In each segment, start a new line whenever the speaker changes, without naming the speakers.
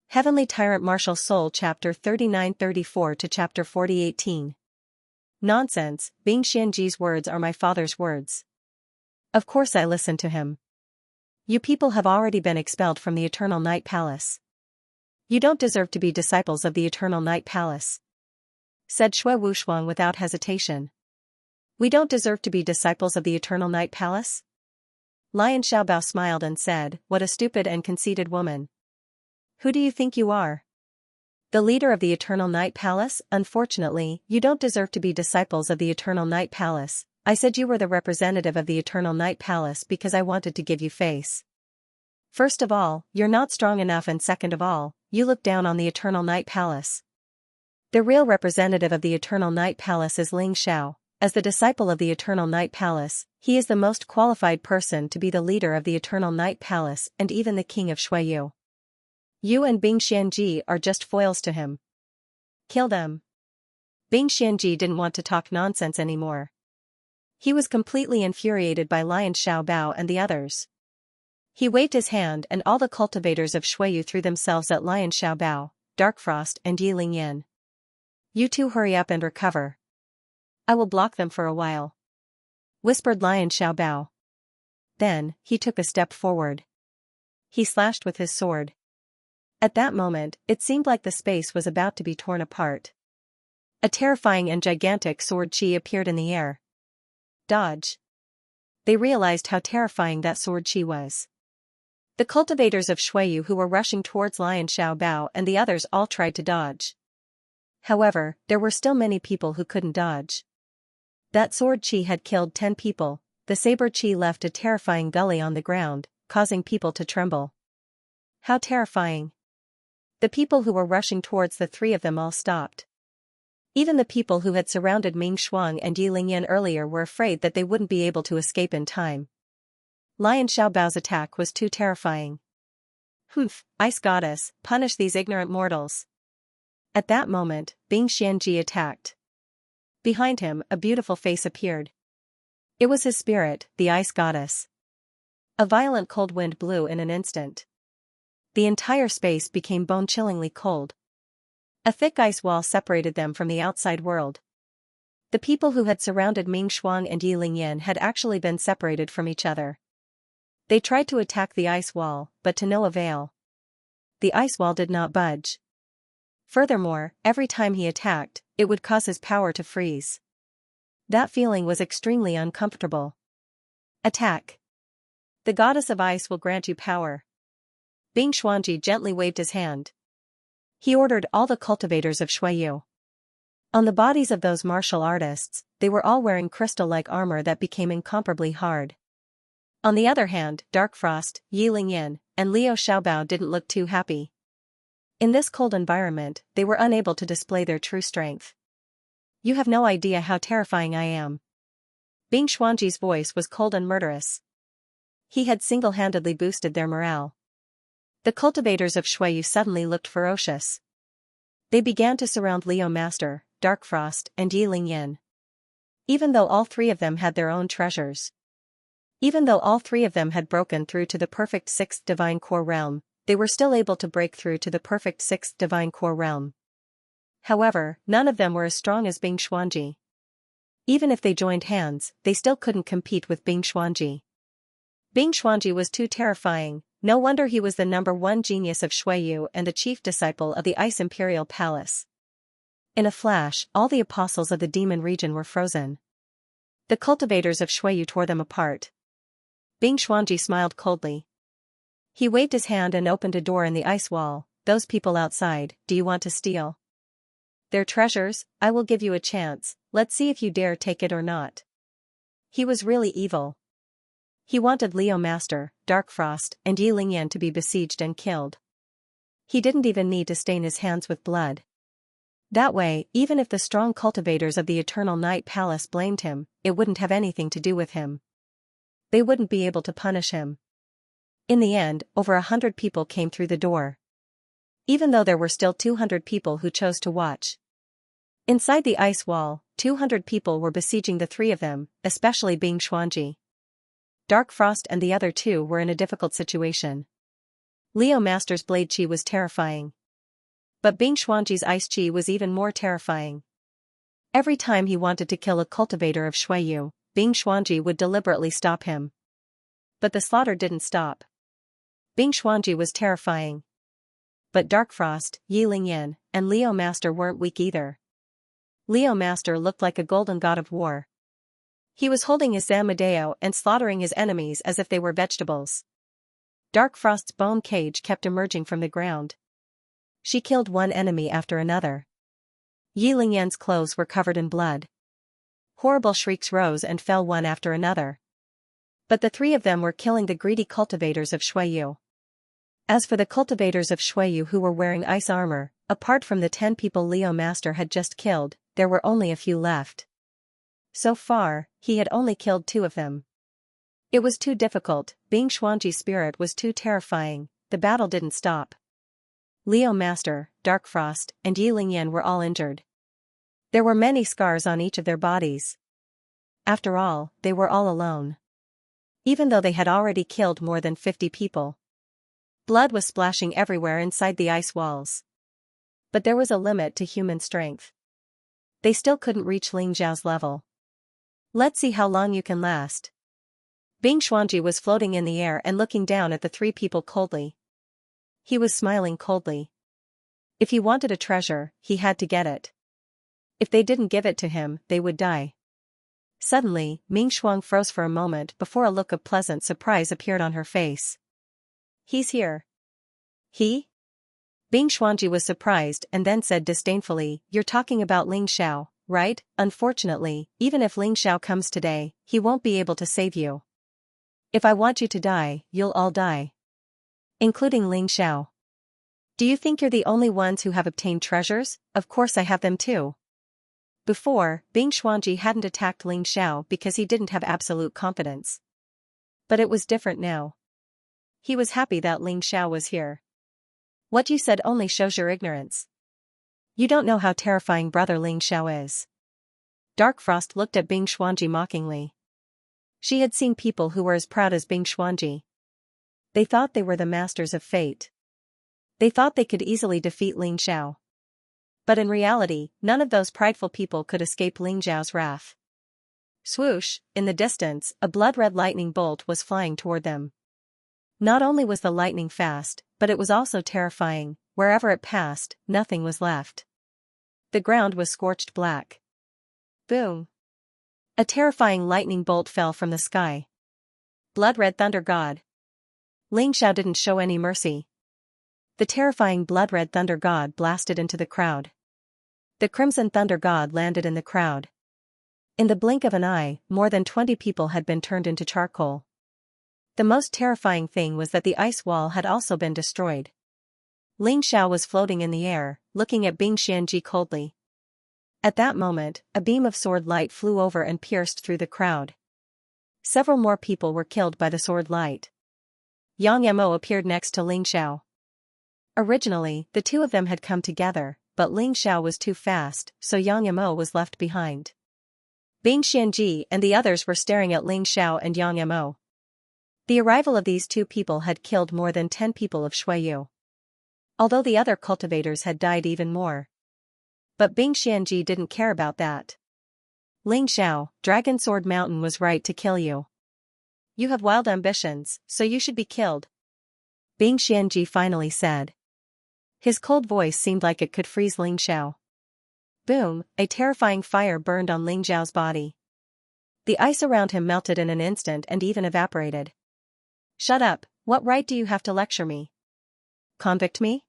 Heavenly Tyrant Martial Soul Chapter 39-34 to Chapter 40-18. Nonsense, Bing Xianji's words are my father's words. Of course I listened to him. You people have already been expelled from the Eternal Night Palace. You don't deserve to be disciples of the Eternal Night Palace, said Shui Wushuang without hesitation. We don't deserve to be disciples of the Eternal Night Palace? Lion Xiaobao smiled and said, what a stupid and conceited woman. Who do you think you are? The leader of the Eternal Night Palace? Unfortunately, you don't deserve to be disciples of the Eternal Night Palace. I said you were the representative of the Eternal Night Palace because I wanted to give you face. First of all, you're not strong enough, and second of all, you look down on the Eternal Night Palace. The real representative of the Eternal Night Palace is Ling Xiao. As the disciple of the Eternal Night Palace, he is the most qualified person to be the leader of the Eternal Night Palace and even the king of Shuiyu. You and Bing Xianji are just foils to him. Kill them. Bing Xianji didn't want to talk nonsense anymore. He was completely infuriated by Lion Xiaobao and the others. He waved his hand and all the cultivators of Shuiyu threw themselves at Lion Xiaobao, Darkfrost and Yi Lingyan. You two hurry up and recover. I will block them for a while, whispered Lion Xiaobao. Then, he took a step forward. He slashed with his sword. At that moment, it seemed like the space was about to be torn apart. A terrifying and gigantic sword chi appeared in the air. Dodge. They realized how terrifying that sword chi was. The cultivators of Shuiyu who were rushing towards Lion Xiaobao and the others all tried to dodge. However, there were still many people who couldn't dodge. That sword chi had killed 10 people. The saber chi left a terrifying gully on the ground, causing people to tremble. How terrifying. The people who were rushing towards the three of them all stopped. Even the people who had surrounded Ming Shuang and Yi Lingyan earlier were afraid that they wouldn't be able to escape in time. Lion Xiaobao's attack was too terrifying. Humph, Ice Goddess, punish these ignorant mortals. At that moment, Bing Xianji attacked. Behind him, a beautiful face appeared. It was his spirit, the Ice Goddess. A violent cold wind blew in an instant. The entire space became bone-chillingly cold. A thick ice wall separated them from the outside world. The people who had surrounded Ming Shuang and Yi Lingyan had actually been separated from each other. They tried to attack the ice wall, but to no avail. The ice wall did not budge. Furthermore, every time he attacked, it would cause his power to freeze. That feeling was extremely uncomfortable. Attack. The goddess of ice will grant you power. Bing Xuanji gently waved his hand. He ordered all the cultivators of Shuiyu. On the bodies of those martial artists, they were all wearing crystal-like armor that became incomparably hard. On the other hand, Darkfrost, Yi Lingyan, and Liu Xiaobao didn't look too happy. In this cold environment, they were unable to display their true strength. You have no idea how terrifying I am. Bing Xuanji's voice was cold and murderous. He had single-handedly boosted their morale. The cultivators of Shuiyu suddenly looked ferocious. They began to surround Leo Master, Darkfrost, and Yi Lingyan. Even though all three of them had their own treasures. Even though all three of them had broken through to the perfect 6th Divine Core Realm, they were still able to break through to the perfect 6th Divine Core Realm. However, none of them were as strong as Bing Xuanji. Even if they joined hands, they still couldn't compete with Bing Xuanji. Bing Xuanji was too terrifying. No wonder he was the #1 genius of Shuiyu and a chief disciple of the Ice Imperial Palace. In a flash, all the apostles of the demon region were frozen. The cultivators of Shuiyu tore them apart. Bing Xuanji smiled coldly. He waved his hand and opened a door in the ice wall. Those people outside, do you want to steal their treasures? I will give you a chance, let's see if you dare take it or not. He was really evil. He wanted Leo Master, Darkfrost, and Yi Lingyan to be besieged and killed. He didn't even need to stain his hands with blood. That way, even if the strong cultivators of the Eternal Night Palace blamed him, it wouldn't have anything to do with him. They wouldn't be able to punish him. In the end, over 100 people came through the door. Even though there were still 200 people who chose to watch. Inside the ice wall, 200 people were besieging the three of them, especially Bing Xuanji. Darkfrost and the other two were in a difficult situation. Leo Master's blade chi was terrifying. But Bing Xuanji's ice chi was even more terrifying. Every time he wanted to kill a cultivator of Shuiyu, Bing Xuanji would deliberately stop him. But the slaughter didn't stop. Bing Xuanji was terrifying. But Dark Frost, Yi Lingyan, and Leo Master weren't weak either. Leo Master looked like a golden god of war. He was holding his Zamadeo and slaughtering his enemies as if they were vegetables. Dark Frost's bone cage kept emerging from the ground. She killed one enemy after another. Yi Lingyan's clothes were covered in blood. Horrible shrieks rose and fell one after another. But the three of them were killing the greedy cultivators of Shuiyu. As for the cultivators of Shuiyu who were wearing ice armor, apart from the 10 people Leo Master had just killed, there were only a few left. So far, he had only killed 2 of them. It was too difficult, Bing Xuanji's spirit was too terrifying, the battle didn't stop. Leo Master, Dark Frost, and Yi Lingyan were all injured. There were many scars on each of their bodies. After all, they were all alone. Even though they had already killed more than 50 people. Blood was splashing everywhere inside the ice walls. But there was a limit to human strength. They still couldn't reach Ling Zhao's level. Let's see how long you can last. Bing Xuanji was floating in the air and looking down at the 3 people coldly. He was smiling coldly. If he wanted a treasure, he had to get it. If they didn't give it to him, they would die. Suddenly, Ming Shuang froze for a moment before a look of pleasant surprise appeared on her face. He's here. He? Bing Xuanji was surprised and then said disdainfully, "You're talking about Ling Xiao, right? Unfortunately, even if Ling Xiao comes today, he won't be able to save you. If I want you to die, you'll all die. Including Ling Xiao. Do you think you're the only ones who have obtained treasures? Of course I have them too." Before, Bing Xuanji hadn't attacked Ling Xiao because he didn't have absolute confidence. But it was different now. He was happy that Ling Xiao was here. What you said only shows your ignorance. You don't know how terrifying brother Ling Xiao is. Dark Frost looked at Bing Xuanji mockingly. She had seen people who were as proud as Bing Xuanji. They thought they were the masters of fate. They thought they could easily defeat Ling Xiao. But in reality, none of those prideful people could escape Ling Zhao's wrath. Swoosh, in the distance, a blood-red lightning bolt was flying toward them. Not only was the lightning fast, but it was also terrifying. Wherever it passed, nothing was left. The ground was scorched black. Boom! A terrifying lightning bolt fell from the sky. Blood-red thunder god. Ling Xiao didn't show any mercy. The terrifying blood-red thunder god blasted into the crowd. The crimson thunder god landed in the crowd. In the blink of an eye, more than 20 people had been turned into charcoal. The most terrifying thing was that the ice wall had also been destroyed. Ling Xiao was floating in the air, looking at Bing Xianji coldly. At that moment, a beam of sword light flew over and pierced through the crowd. Several more people were killed by the sword light. Yang Yamo appeared next to Ling Xiao. Originally, the 2 of them had come together, but Ling Xiao was too fast, so Yang Yamo was left behind. Bing Xianji and the others were staring at Ling Xiao and Yang Yamo. The arrival of these 2 people had killed more than 10 people of Shuiyu. Although the other cultivators had died even more. But Bing Xianji didn't care about that. Ling Xiao, Dragon Sword Mountain was right to kill you. You have wild ambitions, so you should be killed. Bing Xianji finally said. His cold voice seemed like it could freeze Ling Xiao. Boom, a terrifying fire burned on Ling Xiao's body. The ice around him melted in an instant and even evaporated. Shut up, what right do you have to lecture me? Convict me?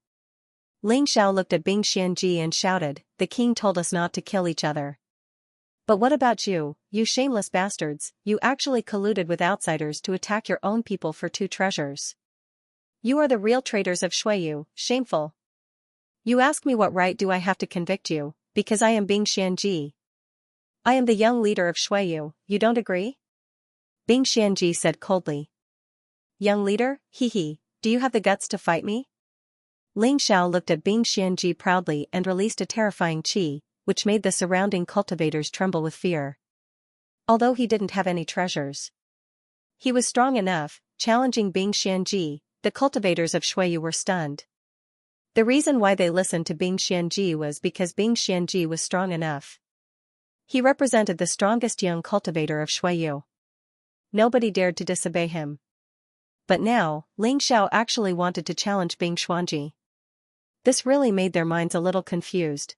Ling Xiao looked at Bing Xianji and shouted, "The king told us not to kill each other. But what about you, you shameless bastards, you actually colluded with outsiders to attack your own people for 2 treasures. You are the real traitors of Shuiyu, shameful. You ask me what right do I have to convict you, because I am Bing Xianji. I am the young leader of Shuiyu, you don't agree?" Bing Xianji said coldly. Young leader, hee, do you have the guts to fight me? Ling Xiao looked at Bing Xianji proudly and released a terrifying qi, which made the surrounding cultivators tremble with fear. Although he didn't have any treasures, he was strong enough, challenging Bing Xianji. The cultivators of Shuiyu were stunned. The reason why they listened to Bing Xianji was because Bing Xianji was strong enough. He represented the strongest young cultivator of Shuiyu. Nobody dared to disobey him. But now, Ling Xiao actually wanted to challenge Bing Xuanji. This really made their minds a little confused.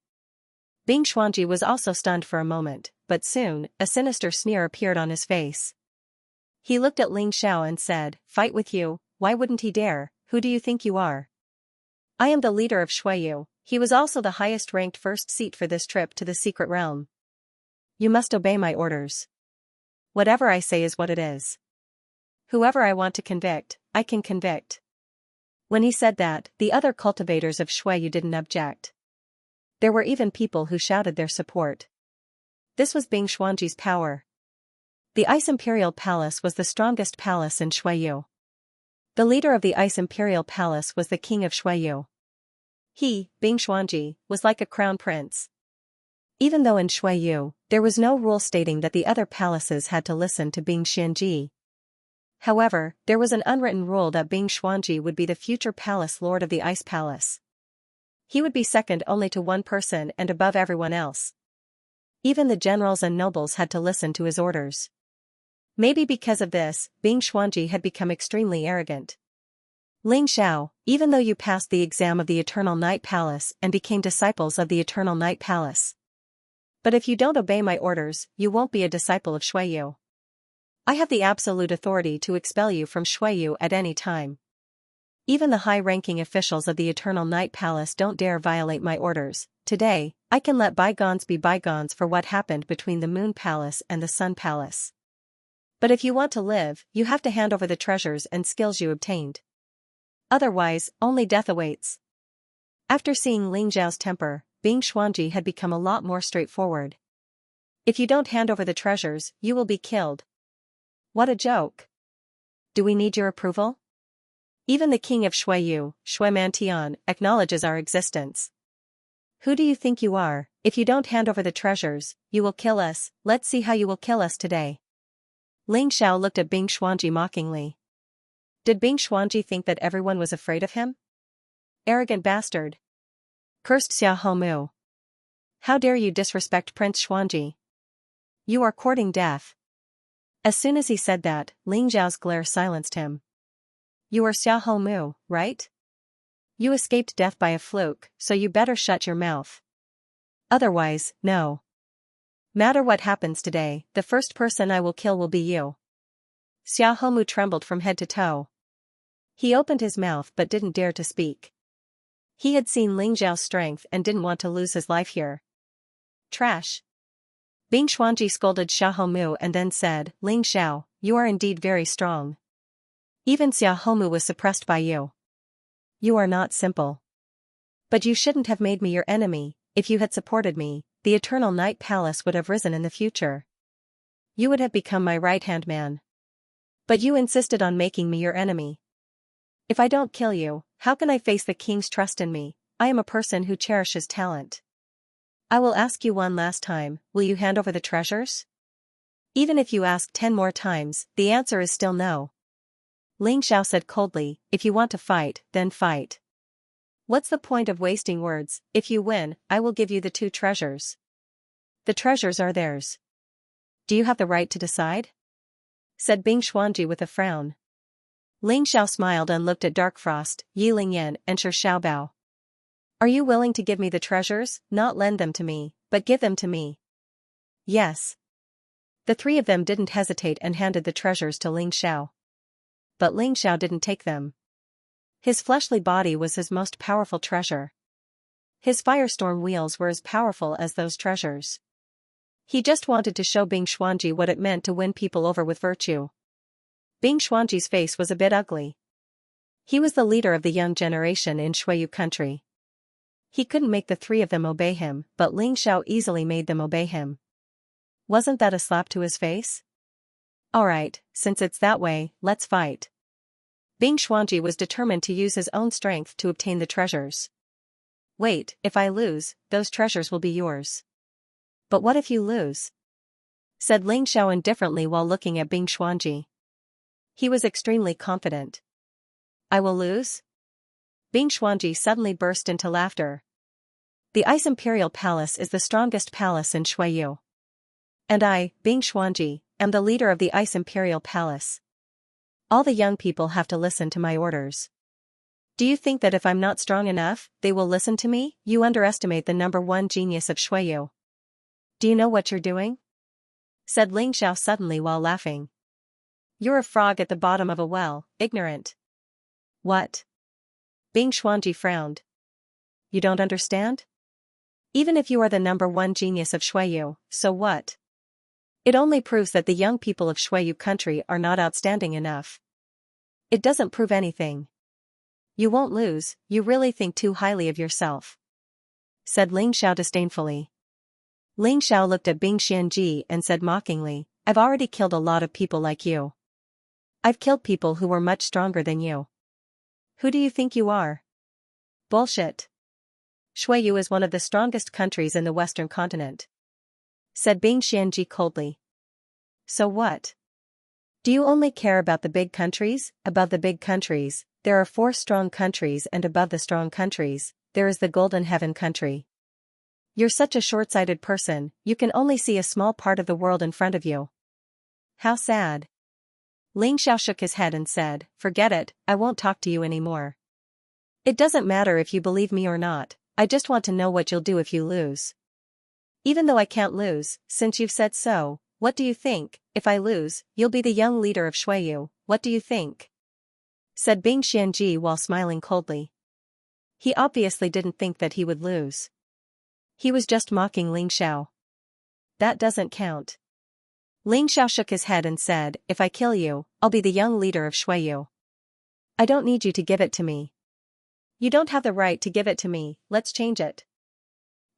Bing Xuanji was also stunned for a moment, but soon, a sinister sneer appeared on his face. He looked at Ling Xiao and said, "Fight with you? Why wouldn't he dare? Who do you think you are? I am the leader of Shuiyu." He was also the highest-ranked first seat for this trip to the secret realm. "You must obey my orders. Whatever I say is what it is. Whoever I want to convict, I can convict." When he said that, the other cultivators of Shuiyu didn't object. There were even people who shouted their support. This was Bing Xuanji's power. The Ice Imperial Palace was the strongest palace in Shuiyu. The leader of the Ice Imperial Palace was the king of Shuiyu. He, Bing Xuanji, was like a crown prince. Even though in Shuiyu, there was no rule stating that the other palaces had to listen to Bing Xianji. However, there was an unwritten rule that Bing Xuanji would be the future palace lord of the Ice Palace. He would be second only to one person and above everyone else. Even the generals and nobles had to listen to his orders. Maybe because of this, Bing Xuanji had become extremely arrogant. "Ling Xiao, even though you passed the exam of the Eternal Night Palace and became disciples of the Eternal Night Palace. But if you don't obey my orders, you won't be a disciple of Shuiyu. I have the absolute authority to expel you from Shuiyu at any time. Even the high-ranking officials of the Eternal Night Palace don't dare violate my orders. Today, I can let bygones be bygones for what happened between the Moon Palace and the Sun Palace. But if you want to live, you have to hand over the treasures and skills you obtained. Otherwise, only death awaits." After seeing Ling Xiao's temper, Bing Xuanji had become a lot more straightforward. "If you don't hand over the treasures, you will be killed." What a joke. Do we need your approval? Even the king of Shuiyu, Shui Mantian, acknowledges our existence. Who do you think you are? If you don't hand over the treasures, you will kill us. Let's see how you will kill us today. Ling Xiao looked at Bing Xuanji mockingly. Did Bing Xuanji think that everyone was afraid of him? Arrogant bastard. Cursed Xiao Mu. How dare you disrespect Prince Xuanji? You are courting death. As soon as he said that, Ling Xiao's glare silenced him. You are Xiao Mu, right? You escaped death by a fluke, so you better shut your mouth. Otherwise, no matter what happens today, the first person I will kill will be you. Xiao Mu trembled from head to toe. He opened his mouth but didn't dare to speak. He had seen Ling Xiao's strength and didn't want to lose his life here. Trash. Bing Xuanji scolded Xiao Mu and then said, "Ling Xiao, you are indeed very strong. Even Xiao Mu was suppressed by you. You are not simple. But you shouldn't have made me your enemy. If you had supported me, the Eternal Night Palace would have risen in the future. You would have become my right-hand man. But you insisted on making me your enemy. If I don't kill you, how can I face the king's trust in me? I am a person who cherishes talent. I will ask you one last time, will you hand over the treasures? Even if you ask 10 more times, the answer is still no." Ling Xiao said coldly, "If you want to fight, then fight. What's the point of wasting words? If you win, I will give you the 2 treasures. The treasures are theirs. Do you have the right to decide?" said Bing Xuanji with a frown. Ling Xiao smiled and looked at Dark Frost, Yi Lingyan, and Shi Xiaobao. "Are you willing to give me the treasures? Not lend them to me, but give them to me." "Yes." The 3 of them didn't hesitate and handed the treasures to Ling Xiao. But Ling Xiao didn't take them. His fleshly body was his most powerful treasure. His firestorm wheels were as powerful as those treasures. He just wanted to show Bing Xuanji what it meant to win people over with virtue. Bing Xuanji's face was a bit ugly. He was the leader of the young generation in Shuiyu country. He couldn't make the 3 of them obey him, but Ling Xiao easily made them obey him. Wasn't that a slap to his face? Alright, since it's that way, let's fight. Bing Xuanji was determined to use his own strength to obtain the treasures. Wait, if I lose, those treasures will be yours. But what if you lose? Said Ling Xiao indifferently while looking at Bing Xuanji. He was extremely confident. I will lose? Bing Xuanji suddenly burst into laughter. The Ice Imperial Palace is the strongest palace in Shuiyu. And I, Bing Xuanji, am the leader of the Ice Imperial Palace. All the young people have to listen to my orders. Do you think that if I'm not strong enough, they will listen to me? You underestimate the number one genius of Shuiyu. Do you know what you're doing? Said Ling Xiao suddenly while laughing. You're a frog at the bottom of a well, ignorant. What? Bing Xuanji frowned. You don't understand? Even if you are the number one genius of Shuiyu, so what? It only proves that the young people of Shuiyu country are not outstanding enough. It doesn't prove anything. You won't lose, you really think too highly of yourself. Said Ling Xiao disdainfully. Ling Xiao looked at Bing Xianji and said mockingly, I've already killed a lot of people like you. I've killed people who were much stronger than you. Who do you think you are? Bullshit. Shuiyu is one of the strongest countries in the Western continent. Said Bing Xianji coldly. So what? Do you only care about the big countries? Above the big countries, there are 4 strong countries, and above the strong countries, there is the Golden Heaven country. You're such a short-sighted person, you can only see a small part of the world in front of you. How sad. Ling Xiao shook his head and said, Forget it, I won't talk to you anymore. It doesn't matter if you believe me or not, I just want to know what you'll do if you lose. Even though I can't lose, since you've said so, what do you think? If I lose, you'll be the young leader of Shuiyu, what do you think? Said Bing Xianji while smiling coldly. He obviously didn't think that he would lose. He was just mocking Ling Xiao. That doesn't count. Ling Xiao shook his head and said, If I kill you, I'll be the young leader of Shuiyu. I don't need you to give it to me. You don't have the right to give it to me, let's change it.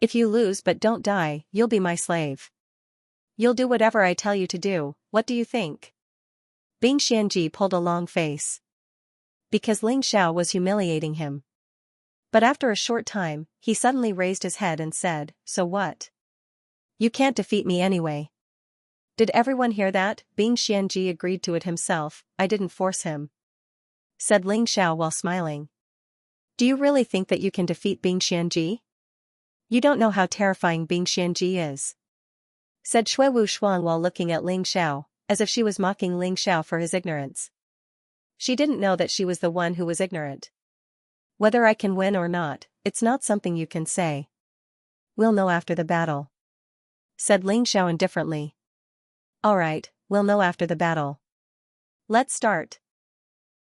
If you lose but don't die, you'll be my slave. You'll do whatever I tell you to do, what do you think? Bing Xianji pulled a long face. Because Ling Xiao was humiliating him. But after a short time, he suddenly raised his head and said, So what? You can't defeat me anyway. Did everyone hear that? Bing Xianji agreed to it himself, I didn't force him. Said Ling Xiao while smiling. Do you really think that you can defeat Bing Xianji? You don't know how terrifying Bing Xianji is. Said Shui Wu Xuan while looking at Ling Xiao, as if she was mocking Ling Xiao for his ignorance. She didn't know that she was the one who was ignorant. Whether I can win or not, it's not something you can say. We'll know after the battle. Said Ling Xiao indifferently. All right, we'll know after the battle. Let's start.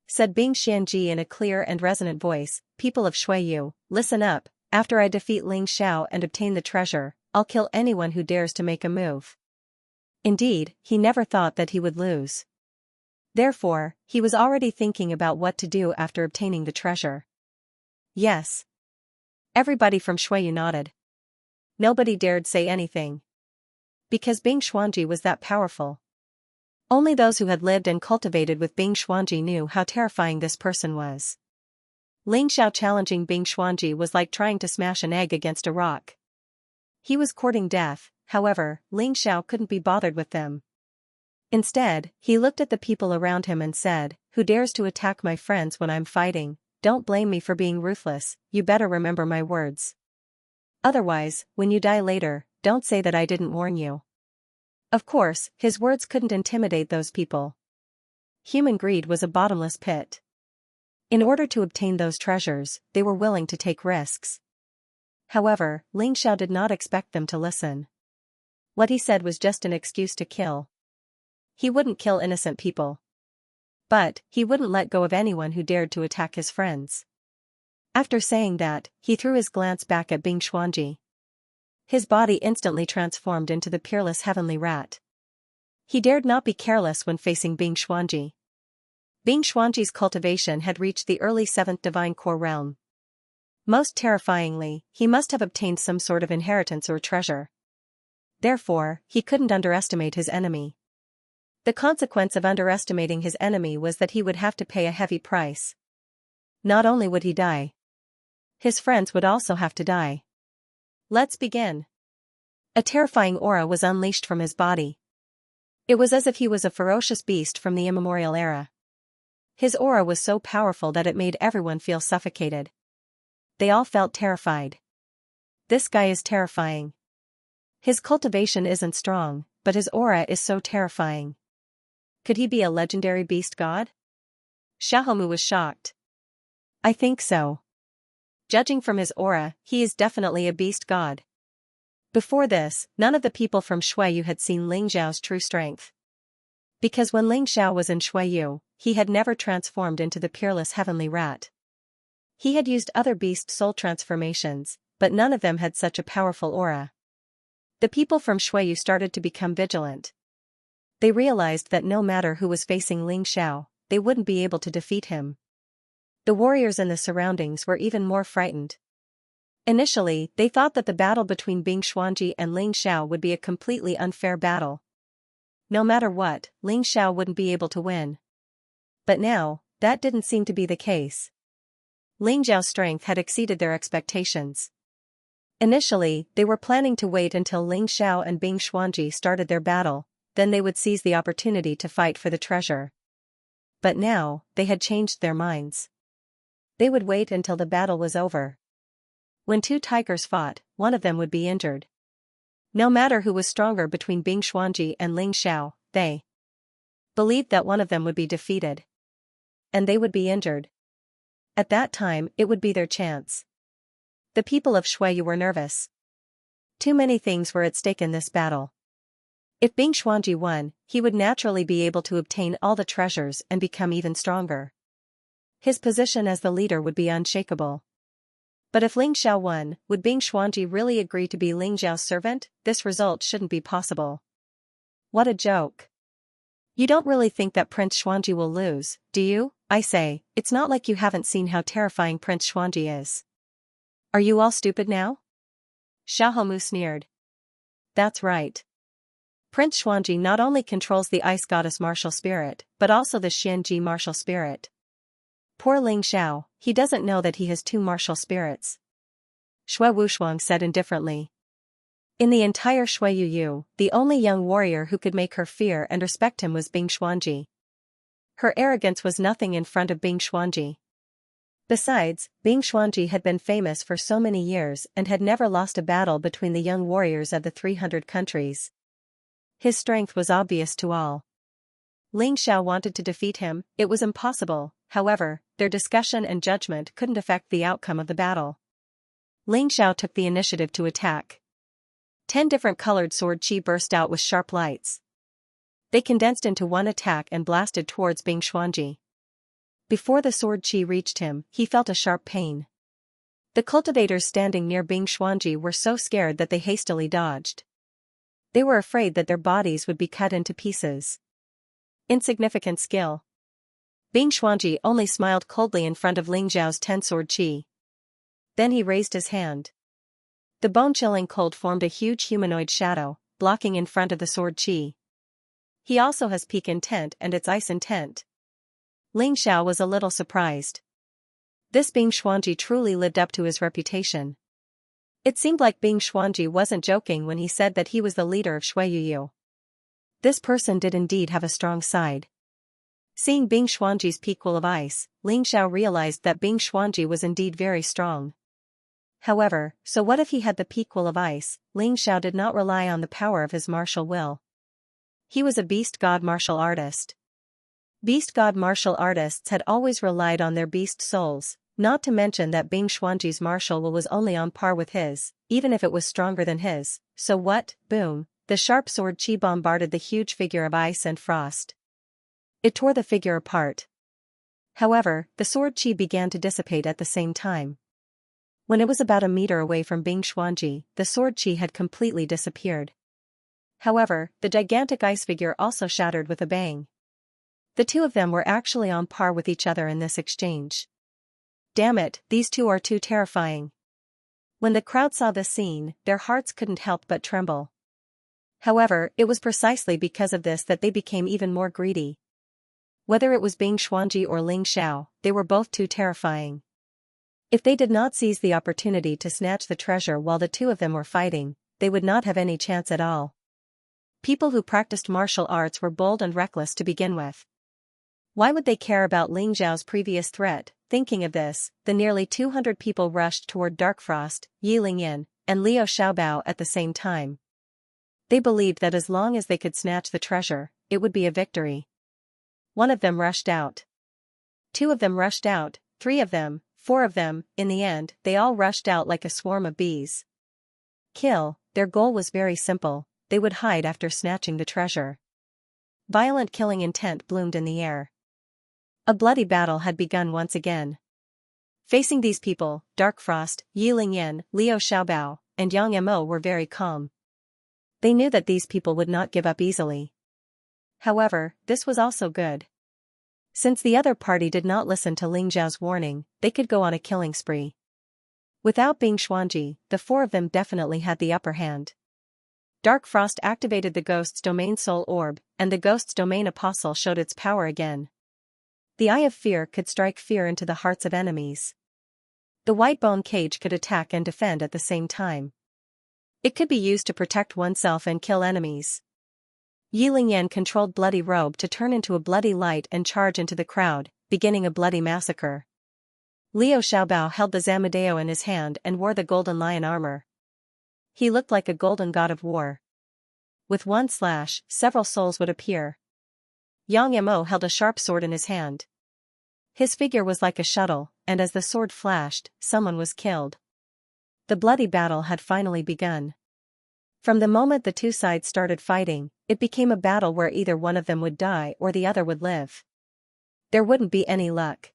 Said Bing Xianji in a clear and resonant voice, People of Shuiyu, listen up, after I defeat Ling Xiao and obtain the treasure, I'll kill anyone who dares to make a move. Indeed, he never thought that he would lose. Therefore, he was already thinking about what to do after obtaining the treasure. Yes. Everybody from Shuiyu nodded. Nobody dared say anything. Because Bing Xuanji was that powerful. Only those who had lived and cultivated with Bing Xuanji knew how terrifying this person was. Ling Xiao challenging Bing Xuanji was like trying to smash an egg against a rock. He was courting death, however, Ling Xiao couldn't be bothered with them. Instead, he looked at the people around him and said, Who dares to attack my friends when I'm fighting? Don't blame me for being ruthless, you better remember my words. Otherwise, when you die later, don't say that I didn't warn you. Of course, his words couldn't intimidate those people. Human greed was a bottomless pit. In order to obtain those treasures, they were willing to take risks. However, Ling Xiao did not expect them to listen. What he said was just an excuse to kill. He wouldn't kill innocent people. But, he wouldn't let go of anyone who dared to attack his friends. After saying that, he threw his glance back at Bing Xuanji. His body instantly transformed into the peerless heavenly rat. He dared not be careless when facing Bing Xuanji. Bing Xuanji's cultivation had reached the early 7th divine core realm. Most terrifyingly, he must have obtained some sort of inheritance or treasure. Therefore, he couldn't underestimate his enemy. The consequence of underestimating his enemy was that he would have to pay a heavy price. Not only would he die, his friends would also have to die. Let's begin. A terrifying aura was unleashed from his body. It was as if he was a ferocious beast from the immemorial era. His aura was so powerful that it made everyone feel suffocated. they all felt terrified. This guy is terrifying. His cultivation isn't strong, but his aura is so terrifying. Could he be a legendary beast god? Xiaomu was shocked. I think so. Judging from his aura, he is definitely a beast god. Before this, none of the people from Shuiyu had seen Ling Xiao's true strength. Because when Ling Xiao was in Shuiyu, he had never transformed into the peerless heavenly rat. He had used other beast soul transformations, but none of them had such a powerful aura. The people from Shuiyu started to become vigilant. They realized that no matter who was facing Ling Xiao, they wouldn't be able to defeat him. The warriors in the surroundings were even more frightened. Initially, they thought that the battle between Bing Xuanji and Ling Xiao would be a completely unfair battle. No matter what, Ling Xiao wouldn't be able to win. But now, that didn't seem to be the case. Ling Xiao's strength had exceeded their expectations. Initially, they were planning to wait until Ling Xiao and Bing Xuanji started their battle, then they would seize the opportunity to fight for the treasure. But now, they had changed their minds. They would wait until the battle was over. When two tigers fought, one of them would be injured. No matter who was stronger between Bing Xuanji and Ling Xiao, they believed that one of them would be defeated. And they would be injured. At that time, it would be their chance. The people of Shuiyu were nervous. Too many things were at stake in this battle. If Bing Xuanji won, he would naturally be able to obtain all the treasures and become even stronger. His position as the leader would be unshakable. But if Ling Xiao won, would Bing Xuanji really agree to be Ling Xiao's servant? This result shouldn't be possible. What a joke. You don't really think that Prince Xuanji will lose, do you? I say, it's not like you haven't seen how terrifying Prince Xuanji is. Are you all stupid now? Xiaomu sneered. That's right. Prince Xuanji not only controls the ice goddess martial spirit, but also the Xianji martial spirit. Poor Ling Xiao, he doesn't know that he has two martial spirits. Shui Wushuang said indifferently. In the entire Shuiyu, the only young warrior who could make her fear and respect him was Bing Xuanji. Her arrogance was nothing in front of Bing Xuanji. Besides, Bing Xuanji had been famous for so many years and had never lost a battle between the young warriors of the 300 countries. His strength was obvious to all. Ling Xiao wanted to defeat him, it was impossible, however, their discussion and judgment couldn't affect the outcome of the battle. Ling Xiao took the initiative to attack. 10 different colored sword chi burst out with sharp lights. They condensed into one attack and blasted towards Bing Xuanji. Before the sword chi reached him, he felt a sharp pain. The cultivators standing near Bing Xuanji were so scared that they hastily dodged. They were afraid that their bodies would be cut into pieces. Insignificant skill. Bing Xuanji only smiled coldly in front of Ling Xiao's 10 sword chi. Then he raised his hand. The bone-chilling cold formed a huge humanoid shadow, blocking in front of the sword chi. He also has peak intent and its ice intent. Ling Xiao was a little surprised. This Bing Xuanji truly lived up to his reputation. It seemed like Bing Xuanji wasn't joking when he said that he was the leader of Shuiyu. This person did indeed have a strong side. Seeing Bing Xuanji's peak wall of ice, Ling Xiao realized that Bing Xuanji was indeed very strong. However, so what if he had the peak wall of ice? Ling Xiao did not rely on the power of his martial will. He was a beast god martial artist. Beast god martial artists had always relied on their beast souls, not to mention that Bing Xuanji's martial will was only on par with his, even if it was stronger than his. So what? Boom! The sharp sword chi bombarded the huge figure of ice and frost. It tore the figure apart. However, the sword chi began to dissipate at the same time. When it was about a meter away from Bing Xuanji, the sword chi had completely disappeared. However, the gigantic ice figure also shattered with a bang. The two of them were actually on par with each other in this exchange. Damn it, these two are too terrifying. When the crowd saw this scene, their hearts couldn't help but tremble. However, it was precisely because of this that they became even more greedy. Whether it was Bing Xuanji or Ling Xiao, they were both too terrifying. If they did not seize the opportunity to snatch the treasure while the two of them were fighting, they would not have any chance at all. People who practiced martial arts were bold and reckless to begin with. Why would they care about Ling Xiao's previous threat? Thinking of this, the nearly 200 people rushed toward Darkfrost, Yi Lingyan, and Liu Xiaobao at the same time. They believed that as long as they could snatch the treasure, it would be a victory. One of them rushed out. Two of them rushed out, three of them, four of them, in the end, they all rushed out like a swarm of bees. Kill, their goal was very simple, they would hide after snatching the treasure. Violent killing intent bloomed in the air. A bloody battle had begun once again. Facing these people, Darkfrost, Yi Lingyan, Liu Xiaobao, and Yang Mo were very calm. They knew that these people would not give up easily. However, this was also good. Since the other party did not listen to Ling Zhao's warning, they could go on a killing spree. Without being Xuanji, the four of them definitely had the upper hand. Darkfrost activated the Ghost's Domain Soul Orb, and the Ghost's Domain Apostle showed its power again. The Eye of Fear could strike fear into the hearts of enemies. The White Bone Cage could attack and defend at the same time. It could be used to protect oneself and kill enemies. Yi Lingyan controlled Bloody Robe to turn into a bloody light and charge into the crowd, beginning a bloody massacre. Liu Xiaobao held the Zamadeo in his hand and wore the Golden Lion armor. He looked like a golden god of war. With one slash, several souls would appear. Yang Mo held a sharp sword in his hand. His figure was like a shuttle, and as the sword flashed, someone was killed. The bloody battle had finally begun. From the moment the two sides started fighting, it became a battle where either one of them would die or the other would live. There wouldn't be any luck.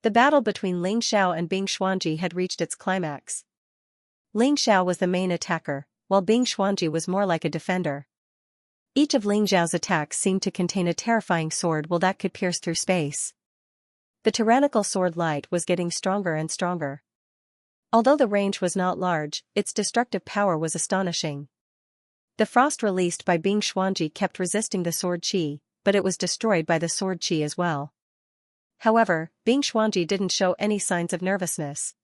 The battle between Ling Xiao and Bing Xuanji had reached its climax. Ling Xiao was the main attacker, while Bing Xuanji was more like a defender. Each of Ling Zhao's attacks seemed to contain a terrifying sword that could pierce through space. The tyrannical sword light was getting stronger and stronger. Although the range was not large, its destructive power was astonishing. The frost released by Bing Xuanji kept resisting the sword chi, but it was destroyed by the sword chi as well. However, Bing Xuanji didn't show any signs of nervousness.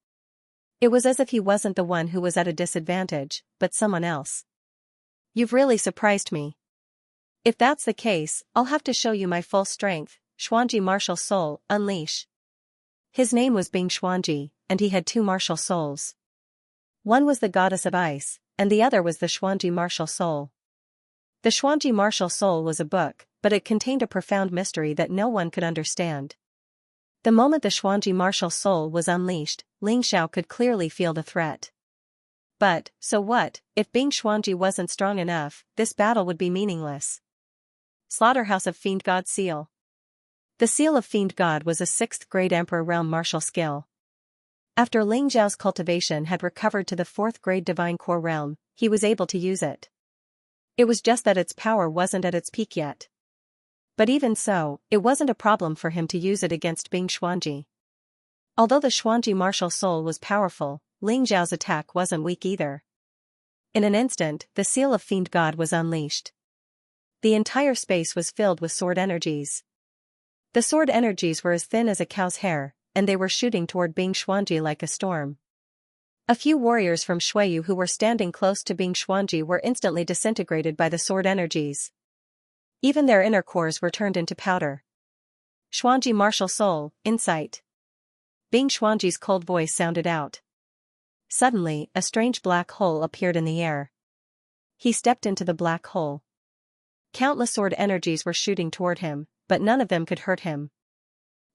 It was as if he wasn't the one who was at a disadvantage, but someone else. "You've really surprised me. If that's the case, I'll have to show you my full strength." Xuanji Martial Soul, unleash. His name was Bing Xuanji, and he had two martial souls. One was the goddess of ice, and the other was the Xuanji Martial Soul. The Xuanji Martial Soul was a book, but it contained a profound mystery that no one could understand. The moment the Xuanji Martial Soul was unleashed, Ling Xiao could clearly feel the threat. But, so what, if Bing Xuanji wasn't strong enough, this battle would be meaningless. Slaughterhouse of Fiend God Seal. The Seal of Fiend God was a 6th grade Emperor realm martial skill. After Ling Zhao's cultivation had recovered to the 4th grade Divine Core realm, he was able to use it. It was just that its power wasn't at its peak yet. But even so, it wasn't a problem for him to use it against Bing Xuanji. Although the Xuanji Martial Soul was powerful, Ling Zhao's attack wasn't weak either. In an instant, the Seal of Fiend God was unleashed. The entire space was filled with sword energies. The sword energies were as thin as a cow's hair, and they were shooting toward Bing Xuanji like a storm. A few warriors from Shuiyu who were standing close to Bing Xuanji were instantly disintegrated by the sword energies. Even their inner cores were turned into powder. Xuanji Martial Soul, Insight. Bing Xuanji's cold voice sounded out. Suddenly, a strange black hole appeared in the air. He stepped into the black hole. Countless sword energies were shooting toward him, but none of them could hurt him.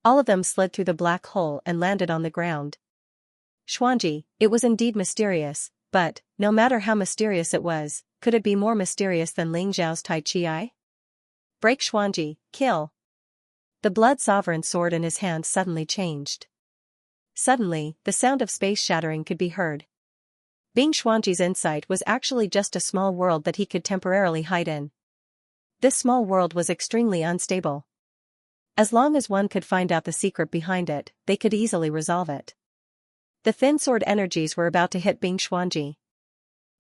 All of them slid through the black hole and landed on the ground. Xuanji, it was indeed mysterious, but, no matter how mysterious it was, could it be more mysterious than Ling Zhao's Tai Chi? Break Xuanji, kill. The Blood Sovereign sword in his hand suddenly changed. Suddenly, the sound of space shattering could be heard. Bing Xuanji's insight was actually just a small world that he could temporarily hide in. This small world was extremely unstable. As long as one could find out the secret behind it, they could easily resolve it. The thin sword energies were about to hit Bing Xuanji.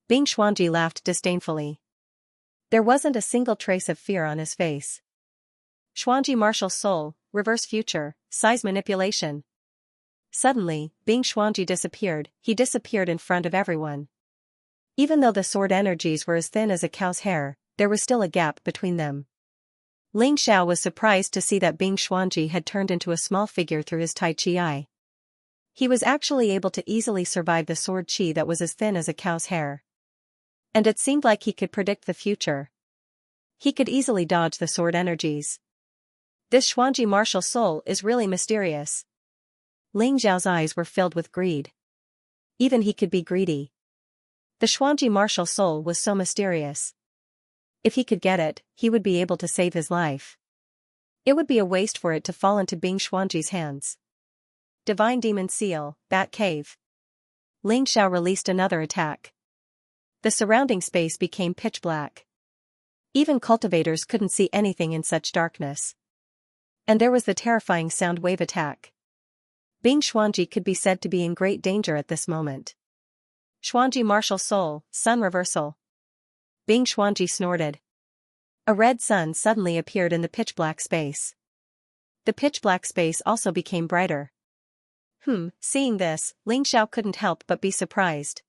Bing Xuanji laughed disdainfully. There wasn't a single trace of fear on his face. Xuanji Martial Soul, Reverse Future, Size Manipulation. Suddenly, Bing Xuanji disappeared. He disappeared in front of everyone. Even though the sword energies were as thin as a cow's hair, there was still a gap between them. Ling Xiao was surprised to see that Bing Xuanji had turned into a small figure through his Tai Chi eye. He was actually able to easily survive the sword chi that was as thin as a cow's hair. And it seemed like he could predict the future. He could easily dodge the sword energies. This Xuanji martial soul is really mysterious. Ling Xiao's eyes were filled with greed. Even he could be greedy. The Xuanji martial soul was so mysterious. If he could get it, he would be able to save his life. It would be a waste for it to fall into Bing Xuanji's hands. Divine Demon Seal, Bat Cave. Ling Xiao released another attack. The surrounding space became pitch black. Even cultivators couldn't see anything in such darkness. And there was the terrifying sound wave attack. Bing Xuanji could be said to be in great danger at this moment. Xuanji Martial Soul, Sun Reversal. Bing Xuanji snorted. A red sun suddenly appeared in the pitch-black space. The pitch-black space also became brighter. Seeing this, Ling Xiao couldn't help but be surprised.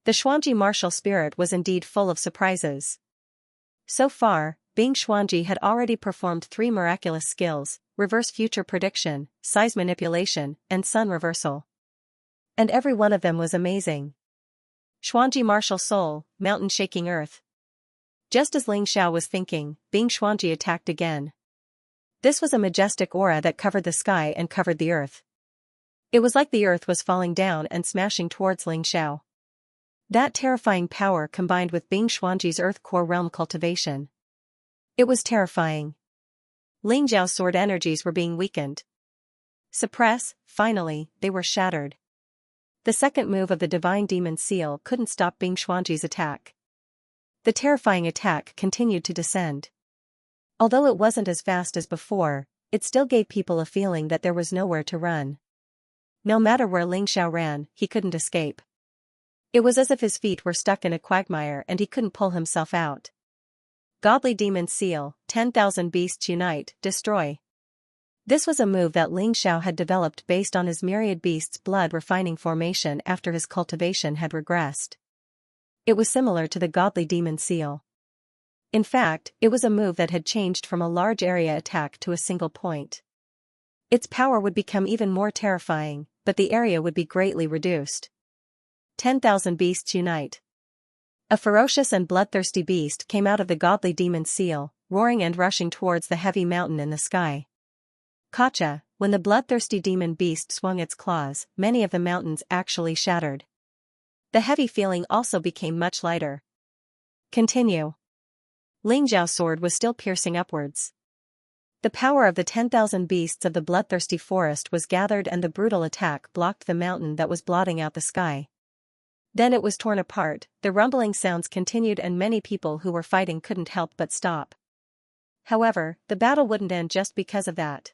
The Xuanji martial spirit was indeed full of surprises. So far, Bing Xuanji had already performed 3 miraculous skills: reverse future prediction, size manipulation, and sun reversal. And every one of them was amazing. Xuanji martial soul, mountain shaking earth. Just as Ling Xiao was thinking, Bing Xuanji attacked again. This was a majestic aura that covered the sky and covered the earth. It was like the earth was falling down and smashing towards Ling Xiao. That terrifying power combined with Bing Xuanji's earth core realm cultivation. It was terrifying. Ling Xiao's sword energies were being weakened. Suppress, finally, they were shattered. The second move of the Divine Demon Seal couldn't stop Bing Xuanji's attack. The terrifying attack continued to descend. Although it wasn't as fast as before, it still gave people a feeling that there was nowhere to run. No matter where Ling Xiao ran, he couldn't escape. It was as if his feet were stuck in a quagmire and he couldn't pull himself out. Godly Demon Seal, 10,000 Beasts Unite, Destroy. This was a move that Ling Xiao had developed based on his myriad beasts' blood refining formation after his cultivation had regressed. It was similar to the Godly Demon Seal. In fact, it was a move that had changed from a large area attack to a single point. Its power would become even more terrifying, but the area would be greatly reduced. 10,000 Beasts Unite. A ferocious and bloodthirsty beast came out of the Godly Demon Seal, roaring and rushing towards the heavy mountain in the sky. Gotcha! When the bloodthirsty demon beast swung its claws, many of the mountains actually shattered. The heavy feeling also became much lighter. Continue. Ling Xiao's sword was still piercing upwards. The power of the 10,000 beasts of the bloodthirsty forest was gathered and the brutal attack blocked the mountain that was blotting out the sky. Then it was torn apart, the rumbling sounds continued and many people who were fighting couldn't help but stop. However, the battle wouldn't end just because of that.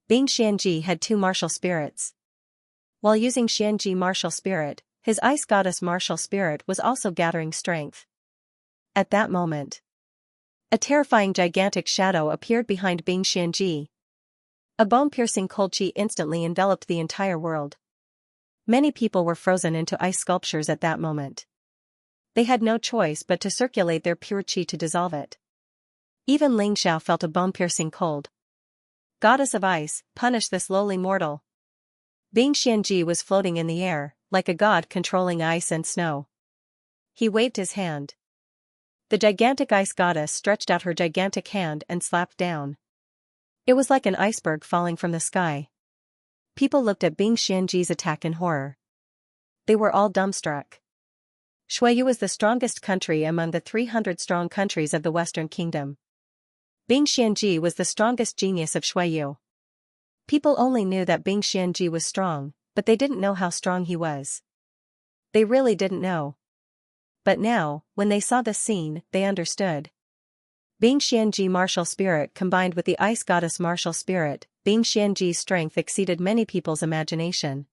Bing Xianji had 2 martial spirits. While using Xianji martial spirit, his ice goddess martial spirit was also gathering strength. At that moment, a terrifying gigantic shadow appeared behind Bing Xianji. A bone-piercing cold chi instantly enveloped the entire world. Many people were frozen into ice sculptures at that moment. They had no choice but to circulate their pure chi to dissolve it. Even Ling Xiao felt a bone-piercing cold. Goddess of Ice, punish this lowly mortal. Bing Xianji was floating in the air, like a god controlling ice and snow. He waved his hand. The gigantic ice goddess stretched out her gigantic hand and slapped down. It was like an iceberg falling from the sky. People looked at Bing Xianji's attack in horror. They were all dumbstruck. Xueyu was the strongest country among the 300 strong countries of the Western Kingdom. Bing Xianji was the strongest genius of Xueyu. People only knew that Bing Xianji was strong, but they didn't know how strong he was. They really didn't know. But now, when they saw the scene, they understood. Bing Xianji martial spirit combined with the ice goddess martial spirit, Bing Xianji's strength exceeded many people's imagination.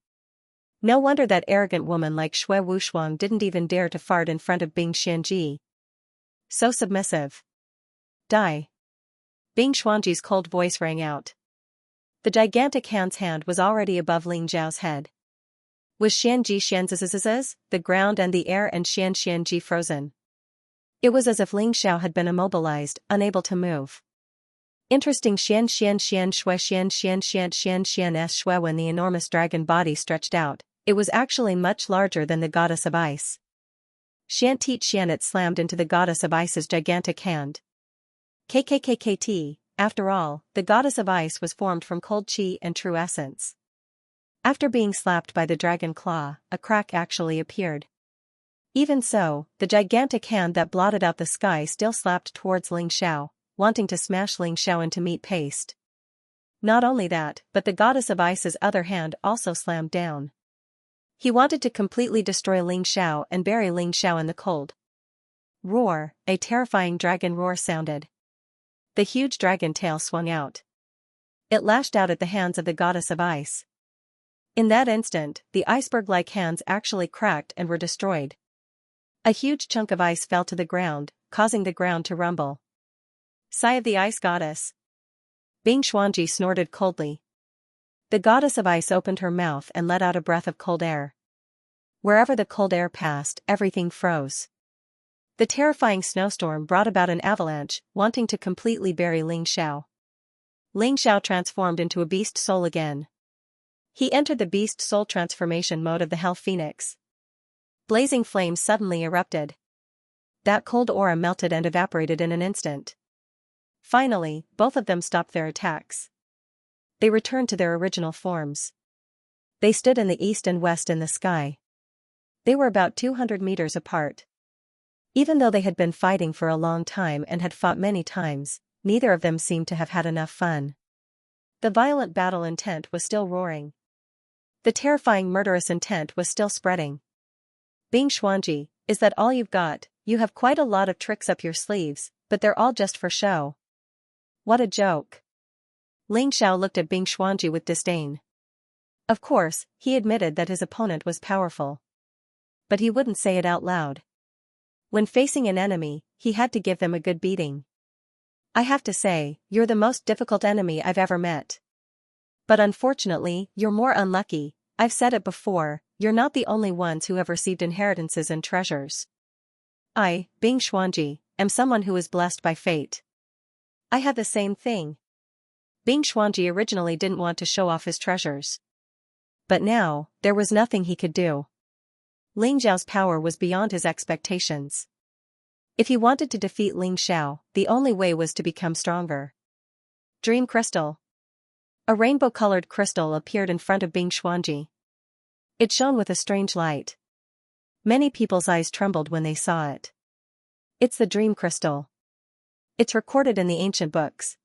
No wonder that arrogant woman like Xue Wushuang didn't even dare to fart in front of Bing Xianji. So submissive. Die. Bing Xuanji's cold voice rang out. The gigantic hand was already above Ling Xiao's head. Was Xianji Xianziziziz's, the ground and the air and Xianji frozen? It was as if Ling Xiao had been immobilized, unable to move. Interesting. Xian when the enormous dragon body stretched out, it was actually much larger than the goddess of ice. Xian it slammed into the goddess of ice's gigantic hand. KKKKT, after all, the goddess of ice was formed from cold chi and true essence. After being slapped by the dragon claw, a crack actually appeared. Even so, the gigantic hand that blotted out the sky still slapped towards Ling Xiao, wanting to smash Ling Xiao into meat paste. Not only that, but the goddess of ice's other hand also slammed down. He wanted to completely destroy Ling Xiao and bury Ling Xiao in the cold. Roar, a terrifying dragon roar sounded. The huge dragon tail swung out. It lashed out at the hands of the goddess of ice. In that instant, the iceberg-like hands actually cracked and were destroyed. A huge chunk of ice fell to the ground, causing the ground to rumble. Sigh of the ice goddess. Bing Xuanji snorted coldly. The goddess of ice opened her mouth and let out a breath of cold air. Wherever the cold air passed, everything froze. The terrifying snowstorm brought about an avalanche, wanting to completely bury Ling Xiao. Ling Xiao transformed into a beast soul again. He entered the beast soul transformation mode of the Hell Phoenix. Blazing flames suddenly erupted. That cold aura melted and evaporated in an instant. Finally, both of them stopped their attacks. They returned to their original forms. They stood in the east and west in the sky. They were about 200 meters apart. Even though they had been fighting for a long time and had fought many times, neither of them seemed to have had enough fun. The violent battle intent was still roaring. The terrifying murderous intent was still spreading. Bing Xuanji, is that all you've got? You have quite a lot of tricks up your sleeves, but they're all just for show. What a joke. Ling Xiao looked at Bing Xuanji with disdain. Of course, he admitted that his opponent was powerful. But he wouldn't say it out loud. When facing an enemy, he had to give them a good beating. I have to say, you're the most difficult enemy I've ever met. But unfortunately, you're more unlucky. I've said it before, you're not the only ones who have received inheritances and treasures. I, Bing Xuanji, am someone who is blessed by fate. I have the same thing. Bing Xuanji originally didn't want to show off his treasures. But now, there was nothing he could do. Ling Xiao's power was beyond his expectations. If he wanted to defeat Ling Xiao, the only way was to become stronger. Dream Crystal. A rainbow-colored crystal appeared in front of Bing Xuanji. It shone with a strange light. Many people's eyes trembled when they saw it. It's the Dream Crystal. It's recorded in the ancient books.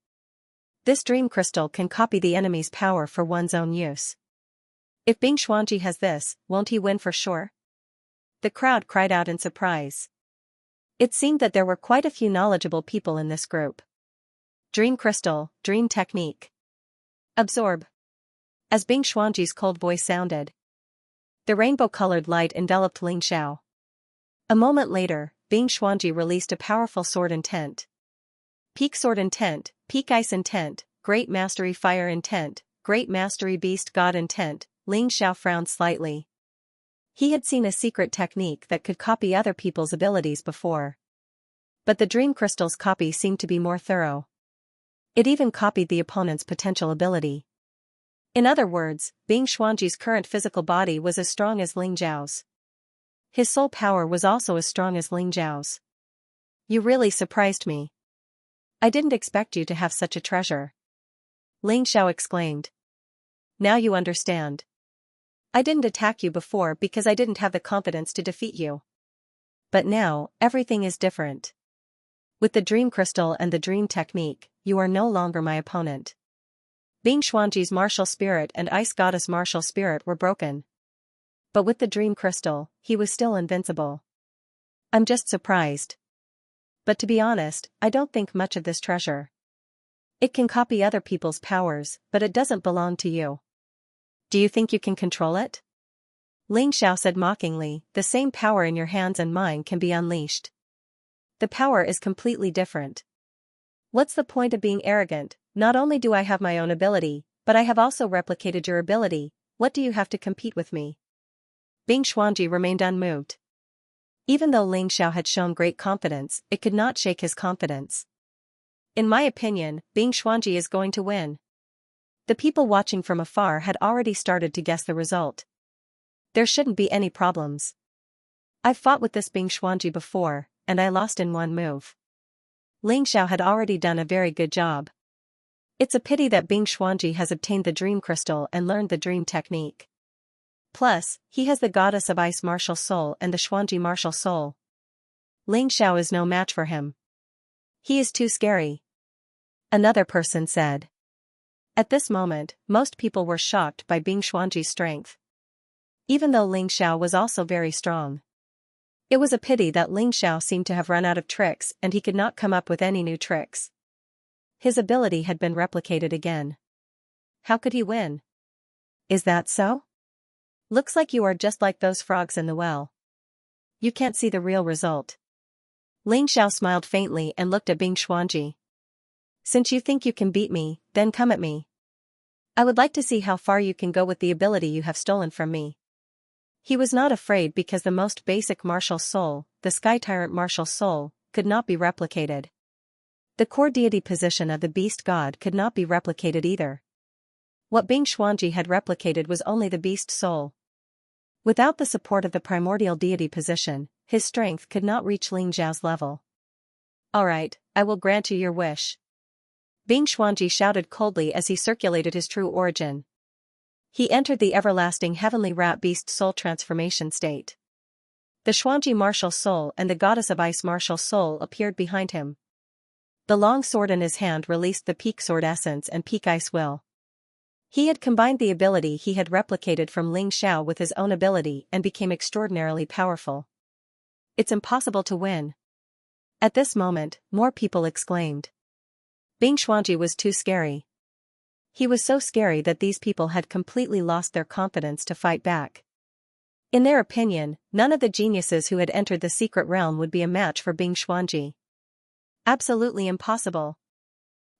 This Dream Crystal can copy the enemy's power for one's own use. If Bing Xuanji has this, won't he win for sure? The crowd cried out in surprise. It seemed that there were quite a few knowledgeable people in this group. Dream Crystal, Dream Technique. Absorb. As Bing Xuanji's cold voice sounded, the rainbow-colored light enveloped Ling Xiao. A moment later, Bing Xuanji released a powerful sword intent. Peak sword intent, peak ice intent, great mastery fire intent, great mastery beast god intent. Ling Xiao frowned slightly. He had seen a secret technique that could copy other people's abilities before. But the Dream Crystal's copy seemed to be more thorough. It even copied the opponent's potential ability. In other words, Bing Xuanji's current physical body was as strong as Ling Xiao's. His soul power was also as strong as Ling Xiao's. You really surprised me. I didn't expect you to have such a treasure. Ling Xiao exclaimed. Now you understand. I didn't attack you before because I didn't have the confidence to defeat you. But now, everything is different. With the Dream Crystal and the Dream Technique, you are no longer my opponent. Bing Xuanji's martial spirit and Ice Goddess martial spirit were broken. But with the Dream Crystal, he was still invincible. I'm just surprised. But to be honest, I don't think much of this treasure. It can copy other people's powers, but it doesn't belong to you. Do you think you can control it? Ling Xiao said mockingly, the same power in your hands and mine can be unleashed. The power is completely different. What's the point of being arrogant? Not only do I have my own ability, but I have also replicated your ability. What do you have to compete with me? Bing Xuanji remained unmoved. Even though Ling Xiao had shown great confidence, it could not shake his confidence. In my opinion, Bing Xuanji is going to win. The people watching from afar had already started to guess the result. There shouldn't be any problems. I've fought with this Bing Xuanji before, and I lost in one move. Ling Xiao had already done a very good job. It's a pity that Bing Xuanji has obtained the dream crystal and learned the dream technique. Plus, he has the goddess of ice martial soul and the Xuanji martial soul. Ling Xiao is no match for him. He is too scary. Another person said. At this moment, most people were shocked by Bing Xuanji's strength. Even though Ling Xiao was also very strong. It was a pity that Ling Xiao seemed to have run out of tricks and he could not come up with any new tricks. His ability had been replicated again. How could he win? Is that so? Looks like you are just like those frogs in the well. You can't see the real result. Ling Xiao smiled faintly and looked at Bing Xuanji. Since you think you can beat me, then come at me. I would like to see how far you can go with the ability you have stolen from me. He was not afraid because the most basic martial soul, the Sky Tyrant martial soul, could not be replicated. The core deity position of the beast god could not be replicated either. What Bing Xuanji had replicated was only the beast soul. Without the support of the primordial deity position, his strength could not reach Ling Xiao's level. Alright, I will grant you your wish. Bing Xuanji shouted coldly as he circulated his true origin. He entered the everlasting heavenly rat beast soul transformation state. The Xuanji martial soul and the goddess of ice martial soul appeared behind him. The long sword in his hand released the peak sword essence and peak ice will. He had combined the ability he had replicated from Ling Xiao with his own ability and became extraordinarily powerful. It's impossible to win. At this moment, more people exclaimed. Bing Xuanji was too scary. He was so scary that these people had completely lost their confidence to fight back. In their opinion, none of the geniuses who had entered the secret realm would be a match for Bing Xuanji. Absolutely impossible.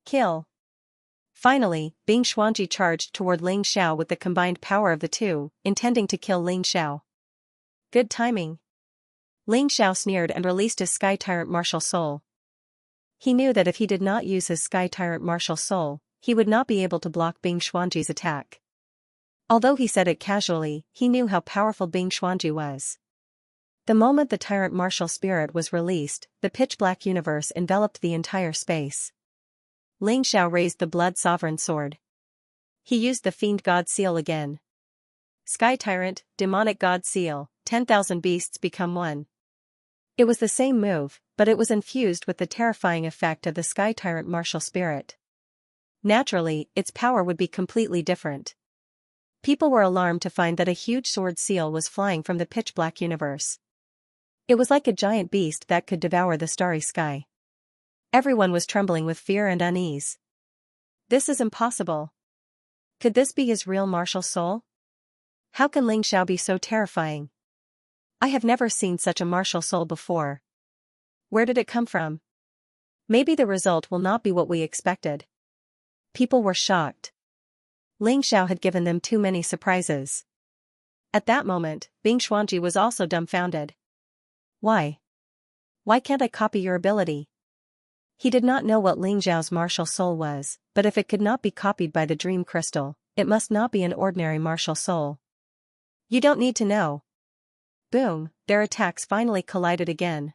Kill. Finally, Bing Xuanji charged toward Ling Xiao with the combined power of the two, intending to kill Ling Xiao. Good timing. Ling Xiao sneered and released his Sky Tyrant martial soul. He knew that if he did not use his Sky Tyrant martial soul, he would not be able to block Bing Xuanji's attack. Although he said it casually, he knew how powerful Bing Xuanji was. The moment the Tyrant martial spirit was released, the pitch-black universe enveloped the entire space. Ling Xiao raised the Blood Sovereign sword. He used the Fiend God Seal again. Sky Tyrant, Demonic God Seal, 10,000 beasts become one. It was the same move, but it was infused with the terrifying effect of the Sky Tyrant martial spirit. Naturally, its power would be completely different. People were alarmed to find that a huge sword seal was flying from the pitch-black universe. It was like a giant beast that could devour the starry sky. Everyone was trembling with fear and unease. This is impossible. Could this be his real martial soul? How can Ling Xiao be so terrifying? I have never seen such a martial soul before. Where did it come from? Maybe the result will not be what we expected. People were shocked. Ling Xiao had given them too many surprises. At that moment, Bing Xuanji was also dumbfounded. Why? Why can't I copy your ability? He did not know what Ling Xiao's martial soul was, but if it could not be copied by the dream crystal, it must not be an ordinary martial soul. You don't need to know. Boom, their attacks finally collided again.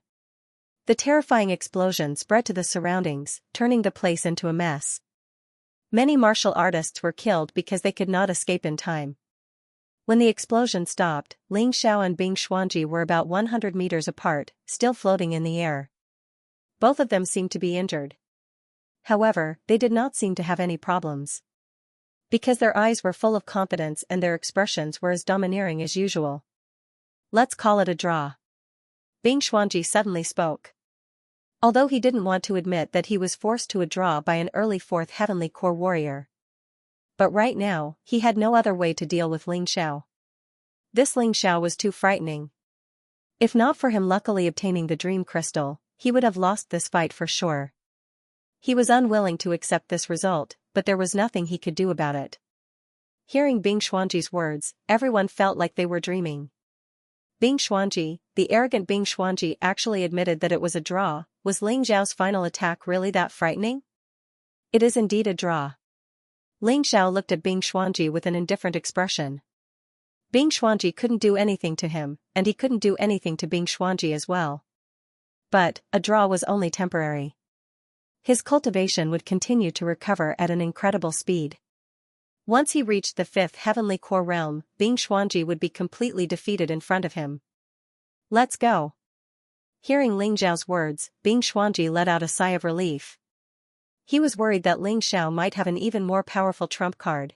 The terrifying explosion spread to the surroundings, turning the place into a mess. Many martial artists were killed because they could not escape in time. When the explosion stopped, Ling Xiao and Bing Xuanji were about 100 meters apart, still floating in the air. Both of them seemed to be injured. However, they did not seem to have any problems. Because their eyes were full of confidence and their expressions were as domineering as usual. Let's call it a draw. Bing Xuanji suddenly spoke. Although he didn't want to admit that he was forced to a draw by an early 4th Heavenly Core warrior. But right now, he had no other way to deal with Ling Xiao. This Ling Xiao was too frightening. If not for him luckily obtaining the dream crystal, he would have lost this fight for sure. He was unwilling to accept this result, but there was nothing he could do about it. Hearing Bing Xuanji's words, everyone felt like they were dreaming. Bing Xuanji, the arrogant Bing Xuanji actually admitted that it was a draw. Was Ling Xiao's final attack really that frightening? It is indeed a draw. Ling Xiao looked at Bing Xuanji with an indifferent expression. Bing Xuanji couldn't do anything to him, and he couldn't do anything to Bing Xuanji as well. But, a draw was only temporary. His cultivation would continue to recover at an incredible speed. Once he reached the 5th heavenly core realm, Bing Xuanji would be completely defeated in front of him. Let's go. Hearing Ling Xiao's words, Bing Xuanji let out a sigh of relief. He was worried that Ling Xiao might have an even more powerful trump card.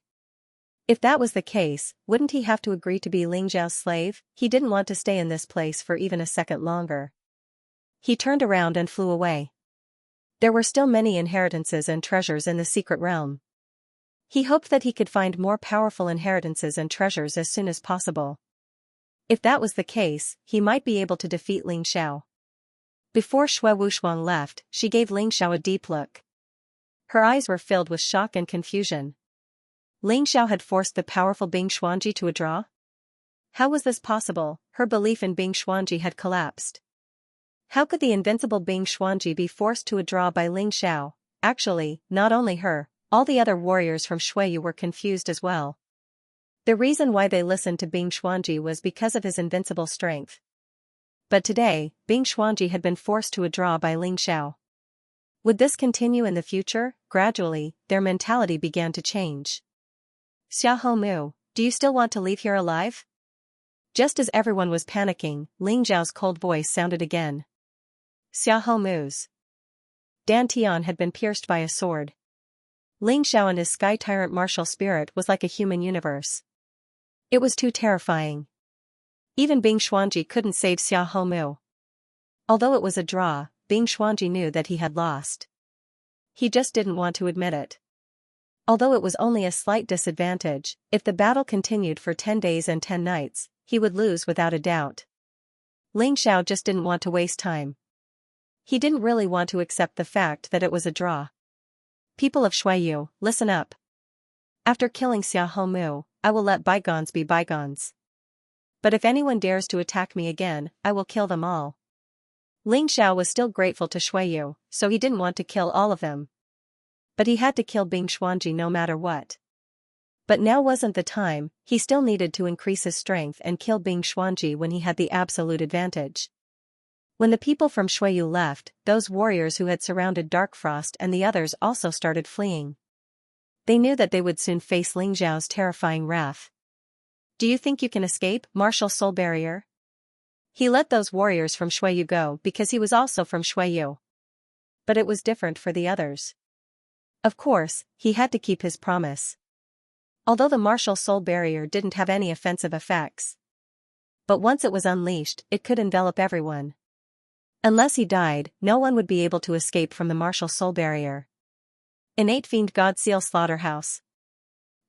If that was the case, wouldn't he have to agree to be Ling Xiao's slave? He didn't want to stay in this place for even a second longer. He turned around and flew away. There were still many inheritances and treasures in the secret realm. He hoped that he could find more powerful inheritances and treasures as soon as possible. If that was the case, he might be able to defeat Ling Xiao. Before Shui Wuxuang left, she gave Ling Xiao a deep look. Her eyes were filled with shock and confusion. Ling Xiao had forced the powerful Bing Xuanji to a draw? How was this possible? Her belief in Bing Xuanji had collapsed. How could the invincible Bing Xuanji be forced to a draw by Ling Xiao? Actually, not only her, all the other warriors from Xueyu were confused as well. The reason why they listened to Bing Xuanji was because of his invincible strength. But today, Bing Xuanji had been forced to a draw by Ling Xiao. Would this continue in the future? Gradually, their mentality began to change. Xiahou Mu, do you still want to leave here alive? Just as everyone was panicking, Ling Xiao's cold voice sounded again. Xiahou Mu's Dan Tian had been pierced by a sword. Ling Xiao and his Sky Tyrant martial spirit was like a human universe. It was too terrifying. Even Bing Xuanji couldn't save Xiahou Mu. Although it was a draw, Bing Xuanji knew that he had lost. He just didn't want to admit it. Although it was only a slight disadvantage, if the battle continued for 10 days and 10 nights, he would lose without a doubt. Ling Xiao just didn't want to waste time. He didn't really want to accept the fact that it was a draw. People of Xueyu, listen up. After killing Xiahou Mu, I will let bygones be bygones. But if anyone dares to attack me again, I will kill them all. Ling Xiao was still grateful to Xueyu, so he didn't want to kill all of them. But he had to kill Bing Xuanji no matter what. But now wasn't the time, he still needed to increase his strength and kill Bing Xuanji when he had the absolute advantage. When the people from Xueyu left, those warriors who had surrounded Darkfrost and the others also started fleeing. They knew that they would soon face Ling Xiao's terrifying wrath. Do you think you can escape, Martial Soul Barrier? He let those warriors from Xueyu go because he was also from Xueyu. But it was different for the others. Of course, he had to keep his promise. Although the Martial Soul Barrier didn't have any offensive effects. But once it was unleashed, it could envelop everyone. Unless he died, no one would be able to escape from the Martial Soul Barrier. Innate Fiend God Seal Slaughterhouse.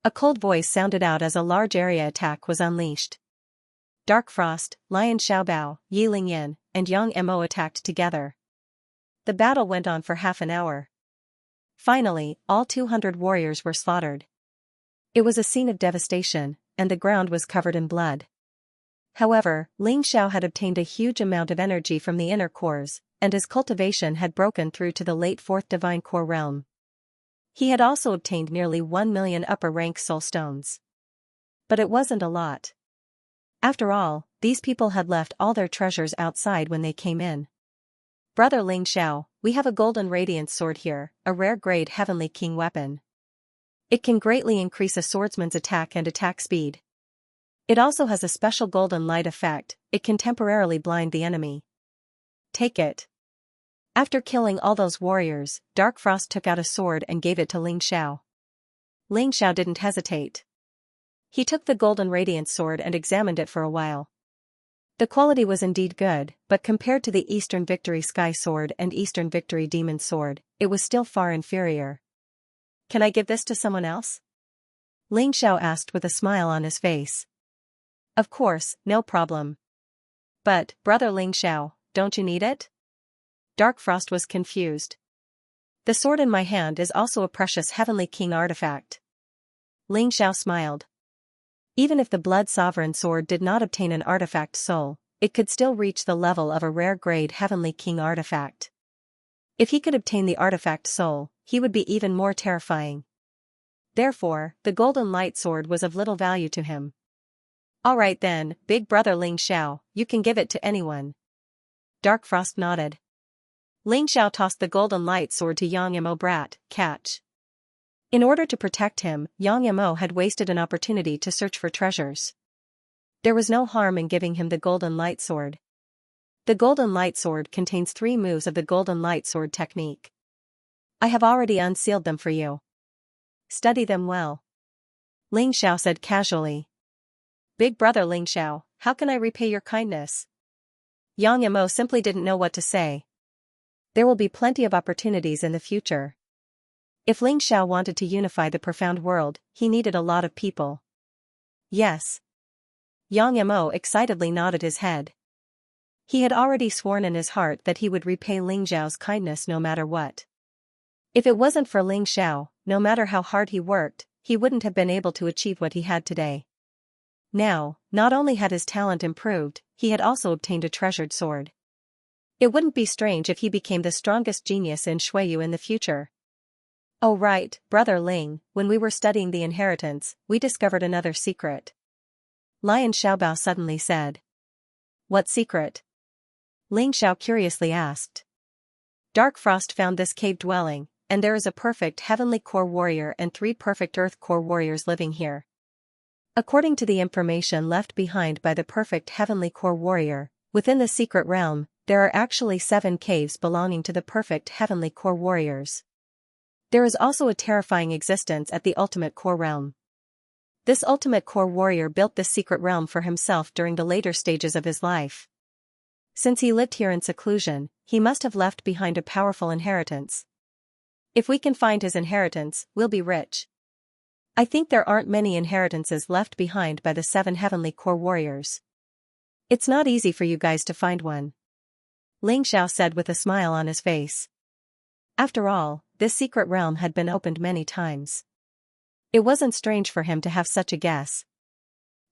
A cold voice sounded out as a large area attack was unleashed. Dark Frost, Lion Xiaobao, Yi Lingyan, and Yang Mo attacked together. The battle went on for half an hour. Finally, all 200 warriors were slaughtered. It was a scene of devastation, and the ground was covered in blood. However, Ling Xiao had obtained a huge amount of energy from the inner cores, and his cultivation had broken through to the late 4th Divine Core realm. He had also obtained nearly 1 million upper-rank soul stones. But it wasn't a lot. After all, these people had left all their treasures outside when they came in. Brother Ling Xiao, we have a golden radiance sword here, a rare-grade Heavenly King weapon. It can greatly increase a swordsman's attack and attack speed. It also has a special golden light effect, it can temporarily blind the enemy. Take it. After killing all those warriors, Dark Frost took out a sword and gave it to Ling Xiao. Ling Xiao didn't hesitate. He took the golden radiance sword and examined it for a while. The quality was indeed good, but compared to the Eastern Victory Sky Sword and Eastern Victory Demon Sword, it was still far inferior. Can I give this to someone else? Ling Xiao asked with a smile on his face. Of course, no problem. But, Brother Ling Xiao, don't you need it? Dark Frost was confused. The sword in my hand is also a precious Heavenly King artifact. Ling Xiao smiled. Even if the Blood Sovereign sword did not obtain an artifact soul, it could still reach the level of a rare grade Heavenly King artifact. If he could obtain the artifact soul, he would be even more terrifying. Therefore, the golden light sword was of little value to him. Alright then, big brother Ling Xiao, you can give it to anyone. Dark Frost nodded. Ling Xiao tossed the golden light sword to Yang Yamo brat, catch. In order to protect him, Yang Yamo had wasted an opportunity to search for treasures. There was no harm in giving him the golden light sword. The golden light sword contains 3 moves of the golden light sword technique. I have already unsealed them for you. Study them well. Ling Xiao said casually. Big brother Ling Xiao, how can I repay your kindness? Yang Yamo simply didn't know what to say. There will be plenty of opportunities in the future. If Ling Xiao wanted to unify the profound world, he needed a lot of people. Yes. Yang Yamo excitedly nodded his head. He had already sworn in his heart that he would repay Ling Xiao's kindness no matter what. If it wasn't for Ling Xiao, no matter how hard he worked, he wouldn't have been able to achieve what he had today. Now, not only had his talent improved, he had also obtained a treasured sword. It wouldn't be strange if he became the strongest genius in Shuiyu in the future. Oh right, brother Ling, when we were studying the inheritance, we discovered another secret. Lion Xiaobao suddenly said. What secret? Ling Xiao curiously asked. Dark Frost found this cave dwelling, and there is a perfect heavenly core warrior and 3 perfect earth core warriors living here. According to the information left behind by the perfect heavenly core warrior, within the secret realm, there are actually 7 caves belonging to the perfect heavenly core warriors. There is also a terrifying existence at the ultimate core realm. This ultimate core warrior built this secret realm for himself during the later stages of his life. Since he lived here in seclusion, he must have left behind a powerful inheritance. If we can find his inheritance, we'll be rich. I think there aren't many inheritances left behind by the 7 heavenly core warriors. It's not easy for you guys to find one. Ling Xiao said with a smile on his face. After all, this secret realm had been opened many times. It wasn't strange for him to have such a guess.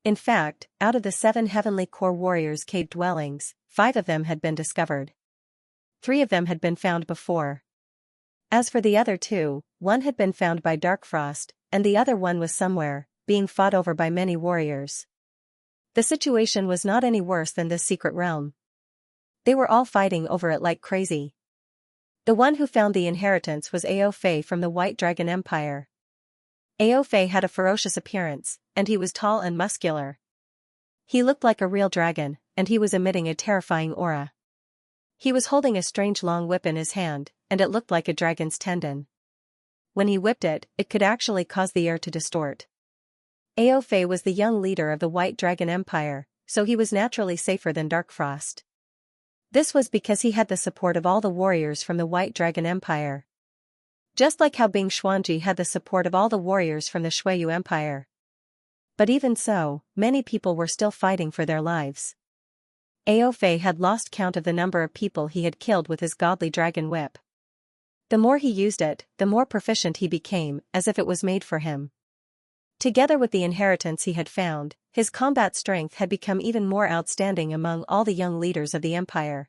In fact, out of the 7 heavenly core warriors' cave dwellings, 5 of them had been discovered. 3 of them had been found before. As for the other 2, one had been found by Dark Frost, and the other one was somewhere, being fought over by many warriors. The situation was not any worse than this secret realm. They were all fighting over it like crazy. The one who found the inheritance was Ao Fei from the White Dragon Empire. Ao Fei had a ferocious appearance, and he was tall and muscular. He looked like a real dragon, and he was emitting a terrifying aura. He was holding a strange long whip in his hand, and it looked like a dragon's tendon. When he whipped it, it could actually cause the air to distort. Ao Fei was the young leader of the White Dragon Empire, so he was naturally safer than Dark Frost. This was because he had the support of all the warriors from the White Dragon Empire. Just like how Bing Xuanji had the support of all the warriors from the Shuiyu Empire. But even so, many people were still fighting for their lives. Ao Fei had lost count of the number of people he had killed with his godly dragon whip. The more he used it, the more proficient he became, as if it was made for him. Together with the inheritance he had found, his combat strength had become even more outstanding among all the young leaders of the empire.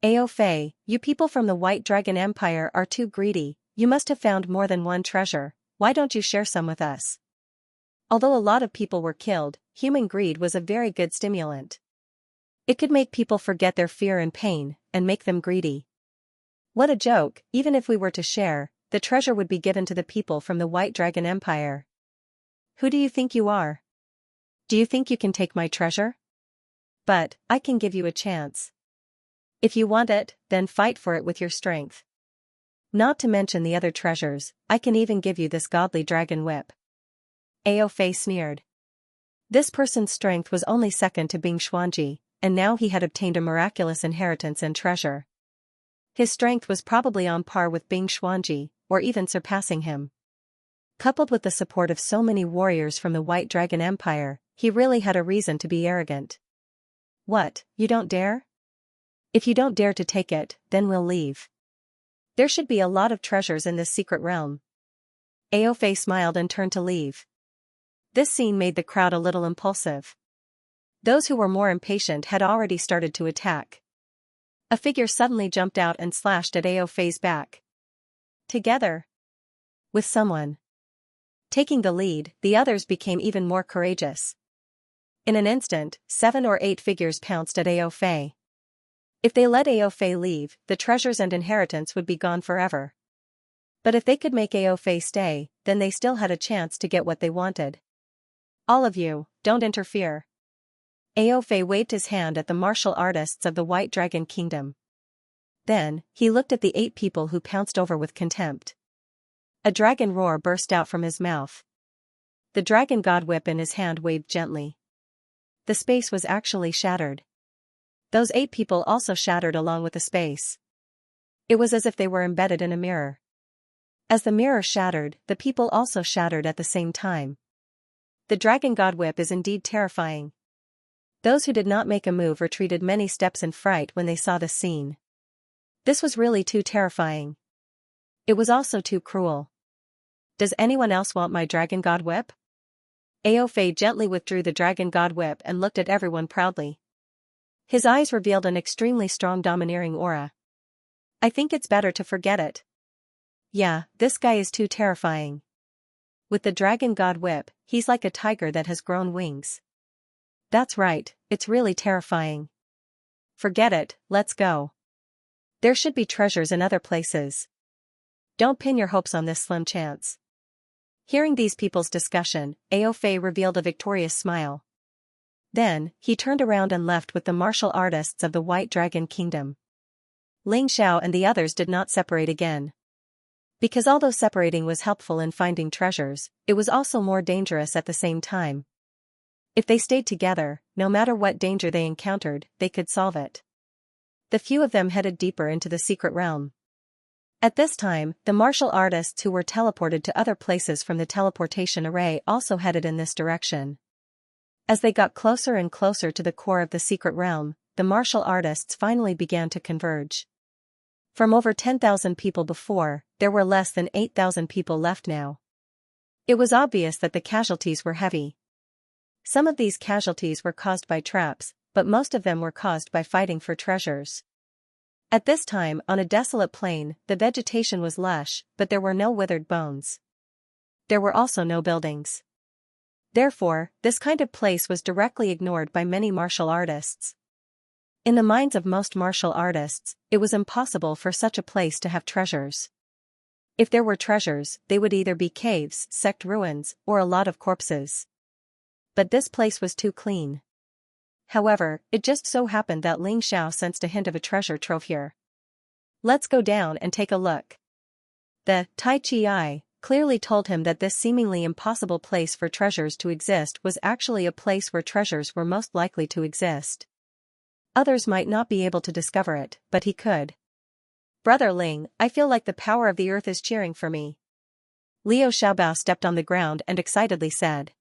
Ao Fei, you people from the White Dragon Empire are too greedy, you must have found more than one treasure, why don't you share some with us? Although a lot of people were killed, human greed was a very good stimulant. It could make people forget their fear and pain, and make them greedy. What a joke, even if we were to share, the treasure would be given to the people from the White Dragon Empire. Who do you think you are? Do you think you can take my treasure? But, I can give you a chance. If you want it, then fight for it with your strength. Not to mention the other treasures, I can even give you this godly dragon whip. Ao Fei sneered. This person's strength was only second to Bing Xuanji, and now he had obtained a miraculous inheritance and treasure. His strength was probably on par with Bing Xuanji, or even surpassing him. Coupled with the support of so many warriors from the White Dragon Empire, he really had a reason to be arrogant. What, you don't dare? If you don't dare to take it, then we'll leave. There should be a lot of treasures in this secret realm. Ao Fei smiled and turned to leave. This scene made the crowd a little impulsive. Those who were more impatient had already started to attack. A figure suddenly jumped out and slashed at Ao Fei's back. Together. With someone taking the lead, the others became even more courageous. In an instant, 7 or 8 figures pounced at Ao Fei. If they let Ao Fei leave, the treasures and inheritance would be gone forever. But if they could make Ao Fei stay, then they still had a chance to get what they wanted. All of you, don't interfere. Ao Fei waved his hand at the martial artists of the White Dragon Kingdom. Then, he looked at the 8 people who pounced over with contempt. A dragon roar burst out from his mouth. The dragon god whip in his hand waved gently. The space was actually shattered. Those 8 people also shattered along with the space. It was as if they were embedded in a mirror. As the mirror shattered, the people also shattered at the same time. The dragon god whip is indeed terrifying. Those who did not make a move retreated many steps in fright when they saw the scene. This was really too terrifying. It was also too cruel. Does anyone else want my dragon god whip? Ao Fei gently withdrew the dragon god whip and looked at everyone proudly. His eyes revealed an extremely strong domineering aura. I think it's better to forget it. Yeah, this guy is too terrifying. With the dragon god whip, he's like a tiger that has grown wings. That's right, it's really terrifying. Forget it, let's go. There should be treasures in other places. Don't pin your hopes on this slim chance. Hearing these people's discussion, Ao Fei revealed a victorious smile. Then, he turned around and left with the martial artists of the White Dragon Kingdom. Ling Xiao and the others did not separate again. Because although separating was helpful in finding treasures, it was also more dangerous at the same time. If they stayed together, no matter what danger they encountered, they could solve it. The few of them headed deeper into the secret realm. At this time, the martial artists who were teleported to other places from the teleportation array also headed in this direction. As they got closer and closer to the core of the secret realm, the martial artists finally began to converge. From over 10,000 people before, there were less than 8,000 people left now. It was obvious that the casualties were heavy. Some of these casualties were caused by traps, but most of them were caused by fighting for treasures. At this time, on a desolate plain, the vegetation was lush, but there were no withered bones. There were also no buildings. Therefore, this kind of place was directly ignored by many martial artists. In the minds of most martial artists, it was impossible for such a place to have treasures. If there were treasures, they would either be caves, sect ruins, or a lot of corpses. But this place was too clean. However, it just so happened that Ling Xiao sensed a hint of a treasure trove here. Let's go down and take a look. The Tai Chi Eye clearly told him that this seemingly impossible place for treasures to exist was actually a place where treasures were most likely to exist. Others might not be able to discover it, but he could. Brother Ling, I feel like the power of the earth is cheering for me. Liu Xiaobao stepped on the ground and excitedly said.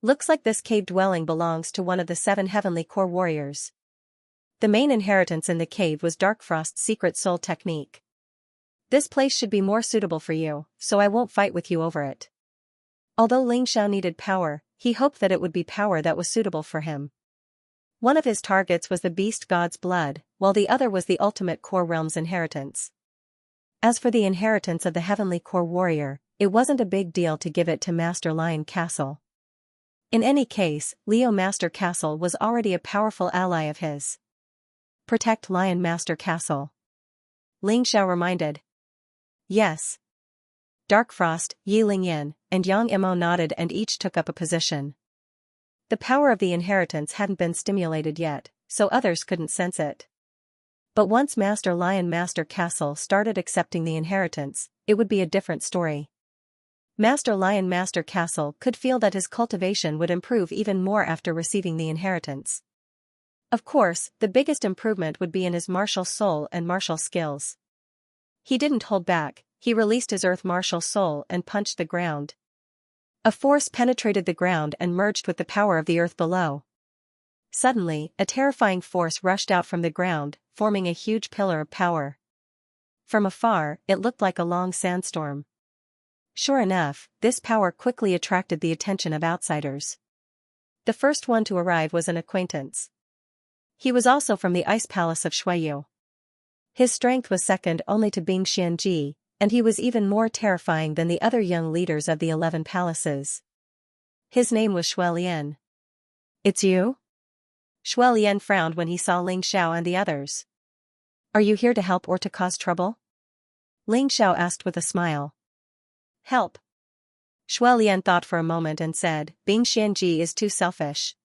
Looks like this cave dwelling belongs to one of the 7 heavenly core warriors. The main inheritance in the cave was Darkfrost's secret soul technique. This place should be more suitable for you, so I won't fight with you over it. Although Ling Xiao needed power, he hoped that it would be power that was suitable for him. One of his targets was the beast god's blood, while the other was the ultimate core realm's inheritance. As for the inheritance of the heavenly core warrior, it wasn't a big deal to give it to Master Lion Castle. In any case, Leo Master Castle was already a powerful ally of his. Protect Lion Master Castle. Ling Xiao reminded. Yes. Darkfrost, Yi Lingyan, and Yang Imo nodded and each took up a position. The power of the inheritance hadn't been stimulated yet, so others couldn't sense it. But once Master Lion Master Castle started accepting the inheritance, it would be a different story. Master Lion Master Castle could feel that his cultivation would improve even more after receiving the inheritance. Of course, the biggest improvement would be in his martial soul and martial skills. He didn't hold back, he released his earth martial soul and punched the ground. A force penetrated the ground and merged with the power of the earth below. Suddenly, a terrifying force rushed out from the ground, forming a huge pillar of power. From afar, it looked like a long sandstorm. Sure enough, this power quickly attracted the attention of outsiders. The first one to arrive was an acquaintance. He was also from the ice palace of Shuiyu. His strength was second only to Bing Xianji, And he was even more terrifying than the other young leaders of the 11 palaces. His name was Shuelian. It's you? Shuelian frowned when he saw Ling Xiao and the others. Are you here to help or to cause trouble? Ling Xiao asked with a smile. Help. Shuelian thought for a moment and said, Bing Xianji is too selfish.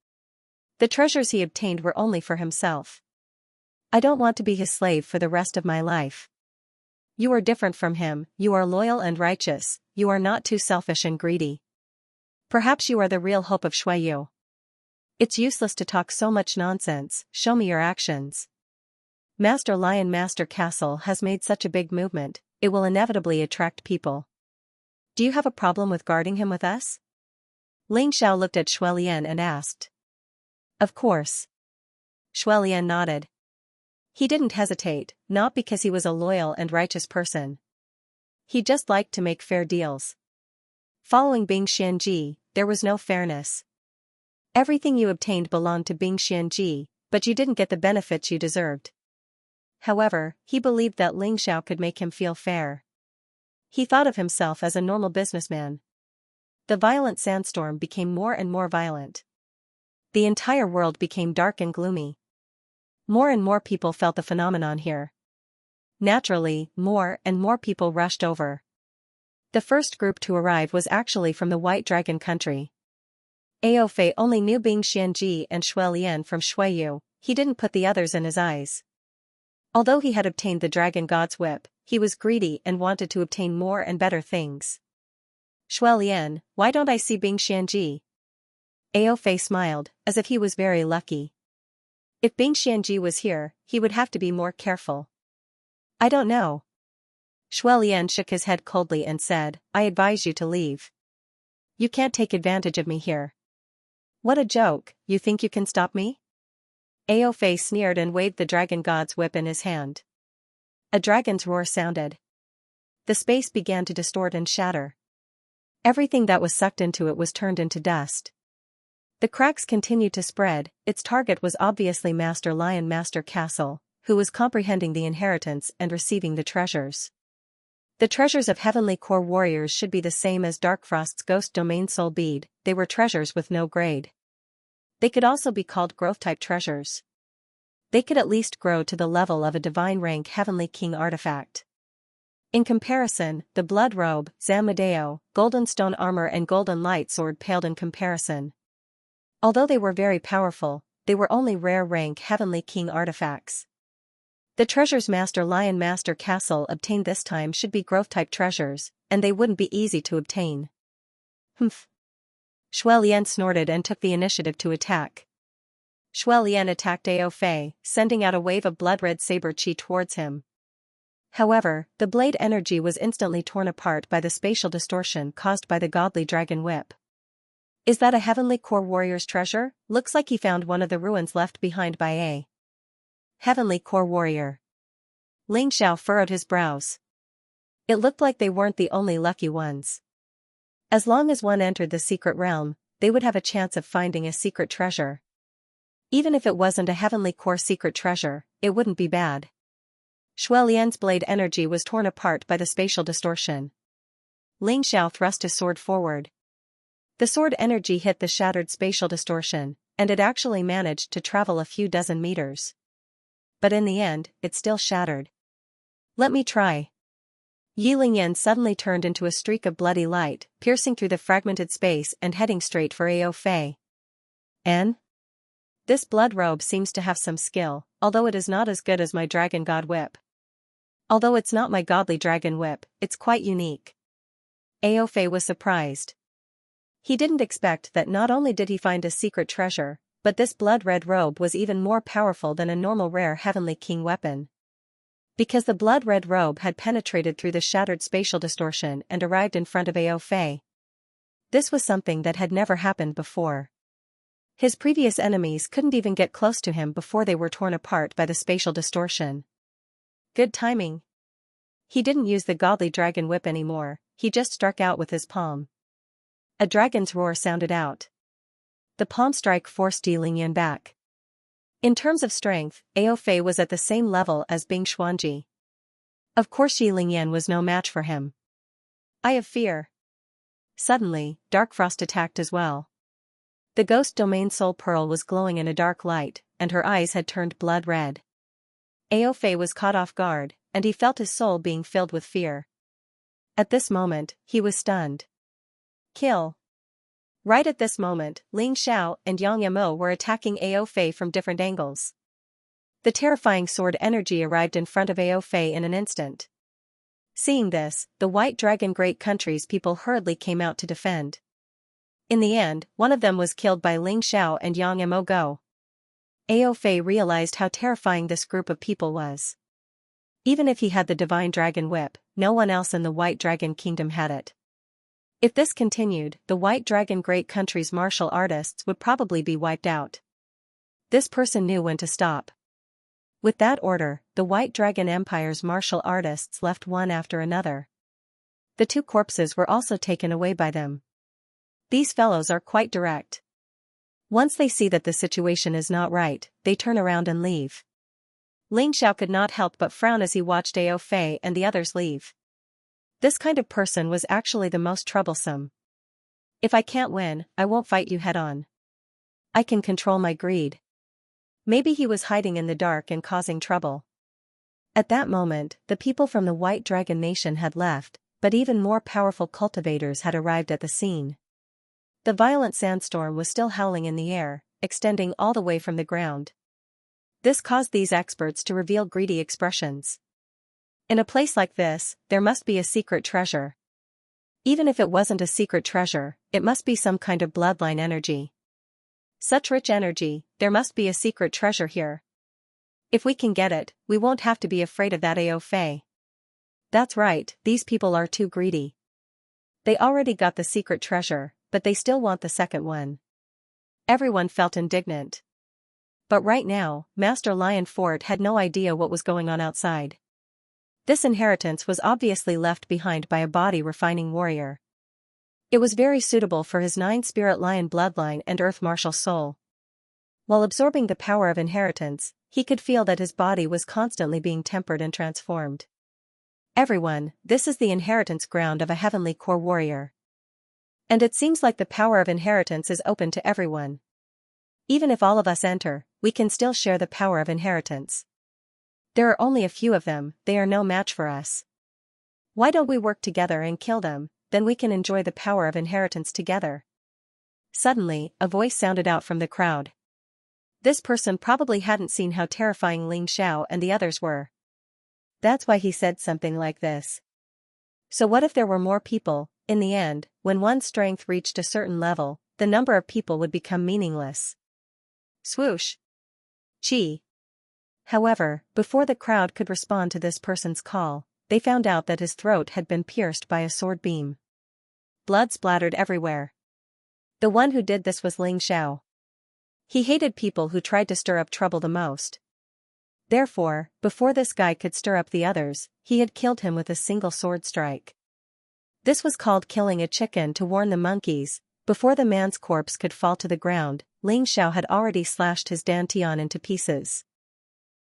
The treasures he obtained were only for himself. I don't want to be his slave for the rest of my life. You are different from him, you are loyal and righteous, you are not too selfish and greedy. Perhaps you are the real hope of Shuiyu. It's useless to talk so much nonsense, show me your actions. Master Lion Master Castle has made such a big movement, it will inevitably attract people. Do you have a problem with guarding him with us? Ling Xiao looked at Shuelian and asked. Of course. Shuelian nodded. He didn't hesitate, not because he was a loyal and righteous person. He just liked to make fair deals. Following Bing Xianji, there was no fairness. Everything you obtained belonged to Bing Xianji, but you didn't get the benefits you deserved. However, he believed that Ling Xiao could make him feel fair. He thought of himself as a normal businessman. The violent sandstorm became more and more violent. The entire world became dark and gloomy. More and more people felt the phenomenon here. Naturally, more and more people rushed over. The first group to arrive was actually from the White Dragon country. Ao Fei only knew Bing Xianji and Shuelian from Shuiyu, he didn't put the others in his eyes. Although he had obtained the Dragon God's whip, he was greedy and wanted to obtain more and better things. Shuelian, why don't I see Bing Xianji? Ao Fei smiled, as if he was very lucky. If Bing Xianji was here, he would have to be more careful. I don't know. Shuelian shook his head coldly and said, I advise you to leave. You can't take advantage of me here. What a joke, you think you can stop me? Ao Fei sneered and waved the Dragon God's whip in his hand. A dragon's roar sounded. The space began to distort and shatter. Everything that was sucked into it was turned into dust. The cracks continued to spread, its target was obviously Master Lion Master Castle, who was comprehending the inheritance and receiving the treasures. The treasures of Heavenly Core Warriors should be the same as Darkfrost's Ghost Domain Soul Bead, they were treasures with no grade. They could also be called growth-type treasures. They could at least grow to the level of a divine rank Heavenly King artifact. In comparison, the Blood Robe, Zamadeo, Golden Stone Armor and Golden Light Sword paled in comparison. Although they were very powerful, they were only rare rank Heavenly King artifacts. The treasures Master Lion Master Castle obtained this time should be growth-type treasures, and they wouldn't be easy to obtain. Humph. Shuelian snorted and took the initiative to attack. Shuelian attacked Ao Fei, sending out a wave of blood-red saber chi towards him. However, the blade energy was instantly torn apart by the spatial distortion caused by the godly dragon whip. Is that a Heavenly Core Warrior's treasure? Looks like he found one of the ruins left behind by a Heavenly Core Warrior. Ling Xiao furrowed his brows. It looked like they weren't the only lucky ones. As long as one entered the secret realm, they would have a chance of finding a secret treasure. Even if it wasn't a Heavenly Core secret treasure, it wouldn't be bad. Shuelian's blade energy was torn apart by the spatial distortion. Ling Xiao thrust his sword forward. The sword energy hit the shattered spatial distortion, and it actually managed to travel a few dozen meters. But in the end, it still shattered. Let me try. Yi Lingyan suddenly turned into a streak of bloody light, piercing through the fragmented space and heading straight for Ao Fei. N? This blood robe seems to have some skill, although it is not as good as my Dragon God Whip. Although it's not my godly dragon whip, it's quite unique. Ao Fei was surprised. He didn't expect that not only did he find a secret treasure, but this blood-red robe was even more powerful than a normal rare Heavenly King weapon. Because the blood-red robe had penetrated through the shattered spatial distortion and arrived in front of Ao Fei. This was something that had never happened before. His previous enemies couldn't even get close to him before they were torn apart by the spatial distortion. Good timing. He didn't use the godly dragon whip anymore, he just struck out with his palm. A dragon's roar sounded out. The palm strike forced Yi Lingyan back. In terms of strength, Ao Fei was at the same level as Bing Xuanji. Of course Xi Lingyan was no match for him. "I have fear." Suddenly, Dark Frost attacked as well. The ghost domain soul pearl was glowing in a dark light, and her eyes had turned blood red. Ao Fei was caught off guard, and he felt his soul being filled with fear. At this moment, he was stunned. Kill. Right at this moment, Ling Xiao and Yang Yamo were attacking Ao Fei from different angles. The terrifying sword energy arrived in front of Ao Fei in an instant. Seeing this, the White Dragon Great Country's people hurriedly came out to defend. In the end, one of them was killed by Ling Xiao and Yang Yamo Go. Ao Fei realized how terrifying this group of people was. Even if he had the Divine Dragon Whip, no one else in the White Dragon Kingdom had it. If this continued, the White Dragon Great Country's martial artists would probably be wiped out. This person knew when to stop. With that order, the White Dragon Empire's martial artists left one after another. The 2 corpses were also taken away by them. These fellows are quite direct. Once they see that the situation is not right, they turn around and leave. Ling Xiao could not help but frown as he watched Ao Fei and the others leave. This kind of person was actually the most troublesome. "If I can't win, I won't fight you head-on. I can control my greed." Maybe he was hiding in the dark and causing trouble. At that moment, the people from the White Dragon Nation had left, but even more powerful cultivators had arrived at the scene. The violent sandstorm was still howling in the air, extending all the way from the ground. This caused these experts to reveal greedy expressions. In a place like this, there must be a secret treasure. Even if it wasn't a secret treasure, it must be some kind of bloodline energy. Such rich energy, there must be a secret treasure here. If we can get it, we won't have to be afraid of that Ao Fei. That's right, these people are too greedy. They already got the secret treasure, but they still want the second one. Everyone felt indignant. But right now, Master Lion Fort had no idea what was going on outside. This inheritance was obviously left behind by a body-refining warrior. It was very suitable for his 9-spirit lion bloodline and earth martial soul. While absorbing the power of inheritance, he could feel that his body was constantly being tempered and transformed. Everyone, this is the inheritance ground of a heavenly core warrior. And it seems like the power of inheritance is open to everyone. Even if all of us enter, we can still share the power of inheritance. There are only a few of them, they are no match for us. Why don't we work together and kill them, then we can enjoy the power of inheritance together. Suddenly, a voice sounded out from the crowd. This person probably hadn't seen how terrifying Ling Xiao and the others were. That's why he said something like this. So what if there were more people? In the end, when one's strength reached a certain level, the number of people would become meaningless. Swoosh. Chi. However, before the crowd could respond to this person's call, they found out that his throat had been pierced by a sword beam. Blood splattered everywhere. The one who did this was Ling Xiao. He hated people who tried to stir up trouble the most. Therefore, before this guy could stir up the others, he had killed him with a single sword strike. This was called killing a chicken to warn the monkeys. Before the man's corpse could fall to the ground, Ling Xiao had already slashed his dantian into pieces.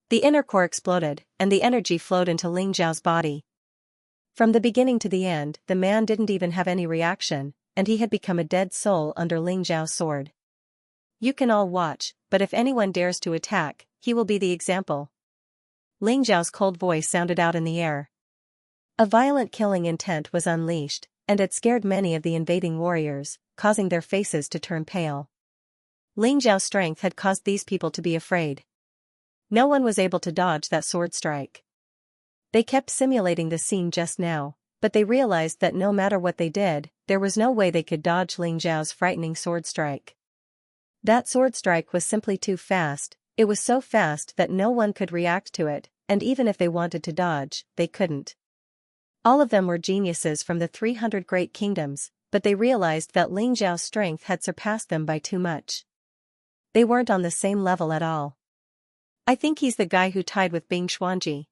The inner core exploded, and the energy flowed into Ling Xiao's body. From the beginning to the end, the man didn't even have any reaction, and he had become a dead soul under Ling Xiao's sword. You can all watch, but if anyone dares to attack, he will be the example. Ling Xiao's cold voice sounded out in the air. A violent killing intent was unleashed, and it scared many of the invading warriors, causing their faces to turn pale. Ling Xiao's strength had caused these people to be afraid. No one was able to dodge that sword strike. They kept simulating the scene just now, but they realized that no matter what they did, there was no way they could dodge Ling Xiao's frightening sword strike. That sword strike was simply too fast. It was so fast that no one could react to it, and even if they wanted to dodge, they couldn't. All of them were geniuses from the 300 great kingdoms, but they realized that Ling Xiao's strength had surpassed them by too much. They weren't on the same level at all. I think he's the guy who tied with Bing Xuanji.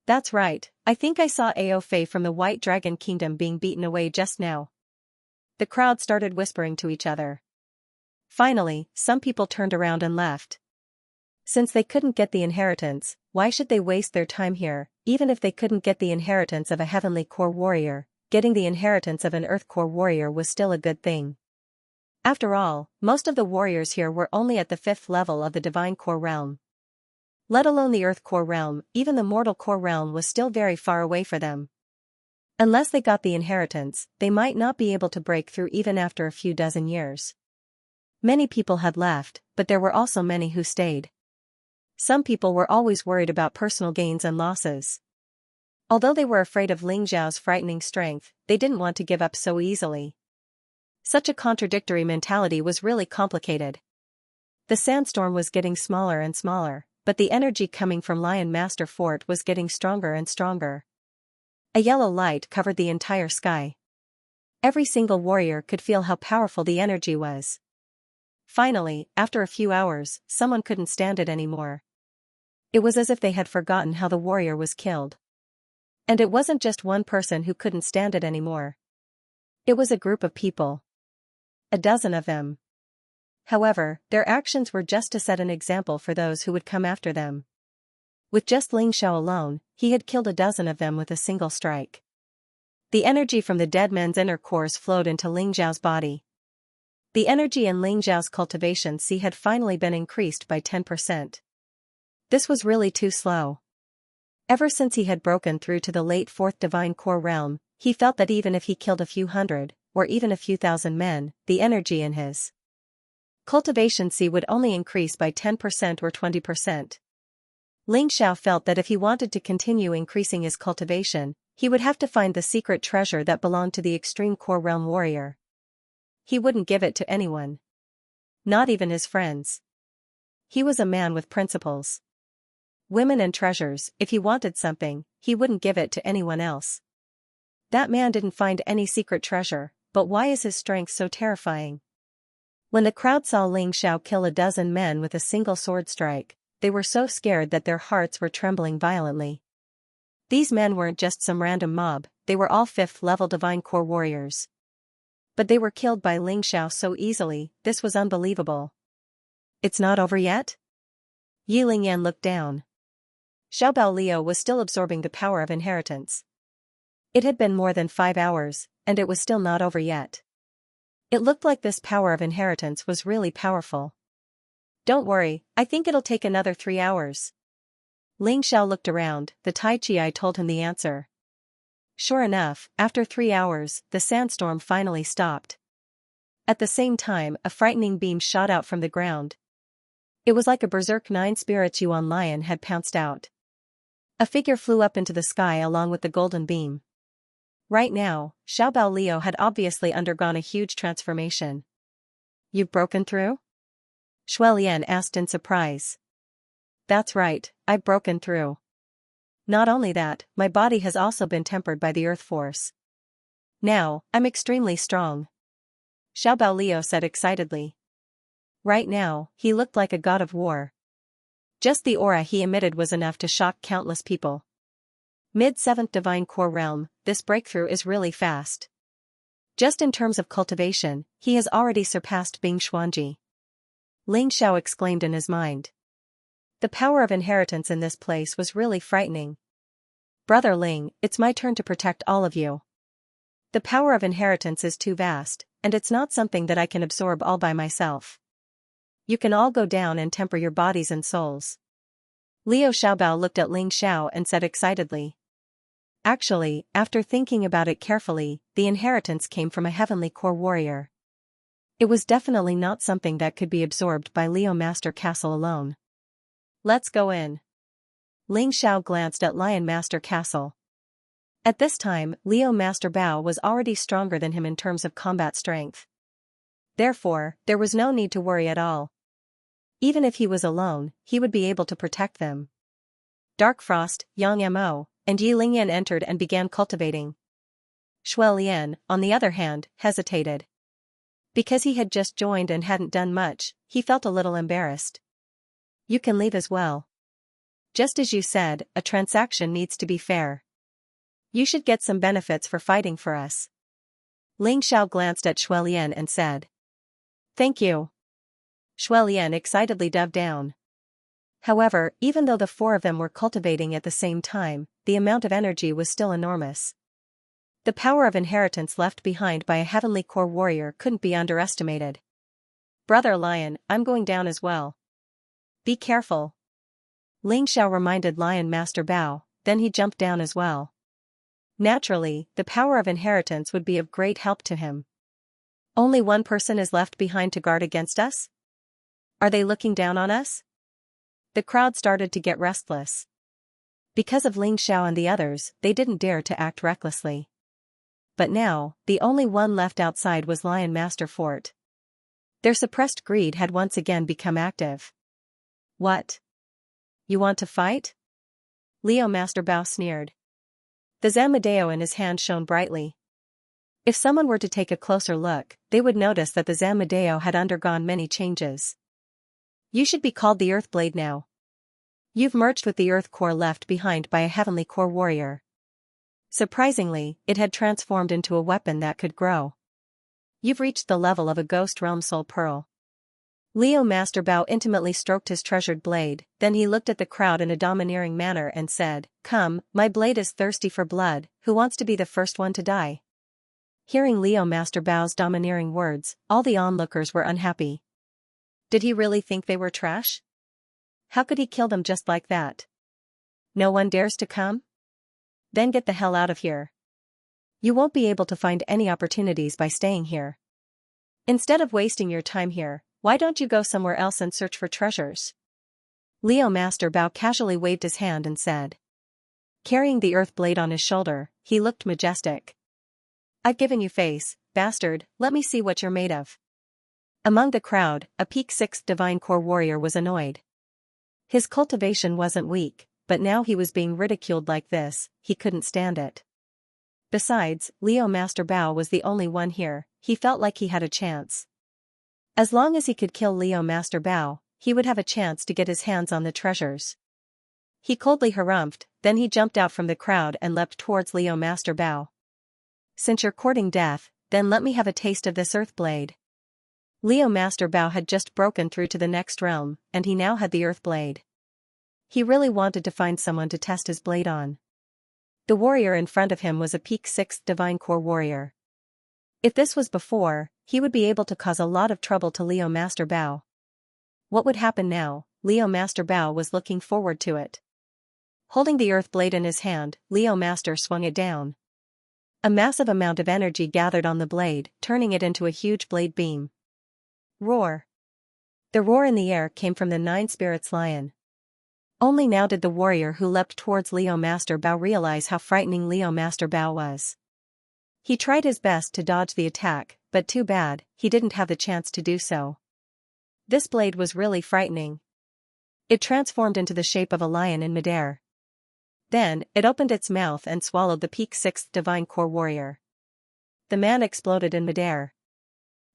That's right, I think I saw Ao Fei from the White Dragon Kingdom being beaten away just now. The crowd started whispering to each other. Finally, some people turned around and left. Since they couldn't get the inheritance, why should they waste their time here, even if they couldn't get the inheritance of a heavenly core warrior, getting the inheritance of an earth core warrior was still a good thing. After all, most of the warriors here were only at the 5th level of the divine core realm. Let alone the earth core realm, even the mortal core realm was still very far away for them. Unless they got the inheritance, they might not be able to break through even after a few dozen years. Many people had left, but there were also many who stayed. Some people were always worried about personal gains and losses. Although they were afraid of Ling Xiao's frightening strength, they didn't want to give up so easily. Such a contradictory mentality was really complicated. The sandstorm was getting smaller and smaller, but the energy coming from Lion Master Fort was getting stronger and stronger. A yellow light covered the entire sky. Every single warrior could feel how powerful the energy was. Finally, after a few hours, someone couldn't stand it anymore. It was as if they had forgotten how the warrior was killed. And it wasn't just one person who couldn't stand it anymore. It was a group of people. A dozen of them. However, their actions were just to set an example for those who would come after them. With just Ling Xiao alone, he had killed a dozen of them with a single strike. The energy from the dead men's inner cores flowed into Ling Xiao's body. The energy in Ling Xiao's cultivation C had finally been increased by 10%. This was really too slow. Ever since he had broken through to the late 4th divine core realm, he felt that even if he killed a few hundred, or even a few thousand men, the energy in his cultivation C would only increase by 10% or 20%. Ling Xiao felt that if he wanted to continue increasing his cultivation, he would have to find the secret treasure that belonged to the extreme core realm warrior. He wouldn't give it to anyone. Not even his friends. He was a man with principles. Women and treasures, if he wanted something, he wouldn't give it to anyone else. That man didn't find any secret treasure, but why is his strength so terrifying? When the crowd saw Ling Xiao kill a dozen men with a single sword strike, they were so scared that their hearts were trembling violently. These men weren't just some random mob, they were all 5th level divine core warriors. But they were killed by Ling Xiao so easily, this was unbelievable. It's not over yet? Yi Lingyan looked down. Xiaobao Liu was still absorbing the power of inheritance. It had been more than 5 hours, and it was still not over yet. It looked like this power of inheritance was really powerful. Don't worry, I think it'll take another 3 hours. Ling Xiao looked around, the Tai Chi told him the answer. Sure enough, after 3 hours, the sandstorm finally stopped. At the same time, a frightening beam shot out from the ground. It was like a berserk 9 spirits Yuan lion had pounced out. A figure flew up into the sky along with the golden beam. Right now, Xiaobao Liu had obviously undergone a huge transformation. You've broken through? Shuelian asked in surprise. That's right, I've broken through. Not only that, my body has also been tempered by the earth force. Now, I'm extremely strong. Xiaobao Liu said excitedly. Right now, he looked like a god of war. Just the aura he emitted was enough to shock countless people. Mid-7th divine core realm, this breakthrough is really fast. Just in terms of cultivation, he has already surpassed Bing Xuanji. Ling Xiao exclaimed in his mind. The power of inheritance in this place was really frightening. Brother Ling, it's my turn to protect all of you. The power of inheritance is too vast, and it's not something that I can absorb all by myself. You can all go down and temper your bodies and souls. Liu Xiaobao looked at Ling Xiao and said excitedly. Actually, after thinking about it carefully, the inheritance came from a heavenly core warrior. It was definitely not something that could be absorbed by Liu Master Castle alone. Let's go in. Ling Xiao glanced at Lion Master Castle. At this time, Liu Master Bao was already stronger than him in terms of combat strength. Therefore, there was no need to worry at all. Even if he was alone, he would be able to protect them. Dark Frost, Yang Mo, and Yi Lingyan entered and began cultivating. Shuelian, on the other hand, hesitated. Because he had just joined and hadn't done much, he felt a little embarrassed. You can leave as well. Just as you said, a transaction needs to be fair. You should get some benefits for fighting for us. Ling Xiao glanced at Shuelian and said. Thank you. Shuelian excitedly dove down. However, even though the four of them were cultivating at the same time, the amount of energy was still enormous. The power of inheritance left behind by a heavenly core warrior couldn't be underestimated. "Brother Lion, I'm going down as well. Be careful." Xianxia reminded Lion Master Bao, then he jumped down as well. Naturally, the power of inheritance would be of great help to him. "Only one person is left behind to guard against us? Are they looking down on us?" The crowd started to get restless. Because of Xianxia and the others, they didn't dare to act recklessly. But now, the only one left outside was Lion Master Fort. Their suppressed greed had once again become active. "What? You want to fight?" Leo Master Bao sneered. The Zamadeo in his hand shone brightly. If someone were to take a closer look, they would notice that the Zamadeo had undergone many changes. "You should be called the Earth Blade now. You've merged with the Earth Core left behind by a heavenly core warrior." Surprisingly, it had transformed into a weapon that could grow. "You've reached the level of a Ghost Realm Soul Pearl." Leo Master Bao intimately stroked his treasured blade, then he looked at the crowd in a domineering manner and said, "Come, my blade is thirsty for blood, who wants to be the first one to die?" Hearing Leo Master Bao's domineering words, all the onlookers were unhappy. Did he really think they were trash? How could he kill them just like that? "No one dares to come? Then get the hell out of here. You won't be able to find any opportunities by staying here. Instead of wasting your time here, why don't you go somewhere else and search for treasures?" Leo Master Bao casually waved his hand and said. Carrying the earth blade on his shoulder, he looked majestic. "I've given you face, bastard, let me see what you're made of." Among the crowd, a peak 6th Divine Core warrior was annoyed. His cultivation wasn't weak, but now he was being ridiculed like this, he couldn't stand it. Besides, Leo Master Bao was the only one here, he felt like he had a chance. As long as he could kill Leo Master Bao, he would have a chance to get his hands on the treasures. He coldly harumphed, then he jumped out from the crowd and leapt towards Leo Master Bao. "Since you're courting death, then let me have a taste of this earth blade." Leo Master Bao had just broken through to the next realm, and he now had the earth blade. He really wanted to find someone to test his blade on. The warrior in front of him was a peak 6th Divine Core warrior. If this was before, he would be able to cause a lot of trouble to Leo Master Bao. What would happen now? Leo Master Bao was looking forward to it. Holding the earth blade in his hand, Leo Master swung it down. A massive amount of energy gathered on the blade, turning it into a huge blade beam. Roar! The roar in the air came from the 9 Spirits Lion. Only now did the warrior who leapt towards Leo Master Bao realize how frightening Leo Master Bao was. He tried his best to dodge the attack, but too bad, he didn't have the chance to do so. This blade was really frightening. It transformed into the shape of a lion in midair. Then, it opened its mouth and swallowed the peak 6th Divine Core warrior. The man exploded in midair.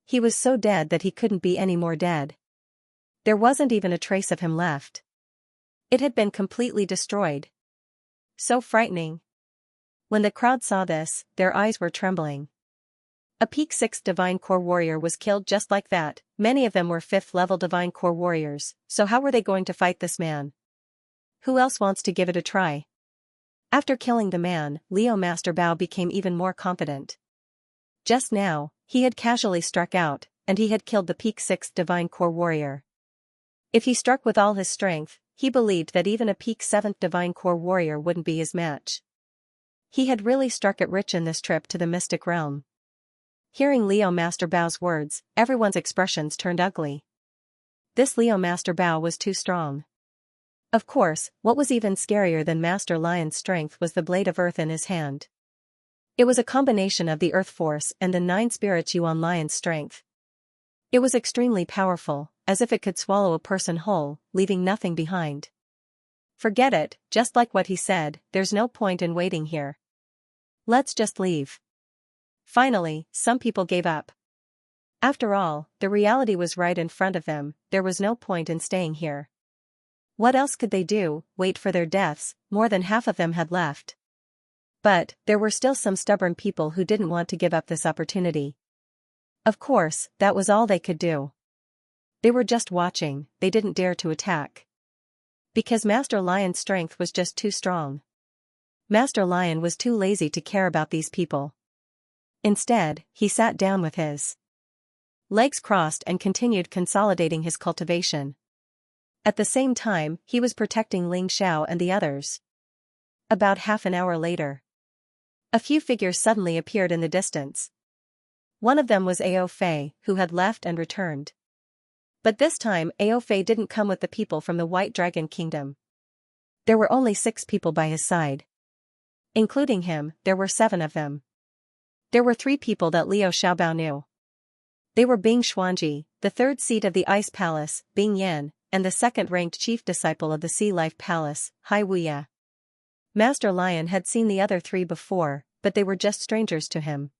He was so dead that he couldn't be any more dead. There wasn't even a trace of him left. It had been completely destroyed. So frightening. When the crowd saw this, their eyes were trembling. A peak 6th Divine Core warrior was killed just like that. Many of them were 5th level Divine Core warriors, so how were they going to fight this man? Who else wants to give it a try? After killing the man, Leo Master Bao became even more confident. Just now, he had casually struck out, and he had killed the peak 6th Divine Core warrior. If he struck with all his strength, he believed that even a peak 7th Divine Core warrior wouldn't be his match. He had really struck it rich in this trip to the mystic realm. Hearing Leo Master Bao's words, everyone's expressions turned ugly. This Leo Master Bao was too strong. Of course, what was even scarier than Master Lion's strength was the blade of earth in his hand. It was a combination of the earth force and the 9 spirits Yuan Lion's strength. It was extremely powerful, as if it could swallow a person whole, leaving nothing behind. Forget it, just like what he said, there's no point in waiting here. Let's just leave. Finally, some people gave up. After all, the reality was right in front of them, there was no point in staying here. What else could they do? Wait for their deaths? More than half of them had left. But, there were still some stubborn people who didn't want to give up this opportunity. Of course, that was all they could do. They were just watching, they didn't dare to attack. Because Master Lion's strength was just too strong. Master Lion was too lazy to care about these people. Instead, he sat down with his legs crossed and continued consolidating his cultivation. At the same time, he was protecting Ling Xiao and the others. About half an hour later, a few figures suddenly appeared in the distance. One of them was Ao Fei, who had left and returned. But this time Ao Fei didn't come with the people from the White Dragon Kingdom. There were only 6 people by his side. Including him, there were 7 of them. There were 3 people that Liu Xiaobao knew. They were Bing Xuanji, the 3rd seat of the Ice Palace, Bing Yan, and the 2nd-ranked chief disciple of the Sea Life Palace, Hai Wuya. Master Lion had seen the other 3 before, but they were just strangers to him.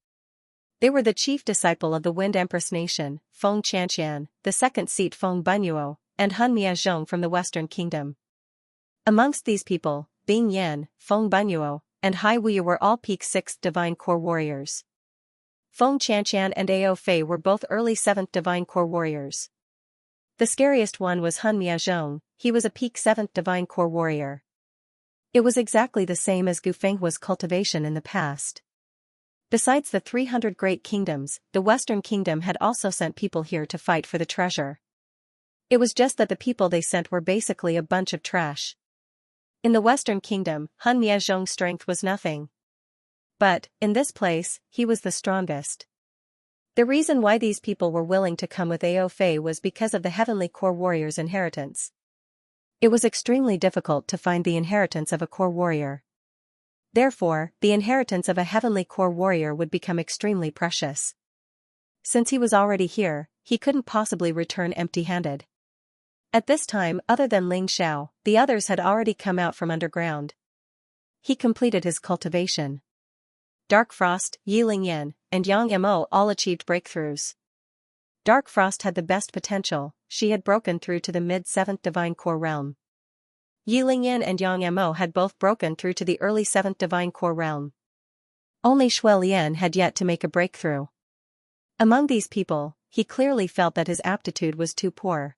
They were the chief disciple of the Wind Empress Nation, Feng Xianxian, the 2nd seat Feng Bunyuo, and Hun Miazhong from the Western Kingdom. Amongst these people, Bing Yan, Feng Bunyuo, and Hai Wuya were all peak 6th Divine Core warriors. Feng Qianqian and Ao Fei were both early 7th Divine Core warriors. The scariest one was Hun Miazhong, he was a peak 7th Divine Core warrior. It was exactly the same as Gu Fenghua's cultivation in the past. Besides the 300 great kingdoms, the Western Kingdom had also sent people here to fight for the treasure. It was just that the people they sent were basically a bunch of trash. In the Western Kingdom, Hun Miazhong's strength was nothing. But, in this place, he was the strongest. The reason why these people were willing to come with Ao Fei was because of the Heavenly Core Warrior's inheritance. It was extremely difficult to find the inheritance of a Core Warrior. Therefore, the inheritance of a Heavenly Core Warrior would become extremely precious. Since he was already here, he couldn't possibly return empty-handed. At this time, other than Ling Xiao, the others had already come out from underground. He completed his cultivation. Dark Frost, Yi Lingyan, and Yang Mo all achieved breakthroughs. Dark Frost had the best potential, she had broken through to the mid-7th Divine Core realm. Yi Lingyan and Yang Mo had both broken through to the early 7th Divine Core realm. Only Shui Lian had yet to make a breakthrough. Among these people, he clearly felt that his aptitude was too poor.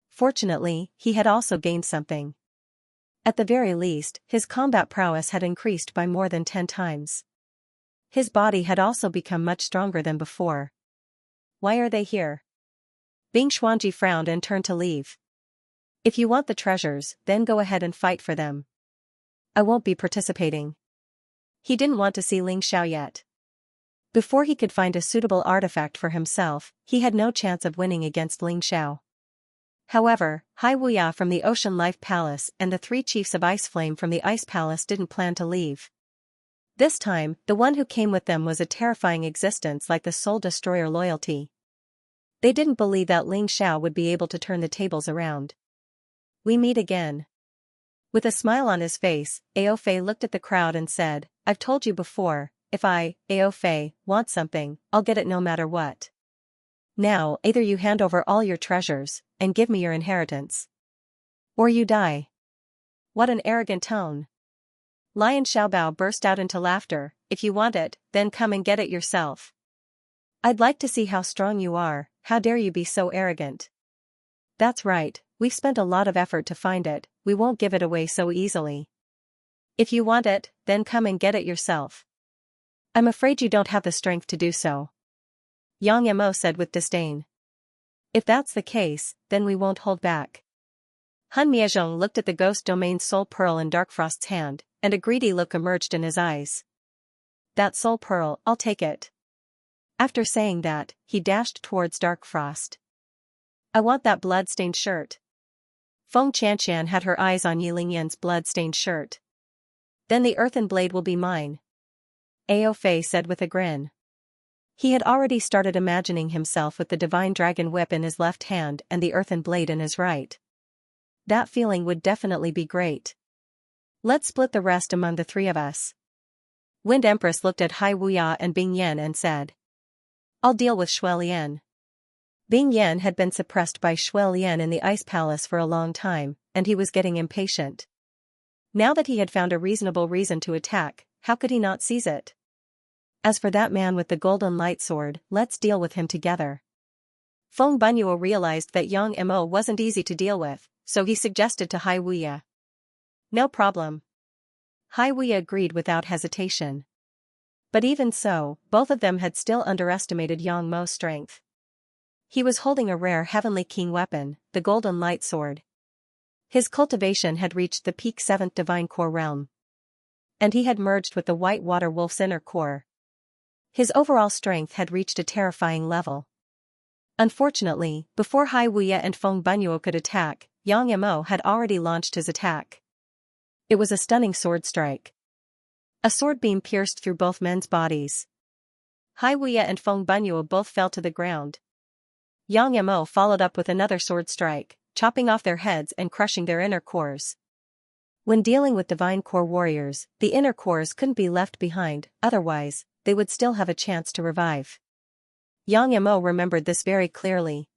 Fortunately, he had also gained something. At the very least, his combat prowess had increased by more than 10 times. His body had also become much stronger than before. Why are they here? Bing Xuanji frowned and turned to leave. If you want the treasures, then go ahead and fight for them. I won't be participating. He didn't want to see Ling Xiao yet. Before he could find a suitable artifact for himself, he had no chance of winning against Ling Xiao. However, Hai Wuya from the Ocean Life Palace and the 3 chiefs of Ice Flame from the Ice Palace didn't plan to leave. This time, the one who came with them was a terrifying existence like the Soul Destroyer loyalty. They didn't believe that Ling Xiao would be able to turn the tables around. We meet again. With a smile on his face, Ao Fei looked at the crowd and said, I've told you before, if I, Ao Fei, want something, I'll get it no matter what. Now, either you hand over all your treasures, and give me your inheritance. Or you die. What an arrogant tone. Lion Xiaobao burst out into laughter, if you want it, then come and get it yourself. I'd like to see how strong you are, how dare you be so arrogant. That's right, we've spent a lot of effort to find it, we won't give it away so easily. If you want it, then come and get it yourself. I'm afraid you don't have the strength to do so. Yang Mo said with disdain. If that's the case, then we won't hold back. Hun Miazhong looked at the Ghost Domain Soul Pearl in Darkfrost's hand, and a greedy look emerged in his eyes. That Soul Pearl, I'll take it. After saying that, he dashed towards Darkfrost. I want that blood-stained shirt. Feng Qianqian had her eyes on Yi Lingyan's blood-stained shirt. Then the earthen blade will be mine. Ao Fei said with a grin. He had already started imagining himself with the divine dragon whip in his left hand and the earthen blade in his right. That feeling would definitely be great. Let's split the rest among the 3 of us. Wind Empress looked at Hai Wuya and Bing Yan and said. I'll deal with Shui Lian. Bing Yan had been suppressed by Shui Lian in the Ice Palace for a long time, and he was getting impatient. Now that he had found a reasonable reason to attack, how could he not seize it? As for that man with the golden light sword, let's deal with him together. Feng Bunyuo realized that Yang Mo wasn't easy to deal with, so he suggested to Hai Wuya. No problem. Hai Wuya agreed without hesitation. But even so, both of them had still underestimated Yang Mo's strength. He was holding a rare heavenly king weapon, the golden light sword. His cultivation had reached the peak 7th divine core realm. And he had merged with the white water wolf's inner core. His overall strength had reached a terrifying level. Unfortunately, before Hai Wuya and Feng Bunyuo could attack, Yang Mo had already launched his attack. It was a stunning sword strike. A sword beam pierced through both men's bodies. Hai Wuya and Feng Bunyuo both fell to the ground. Yang Mo followed up with another sword strike, chopping off their heads and crushing their inner cores. When dealing with divine core warriors, the inner cores couldn't be left behind, otherwise, they would still have a chance to revive. Yang Mo remembered this very clearly.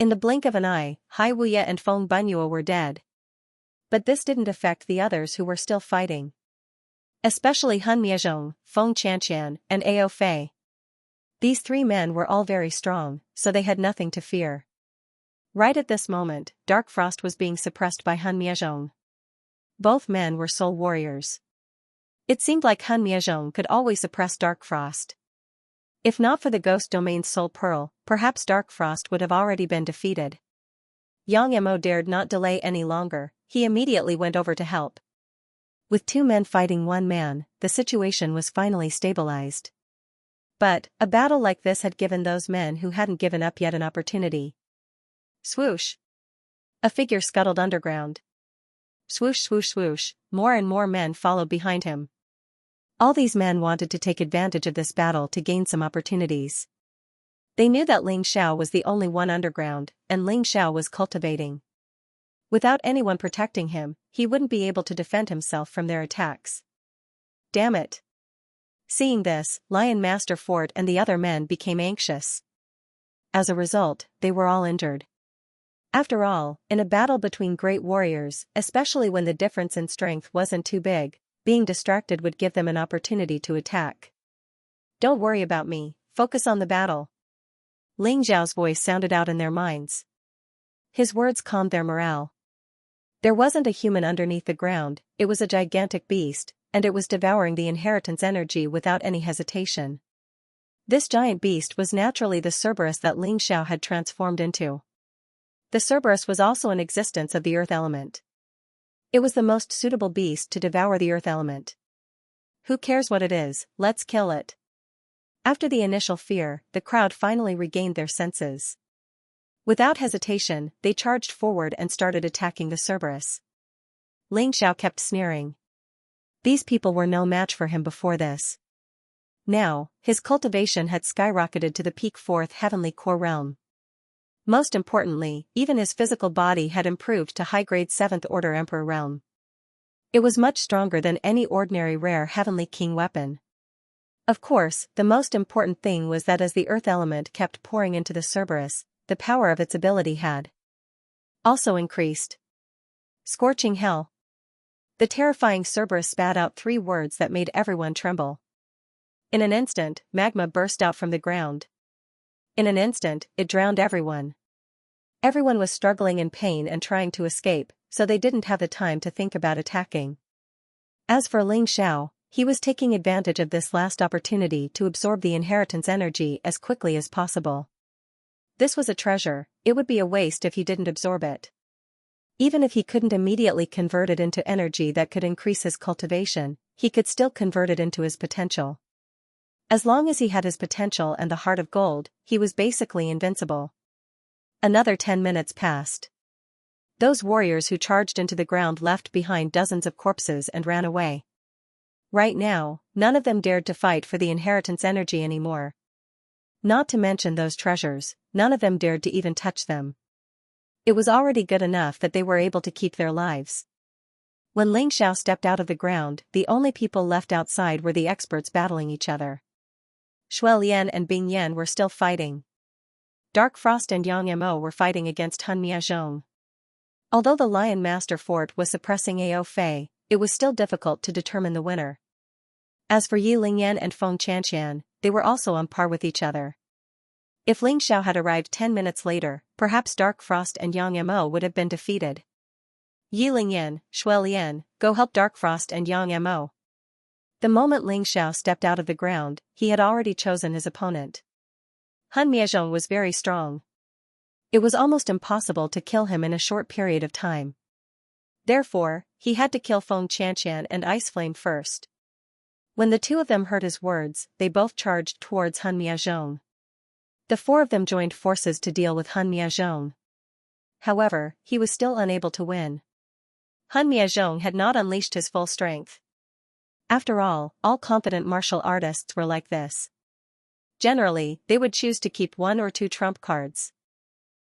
In the blink of an eye, Hai Wuya and Feng Bunyuo were dead. But this didn't affect the others who were still fighting. Especially Han Miezhong, Feng Qianqian, and Ao Fei. These three men were all very strong, so they had nothing to fear. Right at this moment, Dark Frost was being suppressed by Han Miezhong. Both men were soul warriors. It seemed like Han Miezhong could always suppress Dark Frost. If not for the Ghost Domain's Soul Pearl, perhaps Dark Frost would have already been defeated. Yang Mo dared not delay any longer, he immediately went over to help. With two men fighting one man, the situation was finally stabilized. But, a battle like this had given those men who hadn't given up yet an opportunity. Swoosh! A figure scuttled underground. Swoosh swoosh swoosh, more and more men followed behind him. All these men wanted to take advantage of this battle to gain some opportunities. They knew that Ling Xiao was the only one underground, and Ling Xiao was cultivating. Without anyone protecting him, he wouldn't be able to defend himself from their attacks. Damn it! Seeing this, Lion Master Fort and the other men became anxious. As a result, they were all injured. After all, in a battle between great warriors, especially when the difference in strength wasn't too big, being distracted would give them an opportunity to attack. Don't worry about me, focus on the battle. Ling Zhao's voice sounded out in their minds. His words calmed their morale. There wasn't a human underneath the ground, it was a gigantic beast, and it was devouring the inheritance energy without any hesitation. This giant beast was naturally the Cerberus that Ling Xiao had transformed into. The Cerberus was also an existence of the earth element. It was the most suitable beast to devour the earth element. Who cares what it is, let's kill it. After the initial fear, the crowd finally regained their senses. Without hesitation, they charged forward and started attacking the Cerberus. Ling Xiao kept sneering. These people were no match for him before this. Now, his cultivation had skyrocketed to the peak 4th heavenly core realm. Most importantly, even his physical body had improved to high-grade 7th order emperor realm. It was much stronger than any ordinary rare heavenly king weapon. Of course, the most important thing was that as the earth element kept pouring into the Cerberus, the power of its ability had also increased. Scorching hell. The terrifying Cerberus spat out 3 words that made everyone tremble. In an instant, magma burst out from the ground. In an instant, it drowned everyone. Everyone was struggling in pain and trying to escape, so they didn't have the time to think about attacking. As for Ling Xiao, he was taking advantage of this last opportunity to absorb the inheritance energy as quickly as possible. This was a treasure, it would be a waste if he didn't absorb it. Even if he couldn't immediately convert it into energy that could increase his cultivation, he could still convert it into his potential. As long as he had his potential and the heart of gold, he was basically invincible. Another 10 minutes passed. Those warriors who charged into the ground left behind dozens of corpses and ran away. Right now, none of them dared to fight for the inheritance energy anymore. Not to mention those treasures, none of them dared to even touch them. It was already good enough that they were able to keep their lives. When Ling Xiao stepped out of the ground, the only people left outside were the experts battling each other. Shuai Lian and Bing Yan were still fighting. Dark Frost and Yang Mo were fighting against Han Miezhong. Although the Lion Master Fort was suppressing Ao Fei, it was still difficult to determine the winner. As for Yi Lingyan and Feng Qianqian, they were also on par with each other. If Ling Xiao had arrived 10 minutes later, perhaps Dark Frost and Yang Mo would have been defeated. Yi Lingyan, Shui Lian, go help Dark Frost and Yang Mo. The moment Ling Xiao stepped out of the ground, he had already chosen his opponent. Han Miezhong was very strong. It was almost impossible to kill him in a short period of time. Therefore, he had to kill Feng Qianqian and Ice Flame first. When the two of them heard his words, they both charged towards Han Miezhong. The four of them joined forces to deal with Han Miezhong. However, he was still unable to win. Han Miezhong had not unleashed his full strength. After all competent martial artists were like this. Generally, they would choose to keep one or two trump cards.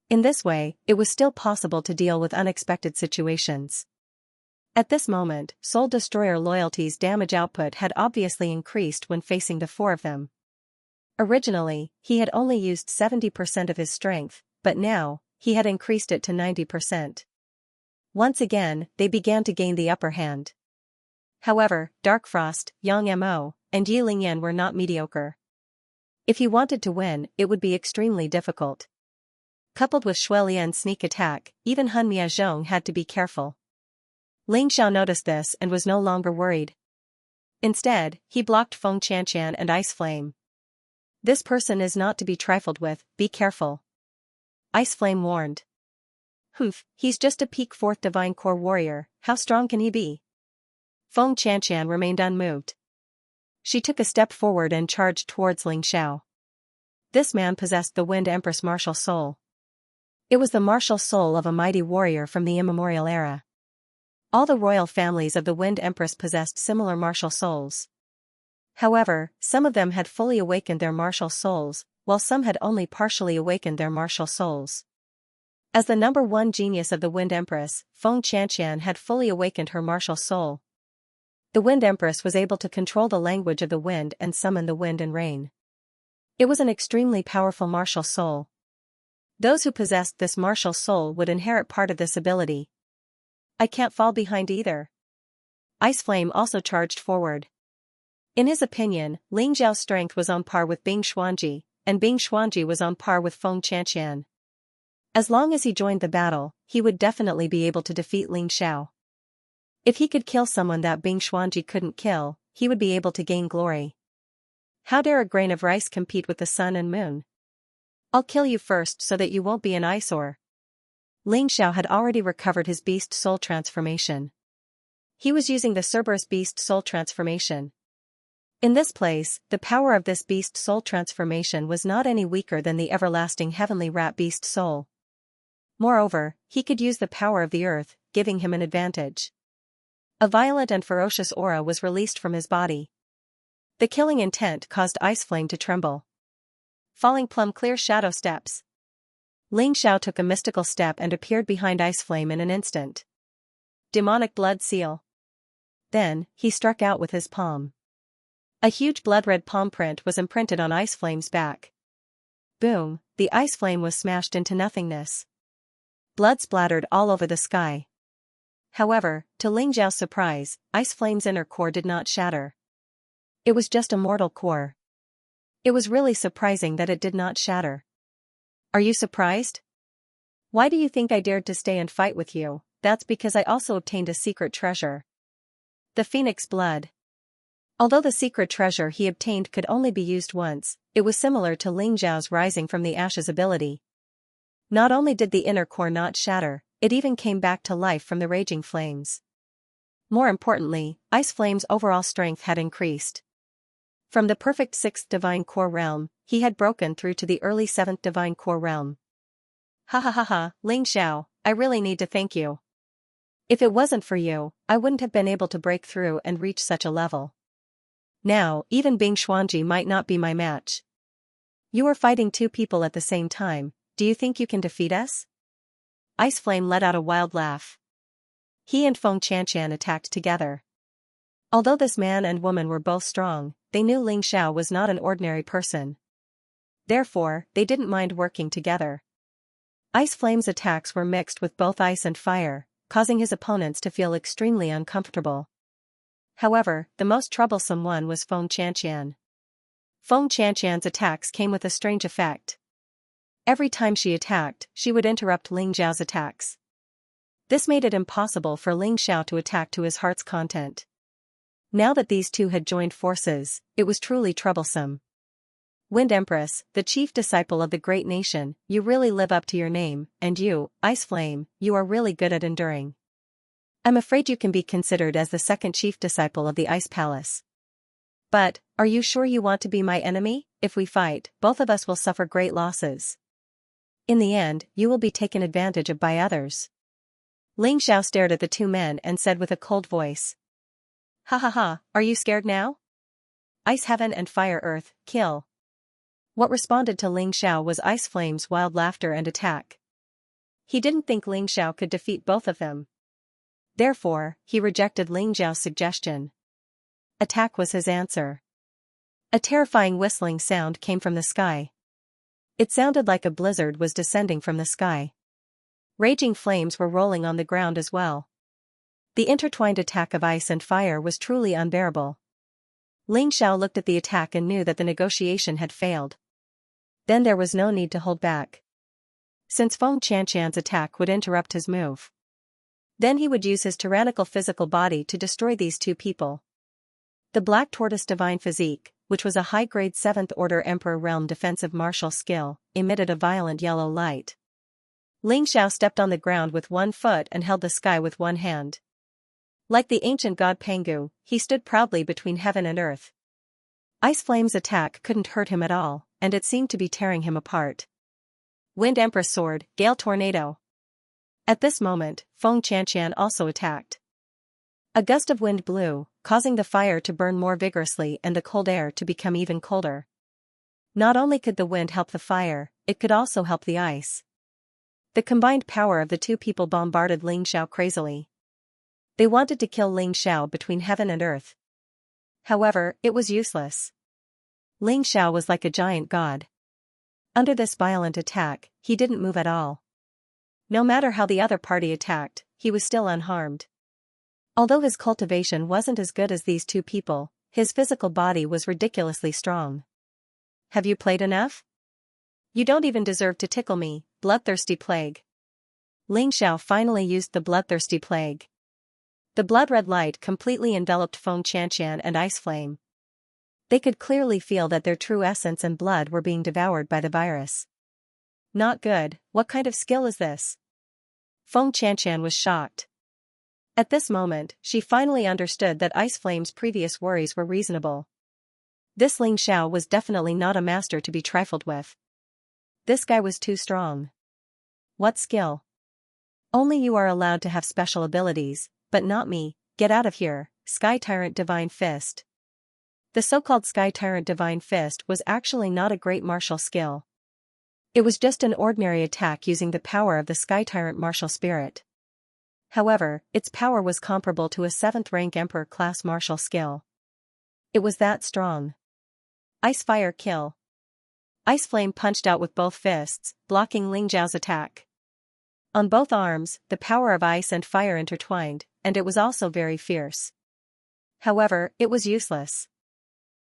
In this way, it was still possible to deal with unexpected situations. At this moment, Soul Destroyer Loyalty's damage output had obviously increased when facing the four of them. Originally, he had only used 70% of his strength, but now, he had increased it to 90%. Once again, they began to gain the upper hand. However, Dark Frost, Yang Mo, and Yi Lingyan were not mediocre. If he wanted to win, it would be extremely difficult. Coupled with Shui Lian's sneak attack, even Han Miezhong had to be careful. Ling Xiao noticed this and was no longer worried. Instead, he blocked Feng Qianqian and Ice Flame. This person is not to be trifled with, be careful. Ice Flame warned. Humph, he's just a peak 4th Divine Core warrior, how strong can he be? Feng Qianqian remained unmoved. She took a step forward and charged towards Ling Xiao. This man possessed the Wind Empress martial soul. It was the martial soul of a mighty warrior from the immemorial era. All the royal families of the Wind Empress possessed similar martial souls. However, some of them had fully awakened their martial souls, while some had only partially awakened their martial souls. As the number one genius of the Wind Empress, Feng Qianqian had fully awakened her martial soul. The Wind Empress was able to control the language of the wind and summon the wind and rain. It was an extremely powerful martial soul. Those who possessed this martial soul would inherit part of this ability. I can't fall behind either. Ice Flame also charged forward. In his opinion, Ling Xiao's strength was on par with Bing Xuanji, and Bing Xuanji was on par with Feng Qianqian. As long as he joined the battle, he would definitely be able to defeat Ling Xiao. If he could kill someone that Bing Xuanji couldn't kill, he would be able to gain glory. How dare a grain of rice compete with the sun and moon? I'll kill you first so that you won't be an eyesore. Ling Xiao had already recovered his beast soul transformation. He was using the Cerberus beast soul transformation. In this place, the power of this beast soul transformation was not any weaker than the everlasting heavenly rat beast soul. Moreover, he could use the power of the earth, giving him an advantage. A violent and ferocious aura was released from his body. The killing intent caused Ice Flame to tremble. Falling plumb clear shadow steps. Ling Xiao took a mystical step and appeared behind Ice Flame in an instant. Demonic blood seal. Then, he struck out with his palm. A huge blood-red palm print was imprinted on Ice Flame's back. Boom, the Ice Flame was smashed into nothingness. Blood splattered all over the sky. However, to Ling Xiao's surprise, Ice Flame's inner core did not shatter. It was just a mortal core. It was really surprising that it did not shatter. Are you surprised? Why do you think I dared to stay and fight with you? That's because I also obtained a secret treasure. The Phoenix Blood. Although the secret treasure he obtained could only be used once, it was similar to Ling Xiao's Rising from the Ashes ability. Not only did the inner core not shatter, it even came back to life from the raging flames. More importantly, Ice Flame's overall strength had increased. From the perfect 6th Divine Core realm, he had broken through to the early 7th Divine Core realm. Ha ha ha ha, Ling Xiao, I really need to thank you. If it wasn't for you, I wouldn't have been able to break through and reach such a level. Now, even Bing Xuanji might not be my match. You are fighting two people at the same time, do you think you can defeat us? Ice Flame let out a wild laugh. He and Feng Qianqian attacked together. Although this man and woman were both strong, they knew Ling Xiao was not an ordinary person. Therefore, they didn't mind working together. Ice Flame's attacks were mixed with both ice and fire, causing his opponents to feel extremely uncomfortable. However, the most troublesome one was Feng Qianqian. Feng Qianqian's attacks came with a strange effect. Every time she attacked, she would interrupt Ling Xiao's attacks. This made it impossible for Ling Xiao to attack to his heart's content. Now that these two had joined forces, it was truly troublesome. Wind Empress, the chief disciple of the great nation, you really live up to your name, and you, Ice Flame, you are really good at enduring. I'm afraid you can be considered as the second chief disciple of the Ice Palace. But, are you sure you want to be my enemy? If we fight, both of us will suffer great losses. In the end, you will be taken advantage of by others. Ling Xiao stared at the two men and said with a cold voice. Ha ha ha, are you scared now? Ice Heaven and Fire Earth, kill. What responded to Ling Xiao was Ice Flame's wild laughter and attack. He didn't think Ling Xiao could defeat both of them. Therefore, he rejected Ling Xiao's suggestion. Attack was his answer. A terrifying whistling sound came from the sky. It sounded like a blizzard was descending from the sky. Raging flames were rolling on the ground as well. The intertwined attack of ice and fire was truly unbearable. Ling Xiao looked at the attack and knew that the negotiation had failed. Then there was no need to hold back. Since Feng Qianqian's attack would interrupt his move. Then he would use his tyrannical physical body to destroy these two people. The Black Tortoise Divine Physique, which was a high-grade 7th Order Emperor Realm defensive martial skill, emitted a violent yellow light. Ling Xiao stepped on the ground with one foot and held the sky with one hand. Like the ancient god Pangu, he stood proudly between heaven and earth. Ice Flame's attack couldn't hurt him at all, and it seemed to be tearing him apart. Wind Empress Sword, Gale Tornado. At this moment, Feng Qianqian also attacked. A gust of wind blew, causing the fire to burn more vigorously and the cold air to become even colder. Not only could the wind help the fire, it could also help the ice. The combined power of the two people bombarded Ling Xiao crazily. They wanted to kill Ling Xiao between heaven and earth. However, it was useless. Ling Xiao was like a giant god. Under this violent attack, he didn't move at all. No matter how the other party attacked, he was still unharmed. Although his cultivation wasn't as good as these two people, his physical body was ridiculously strong. Have you played enough? You don't even deserve to tickle me, bloodthirsty plague. Ling Xiao finally used the bloodthirsty plague. The blood-red light completely enveloped Feng Qianqian and Ice Flame. They could clearly feel that their true essence and blood were being devoured by the virus. Not good, what kind of skill is this? Feng Qianqian was shocked. At this moment, she finally understood that Ice Flame's previous worries were reasonable. This Ling Xiao was definitely not a master to be trifled with. This guy was too strong. What skill? Only you are allowed to have special abilities, but not me. Get out of here, Sky Tyrant Divine Fist. The so-called Sky Tyrant Divine Fist was actually not a great martial skill. It was just an ordinary attack using the power of the Sky Tyrant martial spirit. However, its power was comparable to a 7th rank Emperor class martial skill. It was that strong. Ice Fire Kill. Ice Flame punched out with both fists, blocking Ling Xiao's attack. On both arms, the power of ice and fire intertwined, and it was also very fierce. However, it was useless.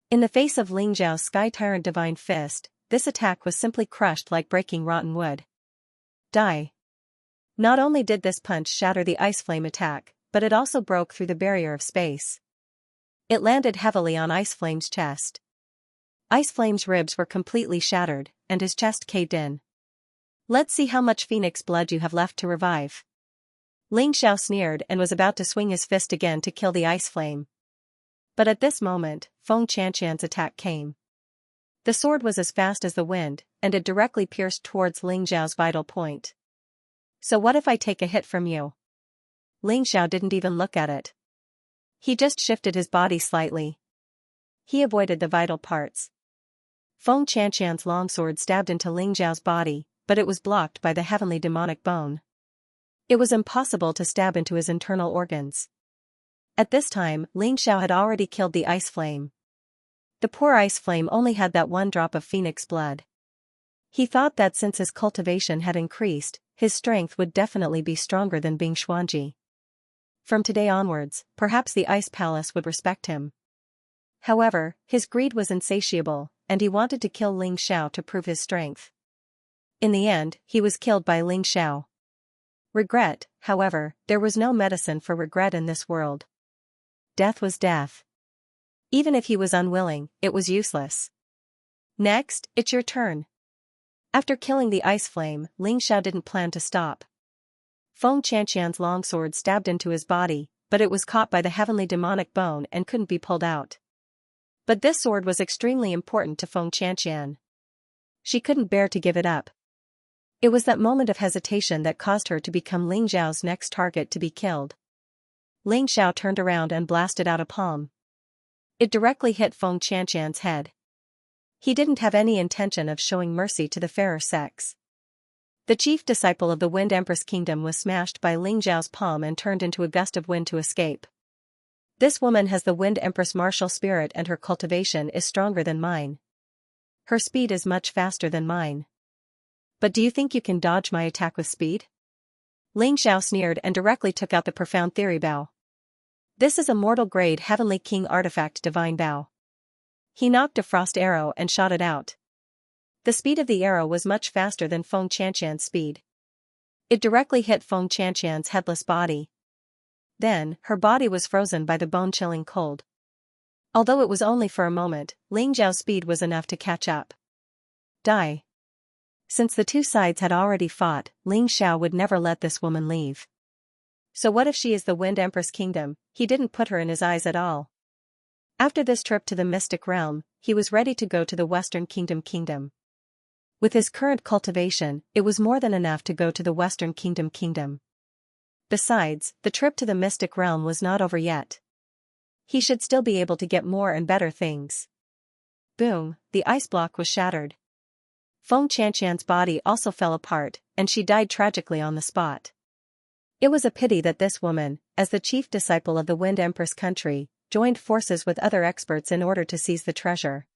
In the face of Ling Xiao's Sky Tyrant Divine Fist, this attack was simply crushed like breaking rotten wood. Die. Not only did this punch shatter the Ice Flame attack, but it also broke through the barrier of space. It landed heavily on Ice Flame's chest. Ice Flame's ribs were completely shattered, and his chest caved in. Let's see how much phoenix blood you have left to revive. Ling Xiao sneered and was about to swing his fist again to kill the Ice Flame. But at this moment, Feng Qianqian's attack came. The sword was as fast as the wind, and it directly pierced towards Ling Xiao's vital point. So what if I take a hit from you? Ling Xiao didn't even look at it. He just shifted his body slightly. He avoided the vital parts. Feng Qianqian's longsword stabbed into Ling Xiao's body, but it was blocked by the heavenly demonic bone. It was impossible to stab into his internal organs. At this time, Ling Xiao had already killed the Ice Flame. The poor Ice Flame only had that one drop of phoenix blood. He thought that since his cultivation had increased, his strength would definitely be stronger than Bing Xuanji. From today onwards, perhaps the Ice Palace would respect him. However, his greed was insatiable, and he wanted to kill Ling Xiao to prove his strength. In the end, he was killed by Ling Xiao. Regret, however, there was no medicine for regret in this world. Death was death. Even if he was unwilling, it was useless. Next, it's your turn. After killing the ice flame, Ling Xiao didn't plan to stop. Feng Qianqian's longsword stabbed into his body, but it was caught by the heavenly demonic bone and couldn't be pulled out. But this sword was extremely important to Feng Qianqian. She couldn't bear to give it up. It was that moment of hesitation that caused her to become Ling Xiao's next target to be killed. Ling Xiao turned around and blasted out a palm. It directly hit Feng Qianqian's head. He didn't have any intention of showing mercy to the fairer sex. The chief disciple of the Wind Empress Kingdom was smashed by Ling Xiao's palm and turned into a gust of wind to escape. This woman has the Wind Empress martial spirit and her cultivation is stronger than mine. Her speed is much faster than mine. But do you think you can dodge my attack with speed? Ling Xiao sneered and directly took out the profound theory bow. This is a mortal-grade Heavenly King artifact divine bow. He knocked a frost arrow and shot it out. The speed of the arrow was much faster than Feng Qianqian's speed. It directly hit Feng Qianqian's headless body. Then, her body was frozen by the bone-chilling cold. Although it was only for a moment, Ling Xiao's speed was enough to catch up. Die. Since the two sides had already fought, Ling Xiao would never let this woman leave. So what if she is the Wind Empress Kingdom? He didn't put her in his eyes at all. After this trip to the mystic realm, he was ready to go to the Western Kingdom. With his current cultivation, it was more than enough to go to the Western Kingdom. Besides, the trip to the mystic realm was not over yet. He should still be able to get more and better things. Boom, the ice block was shattered. Feng Qianqian's body also fell apart, and she died tragically on the spot. It was a pity that this woman, as the chief disciple of the Wind Empress country, joined forces with other experts in order to seize the treasure.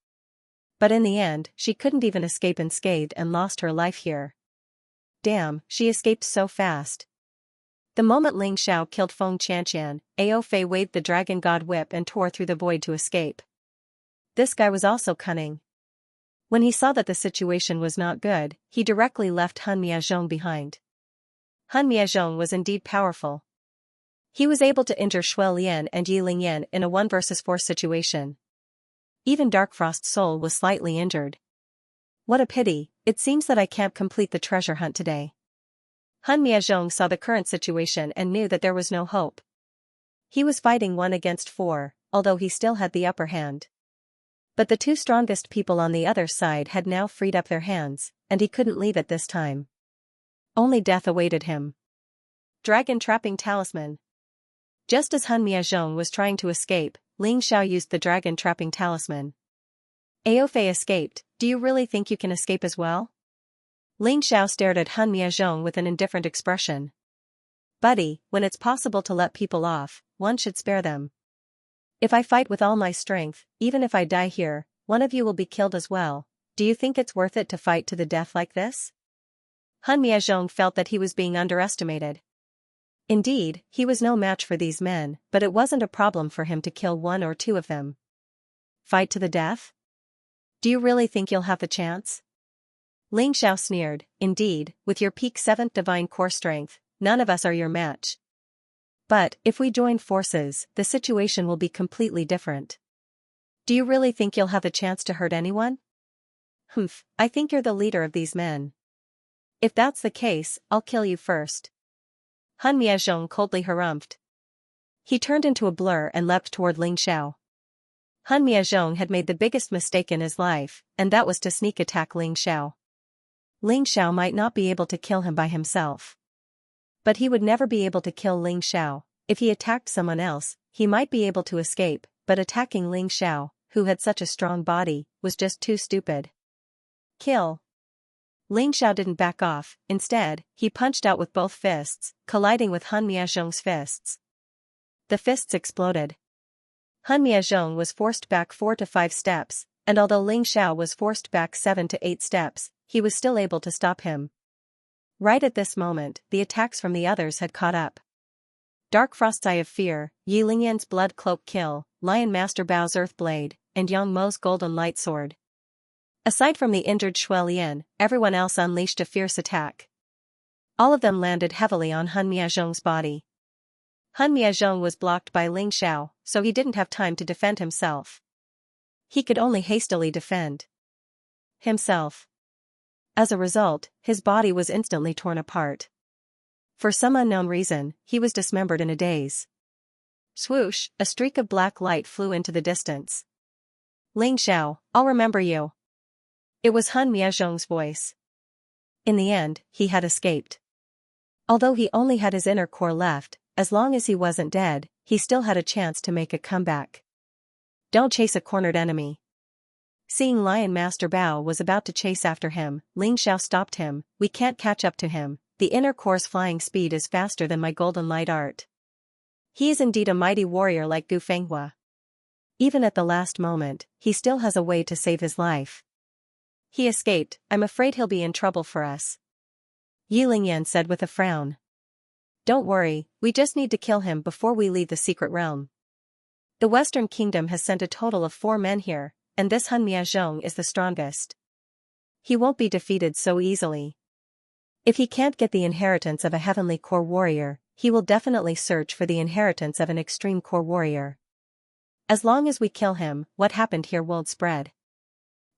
But in the end, she couldn't even escape unscathed and lost her life here. Damn, she escaped so fast. The moment Ling Xiao killed Feng Qianqian, Ao Fei waved the dragon god whip and tore through the void to escape. This guy was also cunning. When he saw that the situation was not good, he directly left Han Miazhong behind. Han Miazhong was indeed powerful. He was able to injure Shui Lian and Yi Lingyan in a 1 versus 4 situation. Even Darkfrost's soul was slightly injured. What a pity, it seems that I can't complete the treasure hunt today. Han Miazhong saw the current situation and knew that there was no hope. He was fighting 1 against 4, although he still had the upper hand. But the 2 strongest people on the other side had now freed up their hands, and he couldn't leave at this time. Only death awaited him. Dragon Trapping Talisman. Just as Han Miazhong was trying to escape, Ling Xiao used the Dragon Trapping Talisman. Ao Fei escaped, do you really think you can escape as well? Ling Xiao stared at Han Miazhong with an indifferent expression. Buddy, when it's possible to let people off, one should spare them. If I fight with all my strength, even if I die here, one of you will be killed as well. Do you think it's worth it to fight to the death like this? Han Miazhong felt that he was being underestimated. Indeed, he was no match for these men, but it wasn't a problem for him to kill 1 or 2 of them. Fight to the death? Do you really think you'll have the chance? Ling Xiao sneered, indeed, with your peak 7th divine core strength, none of us are your match. But, if we join forces, the situation will be completely different. Do you really think you'll have a chance to hurt anyone? Humph, I think you're the leader of these men. If that's the case, I'll kill you first. Han Miazhong coldly harumphed. He turned into a blur and leapt toward Ling Xiao. Han Miazhong had made the biggest mistake in his life, and that was to sneak attack Ling Xiao. Ling Xiao might not be able to kill him by himself. But he would never be able to kill Ling Xiao. If he attacked someone else, he might be able to escape, but attacking Ling Xiao, who had such a strong body, was just too stupid. Kill. Ling Xiao didn't back off, instead, he punched out with both fists, colliding with Han Miazhong's fists. The fists exploded. Han Miazhong was forced back 4 to 5 steps, and although Ling Xiao was forced back 7 to 8 steps, he was still able to stop him. Right at this moment, the attacks from the others had caught up. Darkfrost's Eye of Fear, Yi Lingyan's Blood Cloak Kill, Lion Master Bao's Earth Blade, and Yang Mo's Golden Light Sword. Aside from the injured Shui Lian, everyone else unleashed a fierce attack. All of them landed heavily on Han Miazhong's body. Han Miazhong was blocked by Ling Xiao, so he didn't have time to defend himself. He could only hastily defend himself. As a result, his body was instantly torn apart. For some unknown reason, he was dismembered in a daze. Swoosh, a streak of black light flew into the distance. Ling Xiao, I'll remember you. It was Han Miazhong's voice. In the end, he had escaped. Although he only had his inner core left, as long as he wasn't dead, he still had a chance to make a comeback. Don't chase a cornered enemy. Seeing Lion Master Bao was about to chase after him, Ling Xiao stopped him. We can't catch up to him. The inner core's flying speed is faster than my golden light art. He is indeed a mighty warrior like Gu Fenghua. Even at the last moment, he still has a way to save his life. He escaped. I'm afraid he'll be in trouble for us. Yi Lingyan said with a frown. Don't worry, we just need to kill him before we leave the secret realm. The Western Kingdom has sent a total of 4 men here, and this Han Miazhong is the strongest. He won't be defeated so easily. If he can't get the inheritance of a heavenly core warrior, he will definitely search for the inheritance of an extreme core warrior. As long as we kill him, what happened here won't spread.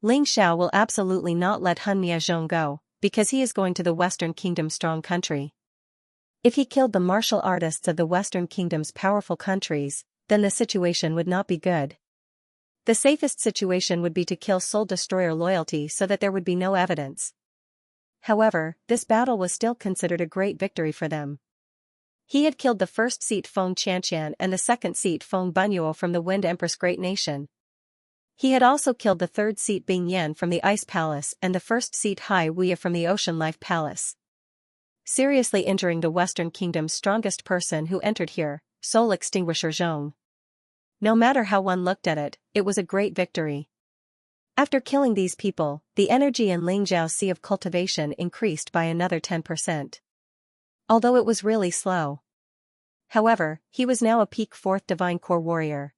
Ling Xiao will absolutely not let Han Miazhong go, because he is going to the Western Kingdom's strong country. If he killed the martial artists of the Western Kingdom's powerful countries, then the situation would not be good. The safest situation would be to kill Soul Destroyer Loyalty so that there would be no evidence. However, this battle was still considered a great victory for them. He had killed the first seat Feng Qianqian and the second seat Feng Bunyuo from the Wind Empress Great Nation. He had also killed the third seat Bing Yan from the Ice Palace and the first seat Hai Wuya from the Ocean Life Palace. Seriously injuring the Western Kingdom's strongest person who entered here, Soul Extinguisher Zhong. No matter how one looked at it, it was a great victory. After killing these people, the energy in Ling Zhao's Sea of Cultivation increased by another 10%. Although it was really slow. However, he was now a peak 4th Divine Core Warrior.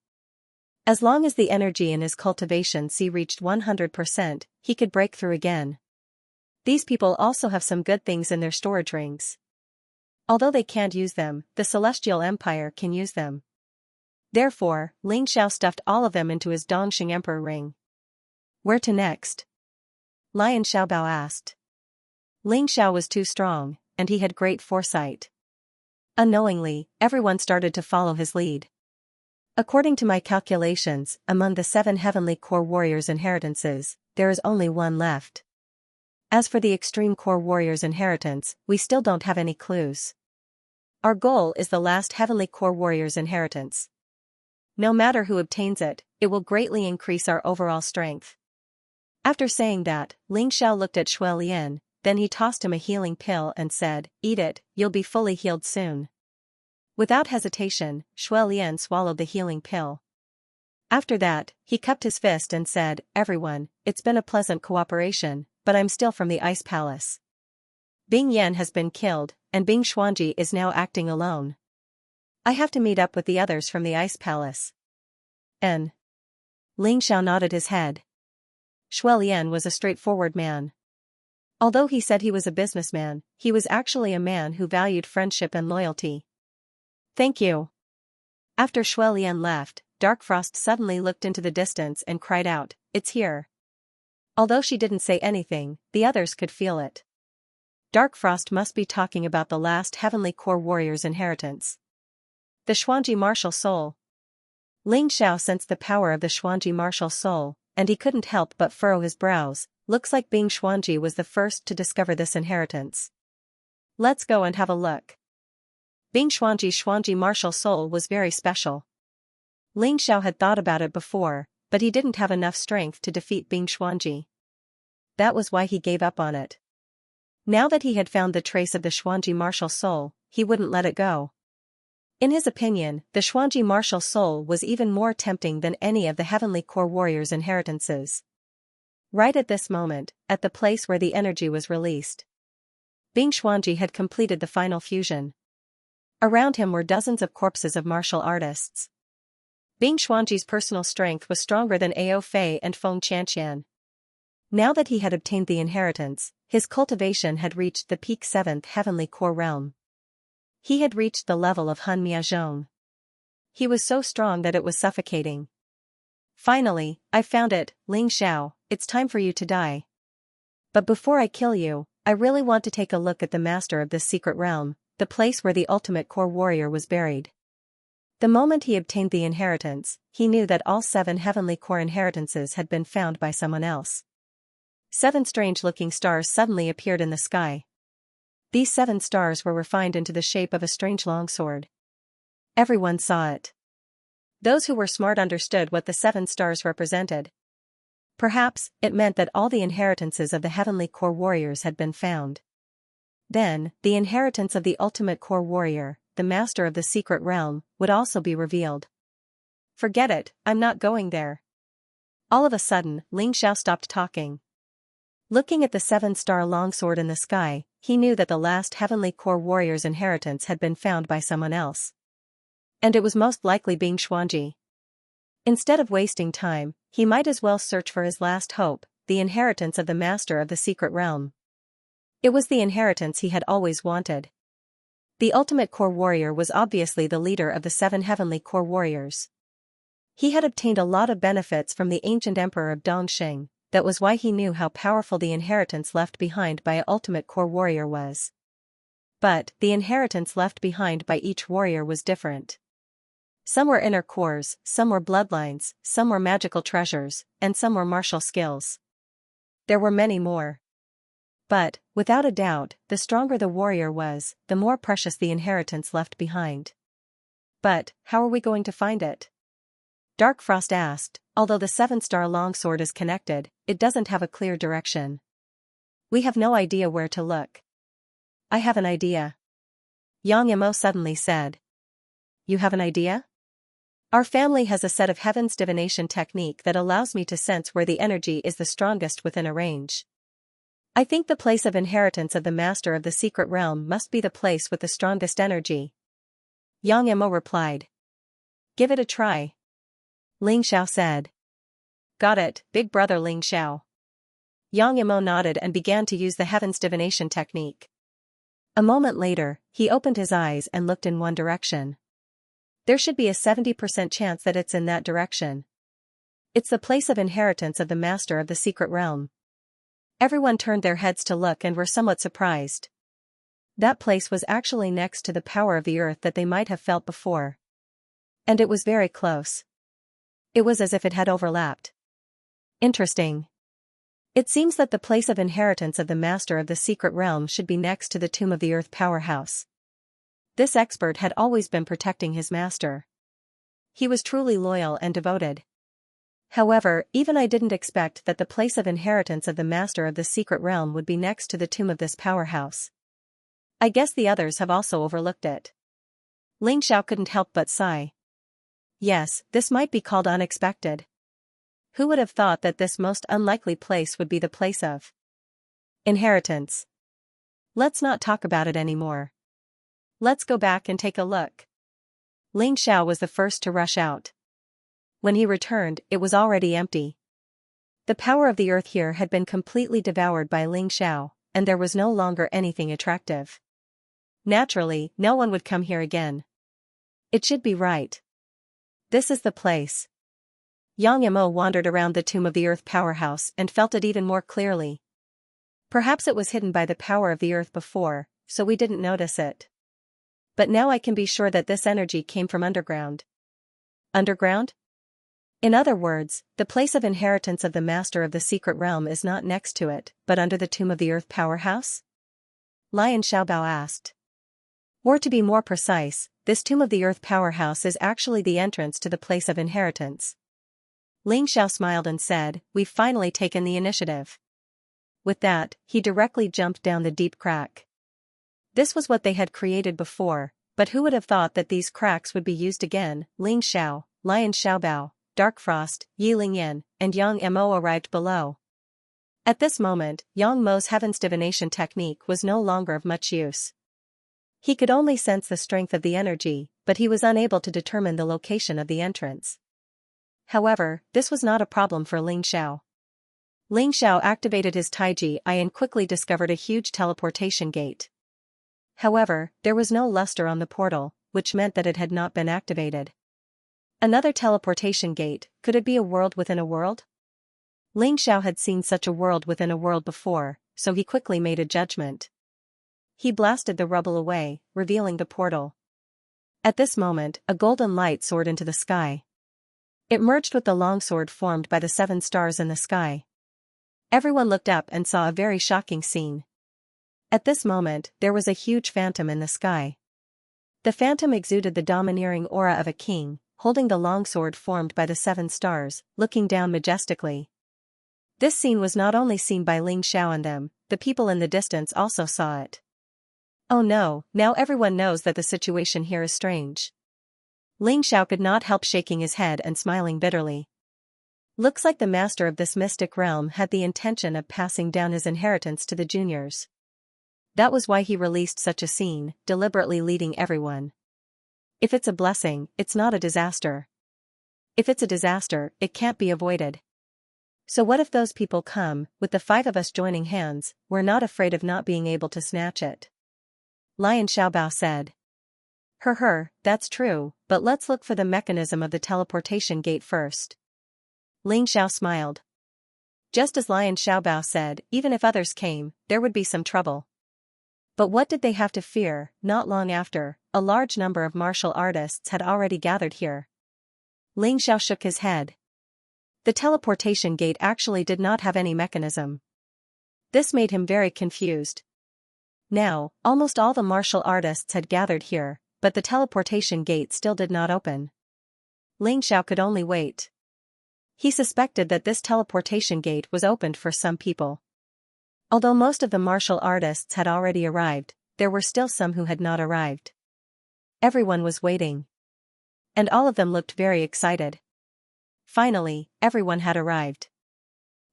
As long as the energy in his Cultivation Sea reached 100%, he could break through again. These people also have some good things in their storage rings. Although they can't use them, the Celestial Empire can use them. Therefore, Ling Xiao stuffed all of them into his Dongxing Emperor ring. Where to next? Lion Xiaobao asked. Ling Xiao was too strong, and he had great foresight. Unknowingly, everyone started to follow his lead. According to my calculations, among the 7 Heavenly Core Warriors' inheritances, there is only 1 left. As for the Extreme Core Warrior's inheritance, we still don't have any clues. Our goal is the last Heavenly Core Warrior's inheritance. No matter who obtains it, it will greatly increase our overall strength. After saying that, Ling Xiao looked at Shui Lian, then he tossed him a healing pill and said, "Eat it, you'll be fully healed soon." Without hesitation, Shui Lian swallowed the healing pill. After that, he cupped his fist and said, "Everyone, it's been a pleasant cooperation, but I'm still from the Ice Palace. Bing Yan has been killed, and Bing Xuanji is now acting alone. I have to meet up with the others from the Ice Palace." Ling Xiao nodded his head. Shui Lian was a straightforward man. Although he said he was a businessman, he was actually a man who valued friendship and loyalty. "Thank you." After Shui Lian left, Dark Frost suddenly looked into the distance and cried out, "It's here." Although she didn't say anything, the others could feel it. Dark Frost must be talking about the last Heavenly Core Warrior's inheritance. The Xuanji Martial Soul. Ling Xiao sensed the power of the Xuanji Martial Soul, and he couldn't help but furrow his brows. Looks like Bing Xuanji was the first to discover this inheritance. Let's go and have a look. Bing Xuanji's Xuanji Martial Soul was very special. Ling Xiao had thought about it before, but he didn't have enough strength to defeat Bing Xuanji. That was why he gave up on it. Now that he had found the trace of the Xuanji Martial Soul, he wouldn't let it go. In his opinion, the Xuanji Martial Soul was even more tempting than any of the Heavenly Core Warriors' inheritances. Right at this moment, at the place where the energy was released, Bing Xuanji had completed the final fusion. Around him were dozens of corpses of martial artists. Bing Xuanji's personal strength was stronger than Ao Fei and Feng Qianqian. Now that he had obtained the inheritance, his cultivation had reached the peak 7th heavenly core realm. He had reached the level of Hun Miazhong. He was so strong that it was suffocating. Finally, I found it, Ling Xiao, it's time for you to die. But before I kill you, I really want to take a look at the master of this secret realm, the place where the ultimate core warrior was buried. The moment he obtained the inheritance, he knew that all 7 heavenly core inheritances had been found by someone else. 7 strange-looking stars suddenly appeared in the sky. These 7 stars were refined into the shape of a strange longsword. Everyone saw it. Those who were smart understood what the 7 stars represented. Perhaps, it meant that all the inheritances of the heavenly core warriors had been found. Then, the inheritance of the ultimate core warrior, the master of the secret realm, would also be revealed. Forget it, I'm not going there. All of a sudden, Ling Xiao stopped talking. Looking at the 7-star longsword in the sky, he knew that the last heavenly core warrior's inheritance had been found by someone else. And it was most likely Bing Xuanji. Instead of wasting time, he might as well search for his last hope, the inheritance of the master of the secret realm. It was the inheritance he had always wanted. The ultimate core warrior was obviously the leader of the 7 heavenly core warriors. He had obtained a lot of benefits from the ancient emperor of Dongxing, that was why he knew how powerful the inheritance left behind by an ultimate core warrior was. But, the inheritance left behind by each warrior was different. Some were inner cores, some were bloodlines, some were magical treasures, and some were martial skills. There were many more. But, without a doubt, the stronger the warrior was, the more precious the inheritance left behind. But, how are we going to find it? Dark Frost asked. Although the 7-star longsword is connected, it doesn't have a clear direction. We have no idea where to look. I have an idea. Xianxia suddenly said. You have an idea? Our family has a set of heaven's divination technique that allows me to sense where the energy is the strongest within a range. I think the place of inheritance of the master of the secret realm must be the place with the strongest energy. Xianxia replied. Give it a try. Ling Xiao said. Got it, big brother Ling Xiao. Xianxia nodded and began to use the heaven's divination technique. A moment later, he opened his eyes and looked in one direction. There should be a 70% chance that it's in that direction. It's the place of inheritance of the master of the secret realm. Everyone turned their heads to look and were somewhat surprised. That place was actually next to the power of the earth that they might have felt before. And it was very close. It was as if it had overlapped. Interesting. It seems that the place of inheritance of the master of the secret realm should be next to the tomb of the earth powerhouse. This expert had always been protecting his master. He was truly loyal and devoted. However, even I didn't expect that the place of inheritance of the master of the secret realm would be next to the tomb of this powerhouse. I guess the others have also overlooked it. Ling Xiao couldn't help but sigh. Yes, this might be called unexpected. Who would have thought that this most unlikely place would be the place of inheritance? Let's not talk about it anymore. Let's go back and take a look. Ling Xiao was the first to rush out. When he returned, it was already empty. The power of the earth here had been completely devoured by Ling Xiao, and there was no longer anything attractive. Naturally, no one would come here again. It should be right. This is the place. Xianxia wandered around the tomb of the earth powerhouse and felt it even more clearly. Perhaps it was hidden by the power of the earth before, so we didn't notice it. But now I can be sure that this energy came from underground. Underground? In other words, the place of inheritance of the master of the secret realm is not next to it, but under the tomb of the earth powerhouse? Lion Xiaobao asked. Or to be more precise, this tomb of the earth powerhouse is actually the entrance to the place of inheritance. Ling Xiao smiled and said, We've finally taken the initiative. With that, he directly jumped down the deep crack. This was what they had created before, but who would have thought that these cracks would be used again? Ling Xiao, Lion Xiaobao, Dark Frost, Yi Lingyan, and Xianxia arrived below. At this moment, Xianxia heaven's divination technique was no longer of much use. He could only sense the strength of the energy, but he was unable to determine the location of the entrance. However, this was not a problem for Ling Xiao. Ling Xiao activated his Taiji Eye and quickly discovered a huge teleportation gate. However, there was no luster on the portal, which meant that it had not been activated. Another teleportation gate, could it be a world within a world? Ling Xiao had seen such a world within a world before, so he quickly made a judgment. He blasted the rubble away, revealing the portal. At this moment, a golden light soared into the sky. It merged with the longsword formed by the 7 stars in the sky. Everyone looked up and saw a very shocking scene. At this moment, there was a huge phantom in the sky. The phantom exuded the domineering aura of a king, holding the longsword formed by the 7 stars, looking down majestically. This scene was not only seen by Ling Xiao and them, the people in the distance also saw it. Oh no, now everyone knows that the situation here is strange. Ling Xiao could not help shaking his head and smiling bitterly. Looks like the master of this mystic realm had the intention of passing down his inheritance to the juniors. That was why he released such a scene, deliberately leading everyone. If it's a blessing, it's not a disaster. If it's a disaster, it can't be avoided. So what if those people come, with the 5 of us joining hands, we're not afraid of not being able to snatch it. Lion Xiaobao said. That's true, but let's look for the mechanism of the teleportation gate first. Ling Xiao smiled. Just as Lion Xiaobao said, even if others came, there would be some trouble. But what did they have to fear? Not long after, a large number of martial artists had already gathered here. Ling Xiao shook his head. The teleportation gate actually did not have any mechanism. This made him very confused. Now, almost all the martial artists had gathered here, but the teleportation gate still did not open. Ling Xiao could only wait. He suspected that this teleportation gate was opened for some people. Although most of the martial artists had already arrived, there were still some who had not arrived. Everyone was waiting. And all of them looked very excited. Finally, everyone had arrived.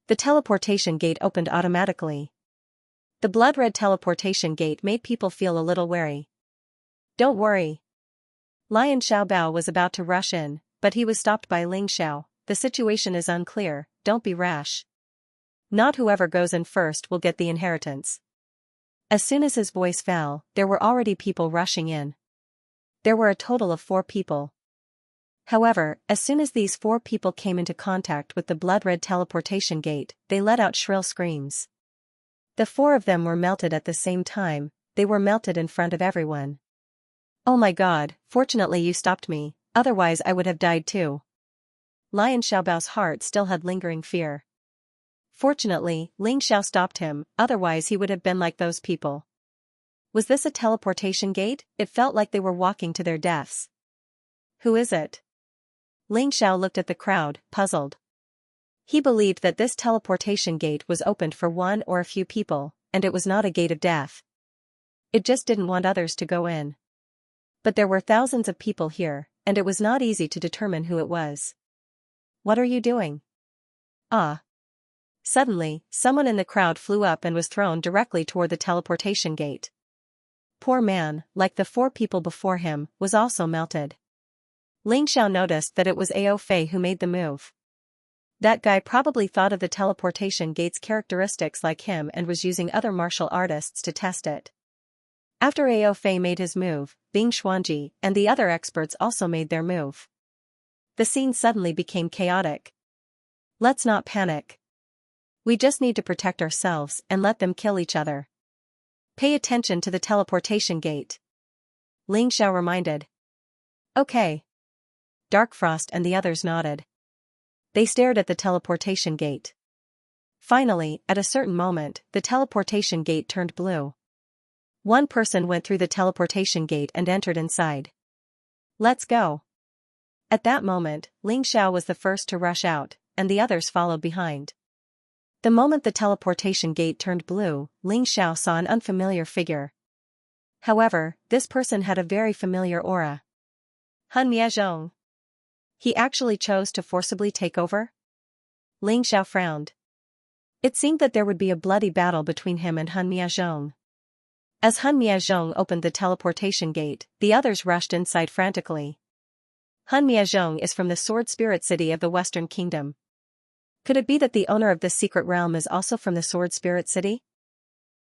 The teleportation gate opened automatically. The blood-red teleportation gate made people feel a little wary. Don't worry. Lion Xiaobao was about to rush in, but he was stopped by Ling Xiao. The situation is unclear, don't be rash. Not whoever goes in first will get the inheritance. As soon as his voice fell, there were already people rushing in. There were a total of 4 people. However, as soon as these 4 people came into contact with the blood-red teleportation gate, they let out shrill screams. The 4 of them were melted at the same time, they were melted in front of everyone. Oh my god, fortunately you stopped me, otherwise I would have died too. Lion Xiaobao's heart still had lingering fear. Fortunately, Ling Xiao stopped him, otherwise he would have been like those people. Was this a teleportation gate? It felt like they were walking to their deaths. Who is it? Ling Xiao looked at the crowd, puzzled. He believed that this teleportation gate was opened for one or a few people, and it was not a gate of death. It just didn't want others to go in. But there were thousands of people here, and it was not easy to determine who it was. What are you doing? Ah. Suddenly, someone in the crowd flew up and was thrown directly toward the teleportation gate. Poor man, like the 4 people before him, was also melted. Ling Xiao noticed that it was Ao Fei who made the move. That guy probably thought of the teleportation gate's characteristics like him and was using other martial artists to test it. After Ao Fei made his move, Bing Xuanji and the other experts also made their move. The scene suddenly became chaotic. Let's not panic. We just need to protect ourselves and let them kill each other. Pay attention to the teleportation gate. Ling Xiao reminded. Okay. Dark Frost and the others nodded. They stared at the teleportation gate. Finally, at a certain moment, the teleportation gate turned blue. One person went through the teleportation gate and entered inside. Let's go. At that moment, Ling Xiao was the first to rush out, and the others followed behind. The moment the teleportation gate turned blue, Ling Xiao saw an unfamiliar figure. However, this person had a very familiar aura. Han Miezhong. He actually chose to forcibly take over? Ling Xiao frowned. It seemed that there would be a bloody battle between him and Han Miezhong. As Han Miezhong opened the teleportation gate, the others rushed inside frantically. Han Miezhong is from the Sword Spirit City of the Western Kingdom. Could it be that the owner of this secret realm is also from the Sword Spirit City?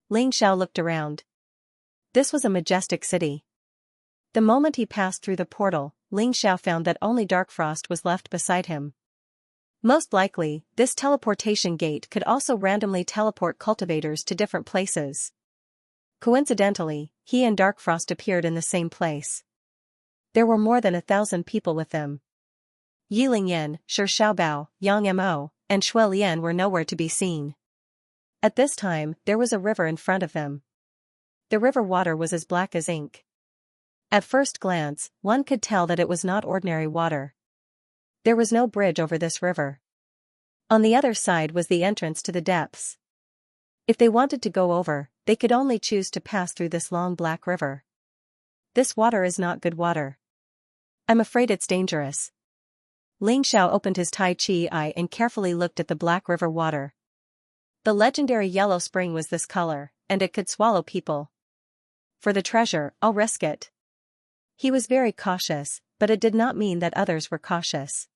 Ling Xiao looked around. This was a majestic city. The moment he passed through the portal, Ling Xiao found that only Dark Frost was left beside him. Most likely, this teleportation gate could also randomly teleport cultivators to different places. Coincidentally, he and Dark Frost appeared in the same place. There were more than 1,000 people with them. Yi Lingyan, Shi Xiaobao, Yang Mo, and Shui Lian were nowhere to be seen. At this time, there was a river in front of them. The river water was as black as ink. At first glance, one could tell that it was not ordinary water. There was no bridge over this river. On the other side was the entrance to the depths. If they wanted to go over, they could only choose to pass through this long black river. This water is not good water. I'm afraid it's dangerous. Ling Xiao opened his Tai Chi eye and carefully looked at the black river water. The legendary yellow spring was this color, and it could swallow people. For the treasure, I'll risk it. He was very cautious, but it did not mean that others were cautious.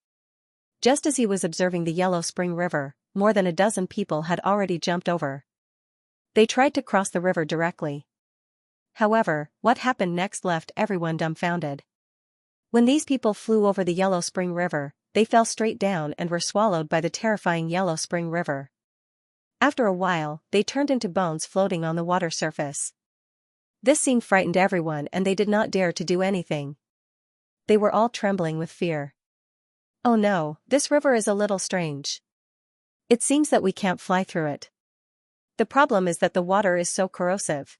Just as he was observing the yellow spring river, more than a dozen people had already jumped over. They tried to cross the river directly. However, what happened next left everyone dumbfounded. When these people flew over the yellow spring river, they fell straight down and were swallowed by the terrifying yellow spring river. After a while, they turned into bones floating on the water surface. This scene frightened everyone and they did not dare to do anything. They were all trembling with fear. Oh no, this river is a little strange. It seems that we can't fly through it. The problem is that the water is so corrosive.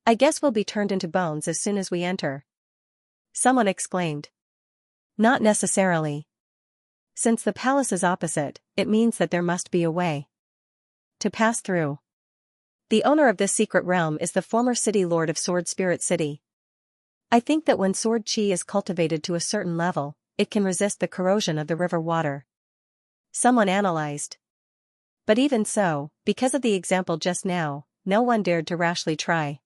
I guess we'll be turned into bones as soon as we enter. Someone exclaimed. Not necessarily. Since the palace is opposite, it means that there must be a way to pass through. The owner of this secret realm is the former city lord of Sword Spirit City. I think that when sword chi is cultivated to a certain level, it can resist the corrosion of the river water. Someone analyzed. But even so, because of the example just now, no one dared to rashly try.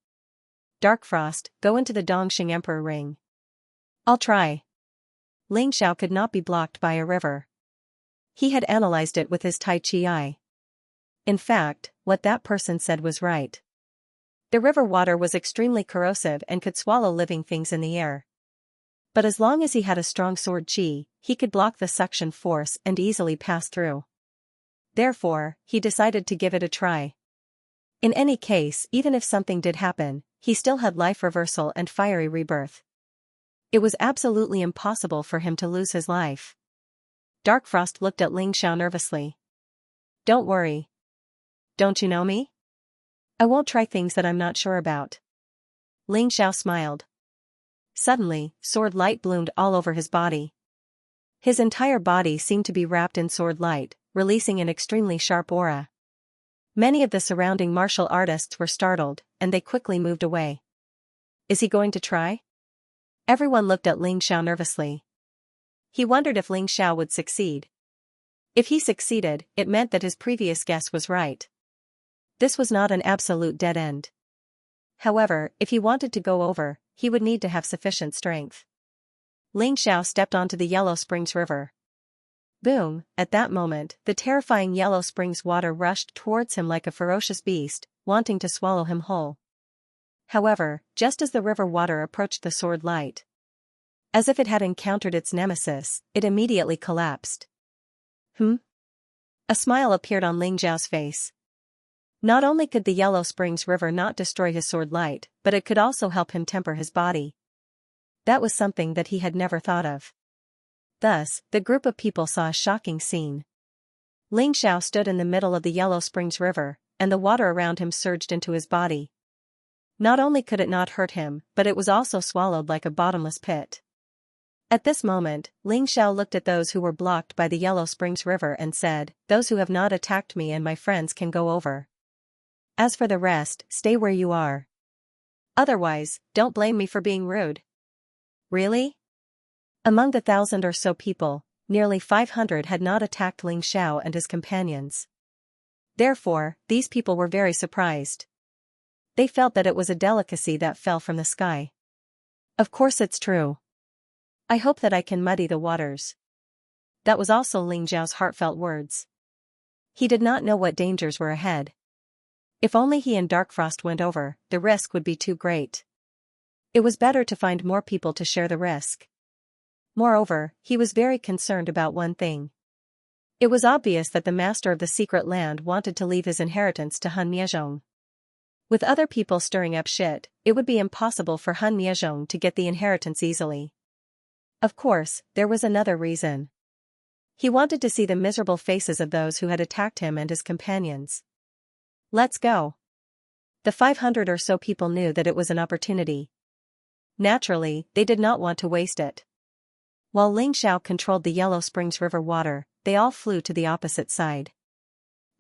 Dark Frost, go into the Dongxing Emperor Ring. I'll try. Ling Xiao could not be blocked by a river. He had analyzed it with his Tai Chi eye. In fact, what that person said was right. The river water was extremely corrosive and could swallow living things in the air. But as long as he had a strong sword chi, he could block the suction force and easily pass through. Therefore, he decided to give it a try. In any case, even if something did happen, he still had life reversal and fiery rebirth. It was absolutely impossible for him to lose his life. Dark Frost looked at Ling Xiao nervously. Don't worry. Don't you know me? I won't try things that I'm not sure about. Ling Xiao smiled. Suddenly, sword light bloomed all over his body. His entire body seemed to be wrapped in sword light, releasing an extremely sharp aura. Many of the surrounding martial artists were startled, and they quickly moved away. Is he going to try? Everyone looked at Ling Xiao nervously. He wondered if Ling Xiao would succeed. If he succeeded, it meant that his previous guess was right. This was not an absolute dead end. However, if he wanted to go over, he would need to have sufficient strength. Ling Xiao stepped onto the Yellow Springs River. Boom! At that moment, the terrifying Yellow Springs water rushed towards him like a ferocious beast, wanting to swallow him whole. However, just as the river water approached the sword light, as if it had encountered its nemesis, it immediately collapsed. A smile appeared on Ling Xiao's face. Not only could the Yellow Springs River not destroy his sword light, but it could also help him temper his body. That was something that he had never thought of. Thus, the group of people saw a shocking scene. Ling Xiao stood in the middle of the Yellow Springs River, and the water around him surged into his body. Not only could it not hurt him, but it was also swallowed like a bottomless pit. At this moment, Ling Xiao looked at those who were blocked by the Yellow Springs River and said, "Those who have not attacked me and my friends can go over. As for the rest, stay where you are. Otherwise, don't blame me for being rude." Really? Among the 1,000 or so people, nearly 500 had not attacked Ling Xiao and his companions. Therefore, these people were very surprised. They felt that it was a delicacy that fell from the sky. Of course it's true. I hope that I can muddy the waters. That was also Ling Xiao's heartfelt words. He did not know what dangers were ahead. If only he and Darkfrost went over, the risk would be too great. It was better to find more people to share the risk. Moreover, he was very concerned about one thing. It was obvious that the master of the secret land wanted to leave his inheritance to Han Miezhong. With other people stirring up shit, it would be impossible for Han Miezhong to get the inheritance easily. Of course, there was another reason. He wanted to see the miserable faces of those who had attacked him and his companions. Let's go. The 500 or so people knew that it was an opportunity. Naturally, they did not want to waste it. While Ling Xiao controlled the Yellow Springs River water, they all flew to the opposite side.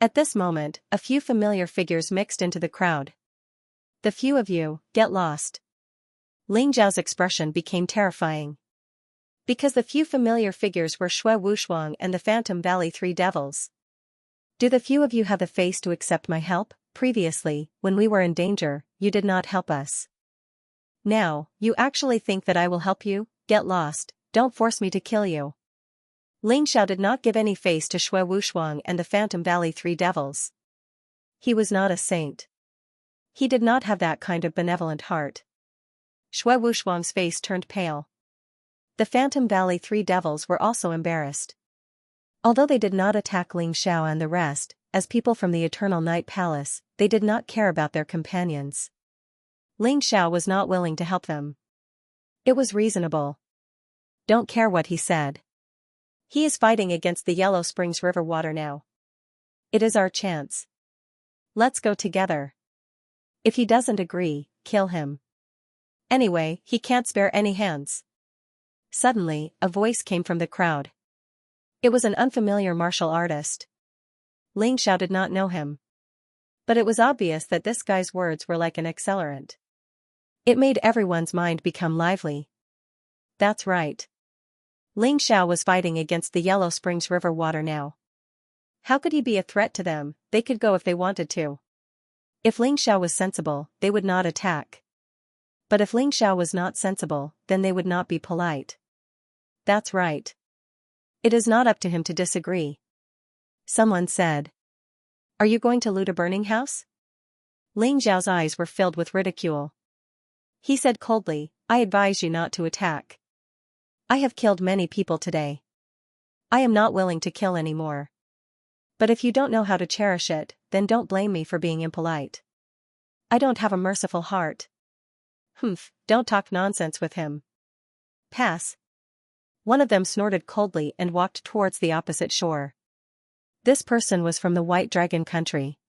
At this moment, a few familiar figures mixed into the crowd. The few of you, get lost. Ling Xiao's expression became terrifying. Because the few familiar figures were Shui Wushuang and the Phantom Valley Three Devils. Do the few of you have the face to accept my help? Previously, when we were in danger, you did not help us. Now, you actually think that I will help you? Get lost, don't force me to kill you. Ling Xiao did not give any face to Shui Wushuang and the Phantom Valley Three Devils. He was not a saint. He did not have that kind of benevolent heart. Shui Wushuang's face turned pale. The Phantom Valley Three Devils were also embarrassed. Although they did not attack Ling Xiao and the rest, as people from the Eternal Night Palace, they did not care about their companions. Ling Xiao was not willing to help them. It was reasonable. Don't care what he said. He is fighting against the Yellow Springs River water now. It is our chance. Let's go together. If he doesn't agree, kill him. Anyway, he can't spare any hands. Suddenly, a voice came from the crowd. It was an unfamiliar martial artist. Ling Xiao did not know him. But it was obvious that this guy's words were like an accelerant. It made everyone's mind become lively. That's right. Ling Xiao was fighting against the Yellow Springs River water now. How could he be a threat to them? They could go if they wanted to. If Ling Xiao was sensible, they would not attack. But if Ling Xiao was not sensible, then they would not be polite. That's right. It is not up to him to disagree. Someone said. Are you going to loot a burning house? Ling Xiao's eyes were filled with ridicule. He said coldly, I advise you not to attack. I have killed many people today. I am not willing to kill any more. But if you don't know how to cherish it, then don't blame me for being impolite. I don't have a merciful heart. Humph, don't talk nonsense with him. Pass. One of them snorted coldly and walked towards the opposite shore. This person was from the White Dragon country.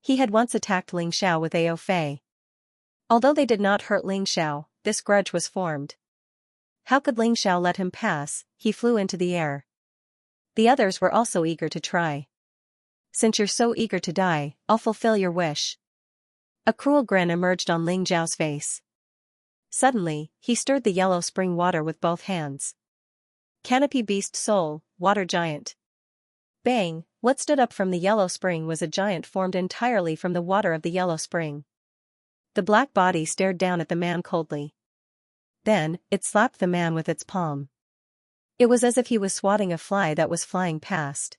He had once attacked Ling Xiao with Ao Fei. Although they did not hurt Ling Xiao, this grudge was formed. How could Ling Xiao let him pass? He flew into the air. The others were also eager to try. Since you're so eager to die, I'll fulfill your wish. A cruel grin emerged on Ling Xiao's face. Suddenly, he stirred the yellow spring water with both hands. Canopy Beast Soul, Water Giant. Bang! What stood up from the yellow spring was a giant formed entirely from the water of the yellow spring. The black body stared down at the man coldly. Then, it slapped the man with its palm. It was as if he was swatting a fly that was flying past.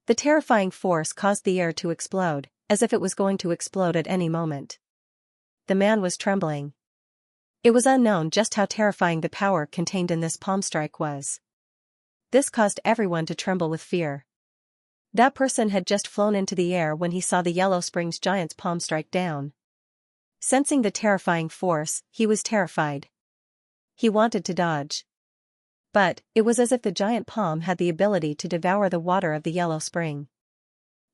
The terrifying force caused the air to explode, as if it was going to explode at any moment. The man was trembling. It was unknown just how terrifying the power contained in this palm strike was. This caused everyone to tremble with fear. That person had just flown into the air when he saw the Yellow Springs giant's palm strike down. Sensing the terrifying force, he was terrified. He wanted to dodge. But, it was as if the giant palm had the ability to devour the water of the yellow spring.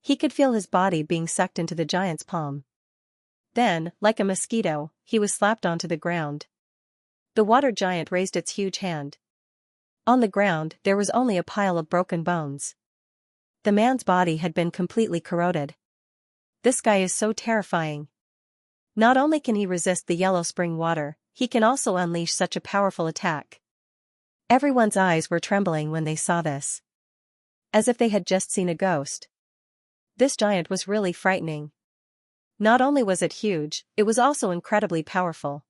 He could feel his body being sucked into the giant's palm. Then, like a mosquito, he was slapped onto the ground. The water giant raised its huge hand. On the ground, there was only a pile of broken bones. The man's body had been completely corroded. This guy is so terrifying. Not only can he resist the yellow spring water, he can also unleash such a powerful attack. Everyone's eyes were trembling when they saw this. As if they had just seen a ghost. This giant was really frightening. Not only was it huge, it was also incredibly powerful.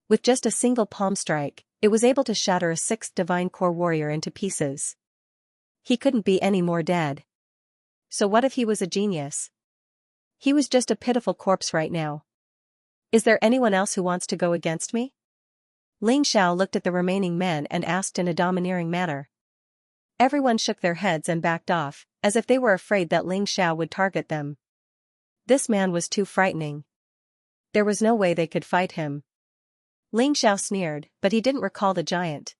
With just a single palm strike, it was able to shatter a sixth divine core warrior into pieces. He couldn't be any more dead. So what if he was a genius? He was just a pitiful corpse right now. Is there anyone else who wants to go against me? Ling Xiao looked at the remaining men and asked in a domineering manner. Everyone shook their heads and backed off, as if they were afraid that Ling Xiao would target them. This man was too frightening. There was no way they could fight him. Ling Xiao sneered, but he didn't recall the giant.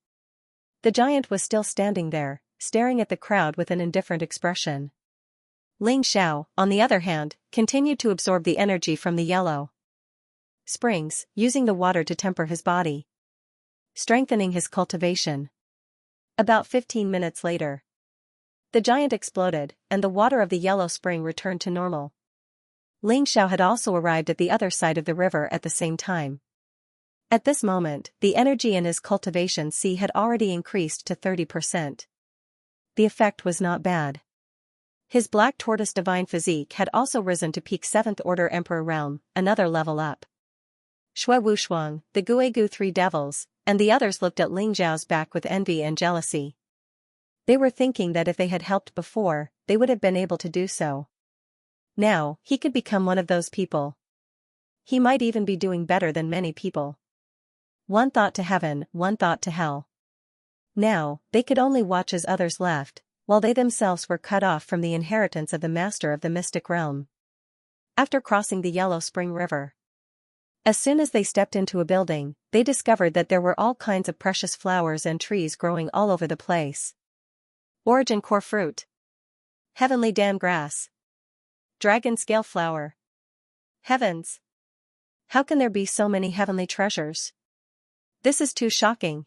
The giant was still standing there, staring at the crowd with an indifferent expression. Ling Xiao, on the other hand, continued to absorb the energy from the yellow springs, using the water to temper his body, strengthening his cultivation. About 15 minutes later, the giant exploded, and the water of the yellow spring returned to normal. Ling Xiao had also arrived at the other side of the river at the same time. At this moment, the energy in his cultivation sea had already increased to 30%. The effect was not bad. His black tortoise divine physique had also risen to peak 7th order emperor realm, another level up. Shui Wushuang, the Guegu Three Devils, and the others looked at Ling Xiao's back with envy and jealousy. They were thinking that if they had helped before, they would have been able to do so. Now, he could become one of those people. He might even be doing better than many people. One thought to heaven, one thought to hell. Now, they could only watch as others left, while they themselves were cut off from the inheritance of the master of the mystic realm. After crossing the Yellow Spring River, as soon as they stepped into a building, they discovered that there were all kinds of precious flowers and trees growing all over the place. Origin core fruit. Heavenly dam grass. Dragon scale flower. Heavens! How can there be so many heavenly treasures? This is too shocking.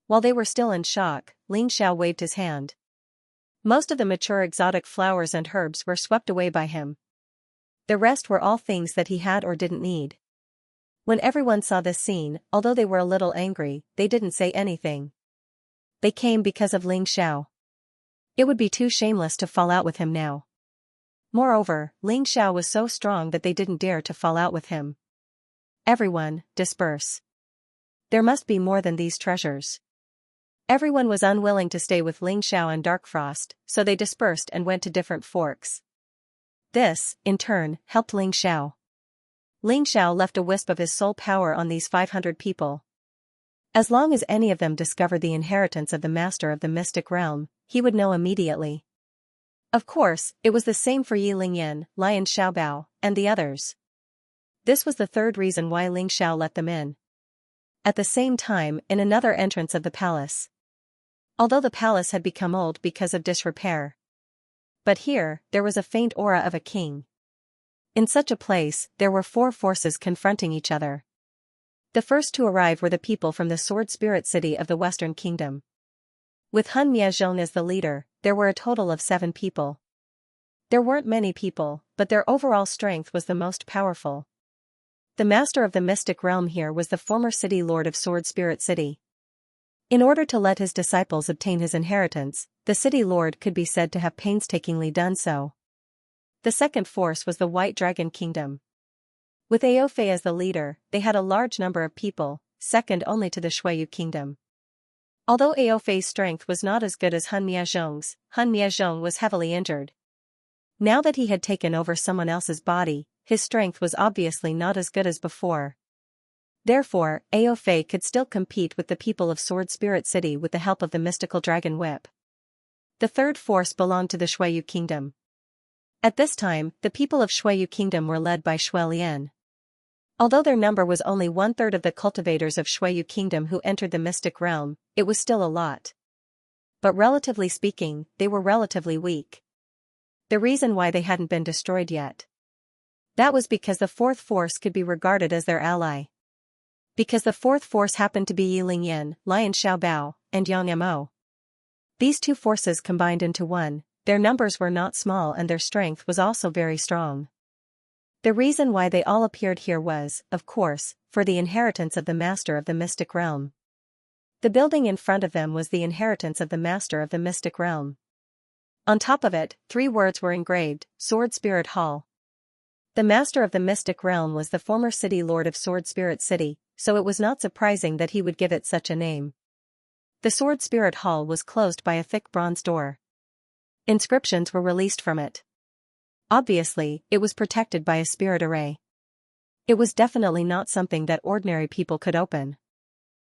While they were still in shock, Ling Xiao waved his hand. Most of the mature exotic flowers and herbs were swept away by him. The rest were all things that he had or didn't need. When everyone saw this scene, although they were a little angry, they didn't say anything. They came because of Ling Xiao. It would be too shameless to fall out with him now. Moreover, Ling Xiao was so strong that they didn't dare to fall out with him. Everyone, disperse. There must be more than these treasures. Everyone was unwilling to stay with Ling Xiao and Darkfrost, so they dispersed and went to different forks. This, in turn, helped Ling Xiao. Ling Xiao left a wisp of his soul power on these 500 people. As long as any of them discovered the inheritance of the master of the mystic realm, he would know immediately. Of course, it was the same for Yi Lingyan, Lion Xiaobao, and the others. This was the third reason why Ling Xiao let them in. At the same time, in another entrance of the palace. Although the palace had become old because of disrepair. But here, there was a faint aura of a king. In such a place, there were 4 forces confronting each other. The first to arrive were the people from the Sword Spirit City of the Western Kingdom. With Han Miazhong as the leader, there were a total of 7 people. There weren't many people, but their overall strength was the most powerful. The master of the mystic realm here was the former city lord of Sword Spirit City. In order to let his disciples obtain his inheritance, the city lord could be said to have painstakingly done so. The second force was the White Dragon Kingdom. With Aofei as the leader, they had a large number of people, second only to the Shuiyu Kingdom. Although Aofei's strength was not as good as Han Miazhong's, Han Miazhong was heavily injured. Now that he had taken over someone else's body, his strength was obviously not as good as before. Therefore, Aofei could still compete with the people of Sword Spirit City with the help of the mystical dragon whip. The third force belonged to the Shuiyu Kingdom. At this time, the people of Shuiyu Kingdom were led by Shui Lian. Although their number was only 1/3 of the cultivators of Shuiyu Kingdom who entered the mystic realm, it was still a lot. But relatively speaking, they were relatively weak. The reason why they hadn't been destroyed yet. That was because the fourth force could be regarded as their ally. Because the fourth force happened to be Yi Lingyan, Lion Xiaobao, and Yang Mo. These 2 forces combined into one, their numbers were not small and their strength was also very strong. The reason why they all appeared here was, of course, for the inheritance of the master of the mystic realm. The building in front of them was the inheritance of the master of the mystic realm. On top of it, 3 words were engraved, Sword Spirit Hall. The master of the mystic realm was the former city lord of Sword Spirit City, so it was not surprising that he would give it such a name. The Sword Spirit Hall was closed by a thick bronze door. Inscriptions were released from it. Obviously, it was protected by a spirit array. It was definitely not something that ordinary people could open.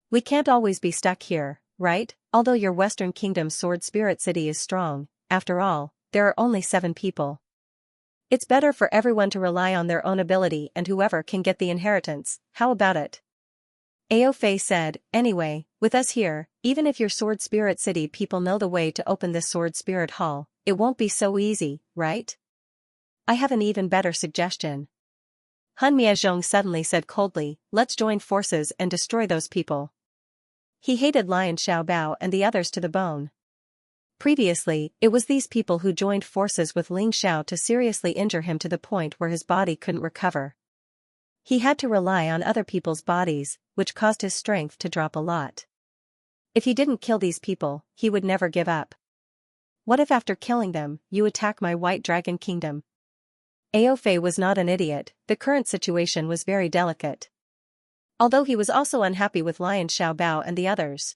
We can't always be stuck here, right? Although your Western Kingdom's Sword Spirit City is strong, after all, there are only 7 people. It's better for everyone to rely on their own ability and whoever can get the inheritance. How about it? Aofei said, anyway, with us here, even if your Sword Spirit City people know the way to open this Sword Spirit Hall, it won't be so easy, right? I have an even better suggestion. Han Miazhong suddenly said coldly, let's join forces and destroy those people. He hated Lion Xiaobao and the others to the bone. Previously, it was these people who joined forces with Ling Xiao to seriously injure him to the point where his body couldn't recover. He had to rely on other people's bodies, which caused his strength to drop a lot. If he didn't kill these people, he would never give up. What if after killing them, you attack my White Dragon Kingdom? Aofei was not an idiot, the current situation was very delicate. Although he was also unhappy with Lion Xiaobao and the others.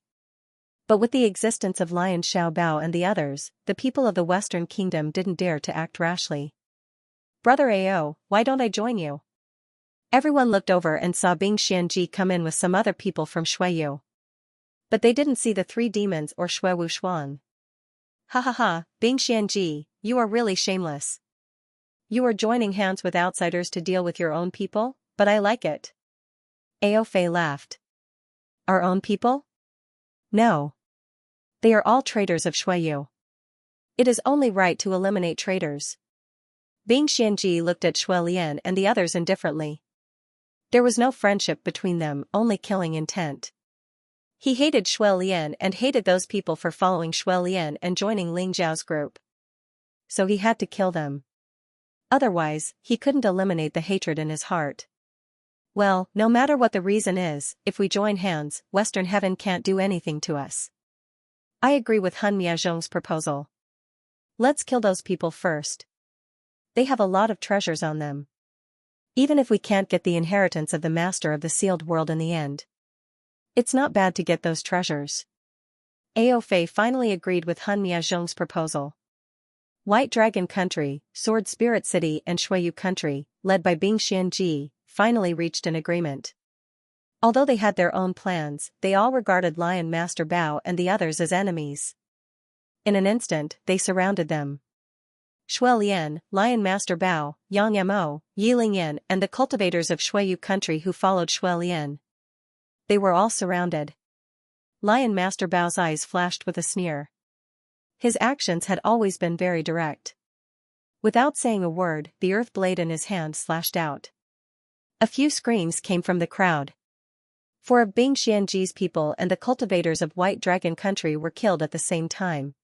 But with the existence of Lion Xiaobao and the others, the people of the Western Kingdom didn't dare to act rashly. Brother Ao, why don't I join you? Everyone looked over and saw Bing Xianji come in with some other people from Shuiyu. But they didn't see the 3 demons or Shuiwu Shuang. Ha ha ha, Bing Xianji, you are really shameless. You are joining hands with outsiders to deal with your own people, but I like it. Aofei laughed. Our own people? No. They are all traitors of Shuiyu. It is only right to eliminate traitors. Bing Xianji looked at Shui Lian and the others indifferently. There was no friendship between them, only killing intent. He hated Shui Lian and hated those people for following Shui Lian and joining Ling Zhao's group. So he had to kill them. Otherwise, he couldn't eliminate the hatred in his heart. Well, no matter what the reason is, if we join hands, Western Heaven can't do anything to us. I agree with Han Miazhong's proposal. Let's kill those people first. They have a lot of treasures on them. Even if we can't get the inheritance of the Master of the Sealed World in the end, it's not bad to get those treasures. Aofei finally agreed with Han Miazhong's proposal. White Dragon Country, Sword Spirit City and Shuiyu Country, led by Bing Xianji, finally reached an agreement. Although they had their own plans, they all regarded Lion Master Bao and the others as enemies. In an instant, they surrounded them. Shui Lian, Lion Master Bao, Yang Mo, Yi Lingyan and the cultivators of Shuiyu Country who followed Shui Lian. They were all surrounded. Lion Master Bao's eyes flashed with a sneer. His actions had always been very direct. Without saying a word, the earth blade in his hand slashed out. A few screams came from the crowd. 4 of Bing Xianji's people and the cultivators of White Dragon Country were killed at the same time.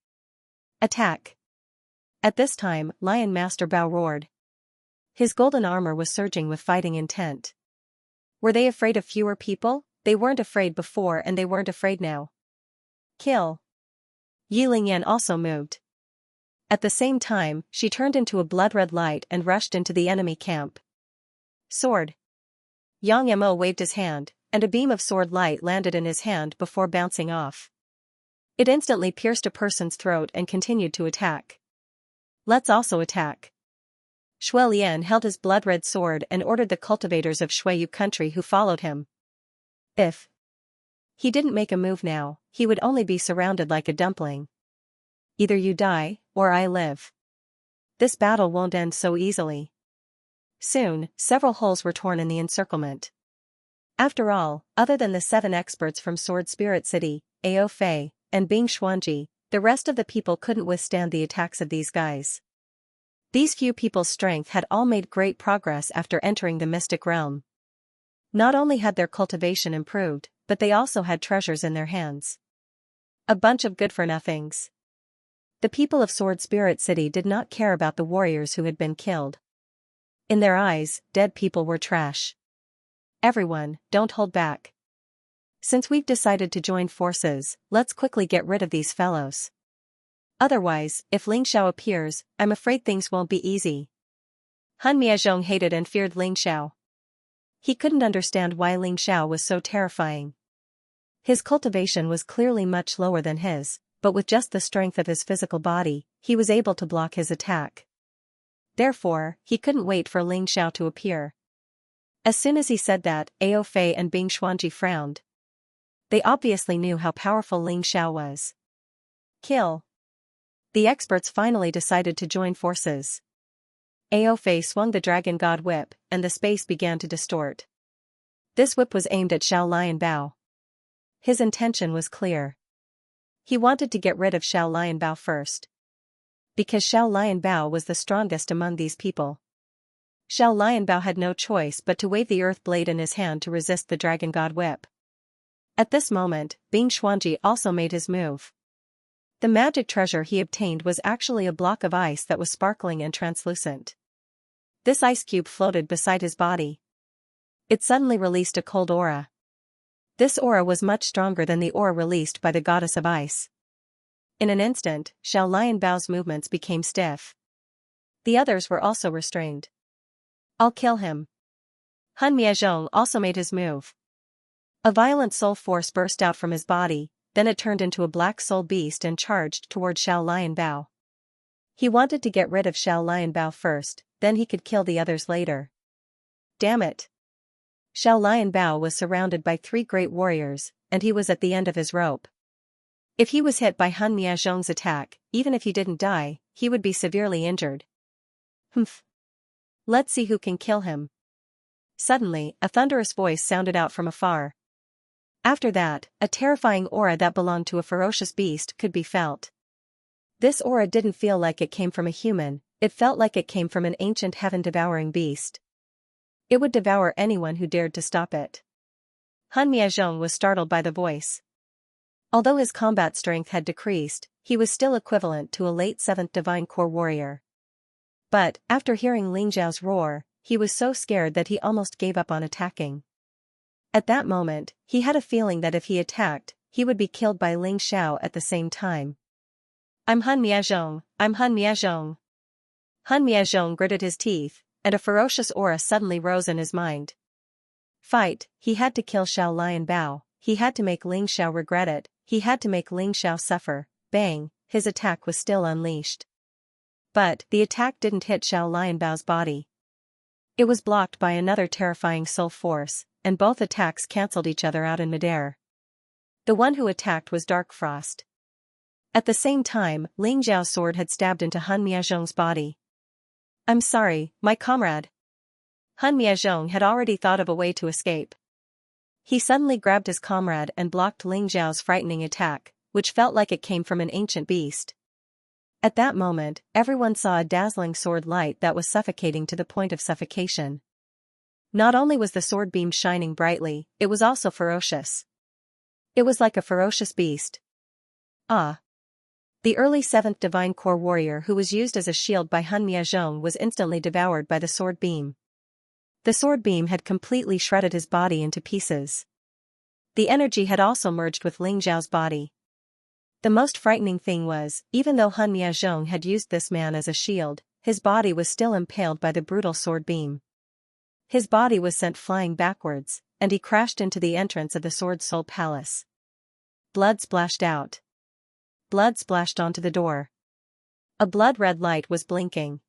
Attack! At this time, Lion Master Bao roared. His golden armor was surging with fighting intent. Were they afraid of fewer people? They weren't afraid before and they weren't afraid now. Kill! Yi Lingyan also moved. At the same time, she turned into a blood-red light and rushed into the enemy camp. Sword! Yang Mo waved his hand, and a beam of sword light landed in his hand before bouncing off. It instantly pierced a person's throat and continued to attack. Let's also attack. Shui Lian held his blood-red sword and ordered the cultivators of Shuiyu Country who followed him. If he didn't make a move now, he would only be surrounded like a dumpling. Either you die, or I live. This battle won't end so easily. Soon, several holes were torn in the encirclement. After all, other than the 7 experts from Sword Spirit City, Aofei, and Bing Xuanji, the rest of the people couldn't withstand the attacks of these guys. These few people's strength had all made great progress after entering the mystic realm. Not only had their cultivation improved, but they also had treasures in their hands. A bunch of good-for-nothings. The people of Sword Spirit City did not care about the warriors who had been killed. In their eyes, dead people were trash. Everyone, don't hold back. Since we've decided to join forces, let's quickly get rid of these fellows. Otherwise, if Ling Xiao appears, I'm afraid things won't be easy. Han Miazhong hated and feared Ling Xiao. He couldn't understand why Ling Xiao was so terrifying. His cultivation was clearly much lower than his, but with just the strength of his physical body, he was able to block his attack. Therefore, he couldn't wait for Ling Xiao to appear. As soon as he said that, Ao Fei and Bing Xuanji frowned. They obviously knew how powerful Ling Xiao was. Kill. The experts finally decided to join forces. Ao Fei swung the Dragon God Whip, and the space began to distort. This whip was aimed at Xiao Lion Bao. His intention was clear. He wanted to get rid of Xiao Lion Bao first. Because Xiao Lion Bao was the strongest among these people. Xiao Lion Bao had no choice but to wave the earth blade in his hand to resist the Dragon God Whip. At this moment, Bing Xuanji also made his move. The magic treasure he obtained was actually a block of ice that was sparkling and translucent. This ice cube floated beside his body. It suddenly released a cold aura. This aura was much stronger than the aura released by the goddess of ice. In an instant, Xiao Lion Bao's movements became stiff. The others were also restrained. I'll kill him. Han Miazhong also made his move. A violent soul force burst out from his body, then it turned into a black soul beast and charged toward Xiao Lion Bao. He wanted to get rid of Xiao Lion Bao first, then he could kill the others later. Damn it. Xiao Lion Bao was surrounded by 3 great warriors, and he was at the end of his rope. If he was hit by Han Miazhong's attack, even if he didn't die, he would be severely injured. Humph. Let's see who can kill him. Suddenly, a thunderous voice sounded out from afar. After that, a terrifying aura that belonged to a ferocious beast could be felt. This aura didn't feel like it came from a human, it felt like it came from an ancient heaven-devouring beast. It would devour anyone who dared to stop it. Han Miazhong was startled by the voice. Although his combat strength had decreased, he was still equivalent to a late 7th Divine Core warrior. But, after hearing Ling Xiao's roar, he was so scared that he almost gave up on attacking. At that moment, he had a feeling that if he attacked, he would be killed by Ling Xiao at the same time. I'm Han Miazhong, I'm Han Miazhong. Han Miazhong gritted his teeth, and a ferocious aura suddenly rose in his mind. Fight, he had to kill Xiao Lion Bao, he had to make Ling Xiao regret it, he had to make Ling Xiao suffer. Bang, his attack was still unleashed. But, the attack didn't hit Xiao Lion Bao's body. It was blocked by another terrifying soul force, and both attacks cancelled each other out in midair. The one who attacked was Dark Frost. At the same time, Ling Xiao's sword had stabbed into Han Miazhong's body. I'm sorry, my comrade. Han Miazhong had already thought of a way to escape. He suddenly grabbed his comrade and blocked Ling Xiao's frightening attack, which felt like it came from an ancient beast. At that moment, everyone saw a dazzling sword light that was suffocating to the point of suffocation. Not only was the sword beam shining brightly, it was also ferocious. It was like a ferocious beast. Ah! The early 7th Divine Core warrior who was used as a shield by Han Miazhong was instantly devoured by the sword beam. The sword beam had completely shredded his body into pieces. The energy had also merged with Ling Xiao's body. The most frightening thing was, even though Han Miazhong had used this man as a shield, his body was still impaled by the brutal sword beam. His body was sent flying backwards, and he crashed into the entrance of the Sword Soul Palace. Blood splashed out. Blood splashed onto the door. A blood-red light was blinking.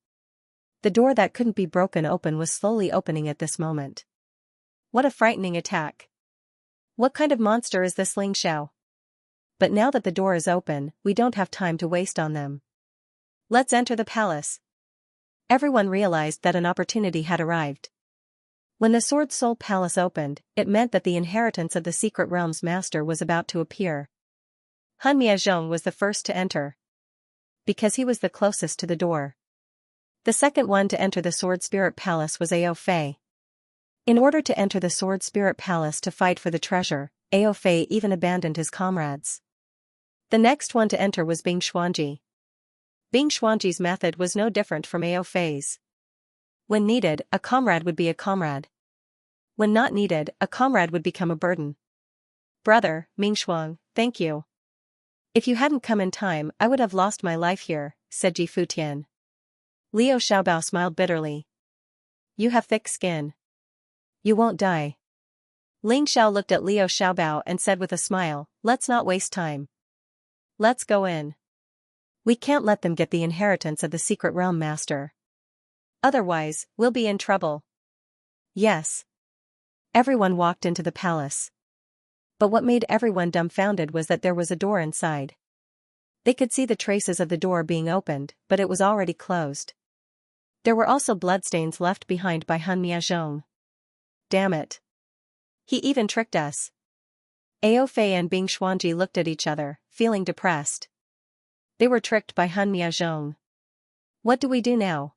The door that couldn't be broken open was slowly opening at this moment. What a frightening attack. What kind of monster is this Ling Xiao? But now that the door is open, we don't have time to waste on them. Let's enter the palace. Everyone realized that an opportunity had arrived. When the Sword Soul Palace opened, it meant that the inheritance of the Secret Realm's master was about to appear. Han Miazhong was the first to enter. Because he was the closest to the door. The second one to enter the Sword Spirit Palace was Ao Fei. In order to enter the Sword Spirit Palace to fight for the treasure, Ao Fei even abandoned his comrades. The next one to enter was Bing Xuanji. Bing Xuanji's method was no different from Ao Fei's. When needed, a comrade would be a comrade. When not needed, a comrade would become a burden. Brother, Ming Xuang, thank you. If you hadn't come in time, I would have lost my life here, said Ji Futian. Liu Xiaobao smiled bitterly. You have thick skin. You won't die. Ling Xiao looked at Liu Xiaobao and said with a smile, let's not waste time. Let's go in. We can't let them get the inheritance of the secret realm master. Otherwise, we'll be in trouble. Yes. Everyone walked into the palace. But what made everyone dumbfounded was that there was a door inside. They could see the traces of the door being opened, but it was already closed. There were also bloodstains left behind by Han Miazhong. Damn it. He even tricked us. Ao Fei and Bing Xuanji looked at each other, feeling depressed. They were tricked by Han Miazhong. What do we do now?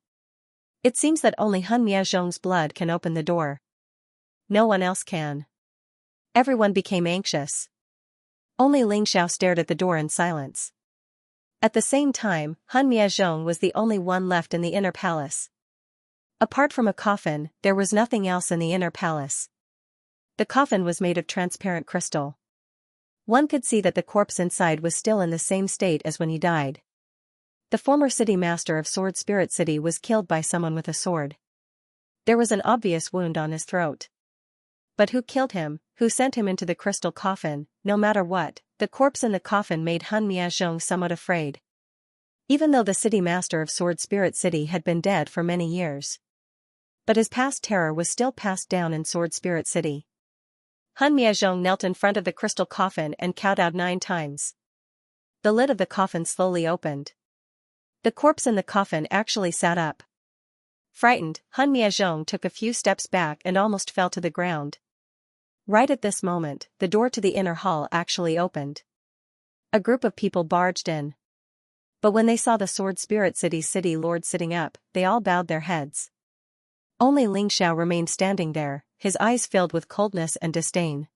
It seems that only Han Miazhong's blood can open the door. No one else can. Everyone became anxious. Only Ling Xiao stared at the door in silence. At the same time, Han Miazhong was the only one left in the inner palace. Apart from a coffin, there was nothing else in the inner palace. The coffin was made of transparent crystal. One could see that the corpse inside was still in the same state as when he died. The former city master of Sword Spirit City was killed by someone with a sword. There was an obvious wound on his throat. But who killed him, who sent him into the crystal coffin? No matter what, the corpse in the coffin made Han Miazhong somewhat afraid. Even though the city master of Sword Spirit City had been dead for many years. But his past terror was still passed down in Sword Spirit City. Han Miazhong knelt in front of the crystal coffin and kowtowed 9 times. The lid of the coffin slowly opened. The corpse in the coffin actually sat up. Frightened, Han Miazhong took a few steps back and almost fell to the ground. Right at this moment, the door to the inner hall actually opened. A group of people barged in. But when they saw the Sword Spirit City's city lord sitting up, they all bowed their heads. Only Ling Xiao remained standing there, his eyes filled with coldness and disdain.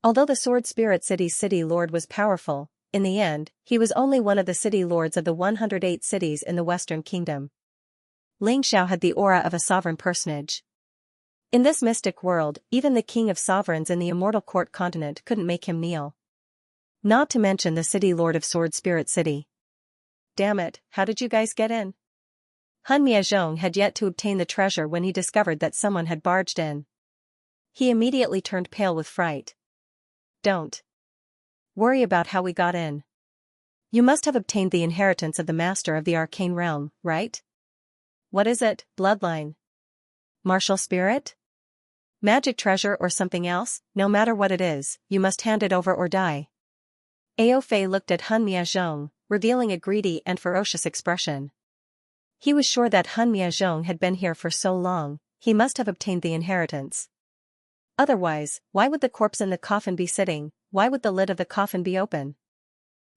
Although the Sword Spirit City's city lord was powerful, in the end, he was only one of the city lords of the 108 cities in the Western Kingdom. Ling Xiao had the aura of a sovereign personage. In this mystic world, even the king of sovereigns in the Immortal Court continent couldn't make him kneel. Not to mention the city lord of Sword Spirit City. Damn it, how did you guys get in? Han Miazhong had yet to obtain the treasure when he discovered that someone had barged in. He immediately turned pale with fright. Don't worry about how we got in. You must have obtained the inheritance of the master of the arcane realm, right? What is it, bloodline? Martial spirit? Magic treasure or something else? No matter what it is, you must hand it over or die. Ao Fei looked at Han Miazhong, revealing a greedy and ferocious expression. He was sure that Han Miazhong had been here for so long, he must have obtained the inheritance. Otherwise, why would the corpse in the coffin be sitting? Why would the lid of the coffin be open?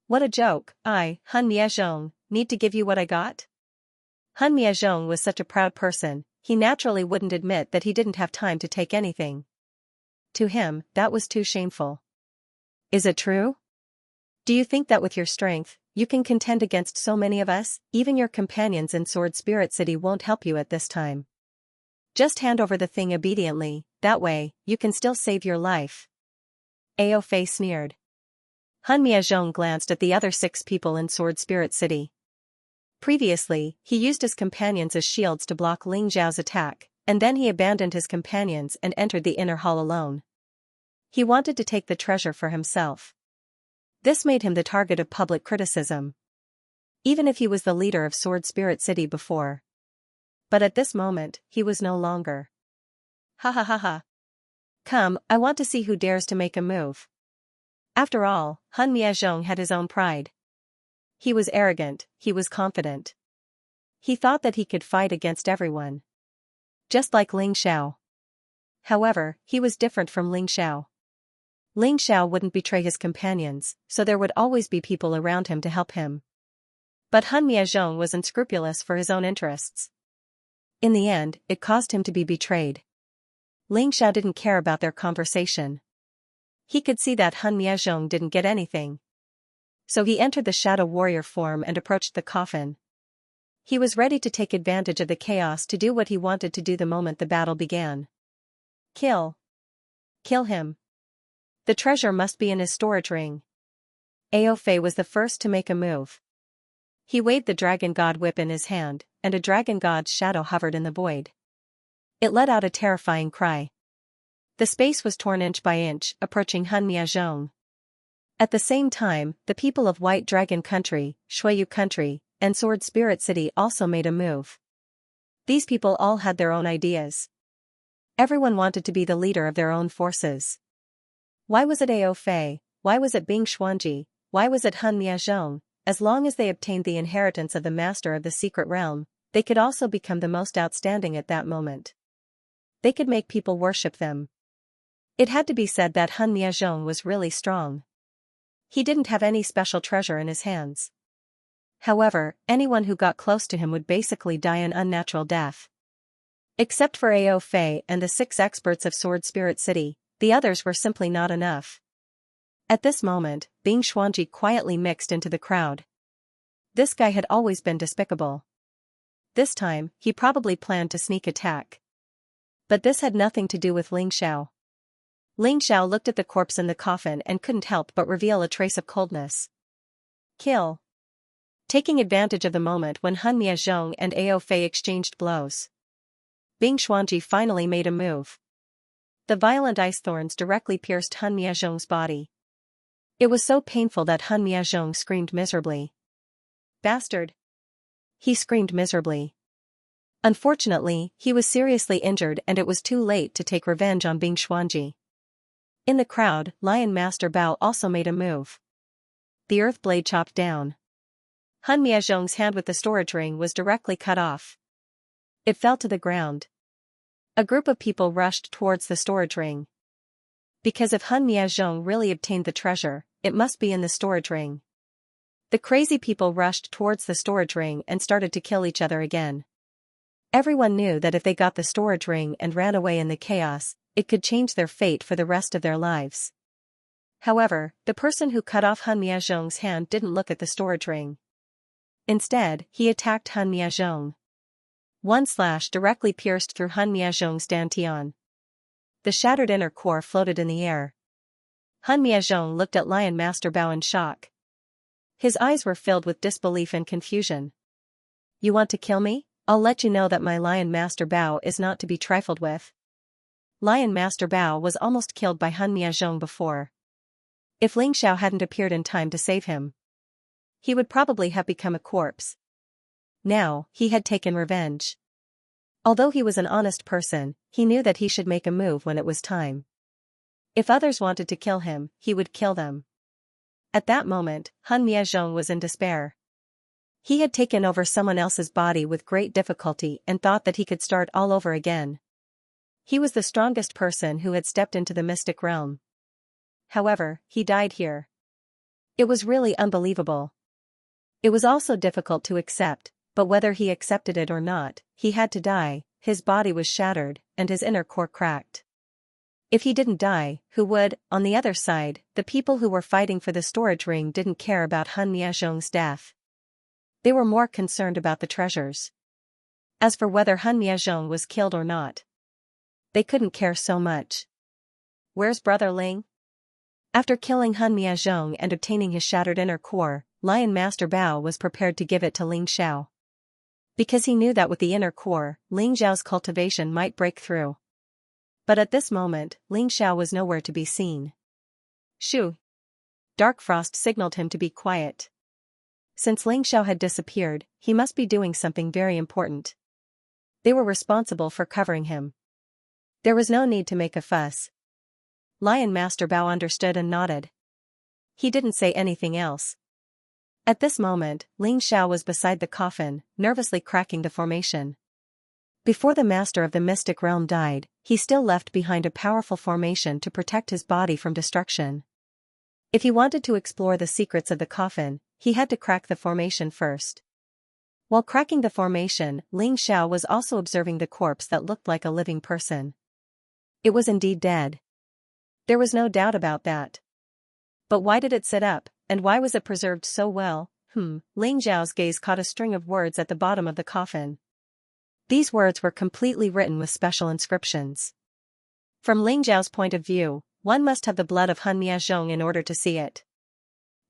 What a joke! I, Han Miazhong, need to give you what I got? Han Miazhong was such a proud person, he naturally wouldn't admit that he didn't have time to take anything. To him, that was too shameful. Is it true? Do you think that with your strength, you can contend against so many of us? Even your companions in Sword Spirit City won't help you at this time. Just hand over the thing obediently, that way, you can still save your life. Ao Fei sneered. Han Miazhong glanced at the other 6 people in Sword Spirit City. Previously, he used his companions as shields to block Ling Xiao's attack, and then he abandoned his companions and entered the inner hall alone. He wanted to take the treasure for himself. This made him the target of public criticism. Even if he was the leader of Sword Spirit City before. But at this moment, he was no longer. Ha ha ha ha. Come, I want to see who dares to make a move. After all, Han Miazhong had his own pride. He was arrogant, he was confident. He thought that he could fight against everyone. Just like Ling Xiao. However, he was different from Ling Xiao. Ling Xiao wouldn't betray his companions, so there would always be people around him to help him. But Han Miazhong was unscrupulous for his own interests. In the end, it caused him to be betrayed. Ling Xiao didn't care about their conversation. He could see that Han Miazhong didn't get anything. So he entered the shadow warrior form and approached the coffin. He was ready to take advantage of the chaos to do what he wanted to do the moment the battle began. Kill. Kill him. The treasure must be in his storage ring. Ao Fei was the first to make a move. He waved the dragon god whip in his hand, and a dragon god's shadow hovered in the void. It let out a terrifying cry. The space was torn inch by inch, approaching Han Miazhong. At the same time, the people of White Dragon Country, Shuiyu Country, and Sword Spirit City also made a move. These people all had their own ideas. Everyone wanted to be the leader of their own forces. Why was it Ao Fei? Why was it Bing Xuanji? Why was it Hun Miazhong? As long as they obtained the inheritance of the master of the secret realm, they could also become the most outstanding at that moment. They could make people worship them. It had to be said that Hun Miazhong was really strong. He didn't have any special treasure in his hands. However, anyone who got close to him would basically die an unnatural death. Except for Ao Fei and the 6 experts of Sword Spirit City, the others were simply not enough. At this moment, Bing Xuanji quietly mixed into the crowd. This guy had always been despicable. This time, he probably planned to sneak attack. But this had nothing to do with Ling Xiao. Ling Xiao looked at the corpse in the coffin and couldn't help but reveal a trace of coldness. Kill. Taking advantage of the moment when Hun Miazhong and Ao Fei exchanged blows, Bing Xuanji finally made a move. The violent ice thorns directly pierced Hun Miazhong's body. It was so painful that Hun Miazhong screamed miserably. Bastard! He screamed miserably. Unfortunately, he was seriously injured and it was too late to take revenge on Bing Xuanji. In the crowd, Lion Master Bao also made a move. The earth blade chopped down. Hun Miazhong's hand with the storage ring was directly cut off. It fell to the ground. A group of people rushed towards the storage ring. Because if Hun Miazhong really obtained the treasure, it must be in the storage ring. The crazy people rushed towards the storage ring and started to kill each other again. Everyone knew that if they got the storage ring and ran away in the chaos, it could change their fate for the rest of their lives. However, the person who cut off Hun Miazhong's hand didn't look at the storage ring. Instead, he attacked Hun Miazhong. One slash directly pierced through Hun Miazhong's dantian. The shattered inner core floated in the air. Hun Miazhong looked at Lion Master Bao in shock. His eyes were filled with disbelief and confusion. You want to kill me? I'll let you know that my Lion Master Bao is not to be trifled with. Lion Master Bao was almost killed by Hun Miazhong before. If Ling Xiao hadn't appeared in time to save him, he would probably have become a corpse. Now, he had taken revenge. Although he was an honest person, he knew that he should make a move when it was time. If others wanted to kill him, he would kill them. At that moment, Hun Miazhong was in despair. He had taken over someone else's body with great difficulty and thought that he could start all over again. He was the strongest person who had stepped into the mystic realm. However, he died here. It was really unbelievable. It was also difficult to accept, but whether he accepted it or not, he had to die. His body was shattered, and his inner core cracked. If he didn't die, who would? On the other side, the people who were fighting for the storage ring didn't care about Hun Miazhong's death. They were more concerned about the treasures. As for whether Hun Miazhong was killed or not, they couldn't care so much. Where's Brother Ling? After killing Hun Miazhong and obtaining his shattered inner core, Lion Master Bao was prepared to give it to Ling Xiao. Because he knew that with the inner core, Ling Xiao's cultivation might break through. But at this moment, Ling Xiao was nowhere to be seen. Shoo! Dark Frost signaled him to be quiet. Since Ling Xiao had disappeared, he must be doing something very important. They were responsible for covering him. There was no need to make a fuss. Lion Master Bao understood and nodded. He didn't say anything else. At this moment, Ling Xiao was beside the coffin, nervously cracking the formation. Before the master of the mystic realm died, he still left behind a powerful formation to protect his body from destruction. If he wanted to explore the secrets of the coffin, he had to crack the formation first. While cracking the formation, Ling Xiao was also observing the corpse that looked like a living person. It was indeed dead. There was no doubt about that. But why did it sit up, and why was it preserved so well? Ling Xiao's gaze caught a string of words at the bottom of the coffin. These words were completely written with special inscriptions. From Ling Xiao's point of view, one must have the blood of Hun Miazhong in order to see it.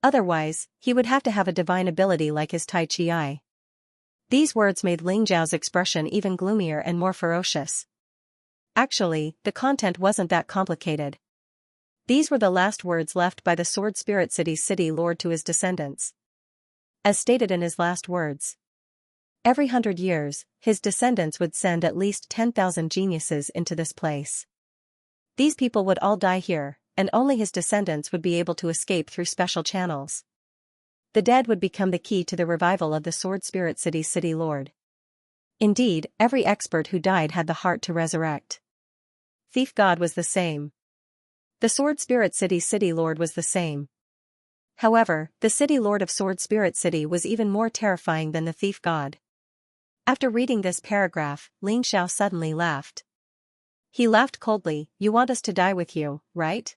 Otherwise, he would have to have a divine ability like his Tai Chi eye. These words made Ling Xiao's expression even gloomier and more ferocious. Actually, the content wasn't that complicated. These were the last words left by the Sword Spirit City's city lord to his descendants. As stated in his last words, every 100 years, his descendants would send at least 10,000 geniuses into this place. These people would all die here, and only his descendants would be able to escape through special channels. The dead would become the key to the revival of the Sword Spirit City's city lord. Indeed, every expert who died had the heart to resurrect. Thief God was the same. The Sword Spirit City's city lord was the same. However, the city lord of Sword Spirit City was even more terrifying than the thief god. After reading this paragraph, Xianxia suddenly laughed. He laughed coldly. You want us to die with you, right?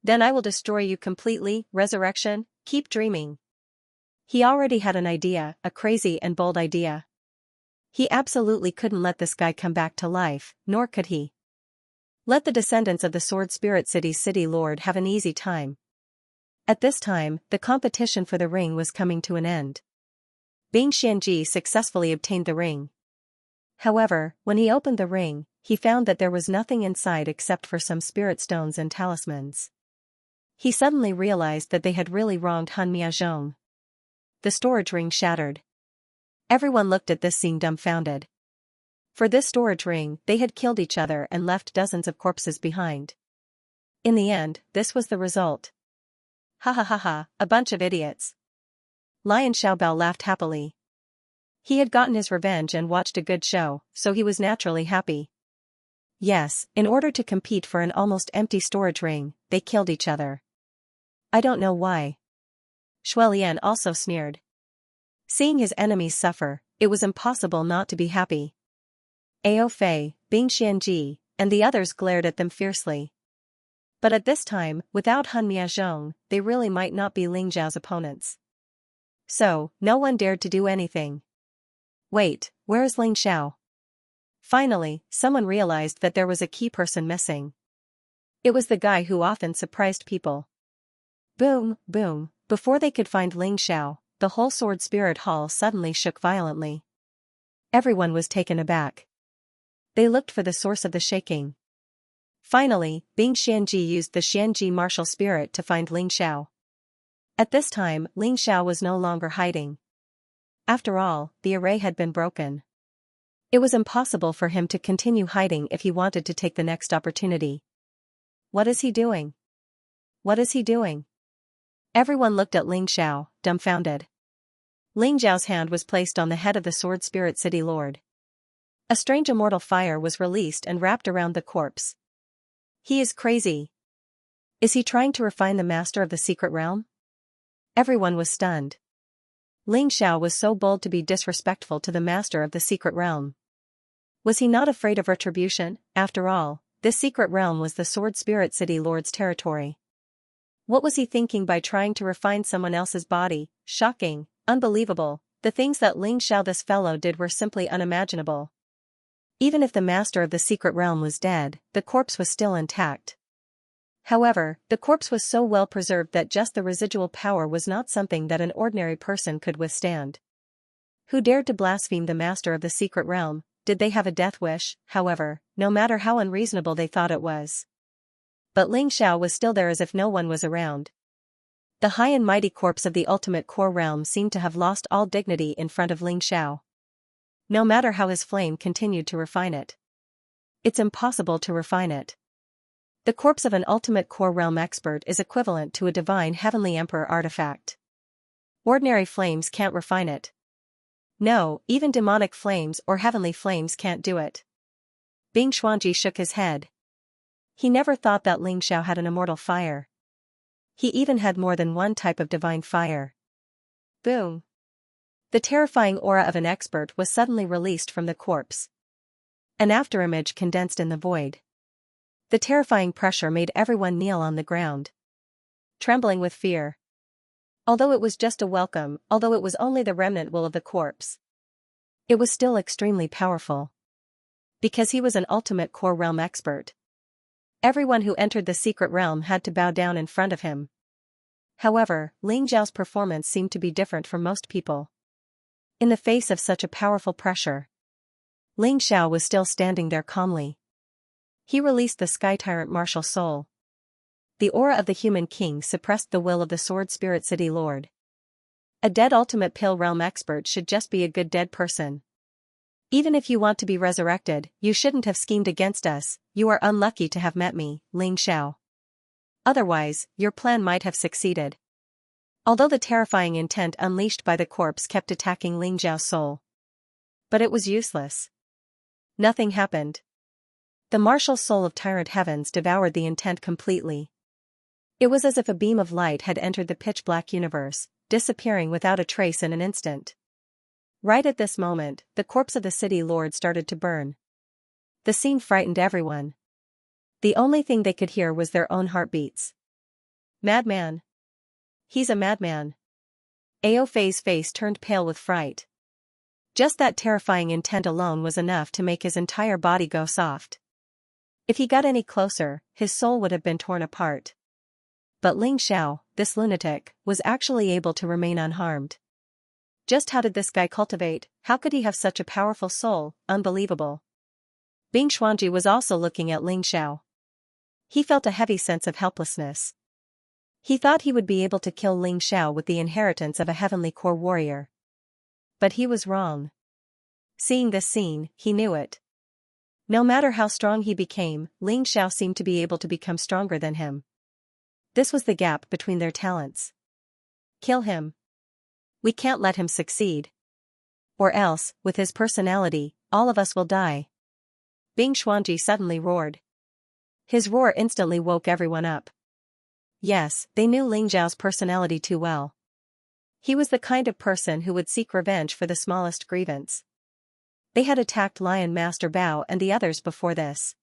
Then I will destroy you completely. Resurrection, keep dreaming. He already had an idea, a crazy and bold idea. He absolutely couldn't let this guy come back to life, nor could he let the descendants of the Sword Spirit City's city lord have an easy time. At this time, the competition for the ring was coming to an end. Bing Xianji successfully obtained the ring. However, when he opened the ring, he found that there was nothing inside except for some spirit stones and talismans. He suddenly realized that they had really wronged Han Miazhong. The storage ring shattered. Everyone looked at this scene dumbfounded. For this storage ring, they had killed each other and left dozens of corpses behind. In the end, this was the result. Ha ha ha ha, a bunch of idiots. Lion Xiaobao laughed happily. He had gotten his revenge and watched a good show, so he was naturally happy. Yes, in order to compete for an almost empty storage ring, they killed each other. I don't know why. Shuelian also sneered. Seeing his enemies suffer, it was impossible not to be happy. Ao Fei, Bing Xianji, and the others glared at them fiercely. But at this time, without Han Miazhong, they really might not be Ling Zhao's opponents. So, no one dared to do anything. Wait, where is Ling Xiao? Finally, someone realized that there was a key person missing. It was the guy who often surprised people. Boom, boom, before they could find Ling Xiao, the whole Sword Spirit Hall suddenly shook violently. Everyone was taken aback. They looked for the source of the shaking. Finally, Bing Xianji used the Xianji martial spirit to find Ling Xiao. At this time, Ling Xiao was no longer hiding. After all, the array had been broken. It was impossible for him to continue hiding if he wanted to take the next opportunity. What is he doing? What is he doing? Everyone looked at Ling Xiao, dumbfounded. Ling Zhao's hand was placed on the head of the Sword Spirit City Lord. A strange immortal fire was released and wrapped around the corpse. He is crazy. Is he trying to refine the master of the secret realm? Everyone was stunned. Ling Xiao was so bold to be disrespectful to the master of the secret realm. Was he not afraid of retribution? After all, this secret realm was the Sword Spirit City Lord's territory. What was he thinking by trying to refine someone else's body? Shocking, unbelievable, the things that Ling Xiao this fellow did were simply unimaginable. Even if the master of the secret realm was dead, the corpse was still intact. However, the corpse was so well preserved that just the residual power was not something that an ordinary person could withstand. Who dared to blaspheme the master of the secret realm? Did they have a death wish? However, no matter how unreasonable they thought it was. But Ling Xiao was still there as if no one was around. The high and mighty corpse of the ultimate core realm seemed to have lost all dignity in front of Ling Xiao. No matter how his flame continued to refine it. It's impossible to refine it. The corpse of an ultimate core realm expert is equivalent to a divine heavenly emperor artifact. Ordinary flames can't refine it. No, even demonic flames or heavenly flames can't do it. Bing Xuanji shook his head. He never thought that Ling Xiao had an immortal fire. He even had more than one type of divine fire. Boom. The terrifying aura of an expert was suddenly released from the corpse. An afterimage condensed in the void. The terrifying pressure made everyone kneel on the ground, trembling with fear. Although it was just a welcome, although it was only the remnant will of the corpse, it was still extremely powerful. Because he was an ultimate core realm expert. Everyone who entered the secret realm had to bow down in front of him. However, Ling Zhao's performance seemed to be different from most people. In the face of such a powerful pressure, Ling Xiao was still standing there calmly. He released the Sky Tyrant martial soul. The aura of the human king suppressed the will of the Sword Spirit City Lord. A dead ultimate pill realm expert should just be a good dead person. Even if you want to be resurrected, you shouldn't have schemed against us. You are unlucky to have met me, Ling Xiao. Otherwise, your plan might have succeeded. Although the terrifying intent unleashed by the corpse kept attacking Ling Xiao's soul. But it was useless. Nothing happened. The martial soul of Tyrant Heavens devoured the intent completely. It was as if a beam of light had entered the pitch-black universe, disappearing without a trace in an instant. Right at this moment, the corpse of the city lord started to burn. The scene frightened everyone. The only thing they could hear was their own heartbeats. Madman. He's a madman. Ao Fei's face turned pale with fright. Just that terrifying intent alone was enough to make his entire body go soft. If he got any closer, his soul would have been torn apart. But Ling Xiao, this lunatic, was actually able to remain unharmed. Just how did this guy cultivate? How could he have such a powerful soul? Unbelievable. Bing Xuanji was also looking at Ling Xiao. He felt a heavy sense of helplessness. He thought he would be able to kill Ling Xiao with the inheritance of a heavenly core warrior. But he was wrong. Seeing this scene, he knew it. No matter how strong he became, Ling Xiao seemed to be able to become stronger than him. This was the gap between their talents. Kill him. We can't let him succeed. Or else, with his personality, all of us will die. Bing Xuanji suddenly roared. His roar instantly woke everyone up. Yes, they knew Ling Xiao's personality too well. He was the kind of person who would seek revenge for the smallest grievance. They had attacked Lion Master Bao and the others before this.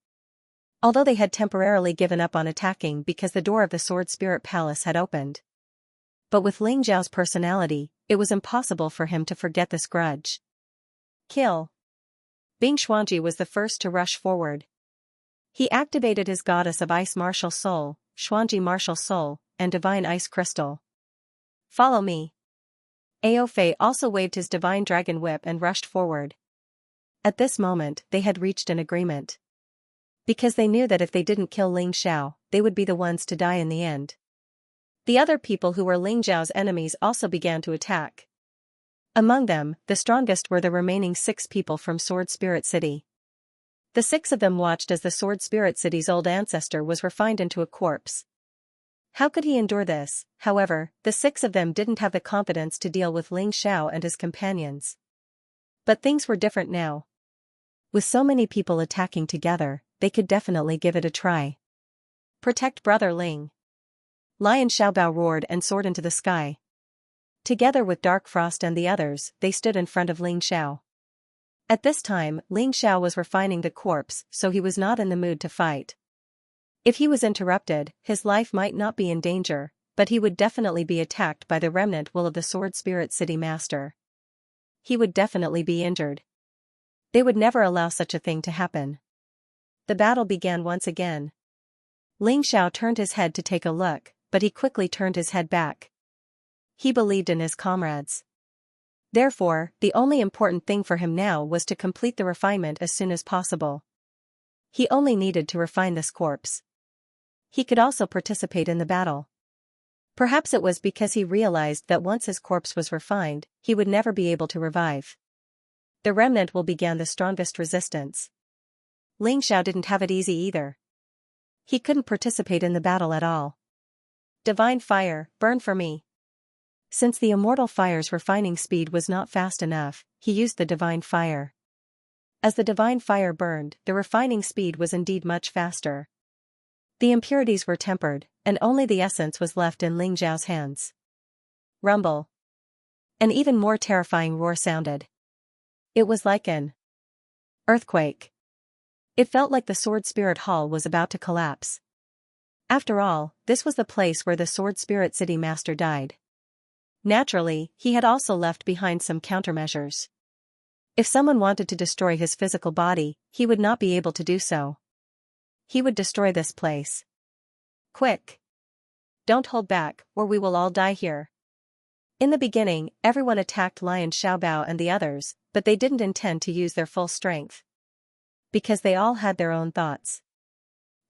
Although they had temporarily given up on attacking because the door of the Sword Spirit Palace had opened. But with Ling Xiao's personality, it was impossible for him to forget this grudge. Kill. Bing Xuanji was the first to rush forward. He activated his goddess of ice martial soul, Xuanji martial soul, and divine ice crystal. Follow me. Ao Fei also waved his divine dragon whip and rushed forward. At this moment, they had reached an agreement. Because they knew that if they didn't kill Ling Xiao, they would be the ones to die in the end. The other people who were Ling Xiao's enemies also began to attack. Among them, the strongest were the remaining 6 people from Sword Spirit City. The 6 of them watched as the Sword Spirit City's old ancestor was refined into a corpse. How could he endure this? However, the 6 of them didn't have the confidence to deal with Ling Xiao and his companions. But things were different now. With so many people attacking together, they could definitely give it a try. Protect Brother Ling. Lion Xiaobao roared and soared into the sky. Together with Dark Frost and the others, they stood in front of Ling Xiao. At this time, Ling Xiao was refining the corpse, so he was not in the mood to fight. If he was interrupted, his life might not be in danger, but he would definitely be attacked by the remnant will of the Sword Spirit City Master. He would definitely be injured. They would never allow such a thing to happen. The battle began once again. Ling Xiao turned his head to take a look, but he quickly turned his head back. He believed in his comrades. Therefore, the only important thing for him now was to complete the refinement as soon as possible. He only needed to refine this corpse. He could also participate in the battle. Perhaps it was because he realized that once his corpse was refined, he would never be able to revive. The remnant will began the strongest resistance. Ling Xiao didn't have it easy either. He couldn't participate in the battle at all. Divine fire, burn for me. Since the immortal fire's refining speed was not fast enough, he used the divine fire. As the divine fire burned, the refining speed was indeed much faster. The impurities were tempered, and only the essence was left in Ling Xiao's hands. Rumble. An even more terrifying roar sounded. It was like an earthquake. It felt like the Sword Spirit Hall was about to collapse. After all, this was the place where the Sword Spirit City Master died. Naturally, he had also left behind some countermeasures. If someone wanted to destroy his physical body, he would not be able to do so. He would destroy this place. Quick! Don't hold back, or we will all die here. In the beginning, everyone attacked Lion Xiaobao and the others, but they didn't intend to use their full strength. Because they all had their own thoughts.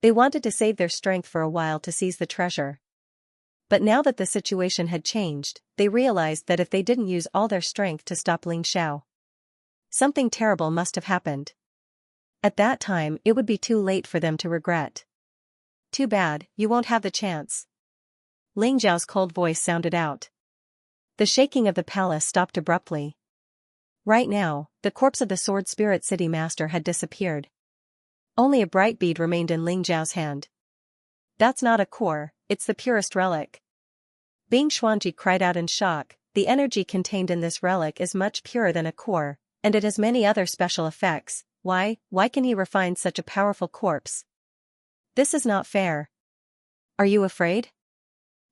They wanted to save their strength for a while to seize the treasure. But now that the situation had changed, they realized that if they didn't use all their strength to stop Ling Xiao, something terrible must have happened. At that time it would be too late for them to regret. Too bad, you won't have the chance. Ling Xiao's cold voice sounded out. The shaking of the palace stopped abruptly. Right now, the corpse of the Sword Spirit City Master had disappeared. Only a bright bead remained in Ling Xiao's hand. That's not a core, it's the purest relic. Bing Xuanji cried out in shock. The energy contained in this relic is much purer than a core, and it has many other special effects. Why can he refine such a powerful corpse? This is not fair. Are you afraid?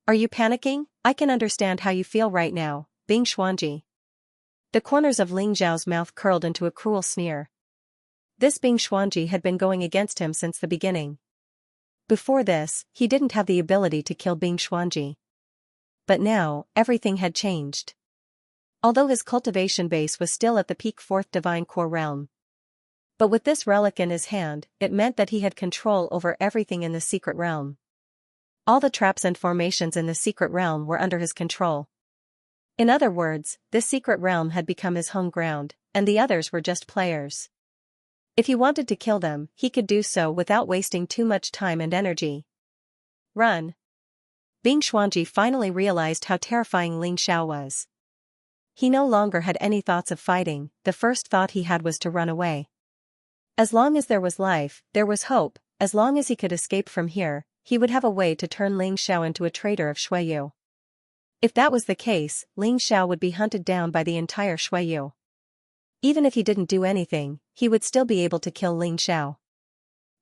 Are you panicking? I can understand how you feel right now, Bing Xuanji. The corners of Ling Xiao's mouth curled into a cruel sneer. This Bing Xuanji had been going against him since the beginning. Before this, he didn't have the ability to kill Bing Xuanji. But now, everything had changed. Although his cultivation base was still at the peak 4th Divine Core realm. But with this relic in his hand, it meant that he had control over everything in the secret realm. All the traps and formations in the secret realm were under his control. In other words, this secret realm had become his home ground, and the others were just players. If he wanted to kill them, he could do so without wasting too much time and energy. Run. Bing Xuanji finally realized how terrifying Ling Xiao was. He no longer had any thoughts of fighting, the first thought he had was to run away. As long as there was life, there was hope. As long as he could escape from here, he would have a way to turn Ling Xiao into a traitor of Xueyu. If that was the case, Ling Xiao would be hunted down by the entire Xueyu. Even if he didn't do anything, he would still be able to kill Ling Xiao.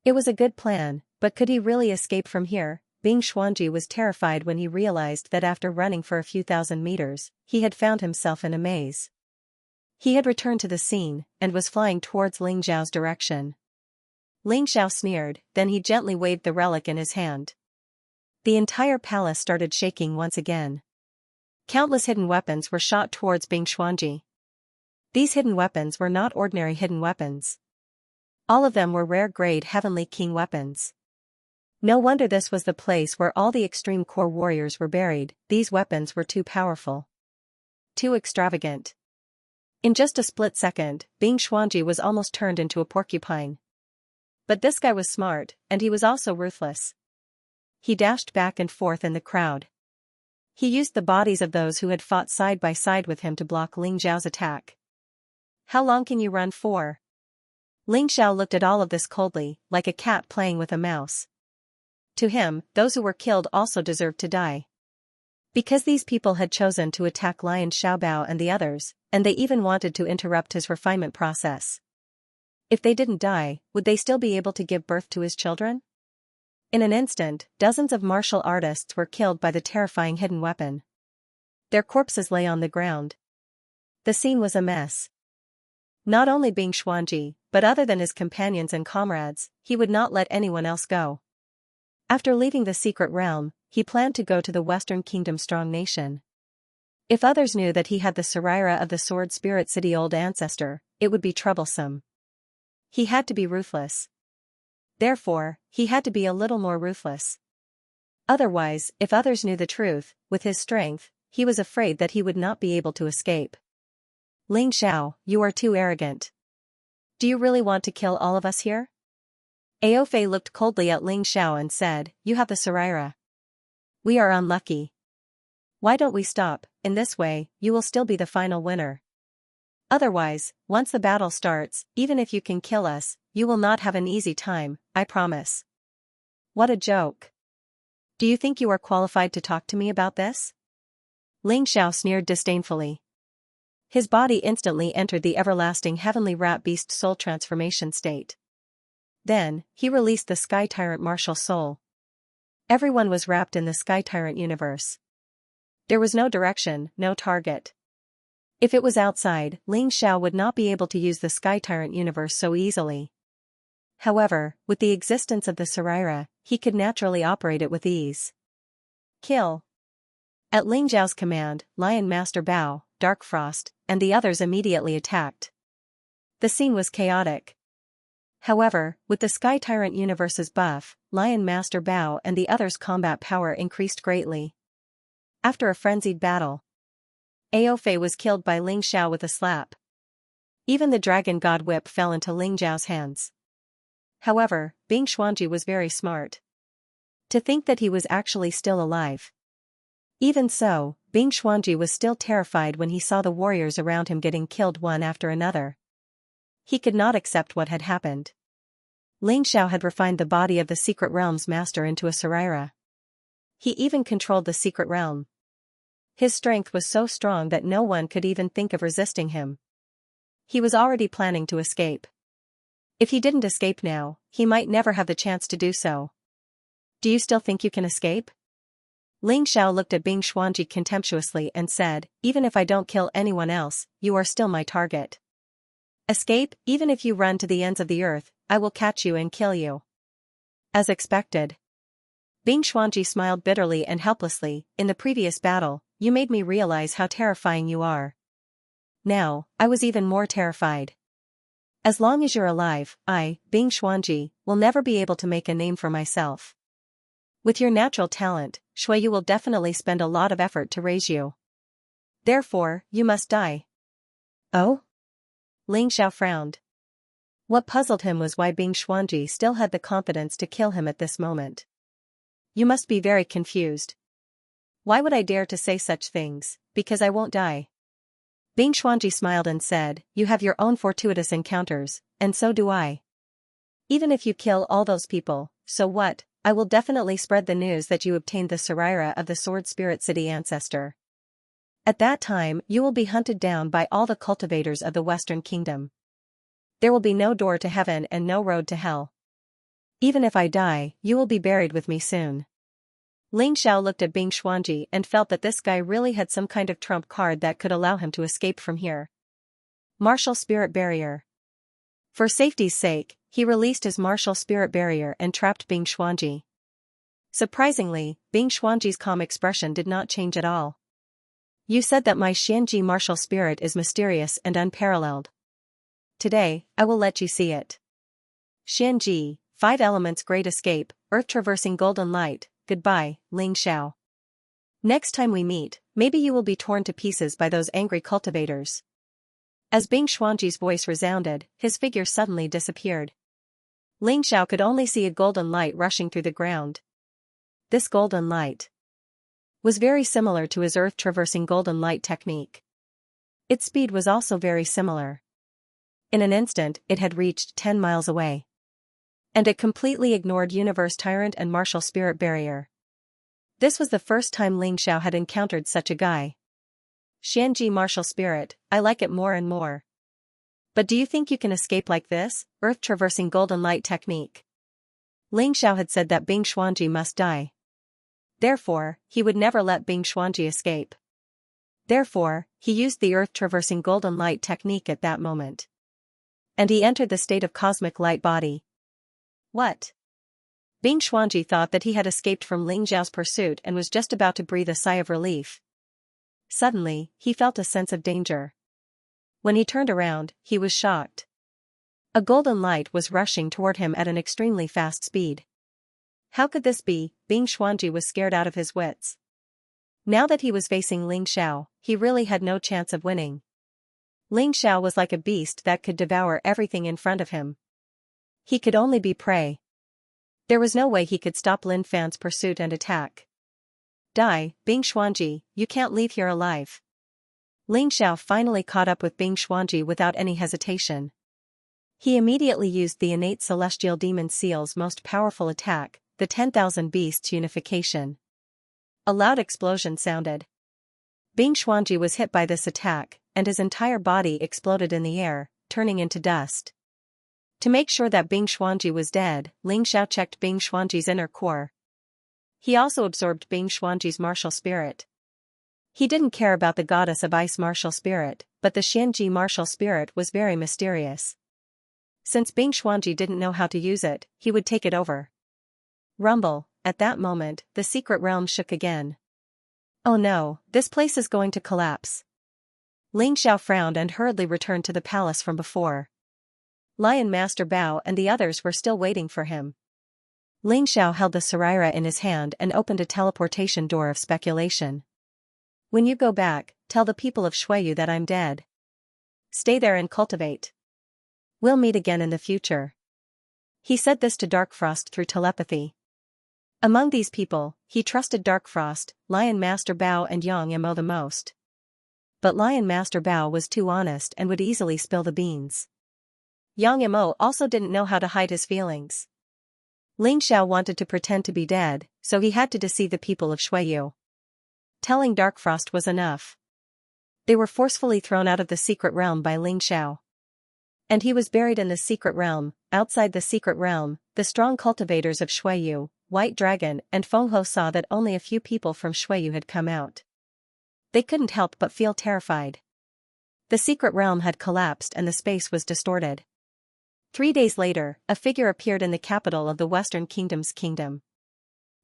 It was a good plan, but could he really escape from here? Bing Xuanji was terrified when he realized that after running for a few thousand meters, he had found himself in a maze. He had returned to the scene, and was flying towards Ling Xiao's direction. Ling Xiao sneered, then he gently waved the relic in his hand. The entire palace started shaking once again. Countless hidden weapons were shot towards Bing Xuanji. These hidden weapons were not ordinary hidden weapons. All of them were rare-grade Heavenly King weapons. No wonder this was the place where all the extreme core warriors were buried. These weapons were too powerful. Too extravagant. In just a split second, Bing Xuanji was almost turned into a porcupine. But this guy was smart, and he was also ruthless. He dashed back and forth in the crowd. He used the bodies of those who had fought side by side with him to block Ling Xiao's attack. How long can you run for? Ling Xiao looked at all of this coldly, like a cat playing with a mouse. To him, those who were killed also deserved to die. Because these people had chosen to attack Lion Xiaobao and the others, and they even wanted to interrupt his refinement process. If they didn't die, would they still be able to give birth to his children? In an instant, dozens of martial artists were killed by the terrifying hidden weapon. Their corpses lay on the ground. The scene was a mess. Not only Bing Xuanji, but other than his companions and comrades, he would not let anyone else go. After leaving the secret realm, he planned to go to the Western Kingdom Strong Nation. If others knew that he had the Saraira of the Sword Spirit City Old Ancestor, it would be troublesome. He had to be ruthless. Therefore, he had to be a little more ruthless. Otherwise, if others knew the truth, with his strength, he was afraid that he would not be able to escape. Ling Xiao, you are too arrogant. Do you really want to kill all of us here? Aofei looked coldly at Ling Xiao and said, you have the Saraira. We are unlucky. Why don't we stop? In this way, you will still be the final winner. Otherwise, once the battle starts, even if you can kill us, you will not have an easy time, I promise. What a joke. Do you think you are qualified to talk to me about this? Ling Xiao sneered disdainfully. His body instantly entered the everlasting heavenly rat beast soul transformation state. Then, he released the Sky Tyrant martial soul. Everyone was wrapped in the Sky Tyrant universe. There was no direction, no target. If it was outside, Ling Xiao would not be able to use the Sky Tyrant universe so easily. However, with the existence of the Saraira, he could naturally operate it with ease. Kill. At Ling Xiao's command, Lion Master Bao, Dark Frost, and the others immediately attacked. The scene was chaotic. However, with the Sky Tyrant universe's buff, Lion Master Bao and the others' combat power increased greatly. After a frenzied battle, Aofei was killed by Ling Xiao with a slap. Even the Dragon God Whip fell into Ling Zhao's hands. However, Bing Xuanji was very smart. To think that he was actually still alive. Even so, Bing Xuanji was still terrified when he saw the warriors around him getting killed one after another. He could not accept what had happened. Ling Xiao had refined the body of the Secret Realm's master into a Saraira. He even controlled the Secret Realm. His strength was so strong that no one could even think of resisting him. He was already planning to escape. If he didn't escape now, he might never have the chance to do so. Do you still think you can escape? Ling Xiao looked at Bing Xuanji contemptuously and said, even if I don't kill anyone else, you are still my target. Escape, even if you run to the ends of the earth, I will catch you and kill you. As expected. Bing Xuanji smiled bitterly and helplessly, in the previous battle, you made me realize how terrifying you are. Now, I was even more terrified. As long as you're alive, I, Bing Xuanji, will never be able to make a name for myself. With your natural talent, Shuiyu will definitely spend a lot of effort to raise you. Therefore, you must die. Oh? Ling Xiao frowned. What puzzled him was why Bing Xuanji still had the confidence to kill him at this moment. You must be very confused. Why would I dare to say such things? Because I won't die. Bing Xuanji smiled and said, you have your own fortuitous encounters, and so do I. Even if you kill all those people, so what? I will definitely spread the news that you obtained the Saraira of the Sword Spirit City ancestor. At that time, you will be hunted down by all the cultivators of the Western Kingdom. There will be no door to heaven and no road to hell. Even if I die, you will be buried with me soon. Ling Xiao looked at Bing Xuanji and felt that this guy really had some kind of trump card that could allow him to escape from here. Martial Spirit Barrier. For safety's sake, he released his Martial Spirit Barrier and trapped Bing Xuanji. Surprisingly, Bing Xuanji's calm expression did not change at all. You said that my Xianxia martial spirit is mysterious and unparalleled. Today, I will let you see it. Xianxia, 5 elements great escape, earth-traversing golden light, goodbye, Ling Xiao. Next time we meet, maybe you will be torn to pieces by those angry cultivators. As Bing Xuanji's voice resounded, his figure suddenly disappeared. Ling Xiao could only see a golden light rushing through the ground. This golden light was very similar to his earth-traversing golden light technique. Its speed was also very similar. In an instant, it had reached 10 miles away. And it completely ignored Universe Tyrant and Martial Spirit Barrier. This was the first time Ling Xiao had encountered such a guy. Xianxia Martial Spirit, I like it more and more. But do you think you can escape like this, earth-traversing golden light technique? Ling Xiao had said that Bing Xuanji must die. Therefore, he would never let Bing Xuanji escape. Therefore, he used the earth-traversing golden light technique at that moment. And he entered the state of cosmic light body. What? Bing Xuanji thought that he had escaped from Ling Zhao's pursuit and was just about to breathe a sigh of relief. Suddenly, he felt a sense of danger. When he turned around, he was shocked. A golden light was rushing toward him at an extremely fast speed. How could this be? Bing Xuanji was scared out of his wits. Now that he was facing Ling Xiao, he really had no chance of winning. Ling Xiao was like a beast that could devour everything in front of him. He could only be prey. There was no way he could stop Lin Fan's pursuit and attack. Die, Bing Xuanji, you can't leave here alive. Ling Xiao finally caught up with Bing Xuanji without any hesitation. He immediately used the innate celestial demon seal's most powerful attack, the 10,000 Beasts Unification. A loud explosion sounded. Bing Xuanji was hit by this attack, and his entire body exploded in the air, turning into dust. To make sure that Bing Xuanji was dead, Ling Xiao checked Bing Xuanji's inner core. He also absorbed Bing Xuanji's martial spirit. He didn't care about the goddess of ice martial spirit, but the Xianxia martial spirit was very mysterious. Since Bing Xuanji didn't know how to use it, he would take it over. Rumble, at that moment, the secret realm shook again. Oh no, this place is going to collapse. Ling Xiao frowned and hurriedly returned to the palace from before. Lion Master Bao and the others were still waiting for him. Ling Xiao held the Saraira in his hand and opened a teleportation door of speculation. When you go back, tell the people of Shuiyu that I'm dead. Stay there and cultivate. We'll meet again in the future. He said this to Darkfrost through telepathy. Among these people, he trusted Darkfrost, Lion Master Bao and Xianxia the most. But Lion Master Bao was too honest and would easily spill the beans. Xianxia also didn't know how to hide his feelings. Ling Xiao wanted to pretend to be dead, so he had to deceive the people of Shuiyu. Telling Darkfrost was enough. They were forcefully thrown out of the secret realm by Ling Xiao. And he was buried in the secret realm. Outside the secret realm, the strong cultivators of Shuiyu, White Dragon and Fengho saw that only a few people from Shuiyu had come out. They couldn't help but feel terrified. The secret realm had collapsed and the space was distorted. 3 days later, a figure appeared in the capital of the Western Kingdom's kingdom.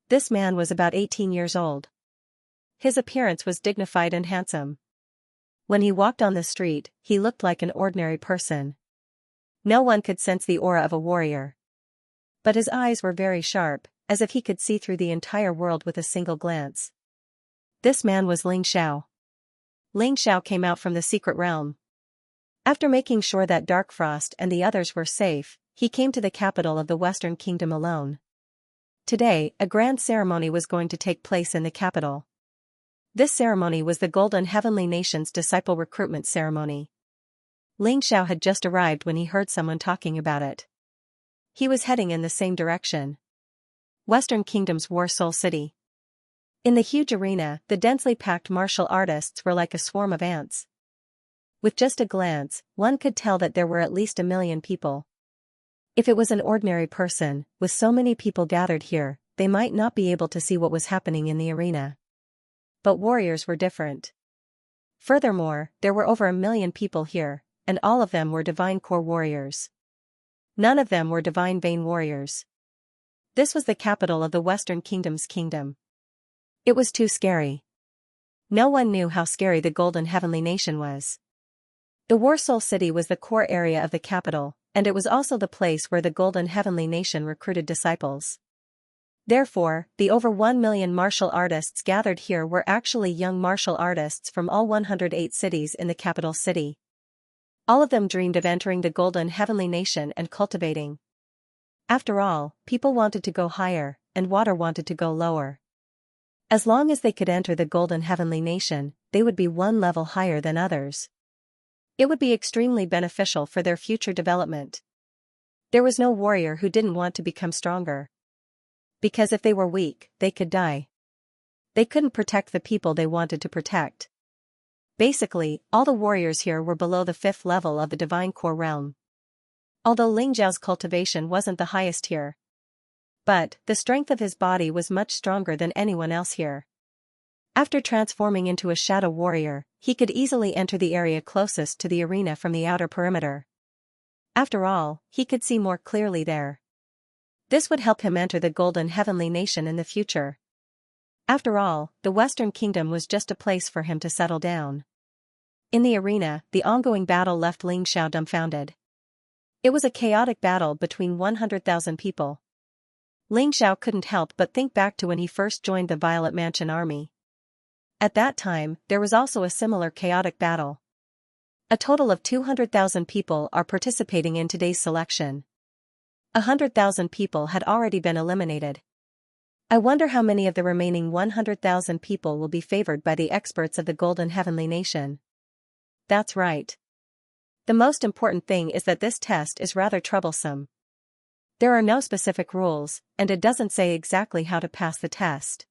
This man was about 18 years old. His appearance was dignified and handsome. When he walked on the street, he looked like an ordinary person. No one could sense the aura of a warrior. But his eyes were very sharp, as if he could see through the entire world with a single glance. This man was Ling Xiao. Ling Xiao came out from the secret realm. After making sure that Darkfrost and the others were safe, he came to the capital of the Western Kingdom alone. Today, a grand ceremony was going to take place in the capital. This ceremony was the Golden Heavenly Nation's disciple recruitment ceremony. Ling Xiao had just arrived when he heard someone talking about it. He was heading in the same direction. Western Kingdom's War Soul City. In the huge arena, the densely packed martial artists were like a swarm of ants. With just a glance, one could tell that there were at least 1 million people. If it was an ordinary person, with so many people gathered here, they might not be able to see what was happening in the arena. But warriors were different. Furthermore, there were over 1 million people here, and all of them were Divine Core warriors. None of them were Divine Vein warriors. This was the capital of the Western Kingdom's kingdom. It was too scary. No one knew how scary the Golden Heavenly Nation was. The War Soul City was the core area of the capital, and it was also the place where the Golden Heavenly Nation recruited disciples. Therefore, the over 1 million martial artists gathered here were actually young martial artists from all 108 cities in the capital city. All of them dreamed of entering the Golden Heavenly Nation and cultivating. After all, people wanted to go higher, and water wanted to go lower. As long as they could enter the Golden Heavenly Nation, they would be one level higher than others. It would be extremely beneficial for their future development. There was no warrior who didn't want to become stronger. Because if they were weak, they could die. They couldn't protect the people they wanted to protect. Basically, all the warriors here were below the 5th level of the Divine Core realm. Although Ling Zhao's cultivation wasn't the highest here. But, the strength of his body was much stronger than anyone else here. After transforming into a shadow warrior, he could easily enter the area closest to the arena from the outer perimeter. After all, he could see more clearly there. This would help him enter the Golden Heavenly Nation in the future. After all, the Western Kingdom was just a place for him to settle down. In the arena, the ongoing battle left Ling Xiao dumbfounded. It was a chaotic battle between 100,000 people. Ling Xiao couldn't help but think back to when he first joined the Violet Mansion army. At that time, there was also a similar chaotic battle. A total of 200,000 people are participating in today's selection. 100,000 people had already been eliminated. I wonder how many of the remaining 100,000 people will be favored by the experts of the Golden Heavenly Nation. That's right. The most important thing is that this test is rather troublesome. There are no specific rules, and it doesn't say exactly how to pass the test.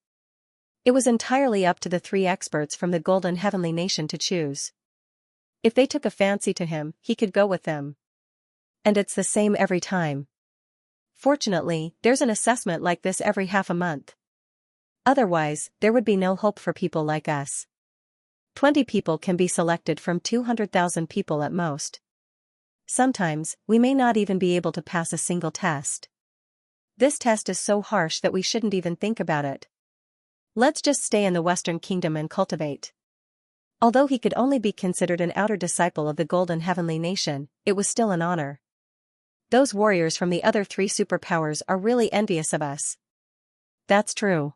It was entirely up to the 3 experts from the Golden Heavenly Nation to choose. If they took a fancy to him, he could go with them. And it's the same every time. Fortunately, there's an assessment like this every half a month. Otherwise, there would be no hope for people like us. 20 people can be selected from 200,000 people at most. Sometimes, we may not even be able to pass a single test. This test is so harsh that we shouldn't even think about it. Let's just stay in the Western Kingdom and cultivate. Although he could only be considered an outer disciple of the Golden Heavenly Nation, it was still an honor. those warriors from the other three superpowers are really envious of us. That's true.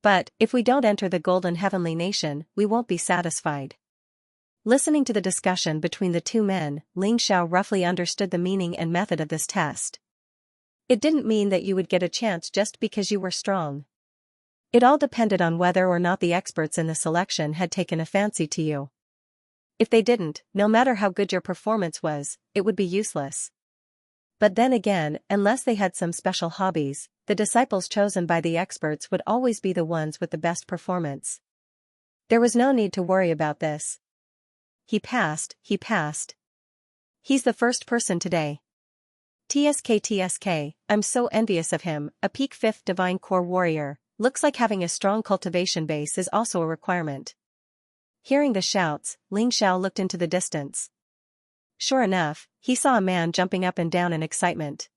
But, if we don't enter the Golden Heavenly Nation, we won't be satisfied. Listening to the discussion between the two men, Ling Xiao roughly understood the meaning and method of this test. It didn't mean that you would get a chance just because you were strong. It all depended on whether or not the experts in the selection had taken a fancy to you. If they didn't, no matter how good your performance was, it would be useless. But then again, unless they had some special hobbies, the disciples chosen by the experts would always be the ones with the best performance. There was no need to worry about this. He passed. He's the first person today. TSK, I'm so envious of him, a peak 5th Divine Core Warrior. Looks like having a strong cultivation base is also a requirement. Hearing the shouts, Ling Xiao looked into the distance. Sure enough, he saw a man jumping up and down in excitement.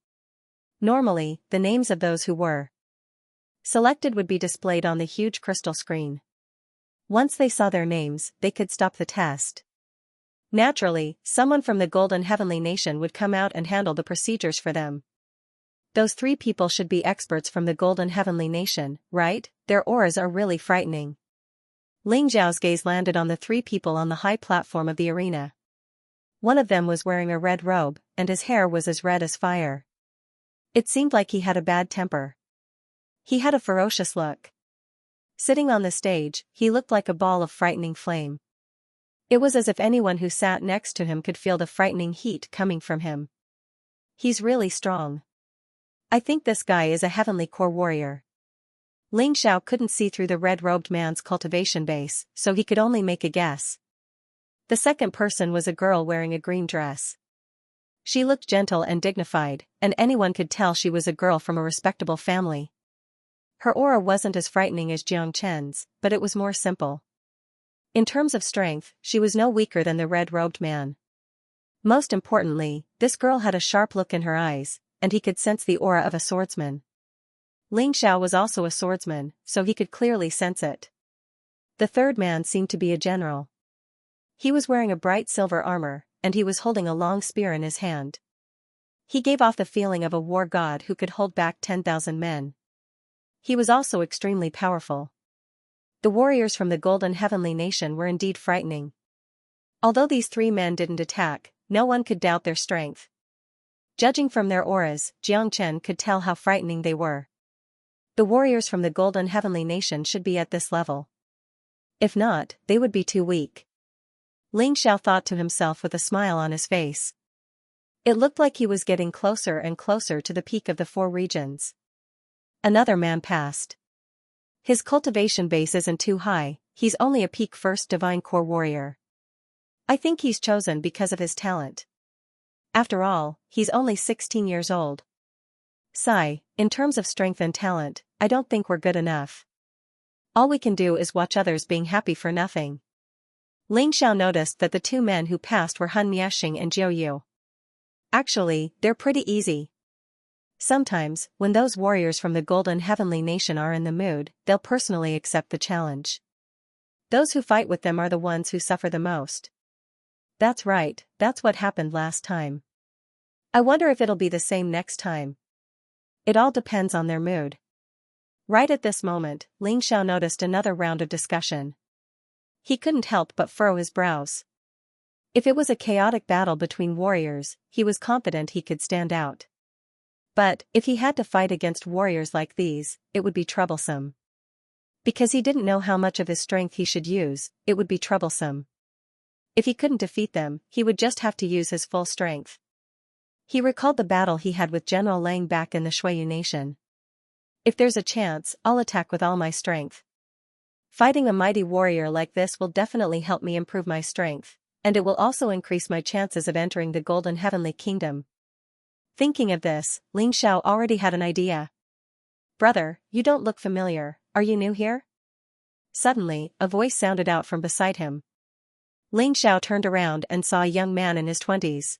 Normally, the names of those who were selected would be displayed on the huge crystal screen. Once they saw their names, they could stop the test. Naturally, someone from the Golden Heavenly Nation would come out and handle the procedures for them. Those three people should be experts from the Golden Heavenly Nation, right? Their auras are really frightening. Ling Xiao's gaze landed on the three people on the high platform of the arena. One of them was wearing a red robe, and his hair was as red as fire. It seemed like he had a bad temper. He had a ferocious look. Sitting on the stage, he looked like a ball of frightening flame. It was as if anyone who sat next to him could feel the frightening heat coming from him. He's really strong. I think this guy is a heavenly core warrior. Ling Xiao couldn't see through the red-robed man's cultivation base, so he could only make a guess. The second person was a girl wearing a green dress. She looked gentle and dignified, and anyone could tell she was a girl from a respectable family. Her aura wasn't as frightening as Xianxia's, but it was more simple. In terms of strength, she was no weaker than the red-robed man. Most importantly, this girl had a sharp look in her eyes, and he could sense the aura of a swordsman. Ling Xiao was also a swordsman, so he could clearly sense it. The third man seemed to be a general. He was wearing a bright silver armor, and he was holding a long spear in his hand. He gave off the feeling of a war god who could hold back 10,000 men. He was also extremely powerful. The warriors from the Golden Heavenly Nation were indeed frightening. Although these three men didn't attack, no one could doubt their strength. Judging from their auras, Xianxia could tell how frightening they were. The warriors from the Golden Heavenly Nation should be at this level. If not, they would be too weak. Ling Xiao thought to himself with a smile on his face. It looked like he was getting closer and closer to the peak of the 4 regions. Another man passed. His cultivation base isn't too high, he's only a peak 1st Divine Core Warrior. I think he's chosen because of his talent. After all, he's only 16 years old. Sigh, in terms of strength and talent, I don't think we're good enough. All we can do is watch others being happy for nothing. Ling Xiao noticed that the 2 men who passed were Han Miexing and Jiu Yu. Actually, they're pretty easy. Sometimes, when those warriors from the Golden Heavenly Nation are in the mood, they'll personally accept the challenge. Those who fight with them are the ones who suffer the most. That's right, that's what happened last time. I wonder if it'll be the same next time. It all depends on their mood. Right at this moment, Ling Xiao noticed another round of discussion. He couldn't help but furrow his brows. If it was a chaotic battle between warriors, he was confident he could stand out. But, if he had to fight against warriors like these, it would be troublesome. Because he didn't know how much of his strength he should use, it would be troublesome. If he couldn't defeat them, he would just have to use his full strength. He recalled the battle he had with General Lang back in the Shuiyu Nation. If there's a chance, I'll attack with all my strength. Fighting a mighty warrior like this will definitely help me improve my strength, and it will also increase my chances of entering the Golden Heavenly Kingdom. Thinking of this, Ling Xiao already had an idea. Brother, you don't look familiar, are you new here? Suddenly, a voice sounded out from beside him. Ling Xiao turned around and saw a young man in his 20s.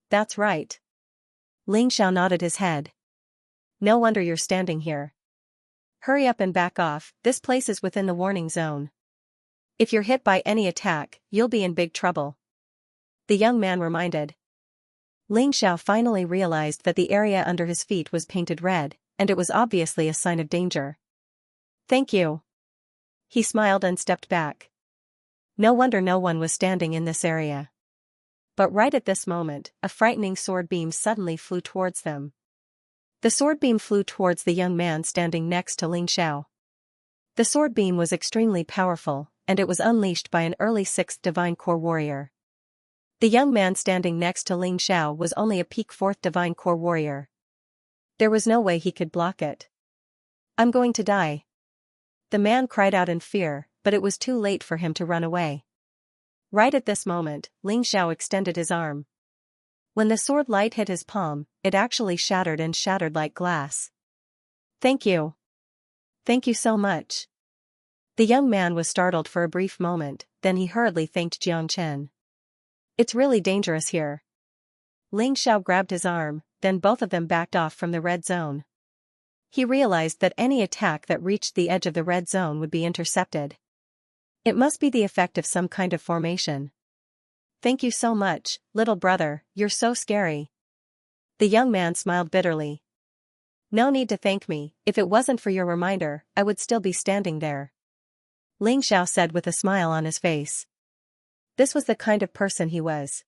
That's right. Ling Xiao nodded his head. No wonder you're standing here. Hurry up and back off, this place is within the warning zone. If you're hit by any attack, you'll be in big trouble. The young man reminded. Ling Xiao finally realized that the area under his feet was painted red, and it was obviously a sign of danger. Thank you. He smiled and stepped back. No wonder no one was standing in this area. But right at this moment, a frightening sword beam suddenly flew towards them. The sword beam flew towards the young man standing next to Ling Xiao. The sword beam was extremely powerful, and it was unleashed by an early 6th Divine Core warrior. The young man standing next to Ling Xiao was only a peak 4th Divine Core warrior. There was no way he could block it. I'm going to die. The man cried out in fear, but it was too late for him to run away. Right at this moment, Ling Xiao extended his arm. When the sword light hit his palm, it actually shattered and shattered like glass. Thank you. Thank you so much. The young man was startled for a brief moment, then he hurriedly thanked Jiang Chen. It's really dangerous here. Ling Xiao grabbed his arm, then both of them backed off from the red zone. He realized that any attack that reached the edge of the red zone would be intercepted. It must be the effect of some kind of formation. Thank you so much, little brother, you're so scary. The young man smiled bitterly. No need to thank me, if it wasn't for your reminder, I would still be standing there. Ling Xiao said with a smile on his face. This was the kind of person he was.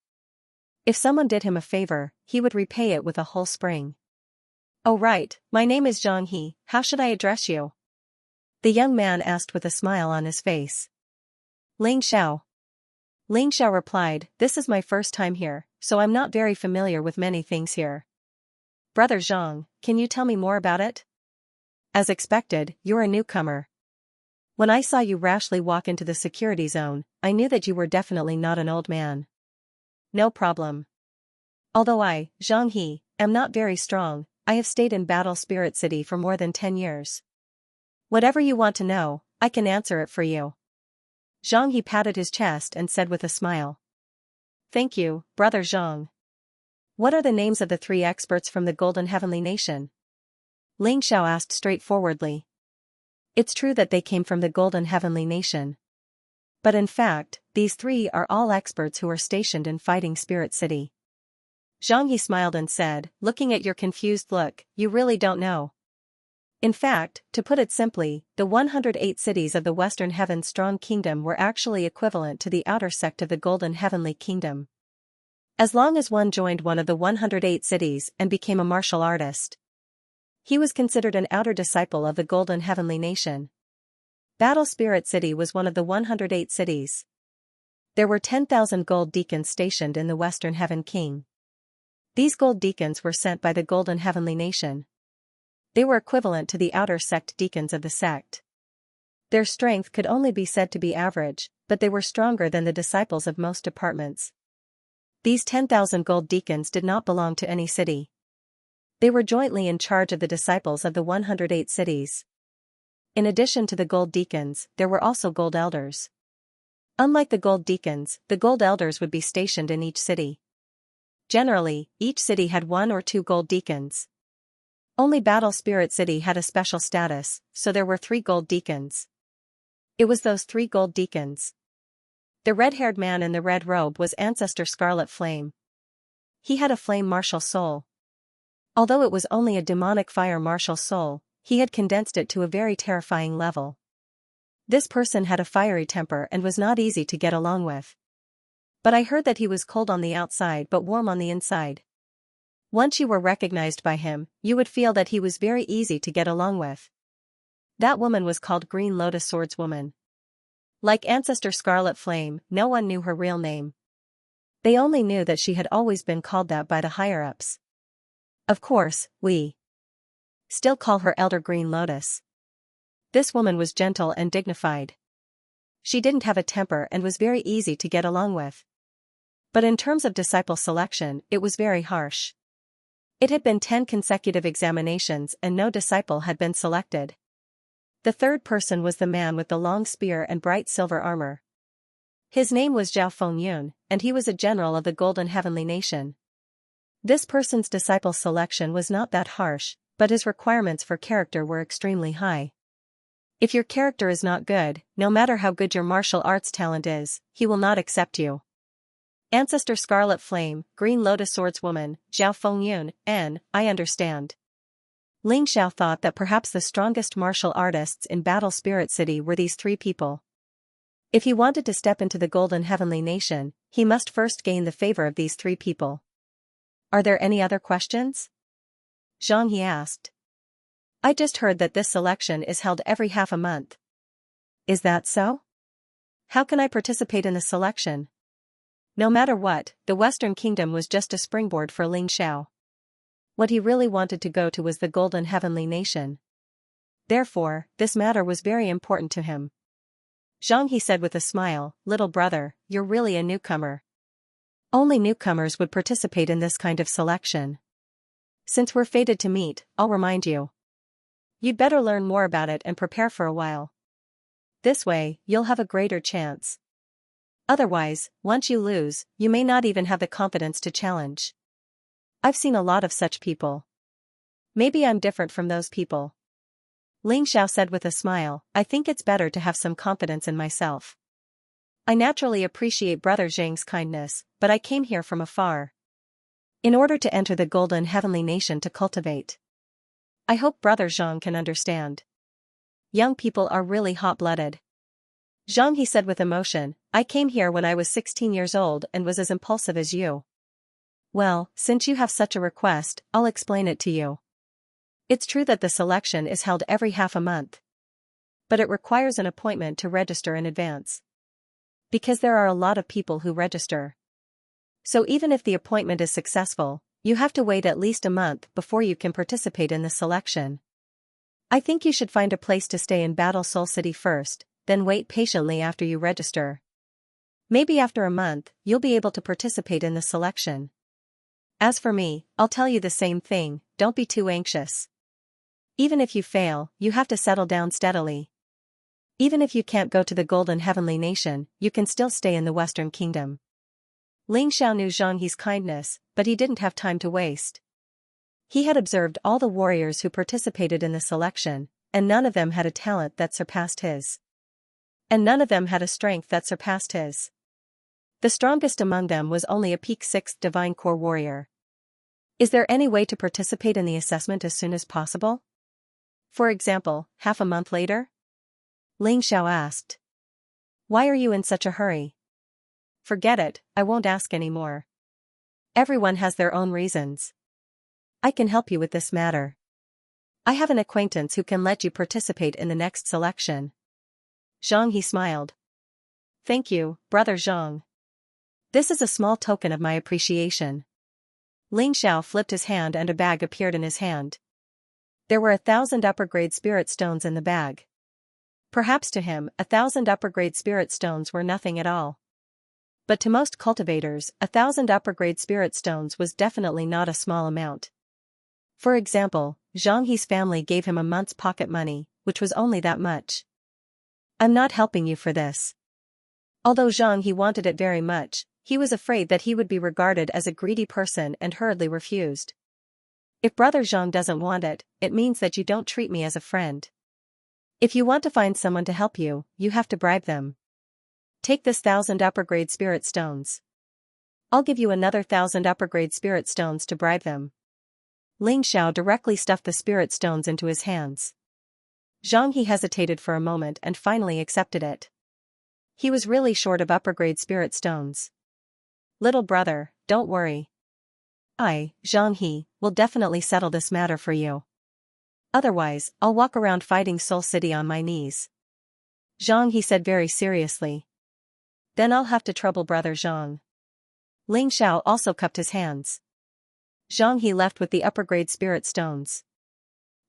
If someone did him a favor, he would repay it with a whole spring. Oh right, my name is Zhang He, how should I address you? The young man asked with a smile on his face. Ling Xiao. Ling Xiao replied, this is my first time here, so I'm not very familiar with many things here. Brother Zhang, can you tell me more about it? As expected, you're a newcomer. When I saw you rashly walk into the security zone, I knew that you were definitely not an old man. No problem. Although I, Zhang He, am not very strong, I have stayed in Battle Spirit City for more than 10 years. Whatever you want to know, I can answer it for you. Zhang He patted his chest and said with a smile. Thank you, Brother Zhang. What are the names of the 3 experts from the Golden Heavenly Nation? Ling Xiao asked straightforwardly. It's true that they came from the Golden Heavenly Nation. But in fact, these 3 are all experts who are stationed in Fighting Spirit City. Zhang He smiled and said, looking at your confused look, you really don't know. In fact, to put it simply, the 108 cities of the Western Heaven Strong Kingdom were actually equivalent to the outer sect of the Golden Heavenly Kingdom. As long as one joined one of the 108 cities and became a martial artist, he was considered an outer disciple of the Golden Heavenly Nation. Battle Spirit City was one of the 108 cities. There were 10,000 gold deacons stationed in the Western Heaven King. These gold deacons were sent by the Golden Heavenly Nation. They were equivalent to the outer sect deacons of the sect. Their strength could only be said to be average, but they were stronger than the disciples of most departments. These 10,000 gold deacons did not belong to any city. They were jointly in charge of the disciples of the 108 cities. In addition to the gold deacons, there were also gold elders. Unlike the gold deacons, the gold elders would be stationed in each city. Generally, each city had 1 or 2 gold deacons. Only Battle Spirit City had a special status, so there were 3 gold deacons. It was those 3 gold deacons. The red-haired man in the red robe was Ancestor Scarlet Flame. He had a flame martial soul. Although it was only a demonic fire martial soul, he had condensed it to a very terrifying level. This person had a fiery temper and was not easy to get along with. But I heard that he was cold on the outside but warm on the inside. Once you were recognized by him, you would feel that he was very easy to get along with. That woman was called Green Lotus Swordswoman. Like Ancestor Scarlet Flame, no one knew her real name. They only knew that she had always been called that by the higher-ups. Of course, we still call her Elder Green Lotus. This woman was gentle and dignified. She didn't have a temper and was very easy to get along with. But in terms of disciple selection, it was very harsh. It had been 10 consecutive examinations and no disciple had been selected. The third person was the man with the long spear and bright silver armor. His name was Zhao Fengyun, and he was a general of the Golden Heavenly Nation. This person's disciple selection was not that harsh, but his requirements for character were extremely high. If your character is not good, no matter how good your martial arts talent is, he will not accept you. Ancestor Scarlet Flame, Green Lotus Swordswoman, Zhao Fengyun, I understand. Ling Xiao thought that perhaps the strongest martial artists in Battle Spirit City were these three people. If he wanted to step into the Golden Heavenly Nation, he must first gain the favor of these three people. Are there any other questions? Xianxia asked. I just heard that this selection is held every half a month. Is that so? How can I participate in the selection? No matter what, the Western Kingdom was just a springboard for Ling Xiao. What he really wanted to go to was the Golden Heavenly Nation. Therefore, this matter was very important to him. Xianxia said with a smile, little brother, you're really a newcomer. Only newcomers would participate in this kind of selection. Since we're fated to meet, I'll remind you. You'd better learn more about it and prepare for a while. This way, you'll have a greater chance. Otherwise, once you lose, you may not even have the confidence to challenge. I've seen a lot of such people. Maybe I'm different from those people. Ling Xiao said with a smile, I think it's better to have some confidence in myself. I naturally appreciate Brother Zhang's kindness, but I came here from afar. In order to enter the Golden Heavenly Nation to cultivate. I hope Brother Zhang can understand. Young people are really hot-blooded. Xianxia said with emotion, I came here when I was 16 years old and was as impulsive as you. Well, since you have such a request, I'll explain it to you. It's true that the selection is held every half a month. But it requires an appointment to register in advance. Because there are a lot of people who register. So even if the appointment is successful, you have to wait at least a month before you can participate in the selection. I think you should find a place to stay in Battle Soul City first, then wait patiently after you register. Maybe after a month, you'll be able to participate in the selection. As for me, I'll tell you the same thing, don't be too anxious. Even if you fail, you have to settle down steadily. Even if you can't go to the Golden Heavenly Nation, you can still stay in the Western Kingdom. Ling Xiao knew Zhanghe's kindness, but he didn't have time to waste. He had observed all the warriors who participated in the selection, and none of them had a talent that surpassed his. And none of them had a strength that surpassed his. The strongest among them was only a peak 6th Divine Core warrior. Is there any way to participate in the assessment as soon as possible? For example, half a month later? Ling Xiao asked. Why are you in such a hurry? Forget it, I won't ask any more. Everyone has their own reasons. I can help you with this matter. I have an acquaintance who can let you participate in the next selection. Zhanghe smiled. Thank you, Brother Zhang. This is a small token of my appreciation. Ling Xiao flipped his hand and a bag appeared in his hand. There were 1,000 upper-grade spirit stones in the bag. Perhaps to him, 1,000 upper-grade spirit stones were nothing at all. But to most cultivators, 1,000 upper-grade spirit stones was definitely not a small amount. For example, Zhanghe's family gave him a month's pocket money, which was only that much. I'm not helping you for this. Although Zhanghe wanted it very much, he was afraid that he would be regarded as a greedy person and hurriedly refused. If Brother Zhang doesn't want it, it means that you don't treat me as a friend. If you want to find someone to help you, you have to bribe them. Take this 1,000 upper-grade spirit stones. I'll give you another 1,000 upper-grade spirit stones to bribe them. Ling Xiao directly stuffed the spirit stones into his hands. Zhanghe hesitated for a moment and finally accepted it. He was really short of upper-grade spirit stones. Little brother, don't worry. I, Zhanghe, will definitely settle this matter for you. Otherwise, I'll walk around fighting Soul City on my knees. Zhanghe said very seriously. Then I'll have to trouble Brother Zhang. Ling Xiao also cupped his hands. Zhanghe left with the upper-grade spirit stones.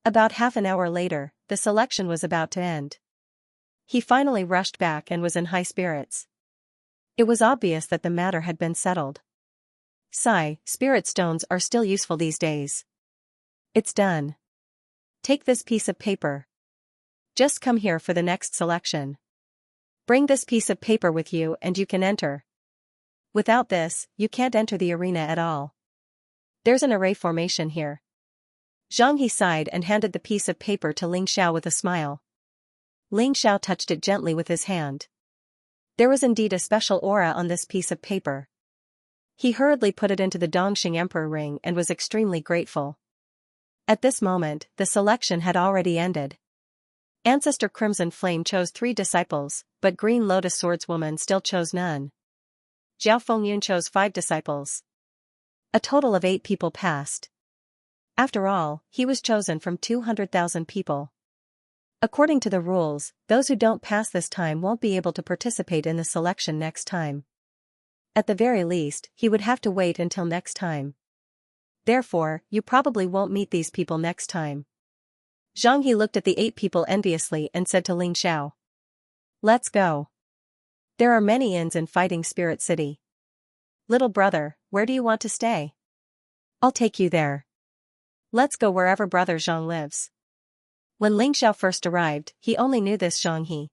About half an hour later, the selection was about to end. He finally rushed back and was in high spirits. It was obvious that the matter had been settled. Sigh, spirit stones are still useful these days. It's done. Take this piece of paper. Just come here for the next selection. Bring this piece of paper with you and you can enter. Without this, you can't enter the arena at all. There's an array formation here. Zhanghe sighed and handed the piece of paper to Ling Xiao with a smile. Ling Xiao touched it gently with his hand. There was indeed a special aura on this piece of paper. He hurriedly put it into the Dongxing Emperor ring and was extremely grateful. At this moment, the selection had already ended. Ancestor Crimson Flame chose 3 disciples, but Green Lotus Swordswoman still chose none. Jiao Fengyun chose 5 disciples. A total of 8 people passed. After all, he was chosen from 200,000 people. According to the rules, those who don't pass this time won't be able to participate in the selection next time. At the very least, he would have to wait until next time. Therefore, you probably won't meet these people next time. Zhang He looked at the 8 people enviously and said to Ling Xiao. Let's go. There are many inns in Fighting Spirit City. Little brother, where do you want to stay? I'll take you there. Let's go wherever brother Zhang lives. When Ling Xiao first arrived, he only knew this Zhang He.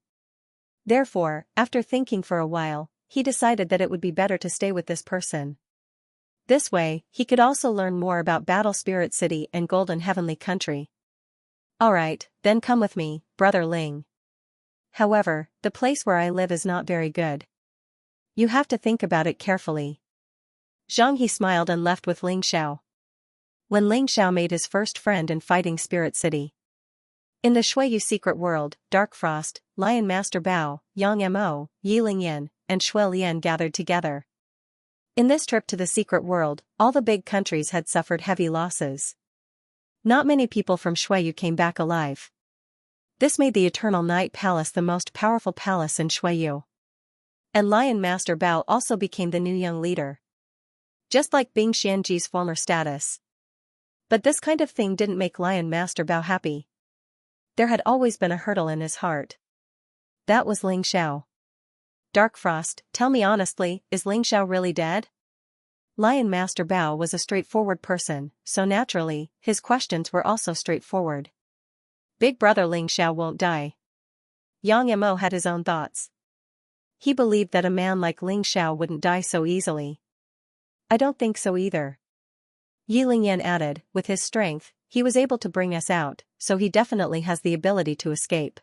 Therefore, after thinking for a while, he decided that it would be better to stay with this person. This way, he could also learn more about Battle Spirit City and Golden Heavenly Country. Alright, then come with me, brother Ling. However, the place where I live is not very good. You have to think about it carefully. Zhang He smiled and left with Ling Xiao. When Ling Xiao made his first friend in Fighting Spirit City. In the Shuiyu secret world, Dark Frost, Lion Master Bao, Yang Mo, Yi Lingyan, and Shui Lian gathered together. In this trip to the secret world, all the big countries had suffered heavy losses. Not many people from Shuiyu came back alive. This made the Eternal Night Palace the most powerful palace in Shuiyu. And Lion Master Bao also became the new young leader. Just like Bing Xianji's former status. But this kind of thing didn't make Lion Master Bao happy. There had always been a hurdle in his heart. That was Ling Xiao. Dark Frost, tell me honestly, is Ling Xiao really dead? Lion Master Bao was a straightforward person, so naturally, his questions were also straightforward. Big brother Ling Xiao won't die. Yang Mo had his own thoughts. He believed that a man like Ling Xiao wouldn't die so easily. I don't think so either. Yi Lingyan added, with his strength, he was able to bring us out, so he definitely has the ability to escape.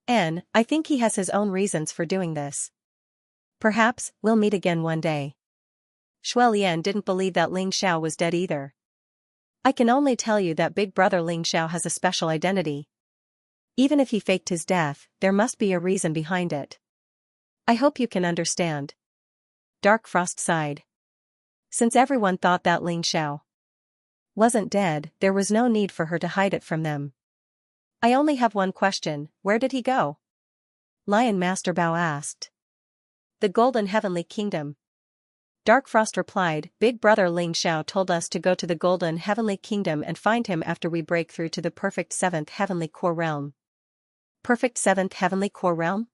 And, I think he has his own reasons for doing this. Perhaps, we'll meet again one day. Shui Lian didn't believe that Ling Xiao was dead either. I can only tell you that big brother Ling Xiao has a special identity. Even if he faked his death, there must be a reason behind it. I hope you can understand. Dark Frost sighed. Since everyone thought that Ling Xiao wasn't dead, there was no need for her to hide it from them. I only have one question, where did he go? Lion Master Bao asked. The Golden Heavenly Kingdom. Dark Frost replied, Big brother Ling Xiao told us to go to the Golden Heavenly Kingdom and find him after we break through to the perfect 7th Heavenly Core Realm. Perfect 7th Heavenly Core Realm?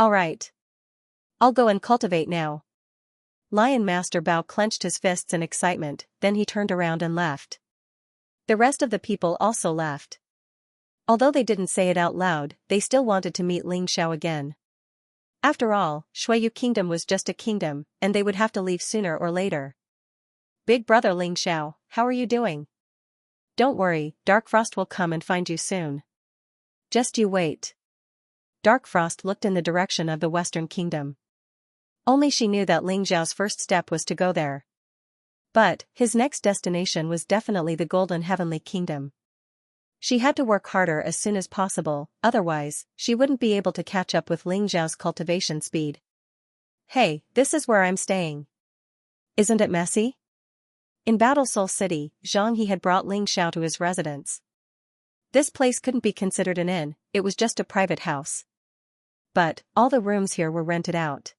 Alright. I'll go and cultivate now. Lion Master Bao clenched his fists in excitement, then he turned around and left. The rest of the people also left. Although they didn't say it out loud, they still wanted to meet Ling Xiao again. After all, Shuiyu Kingdom was just a kingdom, and they would have to leave sooner or later. Big brother Ling Xiao, how are you doing? Don't worry, Dark Frost will come and find you soon. Just you wait. Dark Frost looked in the direction of the Western Kingdom. Only she knew that Ling Xiao's first step was to go there. But, his next destination was definitely the Golden Heavenly Kingdom. She had to work harder as soon as possible, otherwise, she wouldn't be able to catch up with Ling Xiao's cultivation speed. Hey, this is where I'm staying. Isn't it messy? In Battle Soul City, Zhang He had brought Ling Xiao to his residence. This place couldn't be considered an inn, it was just a private house. But, all the rooms here were rented out.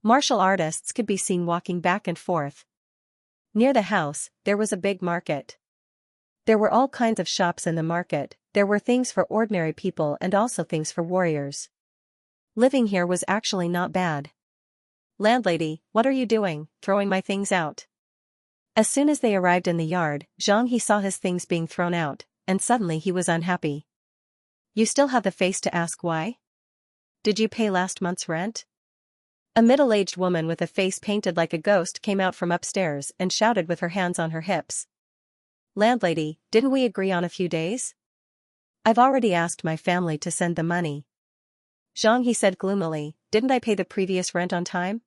Martial artists could be seen walking back and forth. Near the house, there was a big market. There were all kinds of shops in the market, there were things for ordinary people and also things for warriors. Living here was actually not bad. Landlady, what are you doing, throwing my things out? As soon as they arrived in the yard, Zhang He saw his things being thrown out, and suddenly he was unhappy. You still have the face to ask why? Did you pay last month's rent? A middle-aged woman with a face painted like a ghost came out from upstairs and shouted with her hands on her hips. Landlady, didn't we agree on a few days? I've already asked my family to send the money. Zhang He said gloomily, didn't I pay the previous rent on time?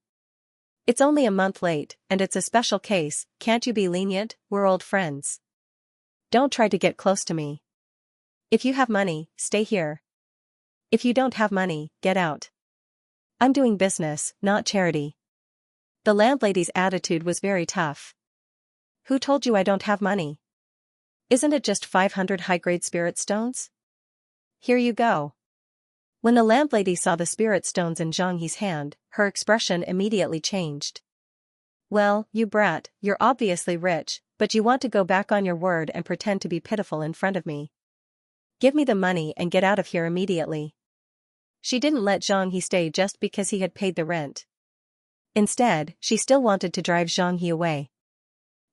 It's only a month late, and it's a special case, can't you be lenient? We're old friends. Don't try to get close to me. If you have money, stay here. If you don't have money, get out. I'm doing business, not charity. The landlady's attitude was very tough. Who told you I don't have money? Isn't it just 500 high-grade spirit stones? Here you go. When the landlady saw the spirit stones in Xianxi's hand, her expression immediately changed. Well, you brat, you're obviously rich, but you want to go back on your word and pretend to be pitiful in front of me. Give me the money and get out of here immediately. She didn't let Xianxi stay just because he had paid the rent. Instead, she still wanted to drive Xianxi away.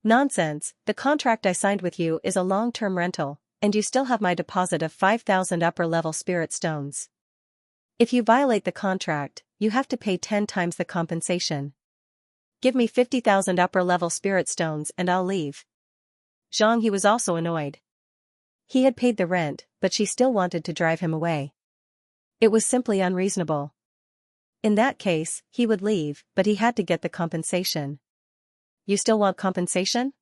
Nonsense, the contract I signed with you is a long-term rental, and you still have my deposit of 5,000 upper-level spirit stones. If you violate the contract, you have to pay 10 times the compensation. Give me 50,000 upper-level spirit stones and I'll leave. Xianxi was also annoyed. He had paid the rent, but she still wanted to drive him away. It was simply unreasonable. In that case, he would leave, but he had to get the compensation. You still want compensation?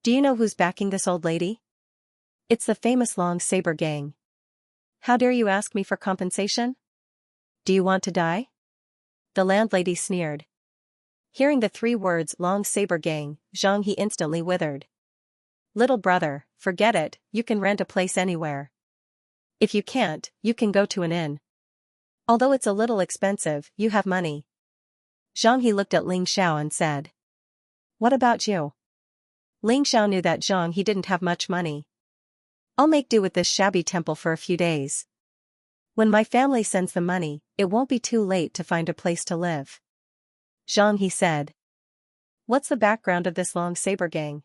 Do you know who's backing this old lady? It's the famous Long Saber gang. How dare you ask me for compensation? Do you want to die? The landlady sneered. Hearing the 3 words Long Saber gang, Xianxi instantly withered. Little brother, forget it, you can rent a place anywhere. If you can't, you can go to an inn. Although it's a little expensive, you have money. Xianxi looked at Ling Xiao and said. What about you? Ling Xiao knew that Xianxi didn't have much money. I'll make do with this shabby temple for a few days. When my family sends the money, it won't be too late to find a place to live. Xianxi said. What's the background of this Long Saber gang?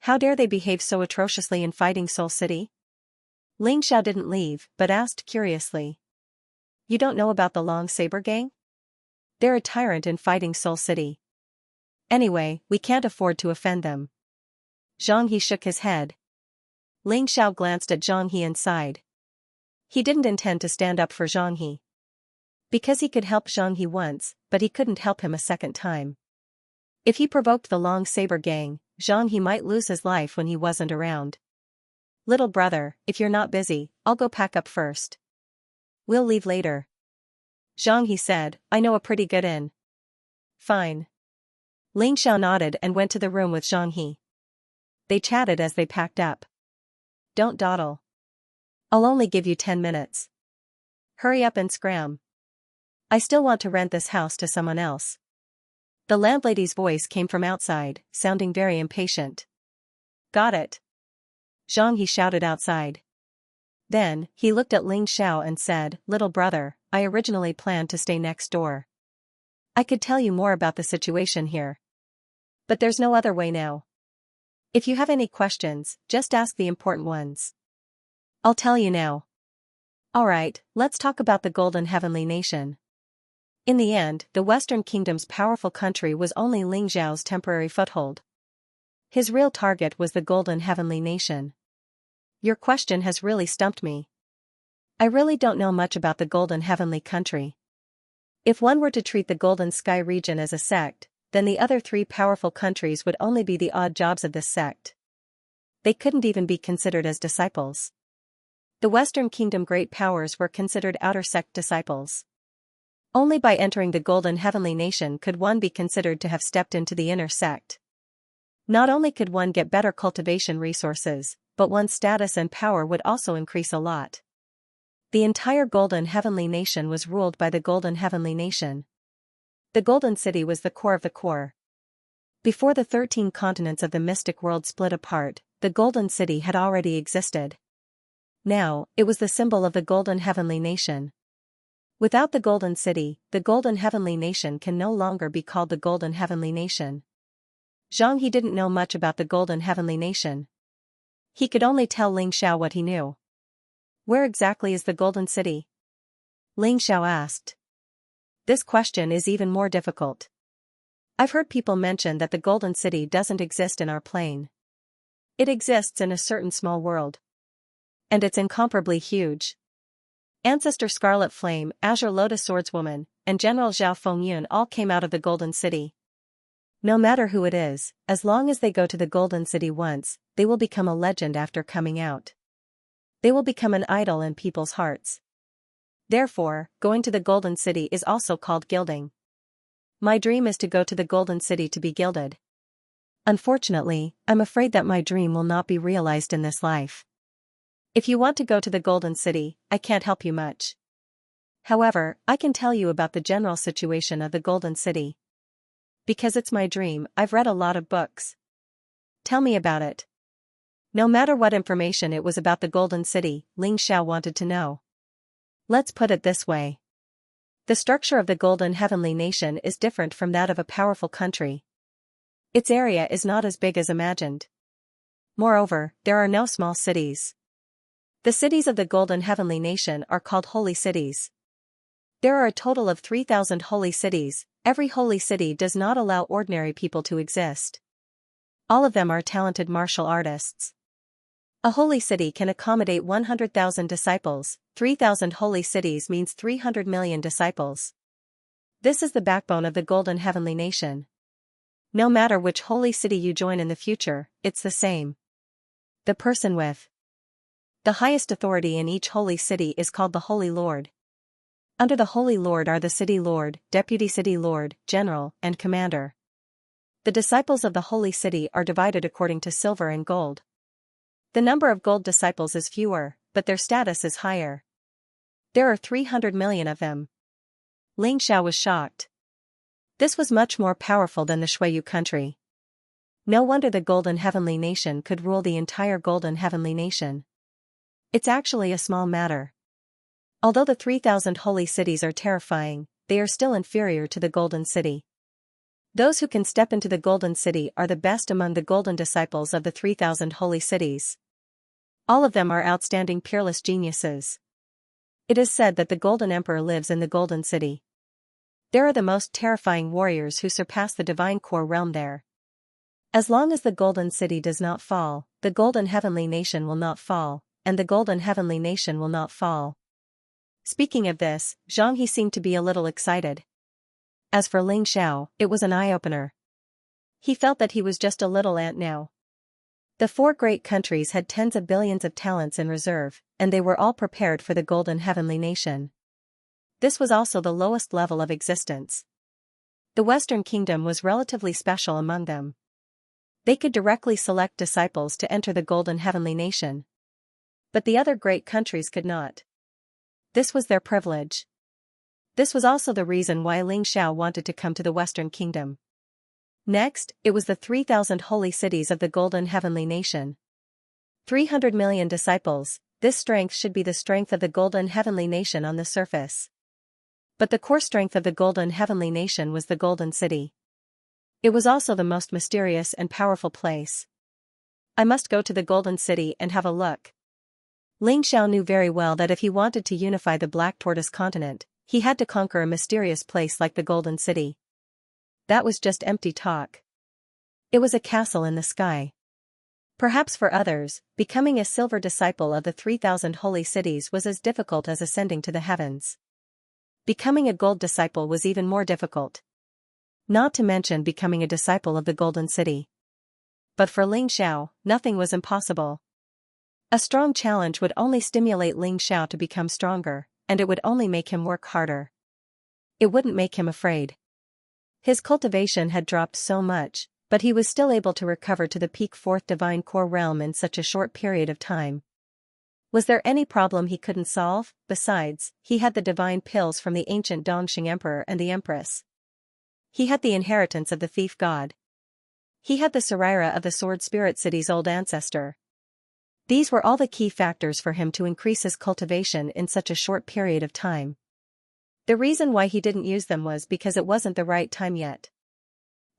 How dare they behave so atrociously in Fighting Soul City? Ling Xiao didn't leave, but asked curiously. You don't know about the Long Saber gang? They're a tyrant in Fighting Soul City. Anyway, we can't afford to offend them. Xianxi shook his head. Ling Xiao glanced at Xianxi and sighed. He didn't intend to stand up for Xianxi. Because he could help Xianxi once, but he couldn't help him a second time. If he provoked the Long Saber gang, Xianxi might lose his life when he wasn't around. Little brother, if you're not busy, I'll go pack up first. We'll leave later. Xianxi said, I know a pretty good inn. Fine. Ling Xiao nodded and went to the room with Xianxi. They chatted as they packed up. Don't dawdle. I'll only give you 10 minutes. Hurry up and scram. I still want to rent this house to someone else. The landlady's voice came from outside, sounding very impatient. Got it. Xianxi shouted outside. Then, he looked at Ling Xiao and said, Little brother, I originally planned to stay next door. I could tell you more about the situation here. But there's no other way now. If you have any questions, just ask the important ones. I'll tell you now. Alright, let's talk about the Golden Heavenly Nation. In the end, the Western Kingdom's powerful country was only Ling Xiao's temporary foothold. His real target was the Golden Heavenly Nation. Your question has really stumped me. I really don't know much about the Golden Heavenly Country. If one were to treat the Golden Sky region as a sect, then the other 3 powerful countries would only be the odd jobs of this sect. They couldn't even be considered as disciples. The Western Kingdom great powers were considered outer sect disciples. Only by entering the Golden Heavenly Nation could one be considered to have stepped into the inner sect. Not only could one get better cultivation resources, but one's status and power would also increase a lot. The entire Golden Heavenly Nation was ruled by the Golden Heavenly Nation. The Golden City was the core of the core. Before the 13 continents of the mystic world split apart, the Golden City had already existed. Now, it was the symbol of the Golden Heavenly Nation. Without the Golden City, the Golden Heavenly Nation can no longer be called the Golden Heavenly Nation. Xianxi didn't know much about the Golden Heavenly Nation. He could only tell Ling Xiao what he knew. Where exactly is the Golden City? Ling Xiao asked. This question is even more difficult. I've heard people mention that the Golden City doesn't exist in our plane. It exists in a certain small world. And it's incomparably huge. Ancestor Scarlet Flame, Azure Lotus Swordswoman, and General Zhao Fengyun all came out of the Golden City. No matter who it is, as long as they go to the Golden City once, they will become a legend after coming out. They will become an idol in people's hearts. Therefore, going to the Golden City is also called gilding. My dream is to go to the Golden City to be gilded. Unfortunately, I'm afraid that my dream will not be realized in this life. If you want to go to the Golden City, I can't help you much. However, I can tell you about the general situation of the Golden City. Because it's my dream, I've read a lot of books. Tell me about it. No matter what information it was about the Golden City, Ling Xiao wanted to know. Let's put it this way. The structure of the Golden Heavenly Nation is different from that of a powerful country. Its area is not as big as imagined. Moreover, there are no small cities. The cities of the Golden Heavenly Nation are called holy cities. There are a total of 3,000 holy cities. Every holy city does not allow ordinary people to exist. All of them are talented martial artists. A holy city can accommodate 100,000 disciples. 3,000 holy cities means 300 million disciples. This is the backbone of the Golden Heavenly Nation. No matter which holy city you join in the future, it's the same. The person with the highest authority in each holy city is called the Holy Lord. Under the Holy Lord are the City Lord, Deputy City Lord, General, and Commander. The disciples of the Holy City are divided according to silver and gold. The number of gold disciples is fewer, but their status is higher. There are 300 million of them. Ling Xiao was shocked. This was much more powerful than the Shuiyu country. No wonder the Golden Heavenly Nation could rule the entire Golden Heavenly Nation. It's actually a small matter. Although the 3,000 holy cities are terrifying, they are still inferior to the Golden City. Those who can step into the Golden City are the best among the golden disciples of the 3,000 holy cities. All of them are outstanding peerless geniuses. It is said that the Golden Emperor lives in the Golden City. There are the most terrifying warriors who surpass the divine core realm there. As long as the Golden City does not fall, the Golden Heavenly Nation will not fall, and the Golden Heavenly Nation will not fall. Speaking of this, Zhang He seemed to be a little excited. As for Ling Xiao, it was an eye-opener. He felt that he was just a little ant now. The four great countries had tens of billions of talents in reserve, and they were all prepared for the Golden Heavenly Nation. This was also the lowest level of existence. The Western Kingdom was relatively special among them. They could directly select disciples to enter the Golden Heavenly Nation. But the other great countries could not. This was their privilege. This was also the reason why Ling Xiao wanted to come to the Western Kingdom. Next, it was the 3,000 holy cities of the Golden Heavenly Nation. 300 million disciples, this strength should be the strength of the Golden Heavenly Nation on the surface. But the core strength of the Golden Heavenly Nation was the Golden City. It was also the most mysterious and powerful place. I must go to the Golden City and have a look. Ling Xiao knew very well that if he wanted to unify the Black Tortoise continent, he had to conquer a mysterious place like the Golden City. That was just empty talk. It was a castle in the sky. Perhaps for others, becoming a silver disciple of the 3,000 holy cities was as difficult as ascending to the heavens. Becoming a gold disciple was even more difficult. Not to mention becoming a disciple of the Golden City. But for Ling Xiao, nothing was impossible. A strong challenge would only stimulate Ling Xiao to become stronger, and it would only make him work harder. It wouldn't make him afraid. His cultivation had dropped so much, but he was still able to recover to the peak fourth divine core realm in such a short period of time. Was there any problem he couldn't solve? Besides, he had the divine pills from the ancient Dongxing Emperor and the Empress. He had the inheritance of the thief god. He had the Sarira of the Sword Spirit City's old ancestor. These were all the key factors for him to increase his cultivation in such a short period of time. The reason why he didn't use them was because it wasn't the right time yet.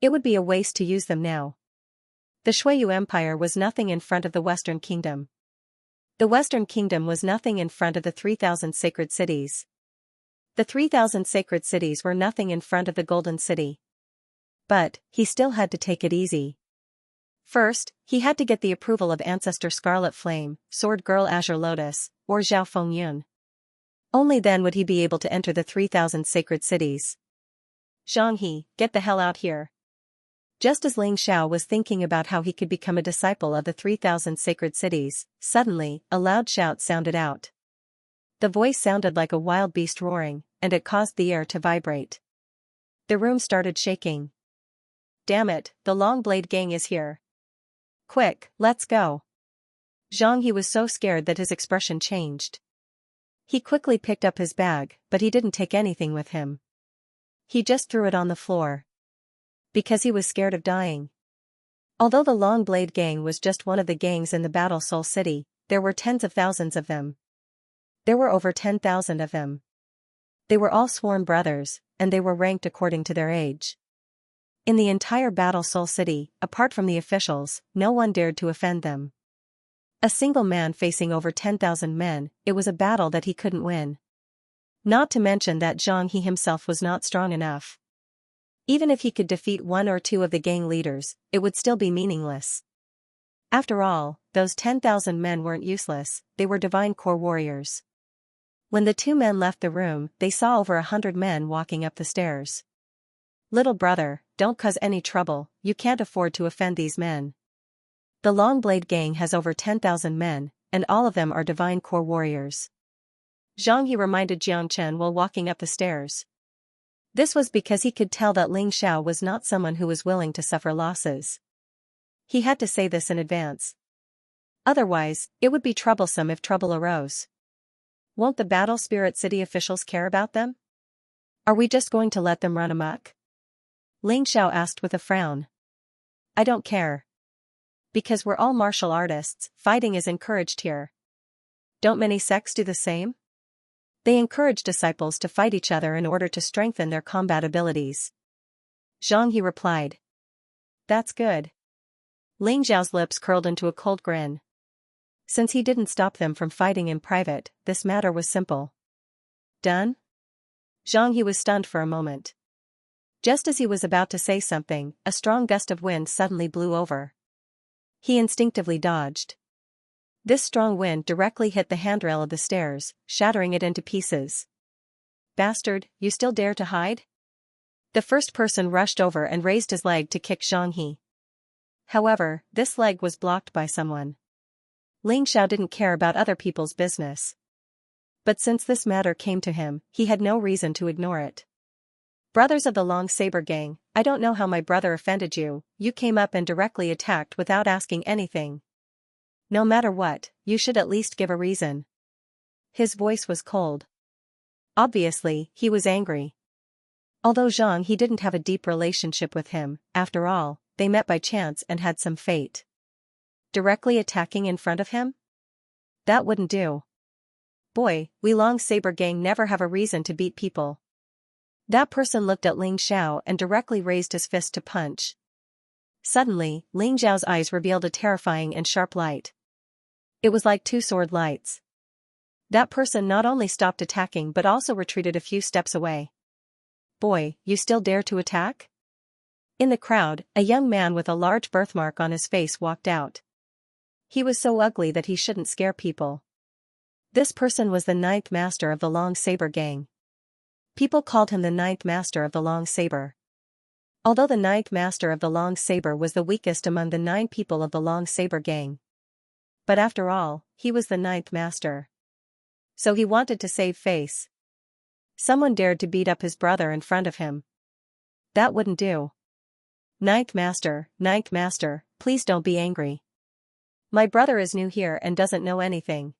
It would be a waste to use them now. The Shuiyu Empire was nothing in front of the Western Kingdom. The Western Kingdom was nothing in front of the 3,000 sacred cities. The 3,000 sacred cities were nothing in front of the Golden City. But, he still had to take it easy. First, he had to get the approval of Ancestor Scarlet Flame, Sword Girl Azure Lotus, or Zhao Fengyun. Only then would he be able to enter the 3,000 sacred cities. Xianxia, get the hell out here. Just as Ling Xiao was thinking about how he could become a disciple of the 3,000 sacred cities, suddenly, a loud shout sounded out. The voice sounded like a wild beast roaring, and it caused the air to vibrate. The room started shaking. Damn it, the Long Blade Gang is here. Quick, let's go. Xianxia was so scared that his expression changed. He quickly picked up his bag, but he didn't take anything with him. He just threw it on the floor. Because he was scared of dying. Although the Long Blade Gang was just one of the gangs in the Battle Soul City, there were tens of thousands of them. There were over 10,000 of them. They were all sworn brothers, and they were ranked according to their age. In the entire Battle Soul City, apart from the officials, no one dared to offend them. A single man facing over 10,000 men, it was a battle that he couldn't win. Not to mention that Xianxia himself was not strong enough. Even if he could defeat one or two of the gang leaders, it would still be meaningless. After all, those 10,000 men weren't useless, they were divine core warriors. When the two men left the room, they saw over 100 men walking up the stairs. Little brother, don't cause any trouble, you can't afford to offend these men. The Long Blade Gang has over 10,000 men, and all of them are divine core warriors. Xianxia reminded Jiang Chen while walking up the stairs. This was because he could tell that Ling Xiao was not someone who was willing to suffer losses. He had to say this in advance. Otherwise, it would be troublesome if trouble arose. Won't the Battle Spirit City officials care about them? Are we just going to let them run amok? Ling Xiao asked with a frown. I don't care. Because we're all martial artists, fighting is encouraged here. Don't many sects do the same? They encourage disciples to fight each other in order to strengthen their combat abilities. Xianxia replied. That's good. Ling Xiao's lips curled into a cold grin. Since he didn't stop them from fighting in private, this matter was simple. Done? Xianxia was stunned for a moment. Just as he was about to say something, a strong gust of wind suddenly blew over. He instinctively dodged. This strong wind directly hit the handrail of the stairs, shattering it into pieces. Bastard, you still dare to hide? The first person rushed over and raised his leg to kick Xianxia. However, this leg was blocked by someone. Ling Xiao didn't care about other people's business. But since this matter came to him, he had no reason to ignore it. Brothers of the Long Saber Gang, I don't know how my brother offended you, you came up and directly attacked without asking anything. No matter what, you should at least give a reason. His voice was cold. Obviously, he was angry. Although Xianxia didn't have a deep relationship with him, after all, they met by chance and had some fate. Directly attacking in front of him? That wouldn't do. Boy, we Long Saber Gang never have a reason to beat people. That person looked at Ling Xiao and directly raised his fist to punch. Suddenly, Ling Xiao's eyes revealed a terrifying and sharp light. It was like two sword lights. That person not only stopped attacking but also retreated a few steps away. Boy, you still dare to attack? In the crowd, a young man with a large birthmark on his face walked out. He was so ugly that he shouldn't scare people. This person was the 9th master of the Long Saber Gang. People called him the 9th master of the Long Saber. Although the 9th master of the Long Saber was the weakest among the 9 people of the Long Saber Gang. But after all, he was the 9th master. So he wanted to save face. Someone dared to beat up his brother in front of him. That wouldn't do. 9th master, please don't be angry. My brother is new here and doesn't know anything.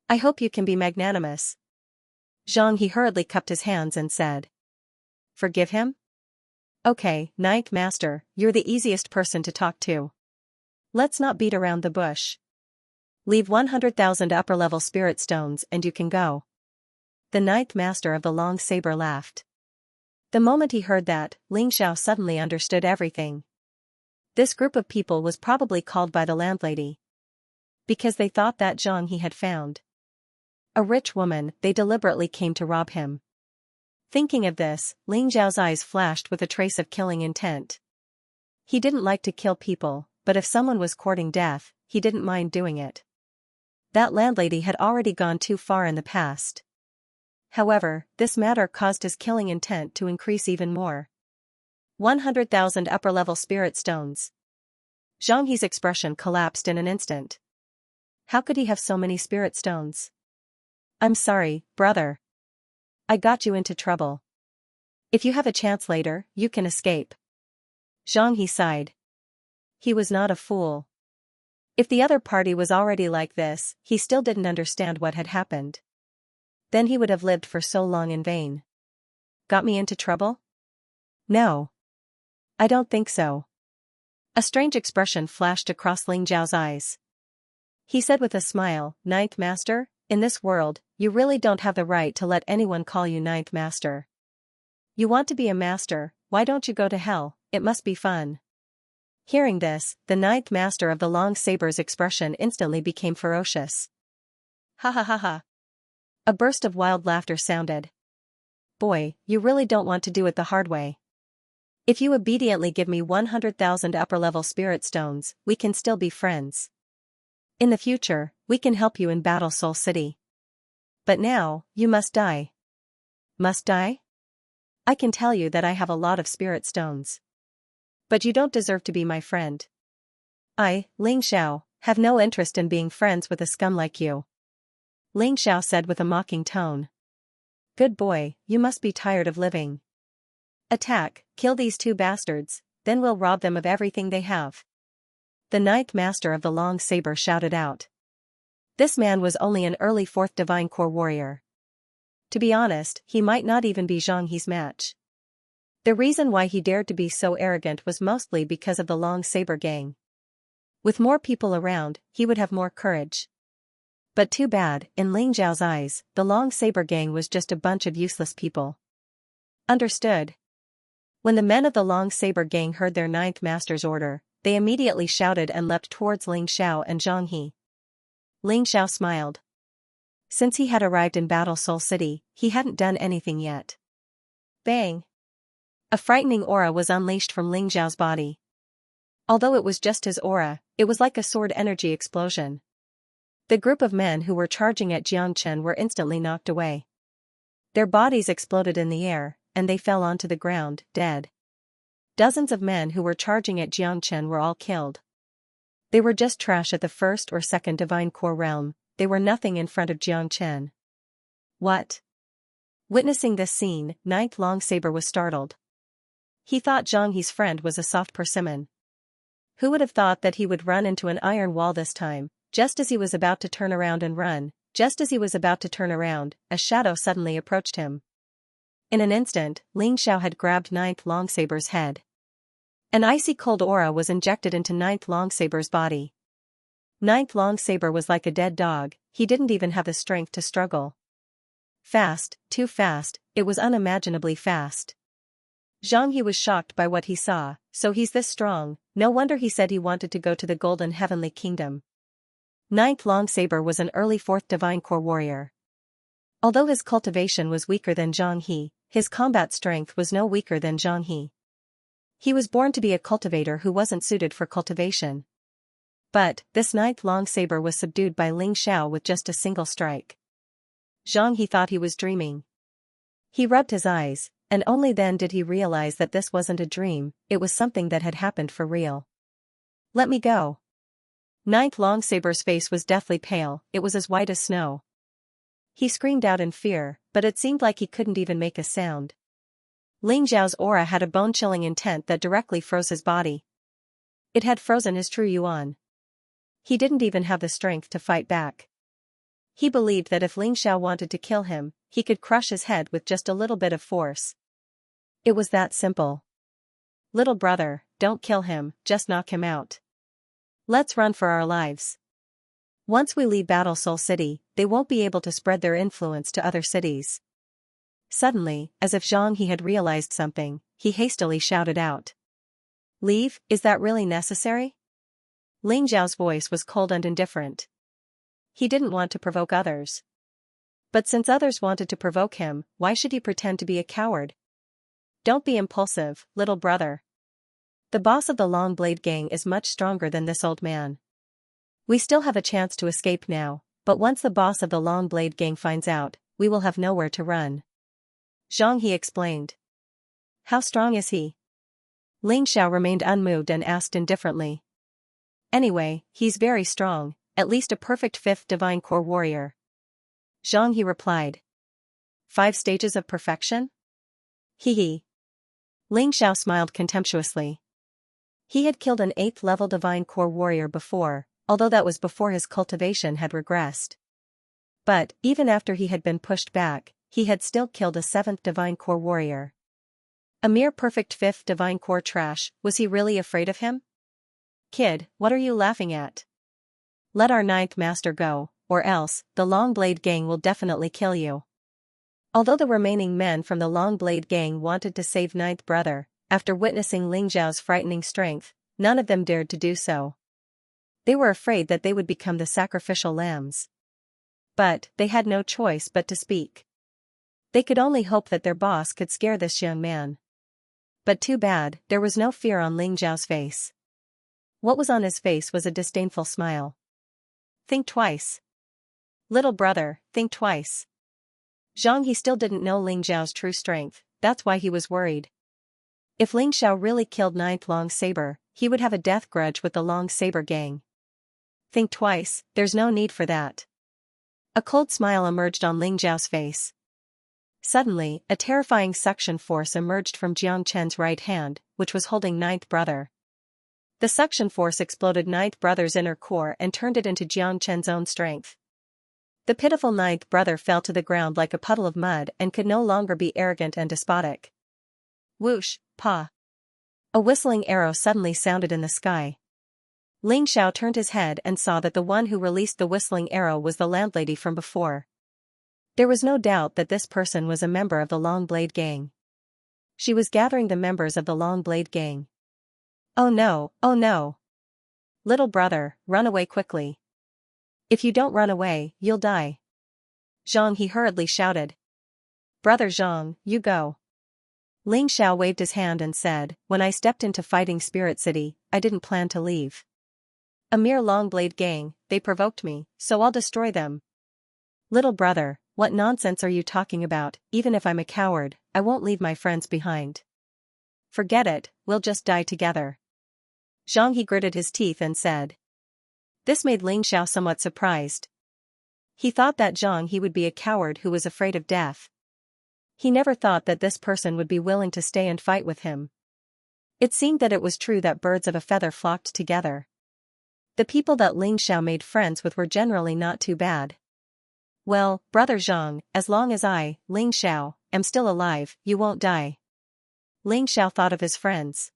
I hope you can be magnanimous. Xianxia hurriedly cupped his hands and said. Forgive him? Okay, 9th master, you're the easiest person to talk to. Let's not beat around the bush. Leave 100,000 upper-level spirit stones and you can go. The 9th master of the Long Saber laughed. The moment he heard that, Ling Xiao suddenly understood everything. This group of people was probably called by the landlady. Because they thought that Zhang he had found a rich woman, they deliberately came to rob him. Thinking of this, Ling Xiao's eyes flashed with a trace of killing intent. He didn't like to kill people, but if someone was courting death, he didn't mind doing it. That landlady had already gone too far in the past. However, this matter caused his killing intent to increase even more. 100,000 upper-level spirit stones. Xianxi's expression collapsed in an instant. How could he have so many spirit stones? I'm sorry, brother. I got you into trouble. If you have a chance later, you can escape. Xianxi sighed. He was not a fool. If the other party was already like this, he still didn't understand what had happened. Then he would have lived for so long in vain. Got me into trouble? No. I don't think so. A strange expression flashed across Ling Zhao's eyes. He said with a smile, Ninth Master, in this world, you really don't have the right to let anyone call you Ninth Master. You want to be a master, why don't you go to hell, it must be fun. Hearing this, the Ninth Master of the Long Saber's expression instantly became ferocious. Ha ha ha ha. A burst of wild laughter sounded. Boy, you really don't want to do it the hard way. If you obediently give me 100,000 upper-level spirit stones, we can still be friends. In the future, we can help you in Battle Soul City. But now, you must die. Must die? I can tell you that I have a lot of spirit stones. But you don't deserve to be my friend. I, Ling Xiao, have no interest in being friends with a scum like you. Ling Xiao said with a mocking tone. Good boy, you must be tired of living. Attack, kill these two bastards, then we'll rob them of everything they have. The Ninth Master of the Long Saber shouted out. This man was only an early 4th Divine Core warrior. To be honest, he might not even be Xianxi's match. The reason why he dared to be so arrogant was mostly because of the Long Saber gang. With more people around, he would have more courage. But too bad, in Ling Zhao's eyes, the Long Saber gang was just a bunch of useless people. Understood. When the men of the Long Saber gang heard their Ninth Master's order, they immediately shouted and leapt towards Ling Xiao and Xianxi. Ling Xiao smiled. Since he had arrived in Battle Soul City, he hadn't done anything yet. Bang! A frightening aura was unleashed from Ling Zhao's body. Although it was just his aura, it was like a sword energy explosion. The group of men who were charging at Jiangchen were instantly knocked away. Their bodies exploded in the air, and they fell onto the ground, dead. Dozens of men who were charging at Jiangchen were all killed. They were just trash at the 1st or 2nd Divine Core realm, they were nothing in front of Jiangchen. What? Witnessing this scene, Ninth Long Saber was startled. He thought Xianxi's friend was a soft persimmon. Who would have thought that he would run into an iron wall this time? Just as he was about to turn around and run, a shadow suddenly approached him. In an instant, Ling Xiao had grabbed Ninth Long Saber's head. An icy cold aura was injected into Ninth Long Saber's body. Ninth Long Saber was like a dead dog, he didn't even have the strength to struggle. Fast, too fast, it was unimaginably fast. Xianxi was shocked by what he saw, so he's this strong, no wonder he said he wanted to go to the Golden Heavenly Kingdom. Ninth Long Saber was an early 4th Divine Core warrior. Although his cultivation was weaker than Xianxi, his combat strength was no weaker than Xianxi. He was born to be a cultivator who wasn't suited for cultivation. But, this Ninth Long Saber was subdued by Ling Xiao with just a single strike. Xianxi thought he was dreaming. He rubbed his eyes, and only then did he realize that this wasn't a dream, it was something that had happened for real. Let me go. Ninth Long Saber's face was deathly pale, it was as white as snow. He screamed out in fear, but it seemed like he couldn't even make a sound. Ling Zhao's aura had a bone-chilling intent that directly froze his body. It had frozen his true yuan. He didn't even have the strength to fight back. He believed that if Ling Xiao wanted to kill him, he could crush his head with just a little bit of force. It was that simple. Little brother, don't kill him, just knock him out. Let's run for our lives. Once we leave Battle Soul City, they won't be able to spread their influence to other cities. Suddenly, as if Xianxi had realized something, he hastily shouted out. Leave, is that really necessary? Ling Zhao's voice was cold and indifferent. He didn't want to provoke others. But since others wanted to provoke him, why should he pretend to be a coward? Don't be impulsive, little brother. The boss of the Long Blade Gang is much stronger than this old man. We still have a chance to escape now, but once the boss of the Long Blade Gang finds out, we will have nowhere to run. Xianxia explained. How strong is he? Ling Xiao remained unmoved and asked indifferently. Anyway, he's very strong, at least a perfect 5th divine core warrior. Xianxia replied. 5 stages of perfection? Hee. Ling Xiao smiled contemptuously. He had killed an 8th level divine core warrior before, although that was before his cultivation had regressed. But, even after he had been pushed back, he had still killed a 7th divine core warrior. A mere perfect 5th divine core trash, was he really afraid of him? Kid, what are you laughing at? Let our 9th master go, or else, the Long Blade Gang will definitely kill you. Although the remaining men from the Long Blade Gang wanted to save 9th brother, after witnessing Ling Xiao's frightening strength, none of them dared to do so. They were afraid that they would become the sacrificial lambs. But, they had no choice but to speak. They could only hope that their boss could scare this young man. But too bad, there was no fear on Ling Xiao's face. What was on his face was a disdainful smile. Think twice. Little brother, think twice. Xianxia still didn't know Ling Xiao's true strength, that's why he was worried. If Ling Xiao really killed 9th Long Saber, he would have a death grudge with the Long Saber gang. Think twice, there's no need for that. A cold smile emerged on Ling Xiao's face. Suddenly, a terrifying suction force emerged from Jiang Chen's right hand, which was holding 9th brother. The suction force exploded 9th brother's inner core and turned it into Jiang Chen's own strength. The pitiful 9th brother fell to the ground like a puddle of mud and could no longer be arrogant and despotic. Whoosh, pa. A whistling arrow suddenly sounded in the sky. Ling Xiao turned his head and saw that the one who released the whistling arrow was the landlady from before. There was no doubt that this person was a member of the Long Blade Gang. She was gathering the members of the Long Blade Gang. Oh no, oh no. Little brother, run away quickly. If you don't run away, you'll die. Zhang, he hurriedly shouted. Brother Zhang, you go. Ling Xiao waved his hand and said, when I stepped into Fighting Spirit City, I didn't plan to leave. A mere Long Blade Gang, they provoked me, so I'll destroy them. Little brother, what nonsense are you talking about? Even if I'm a coward, I won't leave my friends behind. Forget it, we'll just die together. Zhang, he gritted his teeth and said. This made Ling Xiao somewhat surprised. He thought that Zhang he would be a coward who was afraid of death. He never thought that this person would be willing to stay and fight with him. It seemed that it was true that birds of a feather flocked together. The people that Ling Xiao made friends with were generally not too bad. Well, brother Zhang, as long as I, Ling Xiao, am still alive, you won't die. Ling Xiao thought of his friends.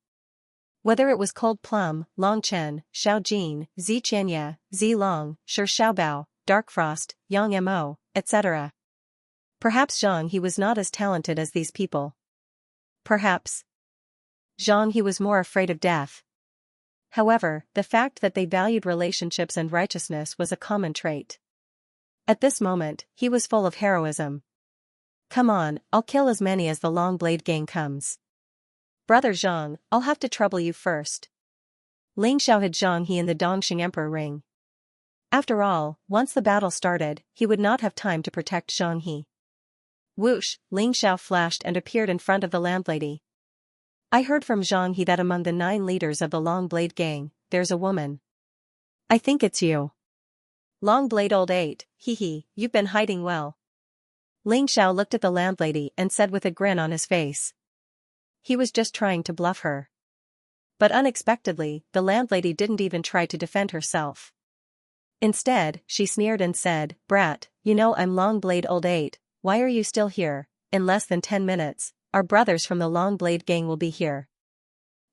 Whether it was Cold Plum, Long Chen, Xiao Jin, Zi Qianya, Zi Long, Shi Xiaobao, Dark Frost, Yang Mo, etc. Perhaps Zhang he was not as talented as these people. Perhaps Zhang he was more afraid of death. However, the fact that they valued relationships and righteousness was a common trait. At this moment, he was full of heroism. Come on, I'll kill as many as the Long Blade Gang comes. Brother Zhang, I'll have to trouble you first. Ling Xiao had Zhang he in the Dongxing Emperor ring. After all, once the battle started, he would not have time to protect Zhang he. Whoosh, Ling Xiao flashed and appeared in front of the landlady. I heard from Zhang he that among the 9 leaders of the Long Blade Gang, there's a woman. I think it's you. Long Blade Old 8, hee, you've been hiding well. Ling Xiao looked at the landlady and said with a grin on his face. He was just trying to bluff her. But unexpectedly, the landlady didn't even try to defend herself. Instead, she sneered and said, Brat, you know I'm Long Blade Old 8, why are you still here? In less than 10 minutes, our brothers from the Long Blade Gang will be here.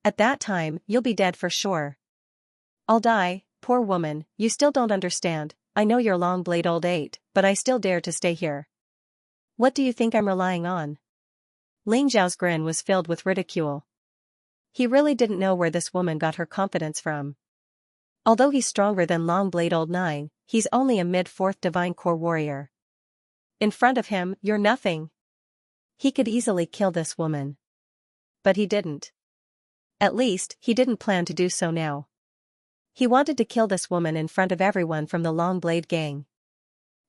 At that time, you'll be dead for sure. I'll die, poor woman, you still don't understand, I know you're Long Blade Old 8, but I still dare to stay here. What do you think I'm relying on? Ling Xiao's grin was filled with ridicule. He really didn't know where this woman got her confidence from. Although he's stronger than Long Blade Old 9, he's only a mid-4th Divine Core warrior. In front of him, you're nothing. He could easily kill this woman. But he didn't. At least, he didn't plan to do so now. He wanted to kill this woman in front of everyone from the Long Blade Gang.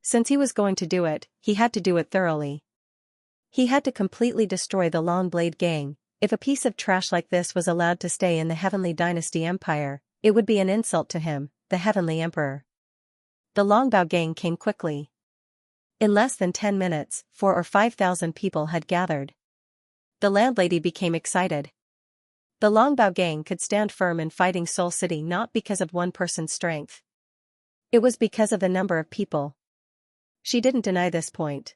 Since he was going to do it, he had to do it thoroughly. He had to completely destroy the Long Blade Gang. If a piece of trash like this was allowed to stay in the Heavenly Dynasty Empire, it would be an insult to him, the Heavenly Emperor. The Longbao Gang came quickly. In less than 10 minutes, 4,000 or 5,000 people had gathered. The landlady became excited. The Longbao Gang could stand firm in fighting Soul City not because of one person's strength. It was because of the number of people. She didn't deny this point.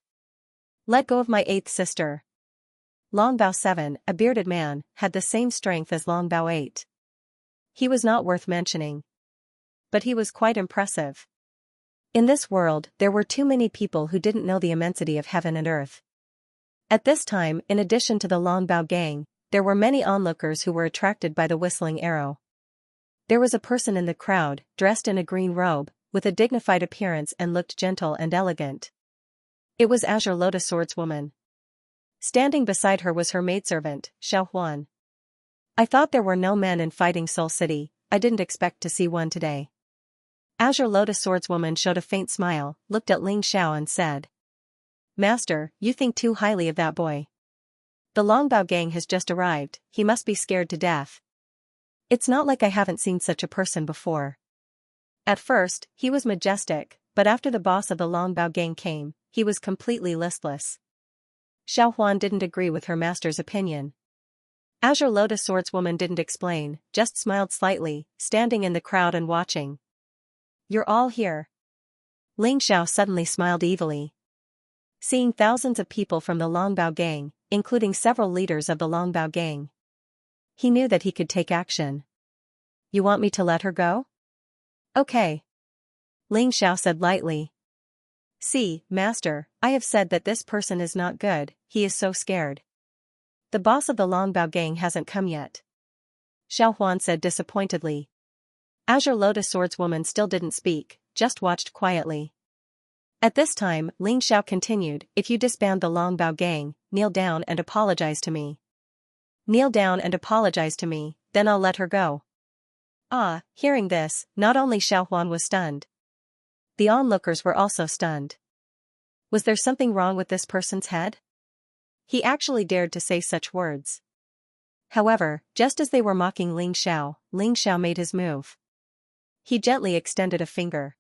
Let go of my 8th sister. Longbao 7, a bearded man, had the same strength as Longbao 8. He was not worth mentioning. But he was quite impressive. In this world, there were too many people who didn't know the immensity of heaven and earth. At this time, in addition to the Longbao Gang, there were many onlookers who were attracted by the whistling arrow. There was a person in the crowd, dressed in a green robe, with a dignified appearance and looked gentle and elegant. It was Azure Lotus Swordswoman. Standing beside her was her maidservant, Xiaohuan. I thought there were no men in Fighting Soul City. I didn't expect to see one today. Azure Lotus Swordswoman showed a faint smile, looked at Ling Xiao and said, Master, you think too highly of that boy. The Longbao Gang has just arrived, he must be scared to death. It's not like I haven't seen such a person before. At first, he was majestic, but after the boss of the Longbao Gang came, he was completely listless. Xiaohuan didn't agree with her master's opinion. Azure Lotus Swordswoman didn't explain, just smiled slightly, standing in the crowd and watching. You're all here. Ling Xiao suddenly smiled evilly. Seeing thousands of people from the Longbao Gang, including several leaders of the Longbao Gang, he knew that he could take action. You want me to let her go? Okay. Ling Xiao said lightly. See, Master, I have said that this person is not good, he is so scared. The boss of the Longbao Gang hasn't come yet. Xiaohuan said disappointedly. Azure Lotus Swordswoman still didn't speak, just watched quietly. At this time, Ling Xiao continued, if you disband the Longbao Gang, kneel down and apologize to me. Kneel down and apologize to me, then I'll let her go. Ah, hearing this, not only Xiaohuan was stunned. The onlookers were also stunned. Was there something wrong with this person's head? He actually dared to say such words. However, just as they were mocking Ling Xiao made his move. He gently extended a finger.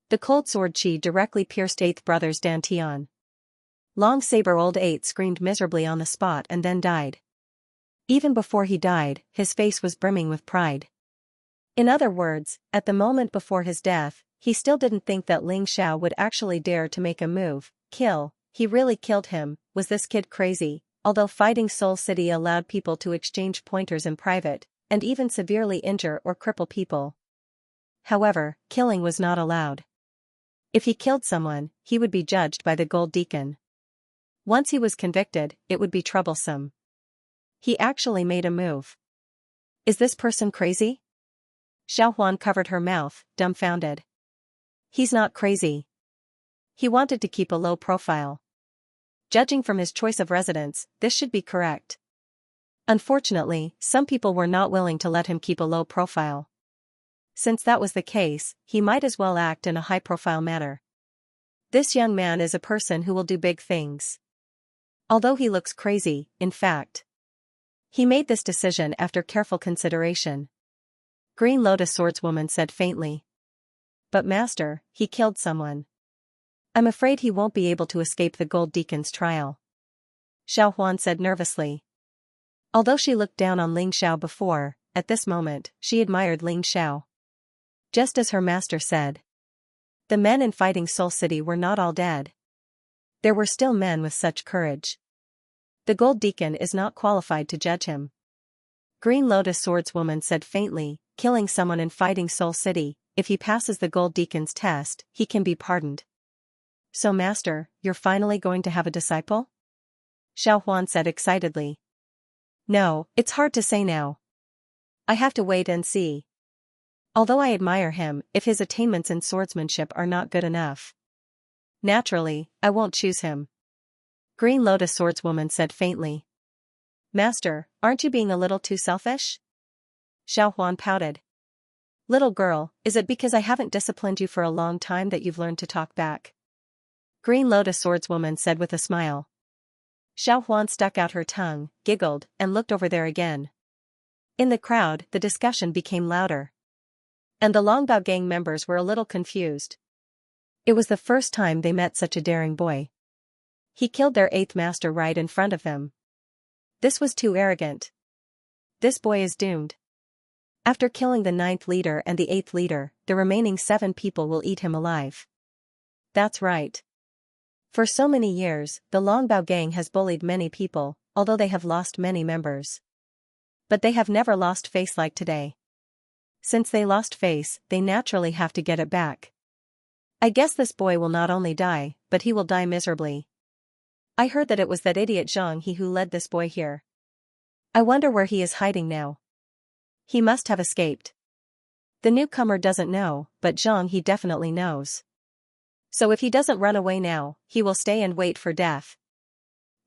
The cold sword chi directly pierced 8th brother's dantian. Long Saber Old 8 screamed miserably on the spot and then died. Even before he died, his face was brimming with pride. In other words, at the moment before his death, he still didn't think that Ling Xiao would actually dare to make a move, kill. He really killed him. Was this kid crazy? Although Fighting Soul City allowed people to exchange pointers in private, and even severely injure or cripple people. However, killing was not allowed. If he killed someone, he would be judged by the Gold Deacon. Once he was convicted, it would be troublesome. He actually made a move. Is this person crazy? Xiaohuan covered her mouth, dumbfounded. He's not crazy. He wanted to keep a low profile. Judging from his choice of residence, this should be correct. Unfortunately, some people were not willing to let him keep a low profile. Since that was the case, he might as well act in a high-profile manner. This young man is a person who will do big things. Although he looks crazy, in fact. He made this decision after careful consideration. Green Lotus Swordswoman said faintly. But Master, he killed someone. I'm afraid he won't be able to escape the Gold Deacon's trial. Xiaohuan said nervously. Although she looked down on Ling Xiao before, at this moment, she admired Ling Xiao. Just as her master said. The men in Fighting Soul City were not all dead. There were still men with such courage. The Gold Deacon is not qualified to judge him. Green Lotus Swordswoman said faintly, killing someone in Fighting Soul City, if he passes the Gold Deacon's test, he can be pardoned. So Master, you're finally going to have a disciple? Xiaohuan said excitedly. No, it's hard to say now. I have to wait and see. Although I admire him, if his attainments in swordsmanship are not good enough. Naturally, I won't choose him. Green Lotus Swordswoman said faintly. Master, aren't you being a little too selfish? Xiaohuan pouted. Little girl, is it because I haven't disciplined you for a long time that you've learned to talk back? Green Lotus Swordswoman said with a smile. Xiao Huan stuck out her tongue, giggled, and looked over there again. In the crowd, the discussion became louder. And the Longbao gang members were a little confused. It was the first time they met such a daring boy. He killed their 8th master right in front of them. This was too arrogant. This boy is doomed. After killing the 9th leader and the 8th leader, the remaining 7 people will eat him alive. That's right. For so many years, the Longbao gang has bullied many people, although they have lost many members. But they have never lost face like today. Since they lost face, they naturally have to get it back. I guess this boy will not only die, but he will die miserably. I heard that it was that idiot Zhang He who led this boy here. I wonder where he is hiding now. He must have escaped. The newcomer doesn't know, but Zhang He definitely knows. So if he doesn't run away now, he will stay and wait for death.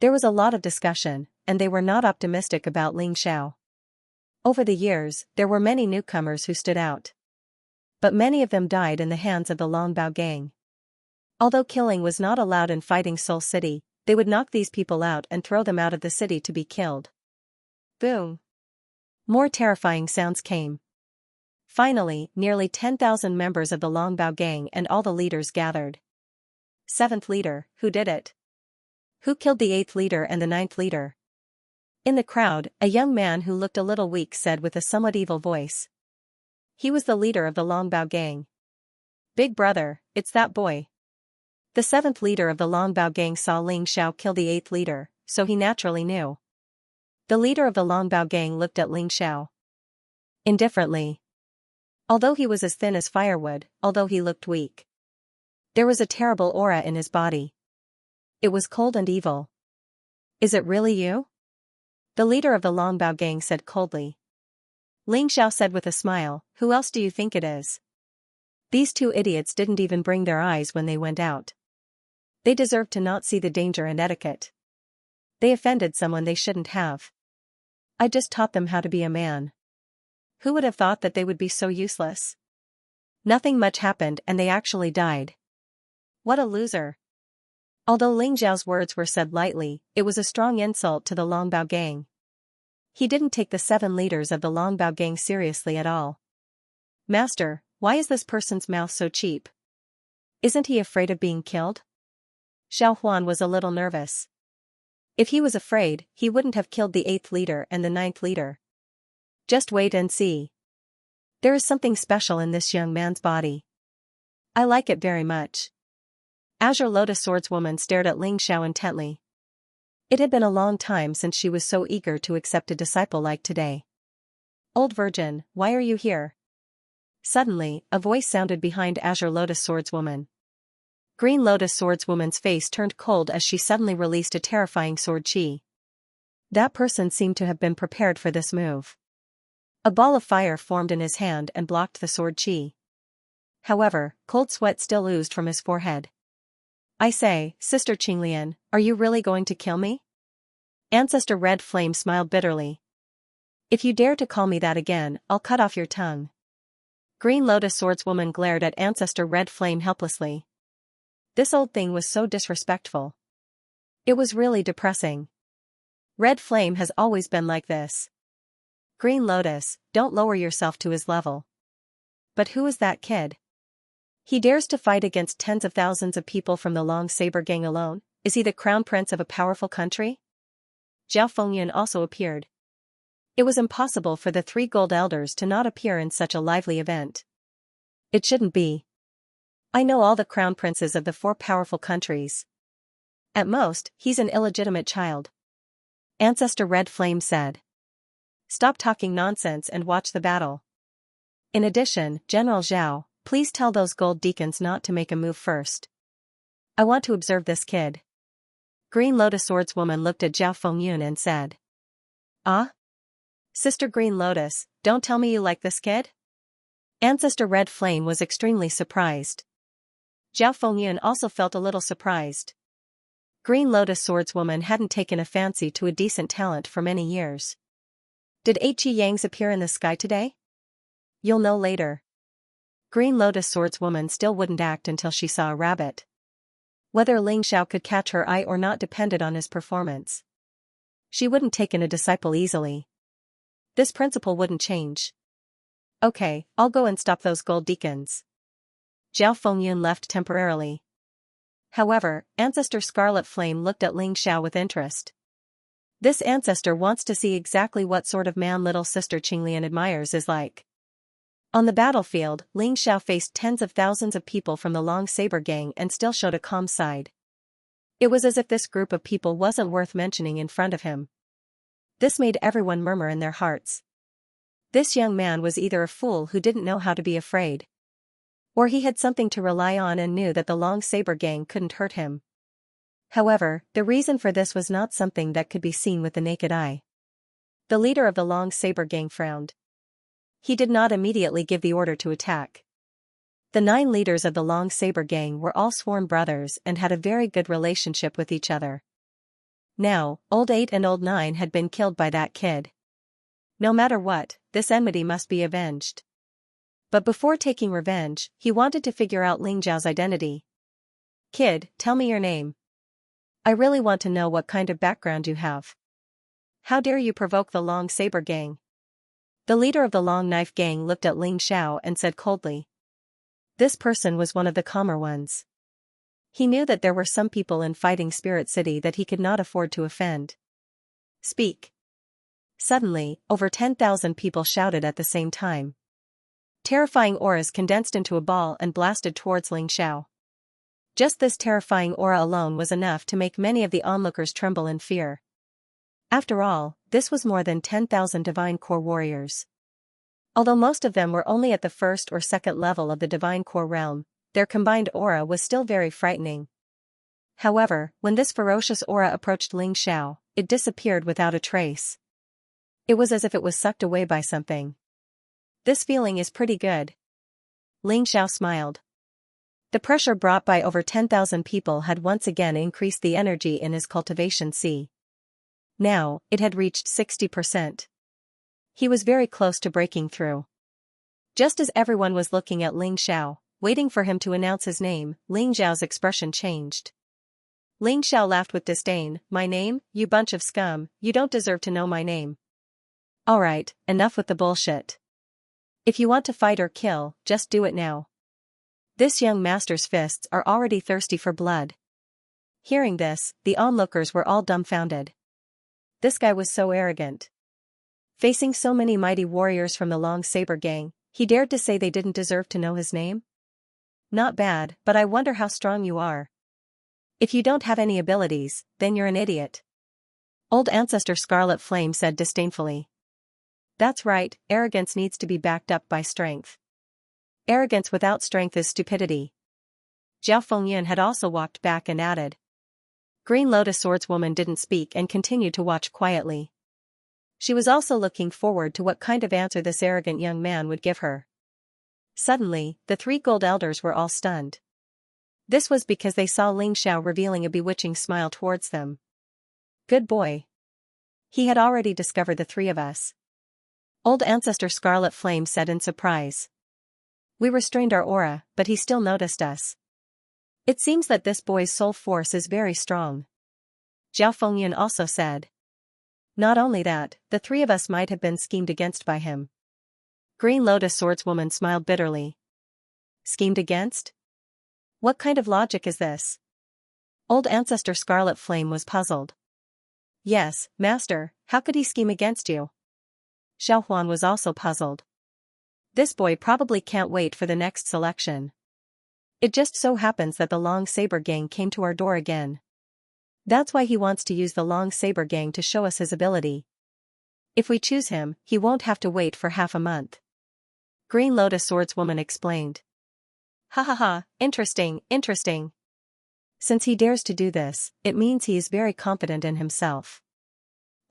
There was a lot of discussion, and they were not optimistic about Ling Xiao. Over the years, there were many newcomers who stood out. But many of them died in the hands of the Longbao gang. Although killing was not allowed in Fighting Soul City, they would knock these people out and throw them out of the city to be killed. Boom! More terrifying sounds came. Finally, nearly 10,000 members of the Longbao gang and all the leaders gathered. 7th leader, who did it? Who killed the 8th leader and the 9th leader? In the crowd, a young man who looked a little weak said with a somewhat evil voice. He was the leader of the Longbao gang. Big brother, it's that boy. The 7th leader of the Longbao gang saw Ling Xiao kill the 8th leader, so he naturally knew. The leader of the Longbao gang looked at Ling Xiao indifferently. Although he was as thin as firewood, although he looked weak, there was a terrible aura in his body. It was cold and evil. Is it really you? The leader of the Longbao gang said coldly. Ling Xiao said with a smile, who else do you think it is? These 2 idiots didn't even bring their eyes when they went out. They deserved to not see the danger and etiquette. They offended someone they shouldn't have. I just taught them how to be a man. Who would have thought that they would be so useless? Nothing much happened and they actually died. What a loser. Although Ling Xiao's words were said lightly, it was a strong insult to the Longbao gang. He didn't take the 7 leaders of the Longbao gang seriously at all. Master, why is this person's mouth so cheap? Isn't he afraid of being killed? Xiao Huan was a little nervous. If he was afraid, he wouldn't have killed the 8th leader and the 9th leader. Just wait and see. There is something special in this young man's body. I like it very much. Azure Lotus Swordswoman stared at Ling Xiao intently. It had been a long time since she was so eager to accept a disciple like today. Old Virgin, why are you here? Suddenly, a voice sounded behind Azure Lotus Swordswoman. Green Lotus Swordswoman's face turned cold as she suddenly released a terrifying sword chi. That person seemed to have been prepared for this move. A ball of fire formed in his hand and blocked the sword chi. However, cold sweat still oozed from his forehead. I say, Sister Qinglian, are you really going to kill me? Ancestor Red Flame smiled bitterly. If you dare to call me that again, I'll cut off your tongue. Green Lotus Swordswoman glared at Ancestor Red Flame helplessly. This old thing was so disrespectful. It was really depressing. Red Flame has always been like this. Green Lotus, don't lower yourself to his level. But who is that kid? He dares to fight against tens of thousands of people from the Long Saber gang alone. Is he the crown prince of a powerful country? Zhao Fengyun also appeared. It was impossible for the 3 gold elders to not appear in such a lively event. It shouldn't be. I know all the crown princes of the 4 powerful countries. At most, he's an illegitimate child. Ancestor Red Flame said. Stop talking nonsense and watch the battle. In addition, General Zhao, please tell those gold deacons not to make a move first. I want to observe this kid. Green Lotus Swordswoman looked at Zhao Fengyun and said. Ah? Sister Green Lotus, don't tell me you like this kid? Ancestor Red Flame was extremely surprised. Zhao Fengyun also felt a little surprised. Green Lotus Swordswoman hadn't taken a fancy to a decent talent for many years. Did 8 Qi Yangs appear in the sky today? You'll know later. Green Lotus Swordswoman still wouldn't act until she saw a rabbit. Whether Ling Xiao could catch her eye or not depended on his performance. She wouldn't take in a disciple easily. This principle wouldn't change. Okay, I'll go and stop those gold deacons. Zhao Fengyun left temporarily. However, Ancestor Scarlet Flame looked at Ling Xiao with interest. This ancestor wants to see exactly what sort of man little sister Qinglian admires is like. On the battlefield, Ling Xiao faced tens of thousands of people from the Long Saber gang and still showed a calm side. It was as if this group of people wasn't worth mentioning in front of him. This made everyone murmur in their hearts. This young man was either a fool who didn't know how to be afraid, or he had something to rely on and knew that the Long Saber gang couldn't hurt him. However, the reason for this was not something that could be seen with the naked eye. The leader of the Long Saber gang frowned. He did not immediately give the order to attack. The 9 leaders of the Long Saber gang were all sworn brothers and had a very good relationship with each other. Now, Old 8 and Old 9 had been killed by that kid. No matter what, this enmity must be avenged. But before taking revenge, he wanted to figure out Ling Zhao's identity. Kid, tell me your name. I really want to know what kind of background you have. How dare you provoke the Long Saber gang? The leader of the Long Knife gang looked at Ling Xiao and said coldly. This person was one of the calmer ones. He knew that there were some people in Fighting Spirit City that he could not afford to offend. Speak. Suddenly, over 10,000 people shouted at the same time. Terrifying auras condensed into a ball and blasted towards Ling Xiao. Just this terrifying aura alone was enough to make many of the onlookers tremble in fear. After all, this was more than 10,000 Divine Core warriors. Although most of them were only at the first or second level of the Divine Core realm, their combined aura was still very frightening. However, when this ferocious aura approached Ling Xiao, it disappeared without a trace. It was as if it was sucked away by something. This feeling is pretty good. Ling Xiao smiled. The pressure brought by over 10,000 people had once again increased the energy in his cultivation sea. Now, it had reached 60%. He was very close to breaking through. Just as everyone was looking at Ling Xiao, waiting for him to announce his name, Ling Zhao's expression changed. Ling Xiao laughed with disdain. My name, you bunch of scum, you don't deserve to know my name. Alright, enough with the bullshit. If you want to fight or kill, just do it now. This young master's fists are already thirsty for blood. Hearing this, the onlookers were all dumbfounded. This guy was so arrogant. Facing so many mighty warriors from the Long Saber gang, he dared to say they didn't deserve to know his name? Not bad, but I wonder how strong you are. If you don't have any abilities, then you're an idiot. Old Ancestor Scarlet Flame said disdainfully. That's right, arrogance needs to be backed up by strength. Arrogance without strength is stupidity. Zhao Fengyun had also walked back and added. Green Lotus Swordswoman didn't speak and continued to watch quietly. She was also looking forward to what kind of answer this arrogant young man would give her. Suddenly, the 3 gold elders were all stunned. This was because they saw Ling Xiao revealing a bewitching smile towards them. Good boy. He had already discovered the 3 of us. Old Ancestor Scarlet Flame said in surprise. We restrained our aura, but he still noticed us. It seems that this boy's soul force is very strong. Zhao Fengyun also said. Not only that, the 3 of us might have been schemed against by him. Green Lotus Swordswoman smiled bitterly. Schemed against? What kind of logic is this? Old Ancestor Scarlet Flame was puzzled. Yes, Master, how could he scheme against you? Xiao Huan was also puzzled. This boy probably can't wait for the next selection. It just so happens that the Long Saber gang came to our door again. That's why he wants to use the Long Saber gang to show us his ability. If we choose him, he won't have to wait for half a month. Green Lotus Swordswoman explained. Ha ha ha, interesting, interesting. Since he dares to do this, it means he is very confident in himself.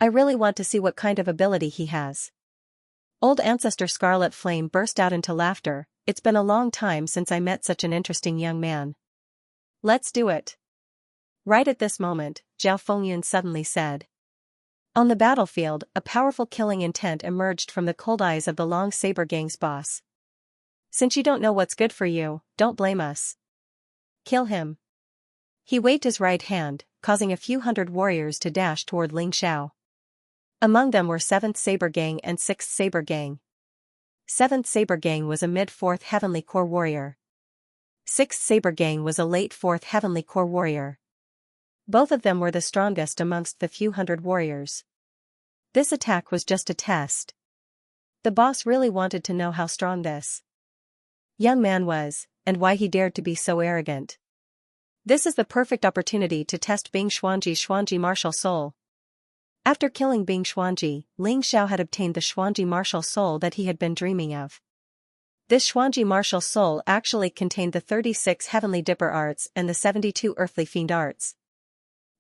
I really want to see what kind of ability he has. Old Ancestor Scarlet Flame burst out into laughter. It's been a long time since I met such an interesting young man. Let's do it. Right at this moment, Zhao Fengyun suddenly said. On the battlefield, a powerful killing intent emerged from the cold eyes of the Long Saber gang's boss. Since you don't know what's good for you, don't blame us. Kill him. He waved his right hand, causing a few hundred warriors to dash toward Ling Xiao. Among them were 7th Saber Gang and 6th Saber Gang. 7th Saber Gang was a mid-4th Heavenly Core warrior. 6th Saber Gang was a late 4th Heavenly Core warrior. Both of them were the strongest amongst the few hundred warriors. This attack was just a test. The boss really wanted to know how strong this young man was, and why he dared to be so arrogant. This is the perfect opportunity to test Bing Xuanji martial soul. After killing Bing Xuanji, Ling Xiao had obtained the Xuanji martial soul that he had been dreaming of. This Xuanji martial soul actually contained the 36 heavenly dipper arts and the 72 earthly fiend arts.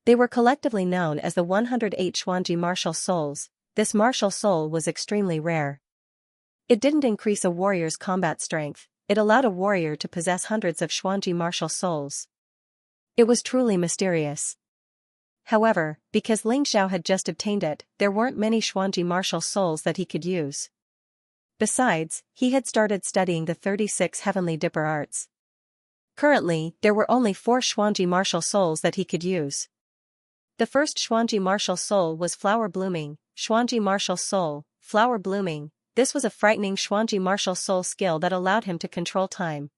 They were collectively known as the 108 Xuanji martial souls. This martial soul was extremely rare. It didn't increase a warrior's combat strength, it allowed a warrior to possess hundreds of Xuanji martial souls. It was truly mysterious. However, because Ling Xiao had just obtained it, there weren't many Xuanji martial souls that he could use. Besides, he had started studying the 36 heavenly dipper arts. Currently, there were only 4 Xuanji martial souls that he could use. The first Xuanji martial soul was Flower Blooming, Xuanji martial soul, Flower Blooming. This was a frightening Xuanji martial soul skill that allowed him to control time.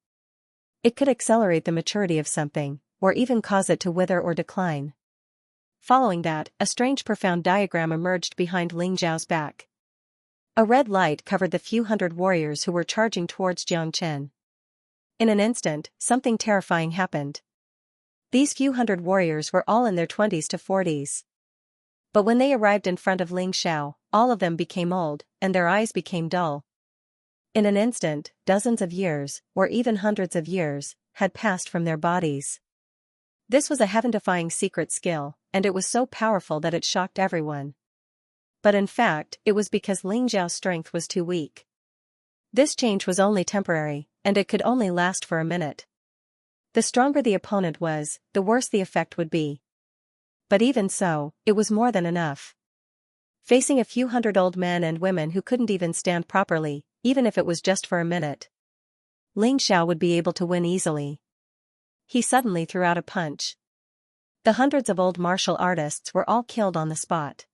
It could accelerate the maturity of something, or even cause it to wither or decline. Following that, a strange profound diagram emerged behind Ling Xiao's back. A red light covered the few hundred warriors who were charging towards Jiangchen. In an instant, something terrifying happened. These few hundred warriors were all in their 20s to 40s. But when they arrived in front of Ling Xiao, all of them became old, and their eyes became dull. In an instant, dozens of years, or even hundreds of years, had passed from their bodies. This was a heaven-defying secret skill, and it was so powerful that it shocked everyone. But in fact, it was because Ling Xiao's strength was too weak. This change was only temporary, and it could only last for a minute. The stronger the opponent was, the worse the effect would be. But even so, it was more than enough. Facing a few hundred old men and women who couldn't even stand properly, even if it was just for a minute, Ling Xiao would be able to win easily. He suddenly threw out a punch. The hundreds of old martial artists were all killed on the spot.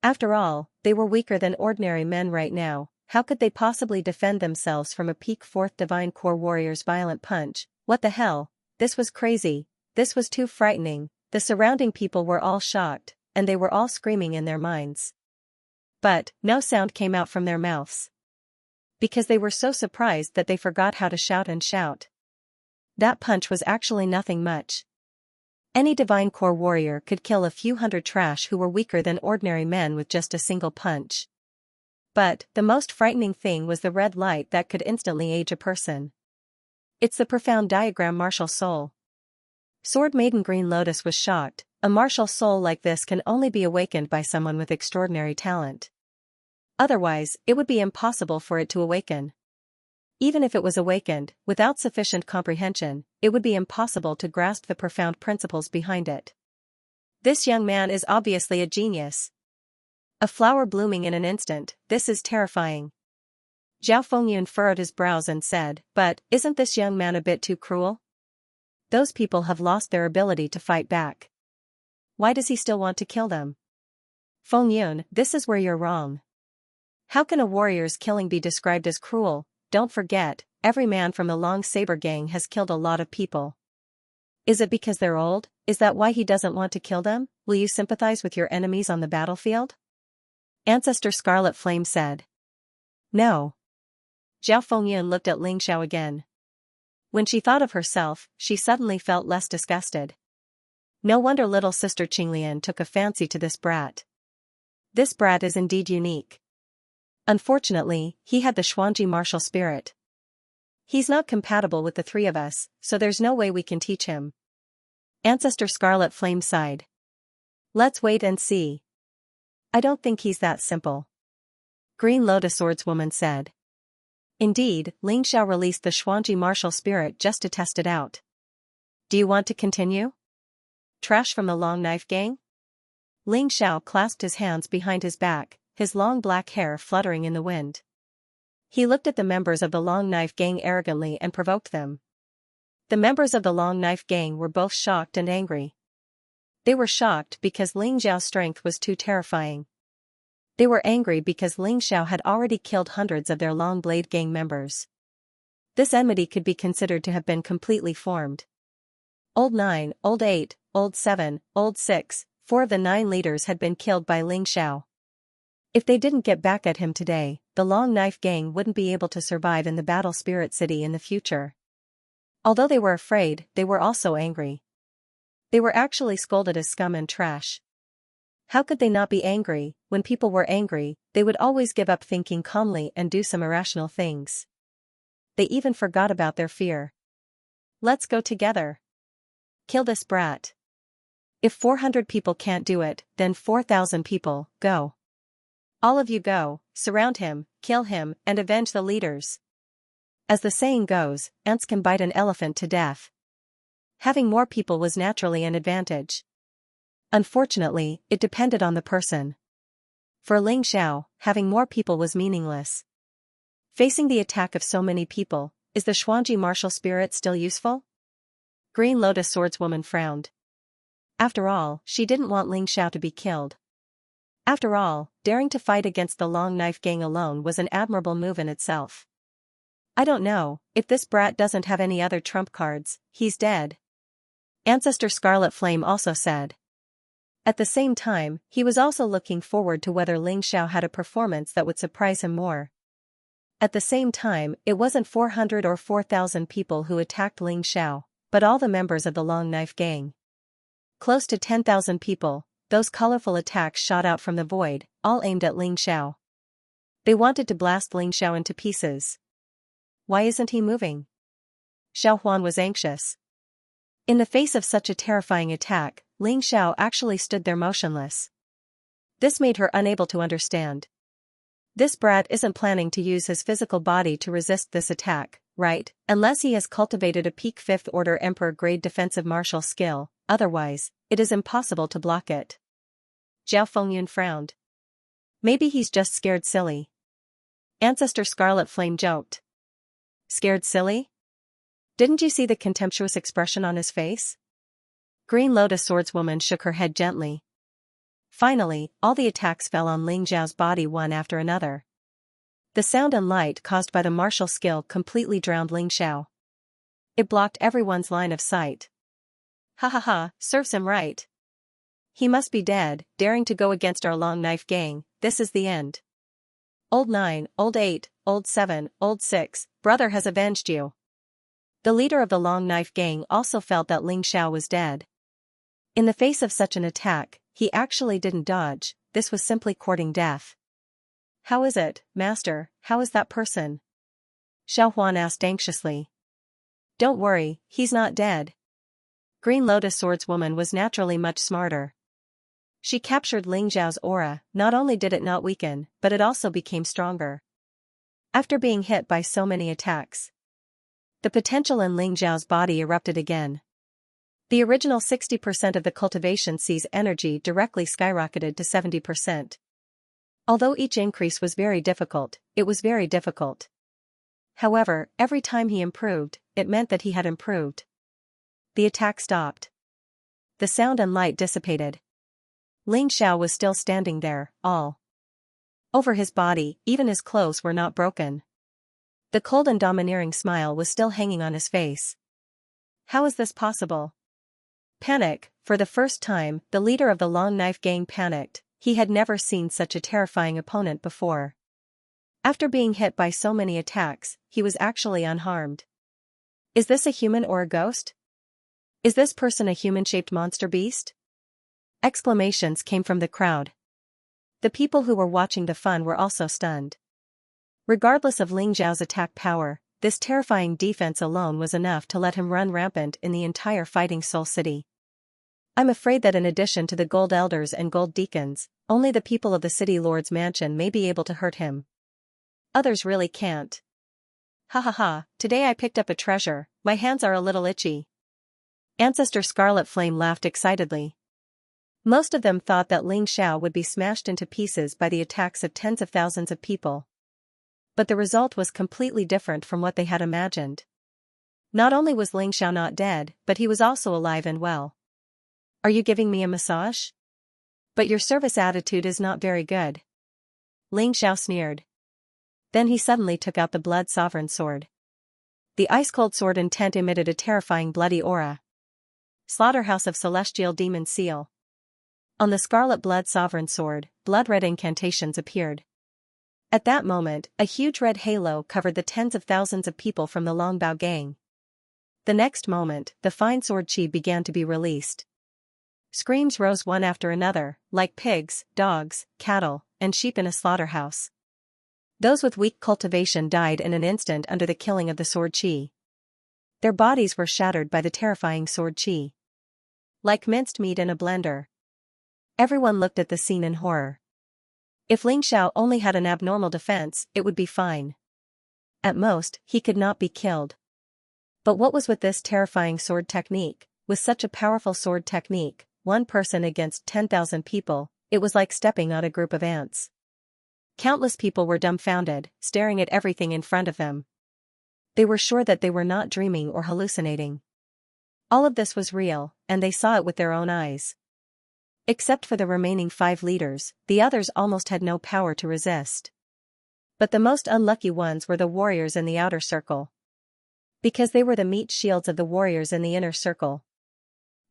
After all, they were weaker than ordinary men right now. How could they possibly defend themselves from a peak 4th Divine Core warrior's violent punch? What the hell? This was crazy. This was too frightening. The surrounding people were all shocked, and they were all screaming in their minds. But no sound came out from their mouths. Because they were so surprised that they forgot how to shout and shout. That punch was actually nothing much. Any Divine Core warrior could kill a few hundred trash who were weaker than ordinary men with just a single punch. But the most frightening thing was the red light that could instantly age a person. It's the profound diagram martial soul. Sword Maiden Green Lotus was shocked. A martial soul like this can only be awakened by someone with extraordinary talent. Otherwise, it would be impossible for it to awaken. Even if it was awakened, without sufficient comprehension, it would be impossible to grasp the profound principles behind it. This young man is obviously a genius. A flower blooming in an instant, this is terrifying. Zhao Fengyun furrowed his brows and said, "But, isn't this young man a bit too cruel? Those people have lost their ability to fight back. Why does he still want to kill them?" Fengyun, this is where you're wrong. How can a warrior's killing be described as cruel? Don't forget, every man from the Long Saber Gang has killed a lot of people. Is it because they're old? Is that why he doesn't want to kill them? Will you sympathize with your enemies on the battlefield? Ancestor Scarlet Flame said. No. Zhao Fengyun looked at Ling Xiao again. When she thought of herself, she suddenly felt less disgusted. No wonder little sister Qinglian took a fancy to this brat. This brat is indeed unique. Unfortunately, he had the Xuanji martial spirit. He's not compatible with the 3 of us, so there's no way we can teach him. Ancestor Scarlet Flame sighed. Let's wait and see. I don't think he's that simple. Green Lotus Swordswoman said. Indeed, Ling Xiao released the Xuanji martial spirit just to test it out. Do you want to continue? Trash from the Long Knife Gang? Ling Xiao clasped his hands behind his back, his long black hair fluttering in the wind. He looked at the members of the Long Knife Gang arrogantly and provoked them. The members of the Long Knife Gang were both shocked and angry. They were shocked because Ling Xiao's strength was too terrifying. They were angry because Ling Xiao had already killed hundreds of their Long Blade Gang members. This enmity could be considered to have been completely formed. Old 9, Old 8, Old 7, Old 6, 4 of the 9 leaders had been killed by Ling Xiao. If they didn't get back at him today, the Long Knife Gang wouldn't be able to survive in the Battle Spirit City in the future. Although they were afraid, they were also angry. They were actually scolded as scum and trash. How could they not be angry? When people were angry, they would always give up thinking calmly and do some irrational things. They even forgot about their fear. Let's go together. Kill this brat. If 400 people can't do it, then 4,000 people, go. All of you go, surround him, kill him, and avenge the leaders. As the saying goes, ants can bite an elephant to death. Having more people was naturally an advantage. Unfortunately, it depended on the person. For Ling Xiao, having more people was meaningless. Facing the attack of so many people, is the Xuanji martial spirit still useful? Green Lotus Swordswoman frowned. After all, she didn't want Ling Xiao to be killed. After all, daring to fight against the Long Knife Gang alone was an admirable move in itself. I don't know, if this brat doesn't have any other trump cards, he's dead. Ancestor Scarlet Flame also said. At the same time, he was also looking forward to whether Ling Xiao had a performance that would surprise him more. At the same time, it wasn't 400 or 4,000 people who attacked Ling Xiao, but all the members of the Long Knife Gang. Close to 10,000 people, those colorful attacks shot out from the void, all aimed at Ling Xiao. They wanted to blast Ling Xiao into pieces. Why isn't he moving? Xiao Huan was anxious. In the face of such a terrifying attack, Ling Xiao actually stood there motionless. This made her unable to understand. This brat isn't planning to use his physical body to resist this attack, right? Unless he has cultivated a peak 5th order Emperor grade defensive martial skill, otherwise, it is impossible to block it. Zhao Fengyun frowned. Maybe he's just scared silly. Ancestor Scarlet Flame joked. Scared silly? Didn't you see the contemptuous expression on his face? Green Lotus Swordswoman shook her head gently. Finally, all the attacks fell on Ling Xiao's body one after another. The sound and light caused by the martial skill completely drowned Ling Xiao. It blocked everyone's line of sight. Ha ha ha, serves him right. He must be dead, daring to go against our Long Knife Gang, this is the end. Old 9, Old 8, Old 7, Old 6, brother has avenged you. The leader of the Long Knife Gang also felt that Ling Xiao was dead. In the face of such an attack, he actually didn't dodge, this was simply courting death. How is it, Master, how is that person? Xiao Huan asked anxiously. Don't worry, he's not dead. Green Lotus Swordswoman was naturally much smarter. She captured Ling Xiao's aura, not only did it not weaken, but it also became stronger. After being hit by so many attacks, the potential in Ling Xiao's body erupted again. The original 60% of the cultivation sea's energy directly skyrocketed to 70%. Although each increase was very difficult, it was very difficult. However, every time he improved, it meant that he had improved. The attack stopped. The sound and light dissipated. Ling Xiao was still standing there, all over his body, even his clothes were not broken. The cold and domineering smile was still hanging on his face. How is this possible? Panic, for the first time, the leader of the Long Knife Gang panicked, he had never seen such a terrifying opponent before. After being hit by so many attacks, he was actually unharmed. Is this a human or a ghost? Is this person a human-shaped monster beast? Exclamations came from the crowd. The people who were watching the fun were also stunned. Regardless of Ling Xiao's attack power, this terrifying defense alone was enough to let him run rampant in the entire Fighting Soul City. I'm afraid that in addition to the Gold Elders and Gold Deacons, only the people of the City Lord's mansion may be able to hurt him. Others really can't. Ha ha ha, today I picked up a treasure, my hands are a little itchy. Ancestor Scarlet Flame laughed excitedly. Most of them thought that Ling Xiao would be smashed into pieces by the attacks of tens of thousands of people. But the result was completely different from what they had imagined. Not only was Ling Xiao not dead, but he was also alive and well. Are you giving me a massage? But your service attitude is not very good. Ling Xiao sneered. Then he suddenly took out the Blood Sovereign sword. The ice-cold sword intent emitted a terrifying bloody aura. Slaughterhouse of Celestial Demon Seal. On the Scarlet Blood Sovereign sword, blood-red incantations appeared. At that moment, a huge red halo covered the tens of thousands of people from the Longbao gang. The next moment, the fine sword chi began to be released. Screams rose one after another, like pigs, dogs, cattle, and sheep in a slaughterhouse. Those with weak cultivation died in an instant under the killing of the sword chi. Their bodies were shattered by the terrifying sword chi. Like minced meat in a blender. Everyone looked at the scene in horror. If Ling Xiao only had an abnormal defense, it would be fine. At most, he could not be killed. But what was with this terrifying sword technique? With such a powerful sword technique, one person against 10,000 people, it was like stepping on a group of ants. Countless people were dumbfounded, staring at everything in front of them. They were sure that they were not dreaming or hallucinating. All of this was real, and they saw it with their own eyes. Except for the remaining 5 leaders, the others almost had no power to resist. But the most unlucky ones were the warriors in the outer circle. Because they were the meat shields of the warriors in the inner circle.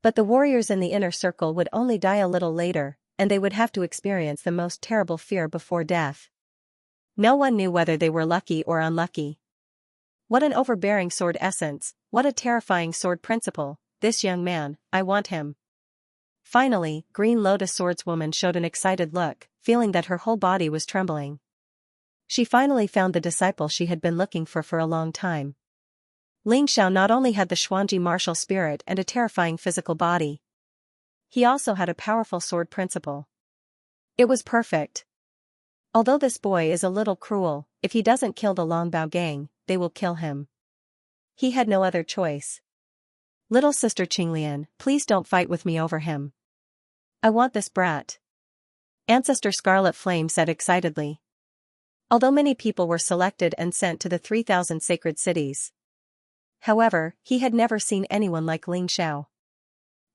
But the warriors in the inner circle would only die a little later, and they would have to experience the most terrible fear before death. No one knew whether they were lucky or unlucky. What an overbearing sword essence, what a terrifying sword principle, this young man, I want him. Finally, Green Lotus Swordswoman showed an excited look, feeling that her whole body was trembling. She finally found the disciple she had been looking for a long time. Ling Xiao not only had the Xuanji martial spirit and a terrifying physical body. He also had a powerful sword principle. It was perfect. Although this boy is a little cruel, if he doesn't kill the Longbao gang, they will kill him. He had no other choice. Little sister Qinglian, please don't fight with me over him. I want this brat. Ancestor Scarlet Flame said excitedly. Although many people were selected and sent to the 3,000 sacred cities. However, he had never seen anyone like Ling Xiao.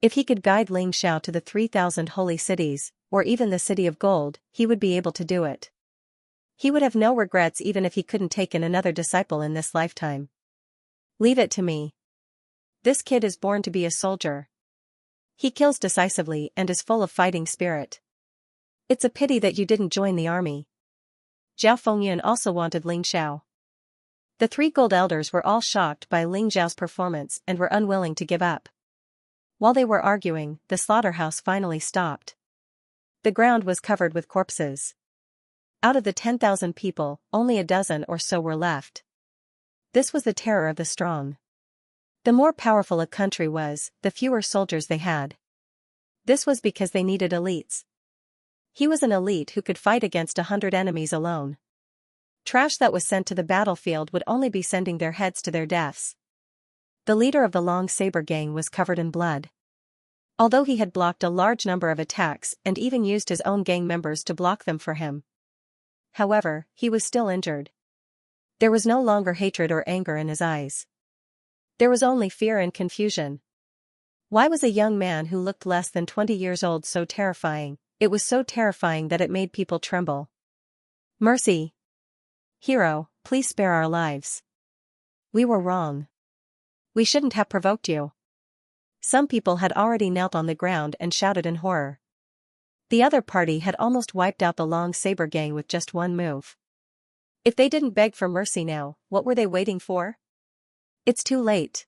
If he could guide Ling Xiao to the 3,000 holy cities, or even the City of Gold, he would be able to do it. He would have no regrets even if he couldn't take in another disciple in this lifetime. Leave it to me. This kid is born to be a soldier. He kills decisively and is full of fighting spirit. It's a pity that you didn't join the army. Zhao Fengyan also wanted Ling Xiao. The 3 gold elders were all shocked by Ling Xiao's performance and were unwilling to give up. While they were arguing, the slaughterhouse finally stopped. The ground was covered with corpses. Out of the 10,000 people, only a dozen or so were left. This was the terror of the strong. The more powerful a country was, the fewer soldiers they had. This was because they needed elites. He was an elite who could fight against 100 enemies alone. Trash that was sent to the battlefield would only be sending their heads to their deaths. The leader of the Long Saber gang was covered in blood. Although he had blocked a large number of attacks and even used his own gang members to block them for him. However, he was still injured. There was no longer hatred or anger in his eyes. There was only fear and confusion. Why was a young man who looked less than 20 years old so terrifying? It was so terrifying that it made people tremble. Mercy! Hero, please spare our lives. We were wrong. We shouldn't have provoked you. Some people had already knelt on the ground and shouted in horror. The other party had almost wiped out the Long Saber gang with just one move. If they didn't beg for mercy now, what were they waiting for? It's too late.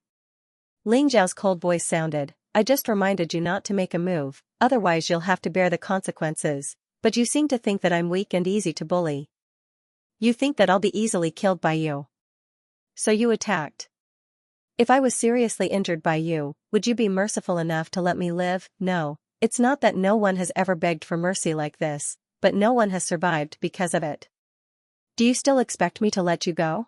Ling Zhao's cold voice sounded, I just reminded you not to make a move, otherwise you'll have to bear the consequences, but you seem to think that I'm weak and easy to bully. You think that I'll be easily killed by you. So you attacked. If I was seriously injured by you, would you be merciful enough to let me live? No, it's not that no one has ever begged for mercy like this, but no one has survived because of it. Do you still expect me to let you go?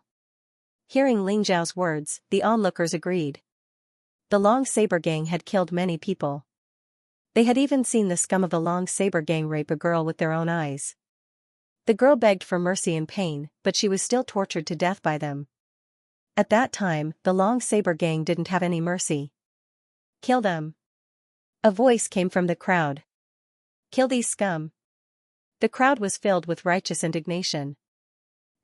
Hearing Ling Zhao's words, the onlookers agreed. The Long Saber gang had killed many people. They had even seen the scum of the Long Saber gang rape a girl with their own eyes. The girl begged for mercy in pain, but she was still tortured to death by them. At that time, the Long Saber gang didn't have any mercy. Kill them. A voice came from the crowd. Kill these scum. The crowd was filled with righteous indignation.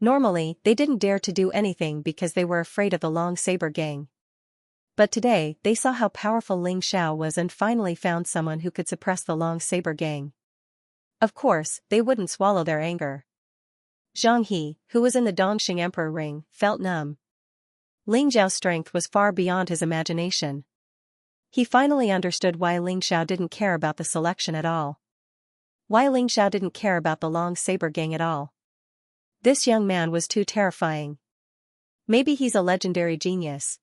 Normally, they didn't dare to do anything because they were afraid of the Long Saber gang. But today, they saw how powerful Ling Xiao was and finally found someone who could suppress the Long Saber gang. Of course, they wouldn't swallow their anger. Zhang He, who was in the Dongxing Emperor ring, felt numb. Ling Xiao's strength was far beyond his imagination. He finally understood why Ling Xiao didn't care about the selection at all. Why Ling Xiao didn't care about the Long Saber gang at all. This young man was too terrifying. Maybe he's a legendary genius.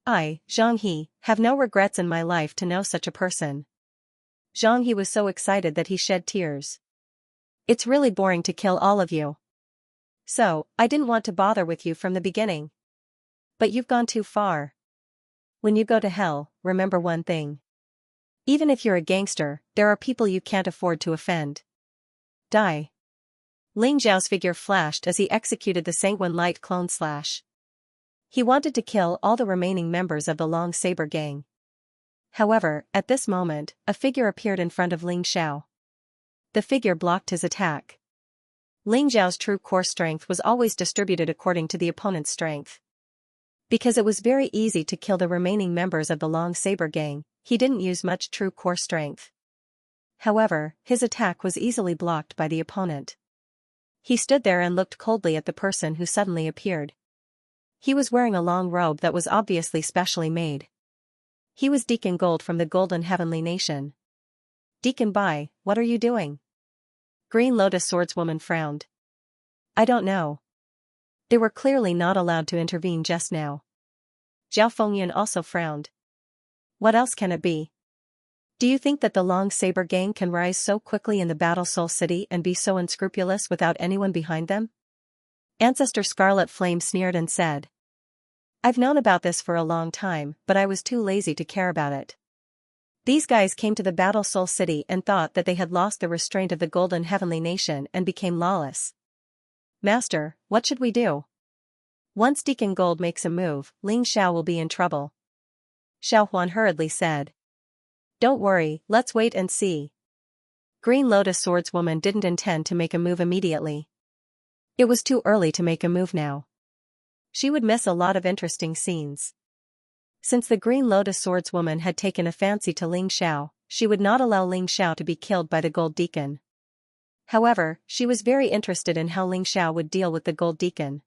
I, Zhang He, have no regrets in my life to know such a person. Zhang He was so excited that he shed tears. It's really boring to kill all of you. So, I didn't want to bother with you from the beginning. But you've gone too far. When you go to hell, remember one thing. Even if you're a gangster, there are people you can't afford to offend. Die. Ling Xiao's figure flashed as he executed the Sanguine Light Clone Slash. He wanted to kill all the remaining members of the Long Saber gang. However, at this moment, a figure appeared in front of Ling Xiao. The figure blocked his attack. Ling Xiao's true core strength was always distributed according to the opponent's strength. Because it was very easy to kill the remaining members of the Long Saber gang, he didn't use much true core strength. However, his attack was easily blocked by the opponent. He stood there and looked coldly at the person who suddenly appeared. He was wearing a long robe that was obviously specially made. He was Deacon Gold from the Golden Heavenly Nation. Deacon Bai, what are you doing? Green Lotus Swordswoman frowned. I don't know. They were clearly not allowed to intervene just now. Zhao Fengyan also frowned. What else can it be? Do you think that the Long Saber gang can rise so quickly in the Battle Soul City and be so unscrupulous without anyone behind them? Ancestor Scarlet Flame sneered and said. I've known about this for a long time, but I was too lazy to care about it. These guys came to the Battle Soul City and thought that they had lost the restraint of the Golden Heavenly Nation and became lawless. Master, what should we do? Once Deacon Gold makes a move, Ling Xiao will be in trouble. Xiao Huan hurriedly said. Don't worry, let's wait and see. Green Lotus Swordswoman didn't intend to make a move immediately. It was too early to make a move now. She would miss a lot of interesting scenes. Since the Green Lotus Swordswoman had taken a fancy to Ling Xiao, she would not allow Ling Xiao to be killed by the Gold Deacon. However, she was very interested in how Ling Xiao would deal with the Gold Deacon.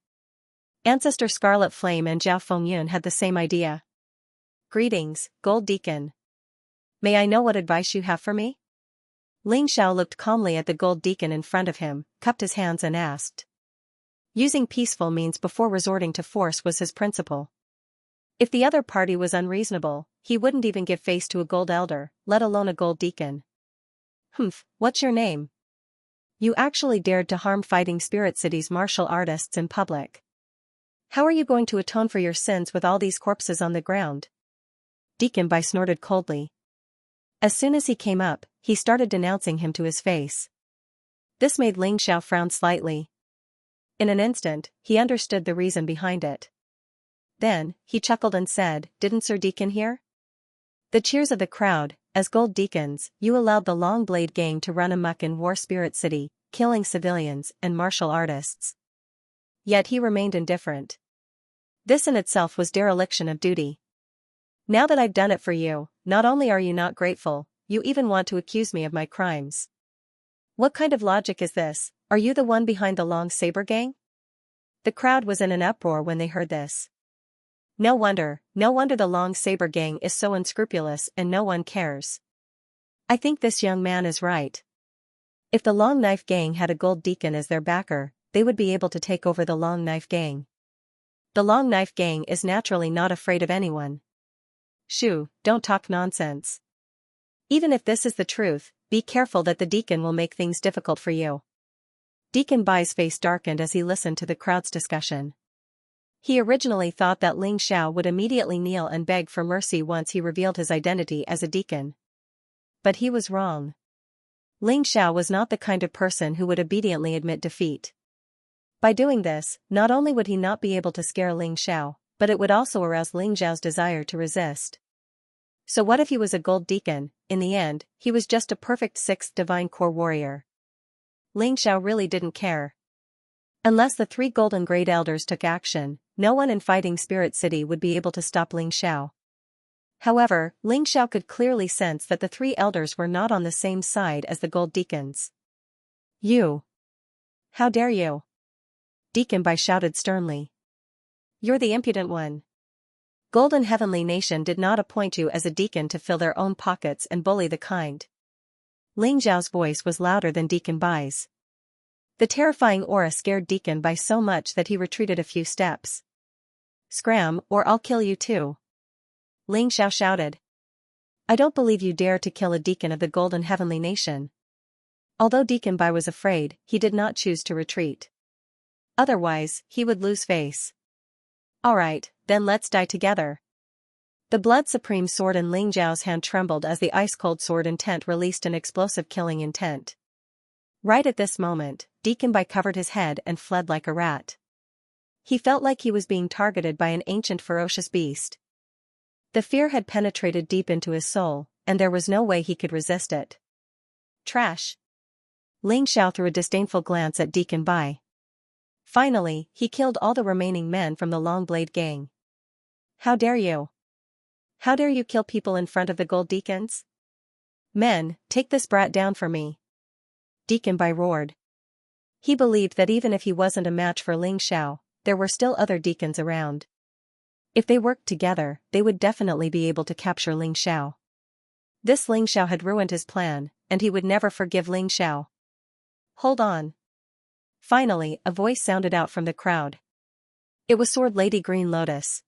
Ancestor Scarlet Flame and Zhao Fengyun had the same idea. Greetings, Gold Deacon. May I know what advice you have for me? Ling Xiao looked calmly at the Gold Deacon in front of him, cupped his hands and asked. Using peaceful means before resorting to force was his principle. If the other party was unreasonable, he wouldn't even give face to a Gold Elder, let alone a Gold Deacon. Humph, what's your name? You actually dared to harm Fighting Spirit City's martial artists in public. How are you going to atone for your sins with all these corpses on the ground? Deacon Bai snorted coldly. As soon as he came up, he started denouncing him to his face. This made Ling Xiao frown slightly. In an instant, he understood the reason behind it. Then, he chuckled and said, Didn't Sir Deacon hear? The cheers of the crowd. As Gold Deacons, you allowed the Long Blade gang to run amok in War Spirit City, killing civilians and martial artists. Yet he remained indifferent. This in itself was dereliction of duty. Now that I've done it for you, not only are you not grateful, you even want to accuse me of my crimes. What kind of logic is this? Are you the one behind the Long Saber gang? The crowd was in an uproar when they heard this. No wonder the Long Saber gang is so unscrupulous and no one cares. I think this young man is right. If the Long Knife gang had a Gold Deacon as their backer, they would be able to take over the Long Knife gang. The Long Knife gang is naturally not afraid of anyone. Shoo, don't talk nonsense. Even if this is the truth, be careful that the Deacon will make things difficult for you. Deacon Bai's face darkened as he listened to the crowd's discussion. He originally thought that Ling Xiao would immediately kneel and beg for mercy once he revealed his identity as a deacon. But he was wrong. Ling Xiao was not the kind of person who would obediently admit defeat. By doing this, not only would he not be able to scare Ling Xiao, but it would also arouse Ling Xiao's desire to resist. So what if he was a gold deacon? In the end, he was just a perfect sixth divine core warrior. Ling Xiao really didn't care. Unless the 3 golden grade elders took action, no one in Fighting Spirit City would be able to stop Ling Xiao. However, Ling Xiao could clearly sense that the 3 elders were not on the same side as the gold deacons. You! How dare you? Deacon Bai shouted sternly. You're the impudent one. Golden Heavenly Nation did not appoint you as a deacon to fill their own pockets and bully the kind. Ling Xiao's voice was louder than Deacon Bai's. The terrifying aura scared Deacon Bai so much that he retreated a few steps. Scram, or I'll kill you too. Ling Xiao shouted. I don't believe you dare to kill a deacon of the Golden Heavenly Nation. Although Deacon Bai was afraid, he did not choose to retreat. Otherwise, he would lose face. Alright, then let's die together. The Blood Supreme sword in Ling Xiao's hand trembled as the ice-cold sword intent released an explosive killing intent. Right at this moment, Deacon Bai covered his head and fled like a rat. He felt like he was being targeted by an ancient ferocious beast. The fear had penetrated deep into his soul, and there was no way he could resist it. Trash. Ling Xiao threw a disdainful glance at Deacon Bai. Finally, he killed all the remaining men from the Long Blade gang. How dare you? How dare you kill people in front of the gold deacons? Men, take this brat down for me. Deacon Bai roared. He believed that even if he wasn't a match for Ling Xiao, there were still other deacons around. If they worked together, they would definitely be able to capture Ling Xiao. This Ling Xiao had ruined his plan, and he would never forgive Ling Xiao. Hold on. Finally, a voice sounded out from the crowd. It was Sword Lady Green Lotus.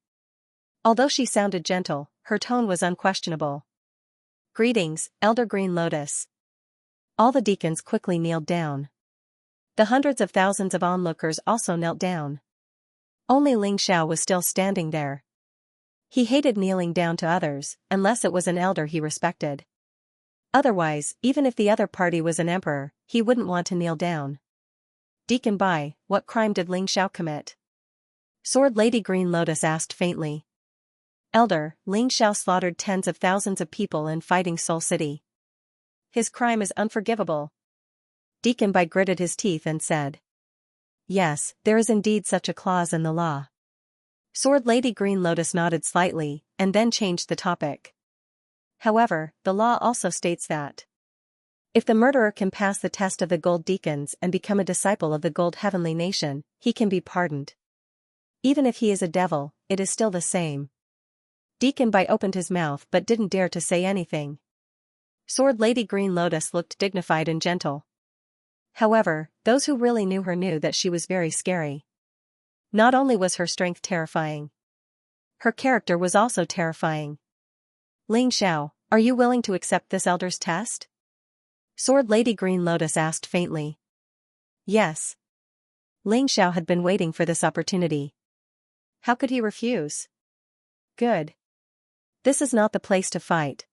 Although she sounded gentle, her tone was unquestionable. Greetings, Elder Green Lotus. All the deacons quickly kneeled down. The hundreds of thousands of onlookers also knelt down. Only Ling Xiao was still standing there. He hated kneeling down to others, unless it was an elder he respected. Otherwise, even if the other party was an emperor, he wouldn't want to kneel down. Deacon Bai, what crime did Ling Xiao commit? Sword Lady Green Lotus asked faintly. Elder, Ling Xiao slaughtered tens of thousands of people in Fighting Soul City. His crime is unforgivable. Deacon Bai gritted his teeth and said. Yes, there is indeed such a clause in the law. Sword Lady Green Lotus nodded slightly, and then changed the topic. However, the law also states that if the murderer can pass the test of the Gold Deacons and become a disciple of the Gold Heavenly Nation, he can be pardoned. Even if he is a devil, it is still the same. Deacon Bai opened his mouth but didn't dare to say anything. Sword Lady Green Lotus looked dignified and gentle. However, those who really knew her knew that she was very scary. Not only was her strength terrifying, her character was also terrifying. Ling Xiao, are you willing to accept this elder's test? Sword Lady Green Lotus asked faintly. Yes. Ling Xiao had been waiting for this opportunity. How could he refuse? Good. This is not the place to fight.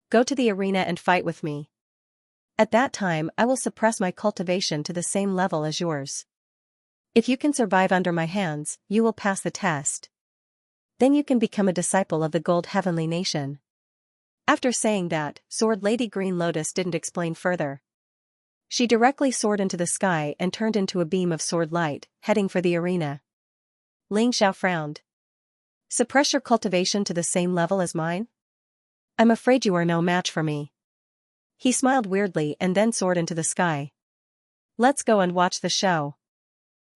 Go to the arena and fight with me. At that time I will suppress my cultivation to the same level as yours. If you can survive under my hands, you will pass the test. Then you can become a disciple of the Gold Heavenly Nation. After saying that, Sword Lady Green Lotus didn't explain further. She directly soared into the sky and turned into a beam of sword light, heading for the arena. Ling Xiao frowned. Suppress your cultivation to the same level as mine? I'm afraid you are no match for me. He smiled weirdly and then soared into the sky. Let's go and watch the show.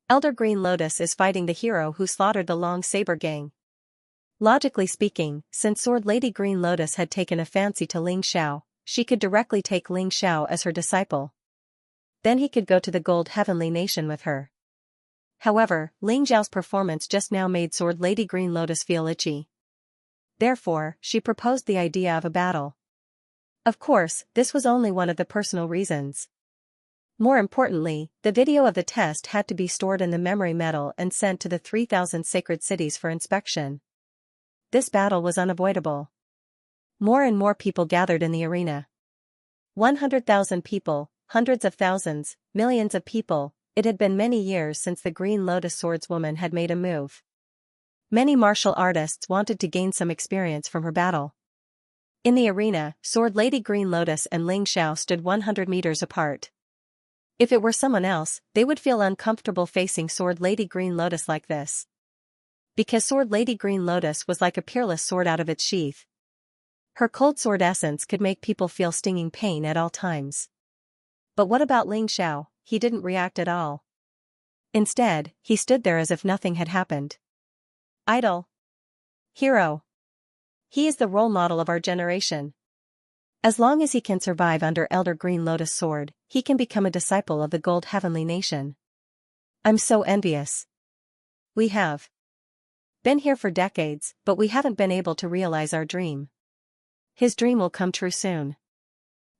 Elder Green Lotus is fighting the hero who slaughtered the Long Saber gang. Logically speaking, since Sword Lady Green Lotus had taken a fancy to Ling Xiao, she could directly take Ling Xiao as her disciple. Then he could go to the Gold Heavenly Nation with her. However, Ling Xiao's performance just now made Sword Lady Green Lotus feel itchy. Therefore, she proposed the idea of a battle. Of course, this was only one of the personal reasons. More importantly, the video of the test had to be stored in the memory metal and sent to the 3,000 sacred cities for inspection. This battle was unavoidable. More and more people gathered in the arena. 100,000 people, hundreds of thousands, millions of people, It had been many years since the Green Lotus swordswoman had made a move. Many martial artists wanted to gain some experience from her battle. In the arena, Sword Lady Green Lotus and Ling Xiao stood 100 meters apart. If it were someone else, they would feel uncomfortable facing Sword Lady Green Lotus like this. Because Sword Lady Green Lotus was like a peerless sword out of its sheath. Her cold sword essence could make people feel stinging pain at all times. But what about Ling Xiao? He didn't react at all. Instead, he stood there as if nothing had happened. Idol. Hero. He is the role model of our generation. As long as he can survive under Elder Green Lotus Sword, he can become a disciple of the Gold Heavenly Nation. I'm so envious. We have been here for decades, but we haven't been able to realize our dream. His dream will come true soon.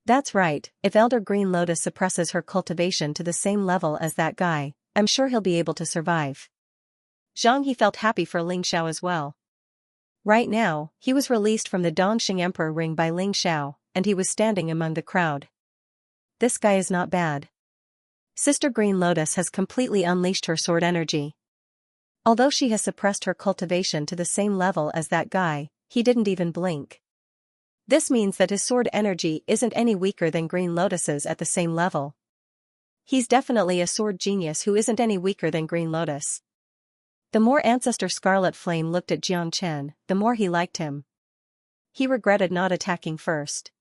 That's right, if Elder Green Lotus suppresses her cultivation to the same level as that guy, I'm sure he'll be able to survive. He felt happy for Ling Xiao as well. Right now, he was released from the Dongxing Emperor ring by Ling Xiao, and he was standing among the crowd. This guy is not bad. Sister Green Lotus has completely unleashed her sword energy. Although she has suppressed her cultivation to the same level as that guy, he didn't even blink. This means that his sword energy isn't any weaker than Green Lotus's at the same level. He's definitely a sword genius who isn't any weaker than Green Lotus. The more Ancestor Scarlet Flame looked at Jiang Chen, the more he liked him. He regretted not attacking first.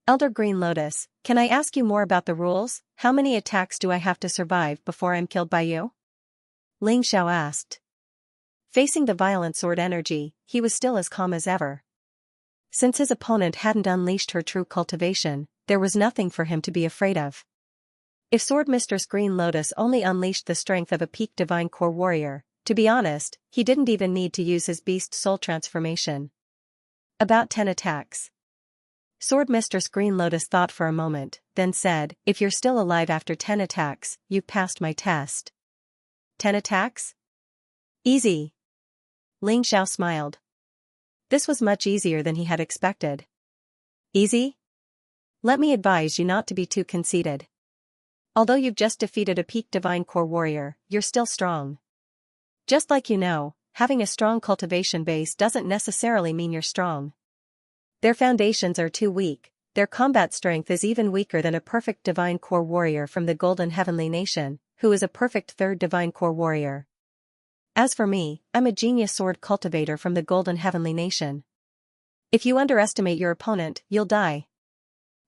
Elder Green Lotus, can I ask you more about the rules? How many attacks do I have to survive before I'm killed by you? Ling Xiao asked. Facing the violent sword energy, he was still as calm as ever. Since his opponent hadn't unleashed her true cultivation, there was nothing for him to be afraid of. If Sword Mistress Green Lotus only unleashed the strength of a peak Divine Core warrior, to be honest, he didn't even need to use his beast soul transformation. About 10 attacks. Sword Mistress Green Lotus thought for a moment, then said, if you're still alive after 10 attacks, you've passed my test. 10 attacks? Easy. Ling Xiao smiled. This was much easier than he had expected. Easy? Let me advise you not to be too conceited. Although you've just defeated a peak Divine Core warrior, you're still strong. Just like you know, having a strong cultivation base doesn't necessarily mean you're strong. Their foundations are too weak, their combat strength is even weaker than a perfect Divine Core warrior from the Golden Heavenly Nation, who is a perfect third Divine Core warrior. As for me, I'm a genius sword cultivator from the Golden Heavenly Nation. If you underestimate your opponent, you'll die.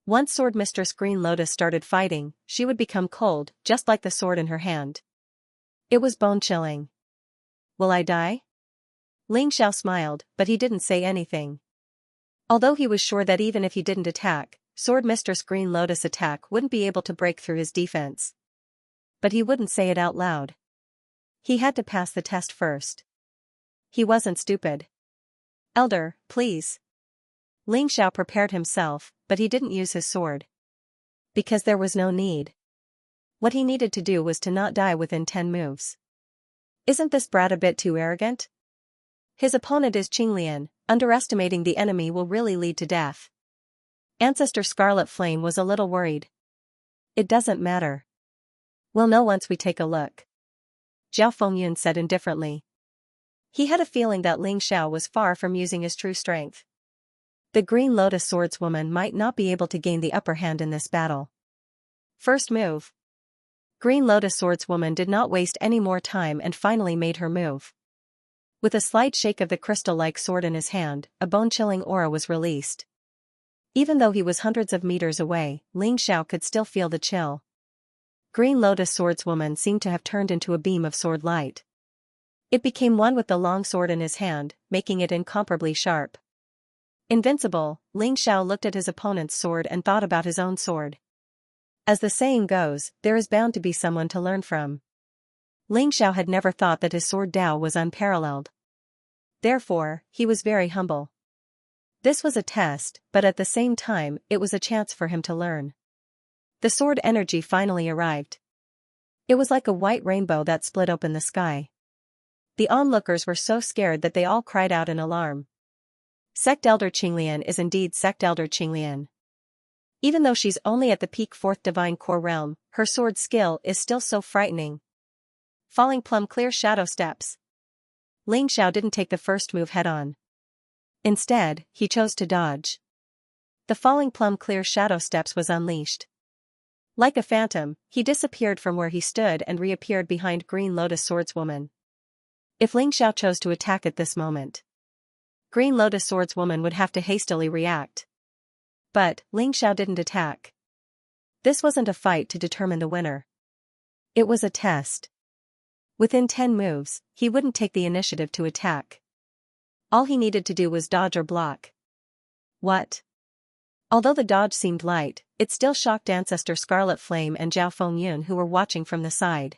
Once Sword Mistress Green Lotus started fighting, she would become cold, just like the sword in her hand. It was bone-chilling. Will I die? Ling Xiao smiled, but he didn't say anything. Although he was sure that even if he didn't attack, Sword Mistress Green Lotus' attack wouldn't be able to break through his defense. But he wouldn't say it out loud. He had to pass the test first. He wasn't stupid. Elder, please. Ling Xiao prepared himself, but he didn't use his sword. Because there was no need. What he needed to do was to not die within 10 moves. Isn't this brat a bit too arrogant? His opponent is Qinglian, underestimating the enemy will really lead to death. Ancestor Scarlet Flame was a little worried. It doesn't matter. We'll know once we take a look. Zhao Fengyun said indifferently. He had a feeling that Ling Xiao was far from using his true strength. The Green Lotus swordswoman might not be able to gain the upper hand in this battle. First move. Green Lotus swordswoman did not waste any more time and finally made her move. With a slight shake of the crystal-like sword in his hand, a bone-chilling aura was released. Even though he was hundreds of meters away, Ling Xiao could still feel the chill. Green Lotus swordswoman seemed to have turned into a beam of sword light. It became one with the long sword in his hand, making it incomparably sharp. Invincible, Ling Xiao looked at his opponent's sword and thought about his own sword. As the saying goes, there is bound to be someone to learn from. Ling Xiao had never thought that his sword Dao was unparalleled. Therefore, he was very humble. This was a test, but at the same time, it was a chance for him to learn. The sword energy finally arrived. It was like a white rainbow that split open the sky. The onlookers were so scared that they all cried out in alarm. Sect Elder Qinglian is indeed Sect Elder Qinglian. Even though she's only at the peak 4th divine core realm, her sword skill is still so frightening. Falling plum clear shadow steps. Ling Xiao didn't take the first move head-on. Instead, he chose to dodge. The falling plum clear shadow steps was unleashed. Like a phantom, he disappeared from where he stood and reappeared behind Green Lotus Swordswoman. If Ling Xiao chose to attack at this moment, Green Lotus Swordswoman would have to hastily react. But Ling Xiao didn't attack. This wasn't a fight to determine the winner. It was a test. Within 10 moves, he wouldn't take the initiative to attack. All he needed to do was dodge or block. What? Although the dodge seemed light, it still shocked Ancestor Scarlet Flame and Zhao Fengyun, who were watching from the side.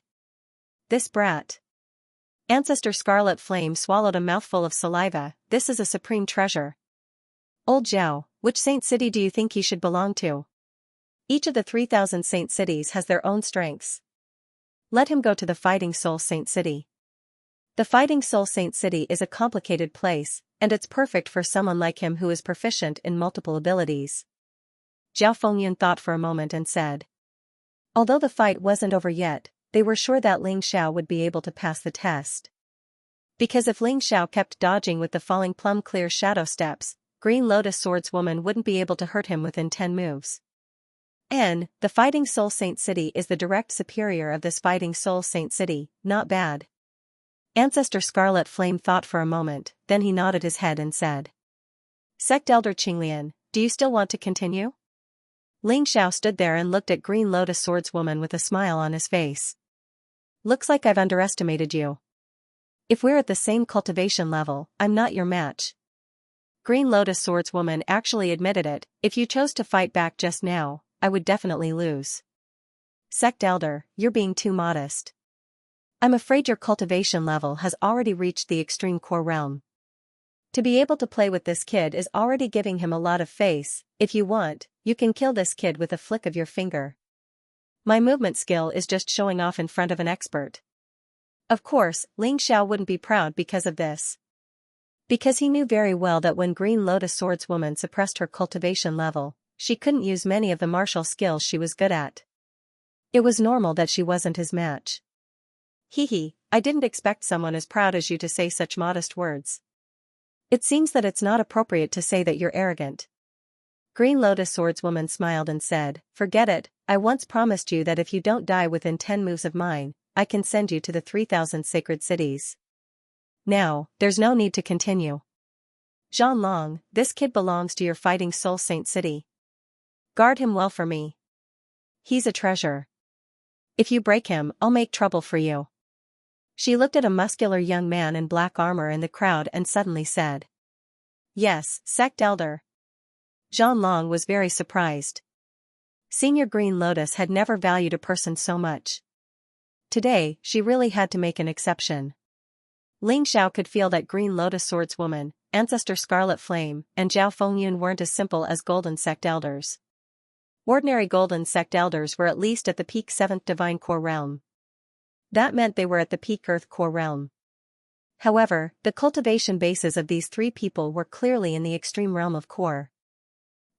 This brat. Ancestor Scarlet Flame swallowed a mouthful of saliva. This is a supreme treasure. Old Zhao, which saint city do you think he should belong to? Each of the 3,000 saint cities has their own strengths. Let him go to the Fighting Soul Saint City. The Fighting Soul Saint City is a complicated place, and it's perfect for someone like him who is proficient in multiple abilities. Zhao Fengyun thought for a moment and said. Although the fight wasn't over yet, they were sure that Ling Xiao would be able to pass the test. Because if Ling Xiao kept dodging with the falling plum clear shadow steps, Green Lotus Swordswoman wouldn't be able to hurt him within 10 moves. The Fighting Soul Saint City is the direct superior of this Fighting Soul Saint City. Not bad. Ancestor Scarlet Flame thought for a moment, then he nodded his head and said. Sect Elder Qinglian, do you still want to continue? Ling Xiao stood there and looked at Green Lotus Swordswoman with a smile on his face. Looks like I've underestimated you. If we're at the same cultivation level, I'm not your match. Green Lotus Swordswoman actually admitted it. If you chose to fight back just now, I would definitely lose. Sect Elder, you're being too modest. I'm afraid your cultivation level has already reached the extreme core realm. To be able to play with this kid is already giving him a lot of face. If you want, you can kill this kid with a flick of your finger. My movement skill is just showing off in front of an expert. Of course, Ling Xiao wouldn't be proud because of this. Because he knew very well that when Green Lotus Swordswoman suppressed her cultivation level, she couldn't use many of the martial skills she was good at. It was normal that she wasn't his match. Hee, I didn't expect someone as proud as you to say such modest words. It seems that it's not appropriate to say that you're arrogant. Green Lotus Swordswoman smiled and said, forget it, I once promised you that if you don't die within 10 moves of mine, I can send you to the 3,000 sacred cities. Now, there's no need to continue. Zhanlong, this kid belongs to your Fighting Soul Saint City. Guard him well for me. He's a treasure. If you break him, I'll make trouble for you. She looked at a muscular young man in black armor in the crowd and suddenly said. Yes, Sect Elder. Zhanlong was very surprised. Senior Green Lotus had never valued a person so much. Today, she really had to make an exception. Ling Xiao could feel that Green Lotus Swordswoman, Ancestor Scarlet Flame, and Zhao Fengyun weren't as simple as Golden Sect Elders. Ordinary Golden Sect Elders were at least at the peak 7th Divine Core Realm. That meant they were at the peak Earth Core Realm. However, the cultivation bases of these three people were clearly in the extreme realm of Core.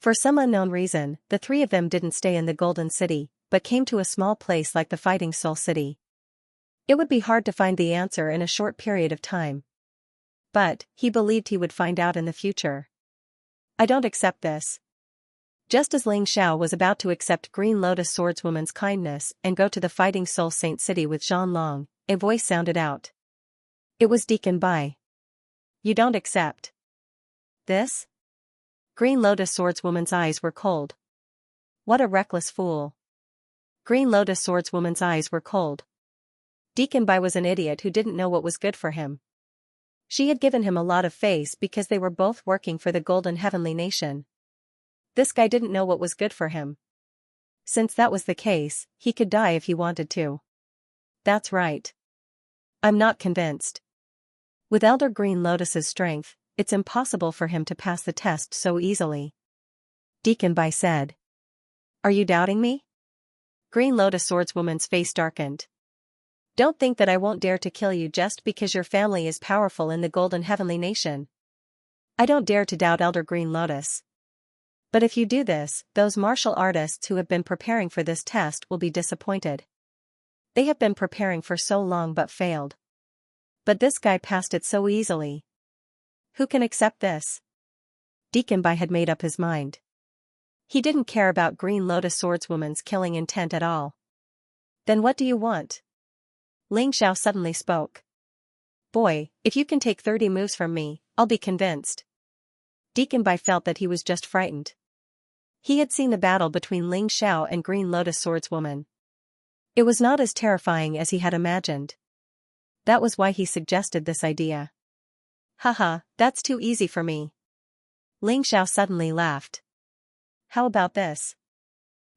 For some unknown reason, the three of them didn't stay in the Golden City, but came to a small place like the Fighting Soul City. It would be hard to find the answer in a short period of time. But, he believed he would find out in the future. I don't accept this. Just as Ling Xiao was about to accept Green Lotus Swordswoman's kindness and go to the Fighting Soul Saint City with Zhanlong, a voice sounded out. It was Deacon Bai. You don't accept this? Green Lotus Swordswoman's eyes were cold. What a reckless fool. Green Lotus Swordswoman's eyes were cold. Deacon Bai was an idiot who didn't know what was good for him. She had given him a lot of face because they were both working for the Golden Heavenly Nation. This guy didn't know what was good for him. Since that was the case, he could die if he wanted to. That's right. I'm not convinced. With Elder Green Lotus's strength, it's impossible for him to pass the test so easily. Deacon Bai said. Are you doubting me? Green Lotus Swordswoman's face darkened. Don't think that I won't dare to kill you just because your family is powerful in the Golden Heavenly Nation. I don't dare to doubt Elder Green Lotus. But if you do this, those martial artists who have been preparing for this test will be disappointed. They have been preparing for so long but failed. But this guy passed it so easily. Who can accept this? Deacon Bai had made up his mind. He didn't care about Green Lotus Swordswoman's killing intent at all. Then what do you want? Ling Xiao suddenly spoke. Boy, if you can take 30 moves from me, I'll be convinced. Deacon Bai felt that he was just frightened. He had seen the battle between Ling Xiao and Green Lotus Swordswoman. It was not as terrifying as he had imagined. That was why he suggested this idea. Haha, that's too easy for me. Ling Xiao suddenly laughed. How about this?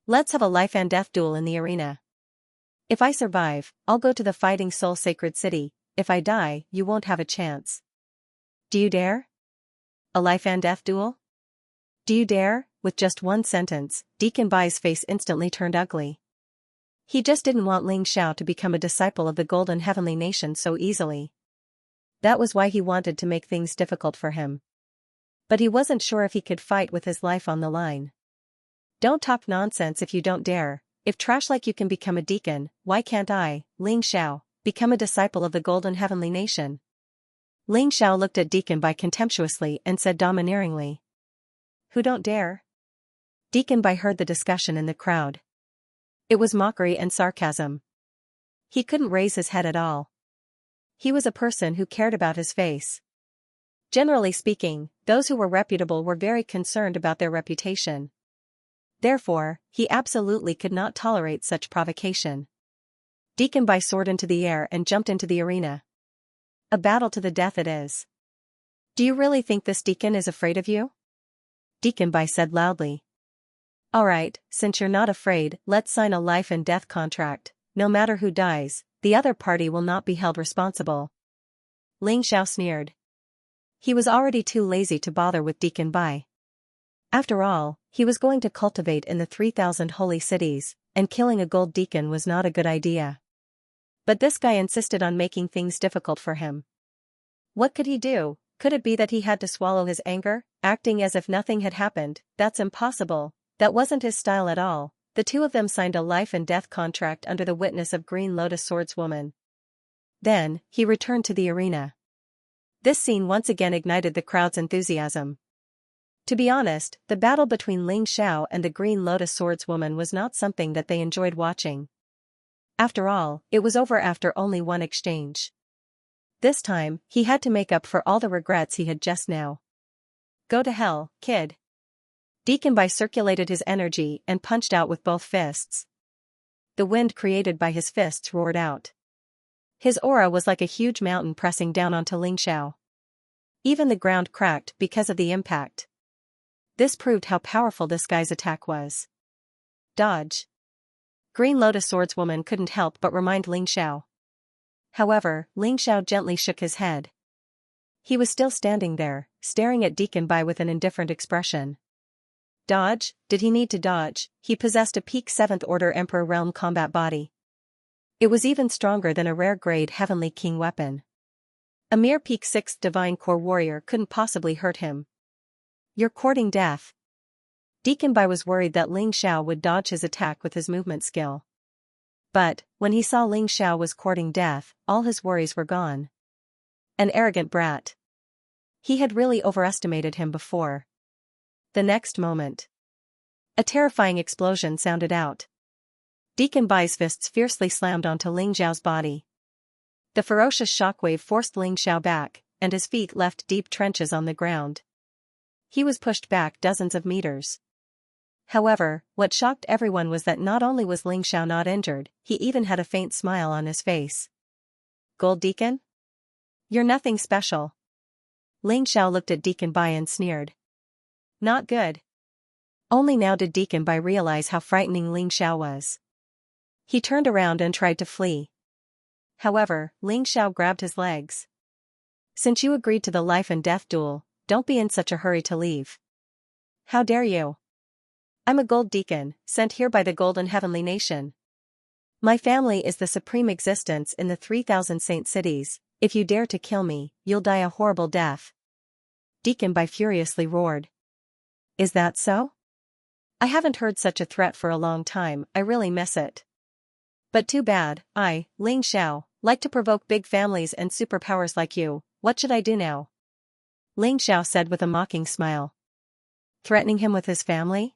Let's have a life and death duel in the arena. If I survive, I'll go to the Fighting Soul Sacred City. If I die, you won't have a chance. Do you dare? A life and death duel? Do you dare? With just one sentence, Deacon Bai's face instantly turned ugly. He just didn't want Ling Xiao to become a disciple of the Golden Heavenly Nation so easily. That was why he wanted to make things difficult for him. But he wasn't sure if he could fight with his life on the line. Don't talk nonsense if you don't dare. If trash like you can become a deacon, why can't I, Ling Xiao, become a disciple of the Golden Heavenly Nation? Ling Xiao looked at Deacon Bai contemptuously and said domineeringly. Who don't dare? Deacon Bai heard the discussion in the crowd. It was mockery and sarcasm. He couldn't raise his head at all. He was a person who cared about his face. Generally speaking, those who were reputable were very concerned about their reputation. Therefore, he absolutely could not tolerate such provocation. Deacon Bai soared into the air and jumped into the arena. A battle to the death it is. Do you really think this deacon is afraid of you? Deacon Bai said loudly. Alright, since you're not afraid, let's sign a life and death contract. No matter who dies, the other party will not be held responsible. Ling Xiao sneered. He was already too lazy to bother with Deacon Bai. After all, he was going to cultivate in the 3,000 holy cities, and killing a gold deacon was not a good idea. But this guy insisted on making things difficult for him. What could he do? Could it be that he had to swallow his anger, acting as if nothing had happened? That's impossible. That wasn't his style at all. The two of them signed a life and death contract under the witness of Green Lotus Swordswoman. Then, he returned to the arena. This scene once again ignited the crowd's enthusiasm. To be honest, the battle between Ling Xiao and the Green Lotus Swordswoman was not something that they enjoyed watching. After all, it was over after only one exchange. This time, he had to make up for all the regrets he had just now. Go to hell, kid. Deacon Bai circulated his energy and punched out with both fists. The wind created by his fists roared out. His aura was like a huge mountain pressing down onto Ling Xiao. Even the ground cracked because of the impact. This proved how powerful this guy's attack was. Dodge. Green Lotus Swordswoman couldn't help but remind Ling Xiao. However, Ling Xiao gently shook his head. He was still standing there, staring at Deacon Bai with an indifferent expression. Dodge? Did he need to dodge? He possessed a peak 7th Order Emperor Realm combat body. It was even stronger than a rare grade Heavenly King weapon. A mere peak 6th Divine Core warrior couldn't possibly hurt him. You're courting death. Deacon Bai was worried that Ling Xiao would dodge his attack with his movement skill. But, when he saw Ling Xiao was courting death, all his worries were gone. An arrogant brat. He had really overestimated him before. The next moment, a terrifying explosion sounded out. Deacon Bai's fists fiercely slammed onto Ling Xiao's body. The ferocious shockwave forced Ling Xiao back, and his feet left deep trenches on the ground. He was pushed back dozens of meters. However, what shocked everyone was that not only was Ling Xiao not injured, he even had a faint smile on his face. Gold Deacon? You're nothing special. Ling Xiao looked at Deacon Bai and sneered. Not good. Only now did Deacon Bai realize how frightening Ling Xiao was. He turned around and tried to flee. However, Ling Xiao grabbed his legs. Since you agreed to the life and death duel, don't be in such a hurry to leave. How dare you? I'm a gold deacon, sent here by the Golden Heavenly Nation. My family is the supreme existence in the 3,000 saint cities. If you dare to kill me, you'll die a horrible death. Deacon Bai furiously roared. Is that so? I haven't heard such a threat for a long time, I really miss it. But too bad, Ling Xiao, like to provoke big families and superpowers like you, what should I do now? Ling Xiao said with a mocking smile. Threatening him with his family?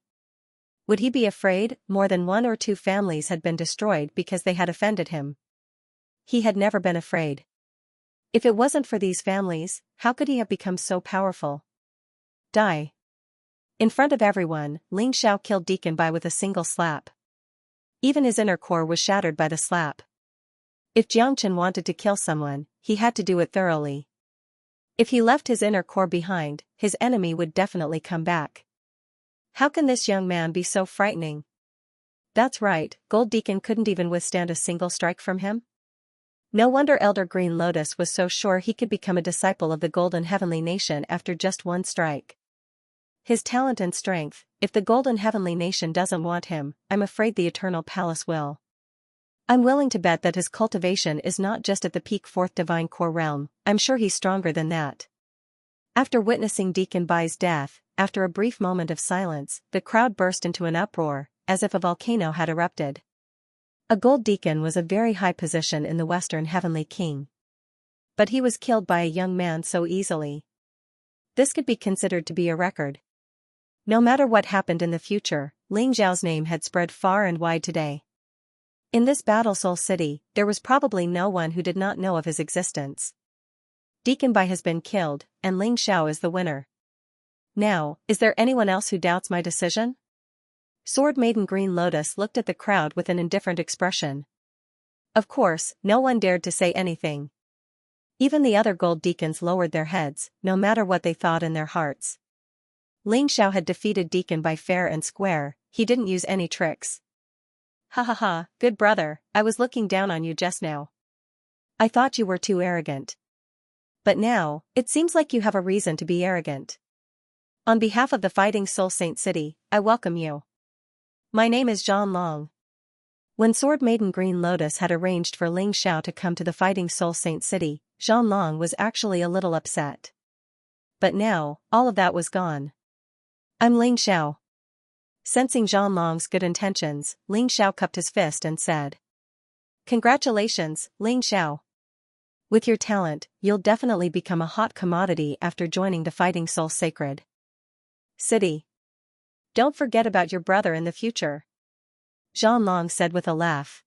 Would he be afraid? More than 1 or 2 families had been destroyed because they had offended him. He had never been afraid. If it wasn't for these families, how could he have become so powerful? Die. In front of everyone, Ling Xiao killed Deacon Bai with a single slap. Even his inner core was shattered by the slap. If Xianxia wanted to kill someone, he had to do it thoroughly. If he left his inner core behind, his enemy would definitely come back. How can this young man be so frightening? That's right, Gold Deacon couldn't even withstand a single strike from him. No wonder Elder Green Lotus was so sure he could become a disciple of the Golden Heavenly Nation after just one strike. His talent and strength, if the Golden Heavenly Nation doesn't want him, I'm afraid the Eternal Palace will. I'm willing to bet that his cultivation is not just at the peak 4th Divine Core realm, I'm sure he's stronger than that. After witnessing Deacon Bai's death, after a brief moment of silence, the crowd burst into an uproar, as if a volcano had erupted. A gold deacon was a very high position in the Western Heavenly King. But he was killed by a young man so easily. This could be considered to be a record. No matter what happened in the future, Ling Zhao's name had spread far and wide today. In this Battle Soul City, there was probably no one who did not know of his existence. Deacon Bai has been killed, and Ling Xiao is the winner. Now, is there anyone else who doubts my decision? Sword Maiden Green Lotus looked at the crowd with an indifferent expression. Of course, no one dared to say anything. Even the other gold deacons lowered their heads, no matter what they thought in their hearts. Ling Xiao had defeated Deacon Bai fair and square, he didn't use any tricks. Ha ha ha, good brother, I was looking down on you just now. I thought you were too arrogant. But now, it seems like you have a reason to be arrogant. On behalf of the Fighting Soul Saint City, I welcome you. My name is Zhan Long. When Sword Maiden Green Lotus had arranged for Ling Xiao to come to the Fighting Soul Saint City, Zhan Long was actually a little upset. But now, all of that was gone. I'm Ling Xiao. Sensing Zhan Long's good intentions, Ling Xiao cupped his fist and said. Congratulations, Ling Xiao. With your talent, you'll definitely become a hot commodity after joining the Fighting Soul Sacred City. Don't forget about your brother in the future. Zhan Long said with a laugh.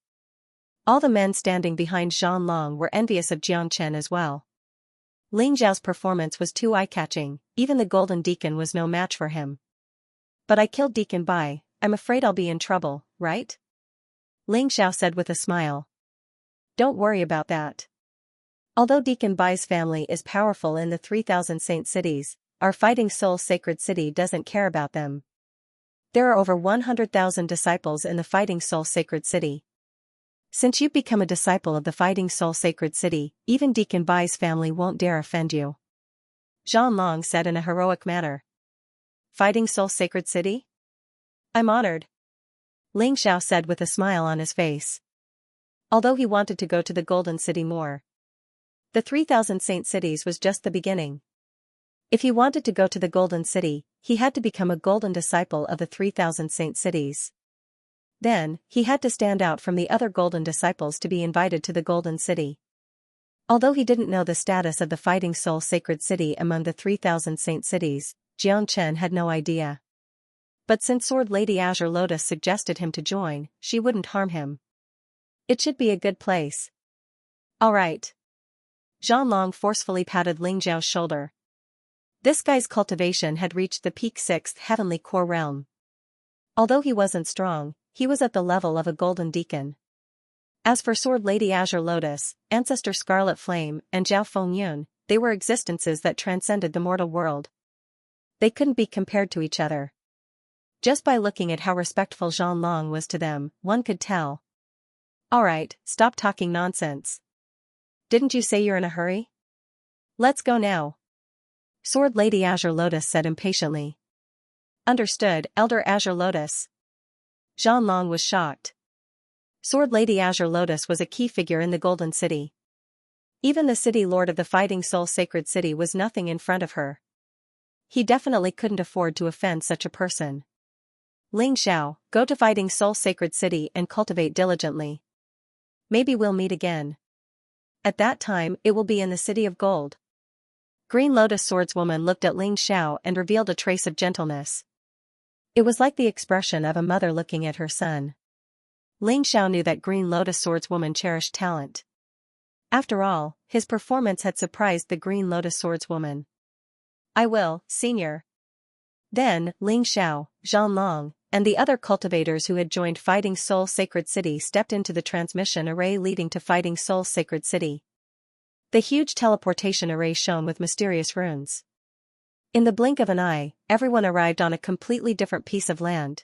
All the men standing behind Zhan Long were envious of Jiang Chen as well. Ling Zhao's performance was too eye-catching, even the Golden Deacon was no match for him. But I killed Deacon Bai, I'm afraid I'll be in trouble, right? Ling Xiao said with a smile. Don't worry about that. Although Deacon Bai's family is powerful in the 3,000 saint cities, our Fighting Soul Sacred City doesn't care about them. There are over 100,000 disciples in the Fighting Soul Sacred City. Since you've become a disciple of the Fighting Soul Sacred City, even Deacon Bai's family won't dare offend you. Zhan Long said in a heroic manner. Fighting Soul Sacred City? I'm honored. Ling Xiao said with a smile on his face. Although he wanted to go to the Golden City more. The 3,000 saint cities was just the beginning. If he wanted to go to the Golden City, he had to become a golden disciple of the 3,000 saint cities. Then, he had to stand out from the other golden disciples to be invited to the Golden City. Although he didn't know the status of the Fighting Soul Sacred City among the 3,000 saint cities, Jiang Chen had no idea. But since Sword Lady Azure Lotus suggested him to join, she wouldn't harm him. It should be a good place. Alright. Zhan Long forcefully patted Ling Zhao's shoulder. This guy's cultivation had reached the peak 6th Heavenly Core realm. Although he wasn't strong, he was at the level of a Golden Deacon. As for Sword Lady Azure Lotus, Ancestor Scarlet Flame, and Zhao Fengyun, they were existences that transcended the mortal world. They couldn't be compared to each other. Just by looking at how respectful Zhan Long was to them, one could tell. Alright, stop talking nonsense. Didn't you say you're in a hurry? Let's go now. Sword Lady Azure Lotus said impatiently. Understood, Elder Azure Lotus. Zhan Long was shocked. Sword Lady Azure Lotus was a key figure in the Golden City. Even the City Lord of the Fighting Soul Sacred City was nothing in front of her. He definitely couldn't afford to offend such a person. Ling Xiao, go to Fighting Soul Sacred City and cultivate diligently. Maybe we'll meet again. At that time, it will be in the City of Gold. Green Lotus Swordswoman looked at Ling Xiao and revealed a trace of gentleness. It was like the expression of a mother looking at her son. Ling Xiao knew that Green Lotus Swordswoman cherished talent. After all, his performance had surprised the Green Lotus Swordswoman. I will, Senior. Then, Ling Xiao, Zhanlong, and the other cultivators who had joined Fighting Soul Sacred City stepped into the transmission array leading to Fighting Soul Sacred City. The huge teleportation array shone with mysterious runes. In the blink of an eye, everyone arrived on a completely different piece of land.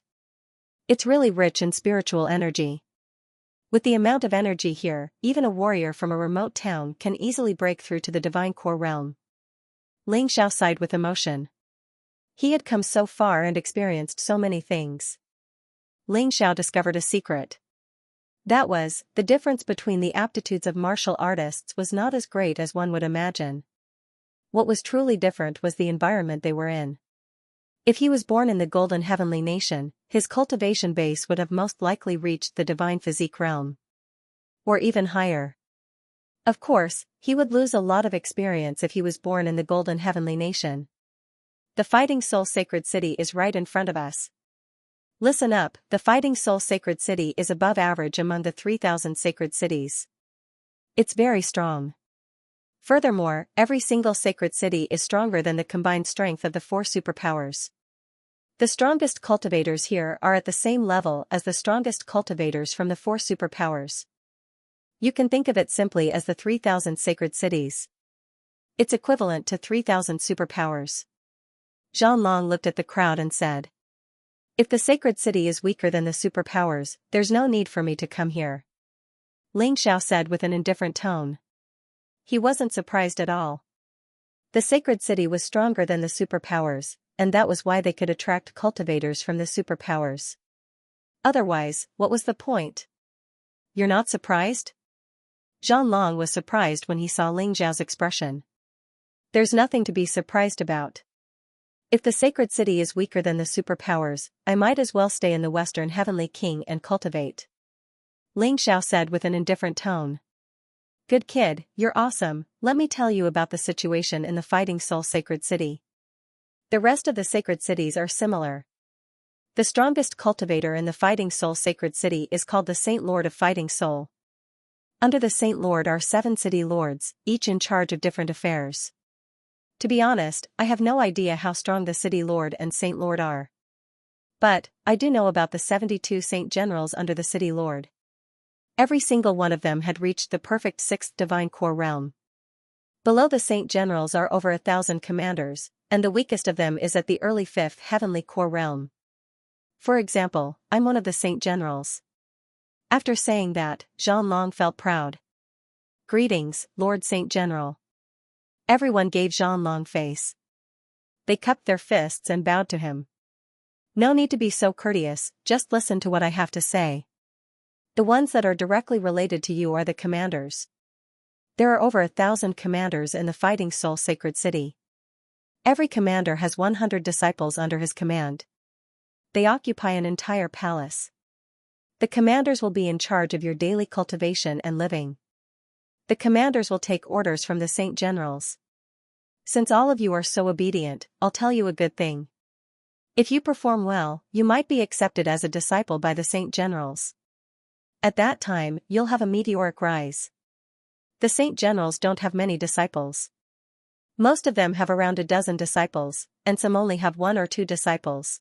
It's really rich in spiritual energy. With the amount of energy here, even a warrior from a remote town can easily break through to the Divine Core realm. Ling Xiao sighed with emotion. He had come so far and experienced so many things. Ling Xiao discovered a secret. That was, the difference between the aptitudes of martial artists was not as great as one would imagine. What was truly different was the environment they were in. If he was born in the Golden Heavenly Nation, his cultivation base would have most likely reached the Divine Physique realm. Or even higher. Of course, he would lose a lot of experience if he was born in the Golden Heavenly Nation. The Fighting Soul Sacred City is right in front of us. Listen up, the Fighting Soul Sacred City is above average among the 3,000 sacred cities. It's very strong. Furthermore, every single sacred city is stronger than the combined strength of the 4 superpowers. The strongest cultivators here are at the same level as the strongest cultivators from the 4 superpowers. You can think of it simply as the 3,000 sacred cities. It's equivalent to 3,000 superpowers. Zhanlong looked at the crowd and said, if the sacred city is weaker than the superpowers, there's no need for me to come here. Ling Xiao said with an indifferent tone. He wasn't surprised at all. The sacred city was stronger than the superpowers, and that was why they could attract cultivators from the superpowers. Otherwise, what was the point? You're not surprised? Zhanlong was surprised when he saw Ling Xiao's expression. There's nothing to be surprised about. If the sacred city is weaker than the superpowers, I might as well stay in the Western Heavenly King and cultivate. Ling Xiao said with an indifferent tone. Good kid, you're awesome, let me tell you about the situation in the Fighting Soul Sacred City. The rest of the sacred cities are similar. The strongest cultivator in the Fighting Soul Sacred City is called the Saint Lord of Fighting Soul. Under the Saint Lord are 7 city lords, each in charge of different affairs. To be honest, I have no idea how strong the City Lord and Saint Lord are. But, I do know about the 72 Saint Generals under the City Lord. Every single one of them had reached the perfect 6th Divine Core realm. Below the Saint Generals are over 1,000 commanders, and the weakest of them is at the early 5th Heavenly Core realm. For example, I'm one of the Saint Generals. After saying that, Zhanlong felt proud. Greetings, Lord Saint General. Everyone gave Zhanlong face. They cupped their fists and bowed to him. No need to be so courteous, just listen to what I have to say. The ones that are directly related to you are the commanders. There are over 1,000 commanders in the Fighting Soul Sacred City. Every commander has 100 disciples under his command. They occupy an entire palace. The commanders will be in charge of your daily cultivation and living. The commanders will take orders from the Saint Generals. Since all of you are so obedient, I'll tell you a good thing. If you perform well, you might be accepted as a disciple by the Saint Generals. At that time, you'll have a meteoric rise. The Saint Generals don't have many disciples. Most of them have around a dozen disciples, and some only have 1 or 2 disciples.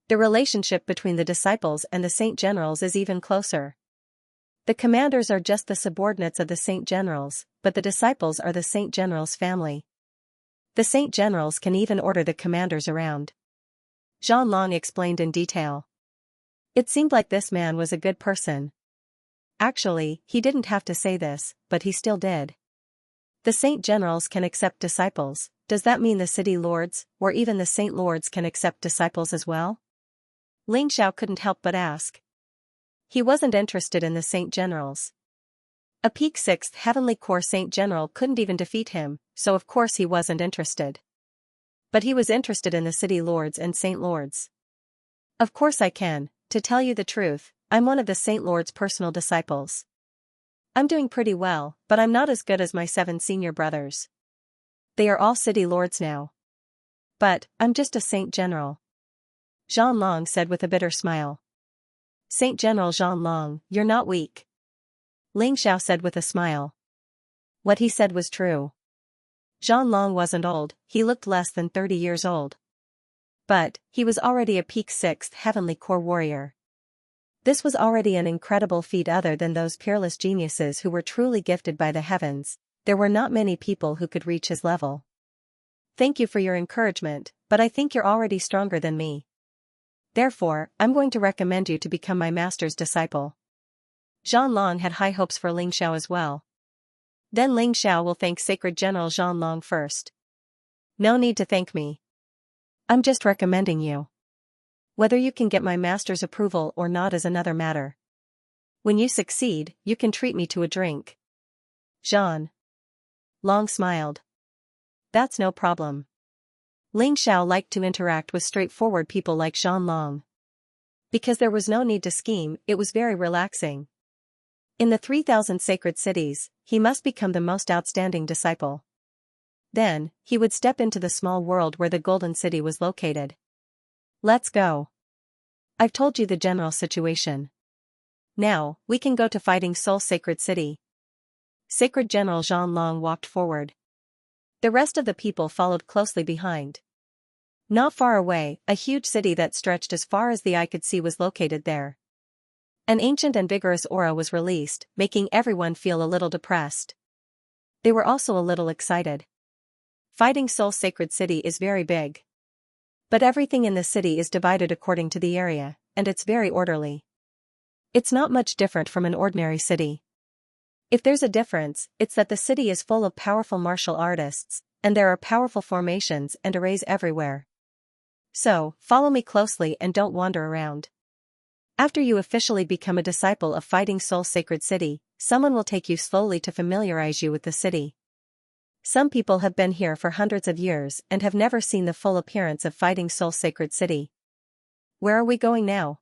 The relationship between the disciples and the Saint Generals is even closer. The commanders are just the subordinates of the Saint Generals, but the disciples are the Saint Generals' family. The Saint Generals can even order the commanders around. Zhanlong explained in detail. It seemed like this man was a good person. Actually, he didn't have to say this, but he still did. The Saint Generals can accept disciples. Does that mean the City Lords, or even the Saint Lords can accept disciples as well? Ling Xiao couldn't help but ask. He wasn't interested in the Saint Generals. A peak 6th Heavenly Core Saint General couldn't even defeat him, so of course he wasn't interested. But he was interested in the City Lords and Saint Lords. Of course I can. To tell you the truth, I'm one of the Saint Lord's personal disciples. I'm doing pretty well, but I'm not as good as my 7 senior brothers. They are all city lords now. But, I'm just a Saint General. Zhang Long said with a bitter smile. Saint General Zhang Long, you're not weak. Ling Xiao said with a smile. What he said was true. Zhang Long wasn't old, he looked less than 30 years old. But, he was already a peak 6th heavenly core warrior. This was already an incredible feat. Other than those peerless geniuses who were truly gifted by the heavens, there were not many people who could reach his level. Thank you for your encouragement, but I think you're already stronger than me. Therefore, I'm going to recommend you to become my master's disciple. Zhang Long had high hopes for Ling Xiao as well. Then Ling Xiao will thank Sacred General Zhang Long first. No need to thank me. I'm just recommending you. Whether you can get my master's approval or not is another matter. When you succeed, you can treat me to a drink. Zhang Long smiled. That's no problem. Ling Xiao liked to interact with straightforward people like Zhang Long. Because there was no need to scheme, it was very relaxing. In the 3,000 sacred cities, he must become the most outstanding disciple. Then, he would step into the small world where the Golden City was located. Let's go. I've told you the general situation. Now, we can go to Fighting Soul Sacred City. Sacred General Zhang Long walked forward. The rest of the people followed closely behind. Not far away, a huge city that stretched as far as the eye could see was located there. An ancient and vigorous aura was released, making everyone feel a little depressed. They were also a little excited. Fighting Soul Sacred City is very big. But everything in the city is divided according to the area, and it's very orderly. It's not much different from an ordinary city. If there's a difference, it's that the city is full of powerful martial artists, and there are powerful formations and arrays everywhere. So, follow me closely and don't wander around. After you officially become a disciple of Fighting Soul Sacred City, someone will take you slowly to familiarize you with the city. Some people have been here for hundreds of years and have never seen the full appearance of Fighting Soul Sacred City. Where are we going now?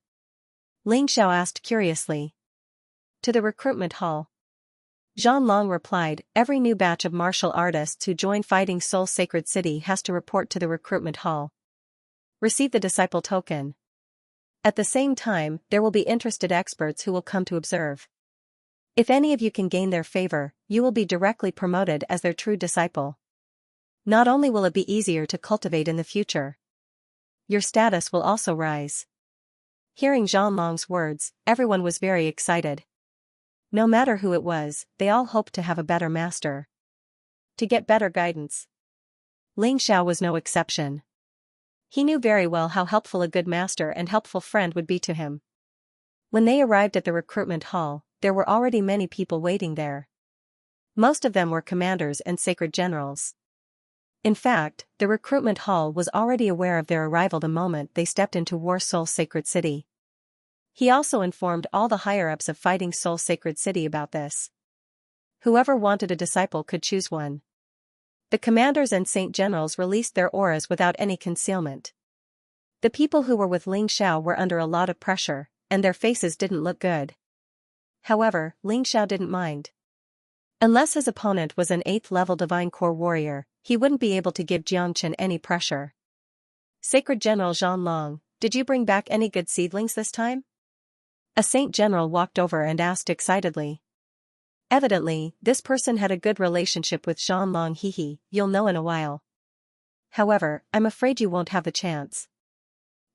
Ling Xiao asked curiously. To the recruitment hall. Zhang Long replied, every new batch of martial artists who join Fighting Soul Sacred City has to report to the recruitment hall. Receive the disciple token. At the same time, there will be interested experts who will come to observe. If any of you can gain their favor, you will be directly promoted as their true disciple. Not only will it be easier to cultivate in the future, your status will also rise. Hearing Zhang Long's words, everyone was very excited. No matter who it was, they all hoped to have a better master. To get better guidance. Ling Xiao was no exception. He knew very well how helpful a good master and helpful friend would be to him. When they arrived at the recruitment hall, there were already many people waiting there. Most of them were commanders and sacred generals. In fact, the recruitment hall was already aware of their arrival the moment they stepped into War Soul Sacred City. He also informed all the higher-ups of Fighting Soul Sacred City about this. Whoever wanted a disciple could choose one. The commanders and saint generals released their auras without any concealment. The people who were with Ling Xiao were under a lot of pressure, and their faces didn't look good. However, Ling Xiao didn't mind. Unless his opponent was an 8th level Divine Core warrior, he wouldn't be able to give Xianxia any pressure. Sacred General Zhang Long, did you bring back any good seedlings this time? A saint general walked over and asked excitedly. Evidently, this person had a good relationship with Zhang Long. Hehe, you'll know in a while. However, I'm afraid you won't have the chance.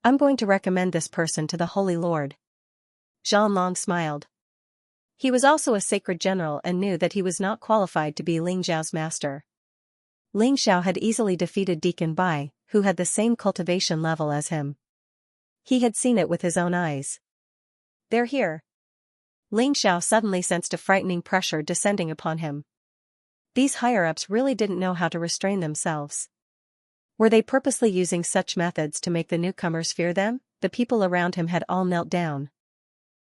I'm going to recommend this person to the Holy Lord. Zhang Long smiled. He was also a sacred general and knew that he was not qualified to be Ling Xiao's master. Ling Xiao had easily defeated Deacon Bai, who had the same cultivation level as him. He had seen it with his own eyes. They're here. Ling Xiao suddenly sensed a frightening pressure descending upon him. These higher-ups really didn't know how to restrain themselves. Were they purposely using such methods to make the newcomers fear them? The people around him had all knelt down.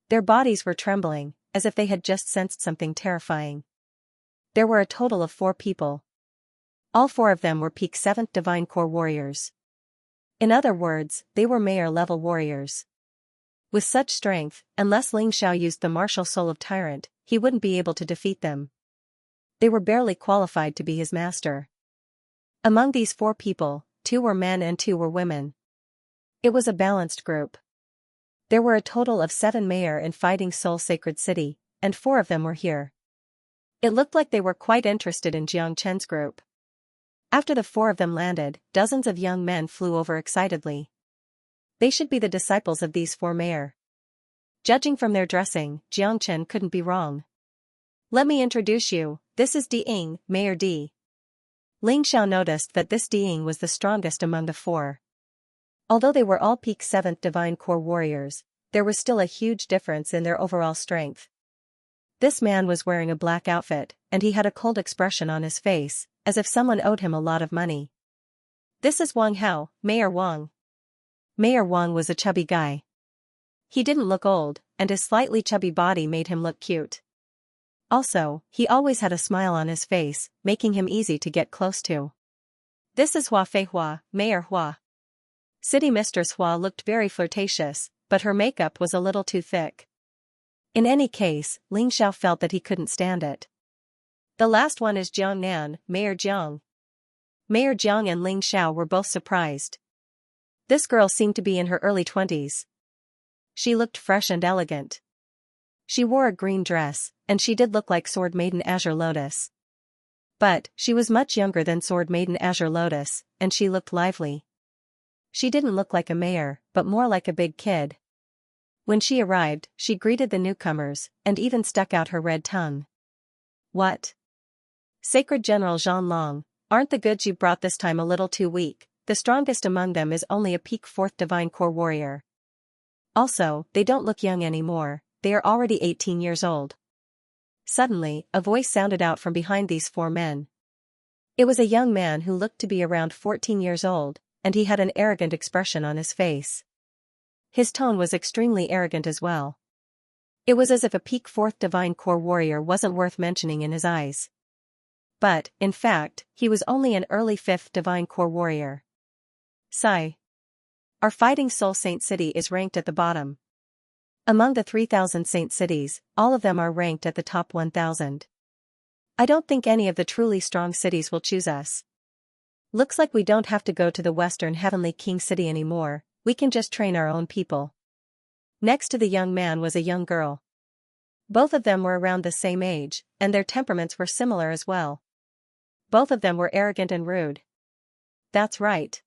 Their bodies were trembling, as if they had just sensed something terrifying. There were a total of 4 people. All 4 of them were peak 7th Divine Core warriors. In other words, they were mayor-level warriors. With such strength, unless Ling Xiao used the martial soul of Tyrant, he wouldn't be able to defeat them. They were barely qualified to be his master. Among these 4 people, 2 were men and 2 were women. It was a balanced group. There were a total of 7 mayor in Fighting Soul Sacred City, and 4 of them were here. It looked like they were quite interested in Jiang Chen's group. After the 4 of them landed, dozens of young men flew over excitedly. They should be the disciples of these 4 mayor. Judging from their dressing, Jiang Chen couldn't be wrong. Let me introduce you, this is Di Ying, Mayor Di. Ling Xiao noticed that this Di Ying was the strongest among the 4. Although they were all peak 7th Divine Core warriors, there was still a huge difference in their overall strength. This man was wearing a black outfit, and he had a cold expression on his face, as if someone owed him a lot of money. This is Wang Hao, Mayor Wang. Mayor Wang was a chubby guy. He didn't look old, and his slightly chubby body made him look cute. Also, he always had a smile on his face, making him easy to get close to. This is Hua Feihua, Mayor Hua. City Mistress Hua looked very flirtatious, but her makeup was a little too thick. In any case, Ling Xiao felt that he couldn't stand it. The last one is Jiang Nan, Mayor Jiang. Mayor Jiang and Ling Xiao were both surprised. This girl seemed to be in her early 20s. She looked fresh and elegant. She wore a green dress, and she did look like Sword Maiden Azure Lotus. But, she was much younger than Sword Maiden Azure Lotus, and she looked lively. She didn't look like a mayor, but more like a big kid. When she arrived, she greeted the newcomers, and even stuck out her red tongue. What? Sacred General Zhan Long, aren't the goods you brought this time a little too weak? The strongest among them is only a peak 4th Divine Core warrior. Also, they don't look young anymore, they are already 18 years old. Suddenly, a voice sounded out from behind these 4 men. It was a young man who looked to be around 14 years old, and he had an arrogant expression on his face. His tone was extremely arrogant as well. It was as if a peak 4th Divine Core warrior wasn't worth mentioning in his eyes. But, in fact, he was only an early 5th Divine Core warrior. Sigh. Our Fighting Soul Saint City is ranked at the bottom. Among the 3,000 saint cities, all of them are ranked at the top 1,000. I don't think any of the truly strong cities will choose us. Looks like we don't have to go to the Western Heavenly King City anymore, we can just train our own people. Next to the young man was a young girl. Both of them were around the same age, and their temperaments were similar as well. Both of them were arrogant and rude. That's right.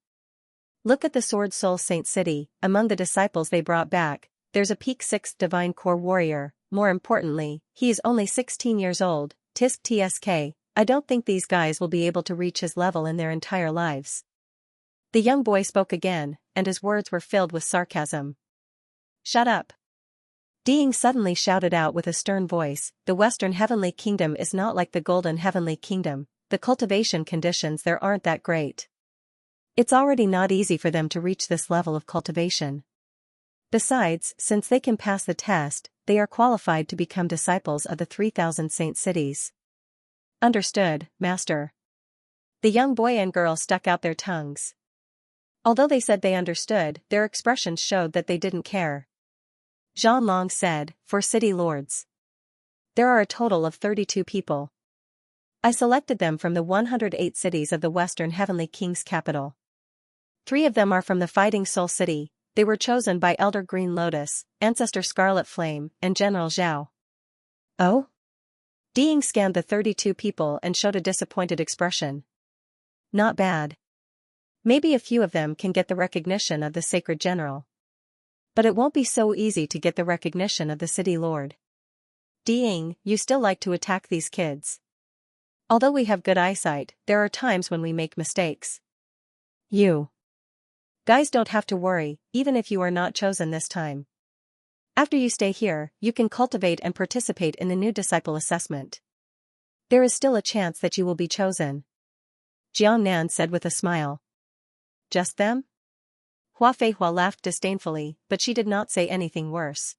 Look at the Sword Soul Saint City, among the disciples they brought back, there's a peak 6th Divine Core warrior, more importantly, he is only 16 years old, tisk tsk, I don't think these guys will be able to reach his level in their entire lives. The young boy spoke again, and his words were filled with sarcasm. Shut up. Di Ying suddenly shouted out with a stern voice, the Western Heavenly Kingdom is not like the Golden Heavenly Kingdom, the cultivation conditions there aren't that great. It's already not easy for them to reach this level of cultivation. Besides, since they can pass the test, they are qualified to become disciples of the 3,000 saint cities. Understood, Master. The young boy and girl stuck out their tongues. Although they said they understood, their expressions showed that they didn't care. Zhan Long said, for city lords. There are a total of 32 people. I selected them from the 108 cities of the Western Heavenly King's capital. 3 of them are from the Fighting Soul City, they were chosen by Elder Green Lotus, Ancestor Scarlet Flame, and General Zhao. Oh? Di Ying scanned the 32 people and showed a disappointed expression. Not bad. Maybe a few of them can get the recognition of the Sacred General. But it won't be so easy to get the recognition of the City Lord. Di Ying, you still like to attack these kids. Although we have good eyesight, there are times when we make mistakes. You guys don't have to worry, even if you are not chosen this time. After you stay here, you can cultivate and participate in the new disciple assessment. There is still a chance that you will be chosen. Jiang Nan said with a smile. Just them? Hua Feihua laughed disdainfully, but she did not say anything worse.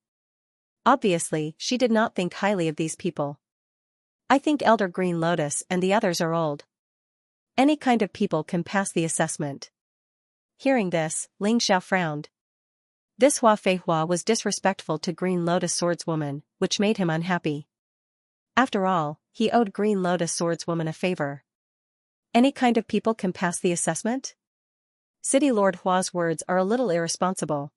Obviously, she did not think highly of these people. I think Elder Green Lotus and the others are old. Any kind of people can pass the assessment. Hearing this, Ling Xiao frowned. This Hua Feihua was disrespectful to Green Lotus Swordswoman, which made him unhappy. After all, he owed Green Lotus Swordswoman a favor. Any kind of people can pass the assessment? City Lord Hua's words are a little irresponsible.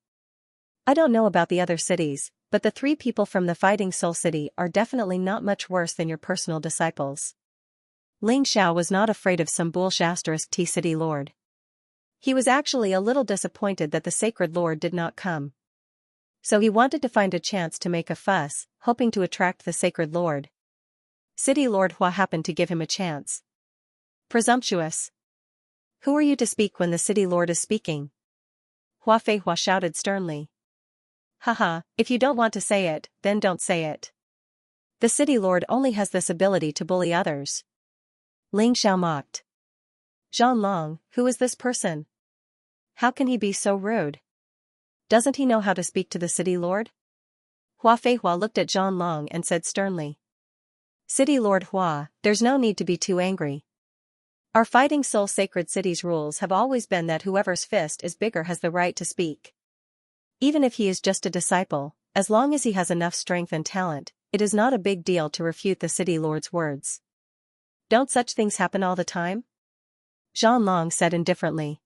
I don't know about the other cities, but the 3 people from the Fighting Soul City are definitely not much worse than your personal disciples. Ling Xiao was not afraid of some bullshit T City Lord. He was actually a little disappointed that the Sacred Lord did not come. So he wanted to find a chance to make a fuss, hoping to attract the Sacred Lord. City Lord Hua happened to give him a chance. Presumptuous. Who are you to speak when the City Lord is speaking? Hua Feihua shouted sternly. Haha, if you don't want to say it, then don't say it. The City Lord only has this ability to bully others. Ling Xiao mocked. Zhang Long, who is this person? How can he be so rude? Doesn't he know how to speak to the City Lord? Hua Feihua looked at Zhang Long and said sternly. City Lord Hua, there's no need to be too angry. Our Fighting Soul Sacred City's rules have always been that whoever's fist is bigger has the right to speak. Even if he is just a disciple, as long as he has enough strength and talent, it is not a big deal to refute the City Lord's words. Don't such things happen all the time? Zhang Long said indifferently.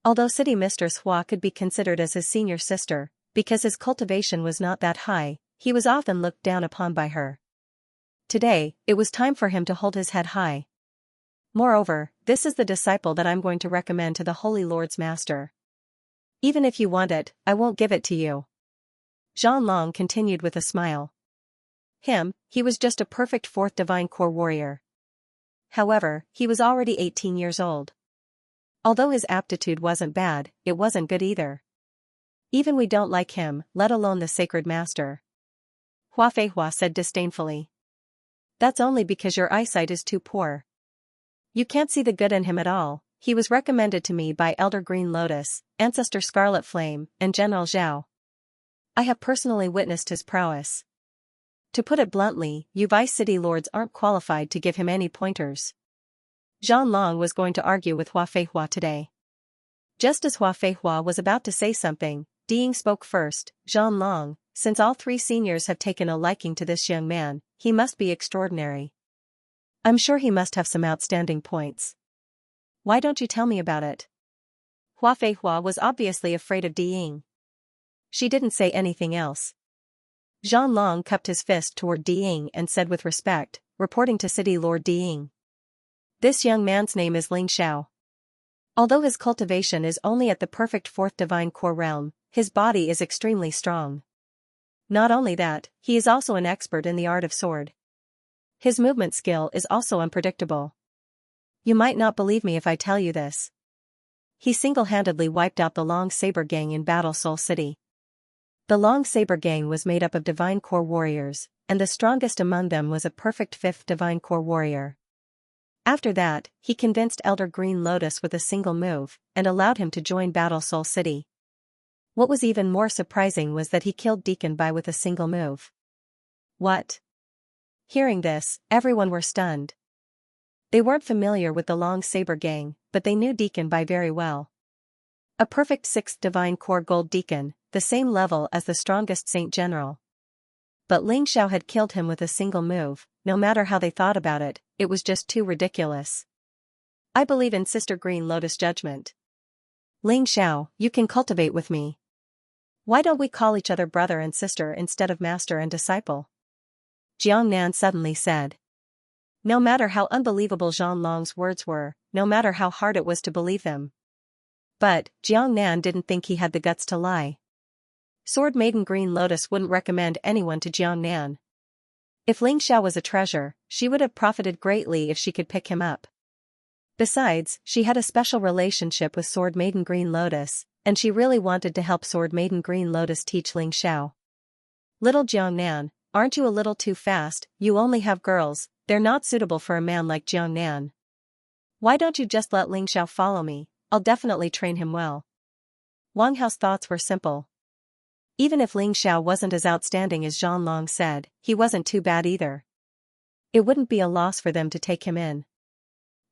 Although City Mistress Hua could be considered as his senior sister, because his cultivation was not that high, he was often looked down upon by her. Today, it was time for him to hold his head high. Moreover, this is the disciple that I'm going to recommend to the Holy Lord's master. Even if you want it, I won't give it to you. Zhang Long continued with a smile. He was just a perfect 4th Divine Core warrior. However, he was already 18 years old. Although his aptitude wasn't bad, it wasn't good either. Even we don't like him, let alone the sacred master. Hua Feihua said disdainfully. That's only because your eyesight is too poor. You can't see the good in him at all. He was recommended to me by Elder Green Lotus, Ancestor Scarlet Flame, and General Zhao. I have personally witnessed his prowess. To put it bluntly, you Vice City Lords aren't qualified to give him any pointers. Zhang Long was going to argue with Hua Feihua today. Just as Hua Feihua was about to say something, Diying spoke first. Zhang Long, since all 3 seniors have taken a liking to this young man, he must be extraordinary. I'm sure he must have some outstanding points. Why don't you tell me about it? Hua Feihua was obviously afraid of Diying. She didn't say anything else. Zhang Long cupped his fist toward Diying and said with respect, reporting to City Lord Diying. This young man's name is Ling Xiao. Although his cultivation is only at the perfect 4th Divine Core realm, his body is extremely strong. Not only that, he is also an expert in the art of sword. His movement skill is also unpredictable. You might not believe me if I tell you this. He single-handedly wiped out the Long Saber Gang in Battle Soul City. The Long Saber Gang was made up of Divine Core warriors, and the strongest among them was a perfect 5th Divine Core warrior. After that, he convinced Elder Green Lotus with a single move, and allowed him to join Battle Soul City. What was even more surprising was that he killed Deacon Bai with a single move. What? Hearing this, everyone were stunned. They weren't familiar with the Long Saber Gang, but they knew Deacon Bai very well. A perfect 6th Divine Core Gold Deacon, the same level as the strongest Saint General. But Ling Xiao had killed him with a single move. No matter how they thought about it, it was just too ridiculous. I believe in Sister Green Lotus judgment. Ling Xiao, you can cultivate with me. Why don't we call each other brother and sister instead of master and disciple? Jiang Nan suddenly said. No matter how unbelievable Zhang Long's words were, no matter how hard it was to believe them. But, Jiang Nan didn't think he had the guts to lie. Sword Maiden Green Lotus wouldn't recommend anyone to Jiang Nan. If Ling Xiao was a treasure, she would have profited greatly if she could pick him up. Besides, she had a special relationship with Sword Maiden Green Lotus, and she really wanted to help Sword Maiden Green Lotus teach Ling Xiao. Little Jiang Nan, aren't you a little too fast? You only have girls, they're not suitable for a man like Jiang Nan. Why don't you just let Ling Xiao follow me? I'll definitely train him well. Wang Hao's thoughts were simple. Even if Ling Xiao wasn't as outstanding as Zhang Long said, he wasn't too bad either. It wouldn't be a loss for them to take him in.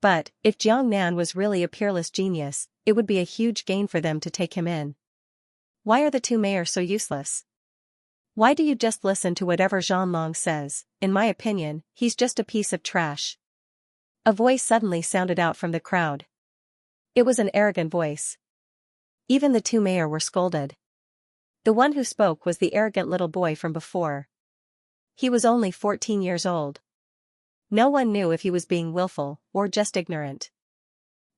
But, if Jiang Nan was really a peerless genius, it would be a huge gain for them to take him in. Why are the two mayors so useless? Why do you just listen to whatever Zhanlong says? In my opinion, he's just a piece of trash. A voice suddenly sounded out from the crowd. It was an arrogant voice. Even the two mayors were scolded. The one who spoke was the arrogant little boy from before. He was only 14 years old. No one knew if he was being willful, or just ignorant.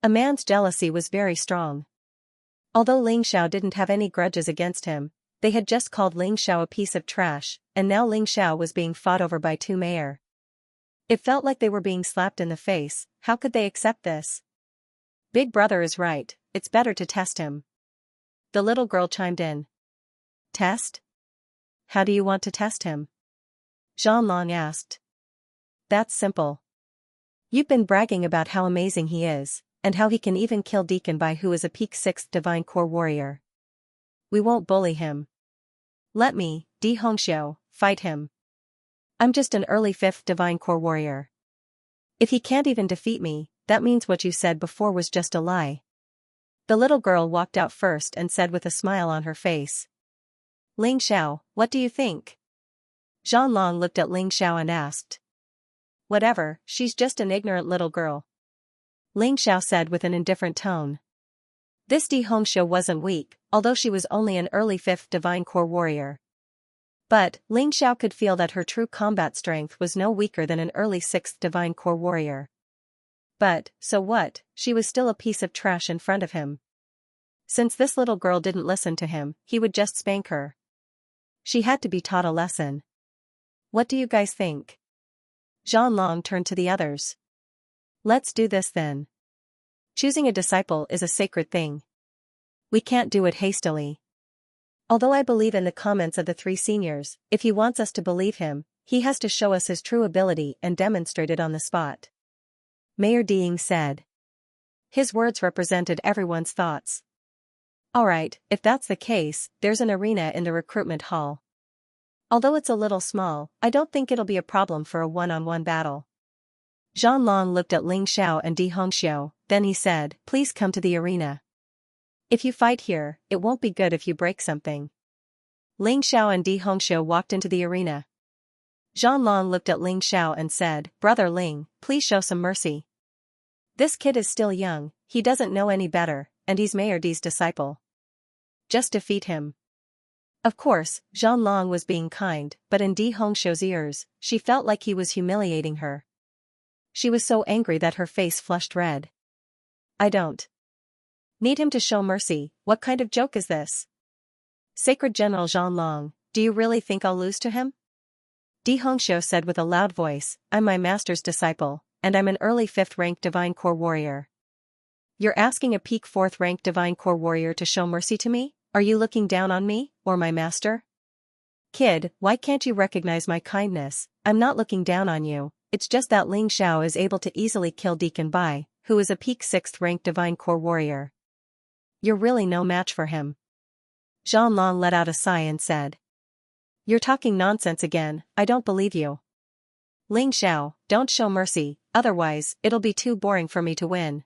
A man's jealousy was very strong. Although Ling Xiao didn't have any grudges against him, they had just called Ling Xiao a piece of trash, and now Ling Xiao was being fought over by two mayors. It felt like they were being slapped in the face. How could they accept this? Big brother is right, it's better to test him. The little girl chimed in. Test? How do you want to test him? Zhanlong asked. That's simple. You've been bragging about how amazing he is, and how he can even kill Deacon Bai, who is a peak 6th Divine Core warrior. We won't bully him. Let me, Di Hongxiu, fight him. I'm just an early 5th Divine Core warrior. If he can't even defeat me, that means what you said before was just a lie. The little girl walked out first and said with a smile on her face. Ling Xiao, what do you think? Zhanlong looked at Ling Xiao and asked. Whatever, she's just an ignorant little girl. Ling Xiao said with an indifferent tone. This Di Hongxiu wasn't weak, although she was only an early 5th Divine Core warrior. But, Ling Xiao could feel that her true combat strength was no weaker than an early 6th Divine Core warrior. But, so what, she was still a piece of trash in front of him. Since this little girl didn't listen to him, he would just spank her. She had to be taught a lesson. What do you guys think? Zhanlong turned to the others. Let's do this then. Choosing a disciple is a sacred thing. We can't do it hastily. Although I believe in the comments of the three seniors, if he wants us to believe him, he has to show us his true ability and demonstrate it on the spot. Mayor Diying said. His words represented everyone's thoughts. Alright, if that's the case, there's an arena in the recruitment hall. Although it's a little small, I don't think it'll be a problem for a one-on-one battle. Zhanlong looked at Ling Xiao and Di Hongxiu, then he said, please come to the arena. If you fight here, it won't be good if you break something. Ling Xiao and Di Hongxiu walked into the arena. Zhanlong looked at Ling Xiao and said, Brother Ling, please show some mercy. This kid is still young, he doesn't know any better, and he's Mayor Di's disciple. Just defeat him. Of course, Zhanlong was being kind, but in Di Hongxiu's ears, she felt like he was humiliating her. She was so angry that her face flushed red. I don't need him to show mercy, what kind of joke is this? Sacred General Zhanlong, do you really think I'll lose to him? Di Hongxiu said with a loud voice, I'm my master's disciple, and I'm an early 5th rank Divine Core warrior. You're asking a peak 4th rank Divine Core warrior to show mercy to me? Are you looking down on me, or my master? Kid, why can't you recognize my kindness? I'm not looking down on you, it's just that Ling Xiao is able to easily kill Deacon Bai, who is a peak 6th rank Divine Core warrior. You're really no match for him. Zhanlong let out a sigh and said. You're talking nonsense again, I don't believe you. Ling Xiao, don't show mercy, otherwise, it'll be too boring for me to win.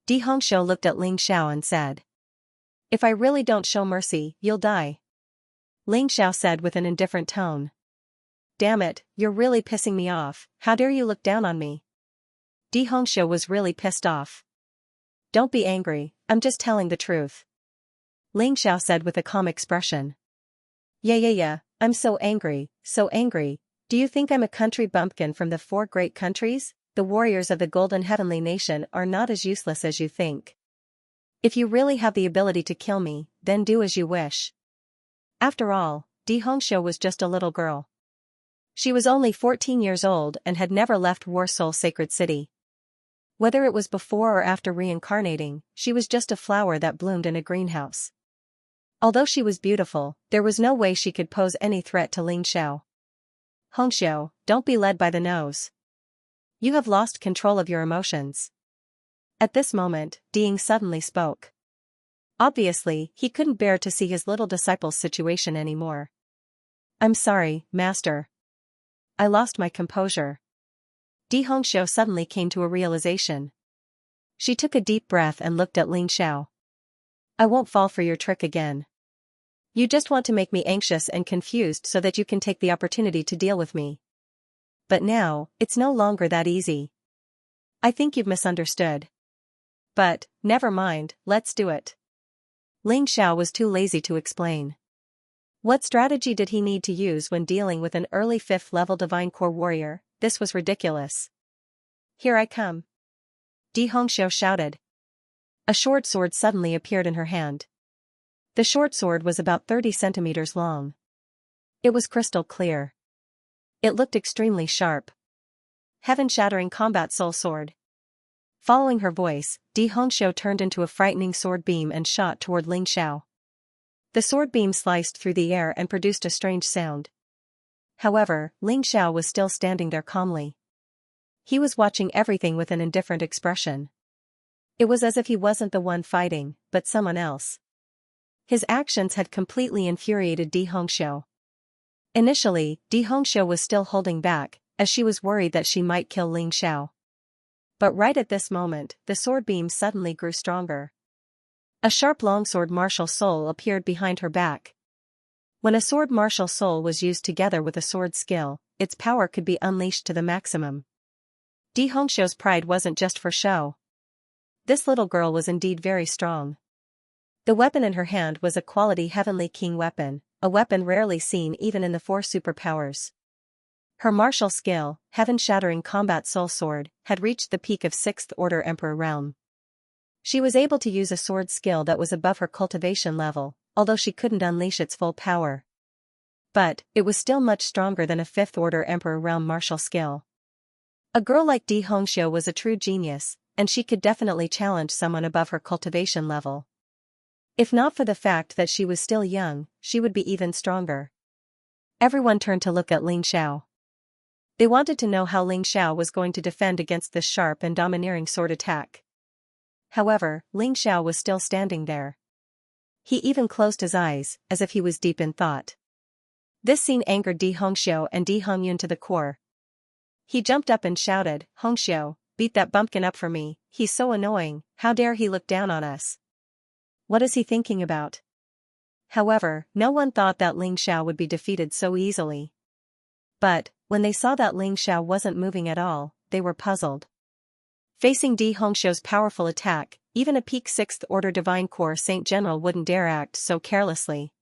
Di Hongxiu looked at Ling Xiao and said. If I really don't show mercy, you'll die. Ling Xiao said with an indifferent tone. Damn it, you're really pissing me off, how dare you look down on me? Di Hongxiu was really pissed off. Don't be angry, I'm just telling the truth. Ling Xiao said with a calm expression. Yeah, I'm so angry, so angry. Do you think I'm a country bumpkin from the 4 great countries? The warriors of the Golden Heavenly Nation are not as useless as you think. If you really have the ability to kill me, then do as you wish. After all, Di Hongxiu was just a little girl. She was only 14 years old and had never left Warsoul Sacred City. Whether it was before or after reincarnating, she was just a flower that bloomed in a greenhouse. Although she was beautiful, there was no way she could pose any threat to Ling Xiao. Hongxiu, don't be led by the nose. You have lost control of your emotions. At this moment, Diying suddenly spoke. Obviously, he couldn't bear to see his little disciple's situation anymore. I'm sorry, Master. I lost my composure. Di Hongxiu suddenly came to a realization. She took a deep breath and looked at Ling Xiao. I won't fall for your trick again. You just want to make me anxious and confused so that you can take the opportunity to deal with me. But now, it's no longer that easy. I think you've misunderstood. But, never mind, let's do it. Ling Xiao was too lazy to explain. What strategy did he need to use when dealing with an early 5th level Divine Core warrior? This was ridiculous. Here I come. Di Hongxiu shouted. A short sword suddenly appeared in her hand. The short sword was about 30 centimeters long. It was crystal clear. It looked extremely sharp. Heaven-shattering combat soul sword. Following her voice, Di Hongxiu turned into a frightening sword beam and shot toward Ling Xiao. The sword beam sliced through the air and produced a strange sound. However, Ling Xiao was still standing there calmly. He was watching everything with an indifferent expression. It was as if he wasn't the one fighting, but someone else. His actions had completely infuriated Di Hongxiu. Initially, Di Hongxiu was still holding back, as she was worried that she might kill Ling Xiao. But right at this moment, the sword beam suddenly grew stronger. A sharp longsword martial soul appeared behind her back. When a sword martial soul was used together with a sword skill, its power could be unleashed to the maximum. Di Hongxiu's pride wasn't just for show. This little girl was indeed very strong. The weapon in her hand was a quality heavenly king weapon, a weapon rarely seen even in the 4 superpowers. Her martial skill, heaven-shattering combat soul sword, had reached the peak of 6th order emperor realm. She was able to use a sword skill that was above her cultivation level, although she couldn't unleash its full power. But, it was still much stronger than a 5th order emperor realm martial skill. A girl like Di Hongxiu was a true genius, and she could definitely challenge someone above her cultivation level. If not for the fact that she was still young, she would be even stronger. Everyone turned to look at Ling Xiao. They wanted to know how Ling Xiao was going to defend against this sharp and domineering sword attack. However, Ling Xiao was still standing there. He even closed his eyes, as if he was deep in thought. This scene angered Di Hongxiu and Di Hongyun to the core. He jumped up and shouted, Hongxiu, beat that bumpkin up for me, he's so annoying, how dare he look down on us? What is he thinking about? However, no one thought that Ling Xiao would be defeated so easily. But, when they saw that Ling Xiao wasn't moving at all, they were puzzled. Facing Di Hongxiu's powerful attack, even a peak 6th order Divine Core Saint General wouldn't dare act so carelessly.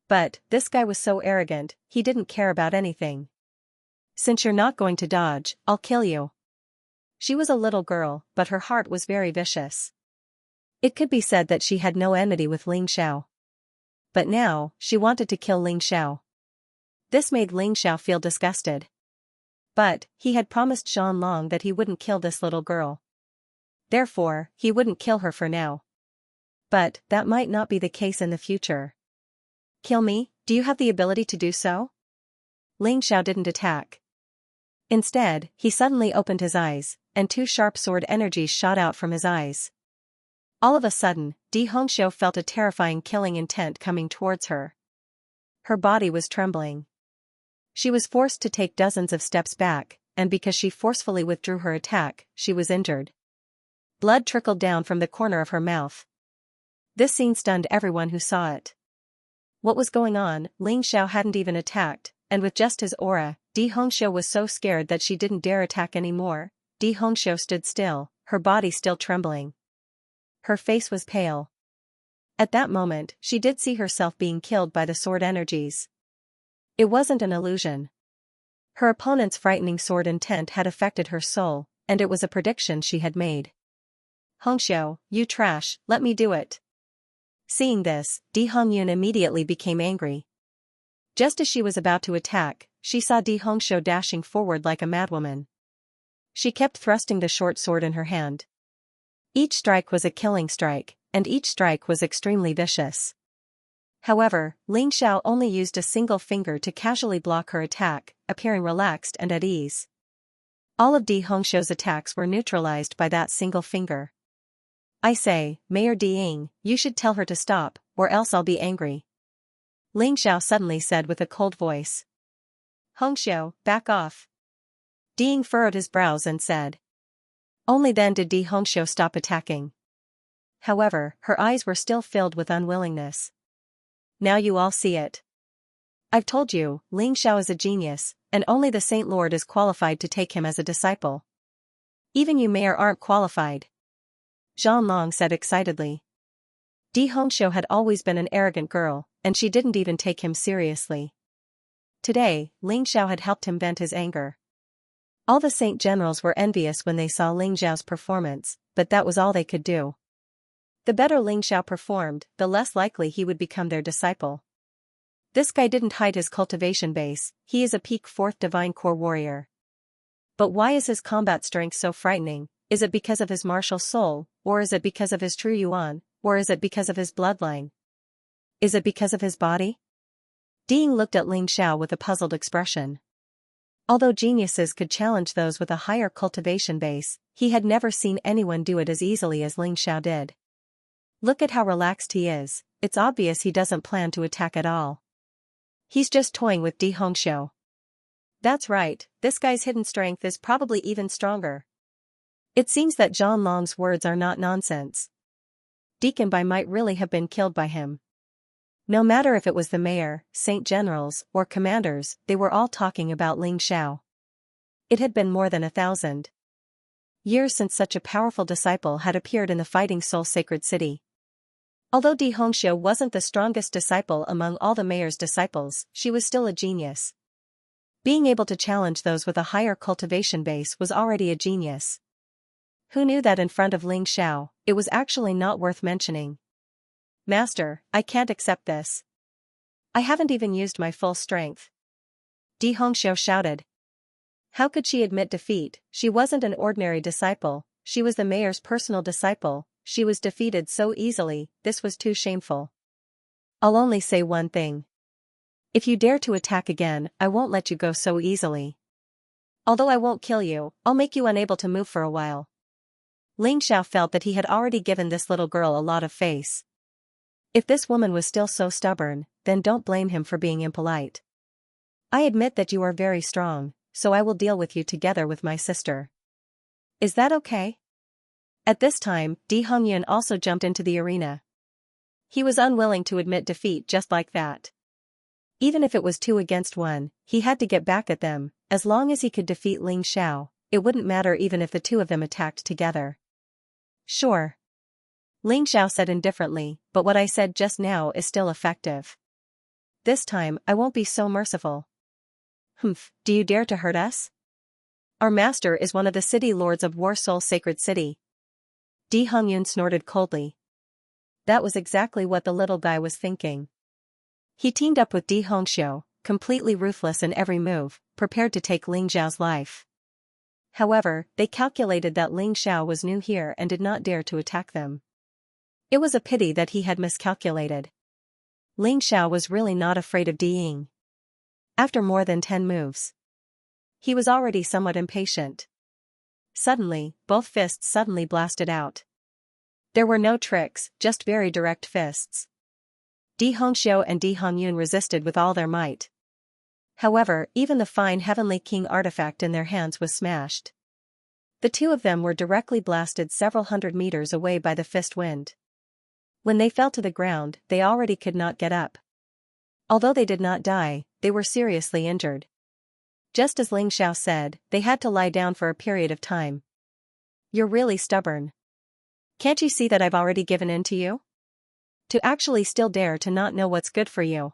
But, this guy was so arrogant, he didn't care about anything. Since you're not going to dodge, I'll kill you. She was a little girl, but her heart was very vicious. It could be said that she had no enmity with Ling Xiao. But now, she wanted to kill Ling Xiao. This made Ling Xiao feel disgusted. But, he had promised Zhang Long that he wouldn't kill this little girl. Therefore, he wouldn't kill her for now. But, that might not be the case in the future. Kill me? Do you have the ability to do so? Ling Xiao didn't attack. Instead, he suddenly opened his eyes, and 2 sharp sword energies shot out from his eyes. All of a sudden, Di Hongxiu felt a terrifying killing intent coming towards her. Her body was trembling. She was forced to take dozens of steps back, and because she forcefully withdrew her attack, she was injured. Blood trickled down from the corner of her mouth. This scene stunned everyone who saw it. What was going on? Ling Xiao hadn't even attacked, and with just his aura, Di Hongxiu was so scared that she didn't dare attack anymore. Di Hongxiu stood still, her body still trembling. Her face was pale. At that moment, she did see herself being killed by the sword energies. It wasn't an illusion. Her opponent's frightening sword intent had affected her soul, and it was a prediction she had made. Hongxiu, you trash, let me do it. Seeing this, Di Hongyun immediately became angry. Just as she was about to attack, she saw Di Hongxiu dashing forward like a madwoman. She kept thrusting the short sword in her hand. Each strike was a killing strike, and each strike was extremely vicious. However, Ling Xiao only used a single finger to casually block her attack, appearing relaxed and at ease. All of Di Hongxiu's attacks were neutralized by that single finger. I say, Mayor Diying, you should tell her to stop, or else I'll be angry. Ling Xiao suddenly said with a cold voice. Hongxiu, back off. Ding furrowed his brows and said. Only then did Di Hongxiu stop attacking. However, her eyes were still filled with unwillingness. Now you all see it. I've told you, Ling Xiao is a genius, and only the Saint Lord is qualified to take him as a disciple. Even you mayor aren't qualified. Zhang Long said excitedly. Di Hongxiu had always been an arrogant girl, and she didn't even take him seriously. Today, Ling Xiao had helped him vent his anger. All the Saint generals were envious when they saw Ling Xiao's performance, but that was all they could do. The better Ling Xiao performed, the less likely he would become their disciple. This guy didn't hide his cultivation base, he is a peak 4th Divine Core warrior. But why is his combat strength so frightening? Is it because of his martial soul, or is it because of his true yuan, or is it because of his bloodline? Is it because of his body? Ding looked at Ling Xiao with a puzzled expression. Although geniuses could challenge those with a higher cultivation base, he had never seen anyone do it as easily as Ling Xiao did. Look at how relaxed he is, it's obvious he doesn't plan to attack at all. He's just toying with Di Hongxiu. That's right, this guy's hidden strength is probably even stronger. It seems that Zhang Long's words are not nonsense. Deacon Bai might really have been killed by him. No matter if it was the mayor, Saint generals, or commanders, they were all talking about Ling Xiao. It had been more than 1,000 years since such a powerful disciple had appeared in the Fighting Soul Sacred City. Although Di Hongxiu wasn't the strongest disciple among all the mayor's disciples, she was still a genius. Being able to challenge those with a higher cultivation base was already a genius. Who knew that in front of Ling Xiao, it was actually not worth mentioning. Master, I can't accept this. I haven't even used my full strength. Di Hongxiu shouted. How could she admit defeat? She wasn't an ordinary disciple, she was the mayor's personal disciple, she was defeated so easily, this was too shameful. I'll only say one thing. If you dare to attack again, I won't let you go so easily. Although I won't kill you, I'll make you unable to move for a while. Ling Xiao felt that he had already given this little girl a lot of face. If this woman was still so stubborn, then don't blame him for being impolite. I admit that you are very strong, so I will deal with you together with my sister. Is that okay? At this time, Di Hongyun also jumped into the arena. He was unwilling to admit defeat just like that. Even if it was 2 against 1, he had to get back at them. As long as he could defeat Ling Xiao, it wouldn't matter even if the 2 of them attacked together. Sure. Ling Xiao said indifferently, but what I said just now is still effective. This time, I won't be so merciful. Humph, do you dare to hurt us? Our master is one of the city lords of War Soul Sacred City. Di Hongyun snorted coldly. That was exactly what the little guy was thinking. He teamed up with Di Hongxiu, completely ruthless in every move, prepared to take Ling Xiao's life. However, they calculated that Ling Xiao was new here and did not dare to attack them. It was a pity that he had miscalculated. Ling Xiao was really not afraid of Di Ying. After more than 10 moves, he was already somewhat impatient. Suddenly, both fists suddenly blasted out. There were no tricks, just very direct fists. Di Hongxiu and Di Hongyun resisted with all their might. However, even the fine Heavenly King artifact in their hands was smashed. The 2 of them were directly blasted several hundred meters away by the fist wind. When they fell to the ground, they already could not get up. Although they did not die, they were seriously injured. Just as Ling Xiao said, they had to lie down for a period of time. You're really stubborn. Can't you see that I've already given in to you? To actually still dare to not know what's good for you.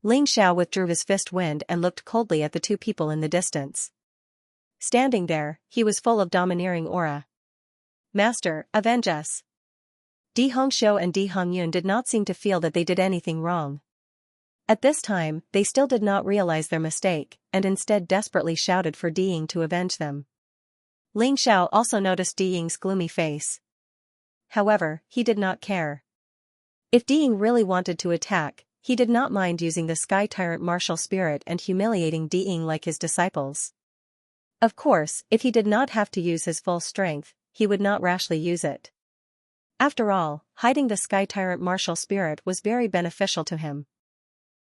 Ling Xiao withdrew his fist wind and looked coldly at the 2 people in the distance. Standing there, he was full of domineering aura. Master, avenge us. Di Hongxiu and Di Hongyun did not seem to feel that they did anything wrong. At this time, they still did not realize their mistake, and instead desperately shouted for Di Ying to avenge them. Ling Xiao also noticed Di Ying's gloomy face. However, he did not care. If Di Ying really wanted to attack, he did not mind using the Sky Tyrant martial spirit and humiliating Di Ying like his disciples. Of course, if he did not have to use his full strength, he would not rashly use it. After all, hiding the Sky Tyrant martial spirit was very beneficial to him.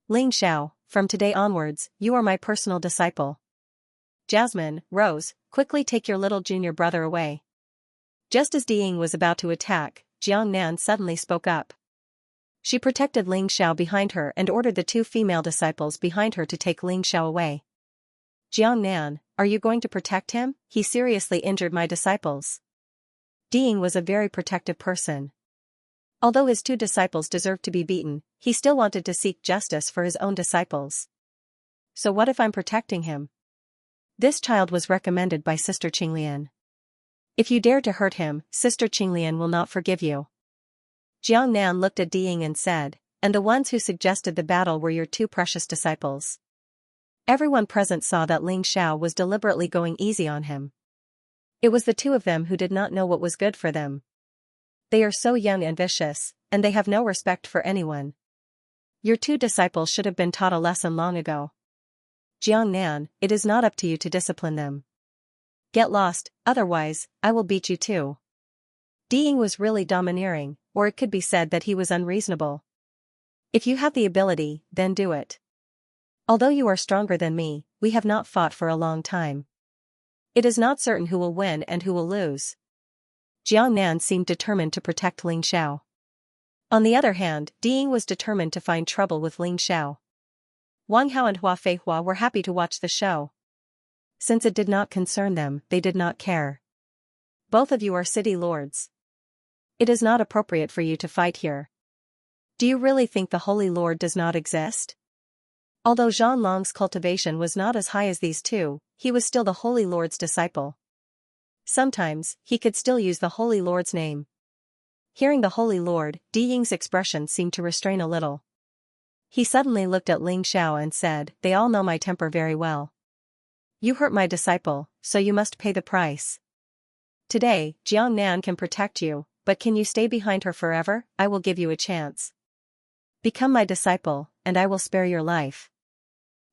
Ling Xiao, from today onwards, you are my personal disciple. Jasmine, Rose, quickly take your little junior brother away. Just as Diying was about to attack, Jiangnan suddenly spoke up. She protected Ling Xiao behind her and ordered the two female disciples behind her to take Ling Xiao away. Jiangnan, are you going to protect him? He seriously injured my disciples. Diying was a very protective person. Although his two disciples deserved to be beaten, he still wanted to seek justice for his own disciples. So what if I'm protecting him? This child was recommended by Sister Qinglian. If you dare to hurt him, Sister Qinglian will not forgive you. Jiangnan looked at Diying and said, and the ones who suggested the battle were your two precious disciples. Everyone present saw that Ling Xiao was deliberately going easy on him. It was the two of them who did not know what was good for them. They are so young and vicious, and they have no respect for anyone. Your two disciples should have been taught a lesson long ago. Jiangnan, it is not up to you to discipline them. Get lost, otherwise, I will beat you too. Diying was really domineering, or it could be said that he was unreasonable. If you have the ability, then do it. Although you are stronger than me, we have not fought for a long time. It is not certain who will win and who will lose. Jiangnan seemed determined to protect Ling Xiao. On the other hand, Diying was determined to find trouble with Ling Xiao. Wang Hao and Hua Feihua were happy to watch the show. Since it did not concern them, they did not care. Both of you are city lords. It is not appropriate for you to fight here. Do you really think the Holy Lord does not exist? Although Zhang Long's cultivation was not as high as these two, he was still the Holy Lord's disciple. Sometimes, he could still use the Holy Lord's name. Hearing the Holy Lord, Diying's expression seemed to restrain a little. He suddenly looked at Ling Xiao and said, they all know my temper very well. You hurt my disciple, so you must pay the price. Today, Jiangnan can protect you, but can you stay behind her forever? I will give you a chance. Become my disciple, and I will spare your life.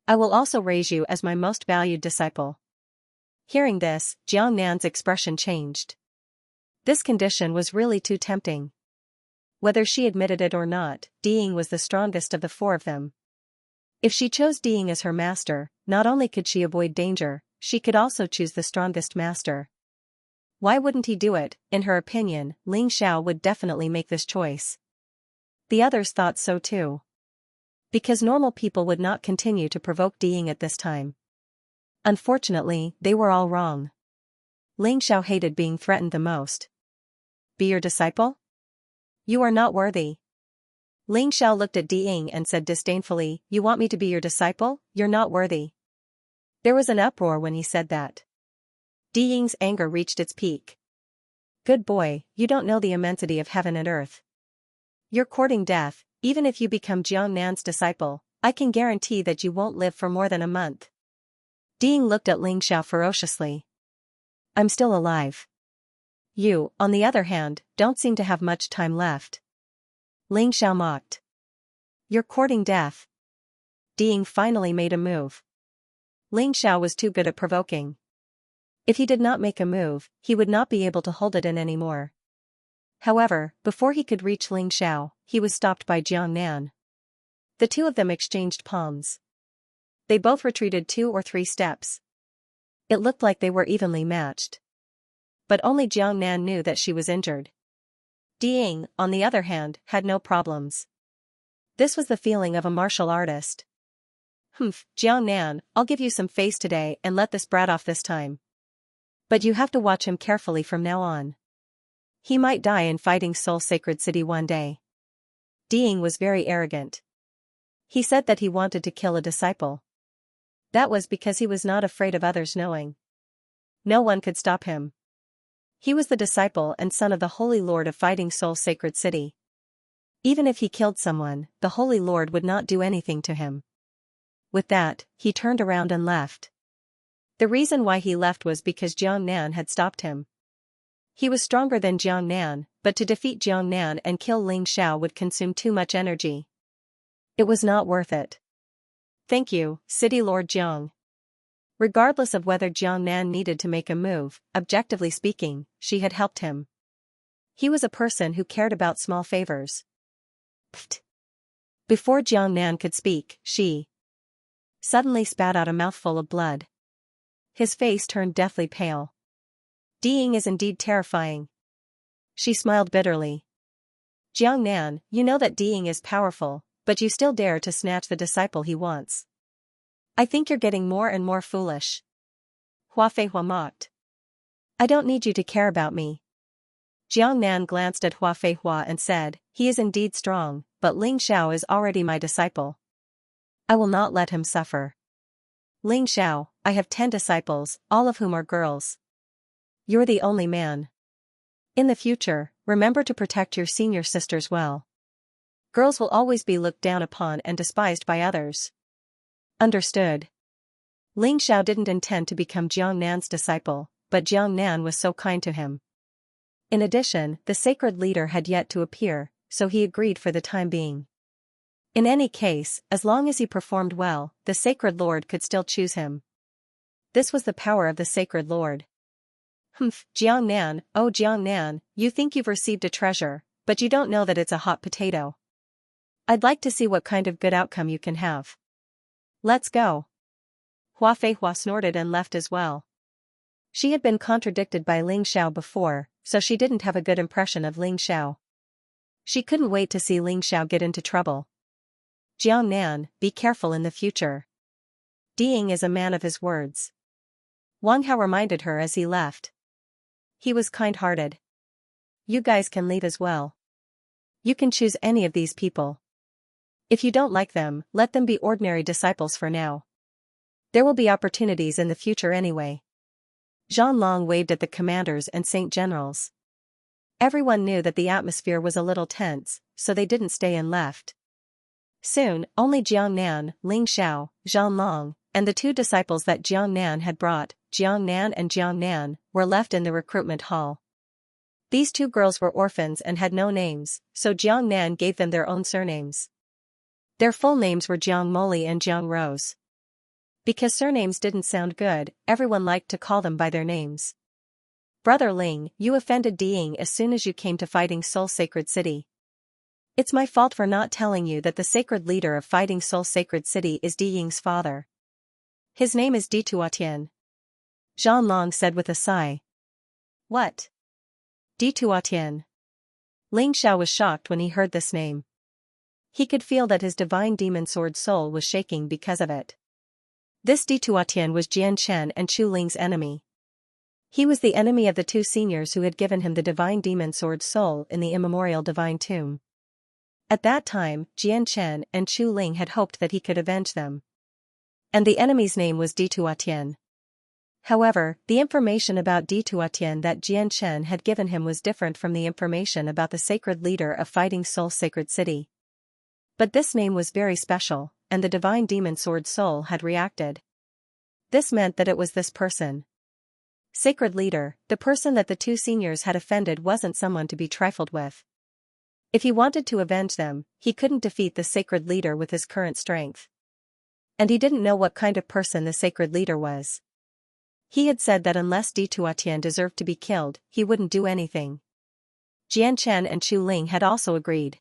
I will also raise you as my most valued disciple. Hearing this, Jiangnan's expression changed. This condition was really too tempting. Whether she admitted it or not, Diying was the strongest of the four of them. If she chose Diying as her master, not only could she avoid danger, she could also choose the strongest master. Why wouldn't he do it? In her opinion, Ling Xiao would definitely make this choice. The others thought so too. Because normal people would not continue to provoke Diying at this time. Unfortunately, they were all wrong. Ling Xiao hated being threatened the most. Be your disciple? You are not worthy. Ling Xiao looked at Diying and said disdainfully, you want me to be your disciple? You're not worthy. There was an uproar when he said that. Diying's anger reached its peak. Good boy, you don't know the immensity of heaven and earth. You're courting death. Even if you become Jiangnan's disciple, I can guarantee that you won't live for more than a month. Diying looked at Ling Xiao ferociously. I'm still alive. You, on the other hand, don't seem to have much time left. Ling Xiao mocked. You're courting death. Diying finally made a move. Ling Xiao was too good at provoking. If he did not make a move, he would not be able to hold it in anymore. However, before he could reach Ling Xiao, he was stopped by Jiangnan. The two of them exchanged palms. They both retreated 2 or 3 steps. It looked like they were evenly matched. But only Jiangnan knew that she was injured. Diying, on the other hand, had no problems. This was the feeling of a martial artist. Jiangnan, I'll give you some face today and let this brat off this time. But you have to watch him carefully from now on. He might die in fighting Soul Sacred City one day. Diying was very arrogant. He said that he wanted to kill a disciple. That was because he was not afraid of others knowing. No one could stop him. He was the disciple and son of the Holy Lord of Fighting Soul Sacred City. Even if he killed someone, the Holy Lord would not do anything to him. With that, he turned around and left. The reason why he left was because Jiangnan had stopped him. He was stronger than Jiangnan, but to defeat Jiangnan and kill Ling Xiao would consume too much energy. It was not worth it. Thank you, City Lord Jiang. Regardless of whether Jiangnan needed to make a move, objectively speaking, she had helped him. He was a person who cared about small favors. Pfft. Before Jiangnan could speak, she suddenly spat out a mouthful of blood. His face turned deathly pale. Dying is indeed terrifying. She smiled bitterly. Jiangnan, you know that Dying is powerful, but you still dare to snatch the disciple he wants. I think you're getting more and more foolish. Hua Feihua mocked. I don't need you to care about me. Jiangnan glanced at Hua Feihua and said, he is indeed strong, but Ling Xiao is already my disciple. I will not let him suffer. Ling Xiao, I have 10 disciples, all of whom are girls. You're the only man. In the future, remember to protect your senior sisters well. Girls will always be looked down upon and despised by others. Understood. Ling Xiao didn't intend to become Jiangnan's disciple, but Jiangnan was so kind to him. In addition, the sacred leader had yet to appear, so he agreed for the time being. In any case, as long as he performed well, the sacred lord could still choose him. This was the power of the sacred lord. Jiangnan, oh Jiangnan, you think you've received a treasure, but you don't know that it's a hot potato. I'd like to see what kind of good outcome you can have. Let's go. Hua Feihua snorted and left as well. She had been contradicted by Ling Xiao before, so she didn't have a good impression of Ling Xiao. She couldn't wait to see Ling Xiao get into trouble. Jiangnan, be careful in the future. Dying is a man of his words. Wang Hao reminded her as he left. He was kind-hearted. You guys can leave as well. You can choose any of these people. If you don't like them, let them be ordinary disciples for now. There will be opportunities in the future anyway. Zhan Long waved at the commanders and Saint Generals. Everyone knew that the atmosphere was a little tense, so they didn't stay and left. Soon, only Jiangnan, Ling Xiao, Zhan Long, and the 2 disciples that Jiangnan had brought, Jiangnan and Jiangnan, were left in the recruitment hall. These 2 girls were orphans and had no names, so Jiangnan gave them their own surnames. Their full names were Jiang Moli and Jiang Rose. Because surnames didn't sound good, everyone liked to call them by their names. Brother Ling, you offended Dying as soon as you came to Fighting Soul Sacred City. It's my fault for not telling you that the sacred leader of Fighting Soul Sacred City is Dying's father. His name is Dituatian. Zhan Long said with a sigh. What? Dituatian. Ling Xiao was shocked when he heard this name. He could feel that his divine demon sword soul was shaking because of it. This Dituatian was Jian Chen and Chu Ling's enemy. He was the enemy of the 2 seniors who had given him the divine demon sword soul in the immemorial divine tomb. At that time, Jian Chen and Chu Ling had hoped that he could avenge them. And the enemy's name was Dituatian. However, the information about Dituatian that Jian Chen had given him was different from the information about the sacred leader of Fighting Soul Sacred City. But this name was very special, and the divine demon sword soul had reacted. This meant that it was this person. Sacred leader, the person that the 2 seniors had offended wasn't someone to be trifled with. If he wanted to avenge them, he couldn't defeat the sacred leader with his current strength. And he didn't know what kind of person the sacred leader was. He had said that unless Dituatian deserved to be killed, he wouldn't do anything. Jian Chen and Chu Ling had also agreed.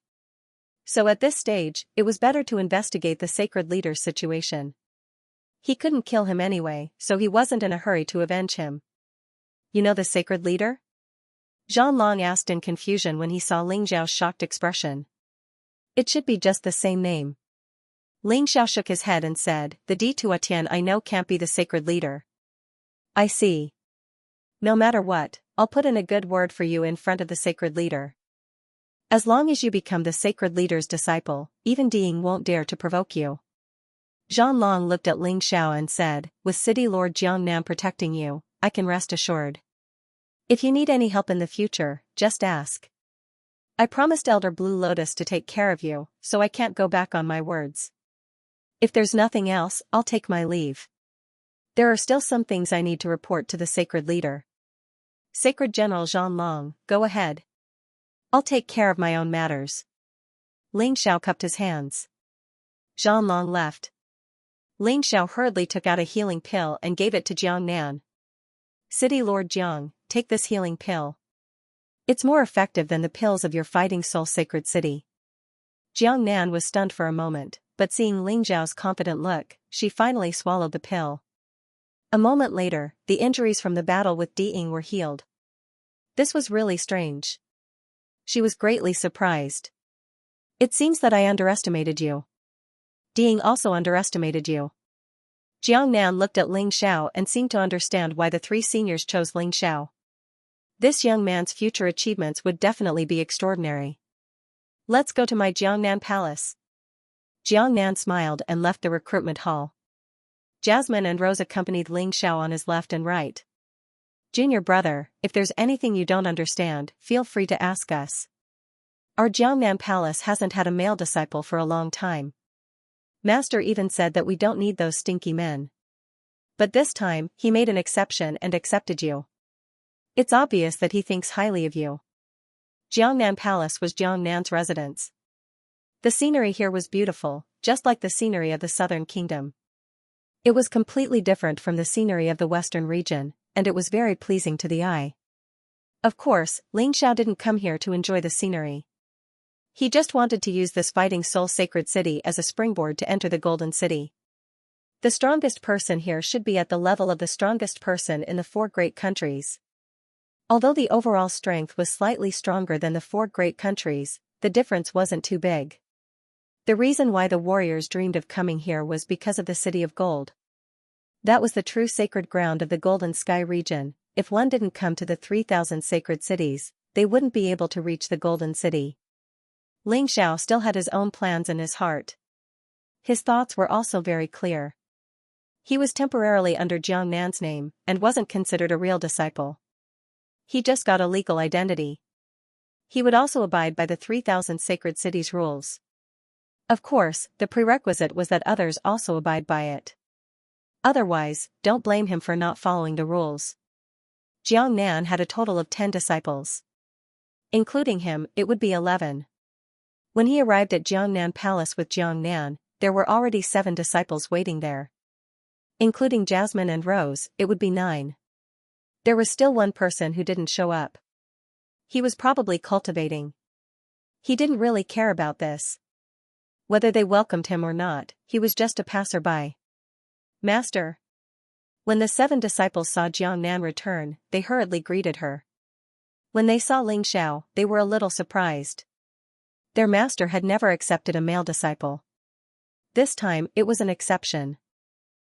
So at this stage, it was better to investigate the sacred leader's situation. He couldn't kill him anyway, so he wasn't in a hurry to avenge him. You know the sacred leader? Zhan Long asked in confusion when he saw Ling Xiao's shocked expression. It should be just the same name. Ling Xiao shook his head and said, the Dituatian I know can't be the sacred leader. I see. No matter what, I'll put in a good word for you in front of the sacred leader. As long as you become the sacred leader's disciple, even Dying won't dare to provoke you. Zhan Long looked at Ling Xiao and said, with City Lord Jiangnan protecting you, I can rest assured. If you need any help in the future, just ask. I promised Elder Blue Lotus to take care of you, so I can't go back on my words. If there's nothing else, I'll take my leave. There are still some things I need to report to the sacred leader. Sacred General Zhan Long, go ahead. I'll take care of my own matters. Ling Xiao cupped his hands. Zhan Long left. Ling Xiao hurriedly took out a healing pill and gave it to Jiangnan. City Lord Jiang, take this healing pill. It's more effective than the pills of your Fighting Soul Sacred City. Jiangnan was stunned for a moment, but seeing Ling Xiao's confident look, she finally swallowed the pill. A moment later, the injuries from the battle with Diying were healed. This was really strange. She was greatly surprised. It seems that I underestimated you. Diying also underestimated you. Jiang Nan looked at Ling Xiao and seemed to understand why the three seniors chose Ling Xiao. This young man's future achievements would definitely be extraordinary. Let's go to my Jiangnan palace. Jiang Nan smiled and left the recruitment hall. Jasmine and Rose accompanied Ling Xiao on his left and right. Junior brother, if there's anything you don't understand, feel free to ask us. Our Jiangnan palace hasn't had a male disciple for a long time. Master even said that we don't need those stinky men. But this time, he made an exception and accepted you. It's obvious that he thinks highly of you. Jiangnan Palace was Jiang Nan's residence. The scenery here was beautiful, just like the scenery of the southern kingdom. It was completely different from the scenery of the western region, and it was very pleasing to the eye. Of course, Ling Xiao didn't come here to enjoy the scenery. He just wanted to use this fighting soul sacred city as a springboard to enter the Golden City. The strongest person here should be at the level of the strongest person in the four great countries. Although the overall strength was slightly stronger than the four great countries, the difference wasn't too big. The reason why the warriors dreamed of coming here was because of the City of Gold. That was the true sacred ground of the Golden Sky region. If one didn't come to the 3,000 sacred cities, they wouldn't be able to reach the Golden City. Ling Xiao still had his own plans in his heart. His thoughts were also very clear. He was temporarily under Jiang Nan's name, and wasn't considered a real disciple. He just got a legal identity. He would also abide by the 3,000 sacred cities rules. Of course, the prerequisite was that others also abide by it. Otherwise, don't blame him for not following the rules. Jiang Nan had a total of 10 disciples. Including him, it would be 11. When he arrived at Jiangnan Palace with Jiang Nan, there were already 7 disciples waiting there. Including Jasmine and Rose, it would be 9. There was still one person who didn't show up. He was probably cultivating. He didn't really care about this. Whether they welcomed him or not, he was just a passerby. Master. When the 7 disciples saw Jiang Nan return, they hurriedly greeted her. When they saw Ling Xiao, they were a little surprised. Their master had never accepted a male disciple. This time, it was an exception.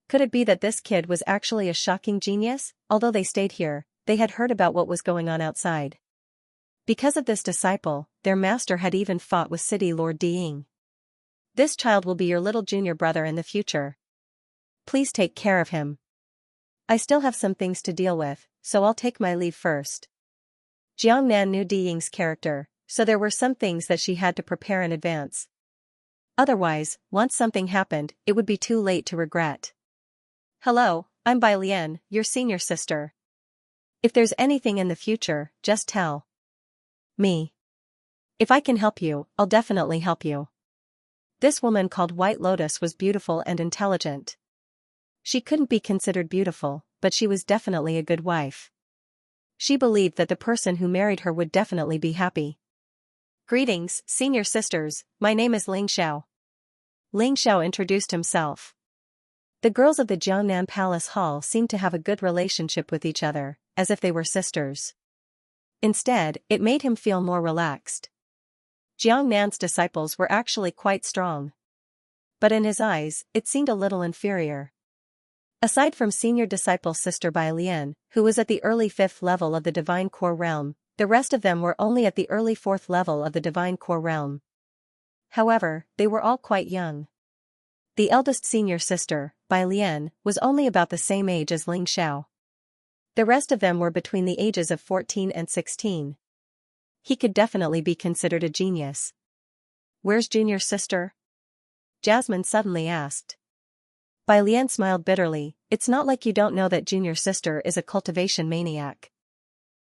Could it be that this kid was actually a shocking genius? Although they stayed here, they had heard about what was going on outside. Because of this disciple, their master had even fought with City Lord Diying. This child will be your little junior brother in the future. Please take care of him. I still have some things to deal with, so I'll take my leave first. Jiang Nan knew Diying's character, so there were some things that she had to prepare in advance. Otherwise, once something happened, it would be too late to regret. Hello, I'm Bai Lian, your senior sister. If there's anything in the future, just tell me. If I can help you, I'll definitely help you. This woman called White Lotus was beautiful and intelligent. She couldn't be considered beautiful, but she was definitely a good wife. She believed that the person who married her would definitely be happy. Greetings, senior sisters, my name is Ling Xiao. Ling Xiao introduced himself. The girls of the Jiangnan Palace Hall seemed to have a good relationship with each other, as if they were sisters. Instead, it made him feel more relaxed. Jiang Nan's disciples were actually quite strong. But in his eyes, it seemed a little inferior. Aside from senior disciple Sister Bai Lian, who was at the early 5th level of the Divine Core Realm, the rest of them were only at the early 4th level of the Divine Core Realm. However, they were all quite young. The eldest senior sister, Bai Lian, was only about the same age as Ling Xiao. The rest of them were between the ages of 14 and 16. He could definitely be considered a genius. Where's junior sister? Jasmine suddenly asked. Bai Lian smiled bitterly. It's not like you don't know that junior sister is a cultivation maniac.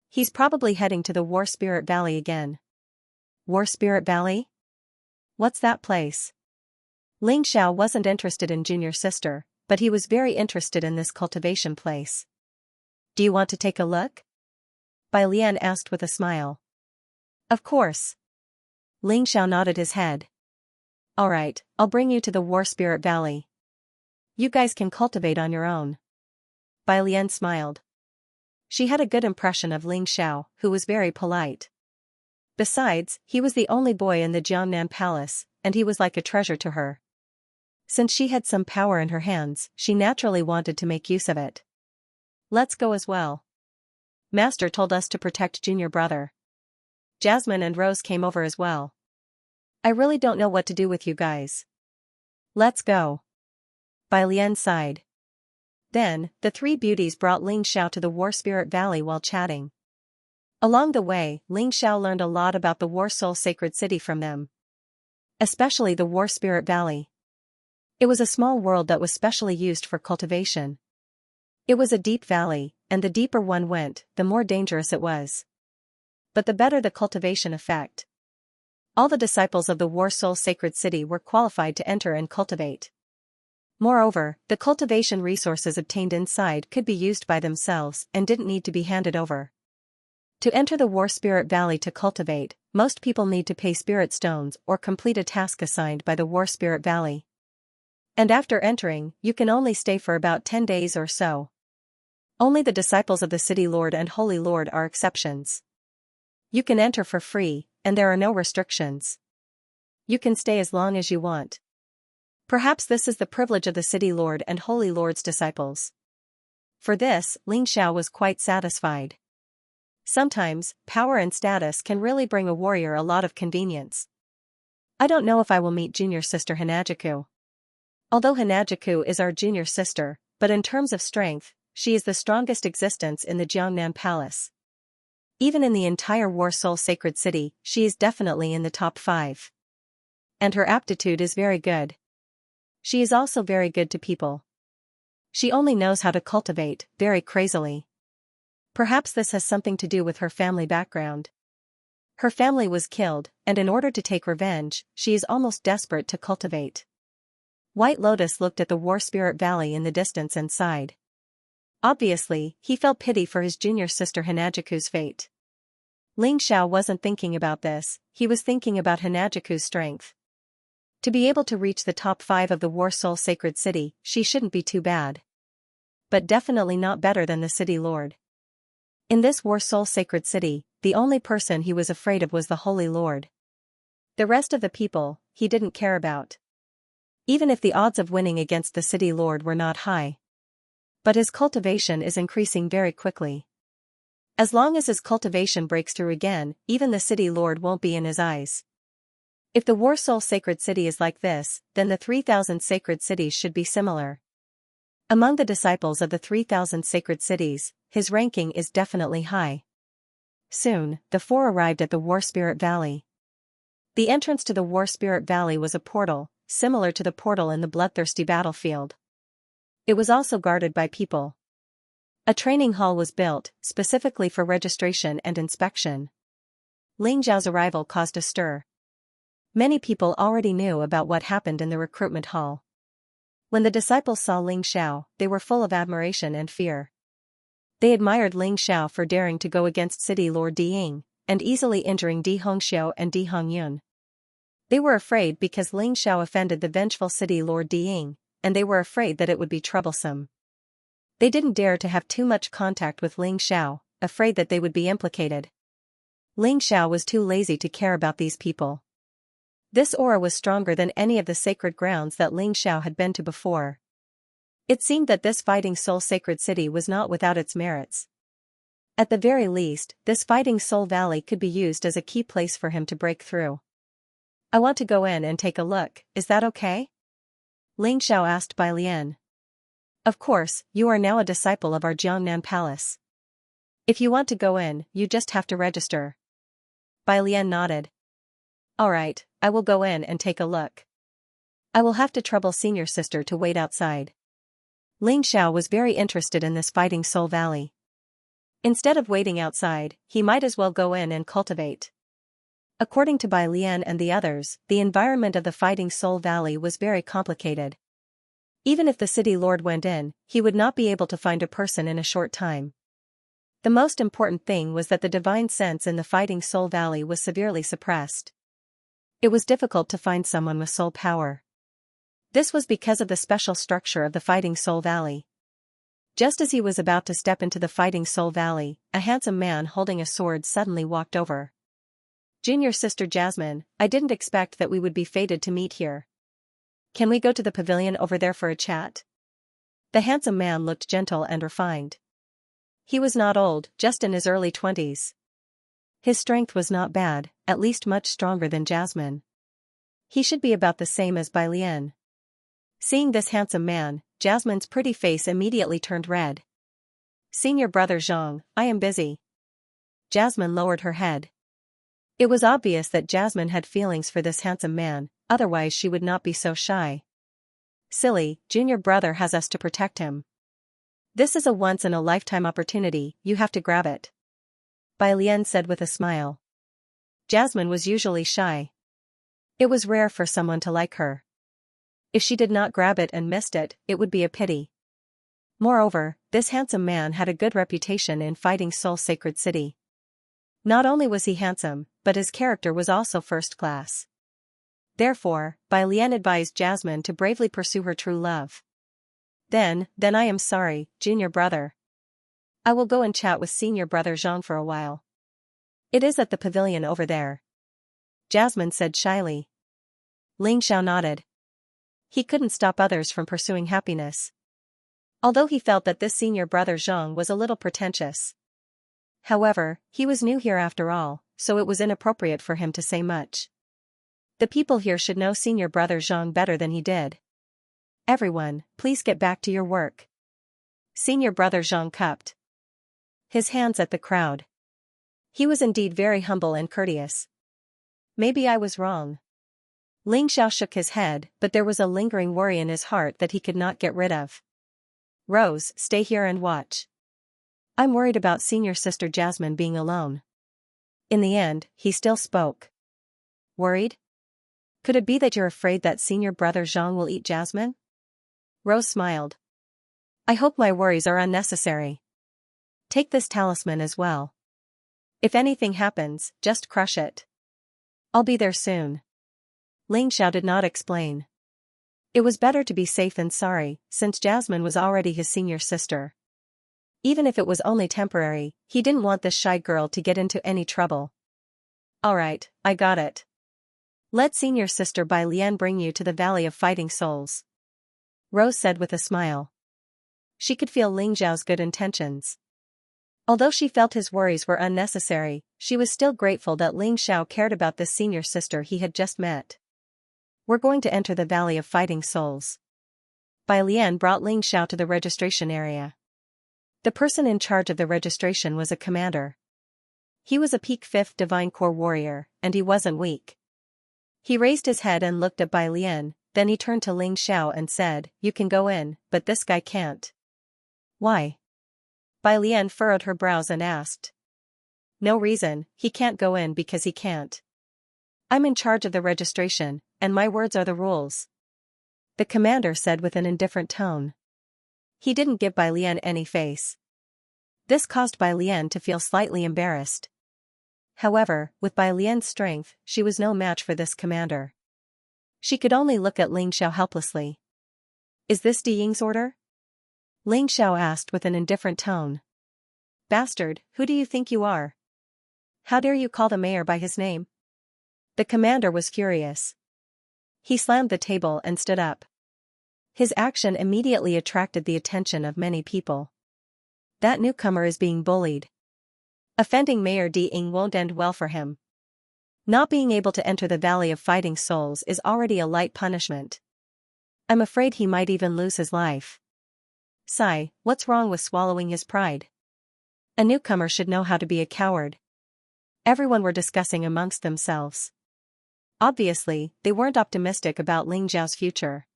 He's probably heading to the War Spirit Valley again. War Spirit Valley? What's that place? Ling Xiao wasn't interested in junior sister, but he was very interested in this cultivation place. Do you want to take a look? Bai Lian asked with a smile. Of course. Ling Xiao nodded his head. Alright, I'll bring you to the War Spirit Valley. You guys can cultivate on your own. Bai Lian smiled. She had a good impression of Ling Xiao, who was very polite. Besides, he was the only boy in the Jiangnan palace, and he was like a treasure to her. Since she had some power in her hands, she naturally wanted to make use of it. Let's go as well. Master told us to protect junior brother. Jasmine and Rose came over as well. I really don't know what to do with you guys. Let's go. Bai Lian sighed. Then, the three beauties brought Ling Xiao to the War Spirit Valley while chatting. Along the way, Ling Xiao learned a lot about the War Soul Sacred City from them. Especially the War Spirit Valley. It was a small world that was specially used for cultivation. It was a deep valley, and the deeper one went, the more dangerous it was. But the better the cultivation effect. All the disciples of the War Soul Sacred City were qualified to enter and cultivate. Moreover, the cultivation resources obtained inside could be used by themselves and didn't need to be handed over. To enter the War Spirit Valley to cultivate, most people need to pay spirit stones or complete a task assigned by the War Spirit Valley. And after entering, you can only stay for about 10 days or so. Only the disciples of the City Lord and Holy Lord are exceptions. You can enter for free, and there are no restrictions. You can stay as long as you want. Perhaps this is the privilege of the City Lord and Holy Lord's disciples. For this, Ling Xiao was quite satisfied. Sometimes, power and status can really bring a warrior a lot of convenience. I don't know if I will meet junior sister Hanajiku. Although Hanajiku is our junior sister, but in terms of strength, she is the strongest existence in the Jiangnan Palace. Even in the entire War Soul Sacred City, she is definitely in the top 5. And her aptitude is very good. She is also very good to people. She only knows how to cultivate, very crazily. Perhaps this has something to do with her family background. Her family was killed, and in order to take revenge, she is almost desperate to cultivate. White Lotus looked at the War Spirit Valley in the distance and sighed. Obviously, he felt pity for his junior sister Hanajiku's fate. Ling Xiao wasn't thinking about this, he was thinking about Hanajiku's strength. To be able to reach the top 5 of the War Soul Sacred City, she shouldn't be too bad. But definitely not better than the City Lord. In this War Soul Sacred City, the only person he was afraid of was the Holy Lord. The rest of the people, he didn't care about. Even if the odds of winning against the City Lord were not high. But his cultivation is increasing very quickly. As long as his cultivation breaks through again, even the City Lord won't be in his eyes. If the War Soul Sacred City is like this, then the 3,000 sacred cities should be similar. Among the disciples of the 3,000 sacred cities, his ranking is definitely high. Soon, the 4 arrived at the War Spirit Valley. The entrance to the War Spirit Valley was a portal, similar to the portal in the bloodthirsty battlefield. It was also guarded by people. A training hall was built, specifically for registration and inspection. Ling Zhao's arrival caused a stir. Many people already knew about what happened in the recruitment hall. When the disciples saw Ling Xiao, they were full of admiration and fear. They admired Ling Xiao for daring to go against City Lord Di Ying, and easily injuring Di Hongxiu and Di Hongyun. They were afraid because Ling Xiao offended the vengeful City Lord Di Ying, and they were afraid that it would be troublesome. They didn't dare to have too much contact with Ling Xiao, afraid that they would be implicated. Ling Xiao was too lazy to care about these people. This aura was stronger than any of the sacred grounds that Ling Xiao had been to before. It seemed that this Fighting Soul Sacred City was not without its merits. At the very least, this Fighting Soul Valley could be used as a key place for him to break through. I want to go in and take a look, is that okay? Ling Xiao asked Bai Lian. Of course, you are now a disciple of our Jiangnan Palace. If you want to go in, you just have to register. Bai Lian nodded. Alright, I will go in and take a look. I will have to trouble senior sister to wait outside. Ling Xiao was very interested in this Fighting Soul Valley. Instead of waiting outside, he might as well go in and cultivate. According to Bai Lian and the others, the environment of the Fighting Soul Valley was very complicated. Even if the City Lord went in, he would not be able to find a person in a short time. The most important thing was that the divine sense in the Fighting Soul Valley was severely suppressed. It was difficult to find someone with soul power. This was because of the special structure of the Fighting Soul Valley. Just as he was about to step into the Fighting Soul Valley, a handsome man holding a sword suddenly walked over. "Junior sister Jasmine, I didn't expect that we would be fated to meet here. Can we go to the pavilion over there for a chat?" The handsome man looked gentle and refined. He was not old, just in his early 20s. His strength was not bad, at least much stronger than Jasmine. He should be about the same as Bai Lian. Seeing this handsome man, Jasmine's pretty face immediately turned red. "Senior brother Zhang, I am busy." Jasmine lowered her head. It was obvious that Jasmine had feelings for this handsome man, otherwise she would not be so shy. "Silly, junior brother has us to protect him. This is a once-in-a-lifetime opportunity, you have to grab it," Bai Lian said with a smile. Jasmine was usually shy. It was rare for someone to like her. If she did not grab it and missed it, it would be a pity. Moreover, this handsome man had a good reputation in Fighting Soul Sacred City. Not only was he handsome, but his character was also first class. Therefore, Bai Lian advised Jasmine to bravely pursue her true love. Then I am sorry, junior brother. I will go and chat with senior brother Zhang for a while. It is at the pavilion over there," Jasmine said shyly. Ling Xiao nodded. He couldn't stop others from pursuing happiness. Although he felt that this senior brother Zhang was a little pretentious. However, he was new here after all, so it was inappropriate for him to say much. The people here should know senior brother Zhang better than he did. "Everyone, please get back to your work." Senior brother Zhang cupped his hands at the crowd. He was indeed very humble and courteous. "Maybe I was wrong." Ling Xiao shook his head, but there was a lingering worry in his heart that he could not get rid of. "Rose, stay here and watch. I'm worried about senior sister Jasmine being alone." In the end, he still spoke. "Worried? Could it be that you're afraid that senior brother Zhang will eat Jasmine?" Rose smiled. "I hope my worries are unnecessary. Take this talisman as well. If anything happens, just crush it. I'll be there soon." Ling Xiao did not explain. It was better to be safe than sorry, since Jasmine was already his senior sister. Even if it was only temporary, he didn't want this shy girl to get into any trouble. "Alright, I got it. Let senior sister Bai Lian bring you to the Valley of Fighting Souls," Rose said with a smile. She could feel Ling Xiao's good intentions. Although she felt his worries were unnecessary, she was still grateful that Ling Xiao cared about this senior sister he had just met. "We're going to enter the Valley of Fighting Souls." Bai Lian brought Ling Xiao to the registration area. The person in charge of the registration was a commander. He was a peak 5th Divine Core warrior, and he wasn't weak. He raised his head and looked at Bai Lian, then he turned to Ling Xiao and said, "You can go in, but this guy can't." "Why?" Bai Lian furrowed her brows and asked. "No reason, he can't go in because he can't. I'm in charge of the registration, and my words are the rules," the commander said with an indifferent tone. He didn't give Bai Lian any face. This caused Bai Lian to feel slightly embarrassed. However, with Bai Lian's strength, she was no match for this commander. She could only look at Ling Xiao helplessly. "Is this Di Ying's order?" Ling Xiao asked with an indifferent tone. "Bastard, who do you think you are? How dare you call the mayor by his name?" The commander was furious. He slammed the table and stood up. His action immediately attracted the attention of many people. That newcomer is being bullied. Offending Mayor Di Ying won't end well for him. Not being able to enter the Valley of Fighting Souls is already a light punishment. I'm afraid he might even lose his life. Sigh, what's wrong with swallowing his pride? A newcomer should know how to be a coward. Everyone were discussing amongst themselves. Obviously, they weren't optimistic about Ling Xiao's future.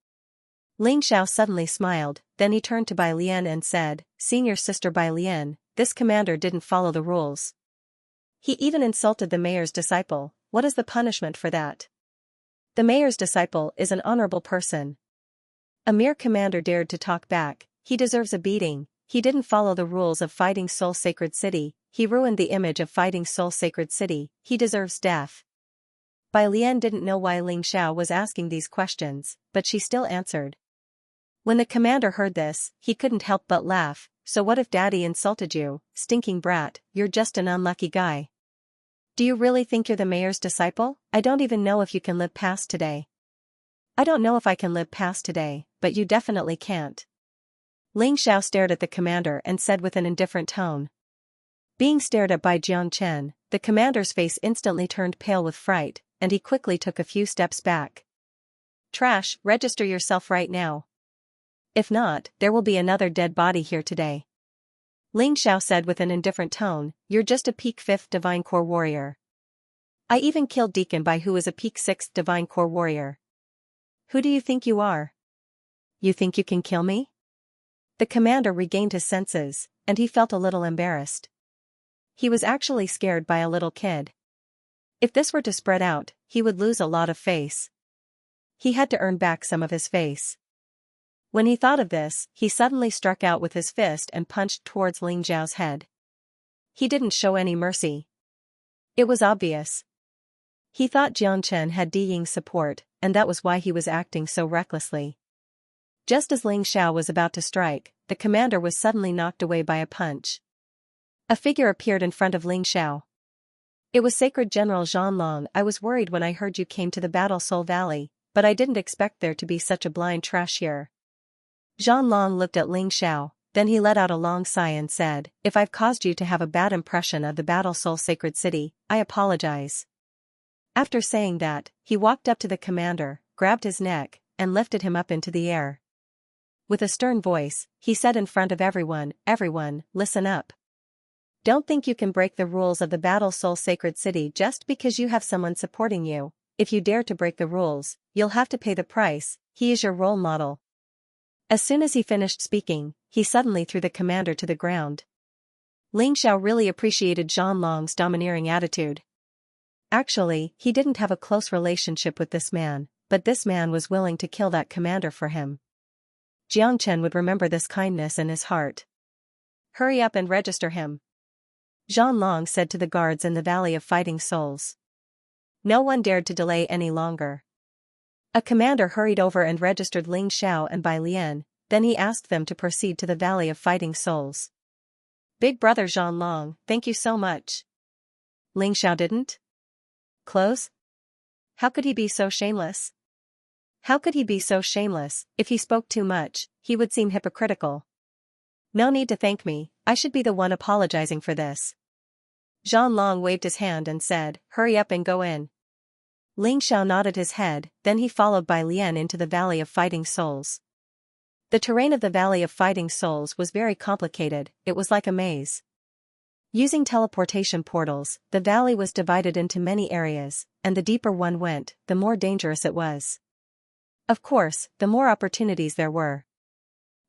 Ling Xiao suddenly smiled, then he turned to Bai Lian and said, "Senior sister Bai Lian, this commander didn't follow the rules. He even insulted the mayor's disciple. What is the punishment for that? The mayor's disciple is an honorable person. A mere commander dared to talk back, he deserves a beating. He didn't follow the rules of Fighting Soul Sacred City, he ruined the image of Fighting Soul Sacred City, he deserves death." Bai Lian didn't know why Ling Xiao was asking these questions, but she still answered. When the commander heard this, he couldn't help but laugh. So what if daddy insulted you, stinking brat, you're just an unlucky guy. Do you really think you're the mayor's disciple? I don't even know if you can live past today. I don't know if I can live past today, but you definitely can't. Ling Xiao stared at the commander and said with an indifferent tone. Being stared at by Jiang Chen, the commander's face instantly turned pale with fright, and he quickly took a few steps back. Trash, register yourself right now. If not, there will be another dead body here today. Ling Xiao said with an indifferent tone, you're just a peak 5th Divine Core warrior. I even killed Deacon Bai, who is a peak 6th Divine Core warrior. Who do you think you are? You think you can kill me? The commander regained his senses, and he felt a little embarrassed. He was actually scared by a little kid. If this were to spread out, he would lose a lot of face. He had to earn back some of his face. When he thought of this, he suddenly struck out with his fist and punched towards Ling Xiao's head. He didn't show any mercy. It was obvious. He thought Jiang Chen had Di Ying's support, and that was why he was acting so recklessly. Just as Ling Xiao was about to strike, the commander was suddenly knocked away by a punch. A figure appeared in front of Ling Xiao. It was Sacred General Zhan Long. I was worried when I heard you came to the Battle Soul Valley, but I didn't expect there to be such a blind trash here. Zhan Long looked at Ling Xiao, then he let out a long sigh and said, if I've caused you to have a bad impression of the Battle Soul Sacred City, I apologize. After saying that, he walked up to the commander, grabbed his neck, and lifted him up into the air. With a stern voice, he said in front of everyone, listen up. Don't think you can break the rules of the Battle Soul Sacred City just because you have someone supporting you. If you dare to break the rules, you'll have to pay the price. He is your role model. As soon as he finished speaking, he suddenly threw the commander to the ground. Ling Xiao really appreciated Zhan Long's domineering attitude. Actually, he didn't have a close relationship with this man, but this man was willing to kill that commander for him. Jiang Chen would remember this kindness in his heart. Hurry up and register him. Zhan Long said to the guards in the Valley of Fighting Souls. No one dared to delay any longer. A commander hurried over and registered Ling Xiao and Bai Lian, then he asked them to proceed to the Valley of Fighting Souls. Big brother Zhan Long, thank you so much. Ling Xiao didn't? Close? How could he be so shameless? How could he be so shameless? If he spoke too much, he would seem hypocritical. No need to thank me, I should be the one apologizing for this. Zhan Long waved his hand and said, hurry up and go in. Ling Xiao nodded his head, then he followed Bai Lian into the Valley of Fighting Souls. The terrain of the Valley of Fighting Souls was very complicated, it was like a maze. Using teleportation portals, the valley was divided into many areas, and the deeper one went, the more dangerous it was. Of course, the more opportunities there were.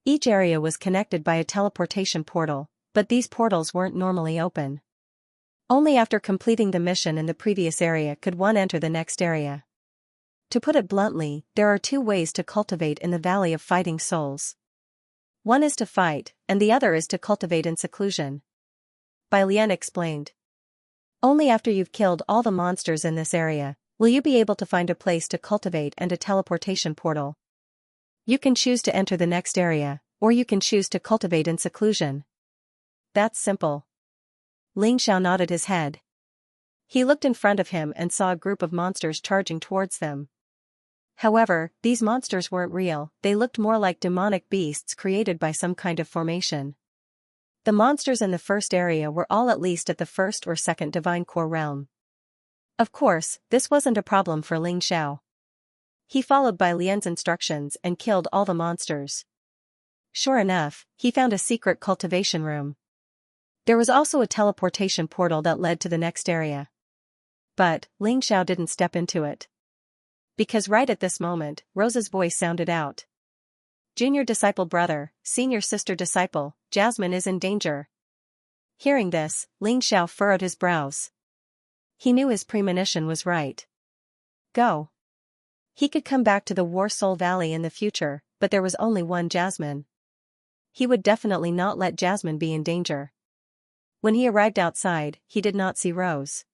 Each area was connected by a teleportation portal, but these portals weren't normally open. Only after completing the mission in the previous area could one enter the next area. To put it bluntly, there are two ways to cultivate in the Valley of Fighting Souls. One is to fight, and the other is to cultivate in seclusion. Bai Lian explained. Only after you've killed all the monsters in this area will you be able to find a place to cultivate and a teleportation portal. You can choose to enter the next area, or you can choose to cultivate in seclusion. That's simple. Ling Xiao nodded his head. He looked in front of him and saw a group of monsters charging towards them. However, these monsters weren't real, they looked more like demonic beasts created by some kind of formation. The monsters in the first area were all at least at the first or second Divine Core realm. Of course, this wasn't a problem for Ling Xiao. He followed Bai Lian's instructions and killed all the monsters. Sure enough, he found a secret cultivation room. There was also a teleportation portal that led to the next area. But, Ling Xiao didn't step into it. Because right at this moment, Rose's voice sounded out. Junior disciple brother, senior sister disciple, Jasmine is in danger. Hearing this, Ling Xiao furrowed his brows. He knew his premonition was right. Go. He could come back to the War Soul Valley in the future, but there was only one Jasmine. He would definitely not let Jasmine be in danger. When he arrived outside, he did not see Rose.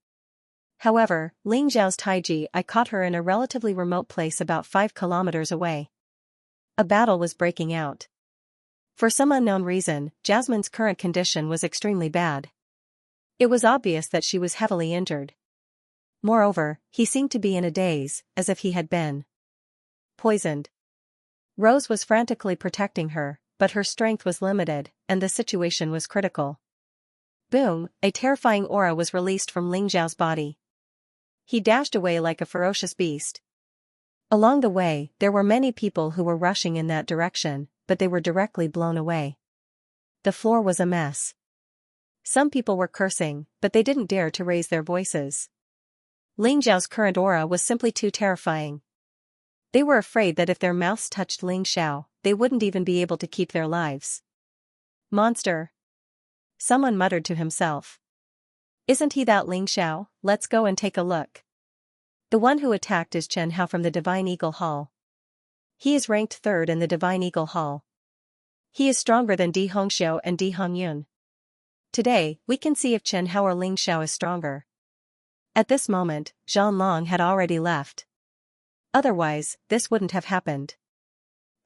However, Ling Xiao's Taiji I caught her in a relatively remote place about 5 kilometers away. A battle was breaking out. For some unknown reason, Jasmine's current condition was extremely bad. It was obvious that she was heavily injured. Moreover, he seemed to be in a daze, as if he had been poisoned. Rose was frantically protecting her, but her strength was limited, and the situation was critical. Boom, a terrifying aura was released from Ling Xiao's body. He dashed away like a ferocious beast. Along the way, there were many people who were rushing in that direction, but they were directly blown away. The floor was a mess. Some people were cursing, but they didn't dare to raise their voices. Ling Xiao's current aura was simply too terrifying. They were afraid that if their mouths touched Ling Xiao, they wouldn't even be able to keep their lives. Monster. Someone muttered to himself. Isn't he that Ling Xiao? Let's go and take a look. The one who attacked is Chen Hao from the Divine Eagle Hall. He is ranked 3rd in the Divine Eagle Hall. He is stronger than Di Hongxiu and Di Hongyun. Today, we can see if Chen Hao or Ling Xiao is stronger. At this moment, Zhang Long had already left. Otherwise, this wouldn't have happened.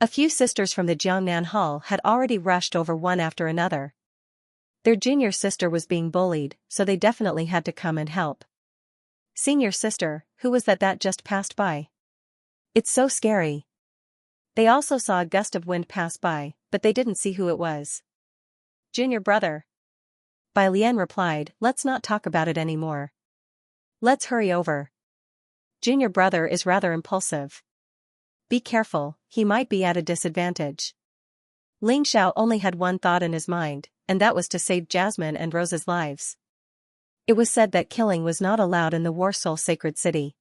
A few sisters from the Jiangnan Hall had already rushed over one after another. Their junior sister was being bullied, so they definitely had to come and help. Senior sister, who was that just passed by? It's so scary. They also saw a gust of wind pass by, but they didn't see who it was. Junior brother. Bai Lian replied, let's not talk about it anymore. Let's hurry over. Junior brother is rather impulsive. Be careful, he might be at a disadvantage. Ling Xiao only had one thought in his mind, and that was to save Jasmine and Rose's lives. It was said that killing was not allowed in the Warsoul Sacred City.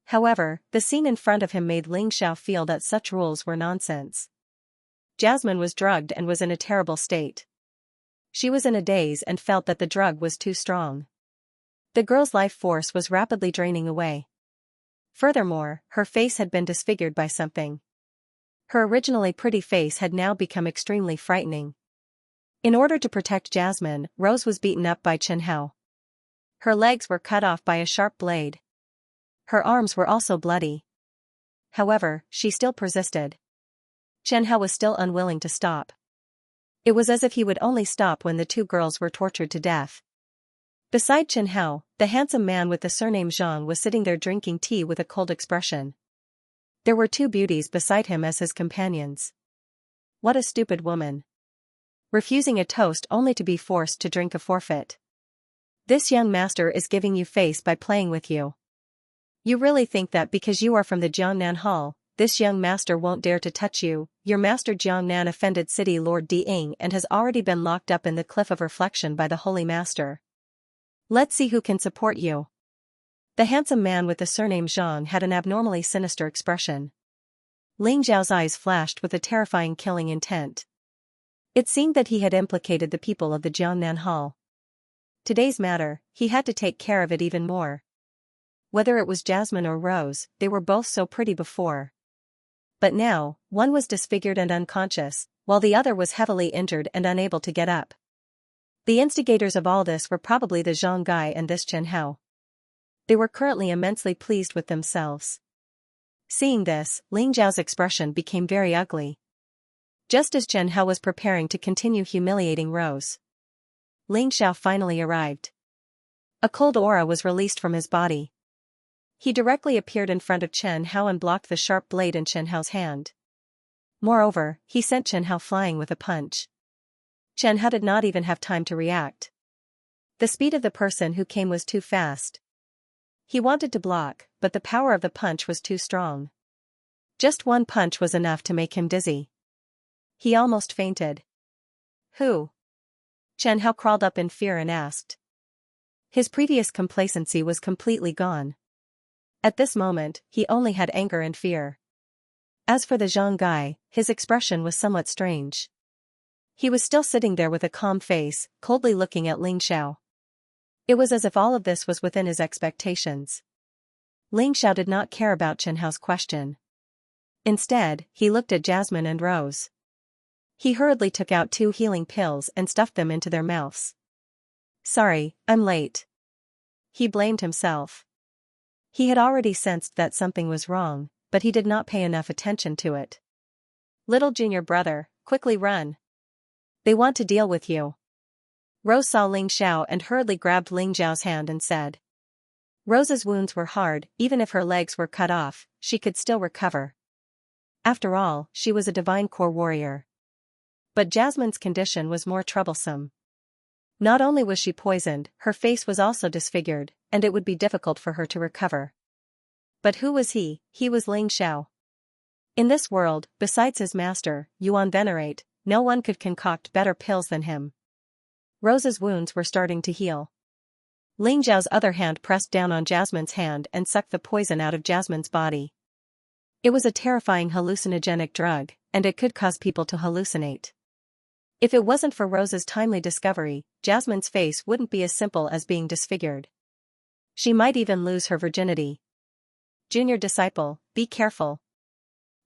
However, the scene in front of him made Ling Xiao feel that such rules were nonsense. Jasmine was drugged and was in a terrible state. She was in a daze and felt that the drug was too strong. The girl's life force was rapidly draining away. Furthermore, her face had been disfigured by something. Her originally pretty face had now become extremely frightening. In order to protect Jasmine, Rose was beaten up by Chen Hao. Her legs were cut off by a sharp blade. Her arms were also bloody. However, she still persisted. Chen Hao was still unwilling to stop. It was as if he would only stop when the two girls were tortured to death. Beside Chen Hao, the handsome man with the surname Zhang was sitting there drinking tea with a cold expression. There were two beauties beside him as his companions. What a stupid woman. Refusing a toast only to be forced to drink a forfeit. This young master is giving you face by playing with you. You really think that because you are from the Jiangnan Hall, this young master won't dare to touch you? Your master Jiangnan offended City Lord Di Ying and has already been locked up in the Cliff of Reflection by the Holy Master. Let's see who can support you. The handsome man with the surname Zhang had an abnormally sinister expression. Ling Xiao's eyes flashed with a terrifying killing intent. It seemed that he had implicated the people of the Jiangnan Hall. Today's matter, he had to take care of it even more. Whether it was Jasmine or Rose, they were both so pretty before. But now, one was disfigured and unconscious, while the other was heavily injured and unable to get up. The instigators of all this were probably the Zhang Gai and this Chen Hao. They were currently immensely pleased with themselves. Seeing this, Ling Zhao's expression became very ugly. Just as Chen Hao was preparing to continue humiliating Rose, Ling Xiao finally arrived. A cold aura was released from his body. He directly appeared in front of Chen Hao and blocked the sharp blade in Chen Hao's hand. Moreover, he sent Chen Hao flying with a punch. Chen Hao did not even have time to react. The speed of the person who came was too fast. He wanted to block, but the power of the punch was too strong. Just one punch was enough to make him dizzy. He almost fainted. Who? Chen Hao crawled up in fear and asked. His previous complacency was completely gone. At this moment, he only had anger and fear. As for the Zhang Gai, his expression was somewhat strange. He was still sitting there with a calm face, coldly looking at Ling Xiao. It was as if all of this was within his expectations. Ling Xiao did not care about Chen Hao's question. Instead, he looked at Jasmine and Rose. He hurriedly took out 2 healing pills and stuffed them into their mouths. Sorry, I'm late. He blamed himself. He had already sensed that something was wrong, but he did not pay enough attention to it. Little junior brother, quickly run. They want to deal with you. Rose saw Ling Xiao and hurriedly grabbed Ling Zhao's hand and said. Rose's wounds were hard, even if her legs were cut off, she could still recover. After all, she was a divine core warrior. But Jasmine's condition was more troublesome. Not only was she poisoned, her face was also disfigured, and it would be difficult for her to recover. But who was he? He was Ling Xiao. In this world, besides his master, Yuan Venerate, no one could concoct better pills than him. Rose's wounds were starting to heal. Ling Zhao's other hand pressed down on Jasmine's hand and sucked the poison out of Jasmine's body. It was a terrifying hallucinogenic drug, and it could cause people to hallucinate. If it wasn't for Rose's timely discovery, Jasmine's face wouldn't be as simple as being disfigured. She might even lose her virginity. Junior disciple, be careful.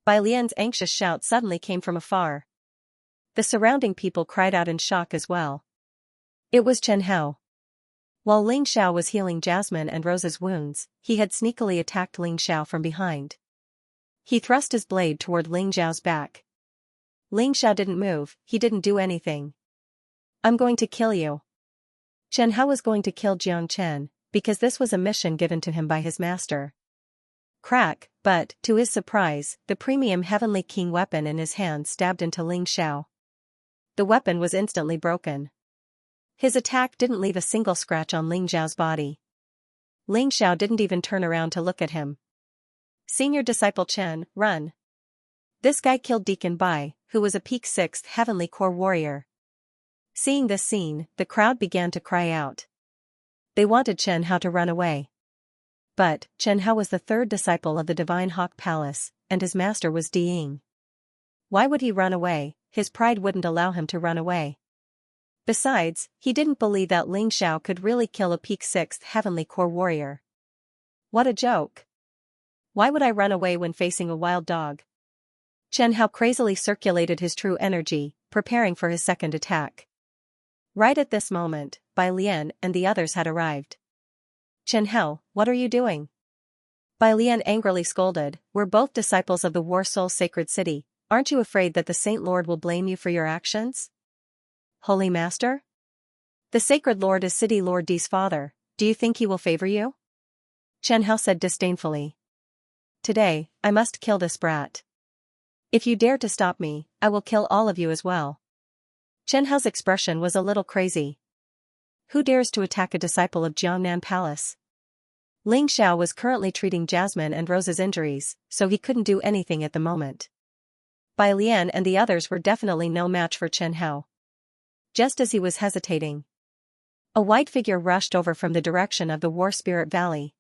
Bai Lian's anxious shout suddenly came from afar. The surrounding people cried out in shock as well. It was Chen Hao. While Ling Xiao was healing Jasmine and Rose's wounds, he had sneakily attacked Ling Xiao from behind. He thrust his blade toward Ling Xiao's back. Ling Xiao didn't move, he didn't do anything. I'm going to kill you. Chen Hao was going to kill Jiang Chen, because this was a mission given to him by his master. Crack, but, to his surprise, the premium Heavenly King weapon in his hand stabbed into Ling Xiao. The weapon was instantly broken. His attack didn't leave a single scratch on Ling Xiao's body. Ling Xiao didn't even turn around to look at him. Senior disciple Chen, run. This guy killed Deacon Bai, who was a peak 6th Heavenly Core warrior. Seeing this scene, the crowd began to cry out. They wanted Chen Hao to run away. But, Chen Hao was the 3rd disciple of the Divine Hawk Palace, and his master was Di Ying. Why would he run away? His pride wouldn't allow him to run away. Besides, he didn't believe that Ling Xiao could really kill a peak 6th Heavenly Core warrior. What a joke. Why would I run away when facing a wild dog? Chen Hao crazily circulated his true energy, preparing for his second attack. Right at this moment, Bai Lian and the others had arrived. Chen Hao, what are you doing? Bai Lian angrily scolded, we're both disciples of the War Soul Sacred City, aren't you afraid that the Saint Lord will blame you for your actions? Holy Master? The Sacred Lord is City Lord Di's father, do you think he will favor you? Chen Hao said disdainfully. Today, I must kill this brat. If you dare to stop me, I will kill all of you as well. Chen Hao's expression was a little crazy. Who dares to attack a disciple of Jiangnan Palace? Ling Xiao was currently treating Jasmine and Rose's injuries, so he couldn't do anything at the moment. Bai Lian and the others were definitely no match for Chen Hao. Just as he was hesitating, a white figure rushed over from the direction of the War Spirit Valley.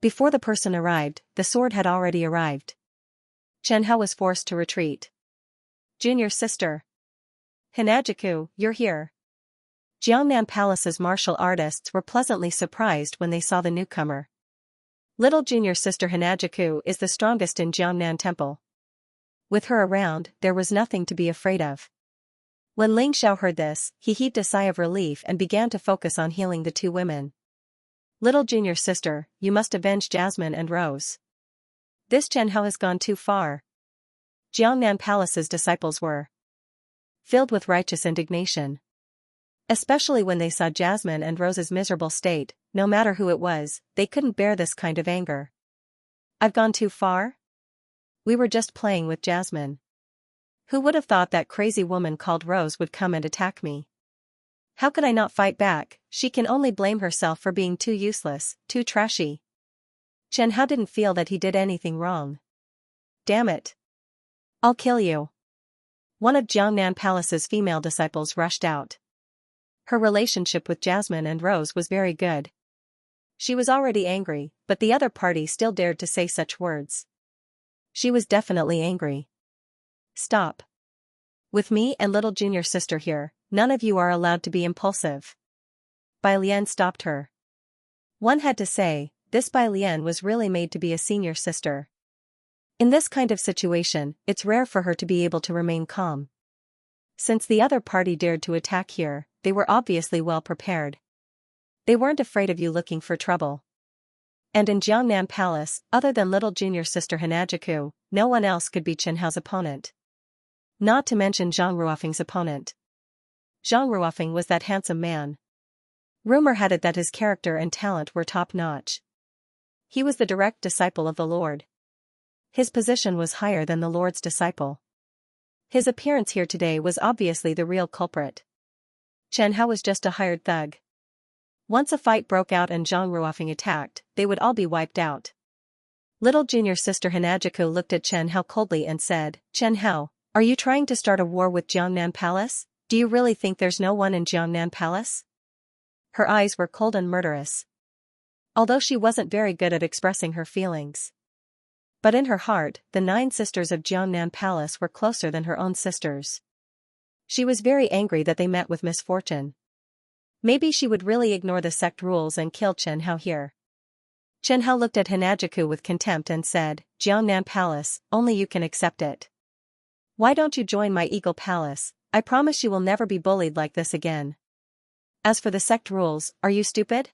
Before the person arrived, the sword had already arrived. Chen Hao was forced to retreat. Junior sister. Hinajiku, you're here. Jiangnan Palace's martial artists were pleasantly surprised when they saw the newcomer. Little junior sister Hinajiku is the strongest in Jiangnan Temple. With her around, there was nothing to be afraid of. When Ling Xiao heard this, he heaved a sigh of relief and began to focus on healing the 2 women. Little junior sister, you must avenge Jasmine and Rose. This Chen Hao has gone too far. Jiangnan Palace's disciples were filled with righteous indignation. Especially when they saw Jasmine and Rose's miserable state, no matter who it was, they couldn't bear this kind of anger. I've gone too far? We were just playing with Jasmine. Who would have thought that crazy woman called Rose would come and attack me? How could I not fight back? She can only blame herself for being too useless, too trashy. Chen Hao didn't feel that he did anything wrong. Damn it. I'll kill you. One of Jiangnan Palace's female disciples rushed out. Her relationship with Jasmine and Rose was very good. She was already angry, but the other party still dared to say such words. She was definitely angry. Stop. With me and little junior sister here, none of you are allowed to be impulsive. Bai Lian stopped her. One had to say, this Bai Lian was really made to be a senior sister. In this kind of situation, it's rare for her to be able to remain calm. Since the other party dared to attack here, they were obviously well prepared. They weren't afraid of you looking for trouble. And in Jiangnan Palace, other than little junior sister Hinajiku, no one else could be Chen Hao's opponent. Not to mention Zhang Ruofeng's opponent. Zhang Ruofeng was that handsome man. Rumor had it that his character and talent were top-notch. He was the direct disciple of the Lord. His position was higher than the Lord's disciple. His appearance here today was obviously the real culprit. Chen Hao was just a hired thug. Once a fight broke out and Zhang Ruofeng attacked, they would all be wiped out. Little junior sister Hanajiku looked at Chen Hao coldly and said, "Chen Hao, are you trying to start a war with Jiangnan Palace? Do you really think there's no one in Jiangnan Palace?" Her eyes were cold and murderous. Although she wasn't very good at expressing her feelings. But in her heart, the 9 sisters of Jiangnan Palace were closer than her own sisters. She was very angry that they met with misfortune. Maybe she would really ignore the sect rules and kill Chen Hao here. Chen Hao looked at Hanajiku with contempt and said, "Jiangnan Palace, only you can accept it. Why don't you join my Eagle Palace? I promise you will never be bullied like this again. As for the sect rules, are you stupid?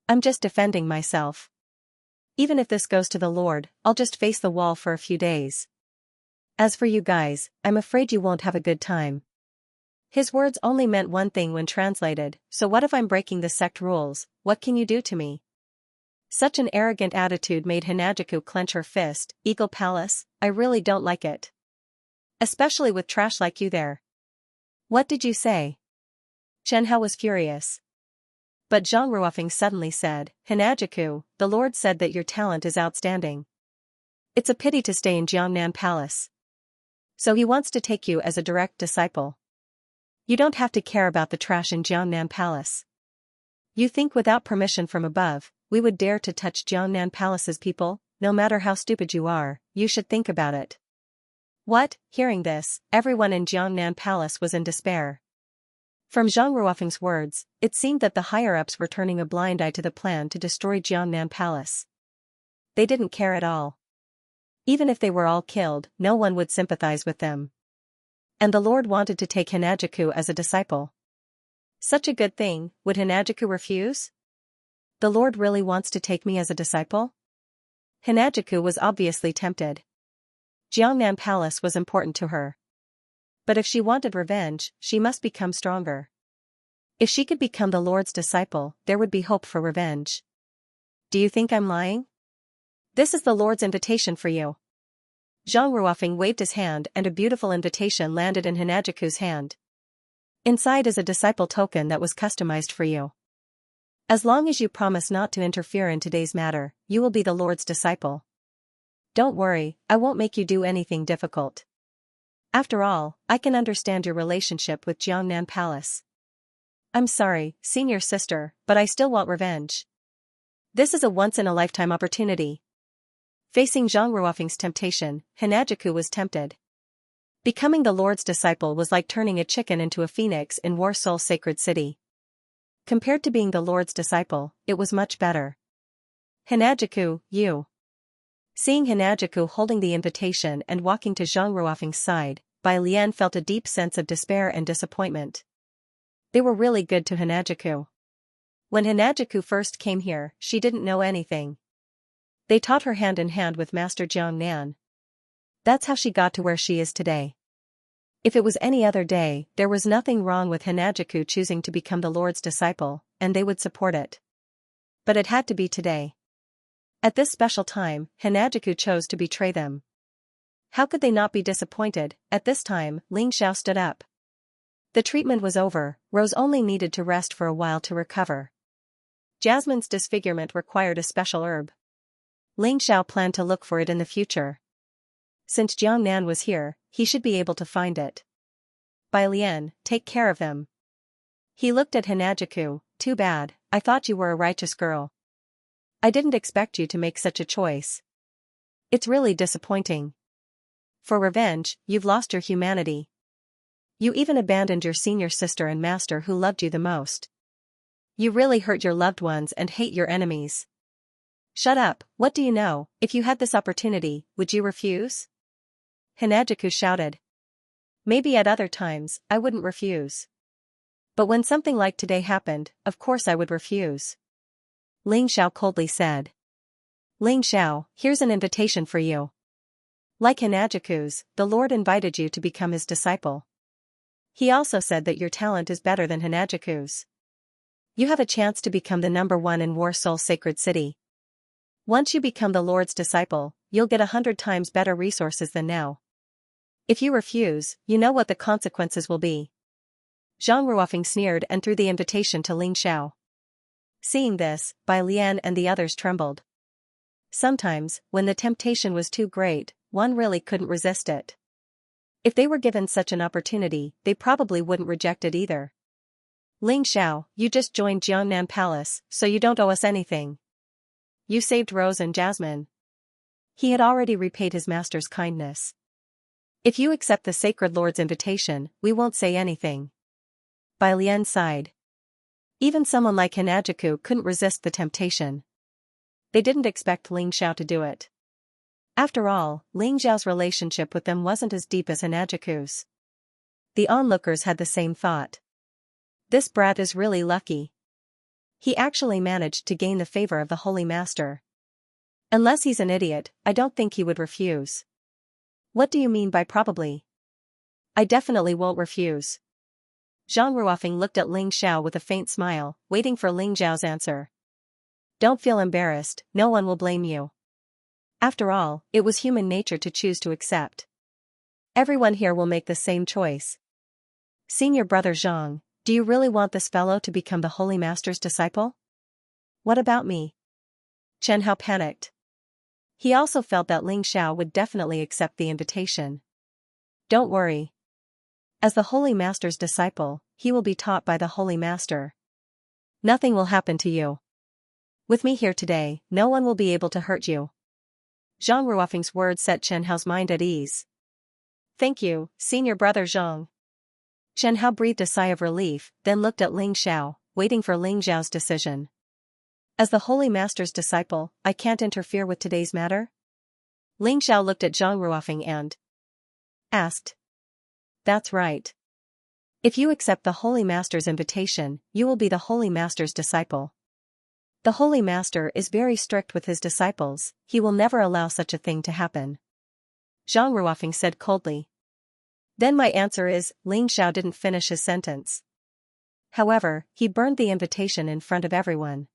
I'm just defending myself. Even if this goes to the Lord, I'll just face the wall for a few days. As for you guys, I'm afraid you won't have a good time." His words only meant one thing when translated, "So what if I'm breaking the sect rules, what can you do to me?" Such an arrogant attitude made Hanajiku clench her fist. "Eagle Palace, I really don't like it. Especially with trash like you there." "What did you say?" Chen Hao was furious. But Zhang Ruofeng suddenly said, "Hanajiku, the Lord said that your talent is outstanding. It's a pity to stay in Jiangnan Palace. So he wants to take you as a direct disciple. You don't have to care about the trash in Jiangnan Palace. You think without permission from above, we would dare to touch Jiangnan Palace's people? No matter how stupid you are, you should think about it." What? Hearing this, everyone in Jiangnan Palace was in despair. From Zhang Ruofeng's words, it seemed that the higher-ups were turning a blind eye to the plan to destroy Jiangnan Palace. They didn't care at all. Even if they were all killed, no one would sympathize with them. And the Lord wanted to take Hanajiku as a disciple. Such a good thing, would Hanajiku refuse? The Lord really wants to take me as a disciple? Hanajiku was obviously tempted. Jiangnan Palace was important to her. But if she wanted revenge, she must become stronger. If she could become the Lord's disciple, there would be hope for revenge. Do you think I'm lying? This is the Lord's invitation for you. Zhang Ruofeng waved his hand and a beautiful invitation landed in Hanajiku's hand. Inside is a disciple token that was customized for you. As long as you promise not to interfere in today's matter, you will be the Lord's disciple. Don't worry, I won't make you do anything difficult. After all, I can understand your relationship with Jiangnan Palace. I'm sorry, senior sister, but I still want revenge. This is a once-in-a-lifetime opportunity. Facing Zhang Ruofeng's temptation, Hanajiku was tempted. Becoming the Lord's disciple was like turning a chicken into a phoenix in Warsaul's sacred city. Compared to being the Lord's disciple, it was much better. Hanajiku, you. Seeing Hanajiku holding the invitation and walking to Zhang Ruofeng's side, Bai Lian felt a deep sense of despair and disappointment. They were really good to Hanajiku. When Hanajiku first came here, she didn't know anything. They taught her hand in hand with Master Jiang Nan. That's how she got to where she is today. If it was any other day, there was nothing wrong with Hanajiku choosing to become the Lord's disciple, and they would support it. But it had to be today. At this special time, Hanajiku chose to betray them. How could they not be disappointed? At this time, Ling Xiao stood up. The treatment was over, Rose only needed to rest for a while to recover. Jasmine's disfigurement required a special herb. Ling Xiao planned to look for it in the future. Since Jiang Nan was here, he should be able to find it. Bai Lian, take care of them. He looked at Hanajiku. Too bad, I thought you were a righteous girl. I didn't expect you to make such a choice. It's really disappointing. For revenge, you've lost your humanity. You even abandoned your senior sister and master who loved you the most. You really hurt your loved ones and hate your enemies. Shut up, what do you know? If you had this opportunity, would you refuse? Hanajiku shouted. Maybe at other times, I wouldn't refuse. But when something like today happened, of course I would refuse. Ling Xiao coldly said. Ling Xiao, here's an invitation for you. Like Hanajaku's, the Lord invited you to become his disciple. He also said that your talent is better than Hanajaku's. You have a chance to become the #1 in Warsaw Sacred City. Once you become the Lord's disciple, you'll get 100 times better resources than now. If you refuse, you know what the consequences will be. Zhang Ruofing sneered and threw the invitation to Ling Xiao. Seeing this, Bai Lian and the others trembled. Sometimes, when the temptation was too great, one really couldn't resist it. If they were given such an opportunity, they probably wouldn't reject it either. Ling Xiao, you just joined Jiangnan Palace, so you don't owe us anything. You saved Rose and Jasmine. He had already repaid his master's kindness. If you accept the Sacred Lord's invitation, we won't say anything. Bai Lian sighed. Even someone like Hanajaku couldn't resist the temptation. They didn't expect Ling Xiao to do it. After all, Ling Xiao's relationship with them wasn't as deep as Hanajaku's. The onlookers had the same thought. This brat is really lucky. He actually managed to gain the favor of the Holy Master. Unless he's an idiot, I don't think he would refuse. What do you mean by probably? I definitely won't refuse. Zhang Ruofing looked at Ling Xiao with a faint smile, waiting for Ling Xiao's answer. Don't feel embarrassed, no one will blame you. After all, it was human nature to choose to accept. Everyone here will make the same choice. Senior brother Zhang, do you really want this fellow to become the Holy Master's disciple? What about me? Chen Hao panicked. He also felt that Ling Xiao would definitely accept the invitation. Don't worry. As the Holy Master's disciple, he will be taught by the Holy Master. Nothing will happen to you. With me here today, no one will be able to hurt you. Zhang Ruofing's words set Chen Hao's mind at ease. Thank you, senior brother Zhang. Chen Hao breathed a sigh of relief, then looked at Ling Xiao, waiting for Ling Xiao's decision. As the Holy Master's disciple, I can't interfere with today's matter? Ling Xiao looked at Zhang Ruofing and asked. That's right. If you accept the Holy Master's invitation, you will be the Holy Master's disciple. The Holy Master is very strict with his disciples, he will never allow such a thing to happen. Zhang Ruofing said coldly. Then my answer is, Ling Xiao didn't finish his sentence. However, he burned the invitation in front of everyone.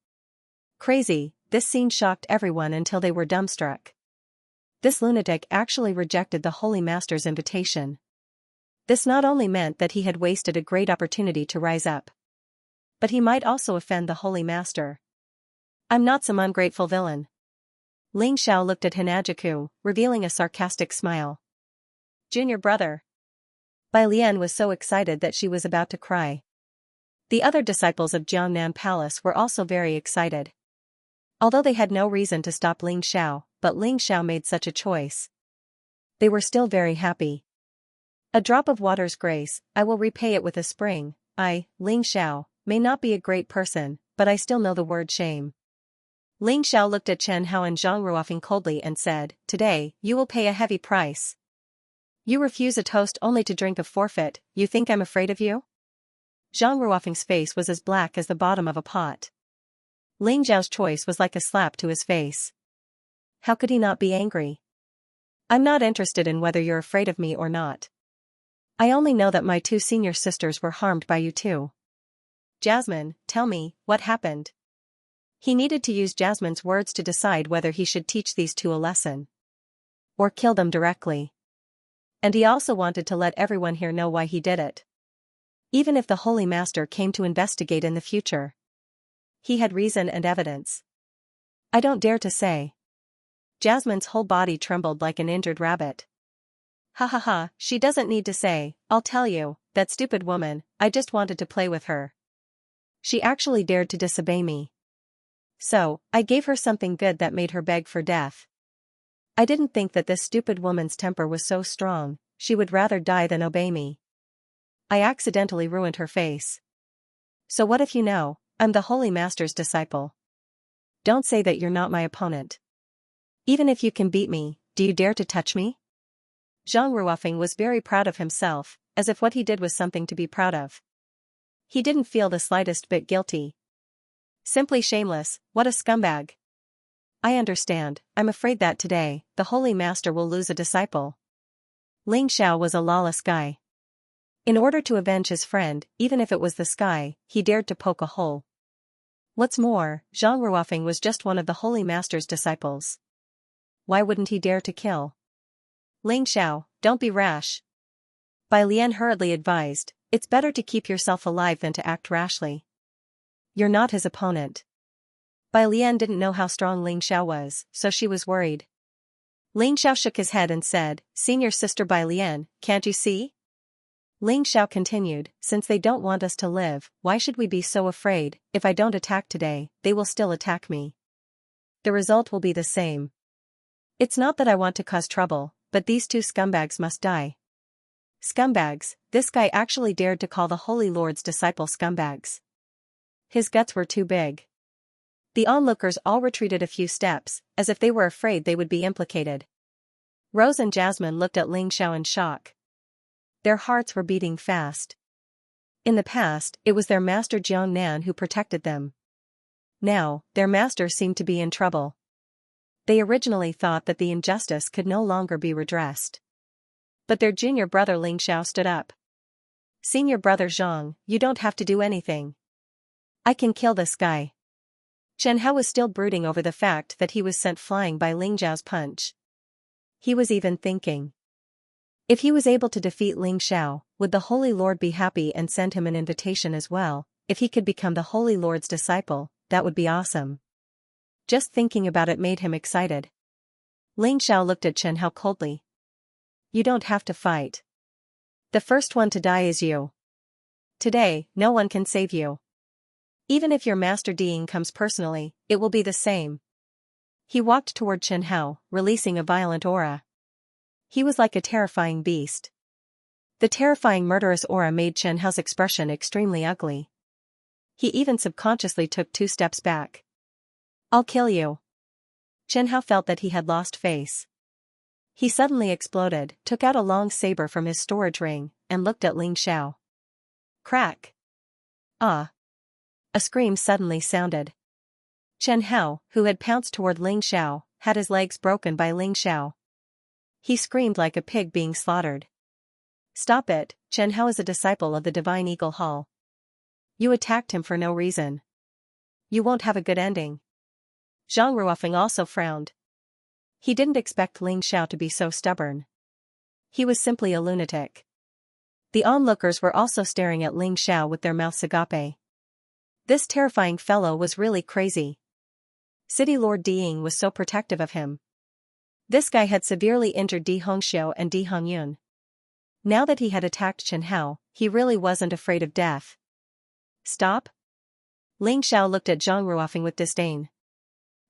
Crazy, this scene shocked everyone until they were dumbstruck. This lunatic actually rejected the Holy Master's invitation. This not only meant that he had wasted a great opportunity to rise up, but he might also offend the Holy Master. I'm not some ungrateful villain. Ling Xiao looked at Hanajaku, revealing a sarcastic smile. Junior brother. Bai Lian was so excited that she was about to cry. The other disciples of Jiangnan Palace were also very excited. Although they had no reason to stop Ling Xiao, but Ling Xiao made such a choice. They were still very happy. A drop of water's grace, I will repay it with a spring. I, Ling Xiao, may not be a great person, but I still know the word shame. Ling Xiao looked at Chen Hao and Zhang Ruofing coldly and said, Today, you will pay a heavy price. You refuse a toast only to drink a forfeit, you think I'm afraid of you? Zhang Ruofing's face was as black as the bottom of a pot. Ling Xiao's choice was like a slap to his face. How could he not be angry? I'm not interested in whether you're afraid of me or not. I only know that my 2 senior sisters were harmed by you too. Jasmine, tell me, what happened? He needed to use Jasmine's words to decide whether he should teach these 2 a lesson. Or kill them directly. And he also wanted to let everyone here know why he did it. Even if the Holy Master came to investigate in the future. He had reason and evidence. I don't dare to say. Jasmine's whole body trembled like an injured rabbit. Ha ha ha, she doesn't need to say, I'll tell you, that stupid woman, I just wanted to play with her. She actually dared to disobey me. So, I gave her something good that made her beg for death. I didn't think that this stupid woman's temper was so strong, she would rather die than obey me. I accidentally ruined her face. So what if you know, I'm the Holy Master's disciple? Don't say that you're not my opponent. Even if you can beat me, do you dare to touch me? Zhang Ruofing was very proud of himself, as if what he did was something to be proud of. He didn't feel the slightest bit guilty. Simply shameless, what a scumbag. I understand. I'm afraid that today, the Holy Master will lose a disciple. Ling Xiao was a lawless guy. In order to avenge his friend, even if it was the sky, he dared to poke a hole. What's more, Zhang Ruofeng was just one of the Holy Master's disciples. Why wouldn't he dare to kill? Ling Xiao, don't be rash. Bai Lian hurriedly advised, it's better to keep yourself alive than to act rashly. You're not his opponent. Bai Lian didn't know how strong Ling Xiao was, so she was worried. Ling Xiao shook his head and said, Senior Sister Bai Lian, can't you see? Ling Xiao continued, since they don't want us to live, why should we be so afraid? If I don't attack today, they will still attack me. The result will be the same. It's not that I want to cause trouble, but these two scumbags must die. Scumbags, this guy actually dared to call the Holy Lord's disciple scumbags. His guts were too big. The onlookers all retreated a few steps, as if they were afraid they would be implicated. Rose and Jasmine looked at Ling Xiao in shock. Their hearts were beating fast. In the past, it was their master Jiang Nan who protected them. Now, their master seemed to be in trouble. They originally thought that the injustice could no longer be redressed. But their junior brother Ling Xiao stood up. Senior brother Zhang, you don't have to do anything. I can kill this guy. Chen Hao was still brooding over the fact that he was sent flying by Ling Zhao's punch. He was even thinking. If he was able to defeat Ling Xiao, would the Holy Lord be happy and send him an invitation as well? If he could become the Holy Lord's disciple, that would be awesome. Just thinking about it made him excited. Ling Xiao looked at Chen Hao coldly. You don't have to fight. The first one to die is you. Today, no one can save you. Even if your Master Ding comes personally, it will be the same. He walked toward Chen Hao, releasing a violent aura. He was like a terrifying beast. The terrifying murderous aura made Chen Hao's expression extremely ugly. He even subconsciously took 2 steps back. I'll kill you. Chen Hao felt that he had lost face. He suddenly exploded, took out a long saber from his storage ring, and looked at Ling Xiao. Crack! Ah! A scream suddenly sounded. Chen Hao, who had pounced toward Ling Xiao, had his legs broken by Ling Xiao. He screamed like a pig being slaughtered. Stop it, Chen Hao is a disciple of the Divine Eagle Hall. You attacked him for no reason. You won't have a good ending. Zhang Ruofeng also frowned. He didn't expect Ling Xiao to be so stubborn. He was simply a lunatic. The onlookers were also staring at Ling Xiao with their mouths agape. This terrifying fellow was really crazy. City Lord Diying was so protective of him. This guy had severely injured Di Hongxiu and Di Hongyun. Now that he had attacked Chen Hao, he really wasn't afraid of death. Stop? Ling Xiao looked at Zhang Ruofeng with disdain.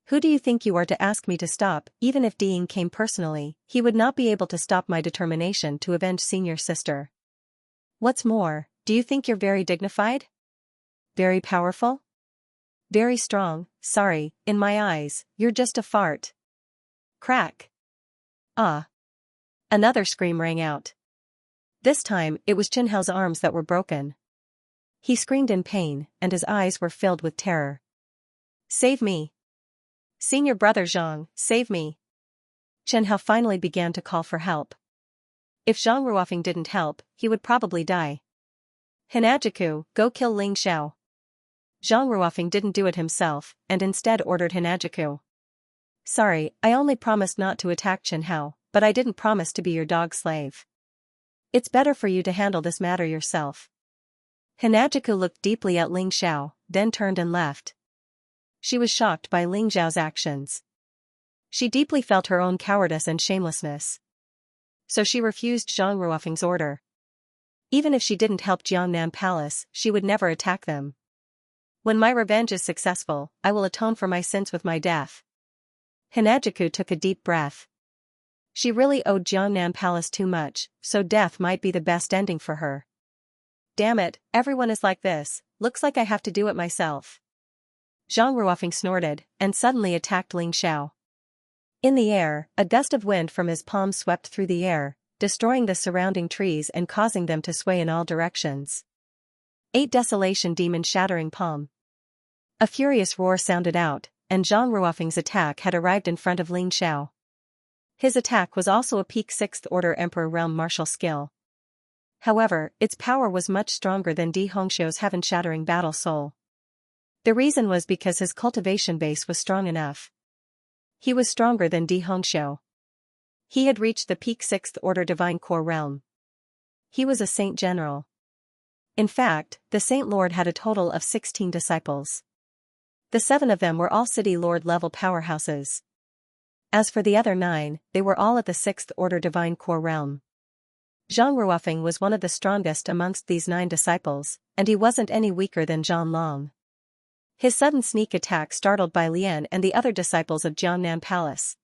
Who do you think you are to ask me to stop? Even if Diying came personally, he would not be able to stop my determination to avenge senior sister. What's more, do you think you're very dignified? Very powerful? Very strong? Sorry, in my eyes, you're just a fart. Crack! Ah! Another scream rang out. This time, it was Chen Hao's arms that were broken. He screamed in pain, and his eyes were filled with terror. Save me! Senior brother Zhang, save me! Chen Hao finally began to call for help. If Zhang Ruofeng didn't help, he would probably die. Hinajiku, go kill Ling Xiao. Zhang Ruofeng didn't do it himself, and instead ordered Hinajiku. Sorry, I only promised not to attack Chen Hao, but I didn't promise to be your dog slave. It's better for you to handle this matter yourself. Hinajiku looked deeply at Ling Xiao, then turned and left. She was shocked by Ling Xiao's actions. She deeply felt her own cowardice and shamelessness. So she refused Zhang Ruofeng's order. Even if she didn't help Jiangnan Palace, she would never attack them. When my revenge is successful, I will atone for my sins with my death. Hinajiku took a deep breath. She really owed Jiangnan Palace too much, so death might be the best ending for her. Damn it, everyone is like this, looks like I have to do it myself. Zhang Ruofeng snorted, and suddenly attacked Ling Xiao. In the air, a gust of wind from his palm swept through the air, destroying the surrounding trees and causing them to sway in all directions. 8 Desolation Demon Shattering Palm. A furious roar sounded out, and Zhang Ruofeng's attack had arrived in front of Ling Xiao. His attack was also a peak 6th Order Emperor realm martial skill. However, its power was much stronger than Di Hongxiu's heaven-shattering battle soul. The reason was because his cultivation base was strong enough. He was stronger than Di Hongxiu. He had reached the peak 6th Order Divine Core realm. He was a Saint General. In fact, the Saint Lord had a total of 16 disciples. The 7 of them were all City Lord level powerhouses. As for the other 9, they were all at the 6th Order Divine Core realm. Zhang Ruofeng was one of the strongest amongst these 9 disciples, and he wasn't any weaker than Zhang Long. His sudden sneak attack startled Bai Lian and the other disciples of Jiangnan Palace.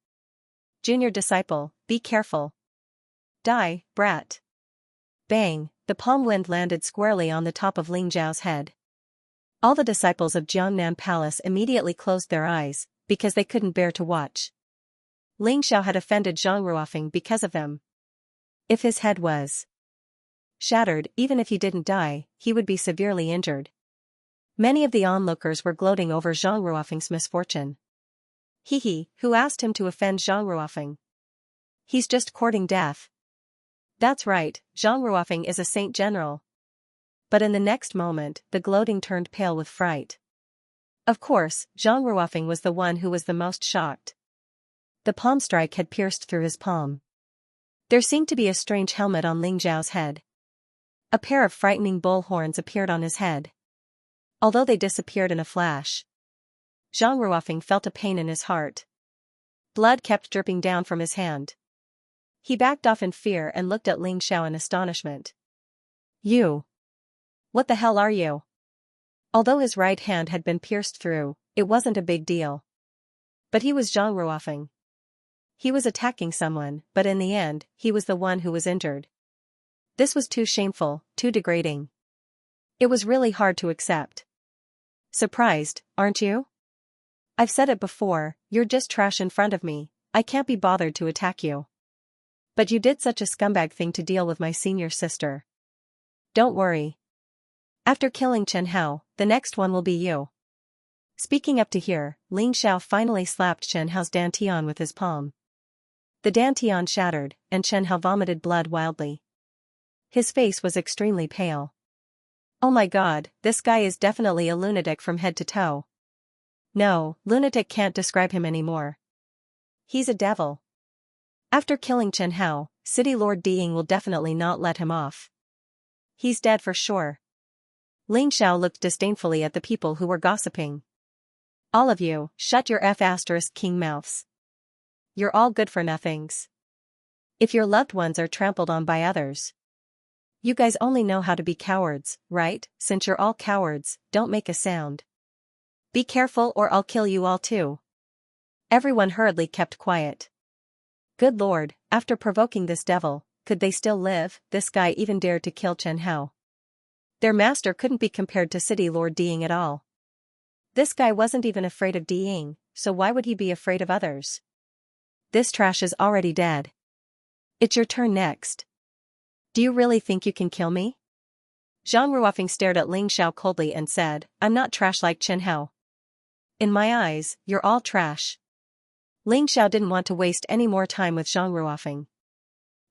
Junior disciple, be careful. Die, brat. Bang, the palm wind landed squarely on the top of Ling Zhao's head. All the disciples of Jiangnan Palace immediately closed their eyes, because they couldn't bear to watch. Ling Xiao had offended Zhang Ruofeng because of them. If his head was shattered, even if he didn't die, he would be severely injured. Many of the onlookers were gloating over Zhang Ruofeng's misfortune. He, who asked him to offend Zhang Ruofeng? He's just courting death. That's right, Zhang Ruofeng is a Saint General. But in the next moment, the gloating turned pale with fright. Of course, Zhang Ruofeng was the one who was the most shocked. The palm strike had pierced through his palm. There seemed to be a strange helmet on Ling Zhao's head. A pair of frightening bull horns appeared on his head. Although they disappeared in a flash, Zhang Ruofeng felt a pain in his heart. Blood kept dripping down from his hand. He backed off in fear and looked at Ling Xiao in astonishment. You! What the hell are you? Although his right hand had been pierced through, it wasn't a big deal. But he was Zhang Ruofeng. He was attacking someone, but in the end, he was the one who was injured. This was too shameful, too degrading. It was really hard to accept. Surprised, aren't you? I've said it before, you're just trash in front of me, I can't be bothered to attack you. But you did such a scumbag thing to deal with my senior sister. Don't worry. After killing Chen Hao, the next one will be you. Speaking up to here, Ling Xiao finally slapped Chen Hao's dantian with his palm. The dantian shattered, and Chen Hao vomited blood wildly. His face was extremely pale. Oh my god, this guy is definitely a lunatic from head to toe. No, lunatic can't describe him anymore. He's a devil. After killing Chen Hao, City Lord Diying will definitely not let him off. He's dead for sure. Ling Xiao looked disdainfully at the people who were gossiping. All of you, shut your *king mouths. You're all good for nothings. If your loved ones are trampled on by others. You guys only know how to be cowards, right? Since you're all cowards, don't make a sound. Be careful or I'll kill you all too. Everyone hurriedly kept quiet. Good lord, after provoking this devil, could they still live? This guy even dared to kill Chen Hao. Their master couldn't be compared to City Lord Diying at all. This guy wasn't even afraid of Diying, so why would he be afraid of others? This trash is already dead. It's your turn next. Do you really think you can kill me? Zhang Ruofeng stared at Ling Xiao coldly and said, I'm not trash like Chen Hao. In my eyes, you're all trash. Ling Xiao didn't want to waste any more time with Zhang Ruofeng.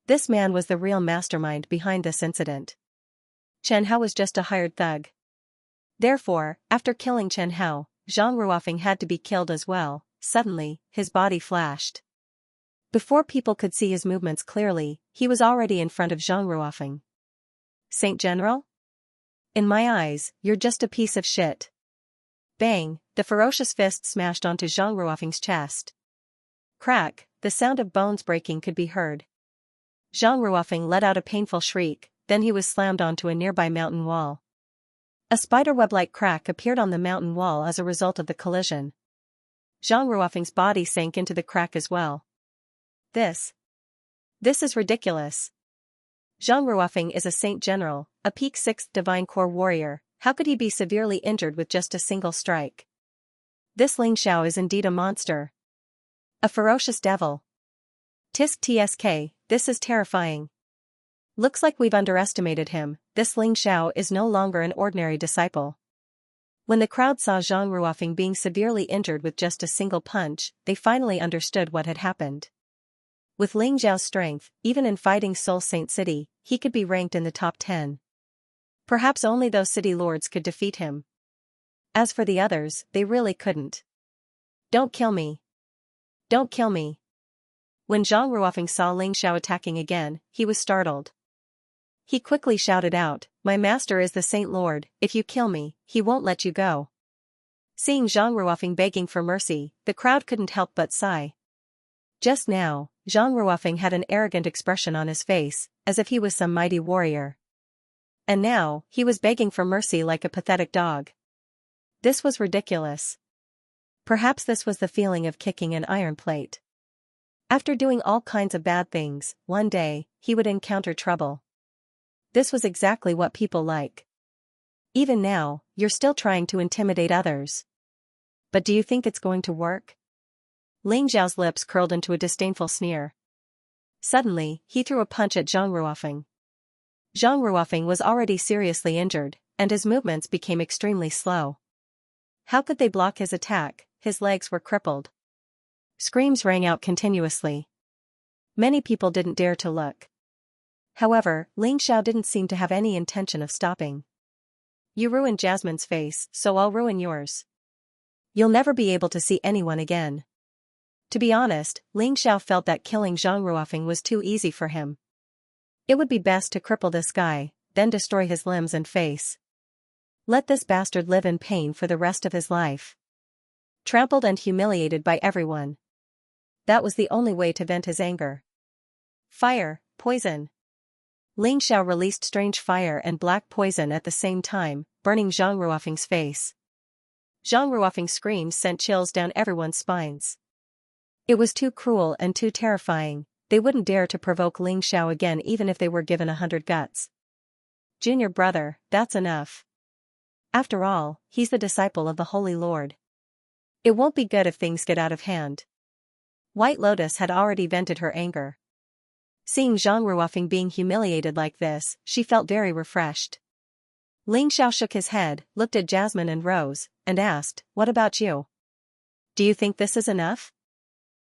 This man was the real mastermind behind this incident. Chen Hao was just a hired thug. Therefore, after killing Chen Hao, Zhang Ruofeng had to be killed as well. Suddenly, his body flashed. Before people could see his movements clearly, he was already in front of Zhang Ruofeng. Saint General? In my eyes, you're just a piece of shit. Bang, the ferocious fist smashed onto Zhang Ruofeng's chest. Crack, the sound of bones breaking could be heard. Zhang Ruofeng let out a painful shriek, then he was slammed onto a nearby mountain wall. A spiderweb-like crack appeared on the mountain wall as a result of the collision. Zhang Ruofeng's body sank into the crack as well. This is ridiculous. Zhang Ruofeng is a Saint General, a peak 6th Divine Core warrior, how could he be severely injured with just a single strike? This Ling Xiao is indeed a monster. A ferocious devil. Tisk tsk, this is terrifying. Looks like we've underestimated him, this Ling Xiao is no longer an ordinary disciple. When the crowd saw Zhang Ruofing being severely injured with just a single punch, they finally understood what had happened. With Ling Xiao's strength, even in fighting Soul Saint City, he could be ranked in the top 10. Perhaps only those city lords could defeat him. As for the others, they really couldn't. Don't kill me. Don't kill me. When Zhang Ruofing saw Ling Xiao attacking again, he was startled. He quickly shouted out, "My master is the Saint Lord, if you kill me, he won't let you go." Seeing Zhang Ruofing begging for mercy, the crowd couldn't help but sigh. Just now, Zhang Ruofing had an arrogant expression on his face, as if he was some mighty warrior. And now, he was begging for mercy like a pathetic dog. This was ridiculous. Perhaps this was the feeling of kicking an iron plate. After doing all kinds of bad things, one day, he would encounter trouble. This was exactly what people like. Even now, you're still trying to intimidate others. But do you think it's going to work? Ling Xiao's lips curled into a disdainful sneer. Suddenly, he threw a punch at Zhang Ruofing. Zhang Ruofing was already seriously injured, and his movements became extremely slow. How could they block his attack? His legs were crippled. Screams rang out continuously. Many people didn't dare to look. However, Ling Xiao didn't seem to have any intention of stopping. You ruined Jasmine's face, so I'll ruin yours. You'll never be able to see anyone again. To be honest, Ling Xiao felt that killing Zhang Ruofing was too easy for him. It would be best to cripple this guy, then destroy his limbs and face. Let this bastard live in pain for the rest of his life. Trampled and humiliated by everyone. That was the only way to vent his anger. Fire, poison. Ling Xiao released strange fire and black poison at the same time, burning Zhang Ruofing's face. Zhang Ruofing's screams sent chills down everyone's spines. It was too cruel and too terrifying. They wouldn't dare to provoke Ling Xiao again even if they were given 100 guts. Junior brother, that's enough. After all, he's the disciple of the Holy Lord. It won't be good if things get out of hand. White Lotus had already vented her anger. Seeing Zhang Ruofing being humiliated like this, she felt very refreshed. Ling Xiao shook his head, looked at Jasmine and Rose, and asked, "What about you? Do you think this is enough?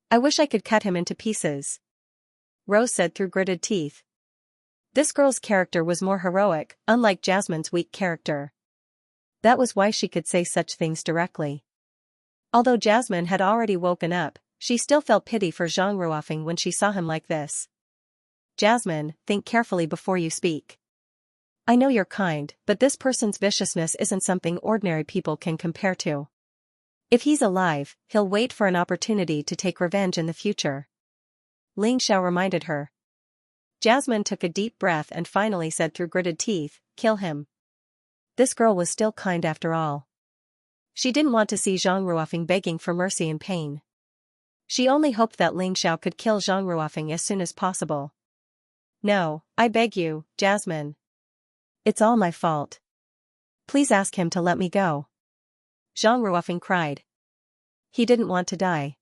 I wish I could cut him into pieces." Rose said through gritted teeth. This girl's character was more heroic, unlike Jasmine's weak character. That was why she could say such things directly. Although Jasmine had already woken up, she still felt pity for Zhang Ruofing when she saw him like this. Jasmine, think carefully before you speak. I know you're kind, but this person's viciousness isn't something ordinary people can compare to. If he's alive, he'll wait for an opportunity to take revenge in the future. Ling Xiao reminded her. Jasmine took a deep breath and finally said through gritted teeth, "Kill him." This girl was still kind after all. She didn't want to see Zhang Ruofing begging for mercy in pain. She only hoped that Ling Xiao could kill Zhang Ruofing as soon as possible. No, I beg you, Jasmine. It's all my fault. Please ask him to let me go. Zhang Ruofing cried. He didn't want to die.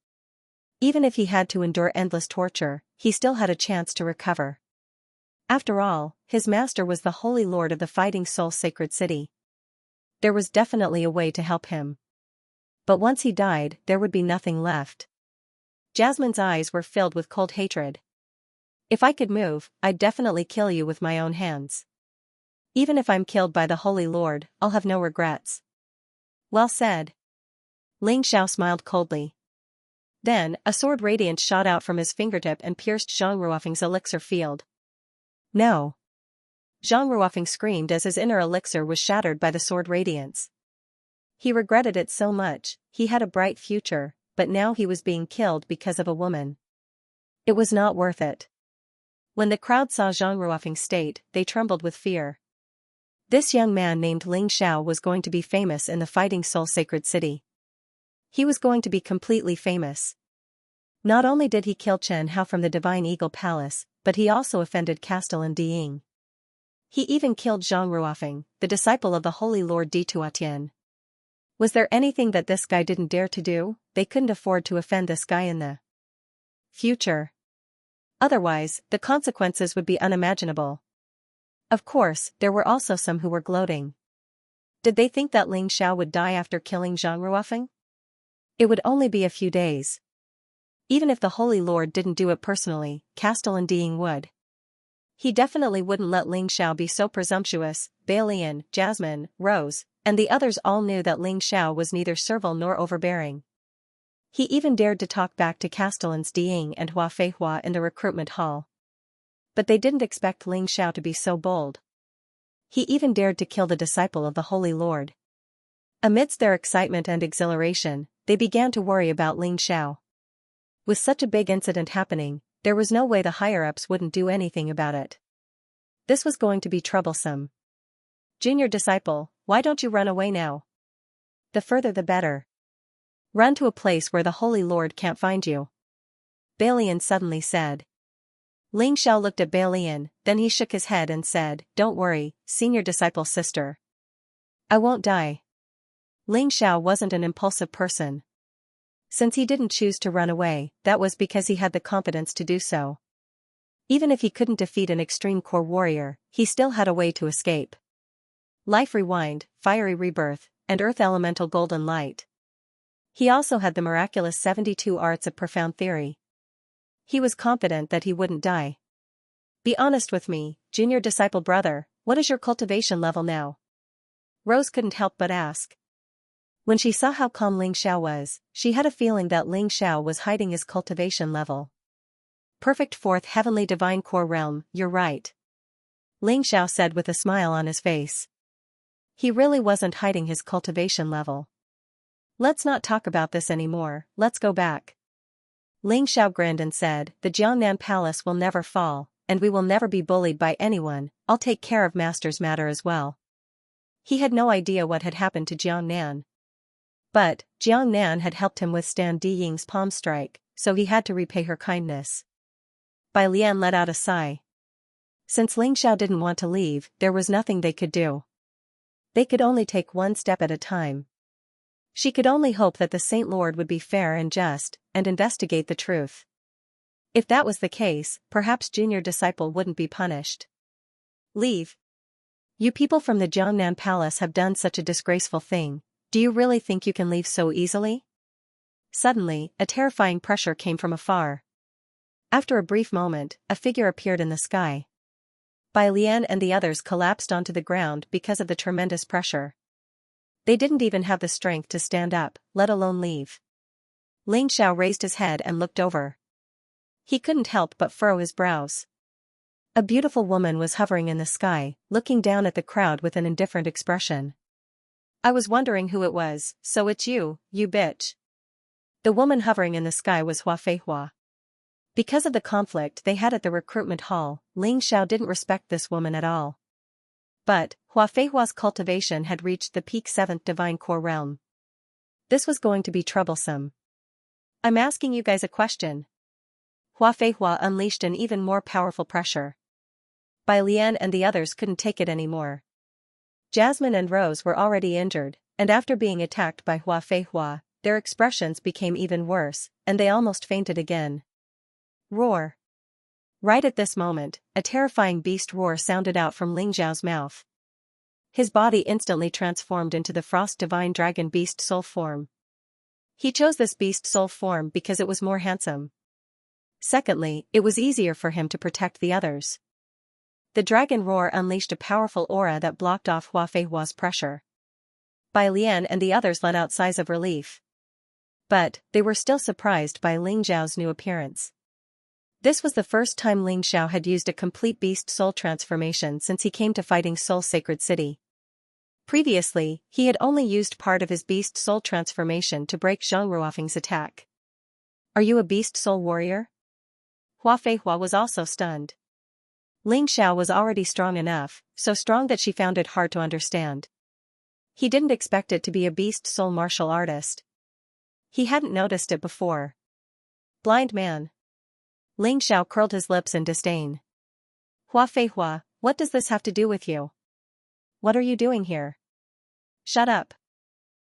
Even if he had to endure endless torture, he still had a chance to recover. After all, his master was the Holy Lord of the Fighting Soul Sacred City. There was definitely a way to help him. But once he died, there would be nothing left. Jasmine's eyes were filled with cold hatred. If I could move, I'd definitely kill you with my own hands. Even if I'm killed by the Holy Lord, I'll have no regrets. Well said. Ling Xiao smiled coldly. Then, a sword radiance shot out from his fingertip and pierced Zhang Ruofing's elixir field. No. Zhang Ruofing screamed as his inner elixir was shattered by the sword radiance. He regretted it so much. He had a bright future, but now he was being killed because of a woman. It was not worth it. When the crowd saw Zhang Ruofing's state, they trembled with fear. This young man named Ling Xiao was going to be famous in the Fighting Soul Sacred City. He was going to be completely famous. Not only did he kill Chen Hao from the Divine Eagle Palace, but he also offended Castellan Diying. He even killed Zhang Ruofing, the disciple of the Holy Lord Di Tuatian. Was there anything that this guy didn't dare to do? They couldn't afford to offend this guy in the future. Otherwise, the consequences would be unimaginable. Of course, there were also some who were gloating. Did they think that Ling Xiao would die after killing Zhang Ruofeng? It would only be a few days. Even if the Holy Lord didn't do it personally, Castellan Ding would. He definitely wouldn't let Ling Xiao be so presumptuous. Balian, Jasmine, Rose, and the others all knew that Ling Xiao was neither servile nor overbearing. He even dared to talk back to Castellans Ding and Hua Feihua in the recruitment hall. But they didn't expect Ling Xiao to be so bold. He even dared to kill the disciple of the Holy Lord. Amidst their excitement and exhilaration, they began to worry about Ling Xiao. With such a big incident happening, there was no way the higher-ups wouldn't do anything about it. This was going to be troublesome. Junior disciple, why don't you run away now? The further the better. Run to a place where the Holy Lord can't find you. Balian suddenly said. Ling Xiao looked at Balian, then he shook his head and said, "Don't worry, senior disciple sister. I won't die." Ling Xiao wasn't an impulsive person. Since he didn't choose to run away, that was because he had the confidence to do so. Even if he couldn't defeat an extreme core warrior, he still had a way to escape. Life Rewind, Fiery Rebirth, and Earth Elemental Golden Light. He also had the miraculous 72 Arts of Profound Theory. He was confident that he wouldn't die. Be honest with me, junior disciple brother, what is your cultivation level now? Rose couldn't help but ask. When she saw how calm Ling Xiao was, she had a feeling that Ling Xiao was hiding his cultivation level. Perfect Fourth Heavenly Divine Core Realm, you're right. Ling Xiao said with a smile on his face. He really wasn't hiding his cultivation level. Let's not talk about this anymore, let's go back. Ling Xiao grinned and said, the Jiangnan Palace will never fall, and we will never be bullied by anyone. I'll take care of Master's matter as well. He had no idea what had happened to Jiangnan. But, Jiangnan had helped him withstand Di Ying's palm strike, so he had to repay her kindness. Bai Lian let out a sigh. Since Ling Xiao didn't want to leave, there was nothing they could do. They could only take one step at a time. She could only hope that the Saint Lord would be fair and just, and investigate the truth. If that was the case, perhaps junior disciple wouldn't be punished. Leave. You people from the Jiangnan Palace have done such a disgraceful thing. Do you really think you can leave so easily? Suddenly, a terrifying pressure came from afar. After a brief moment, a figure appeared in the sky. Bai Lian and the others collapsed onto the ground because of the tremendous pressure. They didn't even have the strength to stand up, let alone leave. Ling Xiao raised his head and looked over. He couldn't help but furrow his brows. A beautiful woman was hovering in the sky, looking down at the crowd with an indifferent expression. I was wondering who it was, so it's you, you bitch. The woman hovering in the sky was Hua Feihua. Because of the conflict they had at the recruitment hall, Ling Xiao didn't respect this woman at all. But, Hua Feihua's cultivation had reached the peak 7th Divine Core Realm. This was going to be troublesome. I'm asking you guys a question. Hua Feihua unleashed an even more powerful pressure. Bai Lian and the others couldn't take it anymore. Jasmine and Rose were already injured, and after being attacked by Hua Feihua, their expressions became even worse, and they almost fainted again. Roar. Right at this moment, a terrifying beast roar sounded out from Ling Xiao's mouth. His body instantly transformed into the Frost Divine Dragon Beast Soul form. He chose this beast soul form because it was more handsome. Secondly, it was easier for him to protect the others. The dragon roar unleashed a powerful aura that blocked off Hua Feihua's pressure. Bai Lian and the others let out sighs of relief. But, they were still surprised by Ling Xiao's new appearance. This was the first time Ling Xiao had used a complete beast soul transformation since he came to fighting Soul Sacred City. Previously, he had only used part of his beast soul transformation to break Zhang Ruofeng's attack. Are you a beast soul warrior? Hua Feihua was also stunned. Ling Xiao was already strong enough, so strong that she found it hard to understand. He didn't expect it to be a beast soul martial artist. He hadn't noticed it before. Blind man. Ling Xiao curled his lips in disdain. Hua Feihua, what does this have to do with you? What are you doing here? Shut up.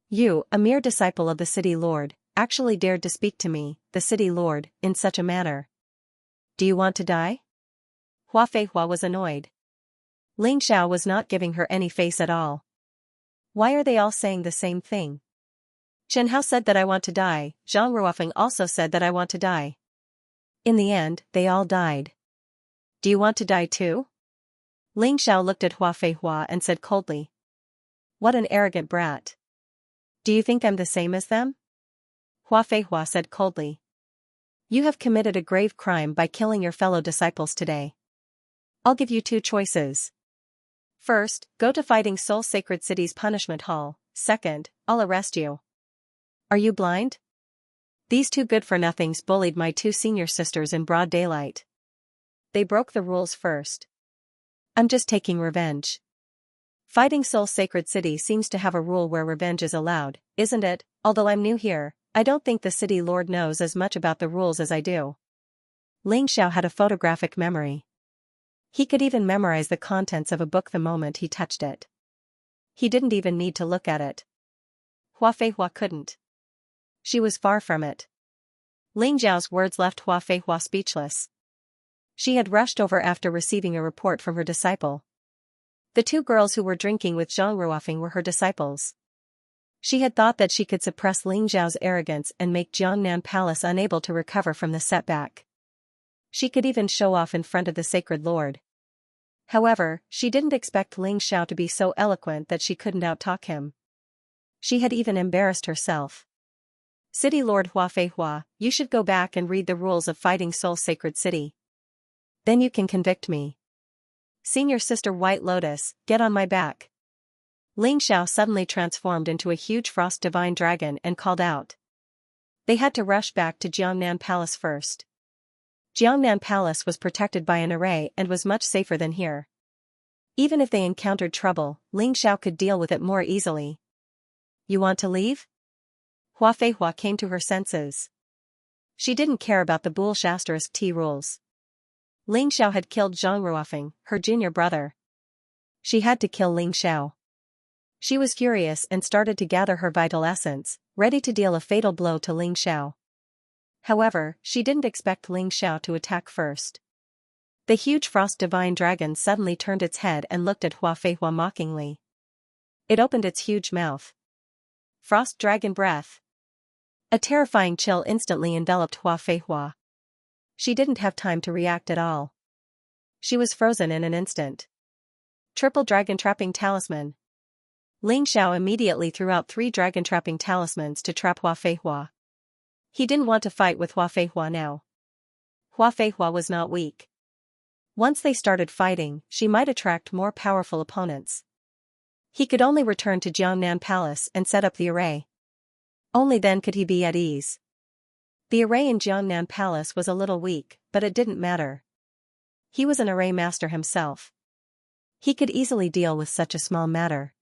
You, a mere disciple of the City Lord, actually dared to speak to me, the City Lord, in such a manner. Do you want to die? Hua Feihua was annoyed. Ling Xiao was not giving her any face at all. Why are they all saying the same thing? Chen Hao said that I want to die, Zhang Ruofeng also said that I want to die. In the end, they all died. Do you want to die too? Ling Xiao looked at Hua Feihua and said coldly. What an arrogant brat. Do you think I'm the same as them? Hua Feihua said coldly. You have committed a grave crime by killing your fellow disciples today. I'll give you two choices. First, go to Fighting Soul Sacred City's punishment hall. Second, I'll arrest you. Are you blind? These two good-for-nothings bullied my two senior sisters in broad daylight. They broke the rules first. I'm just taking revenge. Fighting Soul Sacred City seems to have a rule where revenge is allowed, isn't it? Although I'm new here, I don't think the city lord knows as much about the rules as I do. Ling Xiao had a photographic memory. He could even memorize the contents of a book the moment he touched it. He didn't even need to look at it. Hua Feihua couldn't. She was far from it. Ling Zhao's words left Hua Feihua speechless. She had rushed over after receiving a report from her disciple. The two girls who were drinking with Zhang Ruofeng were her disciples. She had thought that she could suppress Ling Zhao's arrogance and make Jiangnan Palace unable to recover from the setback. She could even show off in front of the sacred lord. However, she didn't expect Ling Xiao to be so eloquent that she couldn't outtalk him. She had even embarrassed herself. City Lord Hua Feihua, you should go back and read the rules of Fighting Soul Sacred City. Then you can convict me. Senior Sister White Lotus, get on my back. Ling Xiao suddenly transformed into a huge frost divine dragon and called out. They had to rush back to Jiangnan Palace first. Jiangnan Palace was protected by an array and was much safer than here. Even if they encountered trouble, Ling Xiao could deal with it more easily. You want to leave? Hua Feihua came to her senses. She didn't care about the Boule Shasterisk tea rules. Ling Xiao had killed Zhang Ruofeng, her junior brother. She had to kill Ling Xiao. She was furious and started to gather her vital essence, ready to deal a fatal blow to Ling Xiao. However, she didn't expect Ling Xiao to attack first. The huge frost divine dragon suddenly turned its head and looked at Hua Feihua mockingly. It opened its huge mouth. Frost dragon breath. A terrifying chill instantly enveloped Hua Feihua. She didn't have time to react at all. She was frozen in an instant. Triple dragon trapping talisman. Ling Xiao immediately threw out 3 dragon trapping talismans to trap Hua Feihua. He didn't want to fight with Hua Feihua now. Hua Feihua was not weak. Once they started fighting, she might attract more powerful opponents. He could only return to Jiangnan Palace and set up the array. Only then could he be at ease. The array in Jiangnan Palace was a little weak, but it didn't matter. He was an array master himself. He could easily deal with such a small matter.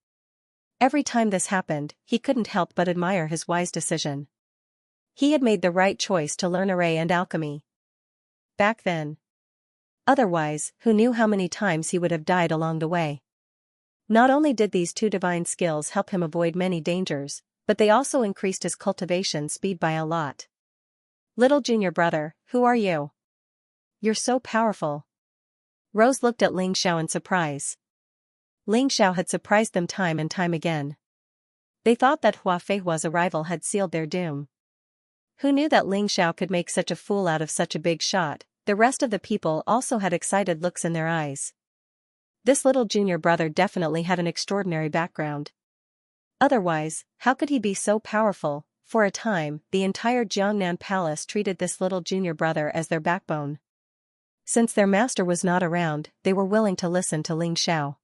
Every time this happened, he couldn't help but admire his wise decision. He had made the right choice to learn array and alchemy. Back then. Otherwise, who knew how many times he would have died along the way. Not only did these 2 divine skills help him avoid many dangers, but they also increased his cultivation speed by a lot. Little junior brother, who are you? You're so powerful. Rose looked at Ling Xiao in surprise. Ling Xiao had surprised them time and time again. They thought that Hua Feihua's arrival had sealed their doom. Who knew that Ling Xiao could make such a fool out of such a big shot? The rest of the people also had excited looks in their eyes. This little junior brother definitely had an extraordinary background. Otherwise, how could he be so powerful? For a time, the entire Jiangnan Palace treated this little junior brother as their backbone. Since their master was not around, they were willing to listen to Ling Xiao.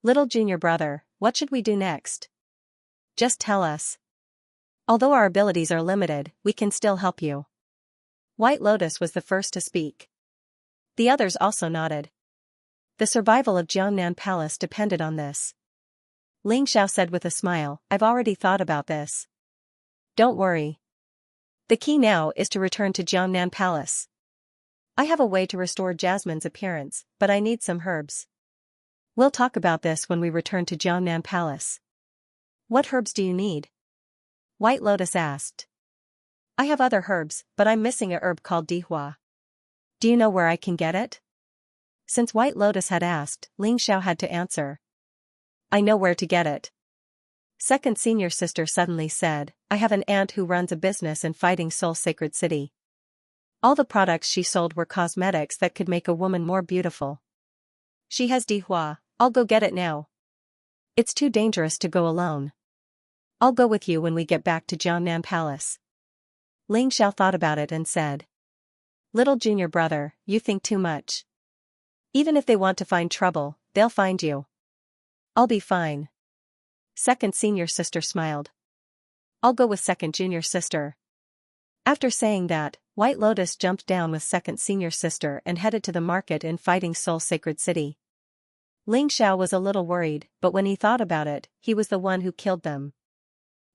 Little junior brother, what should we do next? Just tell us. Although our abilities are limited, we can still help you. White Lotus was the first to speak. The others also nodded. The survival of Jiangnan Palace depended on this. Ling Xiao said with a smile, I've already thought about this. Don't worry. The key now is to return to Jiangnan Palace. I have a way to restore Jasmine's appearance, but I need some herbs. We'll talk about this when we return to Jiangnan Palace. What herbs do you need? White Lotus asked. I have other herbs, but I'm missing a herb called Dihua. Do you know where I can get it? Since White Lotus had asked, Ling Xiao had to answer. I know where to get it. Second senior sister suddenly said, I have an aunt who runs a business in Fighting Soul Sacred City. All the products she sold were cosmetics that could make a woman more beautiful. She has Dihua, I'll go get it now. It's too dangerous to go alone. I'll go with you when we get back to Jiangnan Palace. Ling Xiao thought about it and said. Little junior brother, you think too much. Even if they want to find trouble, they'll find you. I'll be fine. Second senior sister smiled. I'll go with second junior sister. After saying that, White Lotus jumped down with second senior sister and headed to the market in Fighting Soul Sacred City. Ling Xiao was a little worried, but when he thought about it, he was the one who killed them.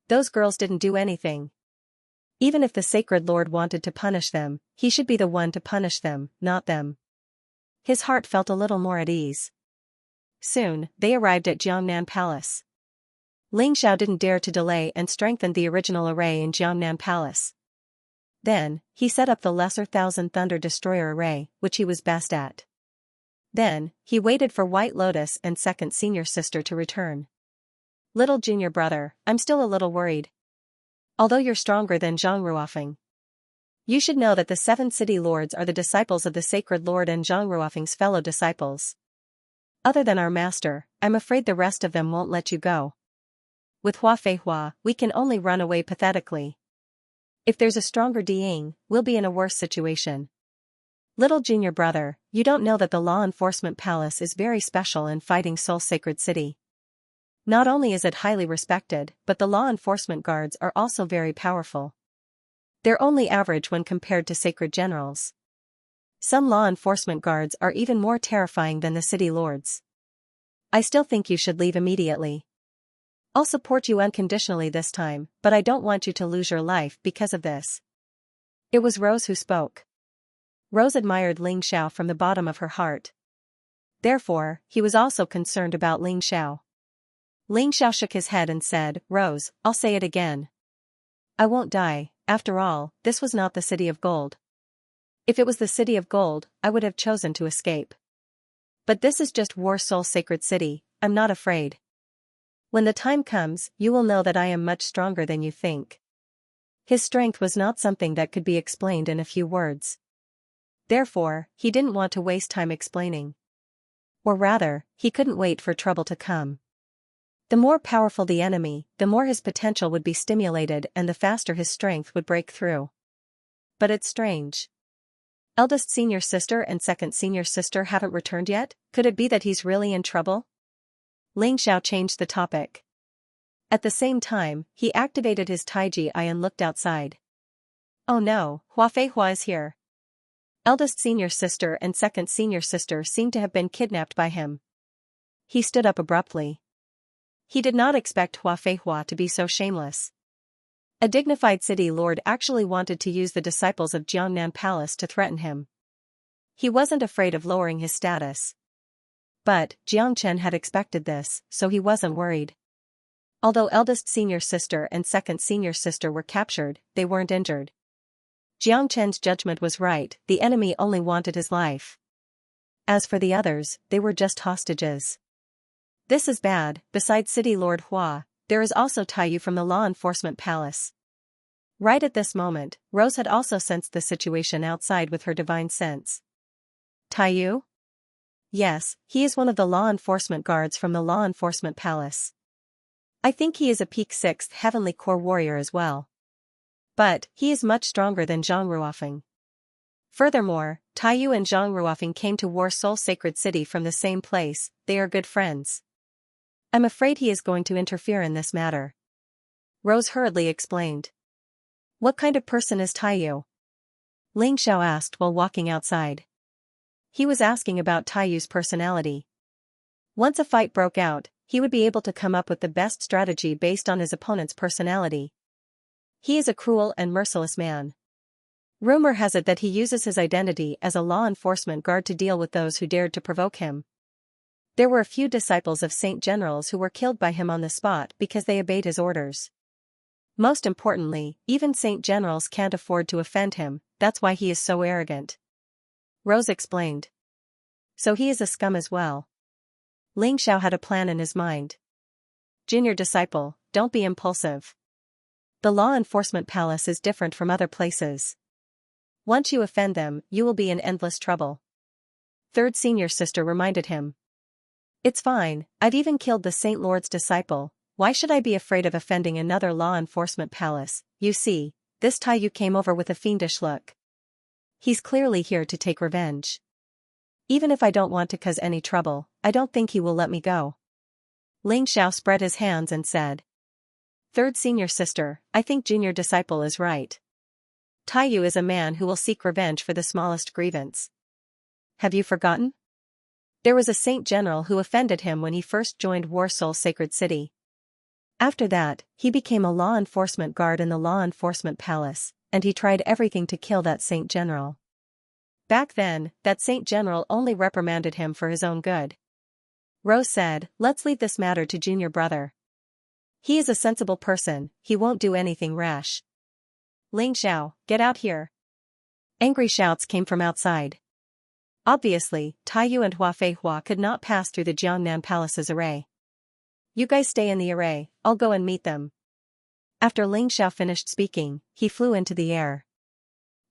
Those girls didn't do anything. Even if the Sacred Lord wanted to punish them, he should be the one to punish them, not them. His heart felt a little more at ease. Soon, they arrived at Jiangnan Palace. Ling Xiao didn't dare to delay and strengthened the original array in Jiangnan Palace. Then, he set up the lesser Thousand Thunder Destroyer array, which he was best at. Then, he waited for White Lotus and second senior sister to return. Little junior brother, I'm still a little worried. Although you're stronger than Zhang Ruofeng. You should know that the 7 city lords are the disciples of the Sacred Lord and Zhang Ruofeng's fellow disciples. Other than our master, I'm afraid the rest of them won't let you go. With Hua Fei Hua, we can only run away pathetically. If there's a stronger Diying, we'll be in a worse situation. Little junior brother, you don't know that the law enforcement palace is very special in Fighting Soul Sacred City. Not only is it highly respected, but the law enforcement guards are also very powerful. They're only average when compared to sacred generals. Some law enforcement guards are even more terrifying than the city lords. I still think you should leave immediately. I'll support you unconditionally this time, but I don't want you to lose your life because of this. It was Rose who spoke. Rose admired Ling Xiao from the bottom of her heart. Therefore, he was also concerned about Ling Xiao. Ling Xiao shook his head and said, Rose, I'll say it again. I won't die. After all, this was not the City of Gold. If it was the City of Gold, I would have chosen to escape. But this is just War Soul Sacred City, I'm not afraid. When the time comes, you will know that I am much stronger than you think. His strength was not something that could be explained in a few words. Therefore, he didn't want to waste time explaining. Or rather, he couldn't wait for trouble to come. The more powerful the enemy, the more his potential would be stimulated and the faster his strength would break through. But it's strange. Eldest senior sister and second senior sister haven't returned yet? Could it be that he's really in trouble? Ling Xiao changed the topic. At the same time, he activated his Taiji eye and looked outside. Oh no, Hua Fei Hua is here. Eldest senior sister and second senior sister seemed to have been kidnapped by him. He stood up abruptly. He did not expect Hua Fei Hua to be so shameless. A dignified city lord actually wanted to use the disciples of Jiangnan Palace to threaten him. He wasn't afraid of lowering his status. But, Jiang Chen had expected this, so he wasn't worried. Although eldest senior sister and second senior sister were captured, they weren't injured. Jiang Chen's judgment was right, the enemy only wanted his life. As for the others, they were just hostages. This is bad. Besides City Lord Hua, there is also Taiyu from the law enforcement palace. Right at this moment, Rose had also sensed the situation outside with her divine sense. Taiyu? Yes, he is one of the law enforcement guards from the law enforcement palace. I think he is a peak 6th heavenly core warrior as well. But, he is much stronger than Zhang Ruofeng. Furthermore, Taiyu and Zhang Ruofeng came to War Soul Sacred City from the same place, they are good friends. I'm afraid he is going to interfere in this matter. Rose hurriedly explained. What kind of person is Taiyu? Ling Xiao asked while walking outside. He was asking about Taiyu's personality. Once a fight broke out, he would be able to come up with the best strategy based on his opponent's personality. He is a cruel and merciless man. Rumor has it that he uses his identity as a law enforcement guard to deal with those who dared to provoke him. There were a few disciples of Saint Generals who were killed by him on the spot because they obeyed his orders. Most importantly, even Saint Generals can't afford to offend him, that's why he is so arrogant. Rose explained. So he is a scum as well. Ling Xiao had a plan in his mind. Junior disciple, don't be impulsive. The law enforcement palace is different from other places. Once you offend them, you will be in endless trouble. Third senior sister reminded him. It's fine, I've even killed the Saint Lord's disciple, why should I be afraid of offending another law enforcement palace? You see, this Taiyu came over with a fiendish look. He's clearly here to take revenge. Even if I don't want to cause any trouble, I don't think he will let me go. Ling Xiao spread his hands and said. Third senior sister, I think junior disciple is right. Taiyu is a man who will seek revenge for the smallest grievance. Have you forgotten? There was a saint general who offended him when he first joined Warsoul Sacred City. After that, he became a law enforcement guard in the law enforcement palace, and he tried everything to kill that saint general. Back then, that saint general only reprimanded him for his own good. Rose said, let's leave this matter to junior brother. He is a sensible person, he won't do anything rash. Ling Xiao, get out here. Angry shouts came from outside. Obviously, Taiyu and Hua Feihua could not pass through the Jiangnan Palace's array. You guys stay in the array, I'll go and meet them. After Ling Xiao finished speaking, he flew into the air.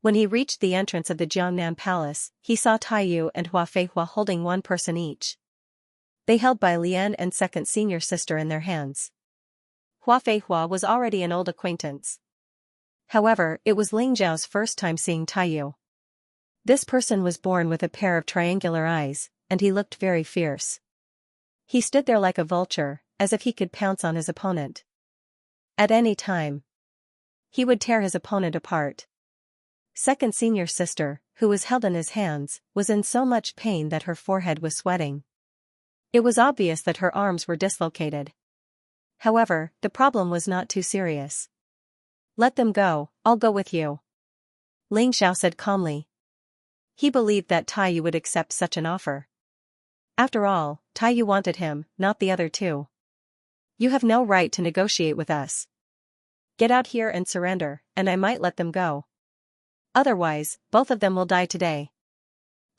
When he reached the entrance of the Jiangnan Palace, he saw Taiyu and Hua Feihua holding one person each. They held Bai Lian and second senior sister in their hands. Hua Feihua was already an old acquaintance. However, it was Ling Xiao's first time seeing Taiyu. This person was born with a pair of triangular eyes, and he looked very fierce. He stood there like a vulture, as if he could pounce on his opponent. At any time, he would tear his opponent apart. Second senior sister, who was held in his hands, was in so much pain that her forehead was sweating. It was obvious that her arms were dislocated. However, the problem was not too serious. Let them go, I'll go with you. Ling Xiao said calmly. He believed that Taiyu would accept such an offer. After all, Taiyu wanted him, not the other two. You have no right to negotiate with us. Get out here and surrender, and I might let them go. Otherwise, both of them will die today.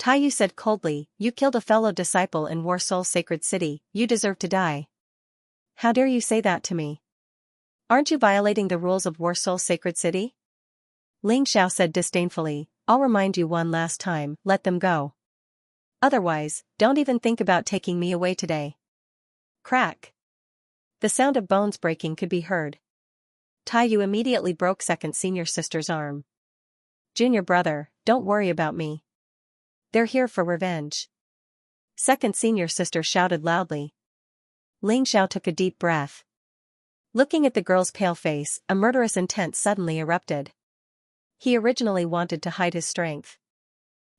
Taiyu said coldly, you killed a fellow disciple in Warsoul Sacred City, you deserve to die. How dare you say that to me? Aren't you violating the rules of Warsoul Sacred City? Ling Xiao said disdainfully, I'll remind you one last time, let them go. Otherwise, don't even think about taking me away today. Crack. The sound of bones breaking could be heard. Taiyu immediately broke second senior sister's arm. Junior brother, don't worry about me. They're here for revenge. Second senior sister shouted loudly. Ling Xiao took a deep breath. Looking at the girl's pale face, a murderous intent suddenly erupted. He originally wanted to hide his strength.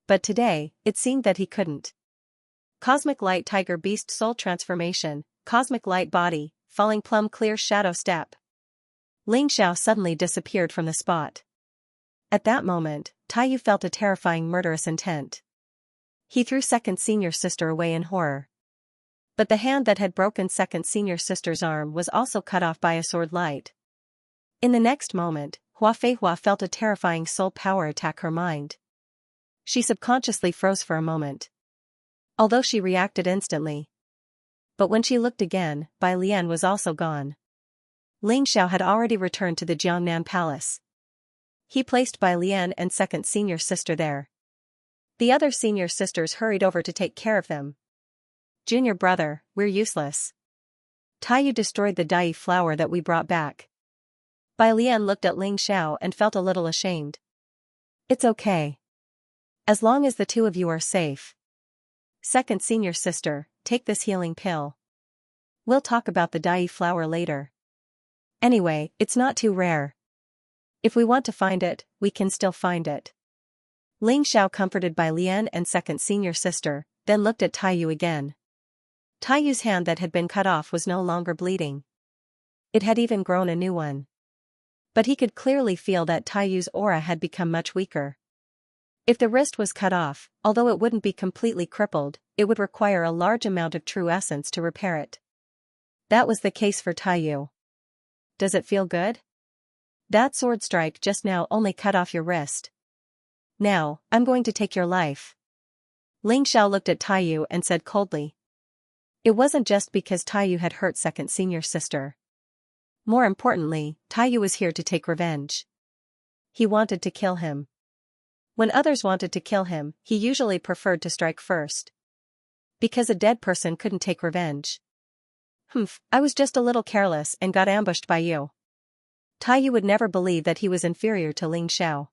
But today, it seemed that he couldn't. Cosmic Light Tiger Beast Soul Transformation, Cosmic Light Body, Falling Plum Clear Shadow Step. Ling Xiao suddenly disappeared from the spot. At that moment, Taiyu felt a terrifying murderous intent. He threw second senior sister away in horror. But the hand that had broken second senior sister's arm was also cut off by a sword light. In the next moment, Hua Feihua felt a terrifying soul power attack her mind. She subconsciously froze for a moment. Although she reacted instantly. But when she looked again, Bai Lian was also gone. Ling Xiao had already returned to the Jiangnan Palace. He placed Bai Lian and second senior sister there. The other senior sisters hurried over to take care of them. Junior brother, we're useless. Taiyu destroyed the dai flower that we brought back. Bai Lian looked at Ling Xiao and felt a little ashamed. It's okay. As long as the two of you are safe. Second senior sister, take this healing pill. We'll talk about the dai flower later. Anyway, it's not too rare. If we want to find it, we can still find it. Ling Xiao comforted Bai Lian and second senior sister, then looked at Taiyu again. Taiyu's hand that had been cut off was no longer bleeding. It had even grown a new one. But he could clearly feel that Taiyu's aura had become much weaker. If the wrist was cut off, although it wouldn't be completely crippled, it would require a large amount of true essence to repair it. That was the case for Taiyu. Does it feel good? That sword strike just now only cut off your wrist. Now, I'm going to take your life. Ling Xiao looked at Taiyu and said coldly. It wasn't just because Taiyu had hurt second senior sister. More importantly, Taiyu was here to take revenge. He wanted to kill him. When others wanted to kill him, he usually preferred to strike first. Because a dead person couldn't take revenge. Humph, I was just a little careless and got ambushed by you. Taiyu would never believe that he was inferior to Ling Xiao.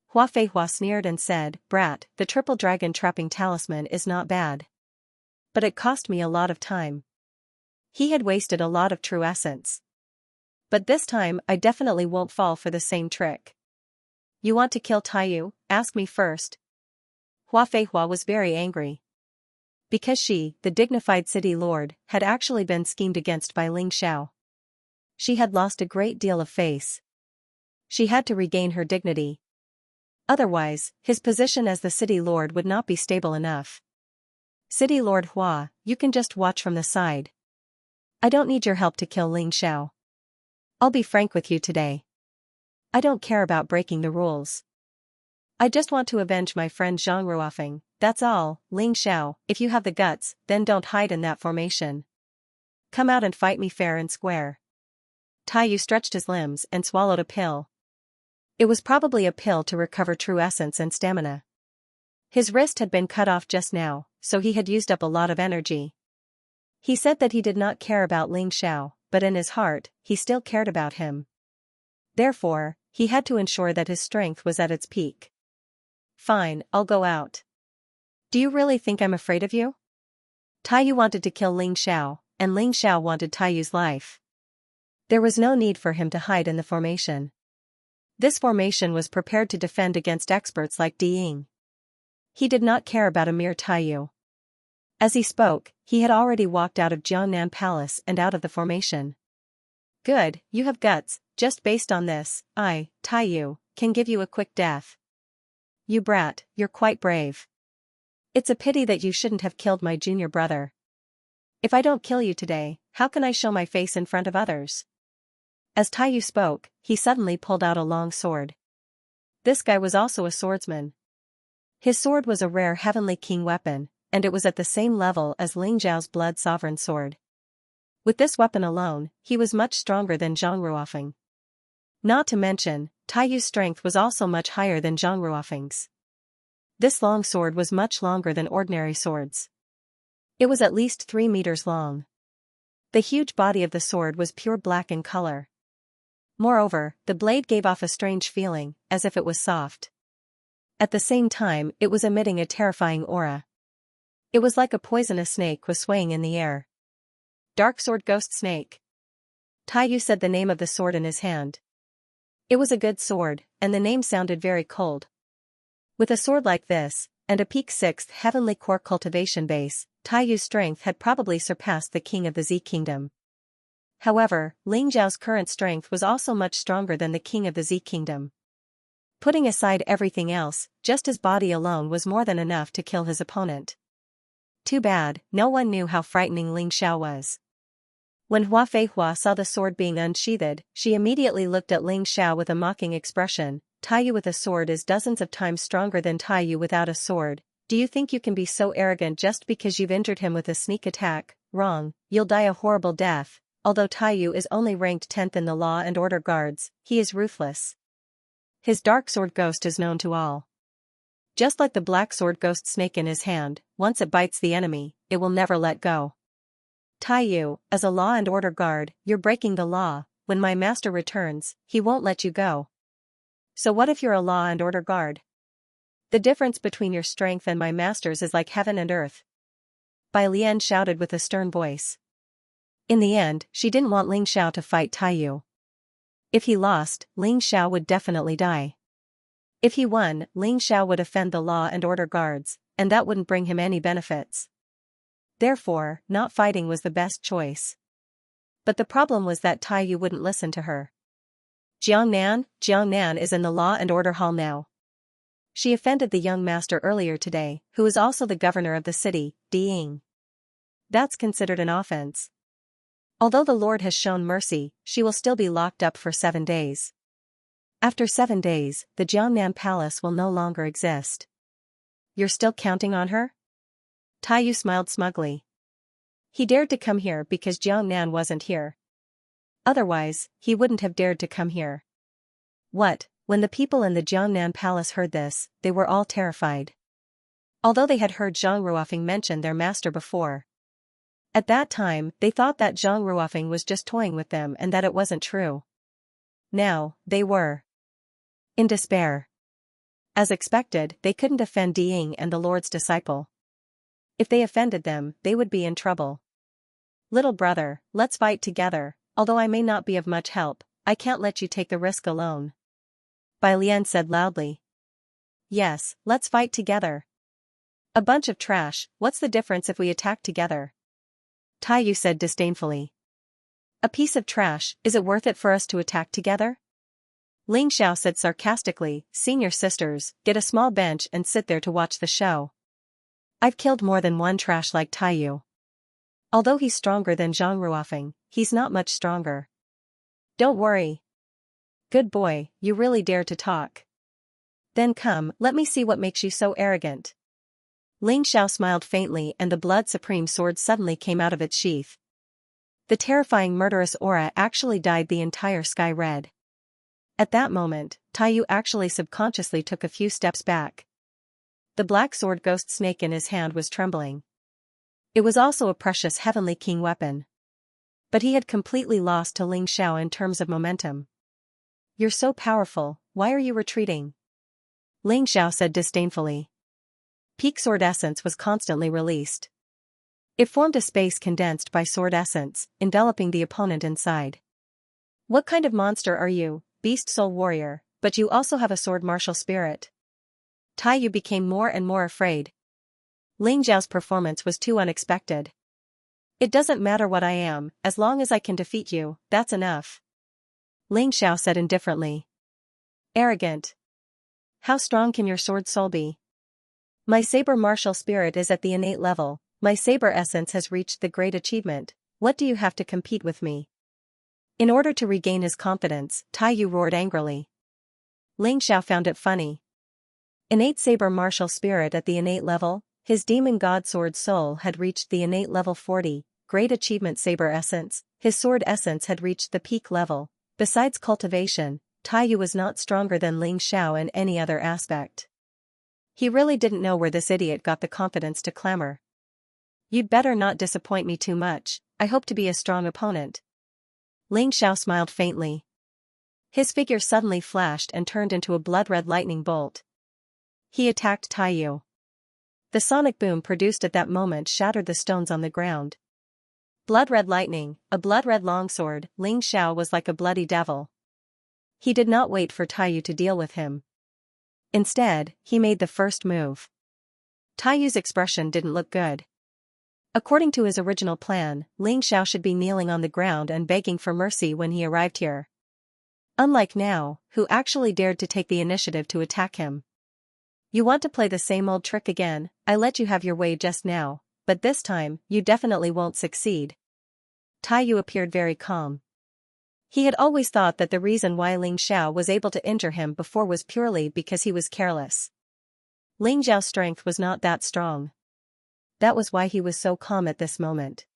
Hua Feihua sneered and said, "Brat, the triple dragon trapping talisman is not bad. But it cost me a lot of time." He had wasted a lot of true essence. But this time I definitely won't fall for the same trick. You want to kill Taiyu? Ask me first. Hua Feihua was very angry. Because she, the dignified city lord, had actually been schemed against by Ling Xiao. She had lost a great deal of face. She had to regain her dignity. Otherwise, his position as the city lord would not be stable enough. City Lord Hua, you can just watch from the side. I don't need your help to kill Ling Xiao. I'll be frank with you today. I don't care about breaking the rules. I just want to avenge my friend Zhang Ruofeng, that's all. Ling Xiao, if you have the guts, then don't hide in that formation. Come out and fight me fair and square. Taiyu stretched his limbs and swallowed a pill. It was probably a pill to recover true essence and stamina. His wrist had been cut off just now, so he had used up a lot of energy. He said that he did not care about Ling Xiao, but in his heart, he still cared about him. Therefore, he had to ensure that his strength was at its peak. Fine, I'll go out. Do you really think I'm afraid of you? Taiyu wanted to kill Ling Xiao, and Ling Xiao wanted Taiyu's life. There was no need for him to hide in the formation. This formation was prepared to defend against experts like Di Ying. He did not care about a mere Taiyu. As he spoke, he had already walked out of Jiangnan Palace and out of the formation. Good, you have guts, just based on this, I, Taiyu, can give you a quick death. You brat, you're quite brave. It's a pity that you shouldn't have killed my junior brother. If I don't kill you today, how can I show my face in front of others? As Taiyu spoke, he suddenly pulled out a long sword. This guy was also a swordsman. His sword was a rare heavenly king weapon, and it was at the same level as Ling Zhao's blood sovereign sword. With this weapon alone, he was much stronger than Zhang Ruofeng. Not to mention, Taiyu's strength was also much higher than Zhang Ruofeng's. This long sword was much longer than ordinary swords. It was at least 3 meters long. The huge body of the sword was pure black in color. Moreover, the blade gave off a strange feeling, as if it was soft. At the same time, it was emitting a terrifying aura. It was like a poisonous snake was swaying in the air. Dark Sword Ghost Snake. Taiyu said the name of the sword in his hand. It was a good sword, and the name sounded very cold. With a sword like this, and a peak 6th heavenly core cultivation base, Taiyu's strength had probably surpassed the king of the Z Kingdom. However, Ling Zhao's current strength was also much stronger than the king of the Z Kingdom. Putting aside everything else, just his body alone was more than enough to kill his opponent. Too bad, no one knew how frightening Ling Xiao was. When Hua Feihua saw the sword being unsheathed, she immediately looked at Ling Xiao with a mocking expression. Taiyu with a sword is dozens of times stronger than Taiyu without a sword. Do you think you can be so arrogant just because you've injured him with a sneak attack? Wrong, you'll die a horrible death. Although Taiyu is only ranked 10th in the Law and Order Guards, he is ruthless. His dark sword ghost is known to all. Just like the black sword ghost snake in his hand, once it bites the enemy, it will never let go. Taiyu, as a Law and Order Guard, you're breaking the law. When my master returns, he won't let you go. So what if you're a Law and Order Guard? The difference between your strength and my master's is like heaven and earth. Bai Lian shouted with a stern voice. In the end, she didn't want Ling Xiao to fight Taiyu. If he lost, Ling Xiao would definitely die. If he won, Ling Xiao would offend the Law and Order Guards, and that wouldn't bring him any benefits. Therefore, not fighting was the best choice. But the problem was that Taiyu wouldn't listen to her. Jiangnan is in the Law and Order Hall now. She offended the young master earlier today, who is also the governor of the city, Di Ying. That's considered an offense. Although the Lord has shown mercy, she will still be locked up for 7 days. After 7 days, the Jiangnan Palace will no longer exist. You're still counting on her? Taiyu smiled smugly. He dared to come here because Jiangnan wasn't here. Otherwise, he wouldn't have dared to come here. What? When the people in the Jiangnan palace heard this, they were all terrified. Although they had heard Zhang Ruofeng mention their master before. At that time, they thought that Zhang Ruofeng was just toying with them and that it wasn't true. Now, they were in despair. As expected, they couldn't offend Diying and the Lord's disciple. If they offended them, they would be in trouble. Little brother, let's fight together, although I may not be of much help, I can't let you take the risk alone. Bai Lian said loudly. Yes, let's fight together. A bunch of trash, what's the difference if we attack together? Taiyu said disdainfully. A piece of trash, is it worth it for us to attack together? Ling Xiao said sarcastically, senior sisters, get a small bench and sit there to watch the show. I've killed more than one trash like Taiyu. Although he's stronger than Zhang Ruofeng, he's not much stronger. Don't worry. Good boy, you really dare to talk. Then come, let me see what makes you so arrogant. Ling Xiao smiled faintly and the Blood Supreme sword suddenly came out of its sheath. The terrifying murderous aura actually dyed the entire sky red. At that moment, Taiyu actually subconsciously took a few steps back. The black sword ghost snake in his hand was trembling. It was also a precious heavenly king weapon. But he had completely lost to Ling Xiao in terms of momentum. You're so powerful, why are you retreating? Ling Xiao said disdainfully. Peak sword essence was constantly released. It formed a space condensed by sword essence, enveloping the opponent inside. What kind of monster are you, beast soul warrior, but you also have a sword martial spirit? Taiyu became more and more afraid. Ling Xiao's performance was too unexpected. It doesn't matter what I am, as long as I can defeat you, that's enough. Ling Xiao said indifferently. Arrogant. How strong can your sword soul be? My saber martial spirit is at the innate level, my saber essence has reached the great achievement, what do you have to compete with me? In order to regain his confidence, Taiyu roared angrily. Ling Xiao found it funny. Innate saber martial spirit at the innate level, his demon god sword soul had reached the innate level 40, great achievement saber essence, his sword essence had reached the peak level. Besides cultivation, Taiyu was not stronger than Ling Xiao in any other aspect. He really didn't know where this idiot got the confidence to clamor. You'd better not disappoint me too much, I hope to be a strong opponent. Ling Xiao smiled faintly. His figure suddenly flashed and turned into a blood-red lightning bolt. He attacked Taiyu. The sonic boom produced at that moment shattered the stones on the ground. Blood-red lightning, a blood-red longsword, Ling Xiao was like a bloody devil. He did not wait for Taiyu to deal with him. Instead, he made the first move. Taiyu's expression didn't look good. According to his original plan, Ling Xiao should be kneeling on the ground and begging for mercy when he arrived here. Unlike now, who actually dared to take the initiative to attack him. You want to play the same old trick again, I let you have your way just now, but this time, you definitely won't succeed. Taiyu appeared very calm. He had always thought that the reason why Ling Xiao was able to injure him before was purely because he was careless. Ling Xiao's strength was not that strong. That was why he was so calm at this moment.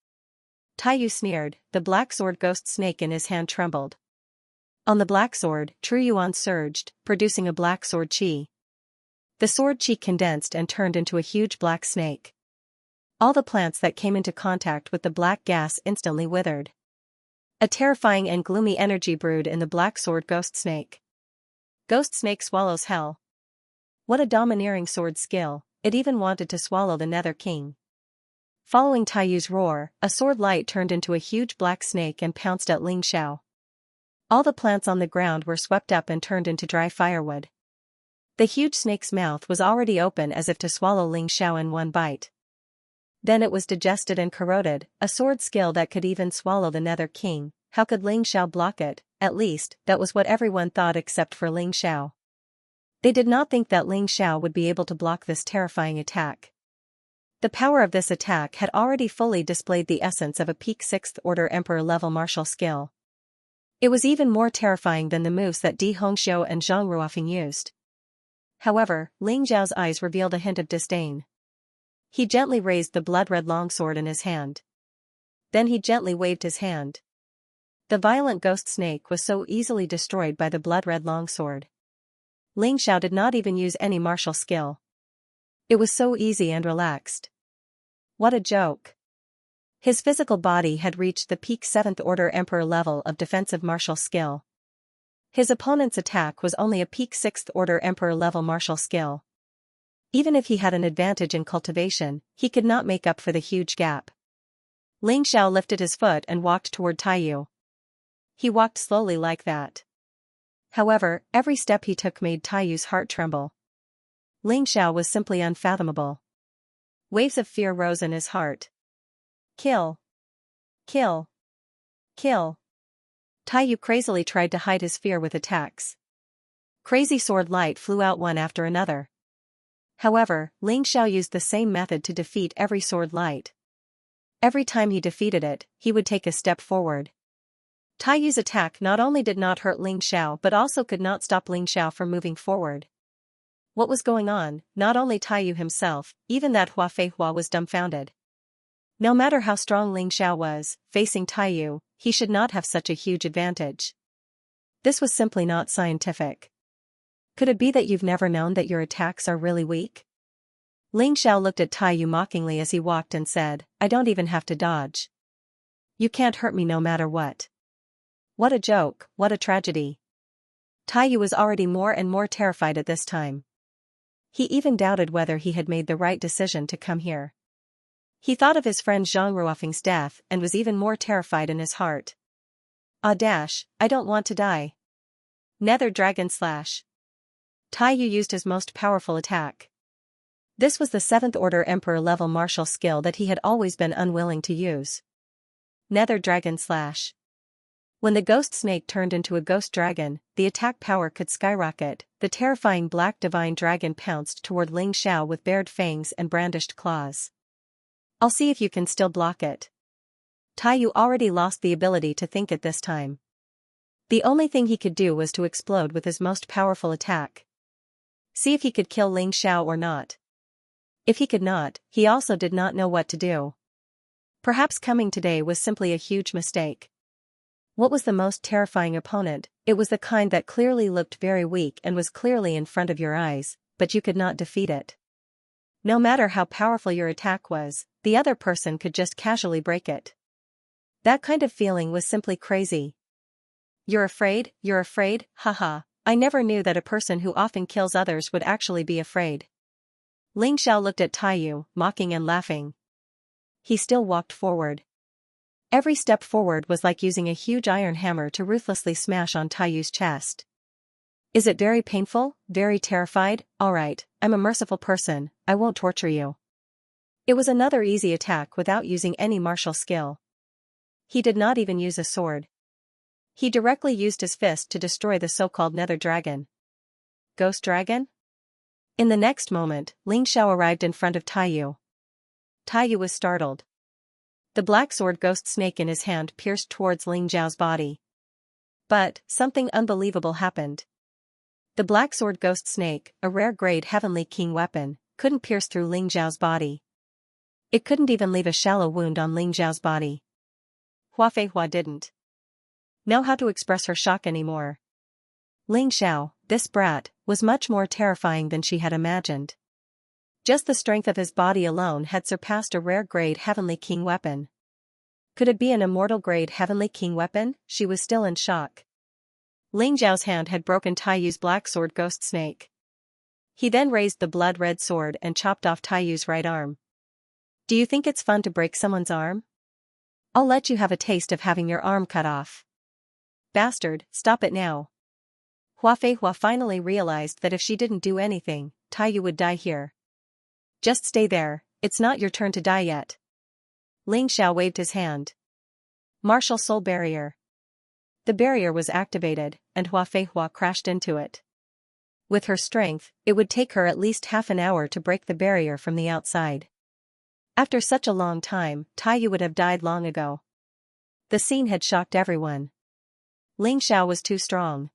Taiyu sneered, the black sword ghost snake in his hand trembled. On the black sword, True Yuan surged, producing a black sword chi. The sword chi condensed and turned into a huge black snake. All the plants that came into contact with the black gas instantly withered. A terrifying and gloomy energy brewed in the black sword ghost snake. Ghost snake swallows hell. What a domineering sword skill, it even wanted to swallow the Nether King. Following Taiyu's roar, a sword light turned into a huge black snake and pounced at Ling Xiao. All the plants on the ground were swept up and turned into dry firewood. The huge snake's mouth was already open as if to swallow Ling Xiao in one bite. Then it was digested and corroded, a sword skill that could even swallow the Nether King. How could Ling Xiao block it? At least, that was what everyone thought except for Ling Xiao. They did not think that Ling Xiao would be able to block this terrifying attack. The power of this attack had already fully displayed the essence of a peak 6th order emperor level martial skill. It was even more terrifying than the moves that Di Hongxiu and Zhang Ruofeng used. However, Ling Xiao's eyes revealed a hint of disdain. He gently raised the blood-red longsword in his hand. Then he gently waved his hand. The violent ghost snake was so easily destroyed by the blood-red longsword. Ling Xiao did not even use any martial skill. It was so easy and relaxed. What a joke. His physical body had reached the peak 7th Order Emperor level of defensive martial skill. His opponent's attack was only a peak 6th Order Emperor level martial skill. Even if he had an advantage in cultivation, he could not make up for the huge gap. Ling Xiao lifted his foot and walked toward Taiyu. He walked slowly like that. However, every step he took made Taiyu's heart tremble. Ling Xiao was simply unfathomable. Waves of fear rose in his heart. Kill. Kill. Kill. Taiyu crazily tried to hide his fear with attacks. Crazy sword light flew out one after another. However, Ling Xiao used the same method to defeat every sword light. Every time he defeated it, he would take a step forward. Taiyu's attack not only did not hurt Ling Xiao but also could not stop Ling Xiao from moving forward. What was going on? Not only Taiyu himself, even that Hua Feihua was dumbfounded. No matter how strong Ling Xiao was, facing Taiyu, he should not have such a huge advantage. This was simply not scientific. Could it be that you've never known that your attacks are really weak? Ling Xiao looked at Taiyu mockingly as he walked and said, I don't even have to dodge. You can't hurt me no matter what. What a joke, what a tragedy. Taiyu was already more and more terrified at this time. He even doubted whether he had made the right decision to come here. He thought of his friend Zhang Ruofeng's death and was even more terrified in his heart. Ah dash, I don't want to die. Nether Dragon Slash. Taiyu used his most powerful attack. This was the 7th Order Emperor level martial skill that he had always been unwilling to use. Nether Dragon Slash. When the ghost snake turned into a ghost dragon, the attack power could skyrocket. The terrifying black divine dragon pounced toward Ling Xiao with bared fangs and brandished claws. I'll see if you can still block it. Taiyu already lost the ability to think at this time. The only thing he could do was to explode with his most powerful attack. See if he could kill Ling Xiao or not. If he could not, he also did not know what to do. Perhaps coming today was simply a huge mistake. What was the most terrifying opponent? It was the kind that clearly looked very weak and was clearly in front of your eyes, but you could not defeat it. No matter how powerful your attack was, the other person could just casually break it. That kind of feeling was simply crazy. You're afraid? Haha. I never knew that a person who often kills others would actually be afraid. Ling Xiao looked at Taiyu, mocking and laughing. He still walked forward. Every step forward was like using a huge iron hammer to ruthlessly smash on Taiyu's chest. Is it very painful? Very terrified? Alright, I'm a merciful person, I won't torture you. It was another easy attack without using any martial skill. He did not even use a sword. He directly used his fist to destroy the so-called Nether Dragon. Ghost Dragon? In the next moment, Ling Xiao arrived in front of Taiyu. Taiyu was startled. The black sword ghost snake in his hand pierced towards Ling Xiao's body. But, something unbelievable happened. The black sword ghost snake, a rare grade heavenly king weapon, couldn't pierce through Ling Xiao's body. It couldn't even leave a shallow wound on Ling Xiao's body. Hua Feihua didn't know how to express her shock anymore. Ling Xiao, this brat, was much more terrifying than she had imagined. Just the strength of his body alone had surpassed a rare grade heavenly king weapon. Could it be an immortal grade heavenly king weapon? She was still in shock. Ling Xiao's hand had broken Taiyu's black sword ghost snake. He then raised the blood-red sword and chopped off Taiyu's right arm. Do you think it's fun to break someone's arm? I'll let you have a taste of having your arm cut off. Bastard, stop it now. Hua Feihua finally realized that if she didn't do anything, Taiyu would die here. Just stay there, it's not your turn to die yet. Ling Xiao waved his hand. Martial Soul Barrier. The barrier was activated, and Hua Feihua crashed into it. With her strength, it would take her at least half an hour to break the barrier from the outside. After such a long time, Taiyu would have died long ago. The scene had shocked everyone. Ling Xiao was too strong.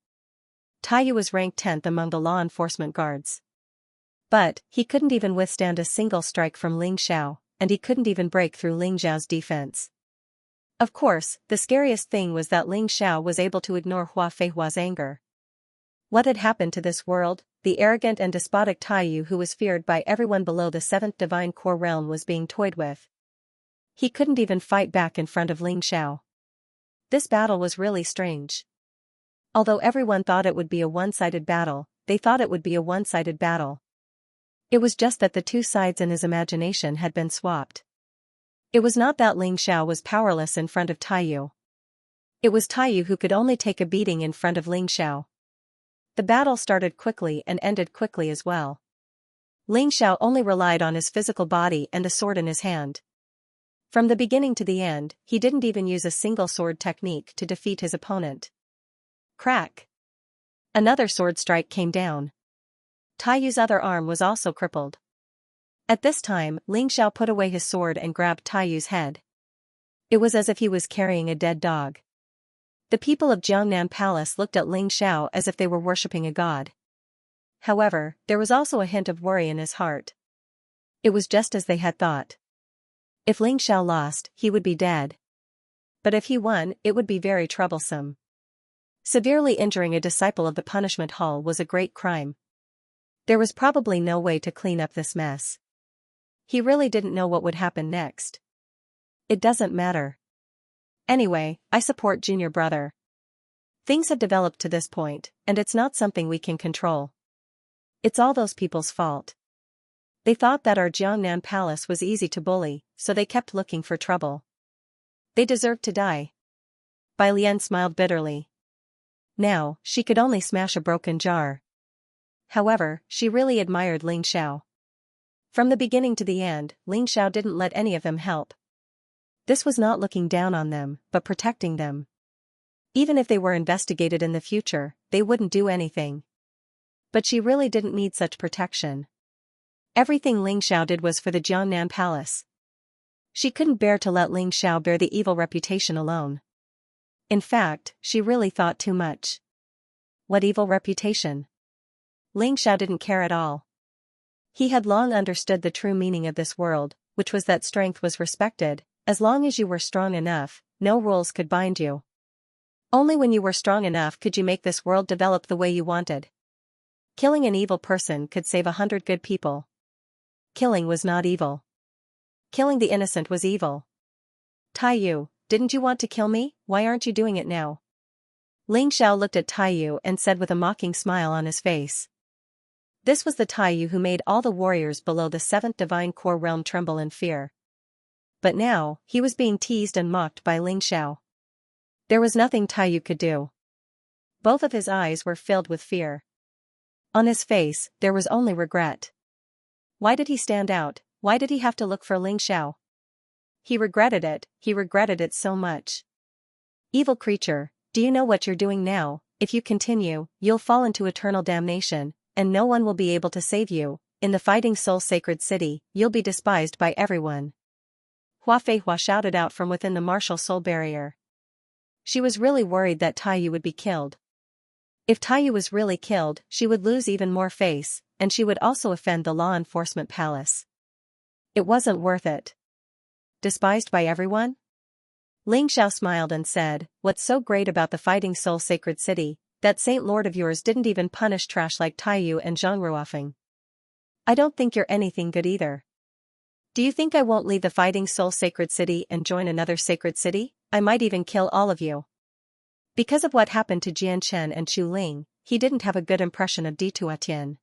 Taiyu was ranked 10th among the law enforcement guards. But, he couldn't even withstand a single strike from Ling Xiao, and he couldn't even break through Ling Xiao's defense. Of course, the scariest thing was that Ling Xiao was able to ignore Hua Feihua's anger. What had happened to this world? The arrogant and despotic Taiyu who was feared by everyone below the 7th divine core realm was being toyed with. He couldn't even fight back in front of Ling Xiao. This battle was really strange. Although everyone thought it would be a one-sided battle, they thought it would be a one-sided battle. It was just that the two sides in his imagination had been swapped. It was not that Ling Xiao was powerless in front of Taiyu. It was Taiyu who could only take a beating in front of Ling Xiao. The battle started quickly and ended quickly as well. Ling Xiao only relied on his physical body and a sword in his hand. From the beginning to the end, he didn't even use a single sword technique to defeat his opponent. Crack! Another sword strike came down. Taiyu's other arm was also crippled. At this time, Ling Xiao put away his sword and grabbed Taiyu's head. It was as if he was carrying a dead dog. The people of Jiangnan Palace looked at Ling Xiao as if they were worshipping a god. However, there was also a hint of worry in his heart. It was just as they had thought. If Ling Xiao lost, he would be dead. But if he won, it would be very troublesome. Severely injuring a disciple of the punishment hall was a great crime. There was probably no way to clean up this mess. He really didn't know what would happen next. It doesn't matter. Anyway, I support junior brother. Things have developed to this point, and it's not something we can control. It's all those people's fault. They thought that our Jiangnan Palace was easy to bully, so they kept looking for trouble. They deserved to die. Bai Lian smiled bitterly. Now, she could only smash a broken jar. However, she really admired Ling Xiao. From the beginning to the end, Ling Xiao didn't let any of them help. This was not looking down on them, but protecting them. Even if they were investigated in the future, they wouldn't do anything. But she really didn't need such protection. Everything Ling Xiao did was for the Jiangnan Palace. She couldn't bear to let Ling Xiao bear the evil reputation alone. In fact, she really thought too much. What evil reputation? Ling Xiao didn't care at all. He had long understood the true meaning of this world, which was that strength was respected. As long as you were strong enough, no rules could bind you. Only when you were strong enough could you make this world develop the way you wanted. Killing an evil person could save 100 good people. Killing was not evil. Killing the innocent was evil. Taiyu, didn't you want to kill me? Why aren't you doing it now? Ling Xiao looked at Taiyu and said with a mocking smile on his face. This was the Taiyu who made all the warriors below the 7th divine core realm tremble in fear. But now, he was being teased and mocked by Ling Xiao. There was nothing Taiyu could do. Both of his eyes were filled with fear. On his face, there was only regret. Why did he stand out? Why did he have to look for Ling Xiao? He regretted it so much. Evil creature, do you know what you're doing now? If you continue, you'll fall into eternal damnation, and no one will be able to save you. In the Fighting Soul Sacred City, you'll be despised by everyone. Hua Feihua shouted out from within the martial soul barrier. She was really worried that Taiyu would be killed. If Taiyu was really killed, she would lose even more face, and she would also offend the law enforcement palace. It wasn't worth it. Despised by everyone? Ling Xiao smiled and said, "What's so great about the Fighting Soul Sacred City? That Saint Lord of yours didn't even punish trash like Taiyu and Zhang Ruofeng. I don't think you're anything good either. Do you think I won't leave the Fighting Soul Sacred City and join another sacred city? I might even kill all of you." Because of what happened to Jian Chen and Chu Ling, he didn't have a good impression of Di Tuatian.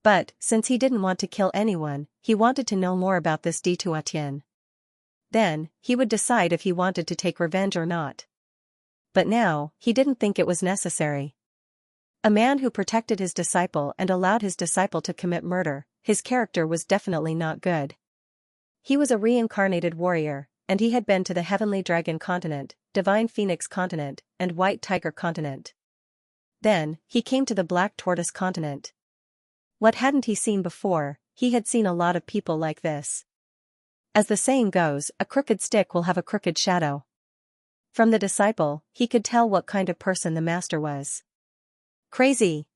But, since he didn't want to kill anyone, he wanted to know more about this Di Tuatian. Then, he would decide if he wanted to take revenge or not. But now, he didn't think it was necessary. A man who protected his disciple and allowed his disciple to commit murder, his character was definitely not good. He was a reincarnated warrior, and he had been to the Heavenly Dragon Continent, Divine Phoenix Continent, and White Tiger Continent. Then, he came to the Black Tortoise Continent. What hadn't he seen before? He had seen a lot of people like this. As the saying goes, a crooked stick will have a crooked shadow. From the disciple, he could tell what kind of person the master was. Crazy.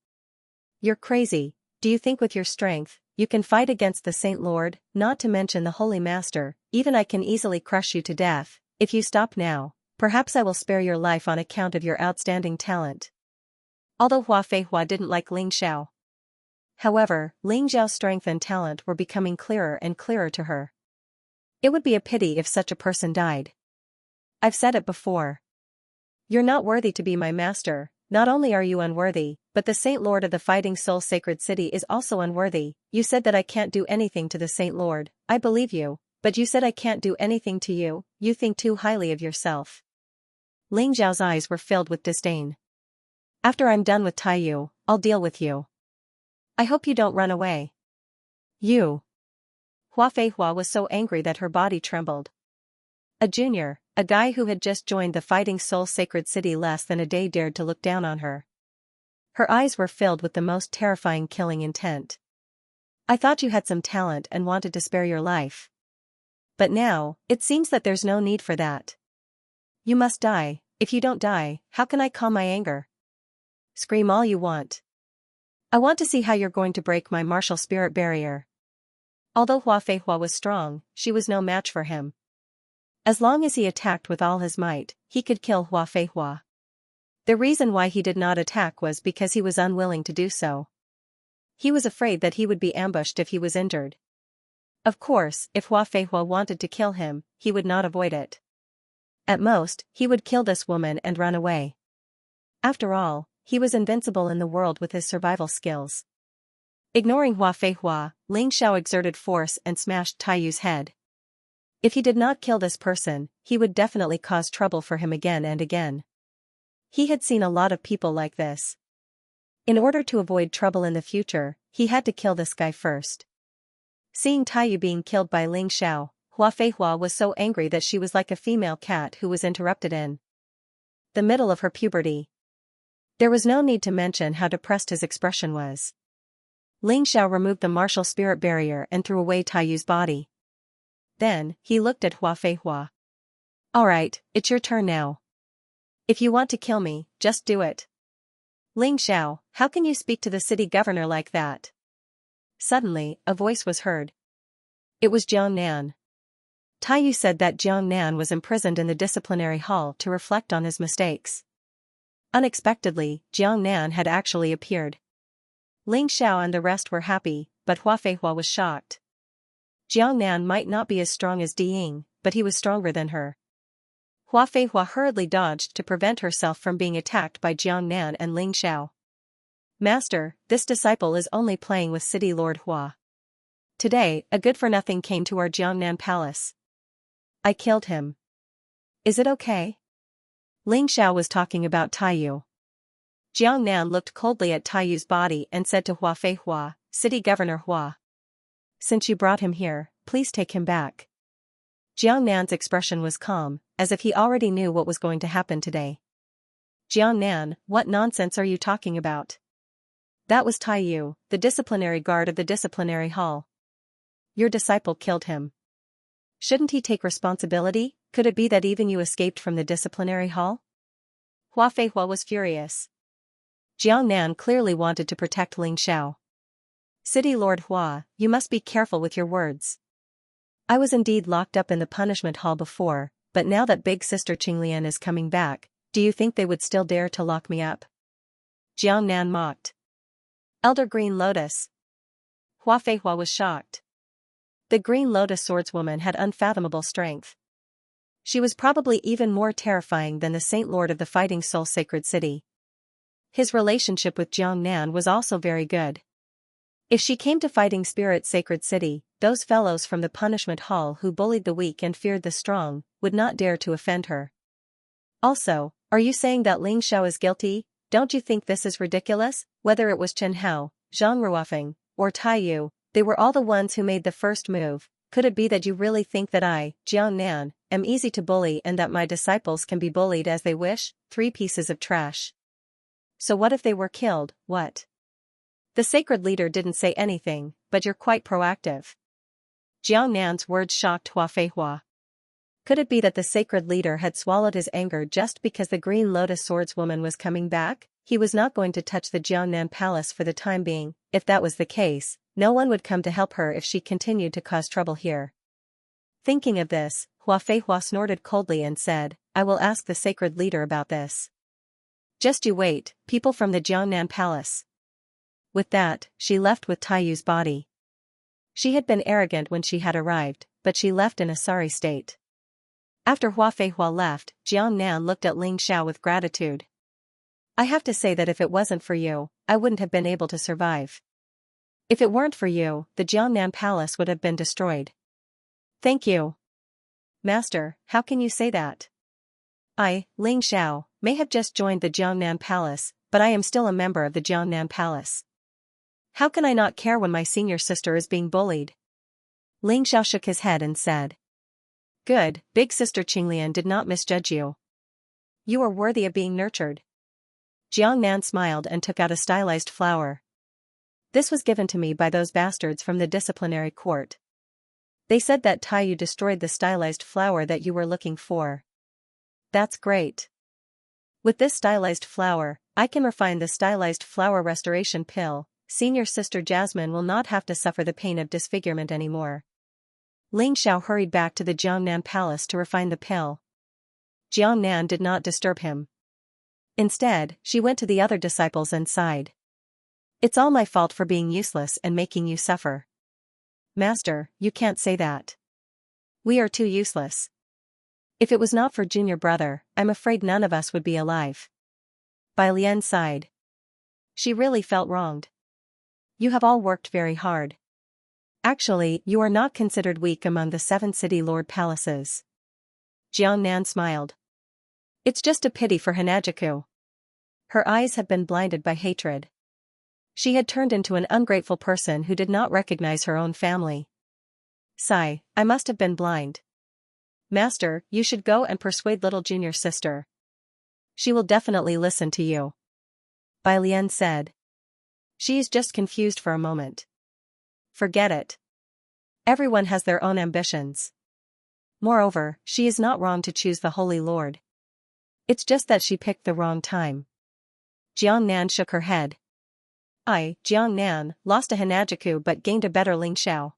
You're crazy. Do you think with your strength, you can fight against the Saint Lord, not to mention the Holy Master? Even I can easily crush you to death. if you stop now, perhaps I will spare your life on account of your outstanding talent. Although Hua Feihua didn't like Ling Xiao. However, Ling Xiao's strength and talent were becoming clearer and clearer to her. It would be a pity if such a person died. I've said it before. You're not worthy to be my master. Not only are you unworthy, but the Saint Lord of the Fighting Soul Sacred City is also unworthy. You said that I can't do anything to the Saint Lord. I believe you, but you said I can't do anything to you. You think too highly of yourself. Ling Xiao's eyes were filled with disdain. After I'm done with Taiyu, I'll deal with you. I hope you don't run away. You. Hua Feihua was so angry that her body trembled. A junior, a guy who had just joined the Fighting Soul Sacred City less than a day, dared to look down on her. Her eyes were filled with the most terrifying killing intent. I thought you had some talent and wanted to spare your life. But now, it seems that there's no need for that. You must die. If you don't die, how can I calm my anger? Scream all you want. I want to see how you're going to break my martial spirit barrier. Although Hua Feihua was strong, she was no match for him. As long as he attacked with all his might, he could kill Hua Feihua. The reason why he did not attack was because he was unwilling to do so. He was afraid that he would be ambushed if he was injured. Of course, if Hua Feihua wanted to kill him, he would not avoid it. At most, he would kill this woman and run away. After all, he was invincible in the world with his survival skills. Ignoring Hua Feihua, Ling Xiao exerted force and smashed Taiyu's head. If he did not kill this person, he would definitely cause trouble for him again and again. He had seen a lot of people like this. In order to avoid trouble in the future, he had to kill this guy first. Seeing Taiyu being killed by Ling Xiao, Hua Feihua was so angry that she was like a female cat who was interrupted in the middle of her puberty. There was no need to mention how depressed his expression was. Ling Xiao removed the martial spirit barrier and threw away Taiyu's body. Then, he looked at Hua Feihua. Alright, it's your turn now. If you want to kill me, just do it. Ling Xiao, how can you speak to the city governor like that? Suddenly, a voice was heard. It was Jiang Nan. Taiyu said that Jiang Nan was imprisoned in the disciplinary hall to reflect on his mistakes. Unexpectedly, Jiang Nan had actually appeared. Ling Xiao and the rest were happy, but Hua Feihua was shocked. Jiang Nan might not be as strong as Di Ying, but he was stronger than her. Hua Feihua hurriedly dodged to prevent herself from being attacked by Jiang Nan and Ling Xiao. Master, this disciple is only playing with City Lord Hua. Today, a good-for-nothing came to our Jiangnan palace. I killed him. Is it okay? Ling Xiao was talking about Taiyu. Jiangnan looked coldly at Taiyu's body and said to Hua Feihua, City Governor Hua. Since you brought him here, please take him back. Jiangnan's expression was calm, as if he already knew what was going to happen today. Jiangnan, what nonsense are you talking about? That was Taiyu, the disciplinary guard of the disciplinary hall. Your disciple killed him. Shouldn't he take responsibility? Could it be that even you escaped from the disciplinary hall? Hua Feihua was furious. Jiangnan clearly wanted to protect Ling Xiao. City Lord Hua, you must be careful with your words. I was indeed locked up in the punishment hall before, but now that big sister Qinglian is coming back, do you think they would still dare to lock me up? Jiangnan mocked. Elder Green Lotus. Hua Feihua was shocked. The Green Lotus swordswoman had unfathomable strength. She was probably even more terrifying than the Saint Lord of the Fighting Soul Sacred City. His relationship with Jiangnan was also very good. If she came to Fighting Spirit Sacred City, those fellows from the punishment hall who bullied the weak and feared the strong, would not dare to offend her. Also, are you saying that Ling Xiao is guilty? Don't you think this is ridiculous? Whether it was Chen Hao, Zhang Ruofeng, or Taiyu, they were all the ones who made the first move. Could it be that you really think that I, Jiangnan, am easy to bully and that my disciples can be bullied as they wish? 3 pieces of trash. So what if they were killed? What? The sacred leader didn't say anything, but you're quite proactive. Jiangnan's words shocked Hua Feihua. Could it be that the sacred leader had swallowed his anger just because the Green Lotus swordswoman was coming back? He was not going to touch the Jiangnan palace for the time being. If that was the case, no one would come to help her if she continued to cause trouble here. Thinking of this, Hua Feihua snorted coldly and said, I will ask the sacred leader about this. Just you wait, people from the Jiangnan palace. With that, she left with Taiyu's body. She had been arrogant when she had arrived, but she left in a sorry state. After Hua Feihua left, Jiangnan looked at Ling Xiao with gratitude. I have to say that if it wasn't for you, I wouldn't have been able to survive. If it weren't for you, the Jiangnan palace would have been destroyed. Thank you. Master, how can you say that? I, Ling Xiao, may have just joined the Jiangnan palace, but I am still a member of the Jiangnan palace. How can I not care when my senior sister is being bullied? Ling Xiao shook his head and said. Good, big sister Qinglian did not misjudge you. You are worthy of being nurtured. Jiangnan smiled and took out a stylized flower. This was given to me by those bastards from the disciplinary court. They said that Taiyu destroyed the stylized flower that you were looking for. That's great. With this stylized flower, I can refine the stylized flower restoration pill. Senior sister Jasmine will not have to suffer the pain of disfigurement anymore. Ling Xiao hurried back to the Jiangnan palace to refine the pill. Jiangnan did not disturb him. Instead, she went to the other disciples and sighed. It's all my fault for being useless and making you suffer. Master, you can't say that. We are too useless. If it was not for junior brother, I'm afraid none of us would be alive. Bai Lian sighed. She really felt wronged. You have all worked very hard. Actually, you are not considered weak among the 7 city lord palaces. Jiangnan smiled. It's just a pity for Hanajiku. Her eyes have been blinded by hatred. She had turned into an ungrateful person who did not recognize her own family. Sigh, I must have been blind. Master, you should go and persuade little junior sister. She will definitely listen to you. Bai Lian said. She is just confused for a moment. Forget it. Everyone has their own ambitions. Moreover, she is not wrong to choose the Holy Lord. It's just that she picked the wrong time. Jiangnan shook her head. I, Jiangnan, lost a Hanajiku but gained a better Ling Xiao.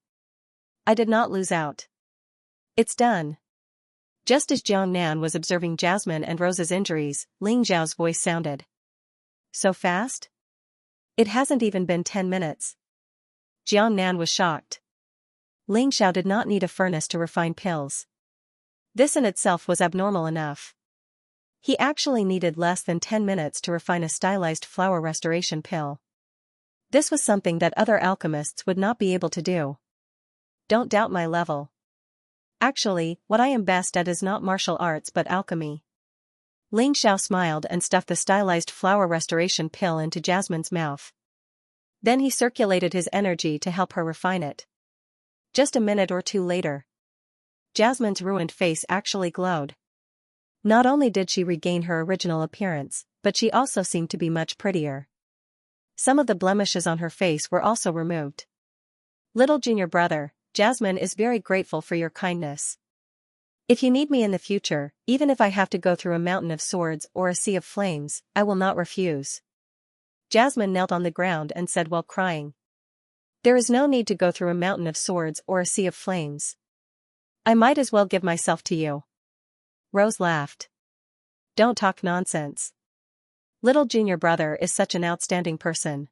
I did not lose out. It's done. Just as Jiangnan was observing Jasmine and Rose's injuries, Ling Xiao's voice sounded. So fast? It hasn't even been 10 minutes. Jiangnan was shocked. Ling Xiao did not need a furnace to refine pills. This in itself was abnormal enough. He actually needed less than 10 minutes to refine a stylized flower restoration pill. This was something that other alchemists would not be able to do. Don't doubt my level. Actually, what I am best at is not martial arts but alchemy. Ling Xiao smiled and stuffed the stylized flower restoration pill into Jasmine's mouth. Then he circulated his energy to help her refine it. Just a minute or two later, Jasmine's ruined face actually glowed. Not only did she regain her original appearance, but she also seemed to be much prettier. Some of the blemishes on her face were also removed. Little junior brother, Jasmine is very grateful for your kindness. If you need me in the future, even if I have to go through a mountain of swords or a sea of flames, I will not refuse. Jasmine knelt on the ground and said while crying. There is no need to go through a mountain of swords or a sea of flames. I might as well give myself to you. Rose laughed. Don't talk nonsense. Little junior brother is such an outstanding person.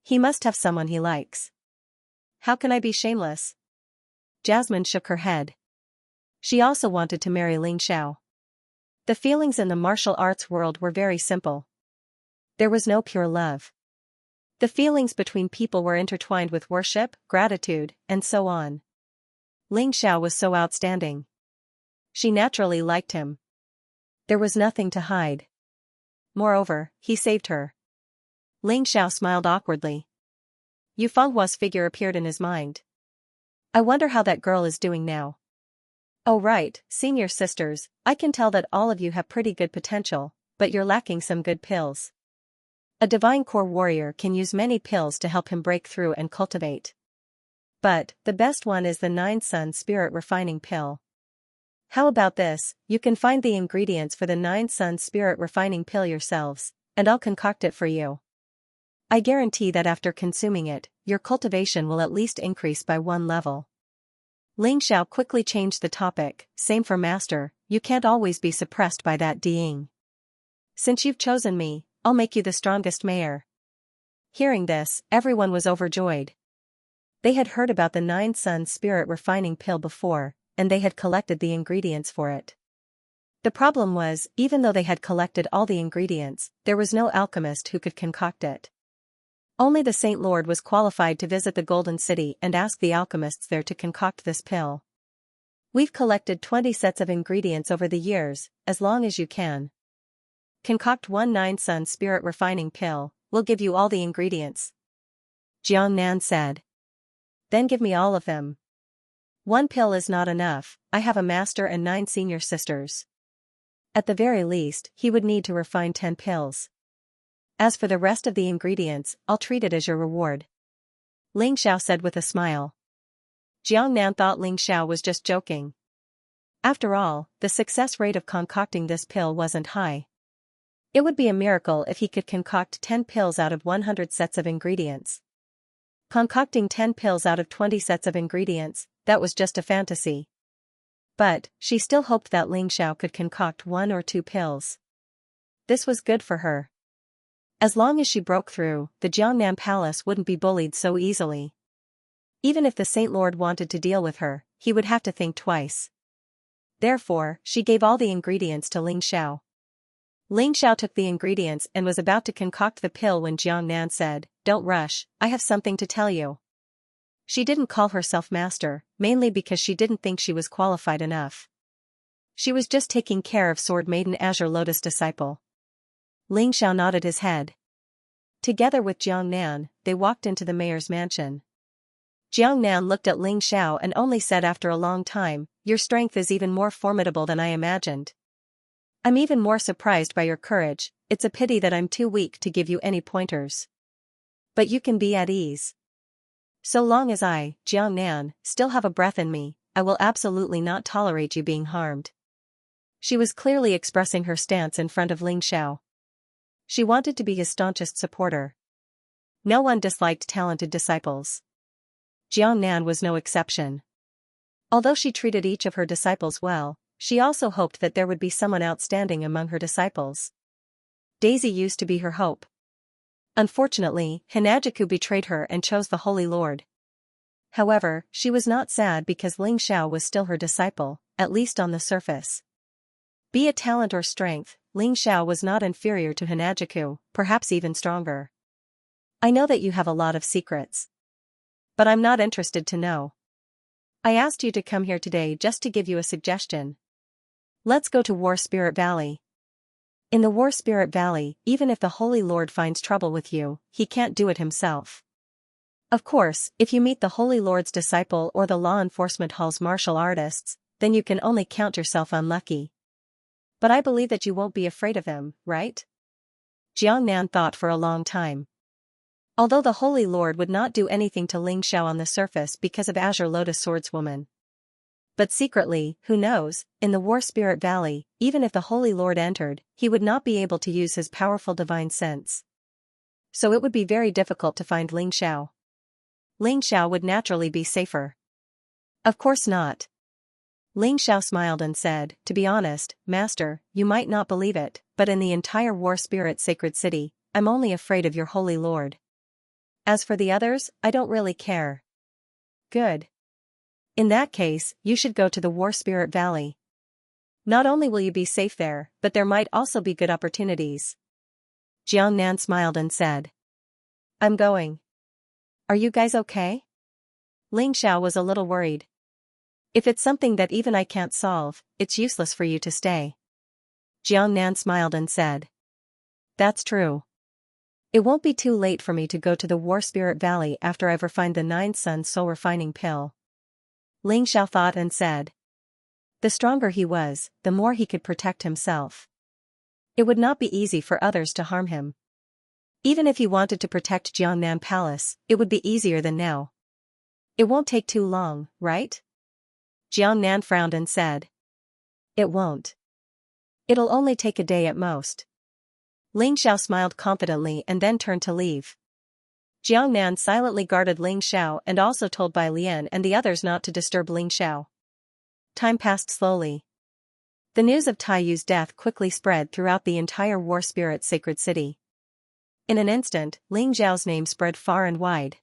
He must have someone he likes. How can I be shameless? Jasmine shook her head. She also wanted to marry Ling Xiao. The feelings in the martial arts world were very simple. There was no pure love. The feelings between people were intertwined with worship, gratitude, and so on. Ling Xiao was so outstanding. She naturally liked him. There was nothing to hide. Moreover, he saved her. Ling Xiao smiled awkwardly. Yu Fenghua's figure appeared in his mind. I wonder how that girl is doing now. Oh right, senior sisters, I can tell that all of you have pretty good potential, but you're lacking some good pills. A divine core warrior can use many pills to help him break through and cultivate. But, the best one is the 9 Sun Spirit Refining Pill. How about this, you can find the ingredients for the 9 Sun Spirit Refining Pill yourselves, and I'll concoct it for you. I guarantee that after consuming it, your cultivation will at least increase by 1 level. Ling Xiao quickly changed the topic, same for master, you can't always be suppressed by that Ding. Since you've chosen me, I'll make you the strongest mayor. Hearing this, everyone was overjoyed. They had heard about the 9-sun spirit refining pill before, and they had collected the ingredients for it. The problem was, even though they had collected all the ingredients, there was no alchemist who could concoct it. Only the Saint Lord was qualified to visit the Golden City and ask the alchemists there to concoct this pill. We've collected 20 sets of ingredients over the years, as long as you can concoct one 9-sun spirit refining pill, we'll give you all the ingredients. Jiang Nan said. Then give me all of them. One pill is not enough, I have a master and 9 senior sisters. At the very least, he would need to refine 10 pills. As for the rest of the ingredients, I'll treat it as your reward. Ling Xiao said with a smile. Jiang Nan thought Ling Xiao was just joking. After all, the success rate of concocting this pill wasn't high. It would be a miracle if he could concoct 10 pills out of 100 sets of ingredients. Concocting 10 pills out of 20 sets of ingredients, that was just a fantasy. But, she still hoped that Ling Xiao could concoct 1 or 2 pills. This was good for her. As long as she broke through, the Jiangnan Palace wouldn't be bullied so easily. Even if the Saint Lord wanted to deal with her, he would have to think twice. Therefore, she gave all the ingredients to Ling Xiao. Ling Xiao took the ingredients and was about to concoct the pill when Jiang Nan said, "Don't rush, I have something to tell you." She didn't call herself master, mainly because she didn't think she was qualified enough. She was just taking care of Sword Maiden Azure Lotus disciple. Ling Xiao nodded his head. Together with Jiang Nan, they walked into the mayor's mansion. Jiang Nan looked at Ling Xiao and only said after a long time, "Your strength is even more formidable than I imagined. I'm even more surprised by your courage, it's a pity that I'm too weak to give you any pointers. But you can be at ease. So long as I, Jiang Nan, still have a breath in me, I will absolutely not tolerate you being harmed." She was clearly expressing her stance in front of Ling Xiao. She wanted to be his staunchest supporter. No one disliked talented disciples. Jiang Nan was no exception. Although she treated each of her disciples well, she also hoped that there would be someone outstanding among her disciples. Daisy used to be her hope. Unfortunately, Hinajiku betrayed her and chose the Holy Lord. However, she was not sad because Ling Xiao was still her disciple, at least on the surface. Be it talent or strength, Ling Xiao was not inferior to Hinajiku, perhaps even stronger. "I know that you have a lot of secrets. But I'm not interested to know. I asked you to come here today just to give you a suggestion. Let's go to War Spirit Valley. In the War Spirit Valley, even if the Holy Lord finds trouble with you, he can't do it himself. Of course, if you meet the Holy Lord's disciple or the law enforcement hall's martial artists, then you can only count yourself unlucky. But I believe that you won't be afraid of him, right?" Jiang Nan thought for a long time. Although the Holy Lord would not do anything to Ling Xiao on the surface because of Azure Lotus Swordswoman. But secretly, who knows, in the War Spirit Valley, even if the Holy Lord entered, he would not be able to use his powerful divine sense. So it would be very difficult to find Ling Xiao. Ling Xiao would naturally be safer. Of course not. Ling Xiao smiled and said, "To be honest, Master, you might not believe it, but in the entire War Spirit Sacred City, I'm only afraid of your Holy Lord. As for the others, I don't really care." "Good. In that case, you should go to the War Spirit Valley. Not only will you be safe there, but there might also be good opportunities." Jiang Nan smiled and said, "I'm going. Are you guys okay?" Ling Xiao was a little worried. "If it's something that even I can't solve, it's useless for you to stay." Jiang Nan smiled and said, "That's true. It won't be too late for me to go to the War Spirit Valley after I've refined the 9-sun soul refining pill." Ling Xiao thought and said. The stronger he was, the more he could protect himself. It would not be easy for others to harm him. Even if he wanted to protect Jiangnan Palace, it would be easier than now. "It won't take too long, right?" Jiangnan frowned and said. "It won't. It'll only take a day at most." Ling Xiao smiled confidently and then turned to leave. Jiangnan silently guarded Ling Xiao and also told Bai Lian and the others not to disturb Ling Xiao. Time passed slowly. The news of Taiyu's death quickly spread throughout the entire War Spirit sacred city. In an instant, Ling Xiao's name spread far and wide.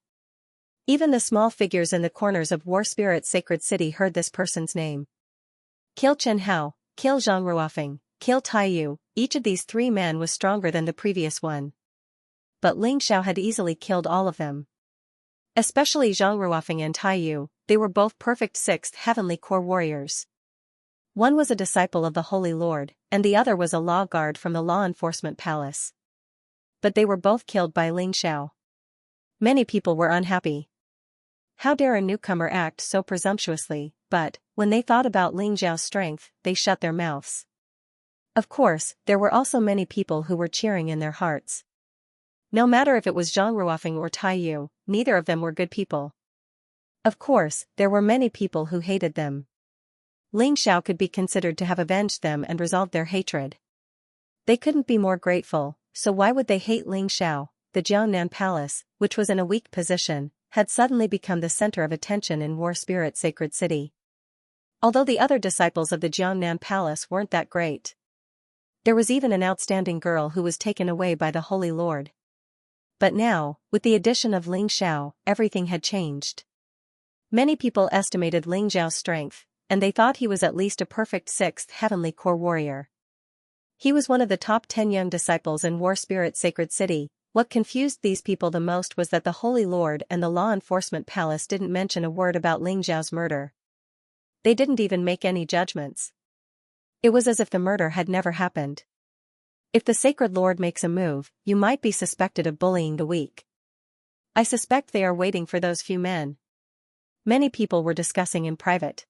Even the small figures in the corners of War Spirit sacred city heard this person's name. Kill Chen Hao, kill Zhang Ruofeng, kill Taiyu. Each of these three men was stronger than the previous one. But Ling Xiao had easily killed all of them. Especially Zhang Ruofeng and Taiyu, they were both perfect sixth heavenly core warriors. One was a disciple of the Holy Lord, and the other was a law guard from the law enforcement palace. But they were both killed by Ling Xiao. Many people were unhappy. How dare a newcomer act so presumptuously, but, when they thought about Ling Xiao's strength, they shut their mouths. Of course, there were also many people who were cheering in their hearts. No matter if it was Zhang Ruofeng or Taiyu, neither of them were good people. Of course, there were many people who hated them. Ling Xiao could be considered to have avenged them and resolved their hatred. They couldn't be more grateful, so why would they hate Ling Xiao? The Jiangnan Palace, which was in a weak position, had suddenly become the center of attention in War Spirit Sacred City. Although the other disciples of the Jiangnan Palace weren't that great. There was even an outstanding girl who was taken away by the Holy Lord. But now, with the addition of Ling Xiao, everything had changed. Many people estimated Ling Xiao's strength, and they thought he was at least a perfect sixth heavenly core warrior. He was one of the top 10 young disciples in War Spirit Sacred City. What confused these people the most was that the Holy Lord and the Law Enforcement Palace didn't mention a word about Ling Xiao's murder. They didn't even make any judgments. It was as if the murder had never happened. If the Sacred Lord makes a move, you might be suspected of bullying the weak. I suspect they are waiting for those few men. Many people were discussing in private.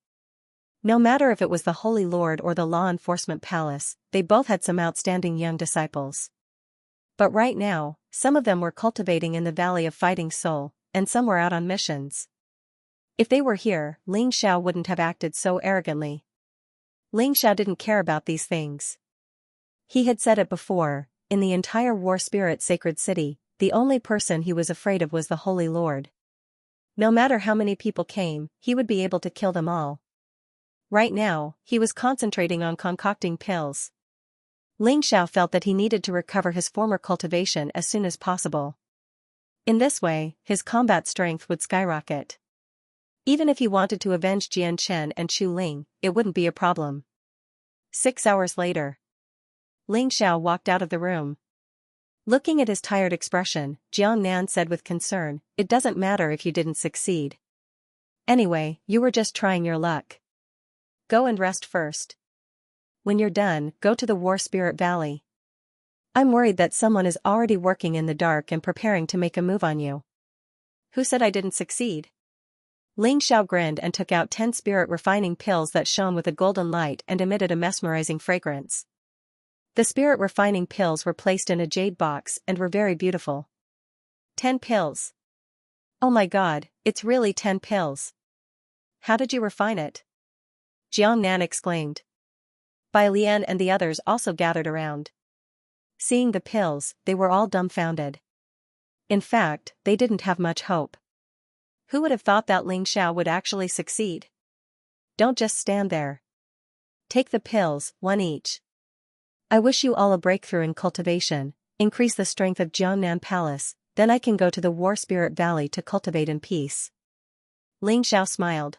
No matter if it was the Holy Lord or the Law Enforcement Palace, they both had some outstanding young disciples. But right now, some of them were cultivating in the Valley of Fighting Soul, and some were out on missions. If they were here, Ling Xiao wouldn't have acted so arrogantly. Ling Xiao didn't care about these things. He had said it before, in the entire War Spirit Sacred City, the only person he was afraid of was the Holy Lord. No matter how many people came, he would be able to kill them all. Right now, he was concentrating on concocting pills. Ling Xiao felt that he needed to recover his former cultivation as soon as possible. In this way, his combat strength would skyrocket. Even if he wanted to avenge Jian Chen and Chu Ling, it wouldn't be a problem. 6 hours later, Ling Xiao walked out of the room. Looking at his tired expression, Jiang Nan said with concern, "It doesn't matter if you didn't succeed. Anyway, you were just trying your luck. Go and rest first. When you're done, go to the War Spirit Valley. I'm worried that someone is already working in the dark and preparing to make a move on you." Who said I didn't succeed? Ling Xiao grinned and took out 10 spirit refining pills that shone with a golden light and emitted a mesmerizing fragrance. The spirit refining pills were placed in a jade box and were very beautiful. 10 pills. Oh my god, it's really 10 pills. How did you refine it? Jiang Nan exclaimed. Bai Lian and the others also gathered around. Seeing the pills, they were all dumbfounded. In fact, they didn't have much hope. Who would have thought that Ling Xiao would actually succeed? Don't just stand there. Take the pills, one each. I wish you all a breakthrough in cultivation, increase the strength of Jiangnan Palace, then I can go to the War Spirit Valley to cultivate in peace. Ling Xiao smiled.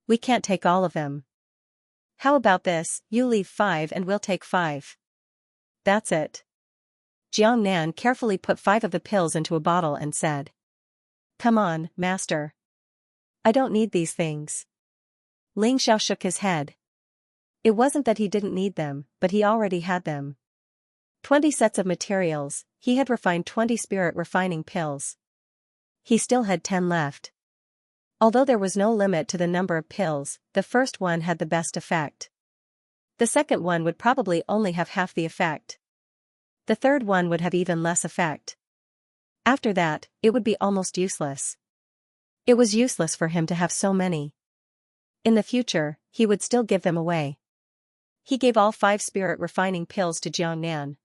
We can't take all of them. How about this, you leave 5 and we'll take 5. That's it. Jiang Nan carefully put 5 of the pills into a bottle and said. Come on, master. I don't need these things. Ling Xiao shook his head. It wasn't that he didn't need them, but he already had them. 20 sets of materials, he had refined 20 spirit refining pills. He still had 10 left. Although there was no limit to the number of pills, the first one had the best effect. The second one would probably only have half the effect. The third one would have even less effect. After that, it would be almost useless. It was useless for him to have so many. In the future, he would still give them away. He gave all 5 spirit refining pills to Jiang Nan.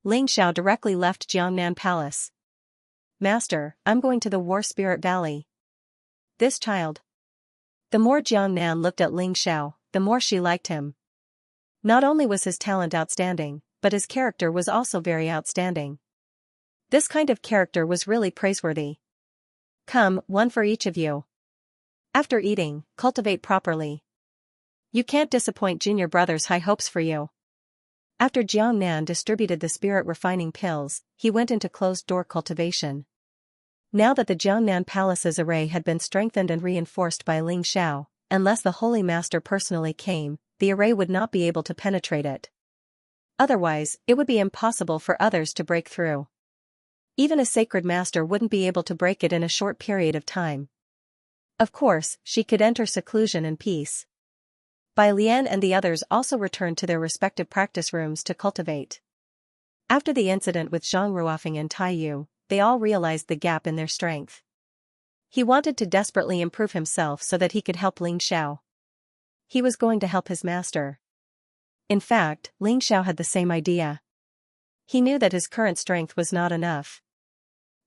Ling Xiao directly left Jiangnan Palace. "Master, I'm going to the War Spirit Valley." This child. The more Jiang Nan looked at Ling Xiao, the more she liked him. Not only was his talent outstanding, but his character was also very outstanding. This kind of character was really praiseworthy. "Come, one for each of you. After eating, cultivate properly. You can't disappoint junior brother's high hopes for you." After Jiang Nan distributed the spirit-refining pills, he went into closed-door cultivation. Now that the Jiangnan Palace's array had been strengthened and reinforced by Ling Xiao, unless the Holy Master personally came, the array would not be able to penetrate it. Otherwise, it would be impossible for others to break through. Even a sacred master wouldn't be able to break it in a short period of time. Of course, she could enter seclusion and peace. Bai Lian and the others also returned to their respective practice rooms to cultivate. After the incident with Zhang Ruofing and Tai Yu, they all realized the gap in their strength. He wanted to desperately improve himself so that he could help Ling Xiao. He was going to help his master. In fact, Ling Xiao had the same idea. He knew that his current strength was not enough.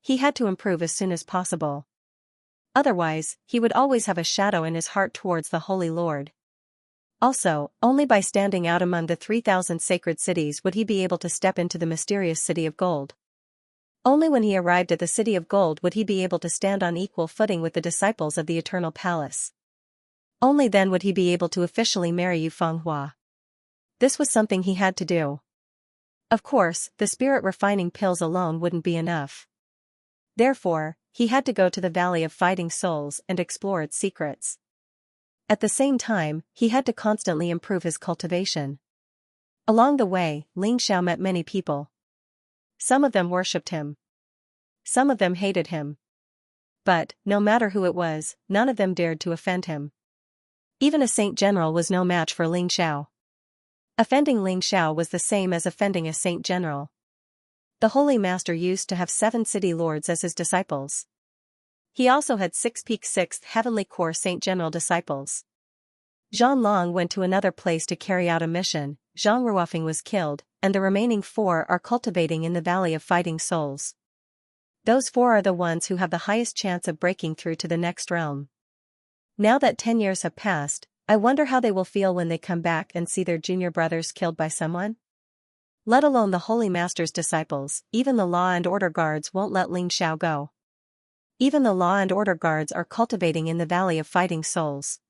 He had to improve as soon as possible. Otherwise, he would always have a shadow in his heart towards the Holy Lord. Also, only by standing out among the 3,000 sacred cities would he be able to step into the mysterious City of Gold. Only when he arrived at the City of Gold would he be able to stand on equal footing with the disciples of the Eternal Palace. Only then would he be able to officially marry Yu Fenghua. This was something he had to do. Of course, the spirit-refining pills alone wouldn't be enough. Therefore, he had to go to the Valley of Fighting Souls and explore its secrets. At the same time, he had to constantly improve his cultivation. Along the way, Ling Xiao met many people. Some of them worshipped him. Some of them hated him. But, no matter who it was, none of them dared to offend him. Even a Saint General was no match for Ling Xiao. Offending Ling Xiao was the same as offending a Saint General. The Holy Master used to have 7 city lords as his disciples. He also had 6 peak 6th Heavenly Corps Saint General disciples. Zhang Long went to another place to carry out a mission, Zhang Ruofing was killed, and the remaining 4 are cultivating in the Valley of Fighting Souls. Those 4 are the ones who have the highest chance of breaking through to the next realm. Now that 10 years have passed, I wonder how they will feel when they come back and see their junior brothers killed by someone? Let alone the Holy Master's disciples, even the Law and Order guards won't let Ling Xiao go. Even the Law and Order guards are cultivating in the Valley of Fighting Souls.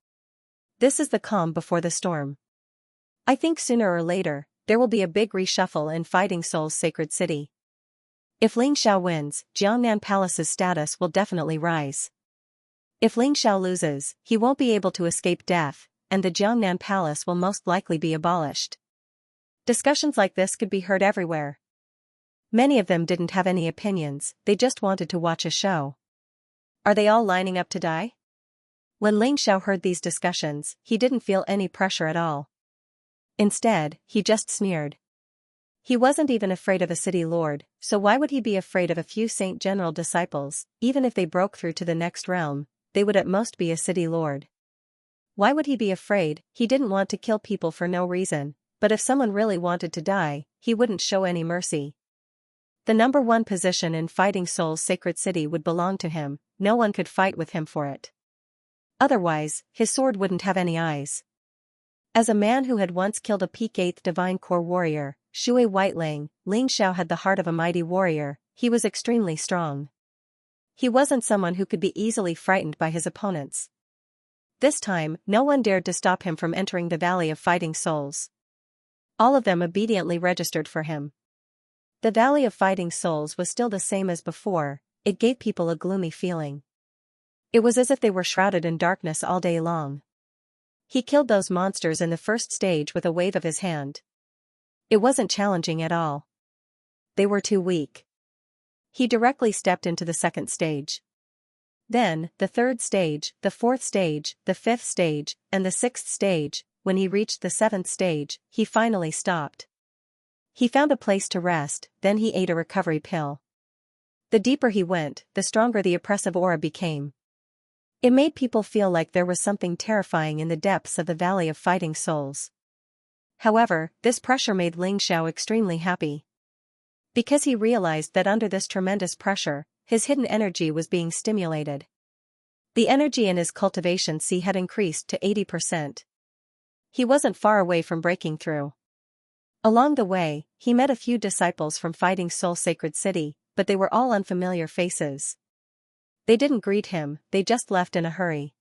This is the calm before the storm. I think sooner or later, there will be a big reshuffle in Fighting Souls' sacred city. If Ling Xiao wins, Jiangnan Palace's status will definitely rise. If Ling Xiao loses, he won't be able to escape death, and the Jiangnan Palace will most likely be abolished. Discussions like this could be heard everywhere. Many of them didn't have any opinions, they just wanted to watch a show. Are they all lining up to die? When Ling Xiao heard these discussions, he didn't feel any pressure at all. Instead, he just sneered. He wasn't even afraid of a city lord, so why would he be afraid of a few Saint General disciples? Even if they broke through to the next realm, they would at most be a city lord. Why would he be afraid? He didn't want to kill people for no reason, but if someone really wanted to die, he wouldn't show any mercy. The number 1 position in Fighting Souls' sacred city would belong to him, no one could fight with him for it. Otherwise, his sword wouldn't have any eyes. As a man who had once killed a peak 8th Divine Corps warrior, Shui Whiteling, Ling Xiao had the heart of a mighty warrior, he was extremely strong. He wasn't someone who could be easily frightened by his opponents. This time, no one dared to stop him from entering the Valley of Fighting Souls. All of them obediently registered for him. The Valley of Fighting Souls was still the same as before, it gave people a gloomy feeling. It was as if they were shrouded in darkness all day long. He killed those monsters in the first stage with a wave of his hand. It wasn't challenging at all. They were too weak. He directly stepped into the second stage. Then, the third stage, the fourth stage, the fifth stage, and the sixth stage. When he reached the seventh stage, he finally stopped. He found a place to rest, then he ate a recovery pill. The deeper he went, the stronger the oppressive aura became. It made people feel like there was something terrifying in the depths of the Valley of Fighting Souls. However, this pressure made Ling Xiao extremely happy. Because he realized that under this tremendous pressure, his hidden energy was being stimulated. The energy in his cultivation sea had increased to 80%. He wasn't far away from breaking through. Along the way, he met a few disciples from Fighting Soul Sacred City, but they were all unfamiliar faces. They didn't greet him, they just left in a hurry.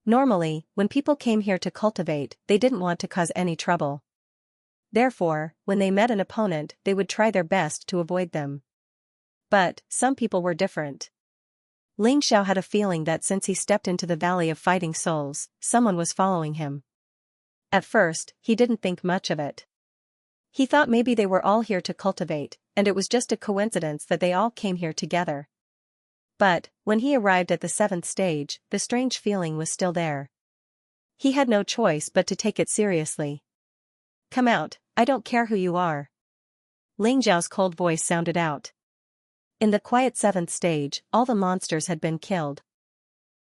Normally, when people came here to cultivate, they didn't want to cause any trouble. Therefore, when they met an opponent, they would try their best to avoid them. But, some people were different. Xianxia had a feeling that since he stepped into the Valley of Fighting Souls, someone was following him. At first, he didn't think much of it. He thought maybe they were all here to cultivate, and it was just a coincidence that they all came here together. But, when he arrived at the 7th stage, the strange feeling was still there. He had no choice but to take it seriously. "Come out, I don't care who you are." Xiao's cold voice sounded out. In the quiet 7th stage, all the monsters had been killed.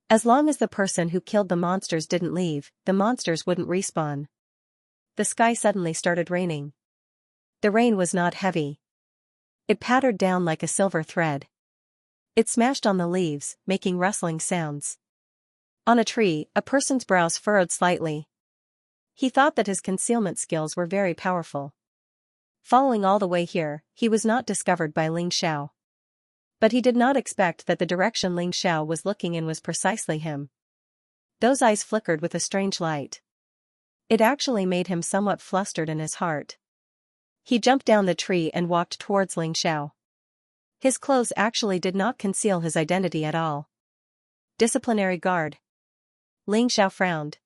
As long as the person who killed the monsters didn't leave, the monsters wouldn't respawn. The sky suddenly started raining. The rain was not heavy. It pattered down like a silver thread. It smashed on the leaves, making rustling sounds. On a tree, a person's brows furrowed slightly. He thought that his concealment skills were very powerful. Following all the way here, he was not discovered by Xianxia. But he did not expect that the direction Xianxia was looking in was precisely him. Those eyes flickered with a strange light. It actually made him somewhat flustered in his heart. He jumped down the tree and walked towards Xianxia. His clothes actually did not conceal his identity at all. Disciplinary guard. Xianxia frowned.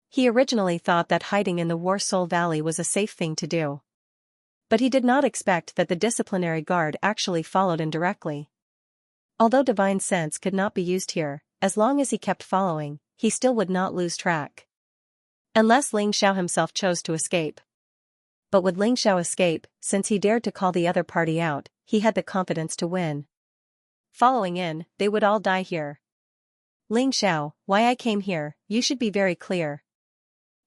He originally thought that hiding in the War Soul Valley was a safe thing to do. But he did not expect that the disciplinary guard actually followed indirectly. Although divine sense could not be used here, as long as he kept following, he still would not lose track. Unless Xianxia himself chose to escape. But would Xianxia escape, since he dared to call the other party out, he had the confidence to win. Following in, they would all die here. "Xianxia, why I came here, you should be very clear.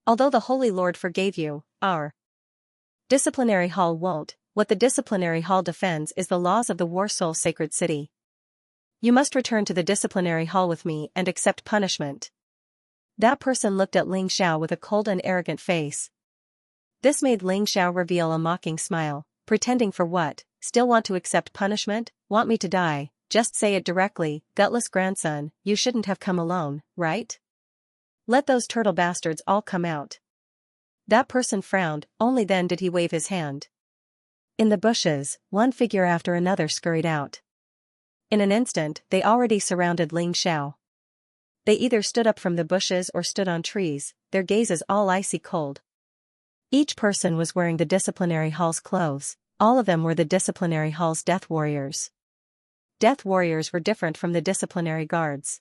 Although the Holy Lord forgave you, our disciplinary hall won't. What the disciplinary hall defends is the laws of the War Soul Sacred City. You must return to the disciplinary hall with me and accept punishment." That person looked at Xianxia with a cold and arrogant face. This made Xianxia reveal a mocking smile. "Pretending for what? Still want to accept punishment? Want me to die? Just say it directly, gutless grandson, you shouldn't have come alone, right? Let those turtle bastards all come out." That person frowned, only then did he wave his hand. In the bushes, one figure after another scurried out. In an instant, they already surrounded Xianxia. They either stood up from the bushes or stood on trees, their gazes all icy cold. Each person was wearing the disciplinary hall's clothes. All of them were the disciplinary hall's death warriors. Death warriors were different from the disciplinary guards.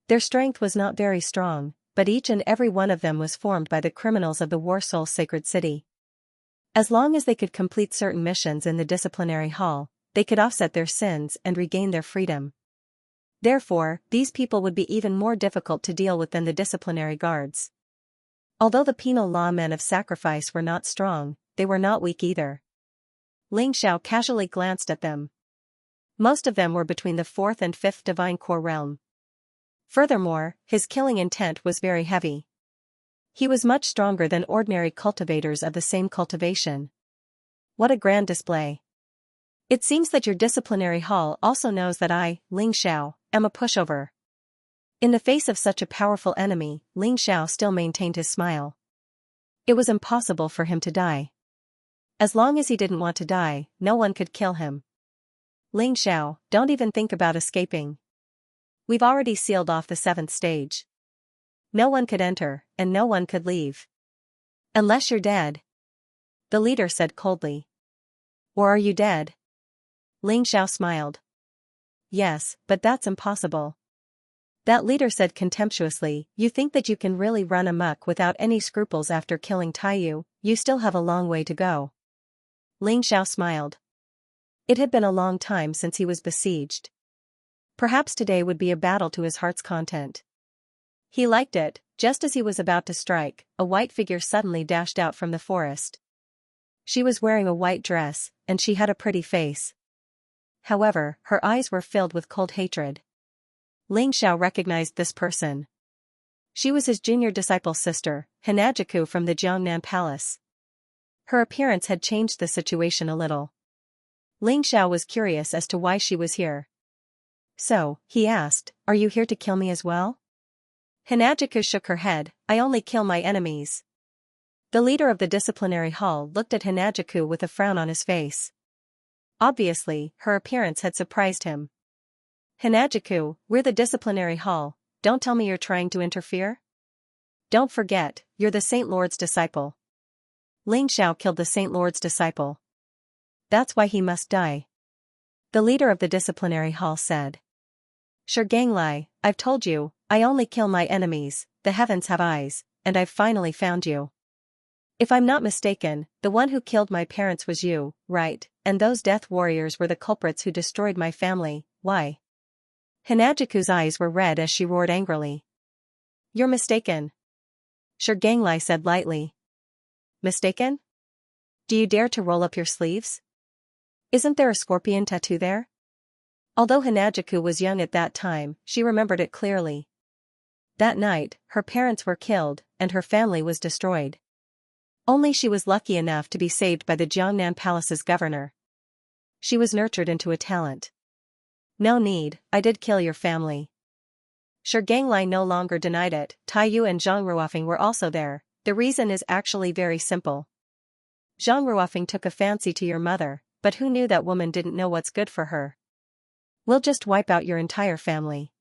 Their strength was not very strong, but each and every one of them was formed by the criminals of the War Soul Sacred City. As long as they could complete certain missions in the disciplinary hall, they could offset their sins and regain their freedom. Therefore, these people would be even more difficult to deal with than the disciplinary guards. Although the penal law men of sacrifice were not strong, they were not weak either. Xianxia casually glanced at them. Most of them were between the 4th and 5th divine core realm. Furthermore, his killing intent was very heavy. He was much stronger than ordinary cultivators of the same cultivation. What a grand display. It seems that your disciplinary hall also knows that I, Xianxia, am a pushover. In the face of such a powerful enemy, Xianxia still maintained his smile. It was impossible for him to die. As long as he didn't want to die, no one could kill him. "Xianxia, don't even think about escaping. We've already sealed off the 7th stage. No one could enter, and no one could leave. Unless you're dead," the leader said coldly. "Or are you dead?" Xianxia smiled. "Yes, but that's impossible." That leader said contemptuously, "You think that you can really run amok without any scruples after killing Taiyu? You still have a long way to go." Xianxia smiled. It had been a long time since he was besieged. Perhaps today would be a battle to his heart's content. He liked it. Just as he was about to strike, a white figure suddenly dashed out from the forest. She was wearing a white dress, and she had a pretty face. However, her eyes were filled with cold hatred. Ling Xiao recognized this person. She was his junior disciple's sister, Hanajiku from the Jiangnan Palace. Her appearance had changed the situation a little. Ling Xiao was curious as to why she was here. So, he asked, "Are you here to kill me as well?" Hanajiku shook her head, "I only kill my enemies." The leader of the disciplinary hall looked at Hanajiku with a frown on his face. Obviously, her appearance had surprised him. "Hanajiku, we're the disciplinary hall, don't tell me you're trying to interfere? Don't forget, you're the Saint Lord's disciple." Ling Xiao killed the Saint Lord's disciple. That's why he must die. The leader of the disciplinary hall said. "Ganglai, I've told you, I only kill my enemies, the heavens have eyes, and I've finally found you. If I'm not mistaken, the one who killed my parents was you, right, and those death warriors were the culprits who destroyed my family, why?" Hanajiku's eyes were red as she roared angrily. "You're mistaken." Ganglai said lightly. "Mistaken? Do you dare to roll up your sleeves? Isn't there a scorpion tattoo there?" Although Hanajiku was young at that time, she remembered it clearly. That night, her parents were killed, and her family was destroyed. Only she was lucky enough to be saved by the Jiangnan Palace's governor. She was nurtured into a talent. "No need, I did kill your family." Ganglai no longer denied it. Tai Yu and Zhang Ruofing were also there. The reason is actually very simple. Zhang Ruofing took a fancy to your mother, but who knew that woman didn't know what's good for her? "We'll just wipe out your entire family.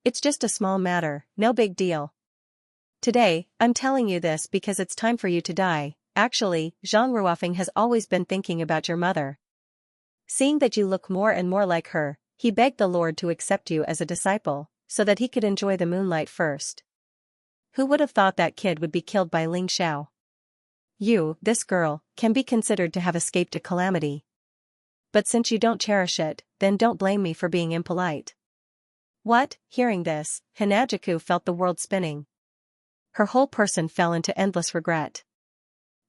It's just a small matter, no big deal. Today, I'm telling you this because it's time for you to die." Actually, Zhang Ruofing has always been thinking about your mother. Seeing that you look more and more like her, he begged the Lord to accept you as a disciple, so that he could enjoy the moonlight first. Who would have thought that kid would be killed by Ling Xiao? You, this girl, can be considered to have escaped a calamity. But since you don't cherish it, then don't blame me for being impolite. What? Hearing this, Hanajiku felt the world spinning. Her whole person fell into endless regret.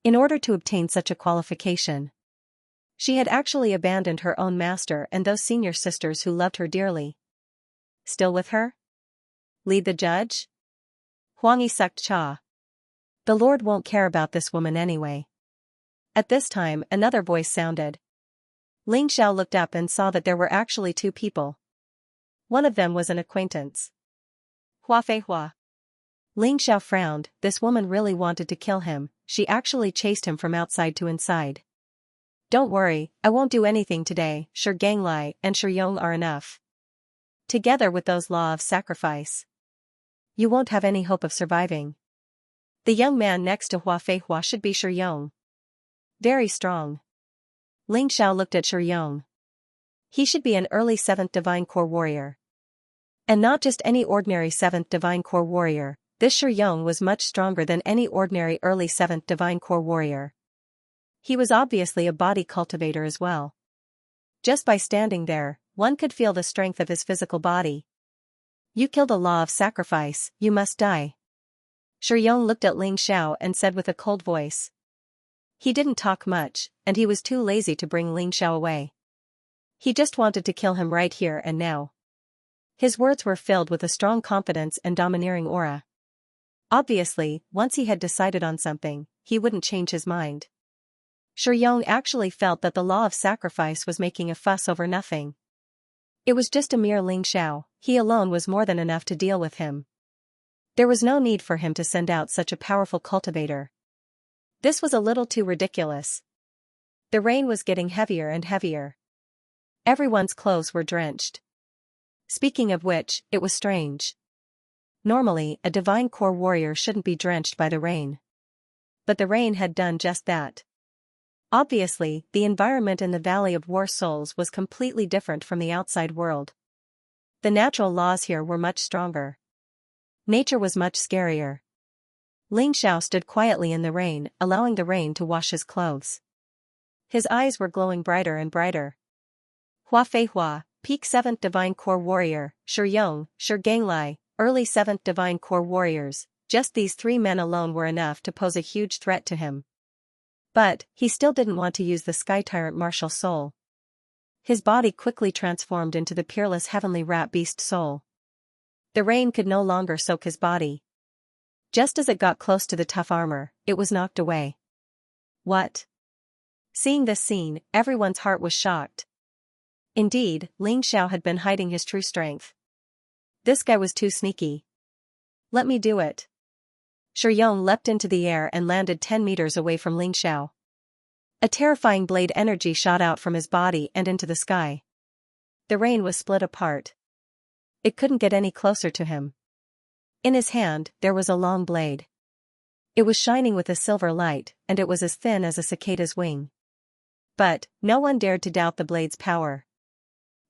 In order to obtain such a qualification, she had actually abandoned her own master and those senior sisters who loved her dearly. Still with her? Lead the judge? Huangyi sucked cha. The Lord won't care about this woman anyway. At this time, another voice sounded. Ling Xiao looked up and saw that there were actually two people. One of them was an acquaintance. Hua Fei Hua. Ling Xiao frowned. This woman really wanted to kill him. She actually chased him from outside to inside. "Don't worry, I won't do anything today. Ganglai and Yong are enough. Together with those law of sacrifice, you won't have any hope of surviving. The young man next to Hua Fei Hua should be Yong. Very strong." Ling Xiao looked at Yong. He should be an early 7th Divine Core warrior. And not just any ordinary 7th Divine Core warrior, this Yong was much stronger than any ordinary early 7th Divine Core warrior. He was obviously a body cultivator as well. Just by standing there, one could feel the strength of his physical body. "You killed a law of sacrifice, you must die." Yong looked at Ling Xiao and said with a cold voice. He didn't talk much, and he was too lazy to bring Ling Xiao away. He just wanted to kill him right here and now. His words were filled with a strong confidence and domineering aura. Obviously, once he had decided on something, he wouldn't change his mind. Yong actually felt that the law of sacrifice was making a fuss over nothing. It was just a mere Ling Xiao, he alone was more than enough to deal with him. There was no need for him to send out such a powerful cultivator. This was a little too ridiculous. The rain was getting heavier and heavier. Everyone's clothes were drenched. Speaking of which, it was strange. Normally, a Divine Core warrior shouldn't be drenched by the rain. But the rain had done just that. Obviously, the environment in the Valley of War Souls was completely different from the outside world. The natural laws here were much stronger. Nature was much scarier. Ling Xiao stood quietly in the rain, allowing the rain to wash his clothes. His eyes were glowing brighter and brighter. Hua Fei Hua, Peak 7th Divine Core Warrior, Yong, Ganglai, early 7th Divine Core Warriors, just these three men alone were enough to pose a huge threat to him. But, he still didn't want to use the Sky Tyrant martial soul. His body quickly transformed into the peerless heavenly rat beast soul. The rain could no longer soak his body. Just as it got close to the tough armor, it was knocked away. What? Seeing this scene, everyone's heart was shocked. Indeed, Ling Xiao had been hiding his true strength. This guy was too sneaky. Let me do it. Xianxia leapt into the air and landed 10 meters away from Ling Xiao. A terrifying blade energy shot out from his body and into the sky. The rain was split apart. It couldn't get any closer to him. In his hand, there was a long blade. It was shining with a silver light, and it was as thin as a cicada's wing. But no one dared to doubt the blade's power.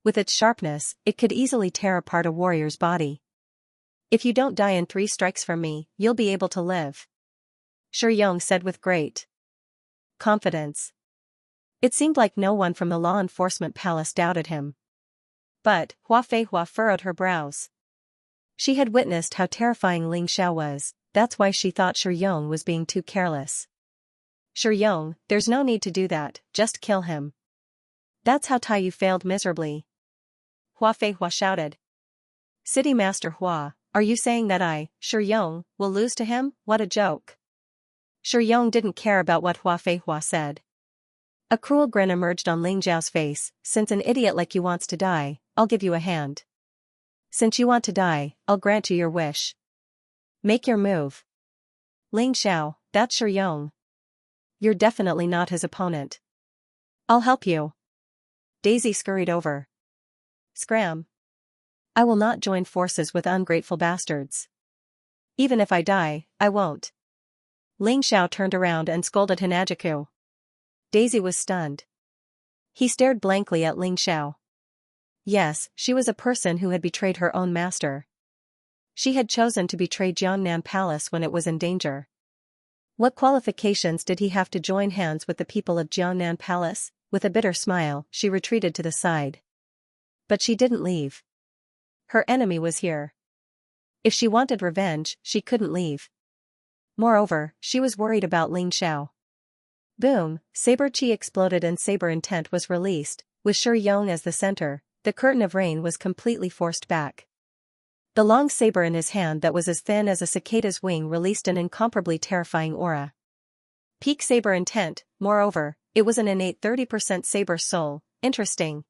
With its sharpness, it could easily tear apart a warrior's body. If you don't die in 3 strikes from me, you'll be able to live. Xianxia said with great confidence. It seemed like no one from the law enforcement palace doubted him. But Hua Feihua furrowed her brows. She had witnessed how terrifying Ling Xiao was, that's why she thought Xianxia was being too careless. Xianxia, there's no need to do that, just kill him. That's how Taiyu failed miserably. Hua Feihua shouted. City Master Hua, are you saying that I, Xianxia, will lose to him? What a joke. Xianxia didn't care about what Hua Feihua said. A cruel grin emerged on Ling Xiao's face. Since an idiot like you wants to die, I'll give you a hand. Since you want to die, I'll grant you your wish. Make your move. Ling Xiao, that's Xianxia. You're definitely not his opponent. I'll help you. Daisy scurried over. Scram. I will not join forces with ungrateful bastards. Even if I die, I won't. Ling Xiao turned around and scolded Hinajiku. Daisy was stunned. He stared blankly at Ling Xiao. Yes, she was a person who had betrayed her own master. She had chosen to betray Jiangnan Palace when it was in danger. What qualifications did he have to join hands with the people of Jiangnan Palace? With a bitter smile, she retreated to the side. But she didn't leave. Her enemy was here. If she wanted revenge, she couldn't leave. Moreover, she was worried about Ling Xiao. Boom, saber chi exploded and saber intent was released, with Xianxia as the center. The curtain of rain was completely forced back. The long saber in his hand that was as thin as a cicada's wing released an incomparably terrifying aura. Peak saber intent, moreover, it was an innate 30% saber soul. Interesting.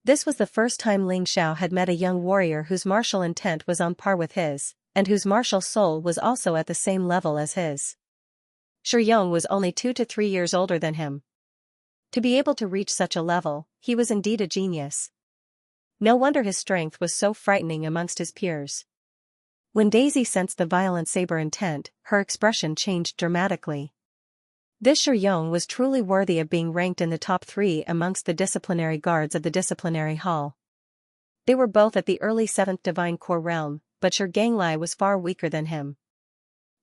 This was the first time Ling Xiao had met a young warrior whose martial intent was on par with his, and whose martial soul was also at the same level as his. Xianxia was only 2 to 3 years older than him. To be able to reach such a level, he was indeed a genius. No wonder his strength was so frightening amongst his peers. When Daisy sensed the violent saber intent, her expression changed dramatically. This Xianxia was truly worthy of being ranked in the top 3 amongst the disciplinary guards of the disciplinary hall. They were both at the early 7th Divine Core realm, but Xianxia was far weaker than him.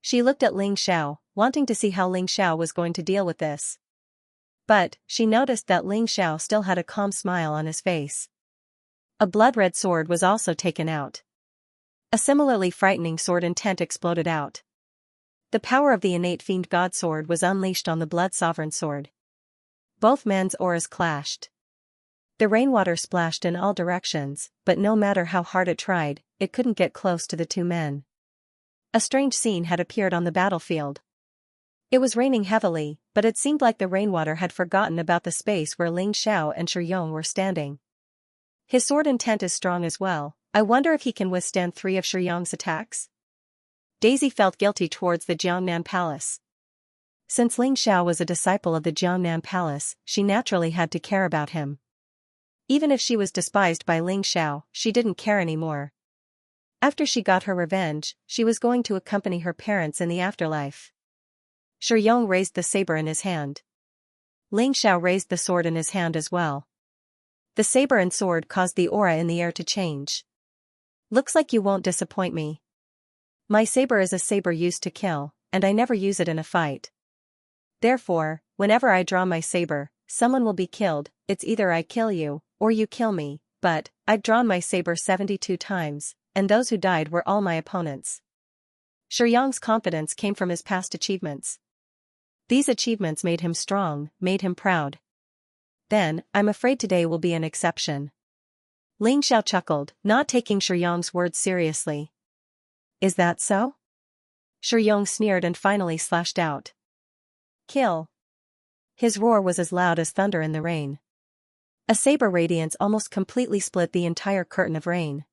She looked at Ling Xiao, wanting to see how Ling Xiao was going to deal with this. But she noticed that Ling Xiao still had a calm smile on his face. A blood-red sword was also taken out. A similarly frightening sword intent exploded out. The power of the innate fiend god sword was unleashed on the blood sovereign sword. Both men's auras clashed. The rainwater splashed in all directions, but no matter how hard it tried, it couldn't get close to the 2 men. A strange scene had appeared on the battlefield. It was raining heavily, but it seemed like the rainwater had forgotten about the space where Ling Xiao and Xianxia were standing. His sword intent is strong as well. I wonder if he can withstand 3 of Xianxia's attacks? Daisy felt guilty towards the Jiangnan Palace. Since Ling Xiao was a disciple of the Jiangnan Palace, she naturally had to care about him. Even if she was despised by Ling Xiao, she didn't care anymore. After she got her revenge, she was going to accompany her parents in the afterlife. Xianxia raised the saber in his hand. Ling Xiao raised the sword in his hand as well. The saber and sword caused the aura in the air to change. Looks like you won't disappoint me. My saber is a saber used to kill, and I never use it in a fight. Therefore, whenever I draw my saber, someone will be killed. It's either I kill you, or you kill me, but I've drawn my saber 72 times, and those who died were all my opponents. Xianxia's confidence came from his past achievements. These achievements made him strong, made him proud. then, I'm afraid today will be an exception. Ling Xiao chuckled, not taking Shi Yong's words seriously. Is that so? Shi Yong sneered and finally slashed out. Kill. His roar was as loud as thunder in the rain. A saber radiance almost completely split the entire curtain of rain.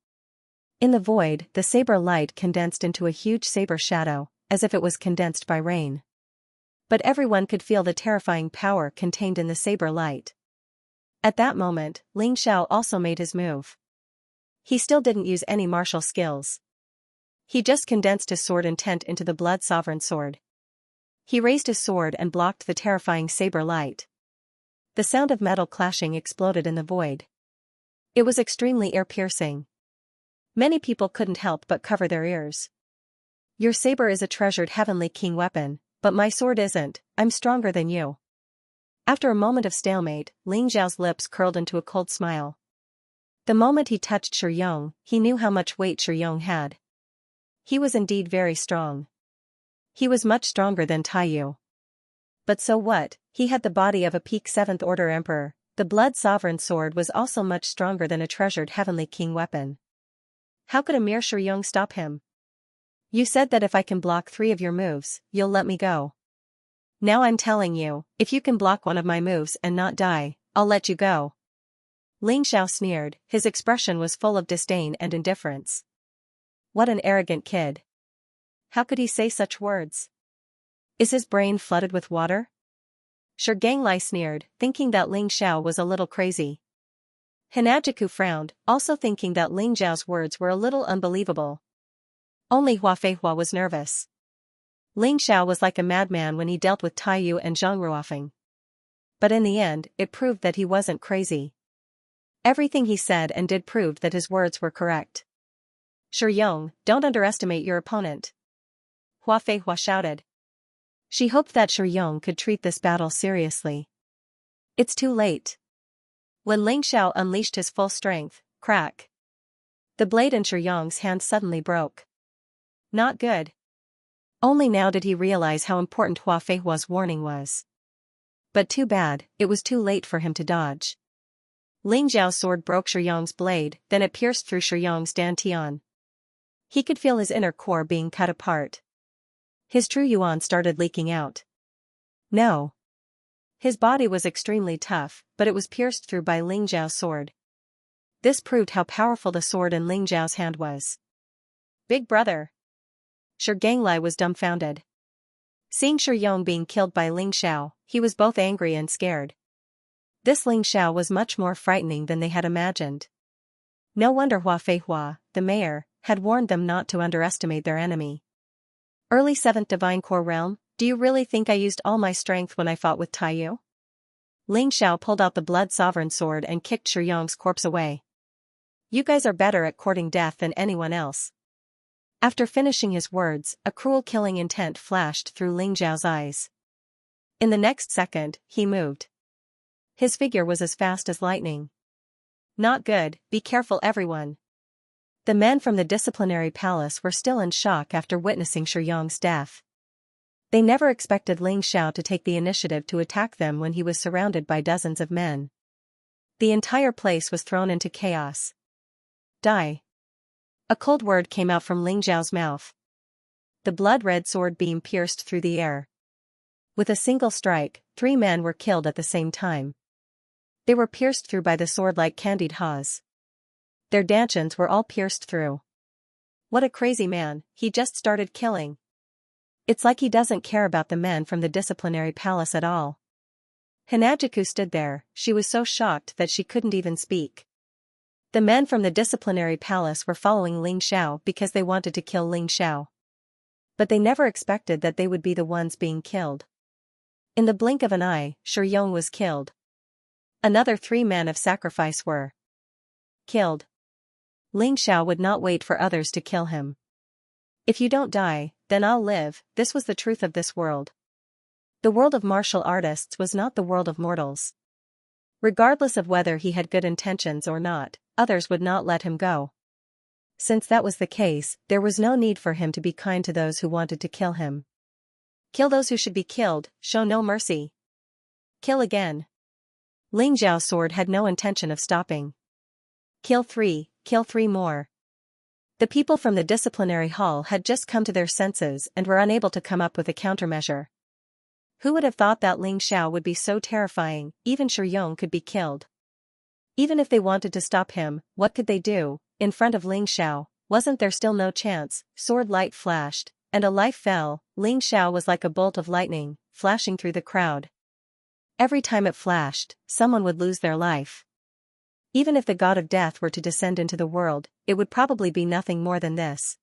In the void, the saber light condensed into a huge saber shadow, as if it was condensed by rain. But everyone could feel the terrifying power contained in the saber light. At that moment, Ling Xiao also made his move. He still didn't use any martial skills. He just condensed his sword intent into the Blood Sovereign sword. He raised his sword and blocked the terrifying saber light. The sound of metal clashing exploded in the void. It was extremely ear-piercing. Many people couldn't help but cover their ears. Your saber is a treasured heavenly king weapon, but my sword isn't. I'm stronger than you. After a moment of stalemate, Ling Xiao's lips curled into a cold smile. The moment he touched Shi Yong, he knew how much weight Shi Yong had. He was indeed very strong. He was much stronger than Taiyu. But so what, he had the body of a peak 7th Order Emperor. The Blood Sovereign sword was also much stronger than a treasured heavenly king weapon. How could a mere Shi Yong stop him? You said that if I can block 3 of your moves, you'll let me go. Now I'm telling you, if you can block one of my moves and not die, I'll let you go. Ling Xiao sneered, his expression was full of disdain and indifference. What an arrogant kid. How could he say such words? Is his brain flooded with water? Shi Ganglai sneered, thinking that Ling Xiao was a little crazy. Hinajiku frowned, also thinking that Ling Xiao's words were a little unbelievable. Only Hua Feihua was nervous. Ling Xiao was like a madman when he dealt with Taiyu and Zhang Ruofeng. But in the end, it proved that he wasn't crazy. Everything he said and did proved that his words were correct. Shi Yong, don't underestimate your opponent. Hua Feihua shouted. She hoped that Shi Yong could treat this battle seriously. It's too late. When Ling Xiao unleashed his full strength, crack. The blade in Shi Yong's hand suddenly broke. Not good. Only now did he realize how important Hua Feihua's warning was. But too bad, it was too late for him to dodge. Ling Xiao's sword broke Shi Yong's blade, then it pierced through Shi Yong's dantian. He could feel his inner core being cut apart. His true yuan started leaking out. No. His body was extremely tough, but it was pierced through by Ling Xiao's sword. This proved how powerful the sword in Ling Xiao's hand was. Big brother. Shi Ganglai was dumbfounded. Seeing Shi Yong being killed by Ling Xiao, he was both angry and scared. This Ling Xiao was much more frightening than they had imagined. No wonder Hua Feihua, the mayor, had warned them not to underestimate their enemy. Early 7th Divine Core Realm, do you really think I used all my strength when I fought with Taiyu? Ling Xiao pulled out the Blood Sovereign sword and kicked Shi Yong's corpse away. You guys are better at courting death than anyone else. After finishing his words, a cruel killing intent flashed through Ling Xiao's eyes. In the next second, he moved. His figure was as fast as lightning. Not good, be careful everyone. The men from the disciplinary palace were still in shock after witnessing Shi Yong's death. They never expected Ling Xiao to take the initiative to attack them when he was surrounded by dozens of men. The entire place was thrown into chaos. Die. A cold word came out from Ling Xiao's mouth. The blood-red sword beam pierced through the air. With a single strike, 3 men were killed at the same time. They were pierced through by the sword like candied haws. Their dantians were all pierced through. What a crazy man, he just started killing. It's like he doesn't care about the men from the disciplinary palace at all. Hinajiku stood there, she was so shocked that she couldn't even speak. The men from the disciplinary palace were following Ling Xiao because they wanted to kill Ling Xiao. But they never expected that they would be the ones being killed. In the blink of an eye, Shi Yong was killed. Another 3 men of sacrifice were killed. Ling Xiao would not wait for others to kill him. If you don't die, then I'll live, this was the truth of this world. The world of martial artists was not the world of mortals. Regardless of whether he had good intentions or not, others would not let him go. Since that was the case, there was no need for him to be kind to those who wanted to kill him. Kill those who should be killed, show no mercy. Kill again. Ling Xiao's sword had no intention of stopping. Kill three more. The people from the disciplinary hall had just come to their senses and were unable to come up with a countermeasure. Who would have thought that Ling Xiao would be so terrifying? Even Shi Yong could be killed. Even if they wanted to stop him, what could they do? In front of Ling Xiao, wasn't there still no chance? Sword light flashed, and a life fell. Ling Xiao was like a bolt of lightning, flashing through the crowd. Every time it flashed, someone would lose their life. Even if the god of death were to descend into the world, it would probably be nothing more than this.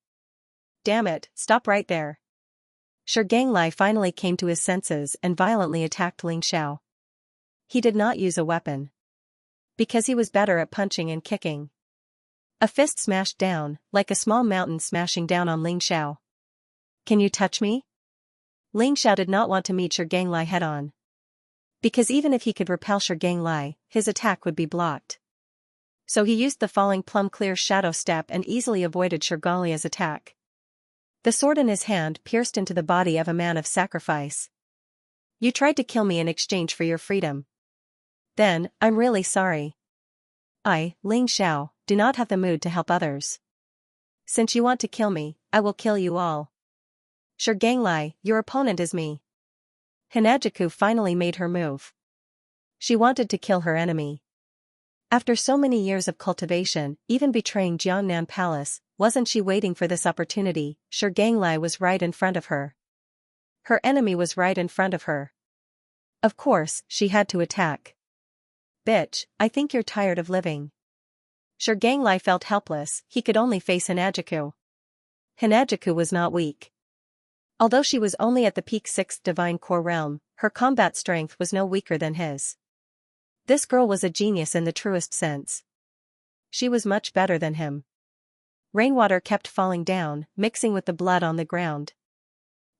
Damn it, stop right there. Xianxia finally came to his senses and violently attacked Ling Xiao. He did not use a weapon. Because he was better at punching and kicking. A fist smashed down, like a small mountain smashing down on Ling Xiao. Can you touch me? Ling Xiao did not want to meet Xianxia head-on. Because even if he could repel Xianxia, his attack would be blocked. So he used the falling plum-clear shadow step and easily avoided Xianxia's attack. The sword in his hand pierced into the body of a man of sacrifice. You tried to kill me in exchange for your freedom. Then, I'm really sorry. I, Ling Xiao, do not have the mood to help others. Since you want to kill me, I will kill you all. Xianxia, your opponent is me. Hinajiku finally made her move. She wanted to kill her enemy. After so many years of cultivation, even betraying Jiangnan Palace, wasn't she waiting for this opportunity? Xianxia was right in front of her. Her enemy was right in front of her. Of course, she had to attack. Bitch, I think you're tired of living. Xianxia felt helpless, he could only face Hinajiku. Hinajiku was not weak. Although she was only at the peak 6th divine core realm, her combat strength was no weaker than his. This girl was a genius in the truest sense. She was much better than him. Rainwater kept falling down, mixing with the blood on the ground.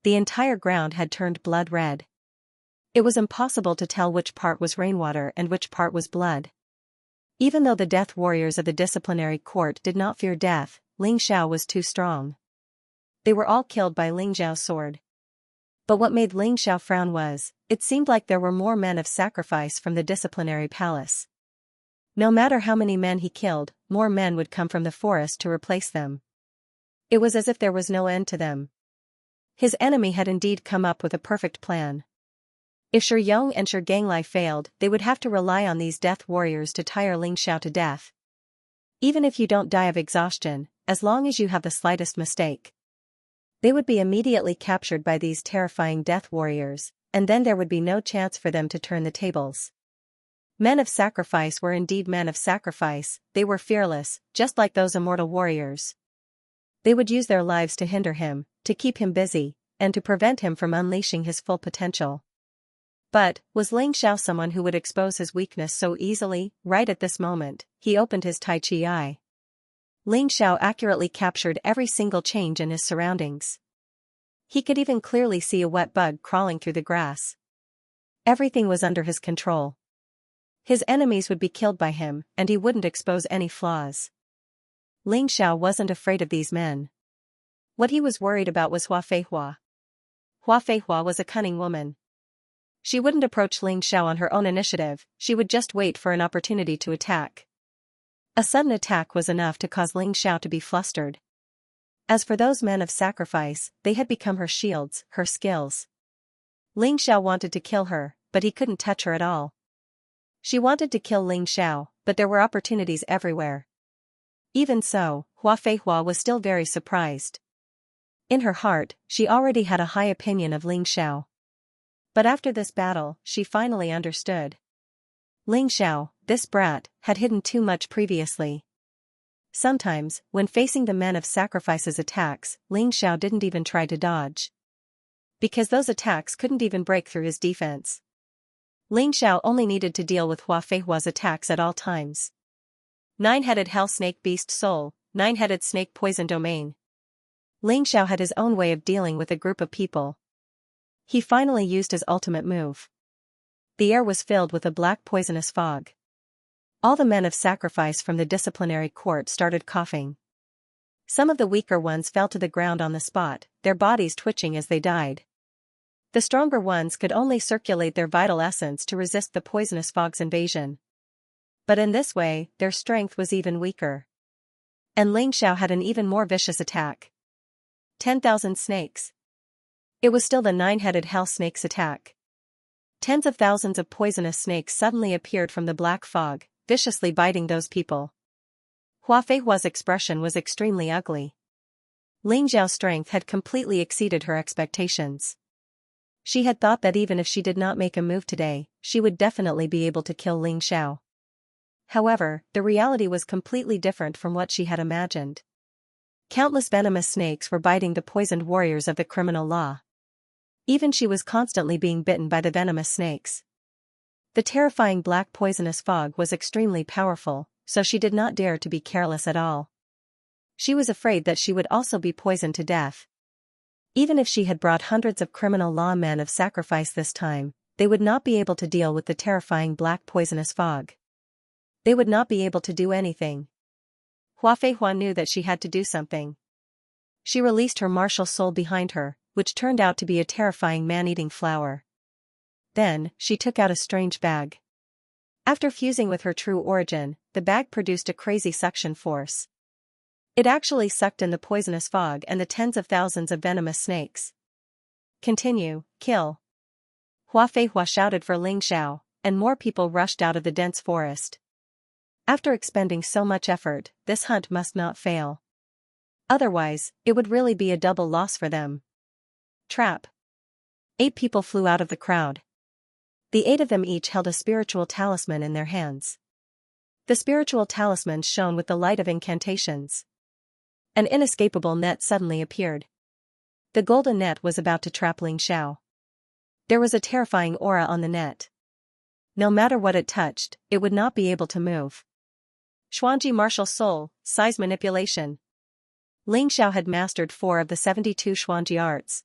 The entire ground had turned blood red. It was impossible to tell which part was rainwater and which part was blood. Even though the death warriors of the disciplinary court did not fear death, Ling Xiao was too strong. They were all killed by Ling Xiao's sword. But what made Ling Xiao frown was, it seemed like there were more men of sacrifice from the disciplinary palace. No matter how many men he killed, more men would come from the forest to replace them. It was as if there was no end to them. His enemy had indeed come up with a perfect plan. If Shi Yong and Xianxia failed, they would have to rely on these death warriors to tire Ling Xiao to death. Even if you don't die of exhaustion, as long as you have the slightest mistake. They would be immediately captured by these terrifying death warriors, and then there would be no chance for them to turn the tables. Men of sacrifice were indeed men of sacrifice, they were fearless, just like those immortal warriors. They would use their lives to hinder him, to keep him busy, and to prevent him from unleashing his full potential. But, was Ling Xiao someone who would expose his weakness so easily? Right at this moment, he opened his Tai Chi eye. Ling Xiao accurately captured every single change in his surroundings. He could even clearly see a wet bug crawling through the grass. Everything was under his control. His enemies would be killed by him, and he wouldn't expose any flaws. Ling Xiao wasn't afraid of these men. What he was worried about was Hua Feihua. Hua Feihua was a cunning woman. She wouldn't approach Ling Xiao on her own initiative, she would just wait for an opportunity to attack. A sudden attack was enough to cause Ling Xiao to be flustered. As for those men of sacrifice, they had become her shields, her skills. Ling Xiao wanted to kill her, but he couldn't touch her at all. She wanted to kill Ling Xiao, but there were opportunities everywhere. Even so, Hua Feihua was still very surprised. In her heart, she already had a high opinion of Ling Xiao. But after this battle, she finally understood. Ling Xiao, this brat, had hidden too much previously. Sometimes, when facing the men of sacrifice's attacks, Ling Xiao didn't even try to dodge. Because those attacks couldn't even break through his defense. Ling Xiao only needed to deal with Hua Feihua's attacks at all times. Nine-headed hell snake beast soul, nine-headed snake poison domain. Ling Xiao had his own way of dealing with a group of people. He finally used his ultimate move. The air was filled with a black poisonous fog. All the men of sacrifice from the disciplinary court started coughing. Some of the weaker ones fell to the ground on the spot, their bodies twitching as they died. The stronger ones could only circulate their vital essence to resist the poisonous fog's invasion. But in this way, their strength was even weaker. And Xianxia had an even more vicious attack. 10,000 snakes. It was still the nine-headed hell snake's attack. Tens of thousands of poisonous snakes suddenly appeared from the black fog, viciously biting those people. Hua Feihua's expression was extremely ugly. Xiao's strength had completely exceeded her expectations. She had thought that even if she did not make a move today, she would definitely be able to kill Xiao. However, the reality was completely different from what she had imagined. Countless venomous snakes were biting the poisoned warriors of the criminal law. Even she was constantly being bitten by the venomous snakes. The terrifying black poisonous fog was extremely powerful, so she did not dare to be careless at all. She was afraid that she would also be poisoned to death. Even if she had brought hundreds of criminal law men of sacrifice this time, they would not be able to deal with the terrifying black poisonous fog. They would not be able to do anything. Hua Feihua knew that she had to do something. She released her martial soul behind her, which turned out to be a terrifying man-eating flower. Then, she took out a strange bag. After fusing with her true origin, the bag produced a crazy suction force. It actually sucked in the poisonous fog and the tens of thousands of venomous snakes. Continue, kill. Hua Feihua shouted for Xiao, and more people rushed out of the dense forest. After expending so much effort, this hunt must not fail. Otherwise, it would really be a double loss for them. Trap. 8 people flew out of the crowd. The 8 of them each held a spiritual talisman in their hands. The spiritual talismans shone with the light of incantations. An inescapable net suddenly appeared. The golden net was about to trap Xiao. There was a terrifying aura on the net. No matter what it touched, it would not be able to move. Xuanji martial soul, size manipulation. Xiao had mastered 4 of the 72 Xuanji arts.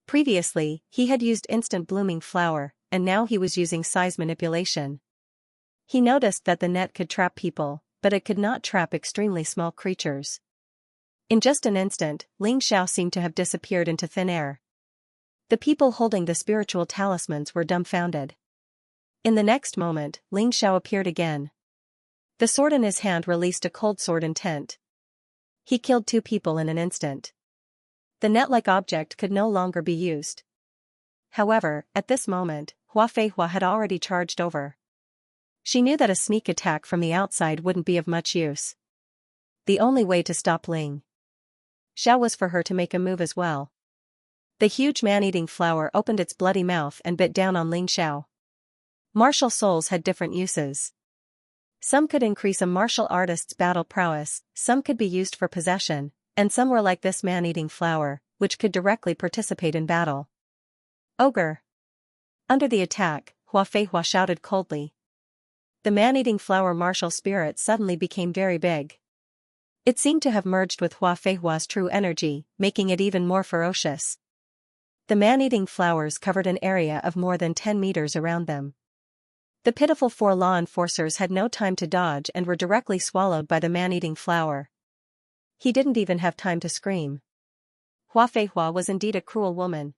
Previously, he had used instant blooming flower, and now he was using size manipulation. He noticed that the net could trap people, but it could not trap extremely small creatures. In just an instant, Xiao seemed to have disappeared into thin air. The people holding the spiritual talismans were dumbfounded. In the next moment, Xiao appeared again. The sword in his hand released a cold sword intent. He killed 2 people in an instant. The net-like object could no longer be used. However, at this moment, Hua Feihua had already charged over. She knew that a sneak attack from the outside wouldn't be of much use. The only way to stop Xiao was for her to make a move as well. The huge man-eating flower opened its bloody mouth and bit down on Xiao. Martial souls had different uses. Some could increase a martial artist's battle prowess, some could be used for possession, and some were like this man-eating flower, which could directly participate in battle. Ogre. Under the attack, Hua Feihua shouted coldly. The man-eating flower martial spirit suddenly became very big. It seemed to have merged with Hua Feihua's true energy, making it even more ferocious. The man-eating flowers covered an area of more than 10 meters around them. The pitiful 4 law enforcers had no time to dodge and were directly swallowed by the man-eating flower. He didn't even have time to scream. Hua Feihua was indeed a cruel woman.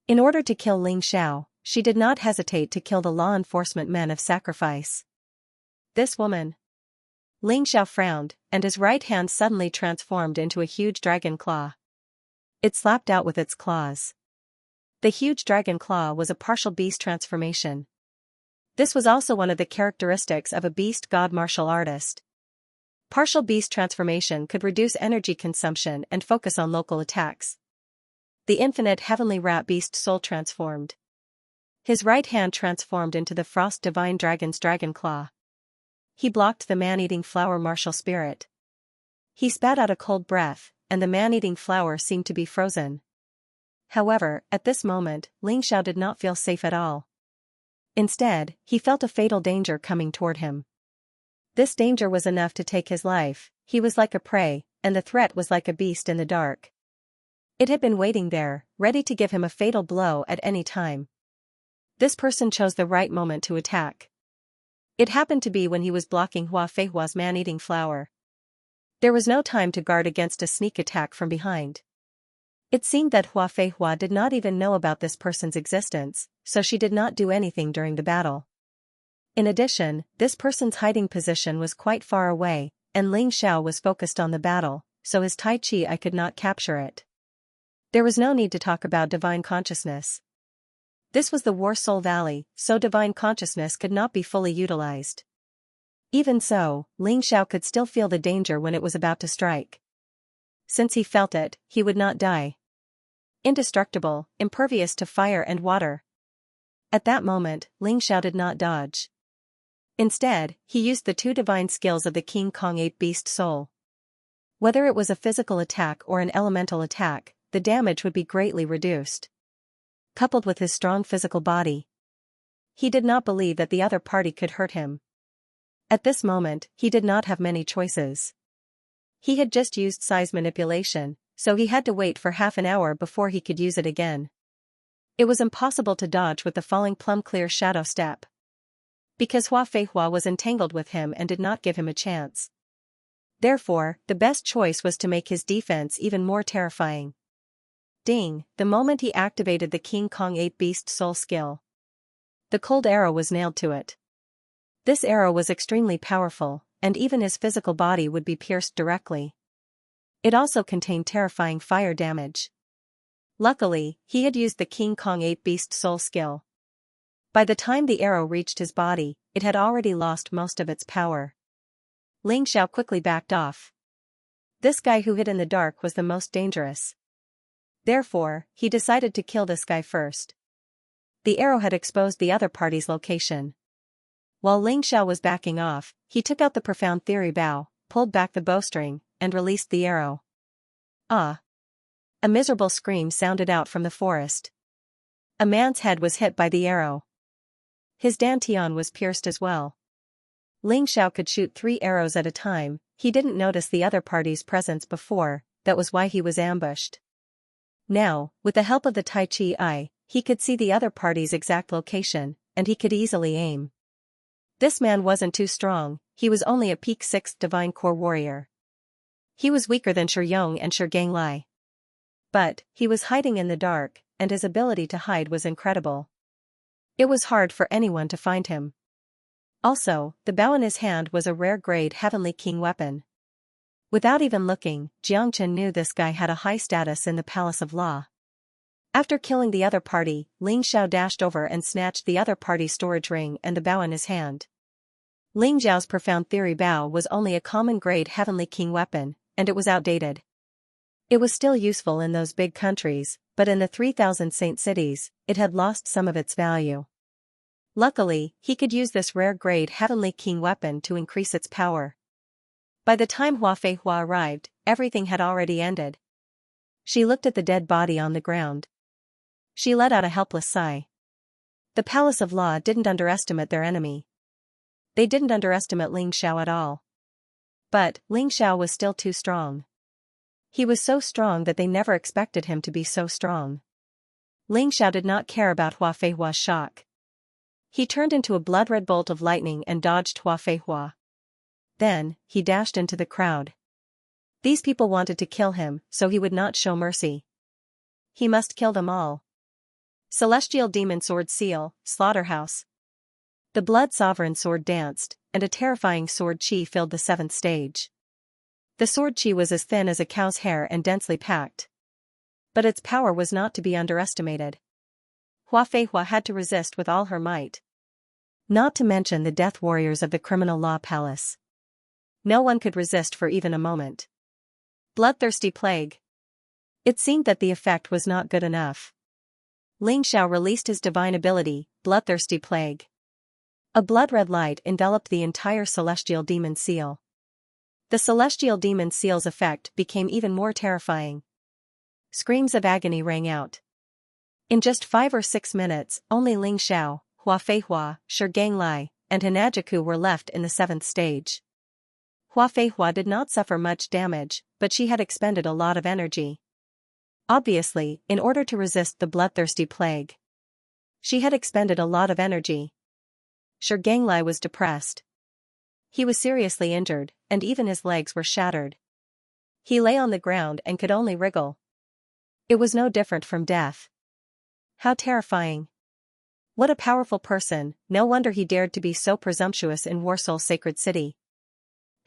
In order to kill Xiao, she did not hesitate to kill the law enforcement men of sacrifice. This woman. Xiao frowned, and his right hand suddenly transformed into a huge dragon claw. It slapped out with its claws. The huge dragon claw was a partial beast transformation. This was also one of the characteristics of a beast god martial artist. Partial beast transformation could reduce energy consumption and focus on local attacks. The infinite heavenly rat beast soul transformed. His right hand transformed into the frost divine dragon's dragon claw. He blocked the man-eating flower martial spirit. He spat out a cold breath, and the man-eating flower seemed to be frozen. However, at this moment, Xiao did not feel safe at all. Instead, he felt a fatal danger coming toward him. This danger was enough to take his life. He was like a prey, and the threat was like a beast in the dark. It had been waiting there, ready to give him a fatal blow at any time. This person chose the right moment to attack. It happened to be when he was blocking Hua Feihua's man-eating flower. There was no time to guard against a sneak attack from behind. It seemed that Hua Feihua did not even know about this person's existence, so she did not do anything during the battle. In addition, this person's hiding position was quite far away, and Ling Xiao was focused on the battle, so his Tai Chi I could not capture it. There was no need to talk about divine consciousness. This was the War Soul Valley, so divine consciousness could not be fully utilized. Even so, Ling Xiao could still feel the danger when it was about to strike. Since he felt it, he would not die. Indestructible, impervious to fire and water. At that moment, Ling Xiao did not dodge. Instead, he used the two divine skills of the King Kong Ape Beast Soul. Whether it was a physical attack or an elemental attack, the damage would be greatly reduced. Coupled with his strong physical body, he did not believe that the other party could hurt him. At this moment, he did not have many choices. He had just used size manipulation, so he had to wait for half an hour before he could use it again. It was impossible to dodge with the falling plum-clear shadow step. Because Hua Feihua was entangled with him and did not give him a chance. Therefore, the best choice was to make his defense even more terrifying. Ding, the moment he activated the King Kong Ape Beast Soul skill. The cold arrow was nailed to it. This arrow was extremely powerful, and even his physical body would be pierced directly. It also contained terrifying fire damage. Luckily, he had used the King Kong Ape Beast Soul skill. By the time the arrow reached his body, it had already lost most of its power. Ling Xiao quickly backed off. This guy who hid in the dark was the most dangerous. Therefore, he decided to kill this guy first. The arrow had exposed the other party's location. While Ling Xiao was backing off, he took out the profound theory bow, pulled back the bowstring, and released the arrow. Ah! A miserable scream sounded out from the forest. A man's head was hit by the arrow. His dantian was pierced as well. Ling Xiao could shoot 3 arrows at a time. He didn't notice the other party's presence before, that was why he was ambushed. Now, with the help of the Tai Chi Eye, he could see the other party's exact location, and he could easily aim. This man wasn't too strong, he was only a peak 6th Divine Core warrior. He was weaker than Shi Yong and Shi Ganglai. But, he was hiding in the dark, and his ability to hide was incredible. It was hard for anyone to find him. Also, the bow in his hand was a rare-grade Heavenly King weapon. Without even looking, Xianxia knew this guy had a high status in the Palace of Law. After killing the other party, Ling Xiao dashed over and snatched the other party's storage ring and the bow in his hand. Ling Xiao's profound theory bow was only a common-grade Heavenly King weapon, and it was outdated. It was still useful in those big countries, but in the 3,000 saint cities, it had lost some of its value. Luckily, he could use this rare-grade Heavenly King weapon to increase its power. By the time Hua Feihua arrived, everything had already ended. She looked at the dead body on the ground. She let out a helpless sigh. The Palace of Law didn't underestimate their enemy. They didn't underestimate Ling Xiao at all. But, Ling Xiao was still too strong. He was so strong that they never expected him to be so strong. Ling Xiao did not care about Hua Feihua's shock. He turned into a blood-red bolt of lightning and dodged Hua Feihua. Then, he dashed into the crowd. These people wanted to kill him, so he would not show mercy. He must kill them all. Celestial Demon Sword Seal, Slaughterhouse. The Blood Sovereign sword danced, and a terrifying sword chi filled the 7th stage. The sword chi was as thin as a cow's hair and densely packed. But its power was not to be underestimated. Hua Feihua had to resist with all her might. Not to mention the death warriors of the Criminal Law Palace. No one could resist for even a moment. Bloodthirsty Plague. It seemed that the effect was not good enough. Ling Xiao released his divine ability, Bloodthirsty Plague. A blood-red light enveloped the entire Celestial Demon Seal. The Celestial Demon Seal's effect became even more terrifying. Screams of agony rang out. In just 5 or 6 minutes, only Ling Xiao, Hua Feihua, Shi Ganglai, and Hanajiku were left in the 7th stage. Hua Feihua did not suffer much damage, but she had expended a lot of energy. Obviously, in order to resist the bloodthirsty plague, she had expended a lot of energy. Shi Ganglai was depressed. He was seriously injured, and even his legs were shattered. He lay on the ground and could only wriggle. It was no different from death. How terrifying. What a powerful person, no wonder he dared to be so presumptuous in Warsol's sacred city.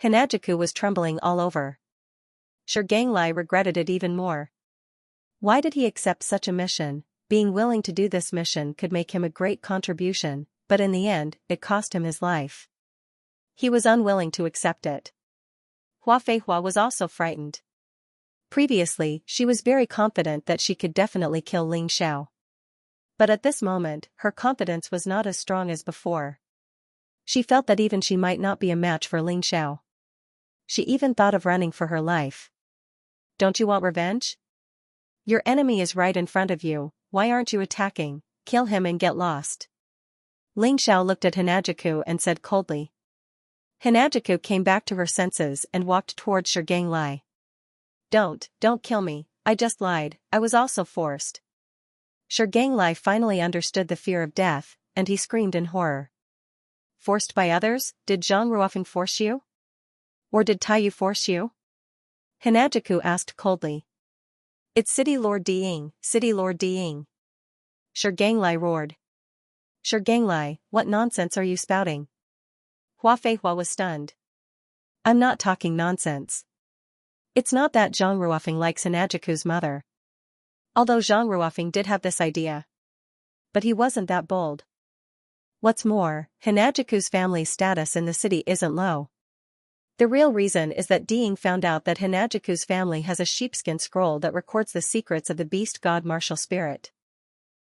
Hanajuku was trembling all over. Xianxia regretted it even more. Why did he accept such a mission? Being willing to do this mission could make him a great contribution, but in the end, it cost him his life. He was unwilling to accept it. Hua Feihua was also frightened. Previously, she was very confident that she could definitely kill Ling Xiao. But at this moment, her confidence was not as strong as before. She felt that even she might not be a match for Ling Xiao. She even thought of running for her life. Don't you want revenge? Your enemy is right in front of you, why aren't you attacking? Kill him and get lost. Ling Xiao looked at Hanajuku and said coldly. Hanajuku came back to her senses and walked towards Xianxia. Don't kill me, I just lied, I was also forced. Xianxia finally understood the fear of death, and he screamed in horror. Forced by others? Did Zhang Ruofeng force you? Or did Taiyu force you? Hanajuku asked coldly. It's City Lord Diying, City Lord Diying. Xianxia roared. Xianxia, what nonsense are you spouting? Hua Feihua was stunned. I'm not talking nonsense. It's not that Zhang Ruofeng likes Hanajuku's mother. Although Zhang Ruofeng did have this idea. But he wasn't that bold. What's more, Hanajuku's family's status in the city isn't low. The real reason is that Diying found out that Hanajuku's family has a sheepskin scroll that records the secrets of the beast god martial spirit.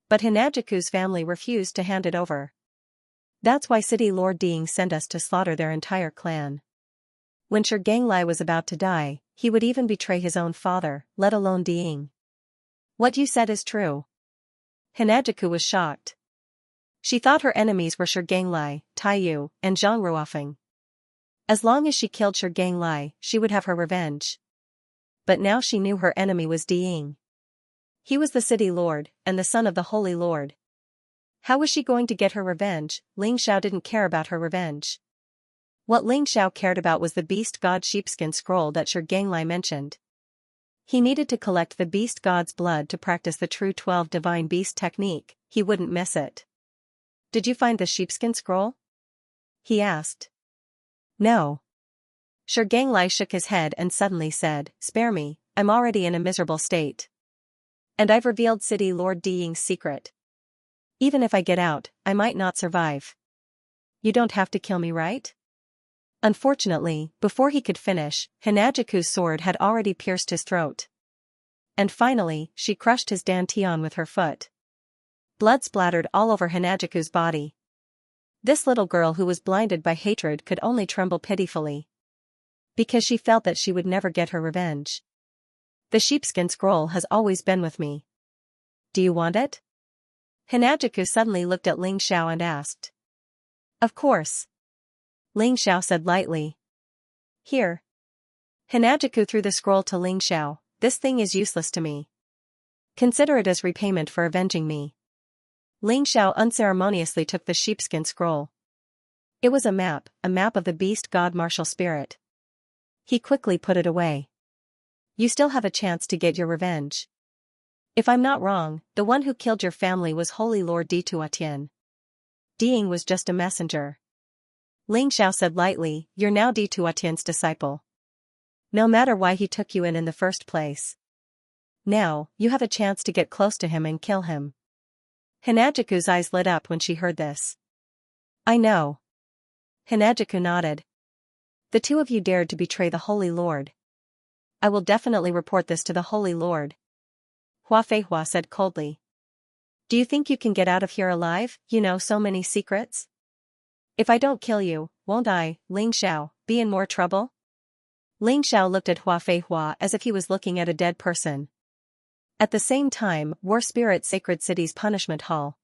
But Hanajuku's family refused to hand it over. That's why City Lord Diying sent us to slaughter their entire clan. When Xianxia was about to die, he would even betray his own father, let alone Diying. What you said is true. Hanajuku was shocked. She thought her enemies were Xianxia, Taiyu, and Zhang Ruofeng. As long as she killed Xianxia, she would have her revenge. But now she knew her enemy was Diying. He was the city lord, and the son of the holy lord. How was she going to get her revenge? Ling Xiao didn't care about her revenge. What Ling Xiao cared about was the beast god sheepskin scroll that Xianxia mentioned. He needed to collect the beast god's blood to practice the true 12 divine beast technique, he wouldn't miss it. Did you find the sheepskin scroll? He asked. No. Xianxia shook his head and suddenly said, spare me, I'm already in a miserable state. And I've revealed City Lord Diying's secret. Even if I get out, I might not survive. You don't have to kill me, right? Unfortunately, before he could finish, Hanajuku's sword had already pierced his throat. And finally, she crushed his dantian with her foot. Blood splattered all over Hanajuku's body. This little girl who was blinded by hatred could only tremble pitifully. Because she felt that she would never get her revenge. The sheepskin scroll has always been with me. Do you want it? Hanajuku suddenly looked at Ling Xiao and asked. Of course. Ling Xiao said lightly. Here. Hanajuku threw the scroll to Ling Xiao, this thing is useless to me. Consider it as repayment for avenging me. Ling Xiao unceremoniously took the sheepskin scroll. It was a map of the beast god martial spirit. He quickly put it away. You still have a chance to get your revenge. If I'm not wrong, the one who killed your family was Holy Lord Dituatian. Diying was just a messenger. Ling Xiao said lightly, you're now Dituatian's disciple. No matter why he took you in the first place. Now, you have a chance to get close to him and kill him. Hanajuku's eyes lit up when she heard this. I know. Hanajuku nodded. The two of you dared to betray the Holy Lord. I will definitely report this to the Holy Lord. Hua Feihua said coldly. Do you think you can get out of here alive? You know so many secrets. If I don't kill you, won't I, Ling Xiao, be in more trouble? Ling Xiao looked at Hua Feihua as if he was looking at a dead person. At the same time, War Spirit Sacred City's punishment hall.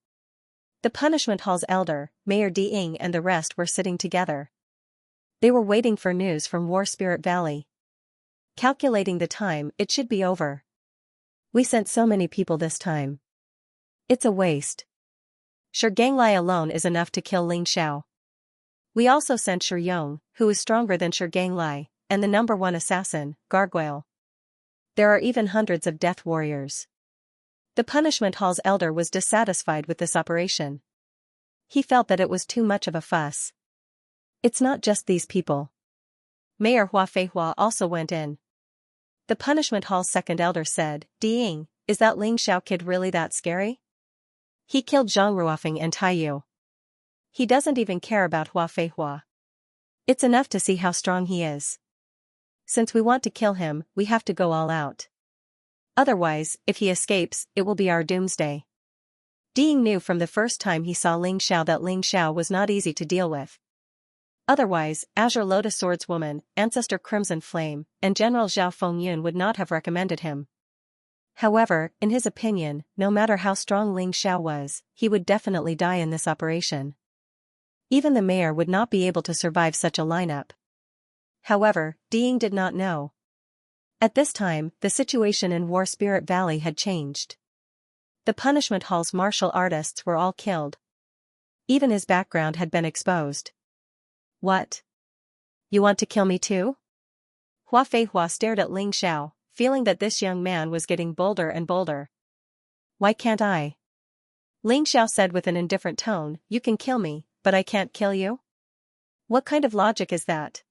The punishment hall's elder, Mayor Diying and the rest were sitting together. They were waiting for news from War Spirit Valley. Calculating the time, it should be over. We sent so many people this time. It's a waste. Xianxia alone is enough to kill Ling Xiao. We also sent Shiyong, who is stronger than Xianxia, and the #1 assassin, Gargoyle. There are even hundreds of death warriors. The punishment hall's elder was dissatisfied with this operation. He felt that it was too much of a fuss. It's not just these people. Mayor Hua Feihua also went in. The punishment hall's second elder said, "Ding, is that Ling Xiao kid really that scary? He killed Zhang Ruofeng and Tai Yu. He doesn't even care about Hua Feihua. It's enough to see how strong he is. Since we want to kill him, we have to go all out. Otherwise, if he escapes, it will be our doomsday." Ding knew from the first time he saw Ling Xiao that Ling Xiao was not easy to deal with. Otherwise, Azure Lotus Swordswoman, Ancestor Crimson Flame, and General Zhao Fengyun would not have recommended him. However, in his opinion, no matter how strong Ling Xiao was, he would definitely die in this operation. Even the mayor would not be able to survive such a lineup. However, Ding did not know. At this time, the situation in War Spirit Valley had changed. The punishment hall's martial artists were all killed. Even his background had been exposed. What? You want to kill me too? Hua Feihua stared at Ling Xiao, feeling that this young man was getting bolder and bolder. Why can't I? Ling Xiao said with an indifferent tone, "You can kill me, but I can't kill you? What kind of logic is that?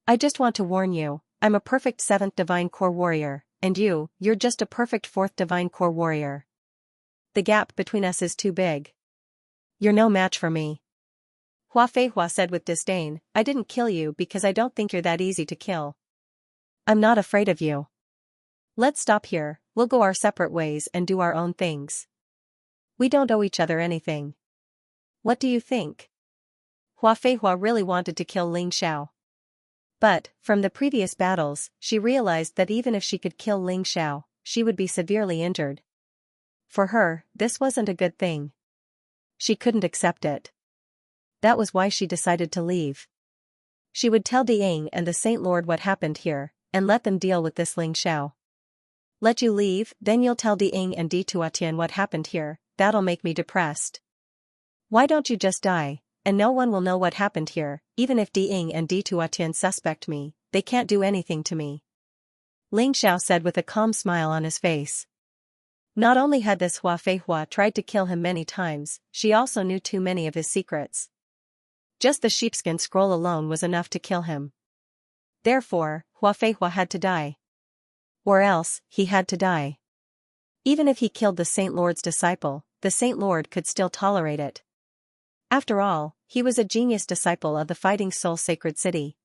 I just want to warn you, I'm a perfect 7th Divine Core Warrior, and you're just a perfect 4th Divine Core Warrior. The gap between us is too big. You're no match for me." Hua Feihua said with disdain, "I didn't kill you because I don't think you're that easy to kill. I'm not afraid of you. Let's stop here, we'll go our separate ways and do our own things. We don't owe each other anything. What do you think?" Hua Feihua really wanted to kill Ling Xiao. But, from the previous battles, she realized that even if she could kill Ling Xiao, she would be severely injured. For her, this wasn't a good thing. She couldn't accept it. That was why she decided to leave. She would tell Ding and the Saint Lord what happened here, and let them deal with this Ling Xiao. Let you leave, then you'll tell Ding and Di Tuatian what happened here, that'll make me depressed. Why don't you just die, and no one will know what happened here, even if Ding and Di Tuatian suspect me, they can't do anything to me. Ling Xiao said with a calm smile on his face. Not only had this Hua Feihua tried to kill him many times, she also knew too many of his secrets. Just the sheepskin scroll alone was enough to kill him. Therefore, Hua Feihua had to die. Or else, he had to die. Even if he killed the Saint Lord's disciple, the Saint Lord could still tolerate it. After all, he was a genius disciple of the Fighting Soul Sacred City.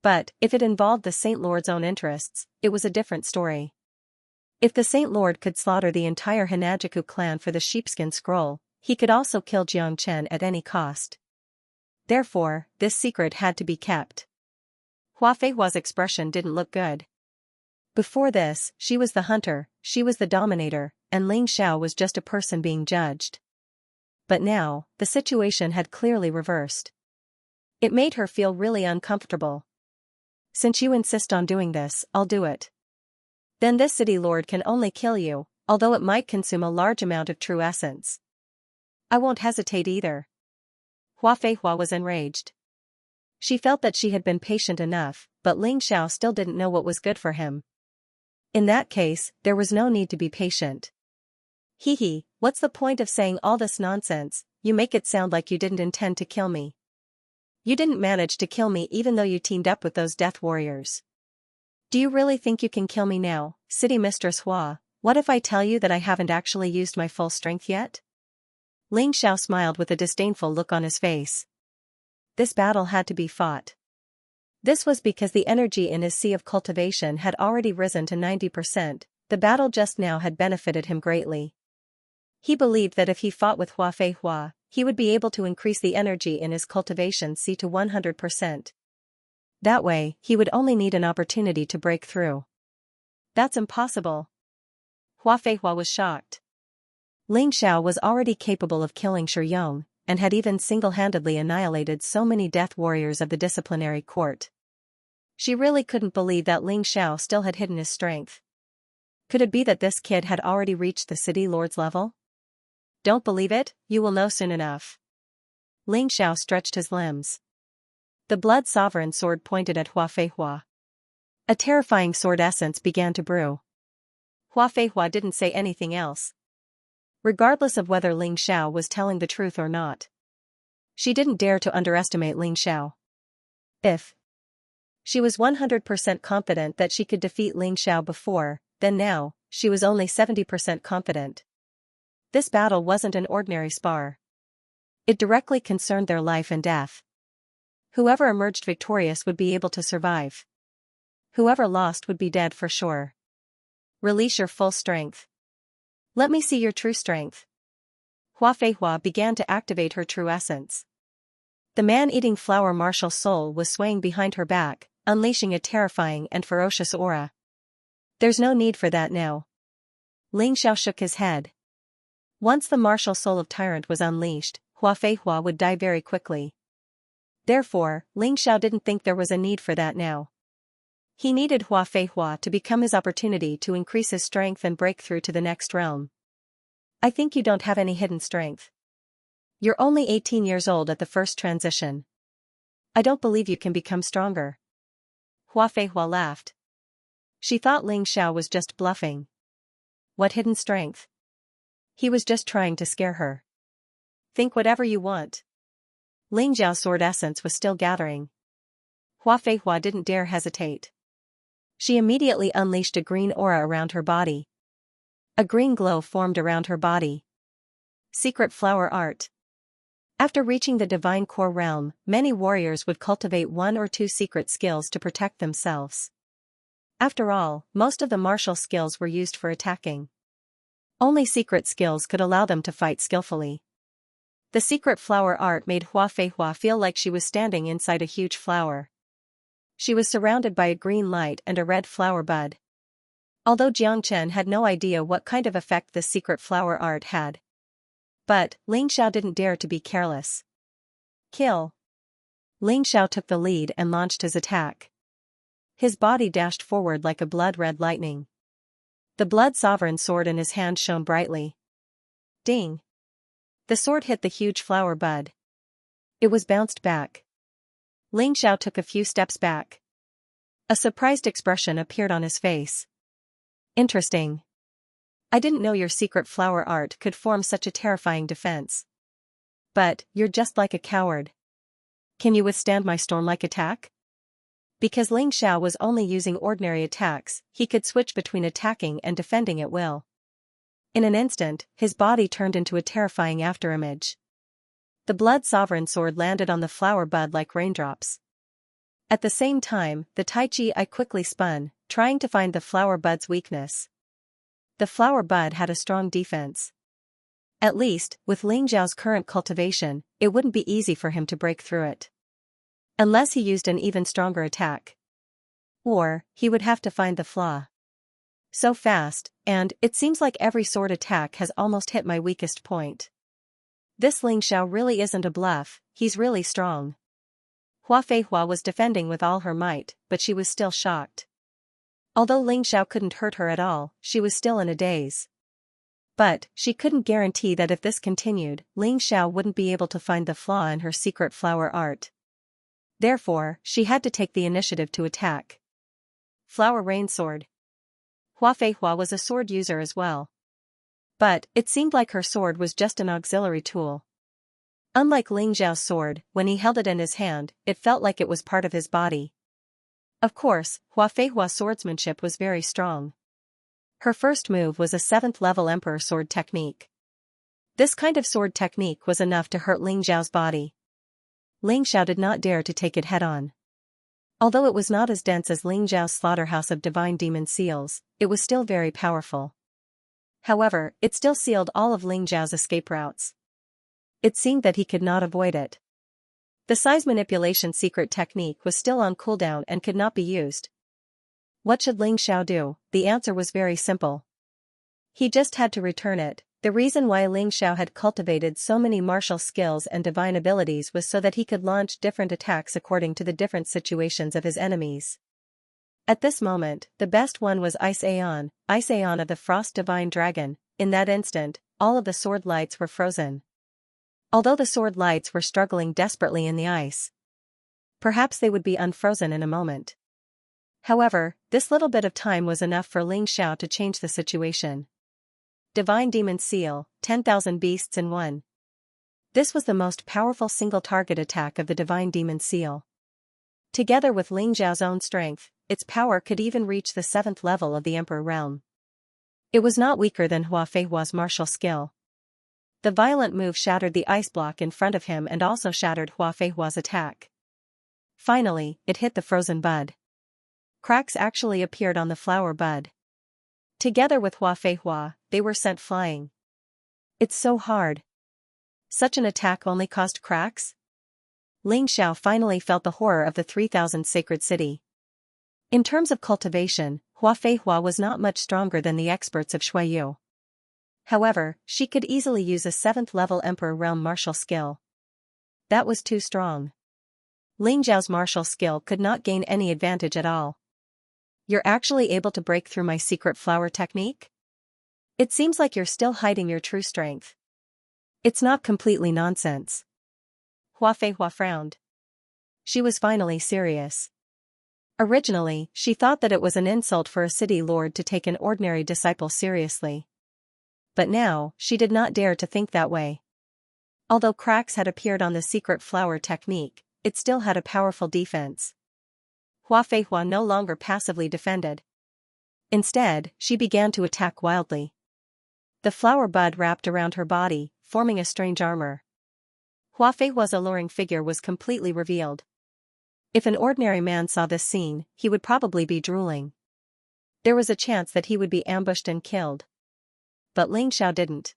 But, if it involved the Saint Lord's own interests, it was a different story. If the Saint Lord could slaughter the entire Hanajiku clan for the sheepskin scroll, he could also kill Jiang Chen at any cost. Therefore, this secret had to be kept. Hua Feihua's expression didn't look good. Before this, she was the hunter, she was the dominator, and Ling Xiao was just a person being judged. But now, the situation had clearly reversed. It made her feel really uncomfortable. Since you insist on doing this, I'll do it. Then this city lord can only kill you, although it might consume a large amount of true essence. I won't hesitate either. Hua Feihua was enraged. She felt that she had been patient enough, but Ling Xiao still didn't know what was good for him. In that case, there was no need to be patient. Hee, what's the point of saying all this nonsense? You make it sound like you didn't intend to kill me. You didn't manage to kill me even though you teamed up with those death warriors. Do you really think you can kill me now, City Mistress Hua? What if I tell you that I haven't actually used my full strength yet? Ling Xiao smiled with a disdainful look on his face. This battle had to be fought. This was because the energy in his sea of cultivation had already risen to 90%, the battle just now had benefited him greatly. He believed that if he fought with Hua Feihua, he would be able to increase the energy in his cultivation sea to 100%. That way, he would only need an opportunity to break through. That's impossible. Hua Feihua was shocked. Ling Xiao was already capable of killing Shi Yong, and had even single-handedly annihilated so many death warriors of the disciplinary court. She really couldn't believe that Ling Xiao still had hidden his strength. Could it be that this kid had already reached the city lord's level? Don't believe it, you will know soon enough. Ling Xiao stretched his limbs. The Blood Sovereign sword pointed at Hua Feihua. A terrifying sword essence began to brew. Hua Feihua didn't say anything else. Regardless of whether Ling Xiao was telling the truth or not. She didn't dare to underestimate Ling Xiao. If she was 100% confident that she could defeat Ling Xiao before, then now, she was only 70% confident. This battle wasn't an ordinary spar. It directly concerned their life and death. Whoever emerged victorious would be able to survive. Whoever lost would be dead for sure. Release your full strength. Let me see your true strength. Hua Feihua began to activate her true essence. The man-eating flower martial soul was swaying behind her back, unleashing a terrifying and ferocious aura. There's no need for that now. Ling Xiao shook his head. Once the martial soul of Tyrant was unleashed, Hua Feihua would die very quickly. Therefore, Ling Xiao didn't think there was a need for that now. He needed Hua Feihua to become his opportunity to increase his strength and break through to the next realm. I think you don't have any hidden strength. You're only 18 years old at the first transition. I don't believe you can become stronger. Hua Feihua laughed. She thought Ling Xiao was just bluffing. What hidden strength? He was just trying to scare her. Think whatever you want. Ling Xiao's sword essence was still gathering. Hua Feihua didn't dare hesitate. She immediately unleashed a green aura around her body. A green glow formed around her body. Secret flower art. After reaching the divine core realm, many warriors would cultivate 1 or 2 secret skills to protect themselves. After all, most of the martial skills were used for attacking. Only secret skills could allow them to fight skillfully. The secret flower art made Hua Feihua feel like she was standing inside a huge flower. She was surrounded by a green light and a red flower bud. Although Xianxia had no idea what kind of effect this secret flower art had. But, Ling Xiao didn't dare to be careless. Kill. Ling Xiao took the lead and launched his attack. His body dashed forward like a blood-red lightning. The blood sovereign sword in his hand shone brightly. Ding. The sword hit the huge flower bud. It was bounced back. Ling Xiao took a few steps back. A surprised expression appeared on his face. Interesting. I didn't know your secret flower art could form such a terrifying defense. But, you're just like a coward. Can you withstand my storm-like attack? Because Ling Xiao was only using ordinary attacks, he could switch between attacking and defending at will. In an instant, his body turned into a terrifying afterimage. The blood sovereign sword landed on the flower bud like raindrops. At the same time, the Tai Chi eye quickly spun, trying to find the flower bud's weakness. The flower bud had a strong defense. At least, with Ling Xiao's current cultivation, it wouldn't be easy for him to break through it. Unless he used an even stronger attack. Or, he would have to find the flaw. So fast, and it seems like every sword attack has almost hit my weakest point. This Ling Xiao really isn't a bluff, he's really strong. Hua Feihua was defending with all her might, but she was still shocked. Although Ling Xiao couldn't hurt her at all, she was still in a daze. But, she couldn't guarantee that if this continued, Ling Xiao wouldn't be able to find the flaw in her secret flower art. Therefore, she had to take the initiative to attack. Flower Rain Sword. Hua Feihua was a sword user as well. But, it seemed like her sword was just an auxiliary tool. Unlike Ling Xiao's sword, when he held it in his hand, it felt like it was part of his body. Of course, Hua Feihua's swordsmanship was very strong. Her first move was a 7th level Emperor sword technique. This kind of sword technique was enough to hurt Ling Xiao's body. Ling Xiao did not dare to take it head-on. Although it was not as dense as Ling Xiao's slaughterhouse of divine demon seals, it was still very powerful. However, it still sealed all of Ling Xiao's escape routes. It seemed that he could not avoid it. The size manipulation secret technique was still on cooldown and could not be used. What should Ling Xiao do? The answer was very simple. He just had to return it. The reason why Ling Xiao had cultivated so many martial skills and divine abilities was so that he could launch different attacks according to the different situations of his enemies. At this moment, the best one was Ice Aeon of the Frost Divine Dragon. In that instant, all of the sword lights were frozen. Although the sword lights were struggling desperately in the ice. Perhaps they would be unfrozen in a moment. However, this little bit of time was enough for Ling Xiao to change the situation. Divine Demon Seal, 10,000 beasts in one. This was the most powerful single-target attack of the Divine Demon Seal. Together with Ling Xiao's own strength, its power could even reach the 7th level of the Emperor realm. It was not weaker than Hua Feihua's martial skill. The violent move shattered the ice block in front of him and also shattered Hua Feihua's attack. Finally, it hit the frozen bud. Cracks actually appeared on the flower bud. Together with Hua Feihua, they were sent flying. It's so hard. Such an attack only caused cracks? Ling Xiao finally felt the horror of the 3,000 sacred city. In terms of cultivation, Hua Feihua was not much stronger than the experts of Shuiyu. However, she could easily use a 7th level Emperor realm martial skill. That was too strong. Ling Xiao's martial skill could not gain any advantage at all. You're actually able to break through my secret flower technique? It seems like you're still hiding your true strength. It's not completely nonsense. Hua Feihua frowned. She was finally serious. Originally, she thought that it was an insult for a city lord to take an ordinary disciple seriously. But now, she did not dare to think that way. Although cracks had appeared on the secret flower technique, it still had a powerful defense. Hua Feihua no longer passively defended. Instead, she began to attack wildly. The flower bud wrapped around her body, forming a strange armor. Hua Feihua's alluring figure was completely revealed. If an ordinary man saw this scene, he would probably be drooling. There was a chance that he would be ambushed and killed. But Ling Xiao didn't.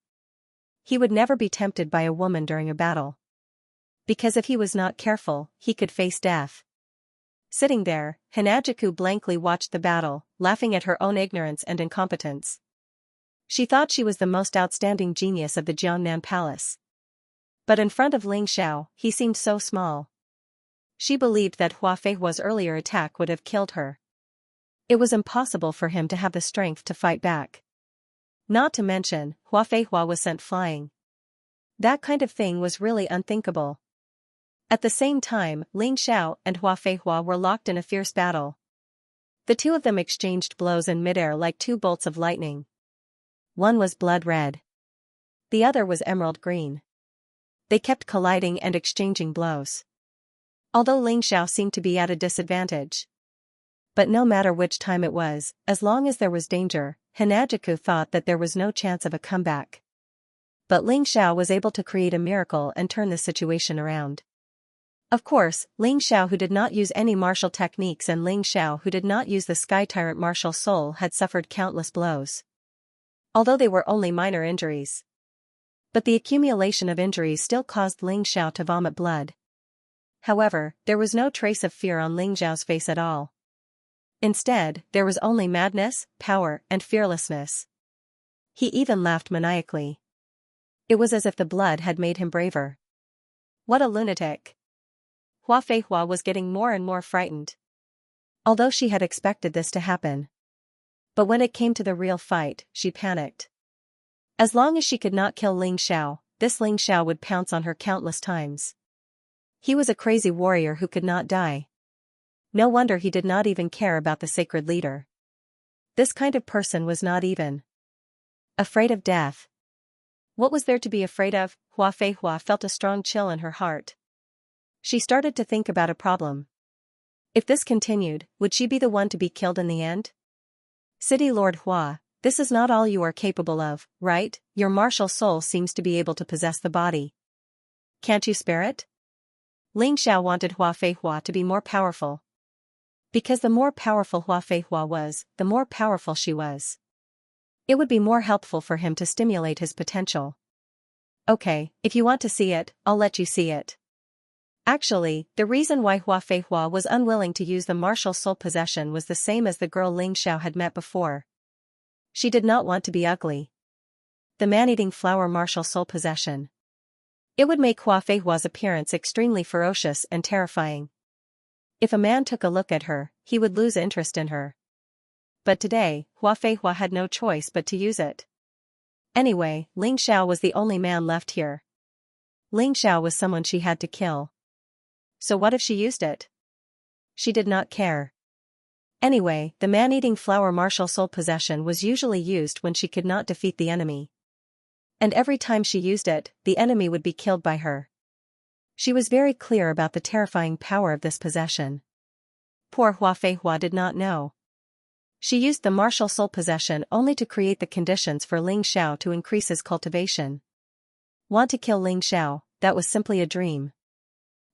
He would never be tempted by a woman during a battle. Because if he was not careful, he could face death. Sitting there, Hanajiku blankly watched the battle, laughing at her own ignorance and incompetence. She thought she was the most outstanding genius of the Jiangnan Palace. But in front of Ling Xiao, he seemed so small. She believed that Hua Feihua's earlier attack would have killed her. It was impossible for him to have the strength to fight back. Not to mention, Hua Feihua was sent flying. That kind of thing was really unthinkable. At the same time, Ling Xiao and Hua Feihua were locked in a fierce battle. The two of them exchanged blows in midair like two bolts of lightning. One was blood red. The other was emerald green. They kept colliding and exchanging blows. Although Ling Xiao seemed to be at a disadvantage. But no matter which time it was, as long as there was danger, Hanajiku thought that there was no chance of a comeback. But Ling Xiao was able to create a miracle and turn the situation around. Of course, Ling Xiao, who did not use any martial techniques, and Ling Xiao, who did not use the Sky Tyrant martial soul, had suffered countless blows. Although they were only minor injuries. But the accumulation of injuries still caused Ling Xiao to vomit blood. However, there was no trace of fear on Ling Xiao's face at all. Instead, there was only madness, power, and fearlessness. He even laughed maniacally. It was as if the blood had made him braver. What a lunatic! Hua Feihua was getting more and more frightened. Although she had expected this to happen. But when it came to the real fight, she panicked. As long as she could not kill Ling Xiao, this Ling Xiao would pounce on her countless times. He was a crazy warrior who could not die. No wonder he did not even care about the sacred leader. This kind of person was not even afraid of death. What was there to be afraid of? Hua Feihua felt a strong chill in her heart. She started to think about a problem. If this continued, would she be the one to be killed in the end? City Lord Hua, this is not all you are capable of, right? Your martial soul seems to be able to possess the body. Can't you spare it? Ling Xiao wanted Hua Feihua to be more powerful. Because the more powerful Hua Feihua was, the more powerful she was. It would be more helpful for him to stimulate his potential. Okay, if you want to see it, I'll let you see it. Actually, the reason why Hua Feihua was unwilling to use the martial soul possession was the same as the girl Ling Xiao had met before. She did not want to be ugly. The man-eating flower martial soul possession. It would make Hua Feihua's appearance extremely ferocious and terrifying. If a man took a look at her, he would lose interest in her. But today, Hua Feihua had no choice but to use it. Anyway, Ling Xiao was the only man left here. Ling Xiao was someone she had to kill. So what if she used it? She did not care. Anyway, the man-eating flower martial soul possession was usually used when she could not defeat the enemy. And every time she used it, the enemy would be killed by her. She was very clear about the terrifying power of this possession. Poor Hua Feihua did not know. She used the martial soul possession only to create the conditions for Ling Xiao to increase his cultivation. Want to kill Ling Xiao, that was simply a dream.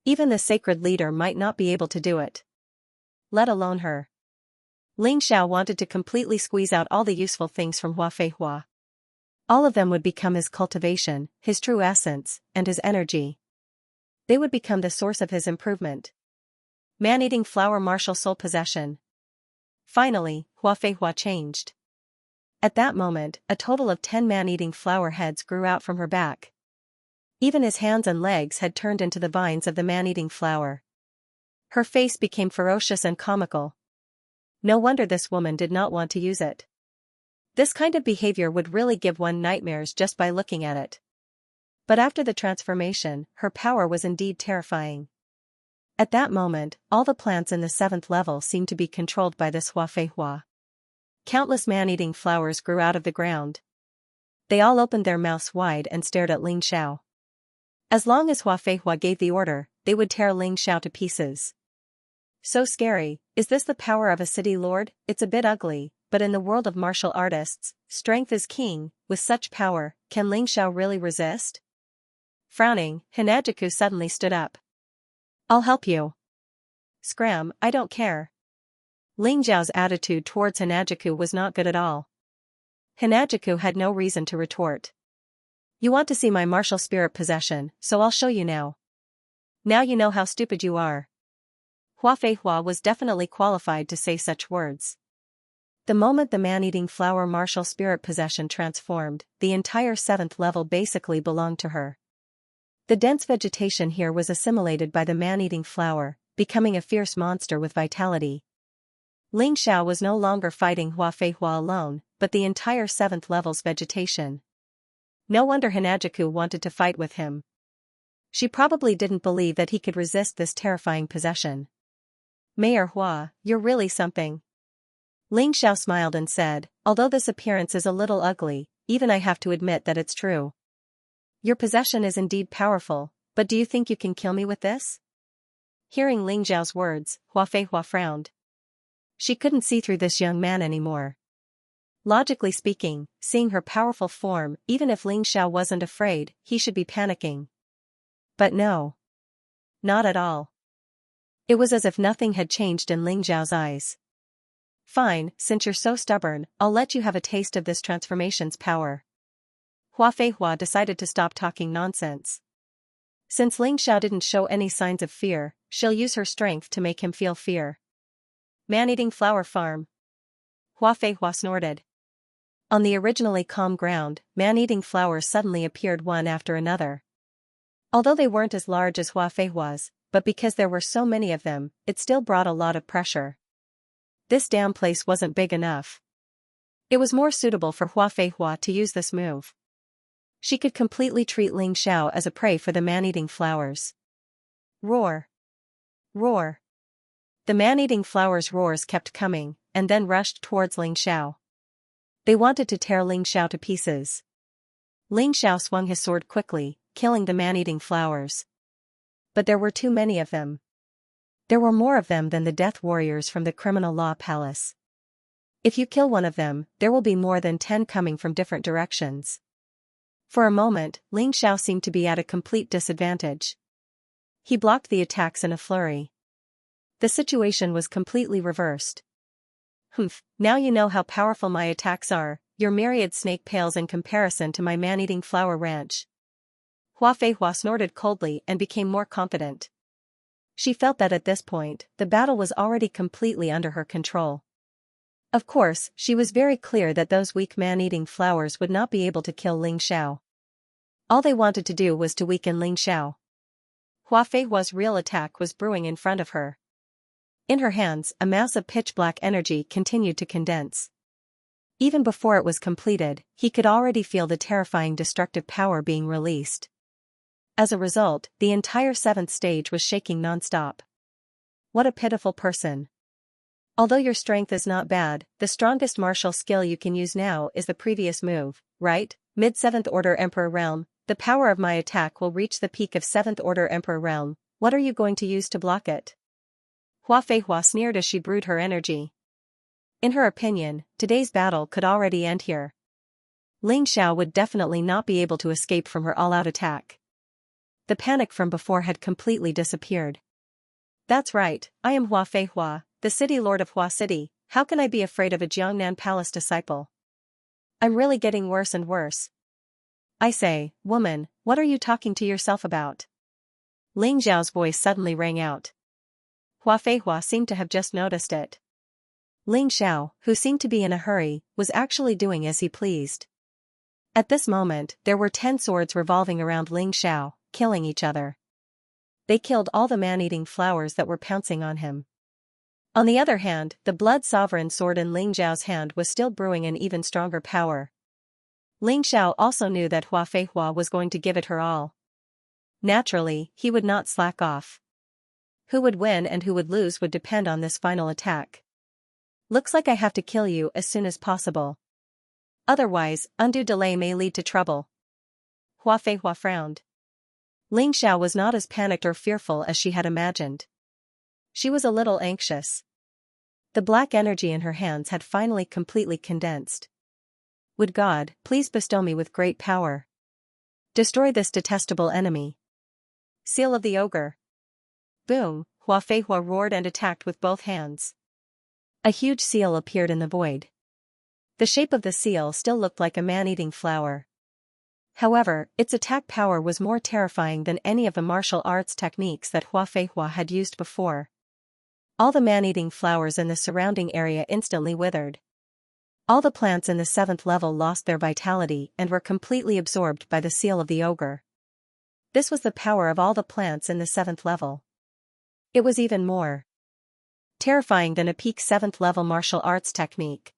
Even the sacred leader might not be able to do it. Let alone her. Ling Xiao wanted to completely squeeze out all the useful things from Hua Feihua. All of them would become his cultivation, his true essence, and his energy. They would become the source of his improvement. Man-eating flower martial soul possession. Finally, Hua Feihua changed. At that moment, a total of 10 man-eating flower heads grew out from her back. Even his hands and legs had turned into the vines of the man-eating flower. Her face became ferocious and comical. No wonder this woman did not want to use it. This kind of behavior would really give one nightmares just by looking at it. But after the transformation, her power was indeed terrifying. At that moment, all the plants in the 7th level seemed to be controlled by this Hua Feihua. Countless man-eating flowers grew out of the ground. They all opened their mouths wide and stared at Ling Xiao. As long as Hua Feihua gave the order, they would tear Ling Xiao to pieces. So scary. Is this the power of a city lord? It's a bit ugly, but in the world of martial artists, strength is king. With such power, can Ling Xiao really resist? Frowning, Hinajiku suddenly stood up. I'll help you. Scram, I don't care. Ling Xiao's attitude towards Hinajiku was not good at all. Hinajiku had no reason to retort. You want to see my martial spirit possession, so I'll show you now. Now you know how stupid you are. Hua Feihua was definitely qualified to say such words. The moment the man-eating flower martial spirit possession transformed, the entire 7th level basically belonged to her. The dense vegetation here was assimilated by the man-eating flower, becoming a fierce monster with vitality. Ling Xiao was no longer fighting Hua Feihua alone, but the entire 7th level's vegetation. No wonder Hinajiku wanted to fight with him. She probably didn't believe that he could resist this terrifying possession. Mayor Hua, you're really something. Ling Xiao smiled and said, although this appearance is a little ugly, even I have to admit that it's true. Your possession is indeed powerful, but do you think you can kill me with this? Hearing Ling Xiao's words, Hua Feihua frowned. She couldn't see through this young man anymore. Logically speaking, seeing her powerful form, even if Ling Xiao wasn't afraid, he should be panicking. But no. Not at all. It was as if nothing had changed in Ling Xiao's eyes. Fine, since you're so stubborn, I'll let you have a taste of this transformation's power. Hua Feihua decided to stop talking nonsense. Since Ling Xiao didn't show any signs of fear, she'll use her strength to make him feel fear. Man-eating flower farm. Hua Feihua snorted. On the originally calm ground, man-eating flowers suddenly appeared one after another. Although they weren't as large as Hua Feihua's, but because there were so many of them, it still brought a lot of pressure. This damn place wasn't big enough. It was more suitable for Hua Feihua to use this move. She could completely treat Ling Xiao as a prey for the man-eating flowers. Roar! Roar! The man-eating flowers' roars kept coming, and then rushed towards Ling Xiao. They wanted to tear Ling Xiao to pieces. Ling Xiao swung his sword quickly, killing the man-eating flowers. But there were too many of them. There were more of them than the death warriors from the criminal law palace. If you kill one of them, there will be more than 10 coming from different directions. For a moment, Ling Xiao seemed to be at a complete disadvantage. He blocked the attacks in a flurry. The situation was completely reversed. Humph, now you know how powerful my attacks are, your myriad snake pales in comparison to my man-eating flower ranch. Hua Feihua snorted coldly and became more confident. She felt that at this point, the battle was already completely under her control. Of course, she was very clear that those weak man-eating flowers would not be able to kill Ling Xiao. All they wanted to do was to weaken Ling Xiao. Hua Feihua's real attack was brewing in front of her. In her hands, a mass of pitch-black energy continued to condense. Even before it was completed, he could already feel the terrifying destructive power being released. As a result, the entire 7th stage was shaking non-stop. What a pitiful person. Although your strength is not bad, the strongest martial skill you can use now is the previous move, right? Mid-7th Order Emperor Realm, the power of my attack will reach the peak of 7th Order Emperor Realm, what are you going to use to block it? Hua Feihua sneered as she brewed her energy. In her opinion, today's battle could already end here. Ling Xiao would definitely not be able to escape from her all-out attack. The panic from before had completely disappeared. That's right, I am Hua Feihua, the city lord of Hua City, how can I be afraid of a Jiangnan Palace disciple? I'm really getting worse and worse. I say, woman, what are you talking to yourself about? Ling Xiao's voice suddenly rang out. Hua Feihua seemed to have just noticed it. Ling Xiao, who seemed to be in a hurry, was actually doing as he pleased. At this moment, there were 10 swords revolving around Ling Xiao, killing each other. They killed all the man-eating flowers that were pouncing on him. On the other hand, the Blood Sovereign sword in Ling Xiao's hand was still brewing an even stronger power. Ling Xiao also knew that Hua Feihua was going to give it her all. Naturally, he would not slack off. Who would win and who would lose would depend on this final attack. Looks like I have to kill you as soon as possible. Otherwise, undue delay may lead to trouble. Hua Feihua frowned. Ling Xiao was not as panicked or fearful as she had imagined. She was a little anxious. The black energy in her hands had finally completely condensed. Would God please bestow me with great power? Destroy this detestable enemy. Seal of the Ogre. Boom, Hua Feihua roared and attacked with both hands. A huge seal appeared in the void. The shape of the seal still looked like a man-eating flower. However, its attack power was more terrifying than any of the martial arts techniques that Hua Feihua had used before. All the man-eating flowers in the surrounding area instantly withered. All the plants in the 7th level lost their vitality and were completely absorbed by the seal of the ogre. This was the power of all the plants in the 7th level. It was even more terrifying than a peak 7th level martial arts technique.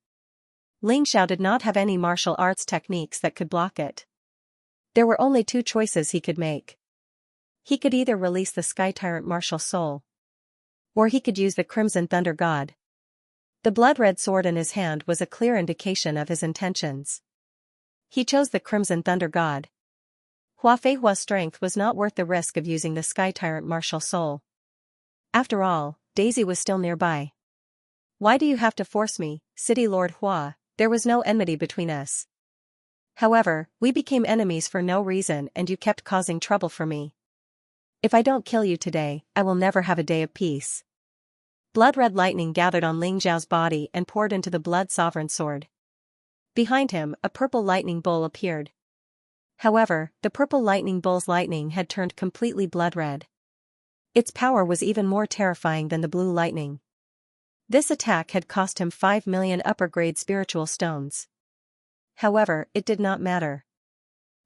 Ling Xiao did not have any martial arts techniques that could block it. There were only 2 choices he could make. He could either release the Sky Tyrant martial soul, or he could use the Crimson Thunder God. The blood-red sword in his hand was a clear indication of his intentions. He chose the Crimson Thunder God. Hua Feihua's strength was not worth the risk of using the Sky Tyrant martial soul. After all, Daisy was still nearby. Why do you have to force me, City Lord Hua? There was no enmity between us. However, we became enemies for no reason and you kept causing trouble for me. If I don't kill you today, I will never have a day of peace. Blood-red lightning gathered on Ling Zhao's body and poured into the Blood Sovereign sword. Behind him, a purple lightning bull appeared. However, the purple lightning bull's lightning had turned completely blood-red. Its power was even more terrifying than the blue lightning. This attack had cost him 5 million upper-grade spiritual stones. However, it did not matter.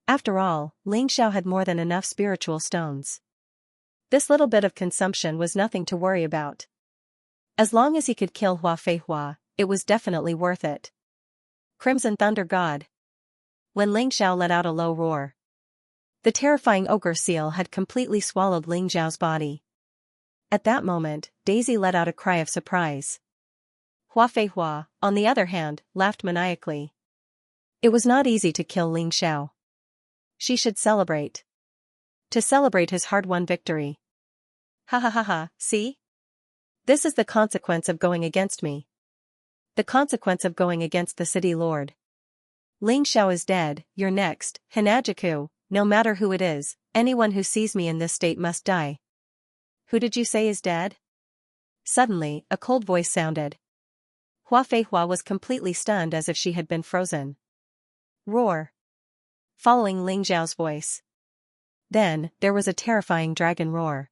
After all, Ling Xiao had more than enough spiritual stones. This little bit of consumption was nothing to worry about. As long as he could kill Hua Feihua, it was definitely worth it. Crimson Thunder God. When Ling Xiao let out a low roar, the terrifying ogre seal had completely swallowed Ling Xiao's body. At that moment, Daisy let out a cry of surprise. Hua Feihua, on the other hand, laughed maniacally. It was not easy to kill Ling Xiao. She should celebrate. To celebrate his hard-won victory. Ha ha ha ha, see? This is the consequence of going against me. The consequence of going against the city lord. Ling Xiao is dead, you're next, Hanajiku, no matter who it is, anyone who sees me in this state must die. Who did you say is dead? Suddenly, a cold voice sounded. Hua Feihua was completely stunned as if she had been frozen. Roar. Following Ling Zhao's voice. Then, there was a terrifying dragon roar.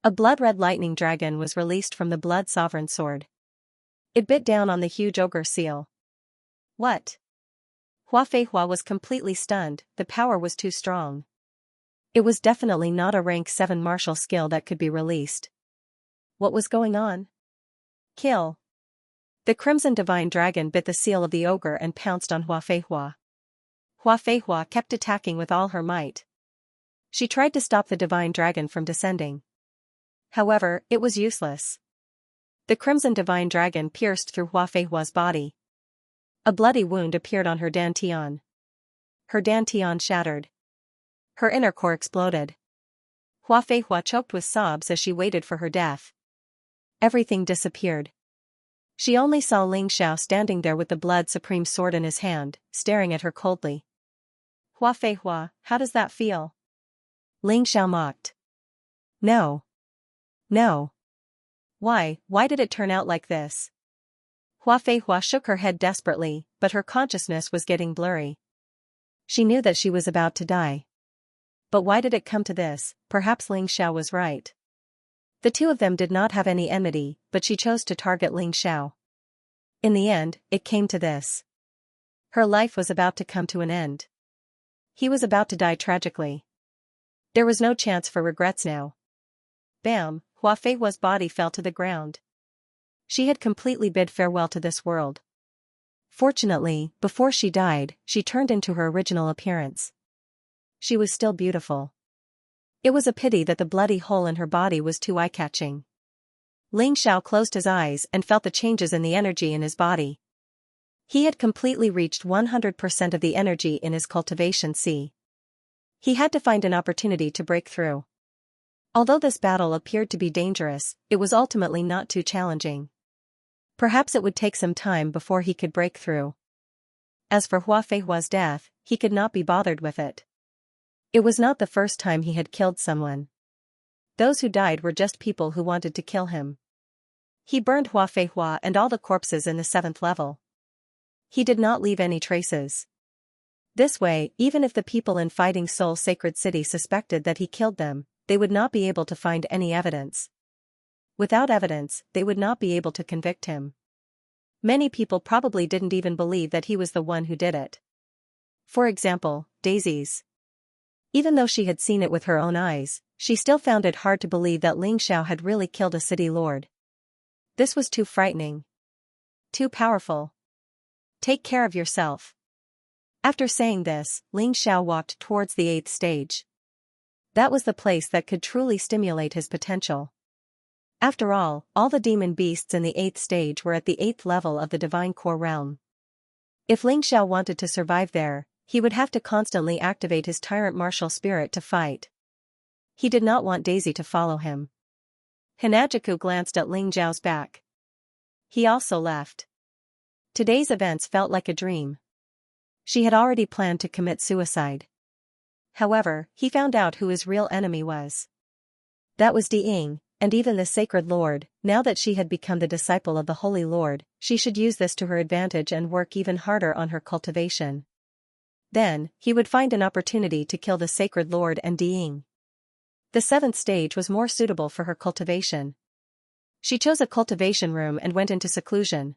A blood-red lightning dragon was released from the Blood Sovereign sword. It bit down on the huge ogre seal. What? Hua Feihua was completely stunned, the power was too strong. It was definitely not a rank 7 martial skill that could be released. What was going on? Kill. The Crimson Divine Dragon bit the seal of the ogre and pounced on Hua Feihua. Hua Feihua kept attacking with all her might. She tried to stop the Divine Dragon from descending. However, it was useless. The crimson divine dragon pierced through Hua Feihua's body. A bloody wound appeared on her dantian. Her dantian shattered. Her inner core exploded. Hua Feihua choked with sobs as she waited for her death. Everything disappeared. She only saw Ling Xiao standing there with the blood supreme sword in his hand, staring at her coldly. Hua Feihua, how does that feel? Ling Xiao mocked. No. No. Why did it turn out like this? Hua Feihua shook her head desperately, but her consciousness was getting blurry. She knew that she was about to die. But why did it come to this? Perhaps Ling Xiao was right. The two of them did not have any enmity, but she chose to target Ling Xiao. In the end, it came to this. Her life was about to come to an end. He was about to die tragically. There was no chance for regrets now. Bam, Hua Feihua's body fell to the ground. She had completely bid farewell to this world. Fortunately, before she died, she turned into her original appearance. She was still beautiful. It was a pity that the bloody hole in her body was too eye-catching. Ling Xiao closed his eyes and felt the changes in the energy in his body. He had completely reached 100% of the energy in his cultivation C. He had to find an opportunity to break through. Although this battle appeared to be dangerous, it was ultimately not too challenging. Perhaps it would take some time before he could break through. As for Hua Feihua's death, he could not be bothered with it. It was not the first time he had killed someone. Those who died were just people who wanted to kill him. He burned Hua Feihua and all the corpses in the 7th level. He did not leave any traces. This way, even if the people in Fighting Soul Sacred City suspected that he killed them, they would not be able to find any evidence. Without evidence, they would not be able to convict him. Many people probably didn't even believe that he was the one who did it. For example, Daisy's. Even though she had seen it with her own eyes, she still found it hard to believe that Ling Xiao had really killed a city lord. This was too frightening. Too powerful. Take care of yourself. After saying this, Ling Xiao walked towards the 8th stage. That was the place that could truly stimulate his potential. After all the demon beasts in the 8th stage were at the 8th level of the Divine Core realm. If Ling Xiao wanted to survive there, he would have to constantly activate his Tyrant martial spirit to fight. He did not want Daisy to follow him. Hinajaku glanced at Ling Xiao's back. He also left. Today's events felt like a dream. She had already planned to commit suicide. However, he found out who his real enemy was. That was Di Ying, and even the Sacred Lord. Now that she had become the disciple of the Holy Lord, she should use this to her advantage and work even harder on her cultivation. Then, he would find an opportunity to kill the Sacred Lord and Di Ying. The 7th stage was more suitable for her cultivation. She chose a cultivation room and went into seclusion.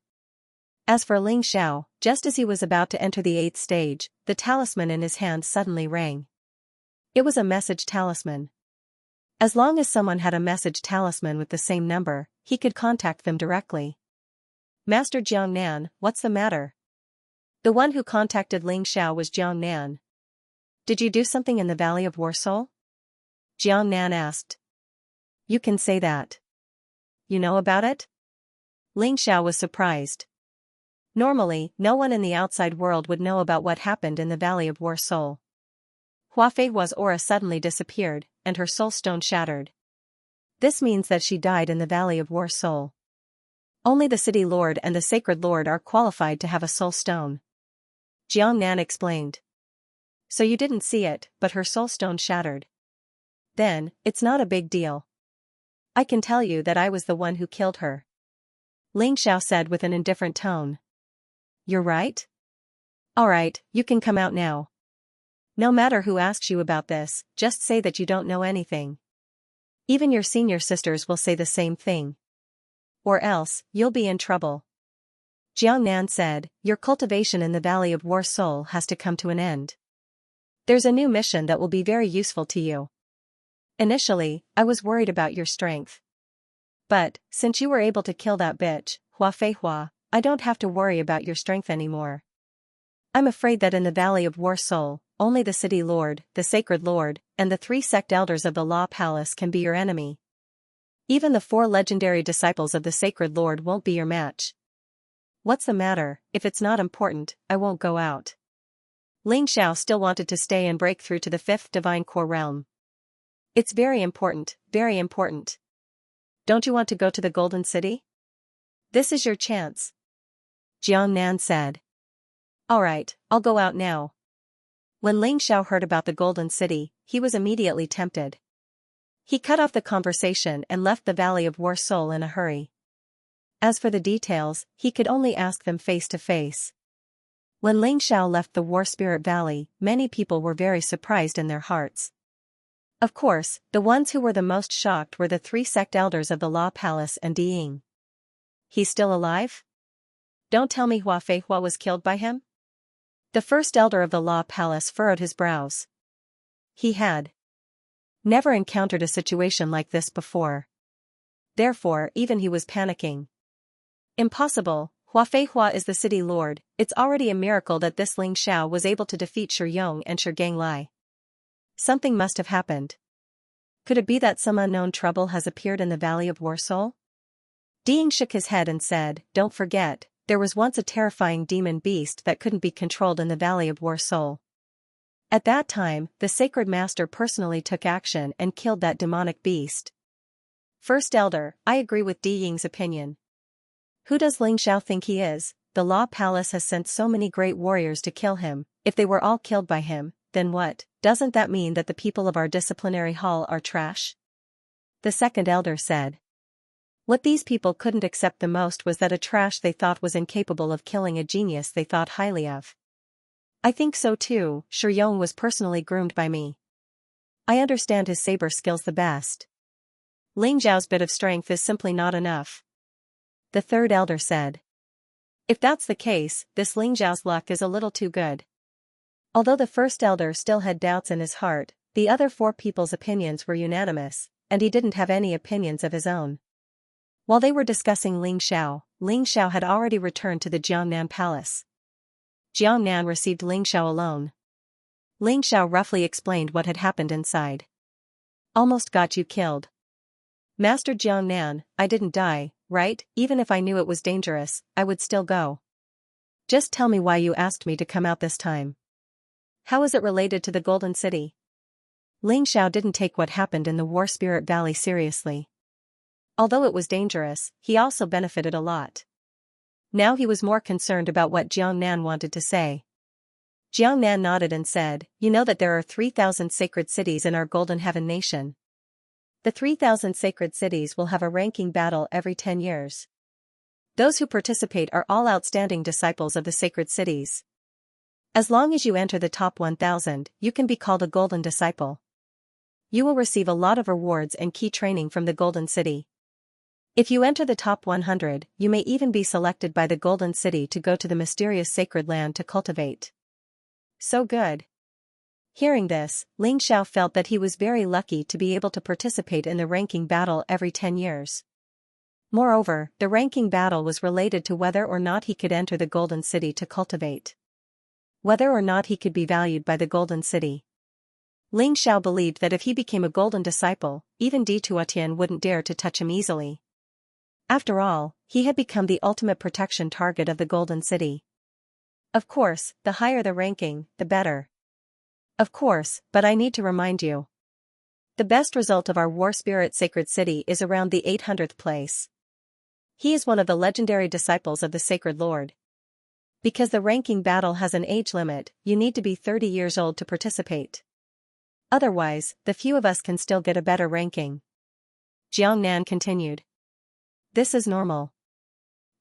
As for Ling Xiao, just as he was about to enter the 8th stage, the talisman in his hand suddenly rang. It was a message talisman. As long as someone had a message talisman with the same number, he could contact them directly. Master Jiang Nan, what's the matter? The one who contacted Ling Xiao was Jiang Nan. Did you do something in the Valley of Warsoul? Jiang Nan asked. You can say that. You know about it? Ling Xiao was surprised. Normally, no one in the outside world would know about what happened in the Valley of Warsoul. Hua Feihua's aura suddenly disappeared, and her soul stone shattered. This means that she died in the Valley of Warsoul. Only the City Lord and the Sacred Lord are qualified to have a soul stone. Jiang Nan explained. So you didn't see it, but her soul stone shattered. Then, it's not a big deal. I can tell you that I was the one who killed her. Ling Xiao said with an indifferent tone. You're right? Alright, you can come out now. No matter who asks you about this, just say that you don't know anything. Even your senior sisters will say the same thing. Or else, you'll be in trouble. Jiang Nan said, your cultivation in the Valley of Warsoul has to come to an end. There's a new mission that will be very useful to you. Initially, I was worried about your strength. But, since you were able to kill that bitch, Hua Feihua, I don't have to worry about your strength anymore. I'm afraid that in the Valley of Warsoul, only the City Lord, the Sacred Lord, and the 3 sect elders of the Law Palace can be your enemy. Even the 4 legendary disciples of the Sacred Lord won't be your match. What's the matter? If it's not important, I won't go out. Ling Xiao still wanted to stay and break through to the 5th divine core realm. It's very important, very important. Don't you want to go to the Golden City? This is your chance. Jiang Nan said. Alright, I'll go out now. When Ling Xiao heard about the Golden City, he was immediately tempted. He cut off the conversation and left the Valley of War Soul in a hurry. As for the details, he could only ask them face to face. When Ling Xiao left the War Spirit Valley, many people were very surprised in their hearts. Of course, the ones who were the most shocked were the 3 sect elders of the Law Palace and Diying. He's still alive? Don't tell me Hua Feihua was killed by him? The first elder of the Law Palace furrowed his brows. He had never encountered a situation like this before. Therefore, even he was panicking. Impossible, Hua Feihua is the city lord. It's already a miracle that this Ling Xiao was able to defeat Shi Yong and Shi Ganglai. Something must have happened. Could it be that some unknown trouble has appeared in the Valley of War Soul? Diying shook his head and said, don't forget, there was once a terrifying demon beast that couldn't be controlled in the Valley of War Soul. At that time, the Sacred Master personally took action and killed that demonic beast. First Elder, I agree with Diying's opinion. Who does Ling Xiao think he is? The Law Palace has sent so many great warriors to kill him. If they were all killed by him, then what? Doesn't that mean that the people of our disciplinary hall are trash? The second elder said. What these people couldn't accept the most was that a trash they thought was incapable of killing a genius they thought highly of. I think so too. Shi Yong was personally groomed by me. I understand his saber skills the best. Ling Xiao's bit of strength is simply not enough. The third elder said. If that's the case, this Ling Xiao's luck is a little too good. Although the first elder still had doubts in his heart, the other 4 people's opinions were unanimous, and he didn't have any opinions of his own. While they were discussing Ling Xiao had already returned to the Jiangnan Palace. Jiangnan received Ling Xiao alone. Ling Xiao roughly explained what had happened inside. Almost got you killed. Master Jiangnan, I didn't die, right? Even if I knew it was dangerous, I would still go. Just tell me why you asked me to come out this time. How is it related to the Golden City? Ling Xiao didn't take what happened in the War Spirit Valley seriously. Although it was dangerous, he also benefited a lot. Now he was more concerned about what Jiangnan wanted to say. Jiangnan nodded and said, you know that there are 3,000 sacred cities in our Golden Heaven nation. The 3,000 sacred cities will have a ranking battle every 10 years. Those who participate are all outstanding disciples of the sacred cities. As long as you enter the top 1,000, you can be called a golden disciple. You will receive a lot of rewards and key training from the Golden City. If you enter the top 100, you may even be selected by the Golden City to go to the mysterious sacred land to cultivate. So good. Hearing this, Ling Xiao felt that he was very lucky to be able to participate in the ranking battle every 10 years. Moreover, the ranking battle was related to whether or not he could enter the Golden City to cultivate. Whether or not he could be valued by the Golden City. Ling Xiao believed that if he became a golden disciple, even Di Tuotian wouldn't dare to touch him easily. After all, he had become the ultimate protection target of the Golden City. Of course, the higher the ranking, the better. Of course, but I need to remind you. The best result of our War Spirit Sacred City is around the 800th place. He is one of the legendary disciples of the Sacred Lord. Because the ranking battle has an age limit, you need to be 30 years old to participate. Otherwise, the few of us can still get a better ranking. Jiangnan continued. This is normal.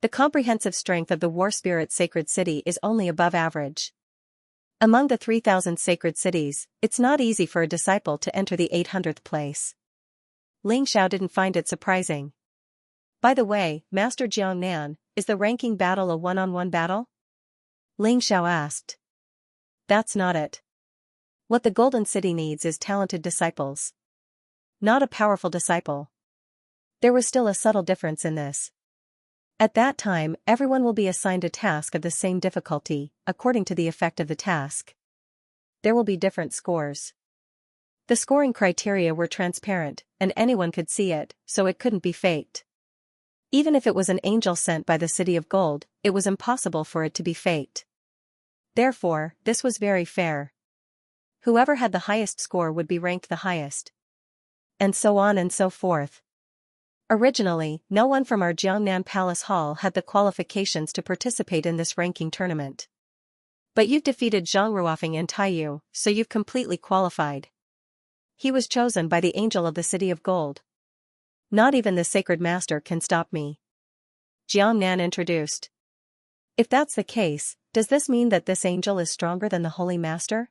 The comprehensive strength of the War Spirit Sacred City is only above average. Among the 3,000 sacred cities, it's not easy for a disciple to enter the 800th place. Ling Xiao didn't find it surprising. By the way, Master Jiangnan, is the ranking battle a one-on-one battle? Ling Xiao asked. That's not it. What the Golden City needs is talented disciples. Not a powerful disciple. There was still a subtle difference in this. At that time, everyone will be assigned a task of the same difficulty, according to the effect of the task. There will be different scores. The scoring criteria were transparent, and anyone could see it, so it couldn't be faked. Even if it was an angel sent by the City of Gold, it was impossible for it to be faked. Therefore, this was very fair. Whoever had the highest score would be ranked the highest. And so on and so forth. Originally, no one from our Jiangnan Palace Hall had the qualifications to participate in this ranking tournament. But you've defeated Zhang Ruofeng and Taiyu, so you've completely qualified. He was chosen by the Angel of the City of Gold. Not even the Sacred Master can stop me. Jiangnan introduced. If that's the case, does this mean that this angel is stronger than the Holy Master?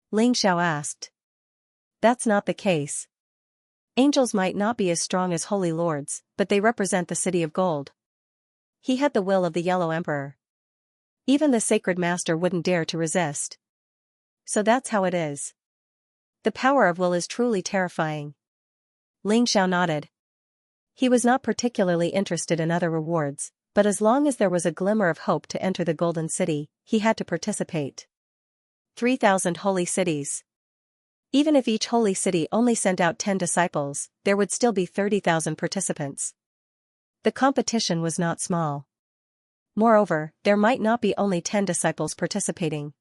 Ling Xiao asked. That's not the case. Angels might not be as strong as holy lords, but they represent the City of Gold. He had the will of the Yellow Emperor. Even the Sacred Master wouldn't dare to resist. So that's how it is. The power of will is truly terrifying. Ling Xiao nodded. He was not particularly interested in other rewards, but as long as there was a glimmer of hope to enter the Golden City, he had to participate. 3,000 holy cities. Even if each holy city only sent out 10 disciples, there would still be 30,000 participants. The competition was not small. Moreover, there might not be only 10 disciples participating.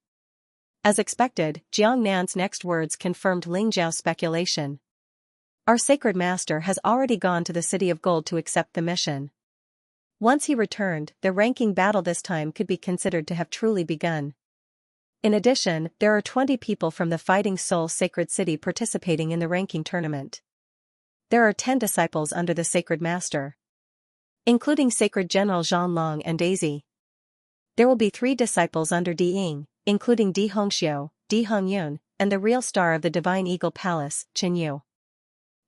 As expected, Jiang Nan's next words confirmed Ling Zhao's speculation. Our Sacred Master has already gone to the City of Gold to accept the mission. Once he returned, the ranking battle this time could be considered to have truly begun. In addition, there are 20 people from the Fighting Soul Sacred City participating in the ranking tournament. There are 10 disciples under the Sacred Master, including Sacred General Zhang Long and Daisy. There will be 3 disciples under Di Ying, including Di Hongxiu, Di Hongyun, and the real star of the Divine Eagle Palace, Qin Yu.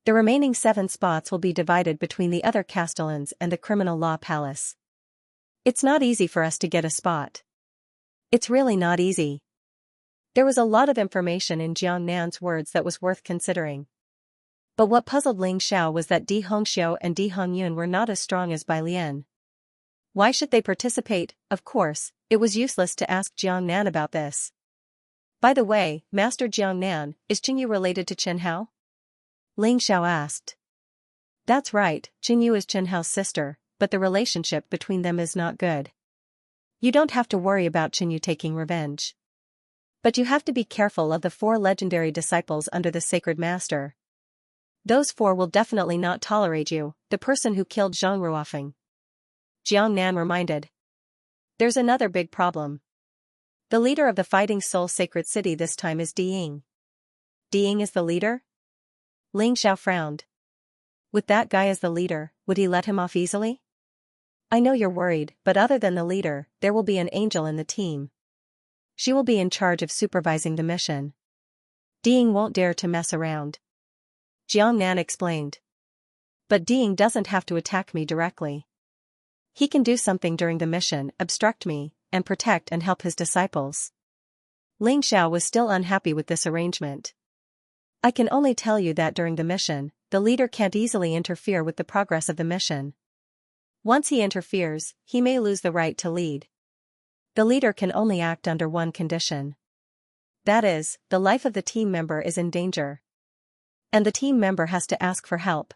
The remaining 7 spots will be divided between the other Castellans and the Criminal Law Palace. It's not easy for us to get a spot. It's really not easy. There was a lot of information in Jiang Nan's words that was worth considering. But what puzzled Ling Xiao was that Di Hongxiu and Di Hongyun were not as strong as Bai Lian. Why should they participate? Of course, it was useless to ask Jiang Nan about this. By the way, Master Jiang Nan, is Qin Yu related to Qin Hao? Ling Xiao asked. That's right, Qin Yu is Qin Hao's sister, but the relationship between them is not good. You don't have to worry about Qin Yu taking revenge. But you have to be careful of the 4 legendary disciples under the Sacred Master. Those 4 will definitely not tolerate you, the person who killed Zhang Ruofeng. Jiang Nan reminded. There's another big problem. The leader of the Fighting Soul Sacred City this time is Di Ying. Di Ying is the leader? Ling Xiao frowned. With that guy as the leader, would he let him off easily? I know you're worried, but other than the leader, there will be an angel in the team. She will be in charge of supervising the mission. Di Ying won't dare to mess around. Jiang Nan explained. But Di Ying doesn't have to attack me directly. He can do something during the mission, obstruct me, and protect and help his disciples. Ling Xiao was still unhappy with this arrangement. I can only tell you that during the mission, the leader can't easily interfere with the progress of the mission. Once he interferes, he may lose the right to lead. The leader can only act under one condition. That is, the life of the team member is in danger. And the team member has to ask for help.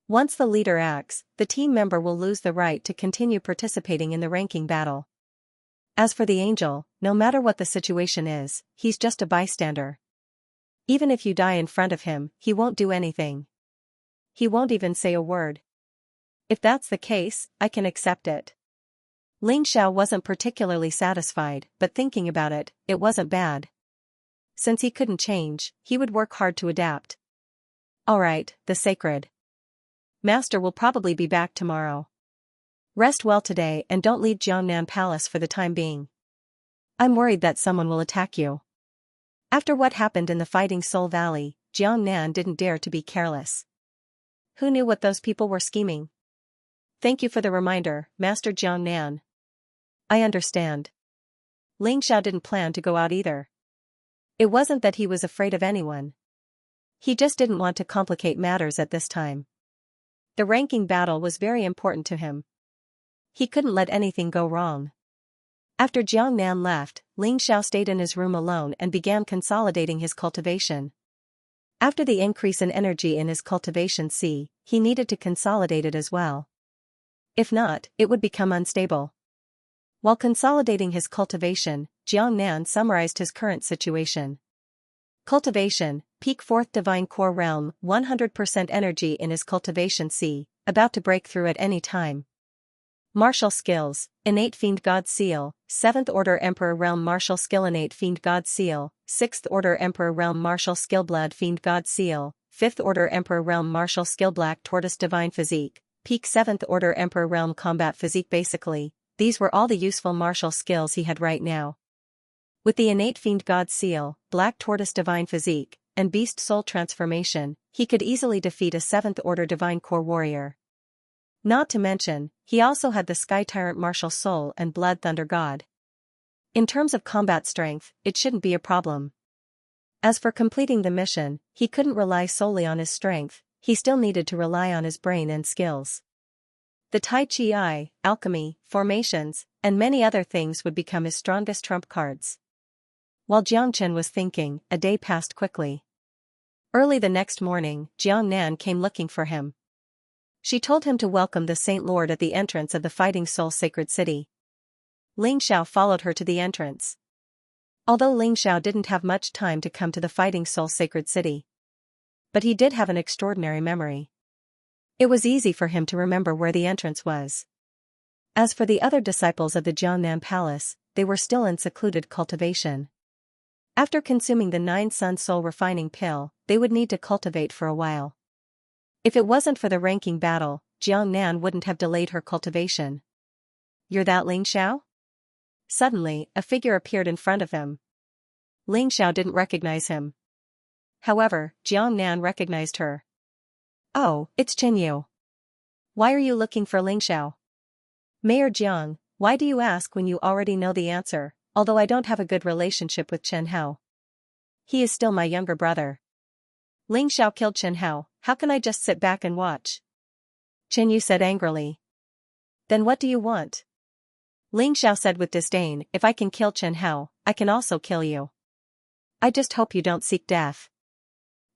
Once the leader acts, the team member will lose the right to continue participating in the ranking battle. As for the angel, no matter what the situation is, he's just a bystander. Even if you die in front of him, he won't do anything. He won't even say a word. If that's the case, I can accept it. Ling Xiao wasn't particularly satisfied, but thinking about it, it wasn't bad. Since he couldn't change, he would work hard to adapt. Alright, the Sacred Master will probably be back tomorrow. Rest well today and don't leave Jiangnan Palace for the time being. I'm worried that someone will attack you. After what happened in the Fighting Soul Valley, Jiangnan didn't dare to be careless. Who knew what those people were scheming? Thank you for the reminder, Master Jiangnan. I understand. Ling Xiao didn't plan to go out either. It wasn't that he was afraid of anyone. He just didn't want to complicate matters at this time. The ranking battle was very important to him. He couldn't let anything go wrong. After Jiangnan left, Ling Xiao stayed in his room alone and began consolidating his cultivation. After the increase in energy in his cultivation C, he needed to consolidate it as well. If not, it would become unstable. While consolidating his cultivation, Jiangnan summarized his current situation. Cultivation, peak 4th Divine Core Realm, 100% energy in his cultivation C, about to break through at any time. Martial skills, innate Fiend God Seal, 7th Order Emperor Realm Martial Skill innate Fiend God Seal, 6th Order Emperor Realm Martial Skill Blood Fiend God Seal, 5th Order Emperor Realm Martial Skill Black Tortoise Divine Physique, peak 7th Order Emperor Realm Combat Physique. Basically, these were all the useful martial skills he had right now. With the innate Fiend God Seal, Black Tortoise Divine Physique, and Beast Soul Transformation, he could easily defeat a 7th Order Divine Core Warrior. Not to mention, he also had the Sky Tyrant Martial Soul and Blood Thunder God. In terms of combat strength, it shouldn't be a problem. As for completing the mission, he couldn't rely solely on his strength, he still needed to rely on his brain and skills. The Tai Chi, alchemy, formations, and many other things would become his strongest trump cards. While Jiang Chen was thinking, a day passed quickly. Early the next morning, Jiang Nan came looking for him. She told him to welcome the Saint Lord at the entrance of the Fighting Soul Sacred City. Ling Xiao followed her to the entrance. Although Ling Xiao didn't have much time to come to the Fighting Soul Sacred City, but he did have an extraordinary memory. It was easy for him to remember where the entrance was. As for the other disciples of the Jiangnan Palace, they were still in secluded cultivation. After consuming the 9-Sun Soul Refining Pill, they would need to cultivate for a while. If it wasn't for the ranking battle, Jiangnan wouldn't have delayed her cultivation. "You're that Ling Xiao?" Suddenly, a figure appeared in front of him. Ling Xiao didn't recognize him. However, Jiangnan recognized her. "Oh, it's Chen Yu. Why are you looking for Ling Xiao?" "Mayor Jiang, why do you ask when you already know the answer, although I don't have a good relationship with Chen Hao? He is still my younger brother. Ling Xiao killed Chen Hao, how can I just sit back and watch?" Chen Yu said angrily. "Then what do you want?" Ling Xiao said with disdain, "If I can kill Chen Hao, I can also kill you. I just hope you don't seek death.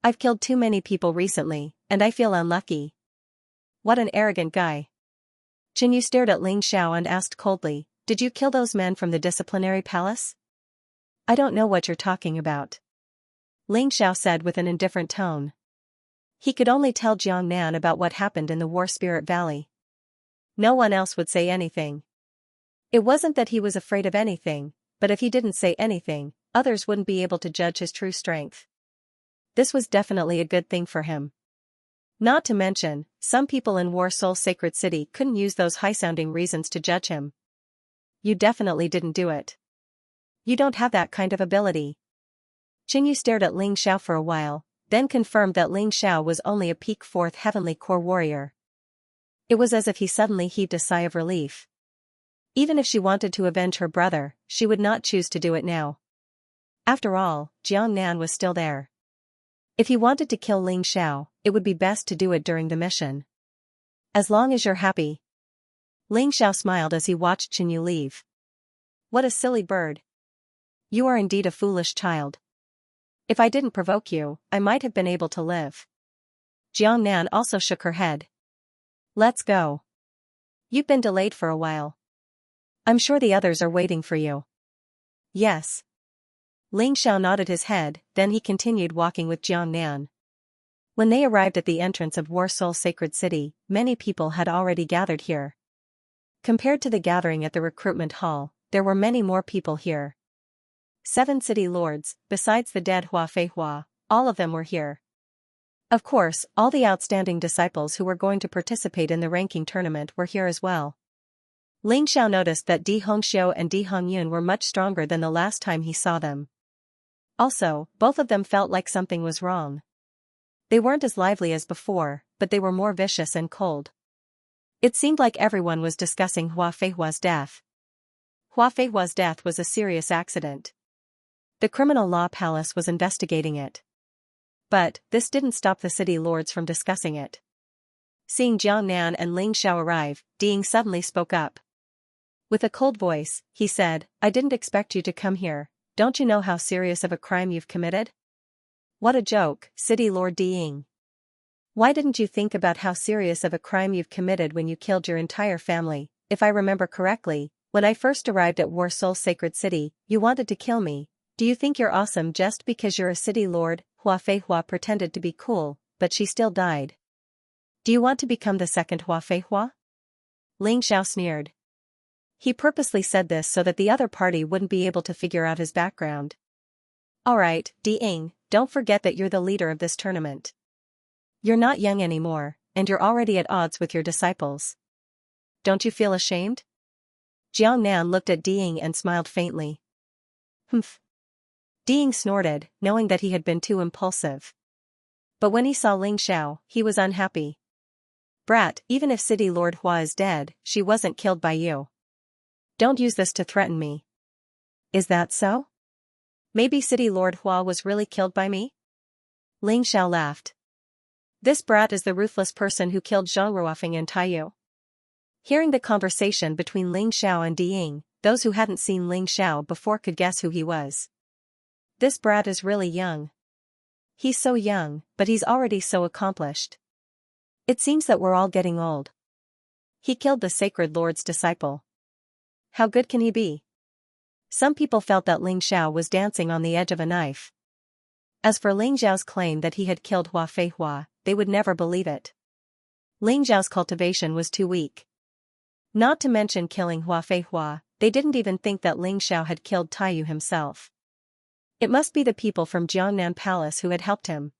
I've killed too many people recently, and I feel unlucky." What an arrogant guy. Chen Yu stared at Ling Xiao and asked coldly, "Did you kill those men from the disciplinary palace?" "I don't know what you're talking about," Ling Xiao said with an indifferent tone. He could only tell Jiangnan about what happened in the War Spirit Valley. No one else would say anything. It wasn't that he was afraid of anything, but if he didn't say anything, others wouldn't be able to judge his true strength. This was definitely a good thing for him. Not to mention, some people in War Soul Sacred City couldn't use those high-sounding reasons to judge him. "You definitely didn't do it. You don't have that kind of ability." Chen Yu stared at Ling Xiao for a while, then confirmed that Ling Xiao was only a peak 4th Heavenly Core Warrior. It was as if he suddenly heaved a sigh of relief. Even if she wanted to avenge her brother, she would not choose to do it now. After all, Jiangnan was still there. If he wanted to kill Ling Xiao, it would be best to do it during the mission. "As long as you're happy." Ling Xiao smiled as he watched Chen Yu leave. "What a silly bird. You are indeed a foolish child. If I didn't provoke you, I might have been able to live." Jiangnan also shook her head. "Let's go. You've been delayed for a while. I'm sure the others are waiting for you." "Yes." Ling Xiao nodded his head, then he continued walking with Jiangnan. When they arrived at the entrance of War Soul Sacred City, many people had already gathered here. Compared to the gathering at the recruitment hall, there were many more people here. 7 city lords, besides the dead Hua Feihua, all of them were here. Of course, all the outstanding disciples who were going to participate in the ranking tournament were here as well. Ling Xiao noticed that Di Hongxiu and Di Hongyun were much stronger than the last time he saw them. Also, both of them felt like something was wrong. They weren't as lively as before, but they were more vicious and cold. It seemed like everyone was discussing Hua Feihua's death. Hua Feihua's death was a serious accident. The Criminal Law Palace was investigating it. But, this didn't stop the city lords from discussing it. Seeing Jiangnan and Ling Xiao arrive, Ding suddenly spoke up. With a cold voice, he said, "I didn't expect you to come here. Don't you know how serious of a crime you've committed?" What a joke, City Lord Diying. Why didn't you think about how serious of a crime you've committed when you killed your entire family? If I remember correctly, when I first arrived at Warsoul Sacred City, you wanted to kill me. Do you think you're awesome just because you're a city lord? Hua Feihua pretended to be cool, but she still died. Do you want to become the second Hua Feihua? Ling Xiao sneered. He purposely said this so that the other party wouldn't be able to figure out his background. Alright, Diying, don't forget that you're the leader of this tournament. You're not young anymore, and you're already at odds with your disciples. Don't you feel ashamed? Jiang Nan looked at Diying and smiled faintly. Humph. Diying snorted, knowing that he had been too impulsive. But when he saw Ling Xiao, he was unhappy. Brat, even if City Lord Hua is dead, she wasn't killed by you. Don't use this to threaten me. Is that so? Maybe City Lord Hua was really killed by me? Ling Xiao laughed. This brat is the ruthless person who killed Zhang Ruofeng and Taiyu. Hearing the conversation between Ling Xiao and Diying, those who hadn't seen Ling Xiao before could guess who he was. This brat is really young. He's so young, but he's already so accomplished. It seems that we're all getting old. He killed the Sacred Lord's disciple. How good can he be? Some people felt that Ling Xiao was dancing on the edge of a knife. As for Ling Xiao's claim that he had killed Hua Feihua, they would never believe it. Ling Xiao's cultivation was too weak. Not to mention killing Hua Feihua, they didn't even think that Ling Xiao had killed Taiyu himself. It must be the people from Jiangnan Palace who had helped him.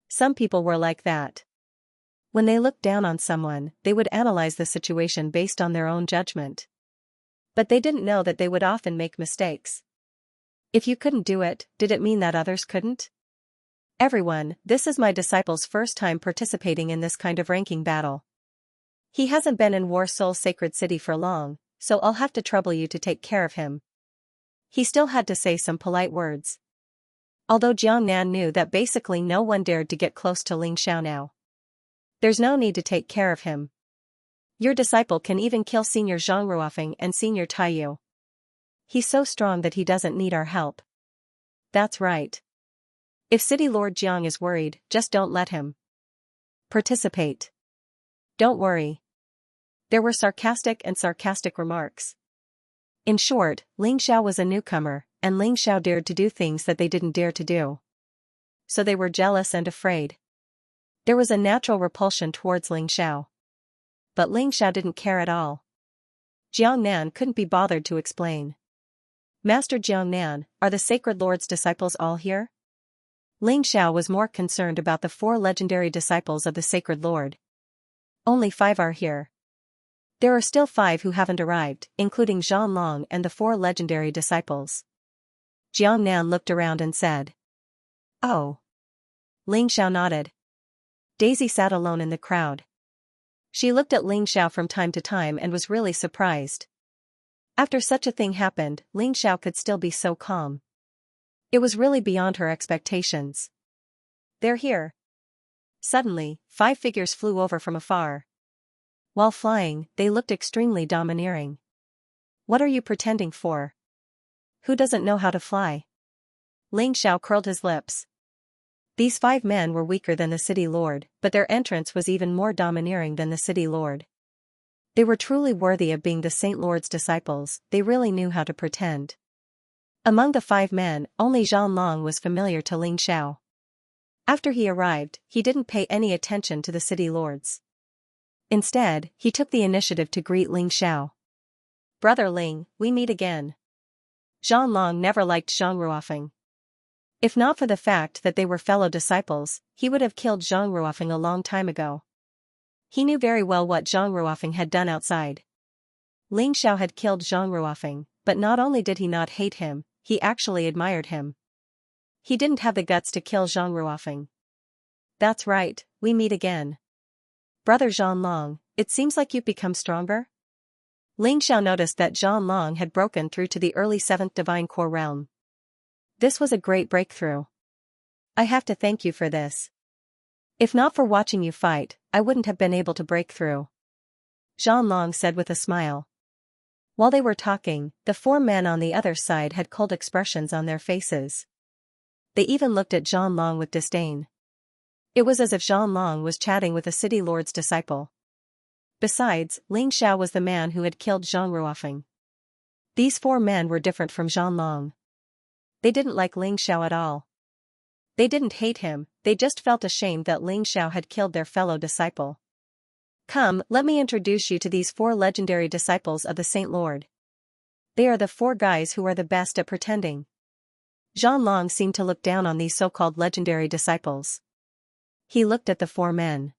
Some people were like that. When they looked down on someone, they would analyze the situation based on their own judgment. But they didn't know that they would often make mistakes. If you couldn't do it, did it mean that others couldn't? Everyone, this is my disciple's first time participating in this kind of ranking battle. He hasn't been in Warsoul Sacred City for long, so I'll have to trouble you to take care of him. He still had to say some polite words. Although Jiang Nan knew that basically no one dared to get close to Ling Xiao now. There's no need to take care of him. Your disciple can even kill Senior Zhang Ruofeng and Senior Taiyu. He's so strong that he doesn't need our help. That's right. If City Lord Jiang is worried, just don't let him participate. Don't worry. There were sarcastic remarks. In short, Ling Xiao was a newcomer, and Ling Xiao dared to do things that they didn't dare to do. So they were jealous and afraid. There was a natural repulsion towards Ling Xiao. But Ling Xiao didn't care at all. Jiang Nan couldn't be bothered to explain. Master Jiang Nan, are the Sacred Lord's disciples all here? Ling Xiao was more concerned about the 4 legendary disciples of the Sacred Lord. Only 5 are here. There are still 5 who haven't arrived, including Zhang Long and the 4 legendary disciples. Jiang Nan looked around and said. Oh. Ling Xiao nodded. Daisy sat alone in the crowd. She looked at Ling Xiao from time to time and was really surprised. After such a thing happened, Ling Xiao could still be so calm. It was really beyond her expectations. They're here. Suddenly, 5 figures flew over from afar. While flying, they looked extremely domineering. What are you pretending for? Who doesn't know how to fly? Ling Xiao curled his lips. These 5 men were weaker than the City Lord, but their entrance was even more domineering than the City Lord. They were truly worthy of being the Saint Lord's disciples, they really knew how to pretend. Among the 5 men, only Zhang Long was familiar to Ling Xiao. After he arrived, he didn't pay any attention to the City Lords. Instead, he took the initiative to greet Ling Xiao. Brother Ling, we meet again. Zhang Long never liked Zhang Ruofeng. If not for the fact that they were fellow disciples, he would have killed Zhang Ruofeng a long time ago. He knew very well what Zhang Ruofeng had done outside. Ling Xiao had killed Zhang Ruofeng, but not only did he not hate him, he actually admired him. He didn't have the guts to kill Zhang Ruofeng. That's right, we meet again. Brother Zhang Long, it seems like you've become stronger? Ling Xiao noticed that Zhang Long had broken through to the early 7th Divine Core realm. This was a great breakthrough. I have to thank you for this. If not for watching you fight, I wouldn't have been able to break through. Zhang Long said with a smile. While they were talking, the 4 men on the other side had cold expressions on their faces. They even looked at Xianlong with disdain. It was as if Xianlong was chatting with a city lord's disciple. Besides, Ling Xiao was the man who had killed Zhang Ruofeng. These 4 men were different from Xianlong. They didn't like Ling Xiao at all. They didn't hate him, they just felt ashamed that Ling Xiao had killed their fellow disciple. Come, let me introduce you to these 4 legendary disciples of the Saint Lord. They are the 4 guys who are the best at pretending. Xianlong seemed to look down on these so-called legendary disciples. He looked at the 4 men.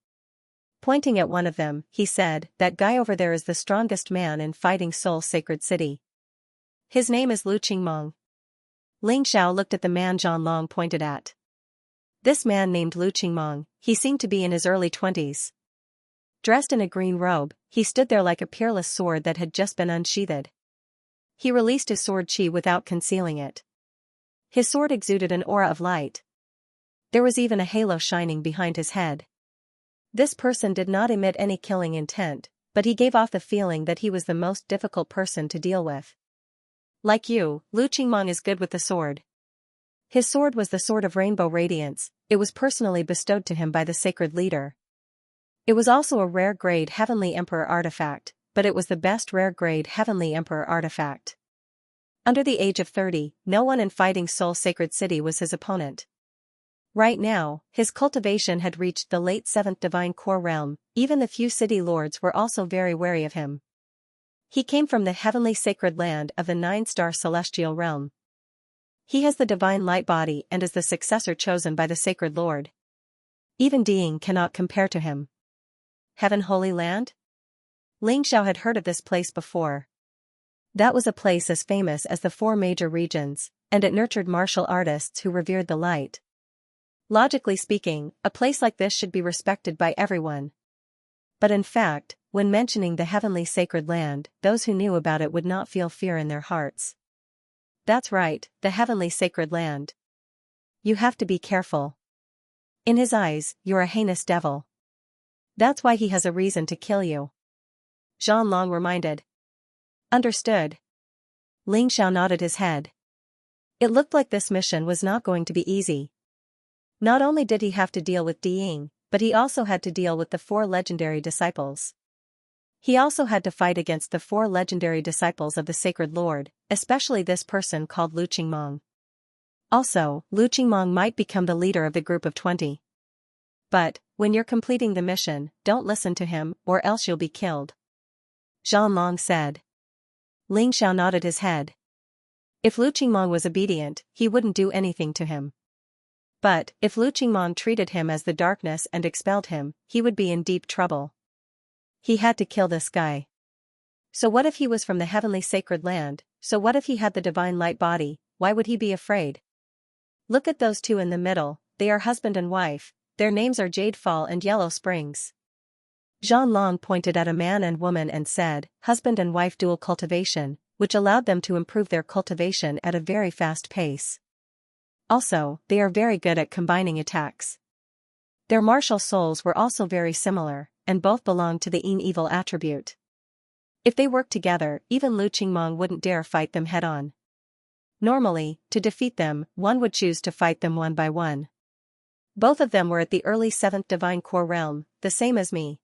Pointing at one of them, he said, "That guy over there is the strongest man in Fighting Soul Sacred City. His name is Lu Qingmong." Ling Xiao looked at the man Xianlong pointed at. This man named Lu Qingmong, he seemed to be in his early 20s. Dressed in a green robe, he stood there like a peerless sword that had just been unsheathed. He released his sword qi without concealing it. His sword exuded an aura of light. There was even a halo shining behind his head. This person did not emit any killing intent, but he gave off the feeling that he was the most difficult person to deal with. Like you, Lu Qingmong is good with the sword. His sword was the sword of rainbow radiance, it was personally bestowed to him by the sacred leader. It was also a rare grade Heavenly Emperor artifact, but it was the best rare grade Heavenly Emperor artifact. Under the age of 30, no one in Fighting Soul Sacred City was his opponent. Right now, his cultivation had reached the late 7th Divine Core realm, even the few city lords were also very wary of him. He came from the heavenly sacred land of the 9-star celestial realm. He has the divine light body and is the successor chosen by the sacred lord. Even Ding cannot compare to him. Heaven Holy Land? Ling Xiao had heard of this place before. That was a place as famous as the 4 major regions, and it nurtured martial artists who revered the light. Logically speaking, a place like this should be respected by everyone. But in fact, when mentioning the heavenly sacred land, those who knew about it would not feel fear in their hearts. That's right, the heavenly sacred land. You have to be careful. In his eyes, you're a heinous devil. That's why he has a reason to kill you. Xianlong reminded. Understood. Ling Xiao nodded his head. It looked like this mission was not going to be easy. Not only did he have to deal with Ding, but he also had to deal with the 4 legendary disciples. He also had to fight against the 4 legendary disciples of the Sacred Lord, especially this person called Lu Qingmong. Also, Lu Qingmong might become the leader of the group of 20. But, when you're completing the mission, don't listen to him, or else you'll be killed. Xianlong said. Ling Xiao nodded his head. If Lu Qingmong was obedient, he wouldn't do anything to him. But, if Lu Qingmong treated him as the darkness and expelled him, he would be in deep trouble. He had to kill this guy. So what if he was from the heavenly sacred land, so what if he had the divine light body, why would he be afraid? Look at those 2 in the middle, they are husband and wife, their names are Jade Fall and Yellow Springs. Xianlong pointed at a man and woman and said, husband and wife dual cultivation, which allowed them to improve their cultivation at a very fast pace. Also, they are very good at combining attacks. Their martial souls were also very similar, and both belonged to the Yin evil attribute. If they worked together, even Lu Qingmong wouldn't dare fight them head-on. Normally, to defeat them, one would choose to fight them one by one. Both of them were at the early 7th Divine Core realm, the same as me.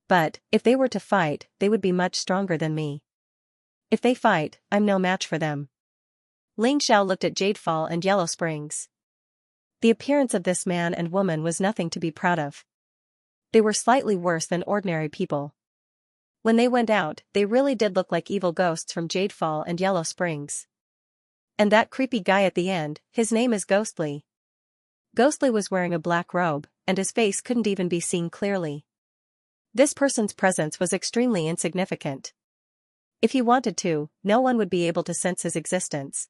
But, if they were to fight, they would be much stronger than me. If they fight, I'm no match for them. Ling Xiao looked at Jadefall and Yellow Springs. The appearance of this man and woman was nothing to be proud of. They were slightly worse than ordinary people. When they went out, they really did look like evil ghosts from Jadefall and Yellow Springs. And that creepy guy at the end, his name is Ghostly. Ghostly was wearing a black robe, and his face couldn't even be seen clearly. This person's presence was extremely insignificant. If he wanted to, no one would be able to sense his existence.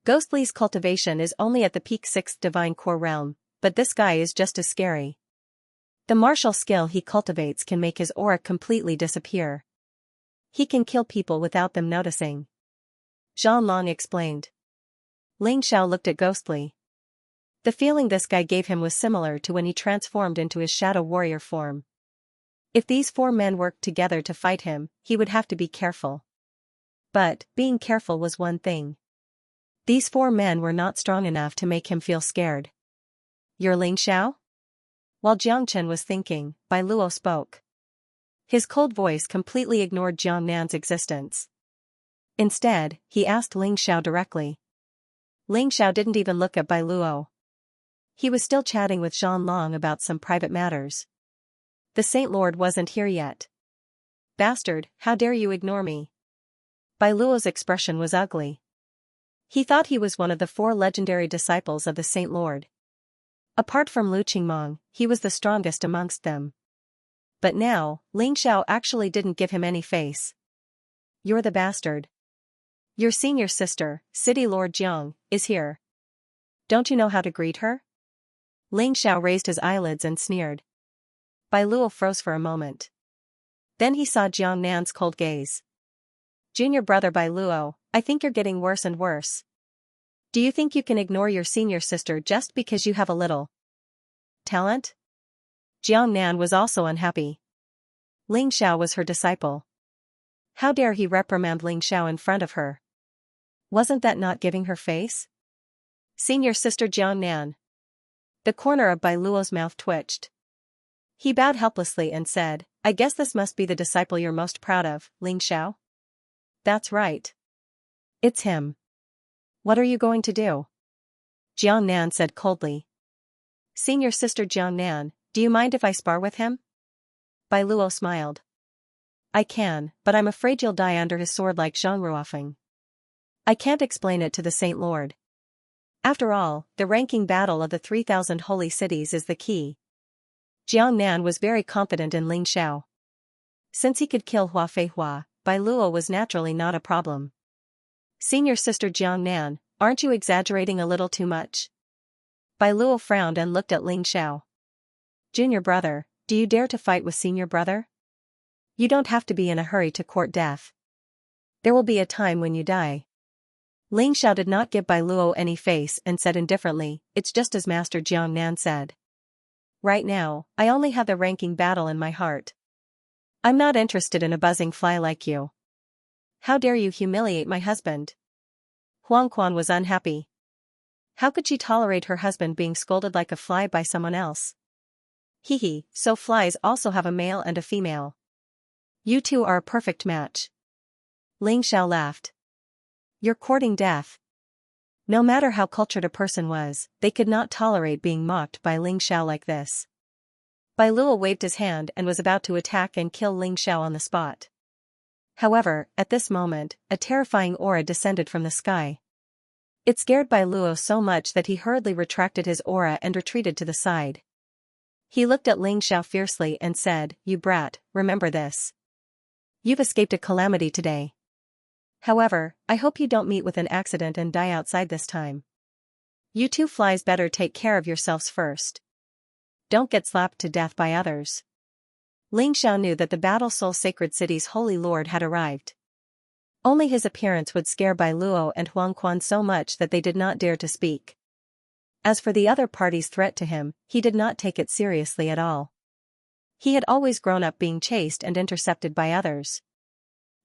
Ghostly's cultivation is only at the peak 6th Divine Core realm, but this guy is just as scary. The martial skill he cultivates can make his aura completely disappear. He can kill people without them noticing. Xianlong explained. Ling Xiao looked at Ghostly. The feeling this guy gave him was similar to when he transformed into his shadow warrior form. If these 4 men worked together to fight him, he would have to be careful. But, being careful was one thing. These 4 men were not strong enough to make him feel scared. "You're Ling Xiao?" While Jiang Chen was thinking, Bai Luo spoke. His cold voice completely ignored Jiang Nan's existence. Instead, he asked Ling Xiao directly. Ling Xiao didn't even look at Bai Luo. He was still chatting with Zhang Long about some private matters. "The Saint Lord wasn't here yet." "Bastard, how dare you ignore me?" Bai Luo's expression was ugly. He thought he was one of the 4 legendary disciples of the Saint Lord. Apart from Lu Qingmong, he was the strongest amongst them. But now, Ling Xiao actually didn't give him any face. "You're the bastard. Your senior sister, City Lord Jiang, is here. Don't you know how to greet her?" Ling Xiao raised his eyelids and sneered. Bai Luo froze for a moment. Then he saw Jiang Nan's cold gaze. "Junior brother Bai Luo, I think you're getting worse and worse. Do you think you can ignore your senior sister just because you have a little talent?" Jiang Nan was also unhappy. Ling Xiao was her disciple. How dare he reprimand Ling Xiao in front of her? Wasn't that not giving her face? "Senior sister Jiang Nan." The corner of Bai Luo's mouth twitched. He bowed helplessly and said, "I guess this must be the disciple you're most proud of, Ling Xiao?" "That's right. It's him." "What are you going to do?" Jiang Nan said coldly. "Senior sister Jiang Nan, do you mind if I spar with him?" Bai Luo smiled. "I can, but I'm afraid you'll die under his sword like Zhang Ruofeng. I can't explain it to the Saint Lord. After all, the ranking battle of the 3,000 holy cities is the key." Jiang Nan was very confident in Ling Xiao. Since he could kill Hua Feihua, Bai Luo was naturally not a problem. "Senior sister Jiang Nan, aren't you exaggerating a little too much?" Bai Luo frowned and looked at Ling Xiao. "Junior brother, do you dare to fight with senior brother? You don't have to be in a hurry to court death. There will be a time when you die." Ling Xiao did not give Bai Luo any face and said indifferently, "It's just as Master Jiang Nan said. Right now, I only have the ranking battle in my heart. I'm not interested in a buzzing fly like you. How dare you humiliate my husband?" Huang Quan was unhappy. How could she tolerate her husband being scolded like a fly by someone else? Hee, so flies also have a male and a female. You two are a perfect match. Ling Xiao laughed. "You're courting death." No matter how cultured a person was, they could not tolerate being mocked by Ling Xiao like this. Bai Luo waved his hand and was about to attack and kill Ling Xiao on the spot. However, at this moment, a terrifying aura descended from the sky. It scared Bai Luo so much that he hurriedly retracted his aura and retreated to the side. He looked at Ling Xiao fiercely and said, "You brat, remember this. You've escaped a calamity today. However, I hope you don't meet with an accident and die outside this time. You two flies better take care of yourselves first. Don't get slapped to death by others." Ling Xiao knew that the Battle Soul Sacred City's Holy Lord had arrived. Only his appearance would scare Bai Luo and Huang Quan so much that they did not dare to speak. As for the other party's threat to him, he did not take it seriously at all. He had always grown up being chased and intercepted by others.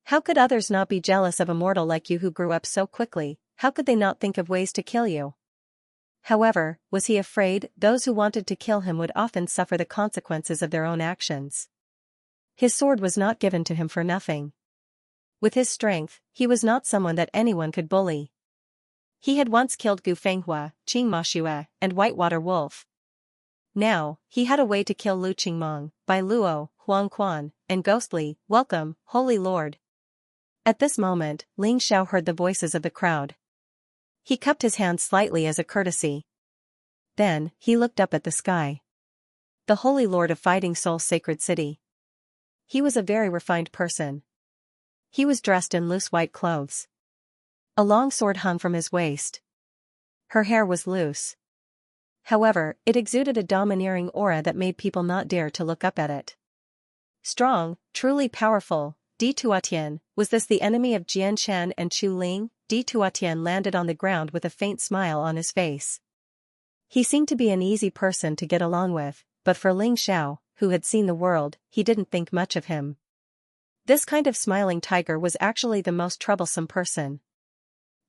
How could others not be jealous of a mortal like you who grew up so quickly? How could they not think of ways to kill you? However, was he afraid those who wanted to kill him would often suffer the consequences of their own actions? His sword was not given to him for nothing. With his strength, he was not someone that anyone could bully. He had once killed Gu Fenghua, Qing Mashue, and Whitewater Wolf. Now, he had a way to kill Lu Qingmong, Bai Luo, Huang Quan, and Ghostly. "Welcome, Holy Lord." At this moment, Ling Xiao heard the voices of the crowd. He cupped his hand slightly as a courtesy. Then, he looked up at the sky. The Holy Lord of Fighting Soul's Sacred City. He was a very refined person. He was dressed in loose white clothes. A long sword hung from his waist. Her hair was loose. However, it exuded a domineering aura that made people not dare to look up at it. Strong, truly powerful, Di Tuatian, was this the enemy of Jian Shan and Chu Ling? Di Tuatian landed on the ground with a faint smile on his face. He seemed to be an easy person to get along with, but for Ling Xiao, who had seen the world, he didn't think much of him. This kind of smiling tiger was actually the most troublesome person.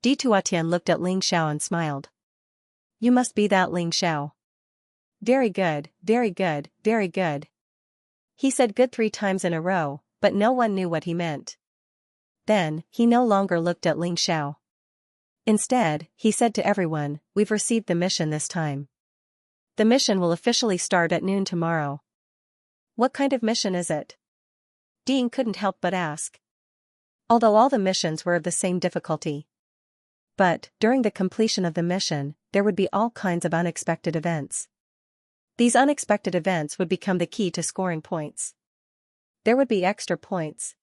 Di Tuatian looked at Ling Xiao and smiled. You must be that Ling Xiao. Very good, very good, very good. He said good 3 times in a row, but no one knew what he meant. Then, he no longer looked at Ling Xiao. Instead, he said to everyone, we've received the mission this time. The mission will officially start at noon tomorrow. What kind of mission is it? Dean couldn't help but ask. Although all the missions were of the same difficulty. But, during the completion of the mission, there would be all kinds of unexpected events. These unexpected events would become the key to scoring points. There would be extra points.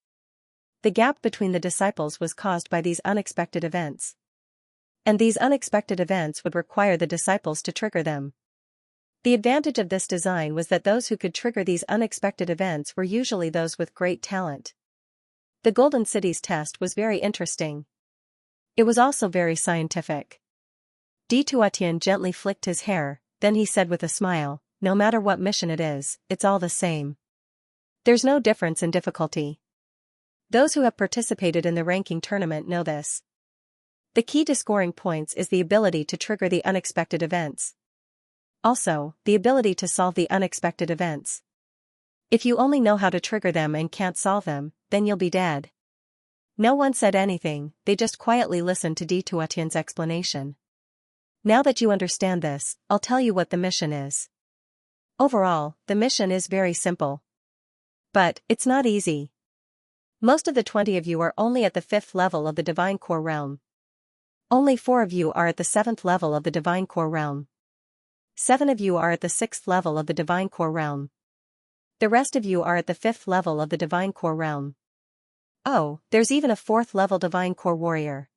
The gap between the disciples was caused by these unexpected events. And these unexpected events would require the disciples to trigger them. The advantage of this design was that those who could trigger these unexpected events were usually those with great talent. The Golden Cities test was very interesting. It was also very scientific. Di Tuatian gently flicked his hair, then he said with a smile, no matter what mission it is, it's all the same. There's no difference in difficulty. Those who have participated in the ranking tournament know this. The key to scoring points is the ability to trigger the unexpected events. Also, the ability to solve the unexpected events. If you only know how to trigger them and can't solve them, then you'll be dead. No one said anything, they just quietly listened to Di Tuatian's explanation. Now that you understand this, I'll tell you what the mission is. Overall, the mission is very simple. But, it's not easy. Most of the 20 of you are only at the 5th level of the Divine Core Realm. Only 4 of you are at the 7th level of the Divine Core Realm. 7 of you are at the 6th level of the Divine Core Realm. The rest of you are at the 5th level of the Divine Core Realm. Oh, there's even a 4th level Divine Core Warrior.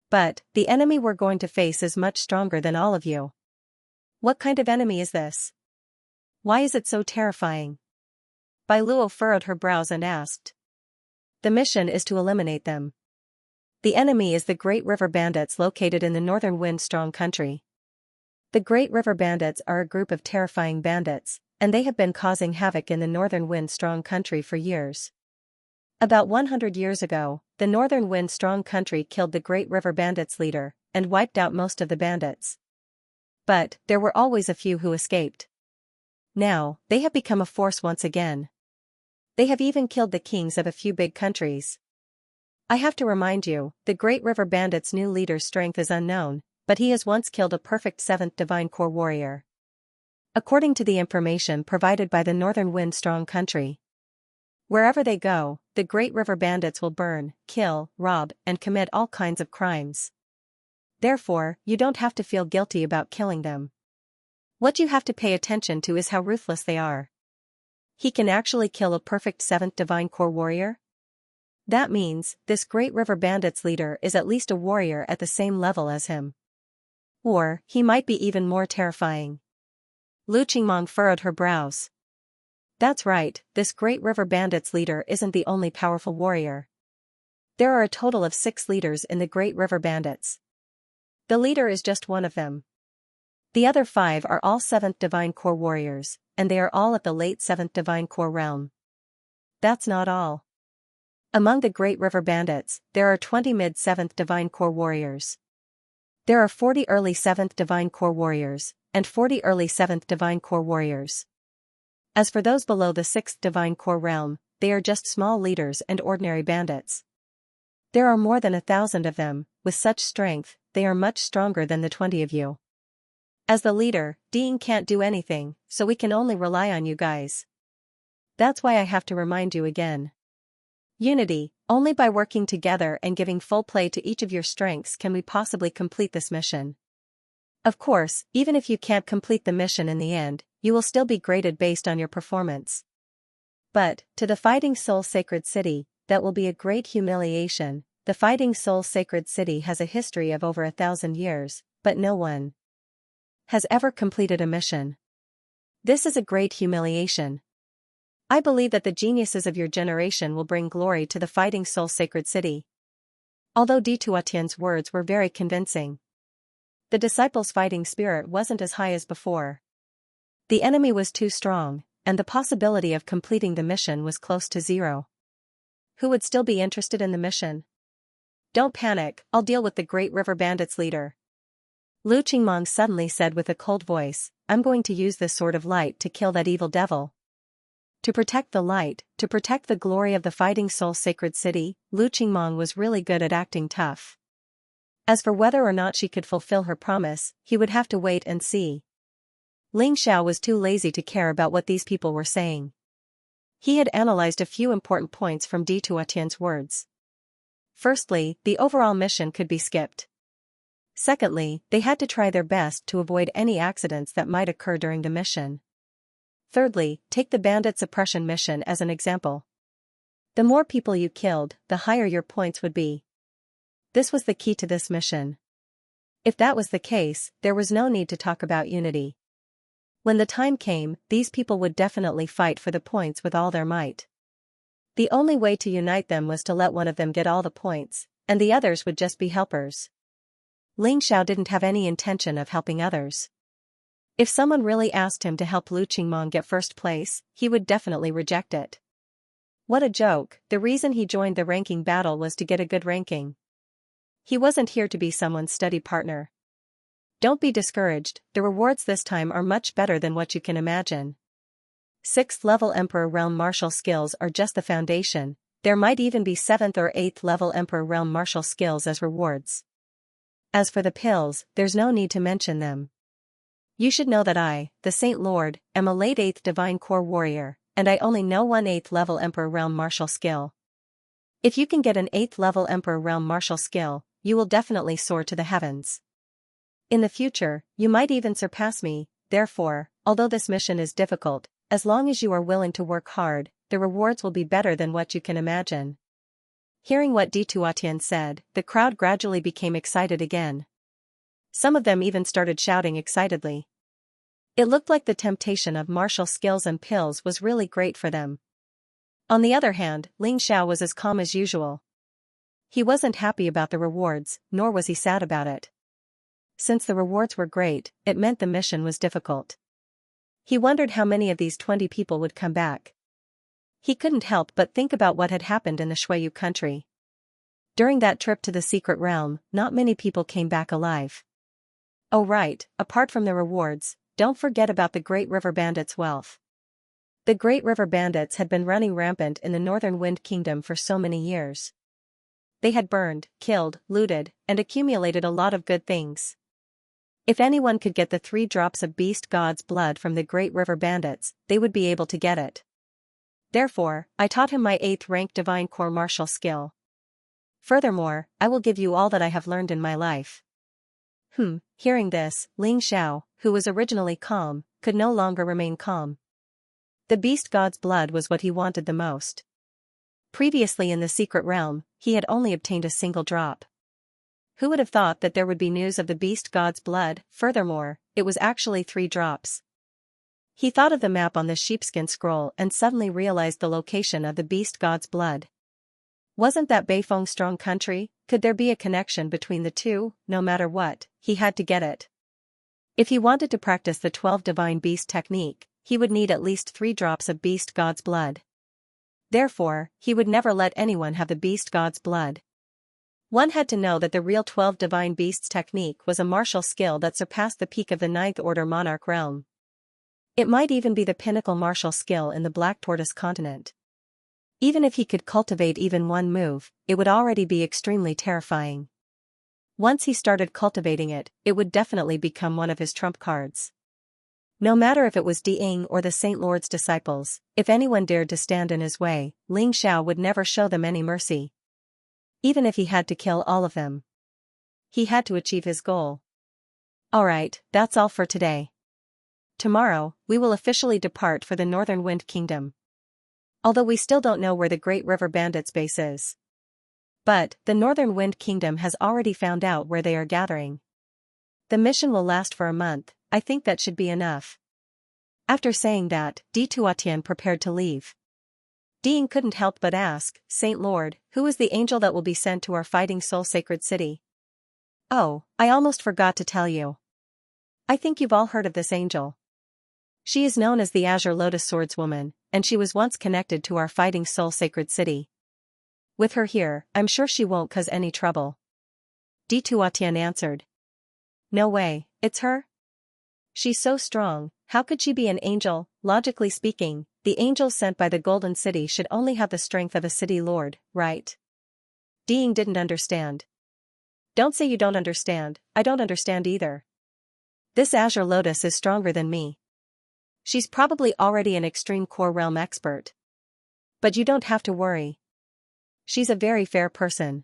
But, the enemy we're going to face is much stronger than all of you. What kind of enemy is this? Why is it so terrifying? Bai Luo furrowed her brows and asked. The mission is to eliminate them. The enemy is the Great River Bandits located in the northern wind-strong country. The Great River Bandits are a group of terrifying bandits, and they have been causing havoc in the northern wind-strong country for years. About 100 years ago, the northern wind-strong country killed the Great River Bandits leader, and wiped out most of the bandits. But, there were always a few who escaped. Now, they have become a force once again. They have even killed the kings of a few big countries. I have to remind you, the Great River Bandits' new leader's strength is unknown, but he has once killed a perfect 7th Divine Core Warrior. According to the information provided by the Northern Wind-strong country. Wherever they go, the Great River Bandits will burn, kill, rob, and commit all kinds of crimes. Therefore, you don't have to feel guilty about killing them. What you have to pay attention to is how ruthless they are. He can actually kill a perfect 7th Divine Core Warrior? That means, this Great River Bandits leader is at least a warrior at the same level as him. Or, he might be even more terrifying. Lu Qingmong furrowed her brows. That's right, this Great River Bandits leader isn't the only powerful warrior. There are a total of 6 leaders in the Great River Bandits. The leader is just one of them. The other 5 are all 7th Divine Core Warriors, and they are all at the late 7th Divine Core realm. That's not all. Among the Great River Bandits, there are 20 mid-7th Divine Core Warriors. There are 40 early 7th Divine Core Warriors, and 40 early 7th Divine Core Warriors. As for those below the 6th Divine Core realm, they are just small leaders and ordinary bandits. There are more than 1,000 of them, with such strength, they are much stronger than the 20 of you. As the leader, Dean can't do anything, so we can only rely on you guys. That's why I have to remind you again. Unity, only by working together and giving full play to each of your strengths can we possibly complete this mission. Of course, even if you can't complete the mission in the end, you will still be graded based on your performance. But, to the Fighting Soul Sacred City, that will be a great humiliation. The Fighting Soul Sacred City has a history of over 1,000 years, but no one has ever completed a mission. This is a great humiliation. I believe that the geniuses of your generation will bring glory to the Fighting Soul Sacred City. Although Di Tuatian's words were very convincing, the disciples' fighting spirit wasn't as high as before. The enemy was too strong, and the possibility of completing the mission was close to zero. Who would still be interested in the mission? Don't panic, I'll deal with the Great River Bandits leader. Lu Qingmong suddenly said with a cold voice, I'm going to use this sword of light to kill that evil devil. To protect the light, to protect the glory of the Fighting Soul Sacred City, Lu Qingmong was really good at acting tough. As for whether or not she could fulfill her promise, he would have to wait and see. Ling Xiao was too lazy to care about what these people were saying. He had analyzed a few important points from Di Tuotian's words. Firstly, the overall mission could be skipped. Secondly, they had to try their best to avoid any accidents that might occur during the mission. Thirdly, take the bandit suppression mission as an example. The more people you killed, the higher your points would be. This was the key to this mission. If that was the case, there was no need to talk about unity. When the time came, these people would definitely fight for the points with all their might. The only way to unite them was to let one of them get all the points, and the others would just be helpers. Ling Xiao didn't have any intention of helping others. If someone really asked him to help Lu Qingmong get first place, he would definitely reject it. What a joke, the reason he joined the ranking battle was to get a good ranking. He wasn't here to be someone's study partner. Don't be discouraged, the rewards this time are much better than what you can imagine. 6th level Emperor Realm martial skills are just the foundation, there might even be 7th or 8th level Emperor Realm martial skills as rewards. As for the pills, there's no need to mention them. You should know that I, the Saint Lord, am a late 8th Divine Core Warrior, and I only know one 8th level Emperor Realm martial skill. If you can get an 8th level Emperor Realm martial skill, you will definitely soar to the heavens. In the future, you might even surpass me, therefore, although this mission is difficult, as long as you are willing to work hard, the rewards will be better than what you can imagine. Hearing what Di Tuotian said, the crowd gradually became excited again. Some of them even started shouting excitedly. It looked like the temptation of martial skills and pills was really great for them. On the other hand, Ling Xiao was as calm as usual. He wasn't happy about the rewards, nor was he sad about it. Since the rewards were great, it meant the mission was difficult. He wondered how many of these 20 people would come back. He couldn't help but think about what had happened in the Shuiyu country. During that trip to the secret realm, not many people came back alive. Oh right, apart from the rewards, don't forget about the Great River Bandits' wealth. The Great River Bandits had been running rampant in the Northern Wind Kingdom for so many years. They had burned, killed, looted, and accumulated a lot of good things. If anyone could get the 3 drops of Beast God's blood from the Great River Bandits, they would be able to get it. Therefore, I taught him my 8th rank Divine Core martial skill. Furthermore, I will give you all that I have learned in my life. Hearing this, Ling Xiao, who was originally calm, could no longer remain calm. The Beast God's blood was what he wanted the most. Previously in the secret realm, he had only obtained a single drop. Who would have thought that there would be news of the Beast God's blood? Furthermore, it was actually 3 drops. He thought of the map on the sheepskin scroll and suddenly realized the location of the Beast God's blood. Wasn't that Beifeng strong country? Could there be a connection between the two? No matter what, he had to get it. If he wanted to practice the 12 Divine Beast technique, he would need at least 3 drops of Beast God's blood. Therefore, he would never let anyone have the Beast God's blood. One had to know that the real 12 Divine Beasts technique was a martial skill that surpassed the peak of the 9th Order Monarch realm. It might even be the pinnacle martial skill in the Black Tortoise continent. Even if he could cultivate even one move, it would already be extremely terrifying. Once he started cultivating it, it would definitely become one of his trump cards. No matter if it was Di Ying or the Saint Lord's disciples, if anyone dared to stand in his way, Ling Xiao would never show them any mercy. Even if he had to kill all of them. He had to achieve his goal. Alright, that's all for today. Tomorrow, we will officially depart for the Northern Wind Kingdom. Although we still don't know where the Great River Bandits' base is. But, the Northern Wind Kingdom has already found out where they are gathering. The mission will last for a month, I think that should be enough. After saying that, Di Tuotian prepared to leave. Di Ying couldn't help but ask, Saint Lord, who is the angel that will be sent to our Fighting Soul Sacred City? Oh, I almost forgot to tell you. I think you've all heard of this angel. She is known as the Azure Lotus Swordswoman, and she was once connected to our Fighting Soul Sacred City. With her here, I'm sure she won't cause any trouble. Di Tuatian answered. No way, it's her? She's so strong, how could she be an angel? Logically speaking, the angels sent by the Golden City should only have the strength of a city lord, right? Diying didn't understand. Don't say you don't understand, I don't understand either. This Azure Lotus is stronger than me. She's probably already an extreme core realm expert. But you don't have to worry. She's a very fair person.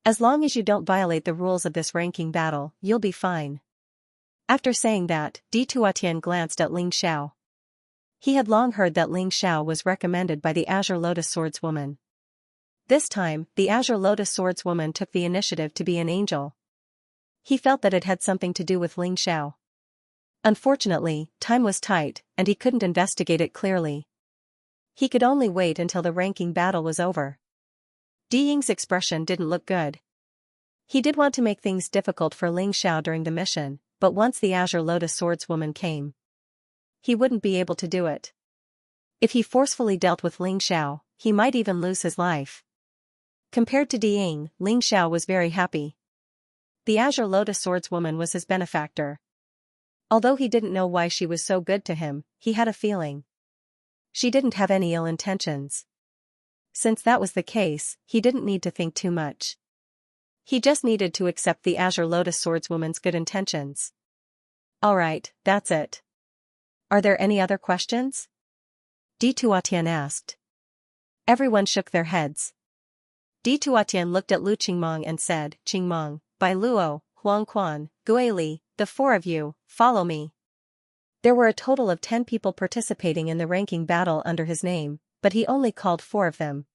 As long as you don't violate the rules of this ranking battle, you'll be fine. After saying that, Di Tuatian glanced at Ling Xiao. He had long heard that Ling Xiao was recommended by the Azure Lotus Swordswoman. This time, the Azure Lotus Swordswoman took the initiative to be an angel. He felt that it had something to do with Ling Xiao. Unfortunately, time was tight, and he couldn't investigate it clearly. He could only wait until the ranking battle was over. Diying's expression didn't look good. He did want to make things difficult for Ling Xiao during the mission, but once the Azure Lotus Swordswoman came, he wouldn't be able to do it. If he forcefully dealt with Ling Xiao, he might even lose his life. Compared to Diying, Ling Xiao was very happy. The Azure Lotus Swordswoman was his benefactor. Although he didn't know why she was so good to him, he had a feeling. She didn't have any ill intentions. Since that was the case, he didn't need to think too much. He just needed to accept the Azure Lotus Swordswoman's good intentions. Alright, that's it. Are there any other questions? Di Tuatian asked. Everyone shook their heads. Di Tuatian looked at Lu Qingmong and said, Qingmong, Bai Luo, Huang Quan, Guili, the four of you, follow me. There were a total of 10 people participating in the ranking battle under his name, but he only called 4 of them.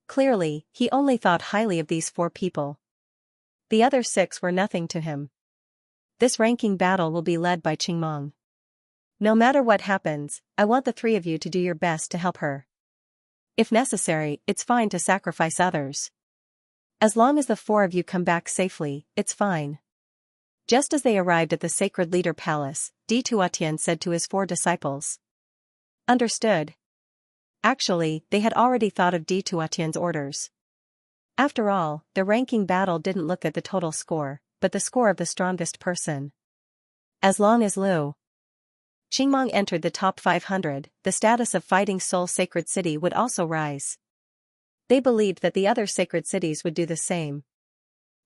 Clearly, he only thought highly of these 4 people. The other 6 were nothing to him. This ranking battle will be led by Qingmong. No matter what happens, I want the 3 of you to do your best to help her. If necessary, it's fine to sacrifice others. As long as the 4 of you come back safely, it's fine. Just as they arrived at the Sacred Leader Palace, Di Tuatian said to his 4 disciples. Understood. Actually, they had already thought of Di Tuatian's orders. After all, the ranking battle didn't look at the total score, but the score of the strongest person. As long as Lu Qingmong entered the top 500, the status of Fighting Soul Sacred City would also rise. They believed that the other sacred cities would do the same.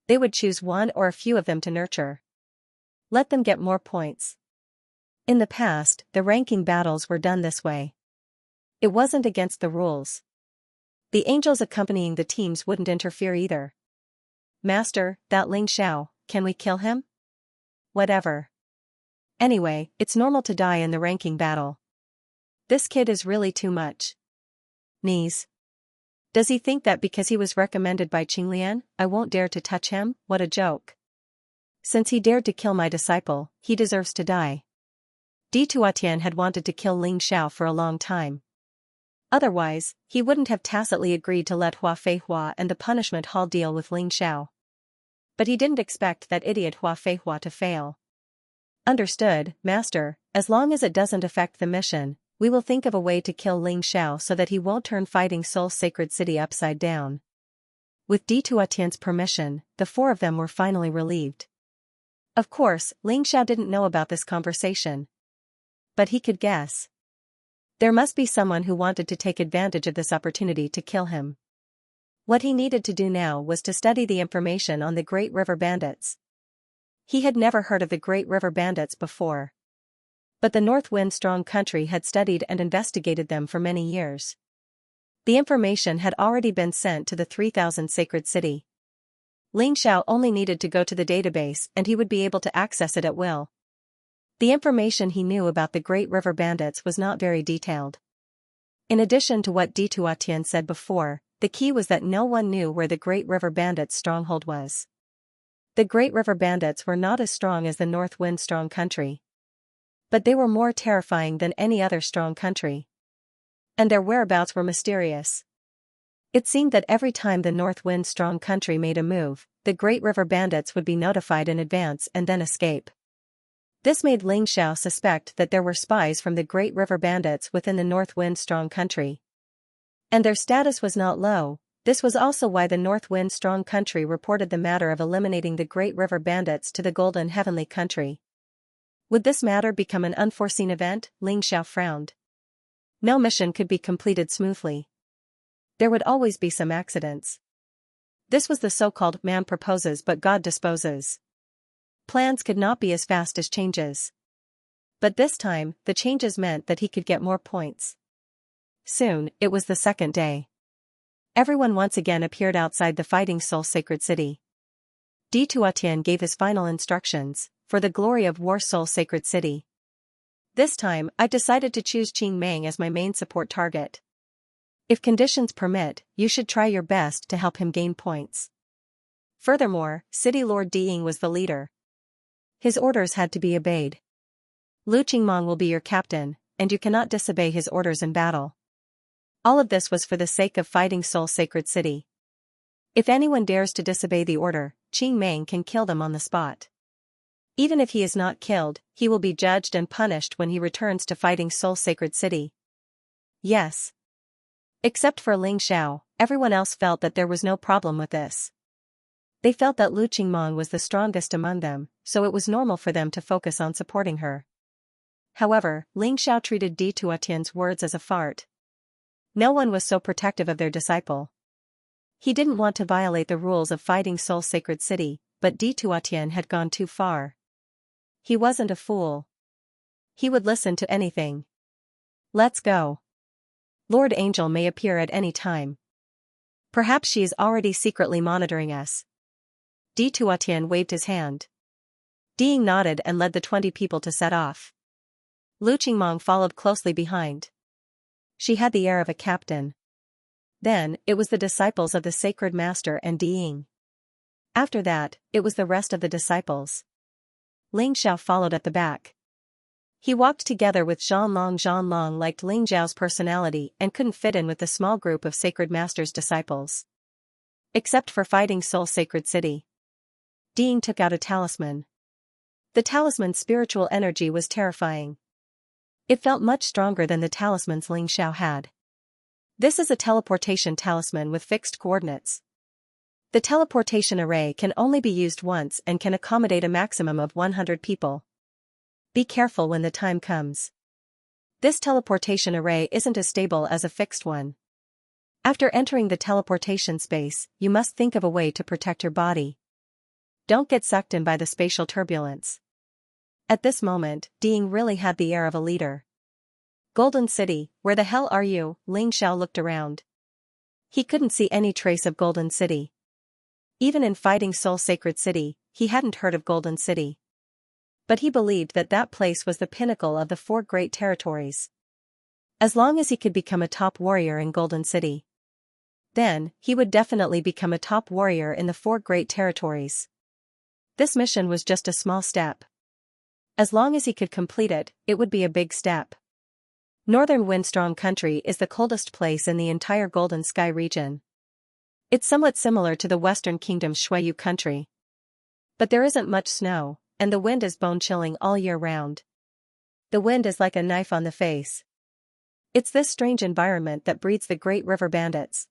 They would choose one or a few of them to nurture. Let them get more points. In the past, the ranking battles were done this way. It wasn't against the rules. The angels accompanying the teams wouldn't interfere either. Master, that Ling Xiao, can we kill him? Whatever. Anyway, it's normal to die in the ranking battle. This kid is really too much. Knees. Does he think that because he was recommended by Qinglian, I won't dare to touch him? What a joke. Since he dared to kill my disciple, he deserves to die. Di Tuatian had wanted to kill Ling Xiao for a long time. Otherwise, he wouldn't have tacitly agreed to let Hua Feihua and the punishment hall deal with Ling Xiao. But he didn't expect that idiot Hua Feihua to fail. Understood, Master, as long as it doesn't affect the mission, we will think of a way to kill Ling Xiao so that he won't turn Fighting Soul Sacred City upside down. With Di Tuatian's permission, the 4 of them were finally relieved. Of course, Ling Xiao didn't know about this conversation. But he could guess. There must be someone who wanted to take advantage of this opportunity to kill him. What he needed to do now was to study the information on the Great River Bandits. He had never heard of the Great River Bandits before. But the North Wind Strong Country had studied and investigated them for many years. The information had already been sent to the 3000 Sacred City. Ling Xiao only needed to go to the database and he would be able to access it at will. The information he knew about the Great River Bandits was not very detailed. In addition to what Di Tuatian said before, the key was that no one knew where the Great River Bandits' stronghold was. The Great River Bandits were not as strong as the North Wind Strong Country. But they were more terrifying than any other strong country. And their whereabouts were mysterious. It seemed that every time the North Wind Strong Country made a move, the Great River Bandits would be notified in advance and then escape. This made Ling Xiao suspect that there were spies from the Great River Bandits within the North Wind Strong Country. And their status was not low. This was also why the North Wind Strong Country reported the matter of eliminating the Great River Bandits to the Golden Heavenly Country. Would this matter become an unforeseen event? Xianxia frowned. No mission could be completed smoothly. There would always be some accidents. This was the so-called man proposes but God disposes. Plans could not be as fast as changes. But this time, the changes meant that he could get more points. Soon, it was the second day. Everyone once again appeared outside the Fighting Soul Sacred City. Tuatian gave his final instructions, for the glory of War Soul Sacred City. This time, I decided to choose Qing Mang as my main support target. If conditions permit, you should try your best to help him gain points. Furthermore, City Lord Diying was the leader. His orders had to be obeyed. Lu Qingmong will be your captain, and you cannot disobey his orders in battle. All of this was for the sake of Fighting Soul Sacred City. If anyone dares to disobey the order, Qing Mang can kill them on the spot. Even if he is not killed, he will be judged and punished when he returns to Fighting Soul Sacred City. Yes. Except for Ling Xiao, everyone else felt that there was no problem with this. They felt that Lu Qingmong was the strongest among them, so it was normal for them to focus on supporting her. However, Ling Xiao treated Tuatian's words as a fart. No one was so protective of their disciple. He didn't want to violate the rules of Fighting Soul Sacred City, but Tuatian had gone too far. He wasn't a fool. He would listen to anything. Let's go. Lord Angel may appear at any time. Perhaps she is already secretly monitoring us. Tuatian waved his hand. Diying nodded and led the 20 people to set off. Lu Qingmong followed closely behind. She had the air of a captain. Then, it was the disciples of the Sacred Master and Diying. After that, it was the rest of the disciples. Ling Xiao followed at the back. He walked together with Zhan Long. Zhan Long liked Ling Xiao's personality and couldn't fit in with the small group of Sacred Master's disciples. Except for Fighting Soul Sacred City. Diying took out a talisman. The talisman's spiritual energy was terrifying. It felt much stronger than the talismans Ling Xiao had. This is a teleportation talisman with fixed coordinates. The teleportation array can only be used once and can accommodate a maximum of 100 people. Be careful when the time comes. This teleportation array isn't as stable as a fixed one. After entering the teleportation space, you must think of a way to protect your body. Don't get sucked in by the spatial turbulence. At this moment, Diying really had the air of a leader. Golden City, where the hell are you? Ling Xiao looked around. He couldn't see any trace of Golden City. Even in Fighting Soul Sacred City, he hadn't heard of Golden City. But he believed that that place was the pinnacle of the 4 great territories. As long as he could become a top warrior in Golden City. Then, he would definitely become a top warrior in the 4 great territories. This mission was just a small step. As long as he could complete it, it would be a big step. Northern Windstrong Country is the coldest place in the entire Golden Sky region. It's somewhat similar to the Western Kingdom's Shuiyu country. But there isn't much snow, and the wind is bone-chilling all year round. The wind is like a knife on the face. It's this strange environment that breeds the Great River Bandits.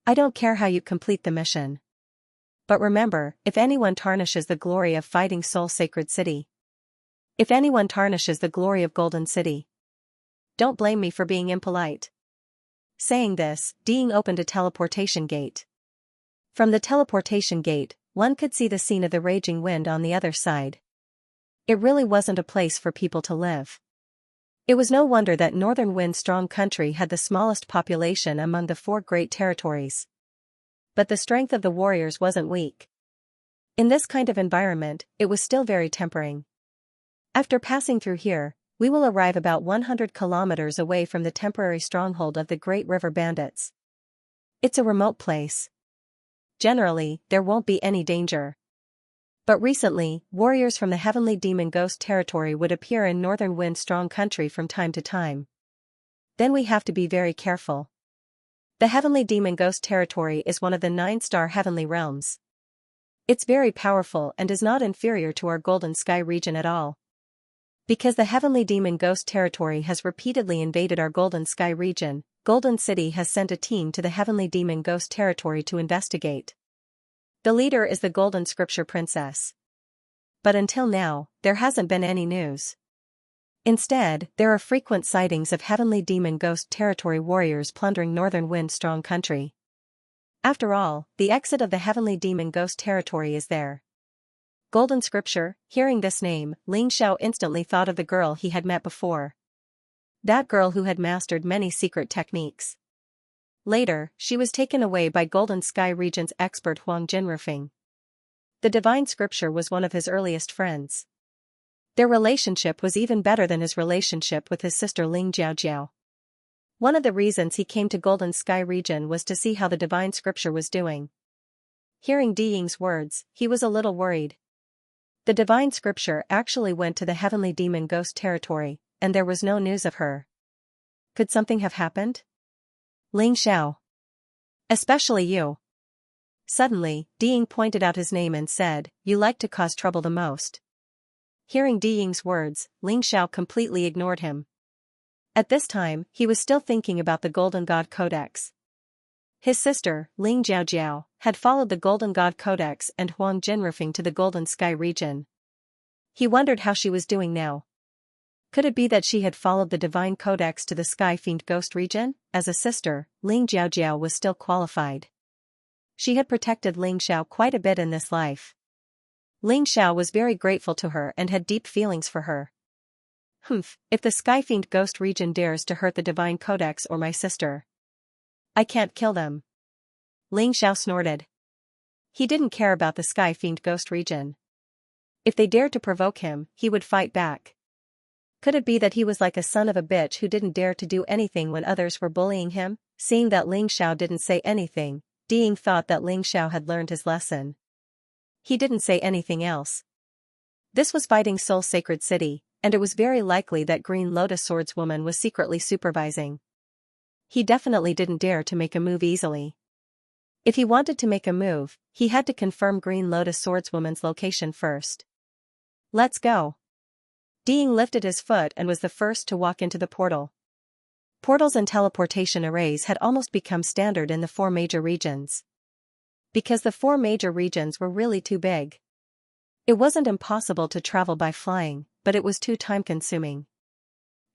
I don't care how you complete the mission. But remember, if anyone tarnishes the glory of Fighting Soul Sacred City. If anyone tarnishes the glory of Golden City. Don't blame me for being impolite. Saying this, Diying opened a teleportation gate. From the teleportation gate, one could see the scene of the raging wind on the other side. It really wasn't a place for people to live. It was no wonder that Northern Wind Strong Country had the smallest population among the 4 great territories. But the strength of the warriors wasn't weak. In this kind of environment, it was still very tempering. After passing through here, we will arrive about 100 kilometers away from the temporary stronghold of the Great River Bandits. It's a remote place. Generally, there won't be any danger. But recently, warriors from the Heavenly Demon Ghost territory would appear in Northern Wind Strong Country from time to time. Then we have to be very careful. The Heavenly Demon Ghost territory is one of the 9-star heavenly realms. It's very powerful and is not inferior to our Golden Sky region at all. Because the heavenly demon ghost territory has repeatedly invaded our Golden Sky region, Golden City has sent a team to the heavenly demon ghost territory to investigate. The leader is the Golden Scripture Princess. But until now, there hasn't been any news. Instead, there are frequent sightings of heavenly demon ghost territory warriors plundering northern wind-strong country. After all, the exit of the heavenly demon ghost territory is there. Golden Scripture, hearing this name, Xianxia instantly thought of the girl he had met before. That girl who had mastered many secret techniques. Later, she was taken away by Golden Sky region's expert Huang Jinrufeng. The divine scripture was one of his earliest friends. Their relationship was even better than his relationship with his sister Ling Jiaojiao. One of the reasons he came to Golden Sky region was to see how the divine scripture was doing. Hearing Di Ying's words, he was a little worried. The divine scripture actually went to the heavenly demon ghost territory, and there was no news of her. Could something have happened? Xiao. Especially you. Suddenly, Di Ying pointed out his name and said, "You like to cause trouble the most." Hearing Di Ying's words, Xiao completely ignored him. At this time, he was still thinking about the Golden God Codex. His sister, Ling Jiaojiao, had followed the Golden God Codex and Huang Jinrufeng to the Golden Sky region. He wondered how she was doing now. Could it be that she had followed the Divine Codex to the Sky Fiend Ghost region? As a sister, Ling Jiaojiao was still qualified. She had protected Xiao quite a bit in this life. Xiao was very grateful to her and had deep feelings for her. If the Sky Fiend Ghost region dares to hurt the Divine Codex or my sister, I can't kill them. Xiao snorted. He didn't care about the Sky Fiend Ghost region. If they dared to provoke him, he would fight back. Could it be that he was like a son of a bitch who didn't dare to do anything when others were bullying him? Seeing that Xiao didn't say anything, Di Ying thought that Xiao had learned his lesson. He didn't say anything else. This was Fighting Soul Sacred City, and it was very likely that Green Lotus Swordswoman was secretly supervising. He definitely didn't dare to make a move easily. If he wanted to make a move, he had to confirm Green Lotus Swordswoman's location first. Let's go. Di Ying lifted his foot and was the first to walk into the portal. Portals and teleportation arrays had almost become standard in the 4 major regions. Because the 4 major regions were really too big. It wasn't impossible to travel by flying, but it was too time-consuming.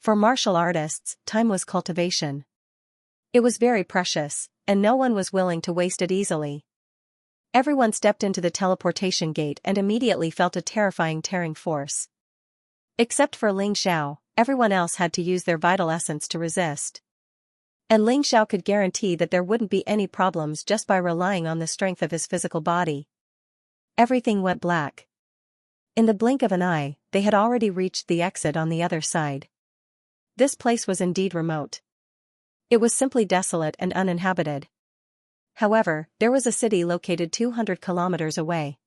For martial artists, time was cultivation. It was very precious, and no one was willing to waste it easily. Everyone stepped into the teleportation gate and immediately felt a terrifying tearing force. Except for Xiao, everyone else had to use their vital essence to resist. And Xiao could guarantee that there wouldn't be any problems just by relying on the strength of his physical body. Everything went black. In the blink of an eye, they had already reached the exit on the other side. This place was indeed remote. It was simply desolate and uninhabited. However, there was a city located 200 kilometers away.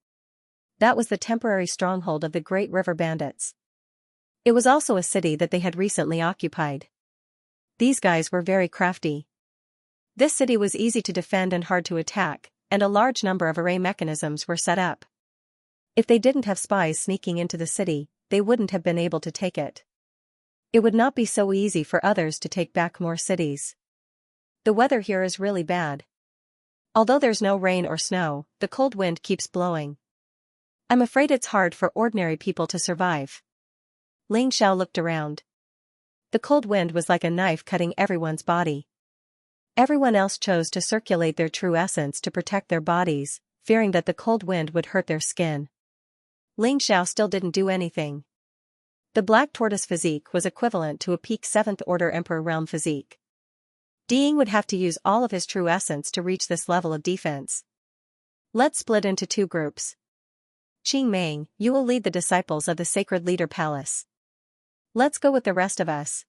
That was the temporary stronghold of the Great River Bandits. It was also a city that they had recently occupied. These guys were very crafty. This city was easy to defend and hard to attack, and a large number of array mechanisms were set up. If they didn't have spies sneaking into the city, they wouldn't have been able to take it. It would not be so easy for others to take back more cities. The weather here is really bad. Although there's no rain or snow, the cold wind keeps blowing. I'm afraid it's hard for ordinary people to survive. Xiao looked around. The cold wind was like a knife cutting everyone's body. Everyone else chose to circulate their true essence to protect their bodies, fearing that the cold wind would hurt their skin. Xiao still didn't do anything. The Black Tortoise physique was equivalent to a peak 7th Order Emperor Realm physique. Di Ying would have to use all of his true essence to reach this level of defense. Let's split into 2 groups. Qing Meng, you will lead the disciples of the Sacred Leader Palace. Let's go with the rest of us.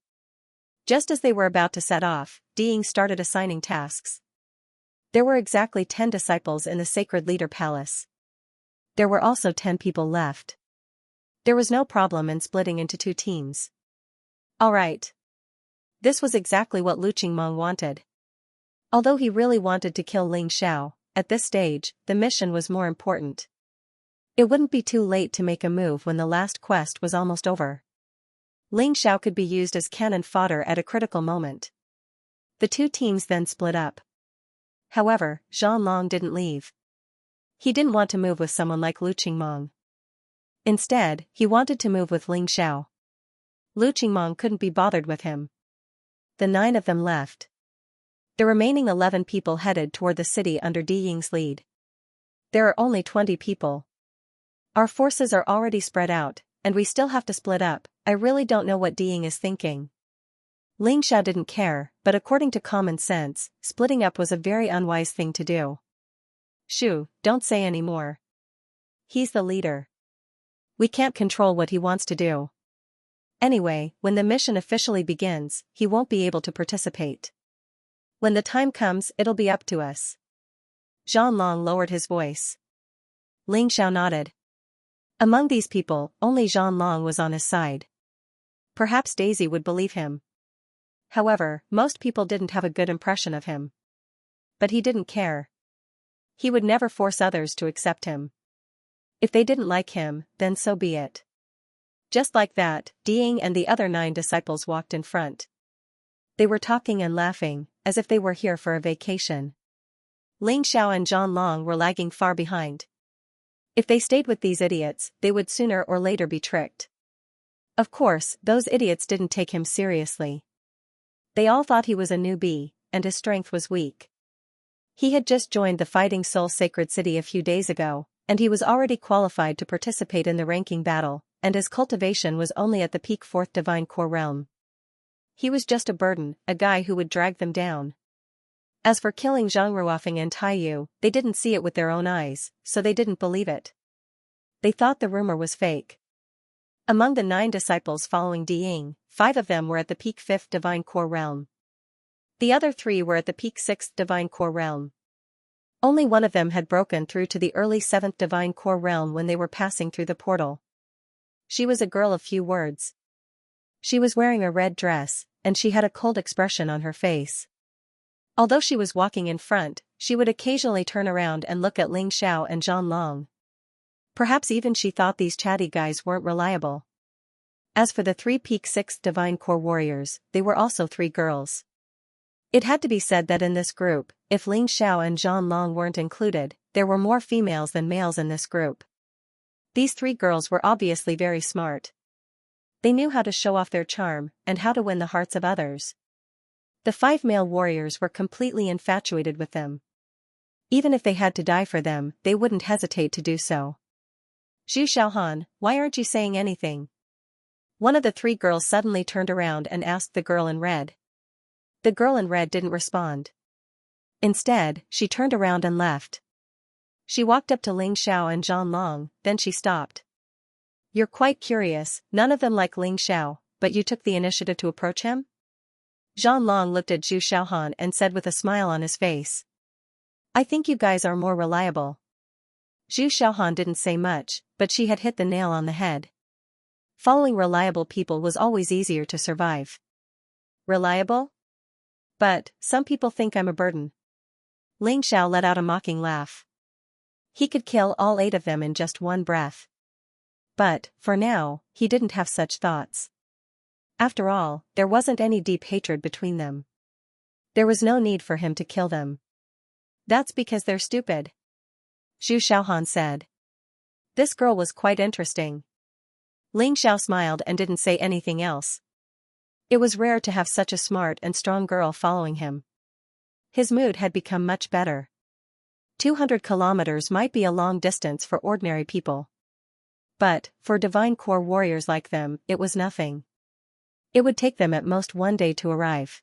Just as they were about to set off, Di Ying started assigning tasks. There were exactly 10 disciples in the Sacred Leader Palace. There were also 10 people left. There was no problem in splitting into 2 teams. Alright. This was exactly what Lu Qingmeng wanted. Although he really wanted to kill Xiao, at this stage, the mission was more important. It wouldn't be too late to make a move when the last quest was almost over. Ling Xiao could be used as cannon fodder at a critical moment. The two teams then split up. However, Zhanlong didn't leave. He didn't want to move with someone like Lu Qingmong. Instead, he wanted to move with Ling Xiao. Lu Qingmong couldn't be bothered with him. The 9 of them left. The remaining 11 people headed toward the city under Di Ying's lead. There are only 20 people. Our forces are already spread out, and we still have to split up. I really don't know what Di Ying is thinking. Ling Xiao didn't care, but according to common sense, splitting up was a very unwise thing to do. Shu, don't say any more. He's the leader. We can't control what he wants to do. Anyway, when the mission officially begins, he won't be able to participate. When the time comes, it'll be up to us. Zhanlong lowered his voice. Ling Xiao nodded. Among these people, only Zhanlong was on his side. Perhaps Daisy would believe him. However, most people didn't have a good impression of him. But he didn't care. He would never force others to accept him. If they didn't like him, then so be it. Just like that, Di Ying and the other 9 disciples walked in front. They were talking and laughing, as if they were here for a vacation. Ling Xiao and Zhanlong were lagging far behind. If they stayed with these idiots, they would sooner or later be tricked. Of course, those idiots didn't take him seriously. They all thought he was a newbie, and his strength was weak. He had just joined the Fighting Soul Sacred City a few days ago, and he was already qualified to participate in the ranking battle, and his cultivation was only at the peak 4th Divine Core realm. He was just a burden, a guy who would drag them down. As for killing Zhang Ruofeng and Taiyu, they didn't see it with their own eyes, so they didn't believe it. They thought the rumor was fake. Among the 9 disciples following Di Ying, 5 of them were at the peak 5th Divine Core realm. The other 3 were at the peak 6th Divine Core realm. Only one of them had broken through to the early 7th Divine Core realm when they were passing through the portal. She was a girl of few words. She was wearing a red dress, and she had a cold expression on her face. Although she was walking in front, she would occasionally turn around and look at Ling Xiao and Zhanlong. Perhaps even she thought these chatty guys weren't reliable. As for the 3 peak 6th Divine Core warriors, they were also 3 girls. It had to be said that in this group, if Ling Xiao and Zhanlong weren't included, there were more females than males in this group. These 3 girls were obviously very smart. They knew how to show off their charm, and how to win the hearts of others. The 5 male warriors were completely infatuated with them. Even if they had to die for them, they wouldn't hesitate to do so. Zhu Xiaohan, why aren't you saying anything? One of the 3 girls suddenly turned around and asked the girl in red. The girl in red didn't respond. Instead, she turned around and left. She walked up to Ling Xiao and Zhanlong, then she stopped. You're quite curious, none of them like Ling Xiao, but you took the initiative to approach him? Zhanlong looked at Zhu Xiaohan and said with a smile on his face. I think you guys are more reliable. Zhu Xiaohan didn't say much, but she had hit the nail on the head. Following reliable people was always easier to survive. Reliable? But, some people think I'm a burden. Ling Xiao let out a mocking laugh. He could kill all 8 of them in just one breath. But, for now, he didn't have such thoughts. After all, there wasn't any deep hatred between them. There was no need for him to kill them. That's because they're stupid. Zhu Xiaohan said. This girl was quite interesting. Ling Xiao smiled and didn't say anything else. It was rare to have such a smart and strong girl following him. His mood had become much better. 200 kilometers might be a long distance for ordinary people. But, for Divine Core warriors like them, it was nothing. It would take them at most 1 day to arrive.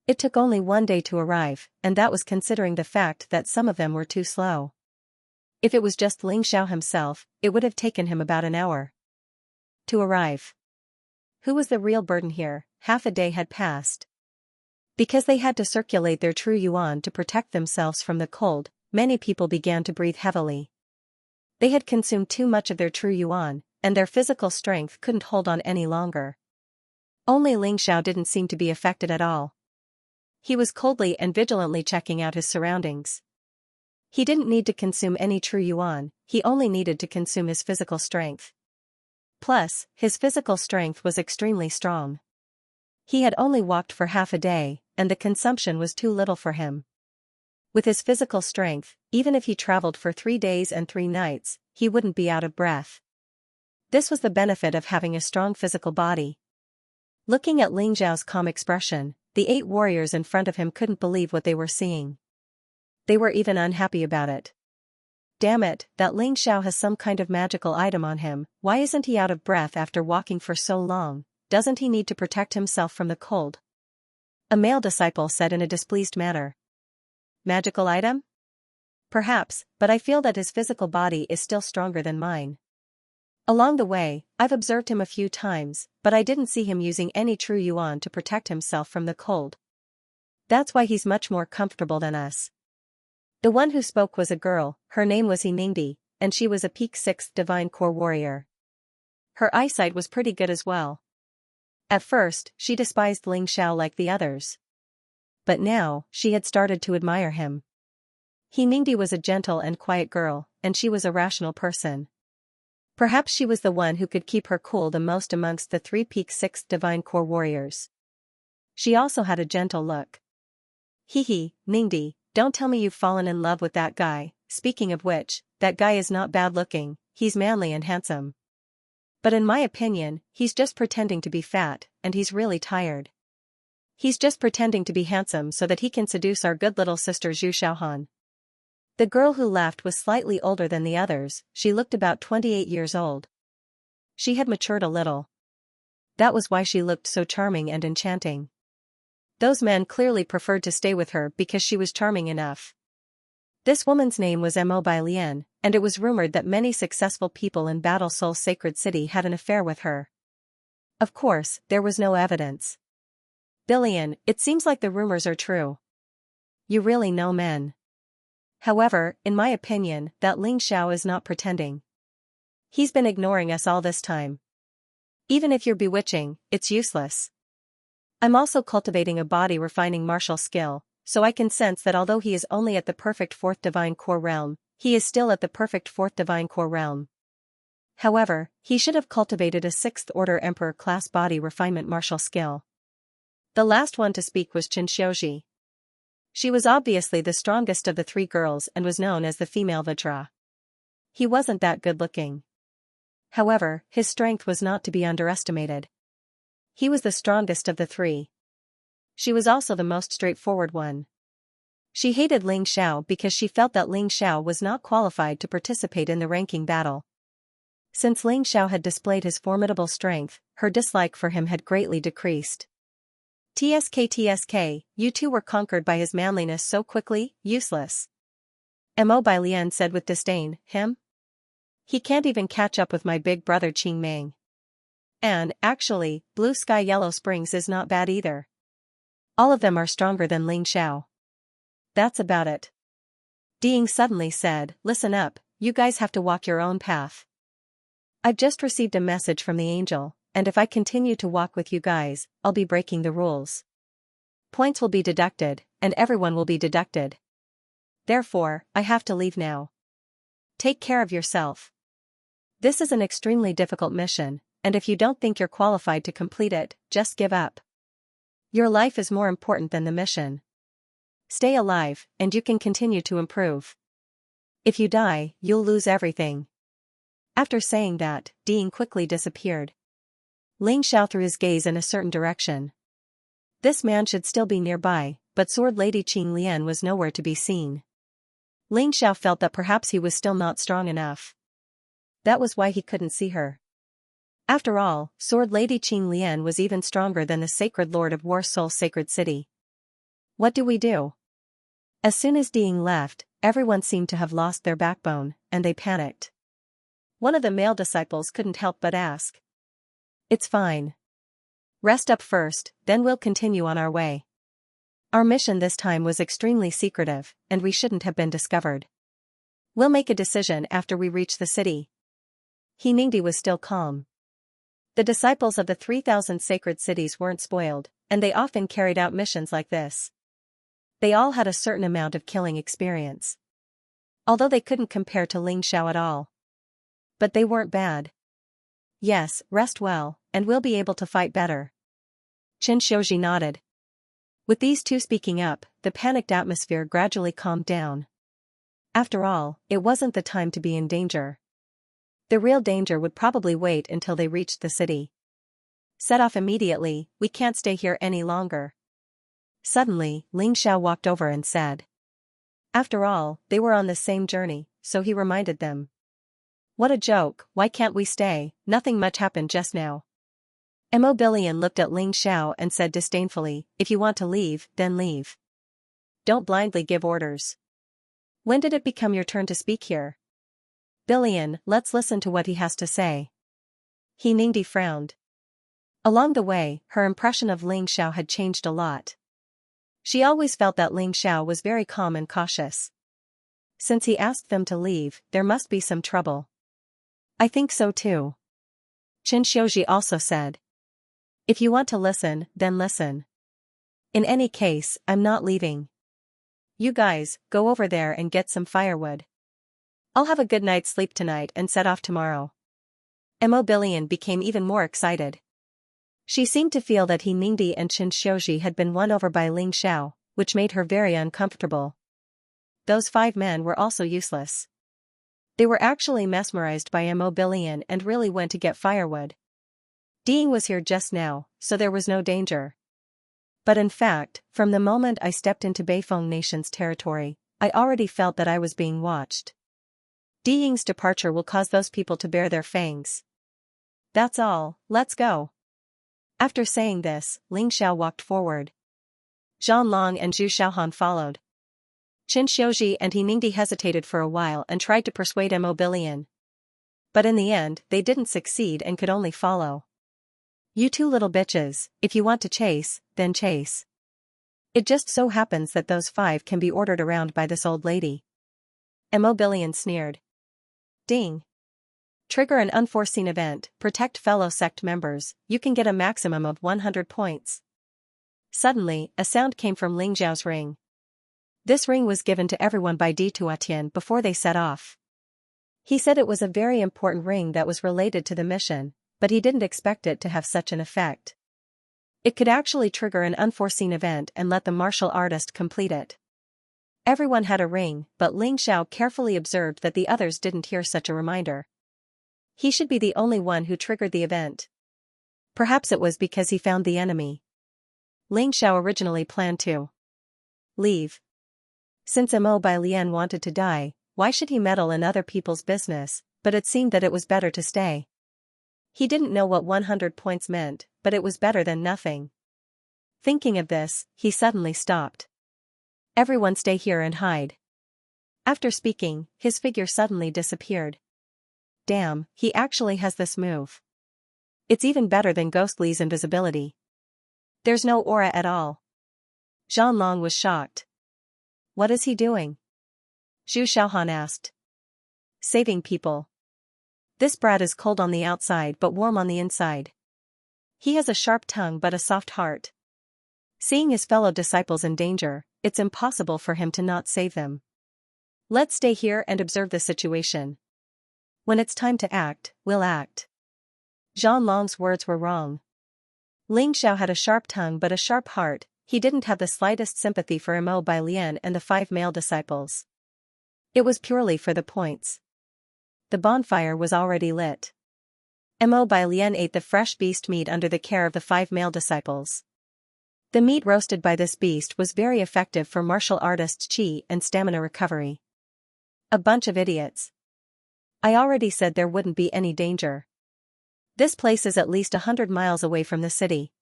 It took only 1 day to arrive, and that was considering the fact that some of them were too slow. If it was just Ling Xiao himself, it would have taken him about an hour to arrive. Who was the real burden here? Half a day had passed. Because they had to circulate their true yuan to protect themselves from the cold, many people began to breathe heavily. They had consumed too much of their true yuan, and their physical strength couldn't hold on any longer. Only Ling Xiao didn't seem to be affected at all. He was coldly and vigilantly checking out his surroundings. He didn't need to consume any true yuan, he only needed to consume his physical strength. Plus, his physical strength was extremely strong. He had only walked for half a day, and the consumption was too little for him. With his physical strength, even if he traveled for 3 days and 3 nights, he wouldn't be out of breath. This was the benefit of having a strong physical body. Looking at Ling Xiao's calm expression, the 8 warriors in front of him couldn't believe what they were seeing. They were even unhappy about it. Damn it, that Ling Xiao has some kind of magical item on him. Why isn't he out of breath after walking for so long? Doesn't he need to protect himself from the cold? A male disciple said in a displeased manner. Magical item? Perhaps, but I feel that his physical body is still stronger than mine. Along the way, I've observed him a few times, but I didn't see him using any true yuan to protect himself from the cold. That's why he's much more comfortable than us. The one who spoke was a girl, her name was Ningdi, and she was a peak 6th divine core warrior. Her eyesight was pretty good as well. At first, she despised Ling Xiao like the others. But now, she had started to admire him. Ningdi was a gentle and quiet girl, and she was a rational person. Perhaps she was the one who could keep her cool the most amongst the 3 peak 6th divine core warriors. She also had a gentle look. Hee, Ningdi, don't tell me you've fallen in love with that guy. Speaking of which, that guy is not bad looking, he's manly and handsome. But in my opinion, he's just pretending to be fat, and he's really tired. He's just pretending to be handsome so that he can seduce our good little sister Zhu Xiaohan. The girl who laughed was slightly older than the others. She looked about 28 years old. She had matured a little. That was why she looked so charming and enchanting. Those men clearly preferred to stay with her because she was charming enough. This woman's name was Mo Bai Lian, and it was rumored that many successful people in Battle Soul's sacred city had an affair with her. Of course, there was no evidence. Billion, it seems like the rumors are true. You really know men. However, in my opinion, that Ling Xiao is not pretending. He's been ignoring us all this time. Even if you're bewitching, it's useless. I'm also cultivating a body refining martial skill, so I can sense that although he is only at the perfect 4th divine core realm, he is still at the perfect 4th divine core realm. However, he should have cultivated a 6th order emperor class body refinement martial skill. The last one to speak was Xianxia. She was obviously the strongest of the 3 girls and was known as the female Vajra. He wasn't that good looking. However, his strength was not to be underestimated. He was the strongest of the 3. She was also the most straightforward one. She hated Ling Xiao because she felt that Ling Xiao was not qualified to participate in the ranking battle. Since Ling Xiao had displayed his formidable strength, her dislike for him had greatly decreased. TSK, you two were conquered by his manliness so quickly, useless. Mo Bai Lian said with disdain, him? He can't even catch up with my big brother Qing Meng. And, actually, Blue Sky Yellow Springs is not bad either. All of them are stronger than Ling Xiao. That's about it. Ding suddenly said, listen up, you guys have to walk your own path. I've just received a message from the angel, and if I continue to walk with you guys, I'll be breaking the rules. Points will be deducted, and everyone will be deducted. Therefore, I have to leave now. Take care of yourself. This is an extremely difficult mission, and if you don't think you're qualified to complete it, just give up. Your life is more important than the mission. Stay alive, and you can continue to improve. If you die, you'll lose everything. After saying that, Ding quickly disappeared. Ling Xiao threw his gaze in a certain direction. This man should still be nearby, but Sword Lady Qing Lian was nowhere to be seen. Ling Xiao felt that perhaps he was still not strong enough. That was why he couldn't see her. After all, Sword Lady Qing Lian was even stronger than the Sacred Lord of War Soul's sacred city. What do we do? As soon as Ding left, everyone seemed to have lost their backbone, and they panicked. One of the male disciples couldn't help but ask. It's fine. Rest up first, then we'll continue on our way. Our mission this time was extremely secretive, and we shouldn't have been discovered. We'll make a decision after we reach the city. Ningdi was still calm. The disciples of the 3,000 sacred cities weren't spoiled, and they often carried out missions like this. They all had a certain amount of killing experience. Although they couldn't compare to Ling Xiao at all. But they weren't bad. Yes, rest well, and we'll be able to fight better. Xianxia nodded. With these two speaking up, the panicked atmosphere gradually calmed down. After all, it wasn't the time to be in danger. The real danger would probably wait until they reached the city. Set off immediately, we can't stay here any longer. Suddenly, Xiao walked over and said. After all, they were on the same journey, so he reminded them. What a joke, why can't we stay? Nothing much happened just now. Immobilian looked at Xiao and said disdainfully, if you want to leave, then leave. Don't blindly give orders. When did it become your turn to speak here? Billion, let's listen to what he has to say. He Ningdi frowned. Along the way, her impression of Xiao had changed a lot. She always felt that Xiao was very calm and cautious. Since he asked them to leave, there must be some trouble. I think so too. Xianxia also said. If you want to listen, then listen. In any case, I'm not leaving. You guys, go over there and get some firewood. I'll have a good night's sleep tonight and set off tomorrow. Immobilian became even more excited. She seemed to feel that he Ningdi and Xianxia had been won over by Xiao, which made her very uncomfortable. Those 5 men were also useless. They were actually mesmerized by Immobilian and really went to get firewood. Ding was here just now, so there was no danger. But in fact, from the moment I stepped into Beifeng Nation's territory, I already felt that I was being watched. Ding's departure will cause those people to bare their fangs. That's all, let's go. After saying this, Xiao walked forward. Zhang Long and Zhu Xiaohan followed. Qin Xiuji and He Ningdi hesitated for a while and tried to persuade Immobilian. But in the end, they didn't succeed and could only follow. You two little bitches, if you want to chase, then chase. It just so happens that those 5 can be ordered around by this old lady. Immobilian sneered. Ding. Trigger an unforeseen event, protect fellow sect members, you can get a maximum of 100 points. Suddenly, a sound came from Xiao's ring. This ring was given to everyone by Di Tuatian before they set off. He said it was a very important ring that was related to the mission, but he didn't expect it to have such an effect. It could actually trigger an unforeseen event and let the martial artist complete it. Everyone had a ring, but Xiao carefully observed that the others didn't hear such a reminder. He should be the only one who triggered the event. Perhaps it was because he found the enemy. Xiao originally planned to leave. Since Immobilian wanted to die, why should he meddle in other people's business, but it seemed that it was better to stay. He didn't know what 100 points meant, but it was better than nothing. Thinking of this, he suddenly stopped. Everyone stay here and hide. After speaking, his figure suddenly disappeared. Damn, he actually has this move. It's even better than Ghostly's invisibility. There's no aura at all. Zhang Long was shocked. What is he doing? Zhu Xiaohan asked. Saving people. This brat is cold on the outside but warm on the inside. He has a sharp tongue but a soft heart. Seeing his fellow disciples in danger, it's impossible for him to not save them. Let's stay here and observe the situation. When it's time to act, we'll act. Zhang Long's words were wrong. Xiao had a sharp tongue but a sharp heart. He didn't have the slightest sympathy for Immobilian and the 5 male disciples. It was purely for the points. The bonfire was already lit. Immobilian ate the fresh beast meat under the care of the 5 male disciples. The meat roasted by this beast was very effective for martial artists' chi and stamina recovery. A bunch of idiots. I already said there wouldn't be any danger. This place is at least 100 miles away from the city.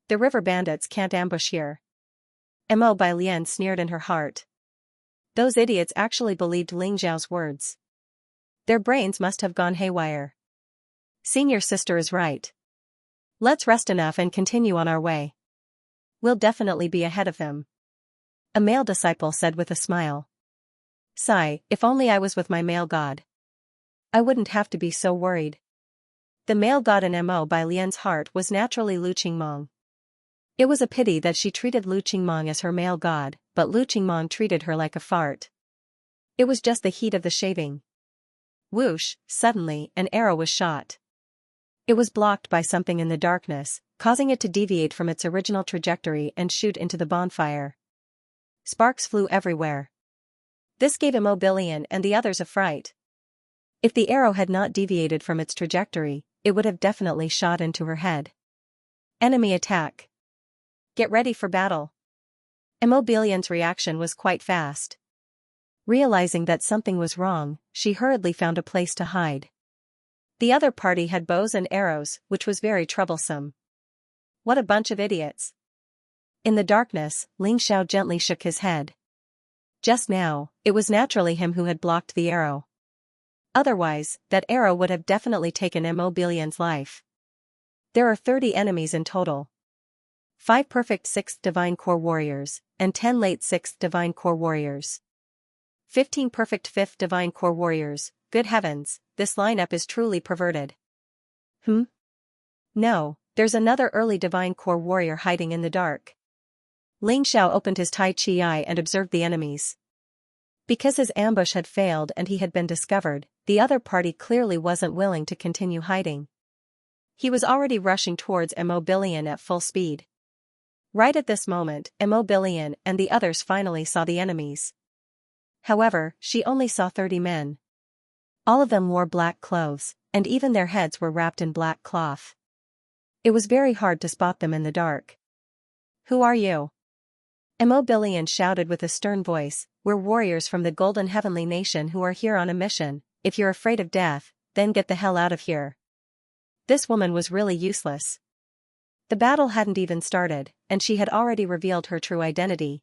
The river bandits can't ambush here. Immobilian sneered in her heart. Those idiots actually believed Xiao's words. Their brains must have gone haywire. Senior sister is right. Let's rest enough and continue on our way. We'll definitely be ahead of them. A male disciple said with a smile. Sigh, if only I was with my male god. I wouldn't have to be so worried. The male god in Immobilian's heart was naturally Lu Qingmong. It was a pity that she treated Lu Qingmong as her male god, but Lu Qingmong treated her like a fart. It was just the heat of the shaving. Whoosh, suddenly, an arrow was shot. It was blocked by something in the darkness, causing it to deviate from its original trajectory and shoot into the bonfire. Sparks flew everywhere. This gave Immobilian and the others a fright. If the arrow had not deviated from its trajectory, it would have definitely shot into her head. Enemy attack. Get ready for battle. Immobilian's reaction was quite fast. Realizing that something was wrong, she hurriedly found a place to hide. The other party had bows and arrows, which was very troublesome. What a bunch of idiots. In the darkness, Xiao gently shook his head. Just now, it was naturally him who had blocked the arrow. Otherwise, that arrow would have definitely taken Immobilian's life. There are 30 enemies in total. 5 perfect 6th Divine Core Warriors, and 10 late 6th Divine Core Warriors. 15 perfect 5th Divine Core Warriors. Good heavens, this lineup is truly perverted. No, there's another early Divine Core Warrior hiding in the dark. Xiao opened his Tai Chi eye and observed the enemies. Because his ambush had failed and he had been discovered, the other party clearly wasn't willing to continue hiding. He was already rushing towards Immobilian at full speed. Right at this moment, Immobilian and the others finally saw the enemies. However, she only saw 30 men. All of them wore black clothes, and even their heads were wrapped in black cloth. It was very hard to spot them in the dark. Who are you? Immobilian shouted with a stern voice, we're warriors from the Golden Heavenly Nation who are here on a mission. If you're afraid of death, then get the hell out of here. This woman was really useless. The battle hadn't even started, and she had already revealed her true identity.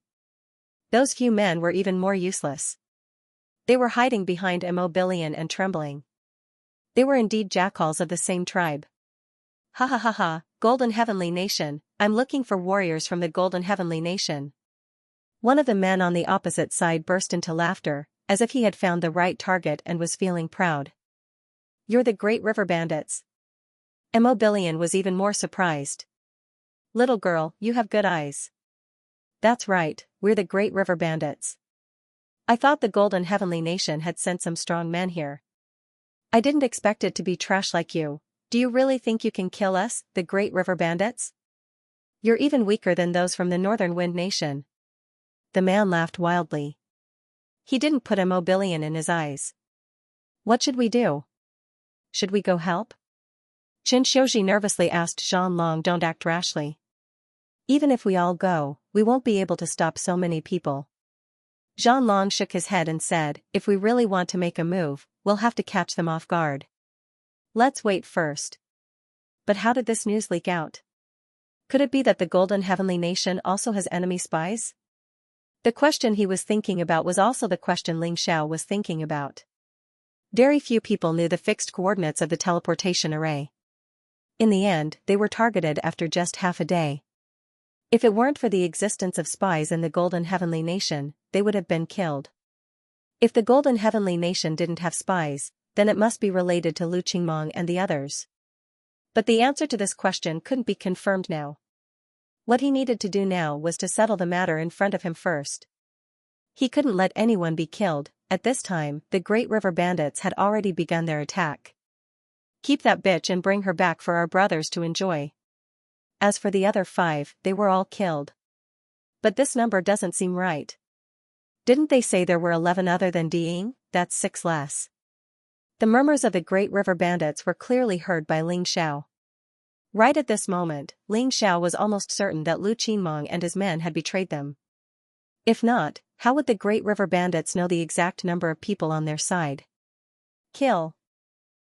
Those few men were even more useless. They were hiding behind Immobilian and trembling. They were indeed jackals of the same tribe. Ha ha ha ha, Golden Heavenly Nation, I'm looking for warriors from the Golden Heavenly Nation. One of the men on the opposite side burst into laughter, as if he had found the right target and was feeling proud. You're the Great River Bandits. Immobilian was even more surprised. Little girl, you have good eyes. That's right, we're the Great River Bandits. I thought the Golden Heavenly Nation had sent some strong men here. I didn't expect it to be trash like you. Do you really think you can kill us, the Great River Bandits? You're even weaker than those from the Northern Wind Nation. The man laughed wildly. He didn't put Immobilian in his eyes. What should we do? Should we go help? Qin Shouji nervously asked Zhang Long. Don't act rashly. Even if we all go, we won't be able to stop so many people. Zhang Long shook his head and said, if we really want to make a move, we'll have to catch them off guard. Let's wait first. But how did this news leak out? Could it be that the Golden Heavenly Nation also has enemy spies? The question he was thinking about was also the question Xiao was thinking about. Very few people knew the fixed coordinates of the teleportation array. In the end, they were targeted after just half a day. If it weren't for the existence of spies in the Golden Heavenly Nation, they would have been killed. If the Golden Heavenly Nation didn't have spies, then it must be related to Lu Qingmong and the others. But the answer to this question couldn't be confirmed now. What he needed to do now was to settle the matter in front of him first. He couldn't let anyone be killed. At this time, the Great River Bandits had already begun their attack. Keep that bitch and bring her back for our brothers to enjoy. As for the other 5, they were all killed. But this number doesn't seem right. Didn't they say there were 11 other than Diying? That's 6 less. The murmurs of the Great River Bandits were clearly heard by Xiao. Right at this moment, Xiao was almost certain that Lu Qingmong and his men had betrayed them. If not, how would the Great River Bandits know the exact number of people on their side? Kill.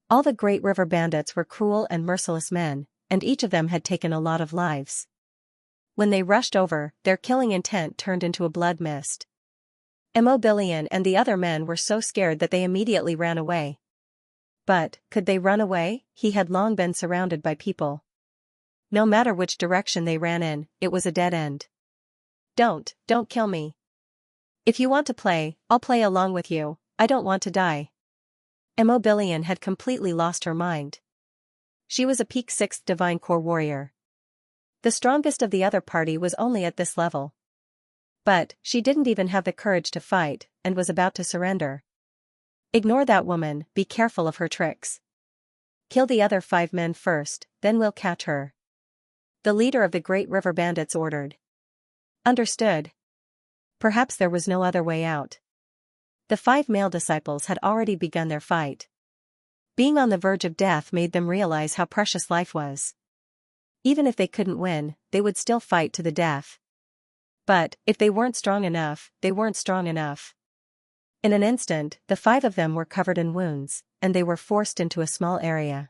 All the Great River Bandits were cruel and merciless men, and each of them had taken a lot of lives. When they rushed over, their killing intent turned into a blood mist. Immobilian and the other men were so scared that they immediately ran away. But, could they run away? He had long been surrounded by people. No matter which direction they ran in, it was a dead end. Don't kill me. If you want to play, I'll play along with you, I don't want to die. Immobilian had completely lost her mind. She was a peak 6th Divine Core Warrior. The strongest of the other party was only at this level. But, she didn't even have the courage to fight, and was about to surrender. Ignore that woman, be careful of her tricks. Kill the other 5 men first, then we'll catch her. The leader of the Great River Bandits ordered. Understood. Perhaps there was no other way out. The 5 male disciples had already begun their fight. Being on the verge of death made them realize how precious life was. Even if they couldn't win, they would still fight to the death. But, if they weren't strong enough, they weren't strong enough. In an instant, the 5 of them were covered in wounds, and they were forced into a small area.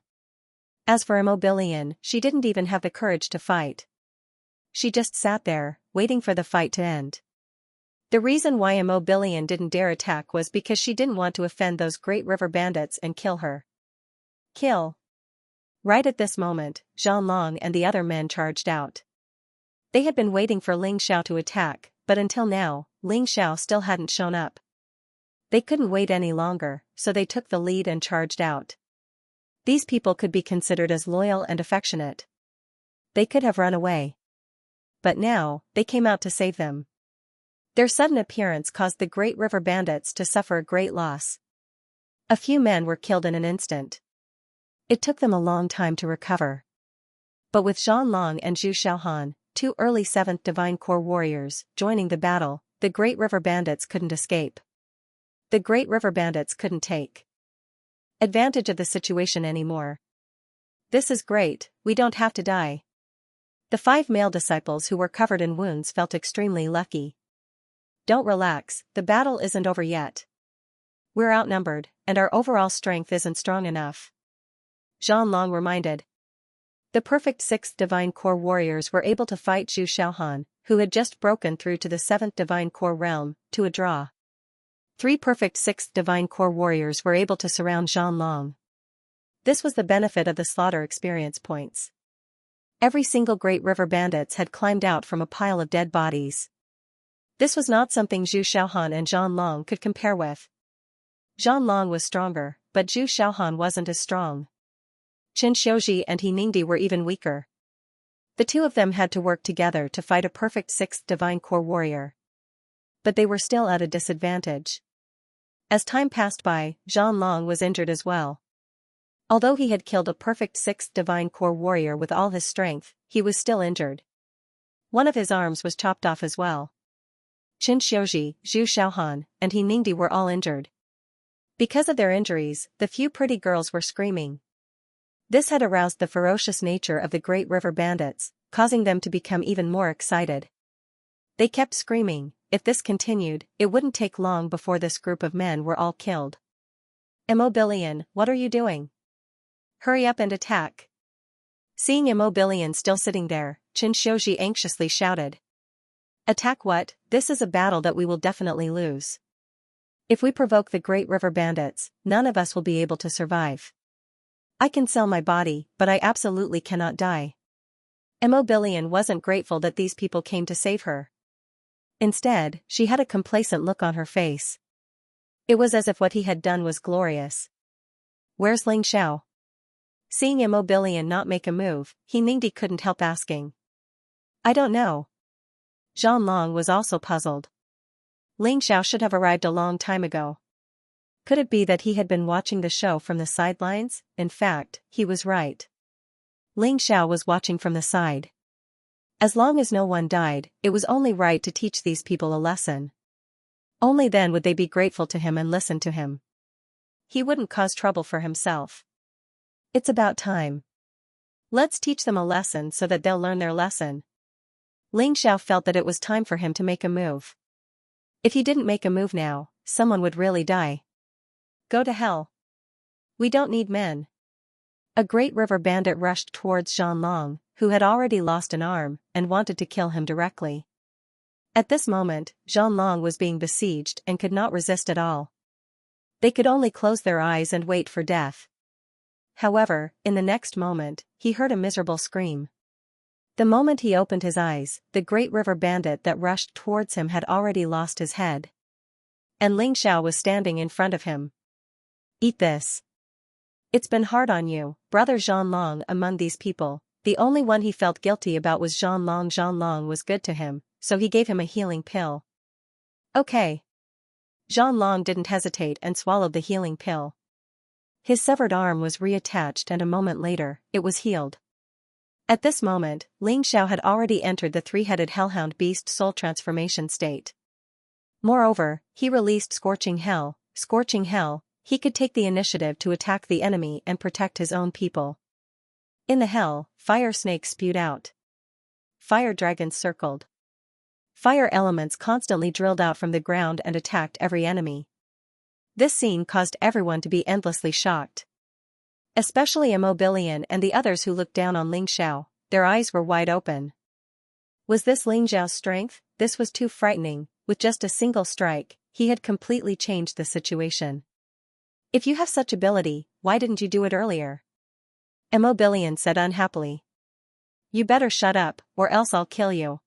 As for Immobilian, she didn't even have the courage to fight. She just sat there, waiting for the fight to end. The reason why Immobilian didn't dare attack was because she didn't want to offend those Great River Bandits and kill her. Kill. Right at this moment, Xianlong and the other men charged out. They had been waiting for Ling Xiao to attack, but until now, Ling Xiao still hadn't shown up. They couldn't wait any longer, so they took the lead and charged out. These people could be considered as loyal and affectionate. They could have run away. But now, they came out to save them. Their sudden appearance caused the Great River Bandits to suffer a great loss. A few men were killed in an instant. It took them a long time to recover. But with Xianlong and Zhu Xiaohan, 2 early 7th Divine Corps warriors, joining the battle, the Great River Bandits couldn't escape. The Great River Bandits couldn't take advantage of the situation anymore. This is great, we don't have to die. The 5 male disciples who were covered in wounds felt extremely lucky. Don't relax, the battle isn't over yet. We're outnumbered, and our overall strength isn't strong enough. Xianlong reminded. The perfect 6th Divine Corps warriors were able to fight Zhu Xiaohan, who had just broken through to the 7th Divine Corps realm, to a draw. 3 perfect 6th Divine Corps warriors were able to surround Xianlong. This was the benefit of the slaughter experience points. Every single Great River Bandits had climbed out from a pile of dead bodies. This was not something Zhu Xiaohan and Xianlong could compare with. Xianlong was stronger, but Zhu Xiaohan wasn't as strong. Qin Xiuji and He Ningdi were even weaker. The 2 of them had to work together to fight a perfect 6th Divine Corps warrior. But they were still at a disadvantage. As time passed by, Xianlong was injured as well. Although he had killed a perfect 6th Divine Corps warrior with all his strength, he was still injured. One of his arms was chopped off as well. Qin Xiuji, Zhu Xiaohan, and He Ningdi were all injured. Because of their injuries, the few pretty girls were screaming. This had aroused the ferocious nature of the Great River Bandits, causing them to become even more excited. They kept screaming. If this continued, it wouldn't take long before this group of men were all killed. Immobilian, what are you doing? Hurry up and attack. Seeing Immobilian still sitting there, Qin Xiuji anxiously shouted. Attack what? This is a battle that we will definitely lose. If we provoke the Great River Bandits, none of us will be able to survive. I can sell my body, but I absolutely cannot die. Immobilian wasn't grateful that these people came to save her. Instead, she had a complacent look on her face. It was as if what he had done was glorious. Where's Ling Xiao? Seeing Immobilian not make a move, He Ningdi couldn't help asking. I don't know. Xianlong was also puzzled. Ling Xiao should have arrived a long time ago. Could it be that he had been watching the show from the sidelines? In fact, he was right. Ling Xiao was watching from the side. As long as no one died, it was only right to teach these people a lesson. Only then would they be grateful to him and listen to him. He wouldn't cause trouble for himself. It's about time. Let's teach them a lesson so that they'll learn their lesson. Ling Xiao felt that it was time for him to make a move. If he didn't make a move now, someone would really die. Go to hell. We don't need men. A Great River Bandit rushed towards Xianlong, who had already lost an arm, and wanted to kill him directly. At this moment, Xianlong was being besieged and could not resist at all. They could only close their eyes and wait for death. However, in the next moment, he heard a miserable scream. The moment he opened his eyes, the Great River Bandit that rushed towards him had already lost his head. And Ling Xiao was standing in front of him. Eat this. It's been hard on you, brother Xianlong. Among these people, the only one he felt guilty about was Xianlong. Xianlong was good to him, so he gave him a healing pill. Okay. Xianlong didn't hesitate and swallowed the healing pill. His severed arm was reattached and a moment later, it was healed. At this moment, Ling Xiao had already entered the three-headed hellhound beast soul transformation state. Moreover, he released Scorching Hell. Scorching Hell, he could take the initiative to attack the enemy and protect his own people. In the hell, fire snakes spewed out. Fire dragons circled. Fire elements constantly drilled out from the ground and attacked every enemy. This scene caused everyone to be endlessly shocked. Especially Immobilian and the others who looked down on Ling Xiao, their eyes were wide open. Was this Ling Xiao's strength? This was too frightening. With just a single strike, he had completely changed the situation. If you have such ability, why didn't you do it earlier? Immobilian said unhappily. You better shut up, or else I'll kill you.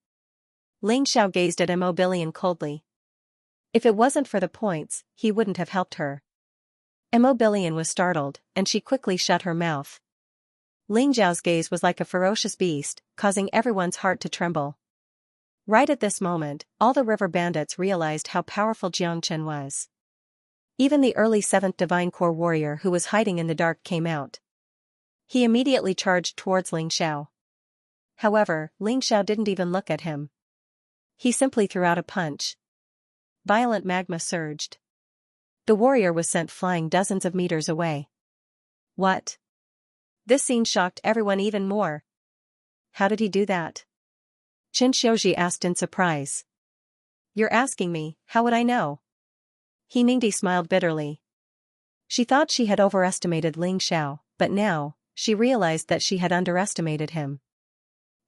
Ling Xiao gazed at Immobilian coldly. If it wasn't for the points, he wouldn't have helped her. Immobilian was startled, and she quickly shut her mouth. Ling Xiao's gaze was like a ferocious beast, causing everyone's heart to tremble. Right at this moment, all the river bandits realized how powerful Xianxia was. Even the early 7th Divine Core warrior who was hiding in the dark came out. He immediately charged towards Ling Xiao. However, Ling Xiao didn't even look at him. He simply threw out a punch. Violent magma surged. The warrior was sent flying dozens of meters away. What? This scene shocked everyone even more. How did he do that? Qin Shouji asked in surprise. You're asking me, how would I know? He Ningdi smiled bitterly. She thought she had overestimated Ling Xiao, but now, she realized that she had underestimated him.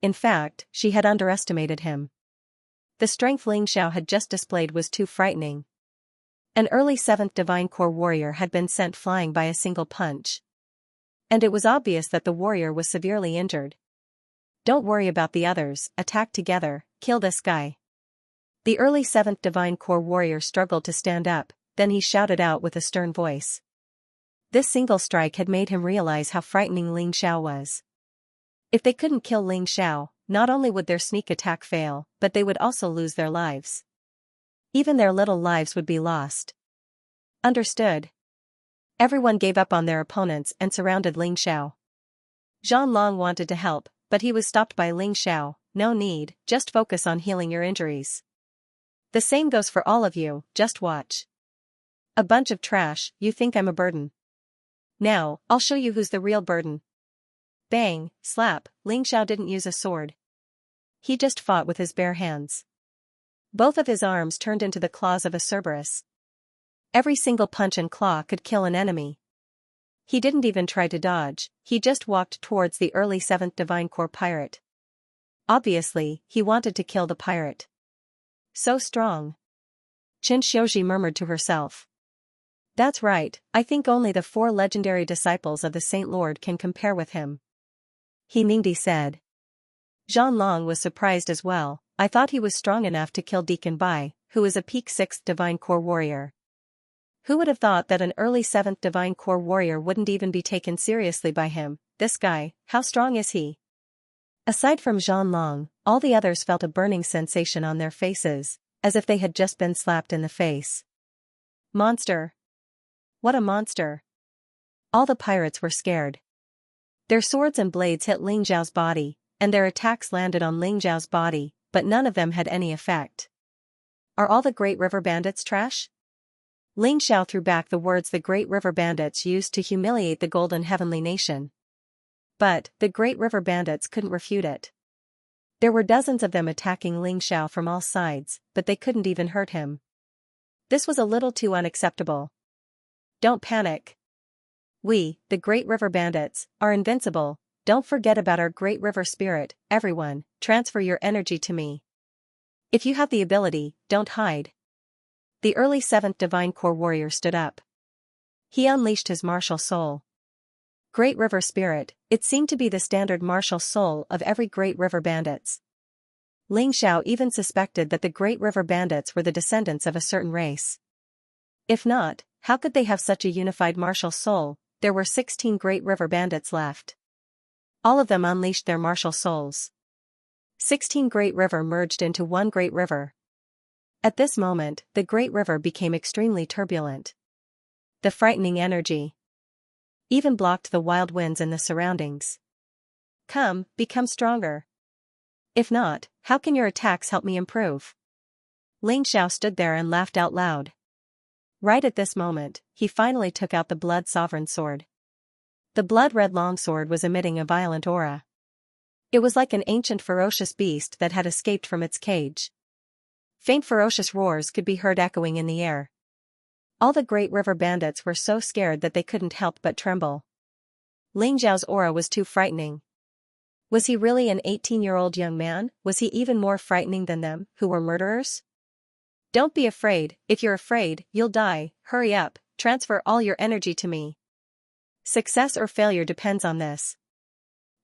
In fact, she had underestimated him. The strength Ling Xiao had just displayed was too frightening. An early 7th Divine Core warrior had been sent flying by a single punch. And it was obvious that the warrior was severely injured. Don't worry about the others, attack together, kill this guy. The early 7th Divine Core warrior struggled to stand up, then he shouted out with a stern voice. This single strike had made him realize how frightening Ling Xiao was. If they couldn't kill Ling Xiao, not only would their sneak attack fail, but they would also lose their lives. Even their little lives would be lost. Understood. Everyone gave up on their opponents and surrounded Ling Xiao. Zhan Long wanted to help, but he was stopped by Ling Xiao. No need, just focus on healing your injuries. The same goes for all of you, just watch. A bunch of trash, you think I'm a burden. Now, I'll show you who's the real burden. Bang, slap, Ling Xiao didn't use a sword. He just fought with his bare hands. Both of his arms turned into the claws of a Cerberus. Every single punch and claw could kill an enemy. He didn't even try to dodge, he just walked towards the early 7th Divine Core pirate. Obviously, he wanted to kill the pirate. So strong. Qin Shouji murmured to herself. That's right, I think only the 4 legendary disciples of the Saint Lord can compare with him. He Ningdi said. Zhan Long was surprised as well. I thought he was strong enough to kill Deacon Bai, who is a peak 6th Divine Core warrior. Who would have thought that an early 7th Divine Core warrior wouldn't even be taken seriously by him? This guy, how strong is he? Aside from Zhan Long, all the others felt a burning sensation on their faces, as if they had just been slapped in the face. Monster! What a monster! All the pirates were scared. Their swords and blades hit Ling Xiao's body, and their attacks landed on Ling Xiao's body, but none of them had any effect. Are all the Great River Bandits trash? Ling Xiao threw back the words the Great River Bandits used to humiliate the Golden Heavenly Nation. But, the Great River Bandits couldn't refute it. There were dozens of them attacking Ling Xiao from all sides, but they couldn't even hurt him. This was a little too unacceptable. Don't panic. We, the Great River Bandits, are invincible. Don't forget about our Great River Spirit. Everyone, transfer your energy to me. If you have the ability, don't hide. The early 7th Divine Core warrior stood up. He unleashed his martial soul. Great River Spirit, it seemed to be the standard martial soul of every Great River Bandits. Ling Xiao even suspected that the Great River Bandits were the descendants of a certain race. If not, how could they have such a unified martial soul? There were 16 Great River Bandits left. All of them unleashed their martial souls. 16 Great River merged into one Great River. At this moment, the Great River became extremely turbulent. The frightening energy. even blocked the wild winds in the surroundings. Come, become stronger. If not, how can your attacks help me improve? Ling Xiao stood there and laughed out loud. Right at this moment, he finally took out the Blood Sovereign sword. The blood-red longsword was emitting a violent aura. It was like an ancient ferocious beast that had escaped from its cage. Faint ferocious roars could be heard echoing in the air. All the Great River bandits were so scared that they couldn't help but tremble. Ling Xiao's aura was too frightening. Was he really an 18-year-old young man? Was he even more frightening than them, who were murderers? Don't be afraid. If you're afraid, you'll die. Hurry up, transfer all your energy to me. Success or failure depends on this.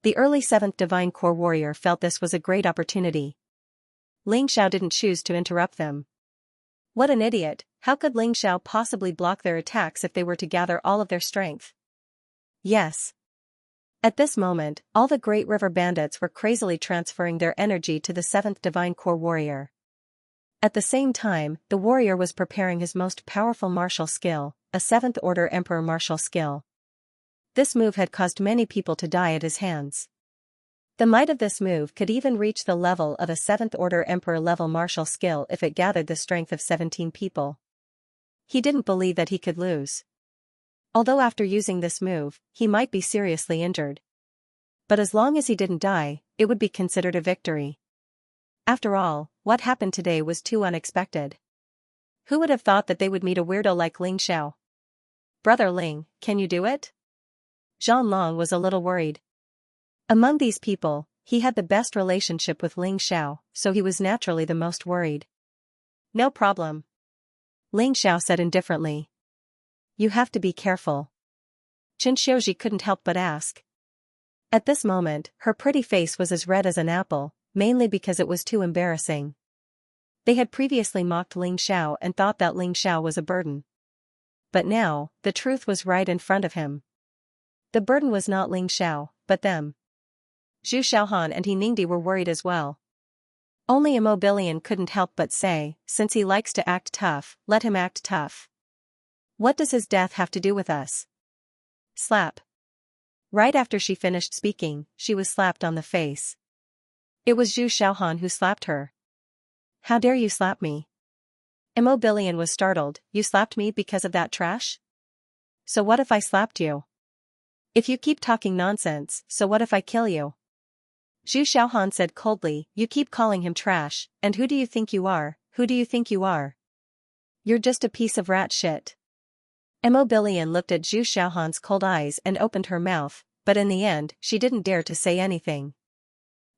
The early 7th Divine Core warrior felt this was a great opportunity. Ling Xiao didn't choose to interrupt them. What an idiot! How could Ling Xiao possibly block their attacks if they were to gather all of their strength? Yes. At this moment, all the Great River bandits were crazily transferring their energy to the 7th Divine Core warrior. At the same time, the warrior was preparing his most powerful martial skill, a 7th Order Emperor martial skill. This move had caused many people to die at his hands. The might of this move could even reach the level of a 7th Order Emperor level martial skill if it gathered the strength of 17 people. He didn't believe that he could lose. Although after using this move, he might be seriously injured. But as long as he didn't die, it would be considered a victory. After all, what happened today was too unexpected. Who would have thought that they would meet a weirdo like Ling Xiao? Brother Ling, can you do it? Zhang Long was a little worried. Among these people, he had the best relationship with Ling Xiao, so he was naturally the most worried. No problem. Ling Xiao said indifferently. You have to be careful. Qin Xiuji couldn't help but ask. At this moment, her pretty face was as red as an apple, mainly because it was too embarrassing. They had previously mocked Ling Xiao and thought that Ling Xiao was a burden. But now, the truth was right in front of him. The burden was not Ling Xiao, but them. Zhu Xiaohan and He Ningdi were worried as well. Only Immobilian couldn't help but say, since he likes to act tough, let him act tough. What does his death have to do with us? Slap. Right after she finished speaking, she was slapped on the face. It was Zhu Xiaohan who slapped her. How dare you slap me? Immobilian was startled. You slapped me because of that trash? So what if I slapped you? If you keep talking nonsense, so what if I kill you? Zhu Xiaohan said coldly, you keep calling him trash, and who do you think you are? Who do you think you are? You're just a piece of rat shit. Immobilian looked at Zhu Xiaohan's cold eyes and opened her mouth, but in the end, she didn't dare to say anything.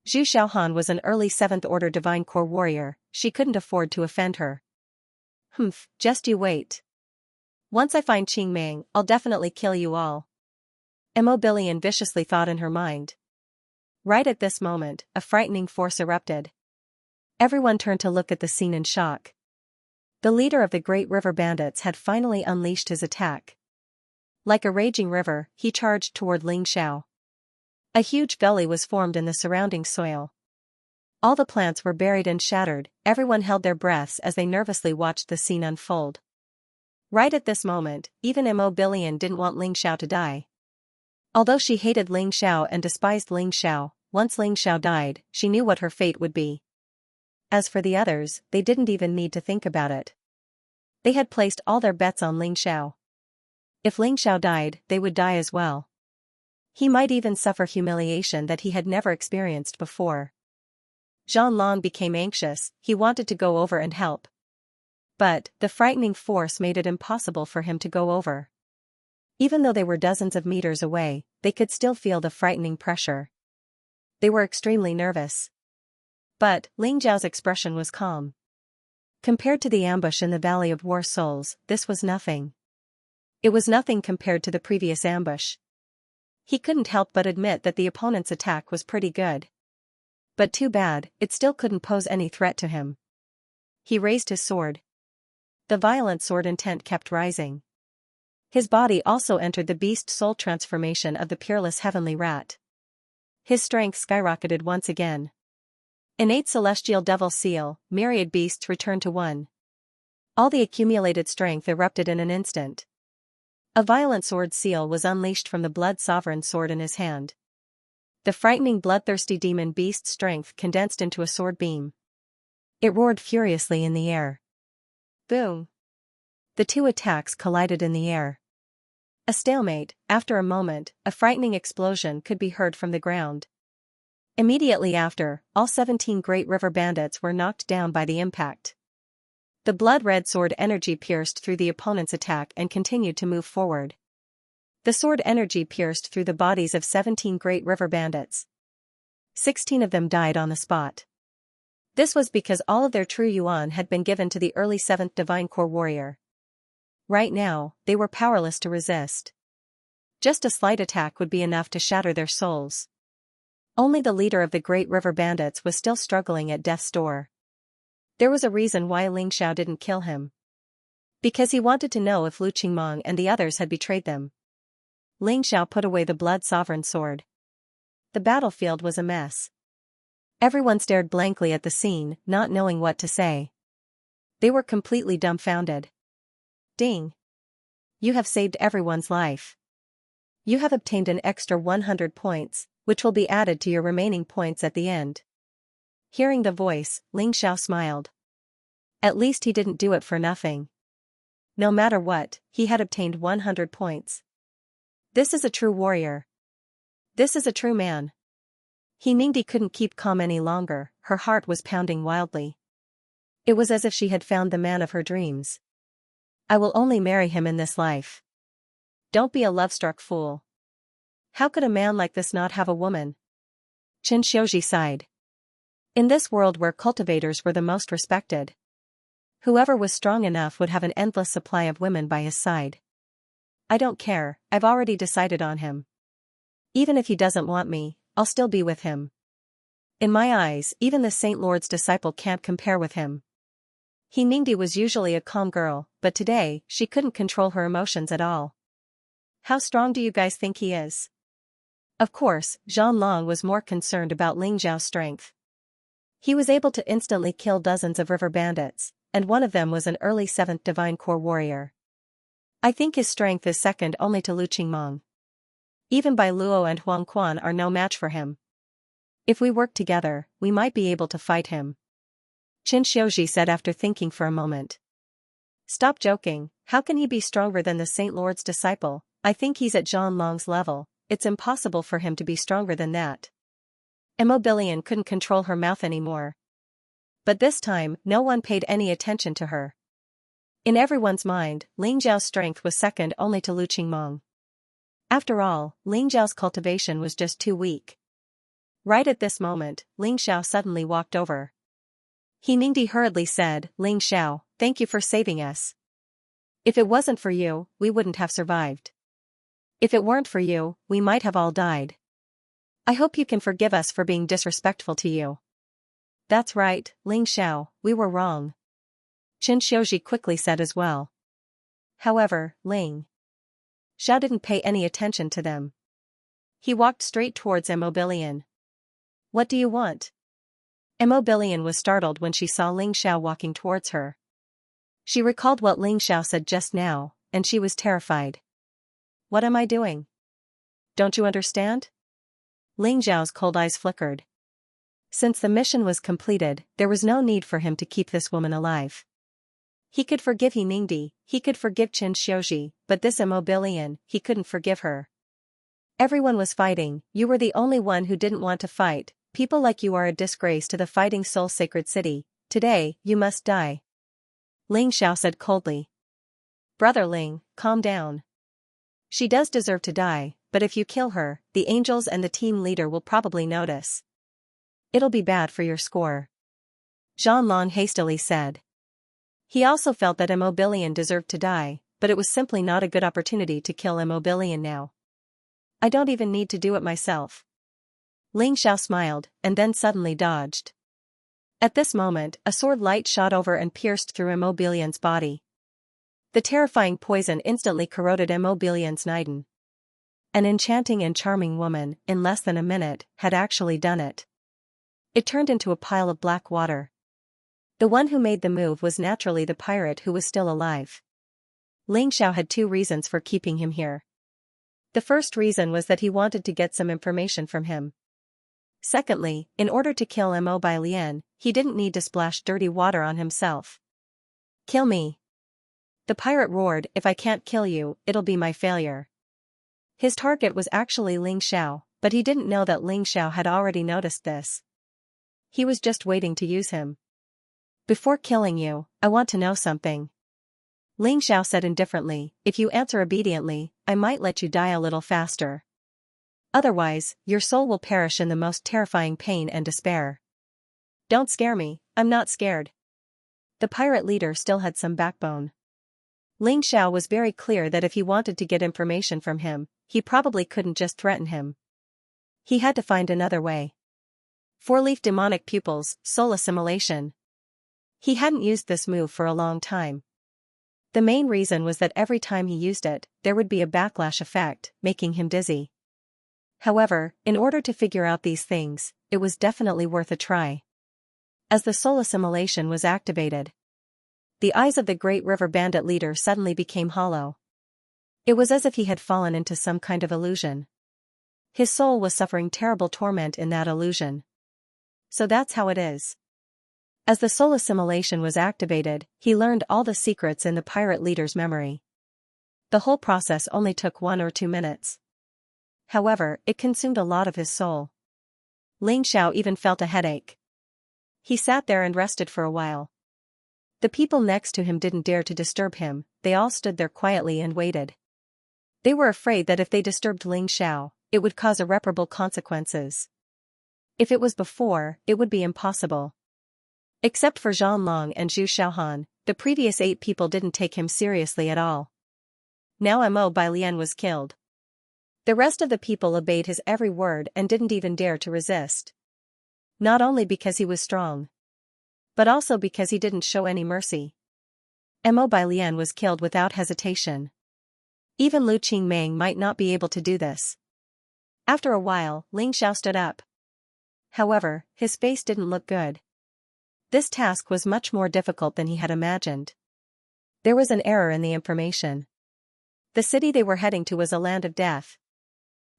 Zhu Xiaohan was an early 7th Order Divine Core warrior, she couldn't afford to offend her. Humph, just you wait. Once I find Qing Ming, I'll definitely kill you all. Immobilian viciously thought in her mind. Right at this moment, a frightening force erupted. Everyone turned to look at the scene in shock. The leader of the Great River Bandits had finally unleashed his attack. Like a raging river, he charged toward Ling Xiao. A huge gully was formed in the surrounding soil. All the plants were buried and shattered, everyone held their breaths as they nervously watched the scene unfold. Right at this moment, even Immobilian didn't want Ling Xiao to die. Although she hated Ling Xiao and despised Ling Xiao, once Ling Xiao died, she knew what her fate would be. As for the others, they didn't even need to think about it. They had placed all their bets on Ling Xiao. If Ling Xiao died, they would die as well. He might even suffer humiliation that he had never experienced before. Zhang Long became anxious, he wanted to go over and help. But, the frightening force made it impossible for him to go over. Even though they were dozens of meters away, they could still feel the frightening pressure. They were extremely nervous. But, Ling Zhao's expression was calm. Compared to the ambush in the Valley of War Souls, this was nothing. It was nothing compared to the previous ambush. He couldn't help but admit that the opponent's attack was pretty good. But too bad, it still couldn't pose any threat to him. He raised his sword. The violent sword intent kept rising. His body also entered the beast soul transformation of the peerless heavenly rat. His strength skyrocketed once again. Innate celestial devil seal, myriad beasts returned to one. All the accumulated strength erupted in an instant. A violent sword seal was unleashed from the blood sovereign sword in his hand. The frightening bloodthirsty demon beast's strength condensed into a sword beam. It roared furiously in the air. Boom! The two attacks collided in the air. A stalemate. After a moment, a frightening explosion could be heard from the ground. Immediately after, all 17 Great River bandits were knocked down by the impact. The blood-red sword energy pierced through the opponent's attack and continued to move forward. The sword energy pierced through the bodies of 17 Great River bandits. 16 of them died on the spot. This was because all of their true yuan had been given to the early 7th Divine Core warrior. Right now, they were powerless to resist. Just a slight attack would be enough to shatter their souls. Only the leader of the Great River bandits was still struggling at death's door. There was a reason why Ling Xiao didn't kill him. Because he wanted to know if Lu Qingmong and the others had betrayed them. Ling Xiao put away the blood sovereign sword. The battlefield was a mess. Everyone stared blankly at the scene, not knowing what to say. They were completely dumbfounded. Ding! You have saved everyone's life. You have obtained an extra 100 points, which will be added to your remaining points at the end. Hearing the voice, Ling Xiao smiled. At least he didn't do it for nothing. No matter what, he had obtained 100 points. This is a true warrior. This is a true man. He Ningdi couldn't keep calm any longer, her heart was pounding wildly. It was as if she had found the man of her dreams. I will only marry him in this life. Don't be a love-struck fool. How could a man like this not have a woman? Qin Xiuji sighed. In this world where cultivators were the most respected, whoever was strong enough would have an endless supply of women by his side. I don't care, I've already decided on him. Even if he doesn't want me, I'll still be with him. In my eyes, even the Saint Lord's disciple can't compare with him. He Ningdi was usually a calm girl, but today, she couldn't control her emotions at all. How strong do you guys think he is? Of course, Zhang Long was more concerned about Ling Xiao's strength. He was able to instantly kill dozens of river bandits, and one of them was an early 7th Divine Core warrior. I think his strength is second only to Lu Qingmong. Even Bai Luo and Huang Quan are no match for him. If we work together, we might be able to fight him. Qin Xiuji said after thinking for a moment. Stop joking, how can he be stronger than the Saint Lord's disciple? I think he's at Zhang Long's level, it's impossible for him to be stronger than that. Immobilian couldn't control her mouth anymore. But this time, no one paid any attention to her. In everyone's mind, Ling Xiao's strength was second only to Lu Qingmong. After all, Ling Xiao's cultivation was just too weak. Right at this moment, Ling Xiao suddenly walked over. He Ningdi hurriedly said, Ling Xiao, thank you for saving us. If it wasn't for you, we wouldn't have survived. If it weren't for you, we might have all died. I hope you can forgive us for being disrespectful to you. That's right, Ling Xiao, we were wrong. Qin Xiuji quickly said as well. However, Ling Xiao didn't pay any attention to them. He walked straight towards Immobilian. What do you want? Immobilian was startled when she saw Ling Xiao walking towards her. She recalled what Ling Xiao said just now, and she was terrified. What am I doing? Don't you understand? Ling Xiao's cold eyes flickered. Since the mission was completed, there was no need for him to keep this woman alive. He could forgive He Ningdi, he could forgive Qin Xiuji, but this Immobilian, he couldn't forgive her. Everyone was fighting, you were the only one who didn't want to fight. People like you are a disgrace to the Fighting Soul Sacred City. Today, you must die. Ling Xiao said coldly. Brother Ling, calm down. She does deserve to die, but if you kill her, the angels and the team leader will probably notice. It'll be bad for your score. Zhang Long hastily said. He also felt that Immobilian deserved to die, but it was simply not a good opportunity to kill Immobilian now. I don't even need to do it myself. Ling Xiao smiled, and then suddenly dodged. At this moment, a sword light shot over and pierced through Immobilian's body. The terrifying poison instantly corroded Immobilian's Niden. An enchanting and charming woman, in less than a minute, had actually done it. It turned into a pile of black water. The one who made the move was naturally the pirate who was still alive. Ling Xiao had two reasons for keeping him here. The first reason was that he wanted to get some information from him. Secondly, in order to kill Mo Bailian, he didn't need to splash dirty water on himself. Kill me. The pirate roared, if I can't kill you, it'll be my failure. His target was actually Ling Xiao, but he didn't know that Ling Xiao had already noticed this. He was just waiting to use him. Before killing you, I want to know something. Ling Xiao said indifferently, if you answer obediently, I might let you die a little faster. Otherwise, your soul will perish in the most terrifying pain and despair. Don't scare me, I'm not scared. The pirate leader still had some backbone. Ling Xiao was very clear that if he wanted to get information from him, he probably couldn't just threaten him. He had to find another way. Four-leaf demonic pupils, soul assimilation. He hadn't used this move for a long time. The main reason was that every time he used it, there would be a backlash effect, making him dizzy. However, in order to figure out these things, it was definitely worth a try. As the soul assimilation was activated, the eyes of the Great River Bandit leader suddenly became hollow. It was as if he had fallen into some kind of illusion. His soul was suffering terrible torment in that illusion. So that's how it is. As the soul assimilation was activated, he learned all the secrets in the pirate leader's memory. The whole process only took 1 or 2 minutes. However, it consumed a lot of his soul. Ling Xiao even felt a headache. He sat there and rested for a while. The people next to him didn't dare to disturb him, they all stood there quietly and waited. They were afraid that if they disturbed Ling Xiao, it would cause irreparable consequences. If it was before, it would be impossible. Except for Zhang Long and Zhu Xiaohan, the previous 8 people didn't take him seriously at all. Now Mo Bailian was killed. The rest of the people obeyed his every word and didn't even dare to resist. Not only because he was strong, but also because he didn't show any mercy. Mo Bailian was killed without hesitation. Even Lu Qingming might not be able to do this. After a while, Ling Xiao stood up. However, his face didn't look good. This task was much more difficult than he had imagined. There was an error in the information. The city they were heading to was a land of death.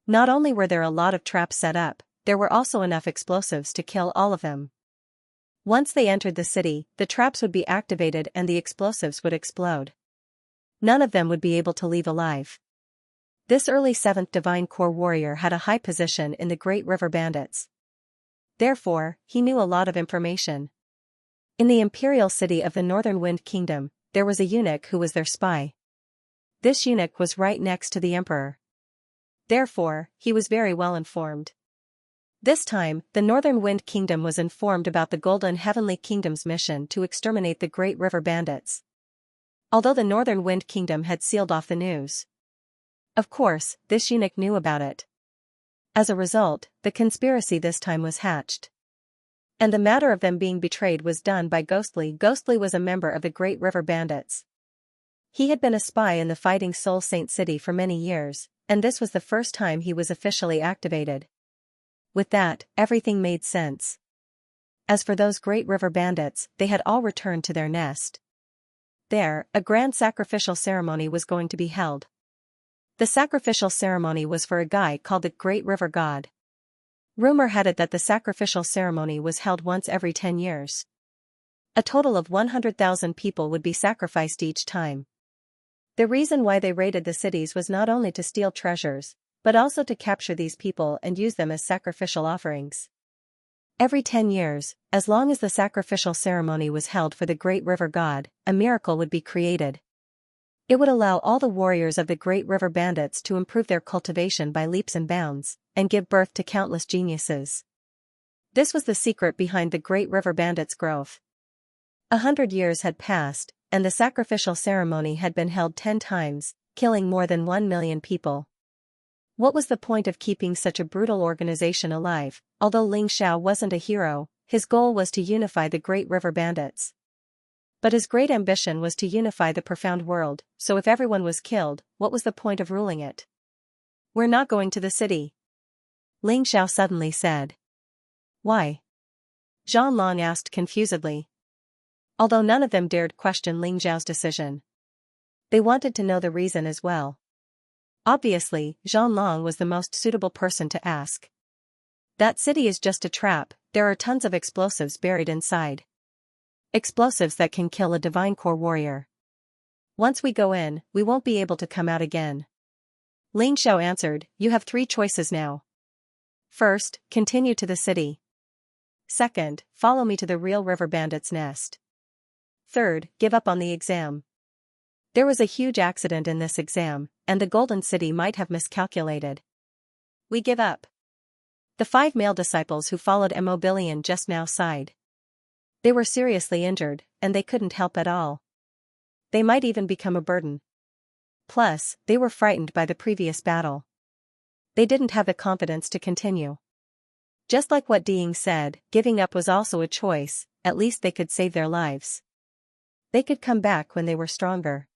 Not only were there a lot of traps set up, there were also enough explosives to kill all of them. Once they entered the city, the traps would be activated and the explosives would explode. None of them would be able to leave alive. This early 7th Divine Corps warrior had a high position in the Great River Bandits. Therefore, he knew a lot of information. In the imperial city of the Northern Wind Kingdom, there was a eunuch who was their spy. This eunuch was right next to the emperor. Therefore, he was very well informed. This time, the Northern Wind Kingdom was informed about the Golden Heavenly Kingdom's mission to exterminate the Great River Bandits. Although the Northern Wind Kingdom had sealed off the news. Of course, this eunuch knew about it. As a result, the conspiracy this time was hatched. And the matter of them being betrayed was done by Ghostly. Ghostly was a member of the Great River Bandits. He had been a spy in the Fighting Soul Saint City for many years, and this was the first time he was officially activated. With that, everything made sense. As for those Great River Bandits, they had all returned to their nest. There, a grand sacrificial ceremony was going to be held. The sacrificial ceremony was for a guy called the Great River God. Rumor had it that the sacrificial ceremony was held once every 10 years. A total of 100,000 people would be sacrificed each time. The reason why they raided the cities was not only to steal treasures, but also to capture these people and use them as sacrificial offerings. Every 10 years, as long as the sacrificial ceremony was held for the Great River God, a miracle would be created. It would allow all the warriors of the Great River Bandits to improve their cultivation by leaps and bounds, and give birth to countless geniuses. This was the secret behind the Great River Bandits' growth. 100 years had passed, and the sacrificial ceremony had been held 10 times, killing more than 1 million people. What was the point of keeping such a brutal organization alive? Although Ling Xiao wasn't a hero, his goal was to unify the Great River Bandits. But his great ambition was to unify the profound world, so if everyone was killed, what was the point of ruling it? We're not going to the city. Ling Xiao suddenly said. Why? Zhang Long asked confusedly. Although none of them dared question Ling Xiao's decision. They wanted to know the reason as well. Obviously, Zhanlong was the most suitable person to ask. That city is just a trap, there are tons of explosives buried inside. Explosives that can kill a divine core warrior. Once we go in, we won't be able to come out again. Ling Xiao answered, you have 3 choices now. First, continue to the city. Second, follow me to the real river bandit's nest. Third, give up on the exam. There was a huge accident in this exam, and the Golden City might have miscalculated. We give up. The 5 male disciples who followed Immobilian just now sighed. They were seriously injured, and they couldn't help at all. They might even become a burden. Plus, they were frightened by the previous battle. They didn't have the confidence to continue. Just like what Diying said, giving up was also a choice, at least they could save their lives. They could come back when they were stronger.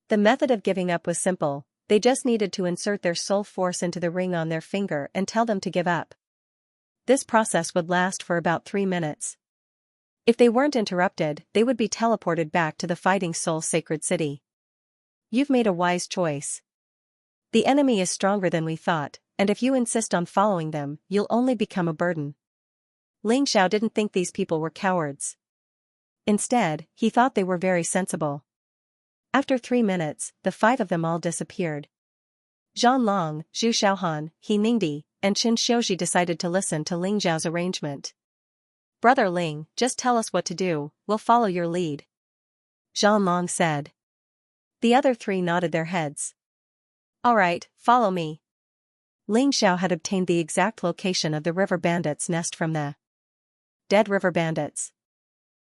The method of giving up was simple, they just needed to insert their soul force into the ring on their finger and tell them to give up. This process would last for about 3 minutes. If they weren't interrupted, they would be teleported back to the Fighting Soul Sacred City. You've made a wise choice. The enemy is stronger than we thought, and if you insist on following them, you'll only become a burden. Ling Xiao didn't think these people were cowards. Instead, he thought they were very sensible. After 3 minutes, the 5 of them all disappeared. Zhanlong, Zhu Xiaohan, He Ningdi, and Qin Xiuji decided to listen to Ling Xiao's arrangement. Brother Ling, just tell us what to do, we'll follow your lead. Zhanlong said. The other 3 nodded their heads. All right, follow me. Ling Xiao had obtained the exact location of the river bandits' nest from the dead river bandits.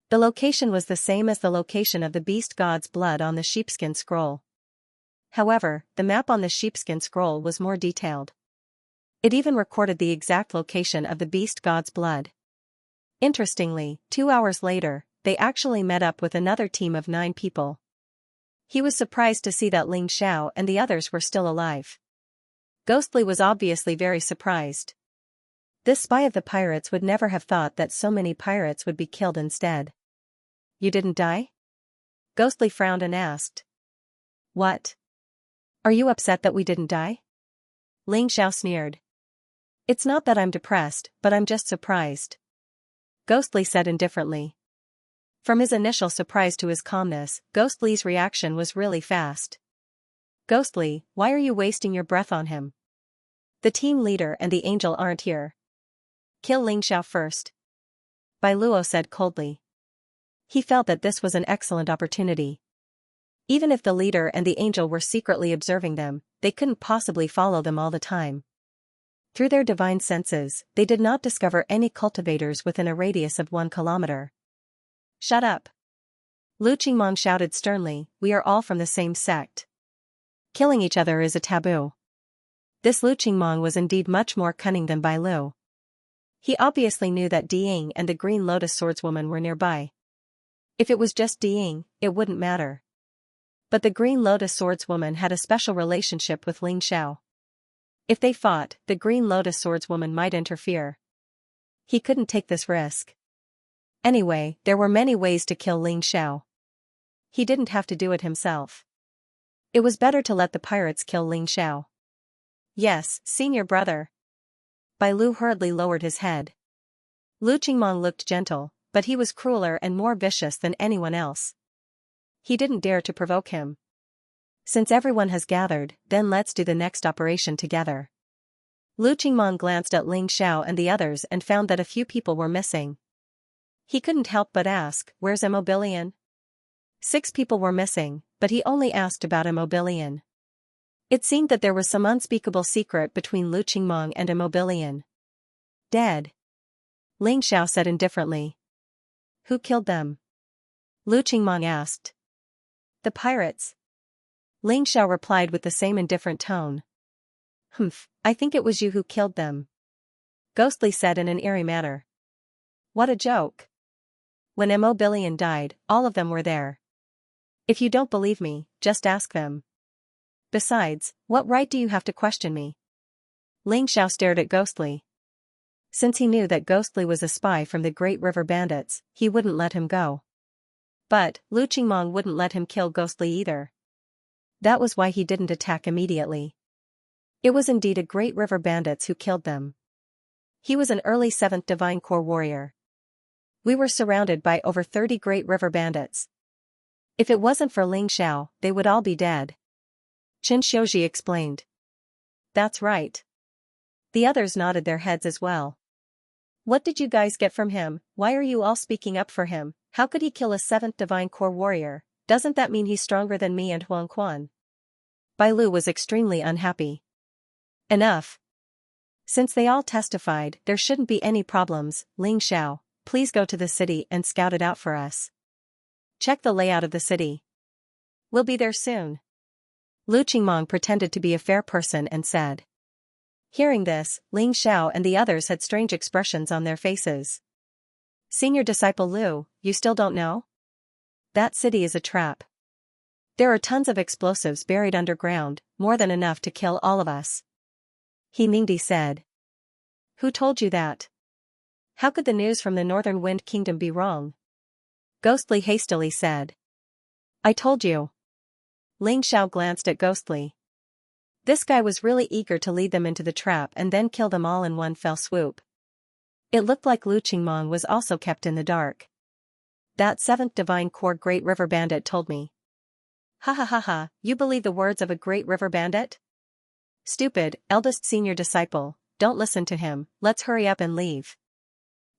The location was the same as the location of the beast god's blood on the sheepskin scroll. However, the map on the sheepskin scroll was more detailed. It even recorded the exact location of the beast god's blood. Interestingly, 2 hours later, they actually met up with another team of 9 people. He was surprised to see that Ling Xiao and the others were still alive. Ghostly was obviously very surprised. This spy of the pirates would never have thought that so many pirates would be killed instead. You didn't die? Ghostly frowned and asked. What? Are you upset that we didn't die? Ling Xiao sneered. It's not that I'm depressed, but I'm just surprised. Ghostly said indifferently. From his initial surprise to his calmness, Ghostly's reaction was really fast. Ghostly, why are you wasting your breath on him? The team leader and the angel aren't here. Kill Ling Xiao first. Bai Luo said coldly. He felt that this was an excellent opportunity. Even if the leader and the angel were secretly observing them, they couldn't possibly follow them all the time. Through their divine senses, they did not discover any cultivators within a radius of 1 kilometer. Shut up. Lu Qingmong shouted sternly, we are all from the same sect. Killing each other is a taboo. This Lu Qingmong was indeed much more cunning than Bai Lu. He obviously knew that Diying and the Green Lotus Swordswoman were nearby. If it was just Diying, it wouldn't matter. But the Green Lotus Swordswoman had a special relationship with Ling Xiao. If they fought, the Green Lotus Swordswoman might interfere. He couldn't take this risk. Anyway, there were many ways to kill Ling Xiao. He didn't have to do it himself. It was better to let the pirates kill Ling Xiao. Yes, senior brother. Bai Lu hurriedly lowered his head. Lu Qingmong looked gentle, but he was crueler and more vicious than anyone else. He didn't dare to provoke him. Since everyone has gathered, then let's do the next operation together. Lu Qingmong glanced at Ling Xiao and the others and found that a few people were missing. He couldn't help but ask, where's Immobilian? 6 people were missing, but he only asked about Immobilian. It seemed that there was some unspeakable secret between Lu Qingmong and Immobilian. Dead. Ling Xiao said indifferently. Who killed them? Lu Qingmong asked. The pirates. Ling Xiao replied with the same indifferent tone. Humph, I think it was you who killed them. Ghostly said in an eerie manner. What a joke. When Immobilian died, all of them were there. If you don't believe me, just ask them. Besides, what right do you have to question me? Ling Xiao stared at Ghostly. Since he knew that Ghostly was a spy from the Great River Bandits, he wouldn't let him go. But, Lu Qingmong wouldn't let him kill Ghostly either. That was why he didn't attack immediately. It was indeed a great river bandits who killed them. He was an early 7th Divine Corps warrior. We were surrounded by over 30 great river bandits. If it wasn't for Ling Xiao, they would all be dead. Xianxia explained. That's right. The others nodded their heads as well. What did you guys get from him? Why are you all speaking up for him? How could he kill a 7th Divine Corps warrior? Doesn't that mean he's stronger than me and Huang Quan? Bai Lu was extremely unhappy. Enough. Since they all testified, there shouldn't be any problems. Ling Xiao, please go to the city and scout it out for us. Check the layout of the city. We'll be there soon. Lu Qingmong pretended to be a fair person and said. Hearing this, Ling Xiao and the others had strange expressions on their faces. Senior disciple Lu, you still don't know? That city is a trap. There are tons of explosives buried underground, more than enough to kill all of us. He Ningdi said. Who told you that? How could the news from the Northern Wind Kingdom be wrong? Ghostly hastily said. I told you. Ling Xiao glanced at Ghostly. This guy was really eager to lead them into the trap and then kill them all in one fell swoop. It looked like Lu Qingmong was also kept in the dark. That 7th Divine Corps Great River Bandit told me. Ha ha ha ha, you believe the words of a Great River Bandit? Stupid, eldest senior disciple, don't listen to him, let's hurry up and leave.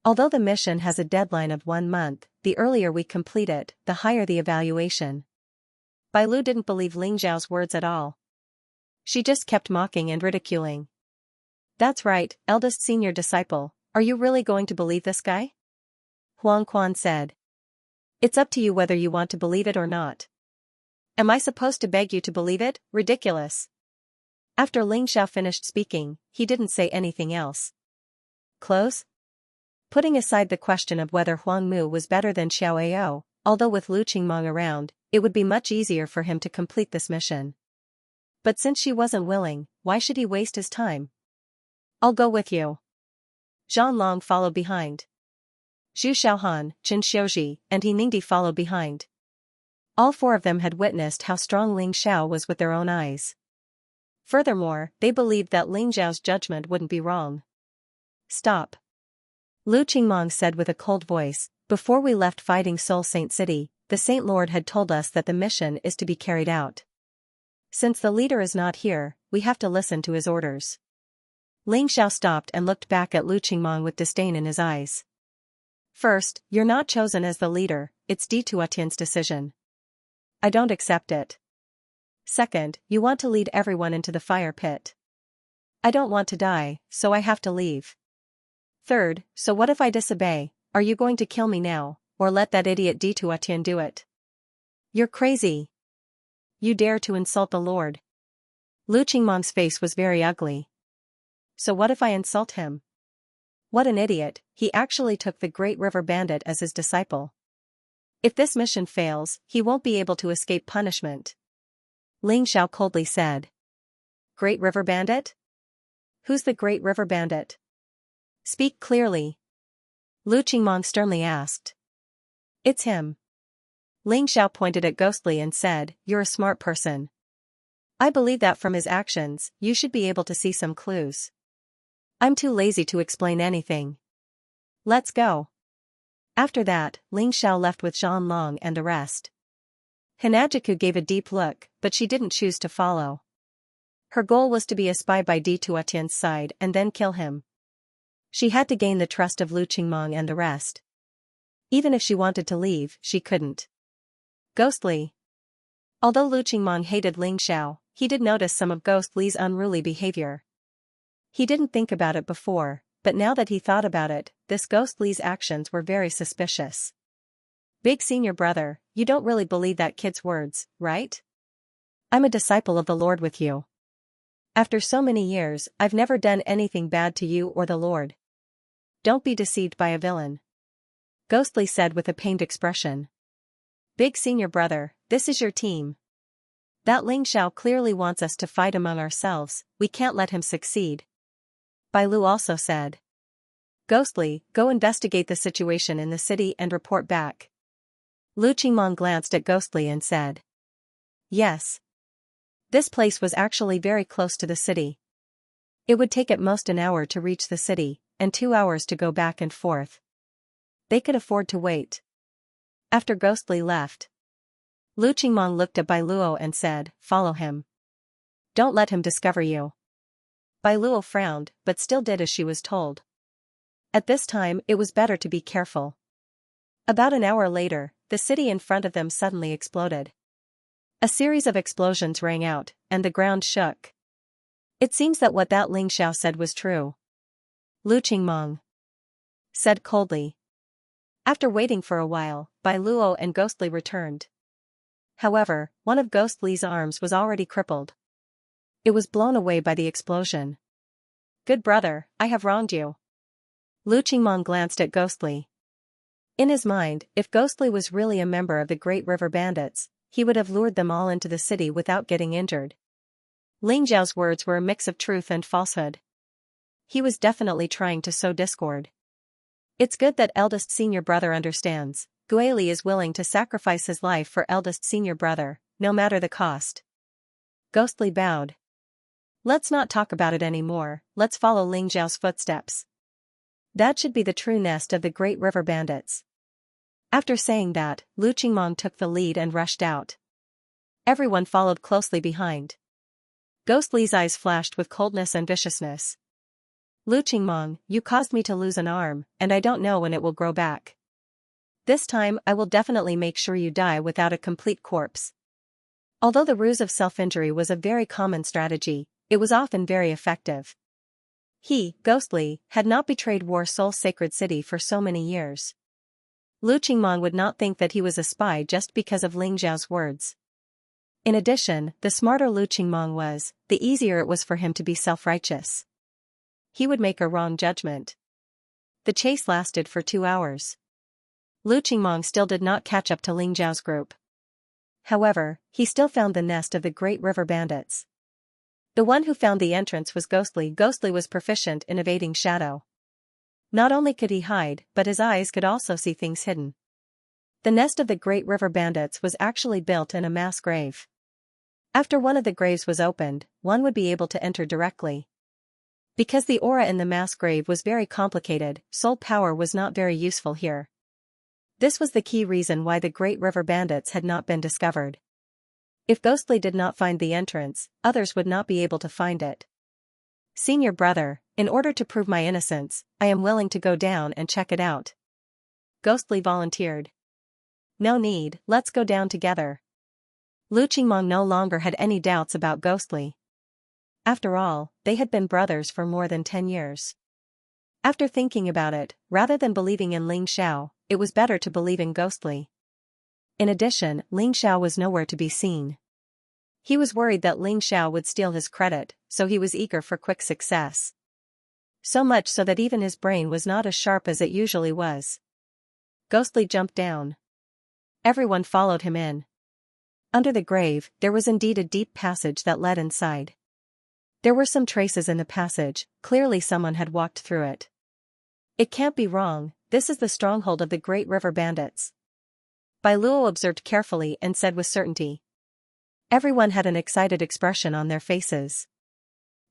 Although the mission has a deadline of 1 month, the earlier we complete it, the higher the evaluation. Bai Lu didn't believe Ling Xiao's words at all. She just kept mocking and ridiculing. That's right, eldest senior disciple, are you really going to believe this guy? Huang Quan said. It's up to you whether you want to believe it or not. Am I supposed to beg you to believe it? Ridiculous. After Ling Xiao finished speaking, he didn't say anything else. Close? Putting aside the question of whether Huang Mu was better than Xiao Ao, although with Lu Qingmong around, it would be much easier for him to complete this mission. But since she wasn't willing, why should he waste his time? I'll go with you. Zhang Long followed behind. Zhu Xiaohan, Chen Xiuji, and He Ningdi followed behind. All 4 of them had witnessed how strong Ling Xiao was with their own eyes. Furthermore, they believed that Ling Xiao's judgment wouldn't be wrong. Stop. Lu Qingmong said with a cold voice, before we left fighting Soul Saint City, the Saint Lord had told us that the mission is to be carried out. Since the leader is not here, we have to listen to his orders. Ling Xiao stopped and looked back at Lu Qingmong with disdain in his eyes. First, you're not chosen as the leader, it's Di Tuotian's decision. I don't accept it. Second, you want to lead everyone into the fire pit. I don't want to die, so I have to leave. Third, so what if I disobey? Are you going to kill me now, or let that idiot Di Tuotian do it? You're crazy. You dare to insult the Lord. Lu Qingmong's face was very ugly. So what if I insult him? What an idiot, he actually took the Great River Bandit as his disciple. If this mission fails, he won't be able to escape punishment. Ling Xiao coldly said. Great River Bandit? Who's the Great River Bandit? Speak clearly. Lu Qingmong sternly asked. It's him. Ling Xiao pointed at Ghostly and said, you're a smart person. I believe that from his actions, you should be able to see some clues. I'm too lazy to explain anything. Let's go. After that, Ling Xiao left with Zhang Long and the rest. Hinajiku gave a deep look, but she didn't choose to follow. Her goal was to be a spy by Di Tuotian's side and then kill him. She had to gain the trust of Lu Qingmong and the rest. Even if she wanted to leave, she couldn't. Ghostly. Although Lu Qingmong hated Ling Xiao, he did notice some of Ghostly's unruly behavior. He didn't think about it before, but now that he thought about it, this Ghostly's actions were very suspicious. Big senior brother, you don't really believe that kid's words, right? I'm a disciple of the Lord with you. After so many years, I've never done anything bad to you or the Lord. Don't be deceived by a villain. Ghostly said with a pained expression. Big senior brother, this is your team. That Ling Xiao clearly wants us to fight among ourselves, we can't let him succeed. Bai Lu also said. Ghostly, go investigate the situation in the city and report back. Lu Qingmong glanced at Ghostly and said. Yes. This place was actually very close to the city. It would take at most an hour to reach the city, and 2 hours to go back and forth. They could afford to wait. After Ghostly left, Lu Qingmong looked at Bai Luo and said, "Follow him. Don't let him discover you." Bai Luo frowned, but still did as she was told. At this time, it was better to be careful. About an hour later, the city in front of them suddenly exploded. A series of explosions rang out, and the ground shook. It seems that what that Ling Xiao said was true. Lu Qingmong said coldly. After waiting for a while, Bai Luo and Ghostly returned. However, one of Ghostly's arms was already crippled. It was blown away by the explosion. "Good brother, I have wronged you." Lu Qingmong glanced at Ghostly. In his mind, if Ghostly was really a member of the Great River Bandits, he would have lured them all into the city without getting injured. Ling Zhao's words were a mix of truth and falsehood. He was definitely trying to sow discord. It's good that eldest senior brother understands. Guili is willing to sacrifice his life for eldest senior brother, no matter the cost. Ghostly bowed. Let's not talk about it anymore, let's follow Ling Zhao's footsteps. That should be the true nest of the Great River Bandits. After saying that, Lu Qingmong took the lead and rushed out. Everyone followed closely behind. Ghostly's eyes flashed with coldness and viciousness. "Lu Qingmong, you caused me to lose an arm, and I don't know when it will grow back. This time I will definitely make sure you die without a complete corpse." Although the ruse of self-injury was a very common strategy, it was often very effective. He, Ghostly, had not betrayed War Soul's sacred city for so many years. Lu Qingmong would not think that he was a spy just because of Ling Zhao's words. In addition, the smarter Lu Qingmong was, the easier it was for him to be self-righteous. He would make a wrong judgment. The chase lasted for 2 hours. Lu Qingmong still did not catch up to Ling Zhao's group. However, he still found the nest of the Great River Bandits. The one who found the entrance was Ghostly. Ghostly was proficient in evading shadow. Not only could he hide, but his eyes could also see things hidden. The nest of the Great River Bandits was actually built in a mass grave. After one of the graves was opened, one would be able to enter directly. Because the aura in the mass grave was very complicated, soul power was not very useful here. This was the key reason why the Great River Bandits had not been discovered. If Ghostly did not find the entrance, others would not be able to find it. "Senior brother, in order to prove my innocence, I am willing to go down and check it out." Ghostly volunteered. "No need, let's go down together." Lu Qingmong no longer had any doubts about Ghostly. After all, they had been brothers for more than 10 years. After thinking about it, rather than believing in Ling Xiao, it was better to believe in Ghostly. In addition, Ling Xiao was nowhere to be seen. He was worried that Ling Xiao would steal his credit, so he was eager for quick success. So much so that even his brain was not as sharp as it usually was. Ghostly jumped down. Everyone followed him in. Under the grave, there was indeed a deep passage that led inside. There were some traces in the passage, clearly someone had walked through it. It can't be wrong, this is the stronghold of the Great River Bandits. Bai Luo observed carefully and said with certainty. Everyone had an excited expression on their faces.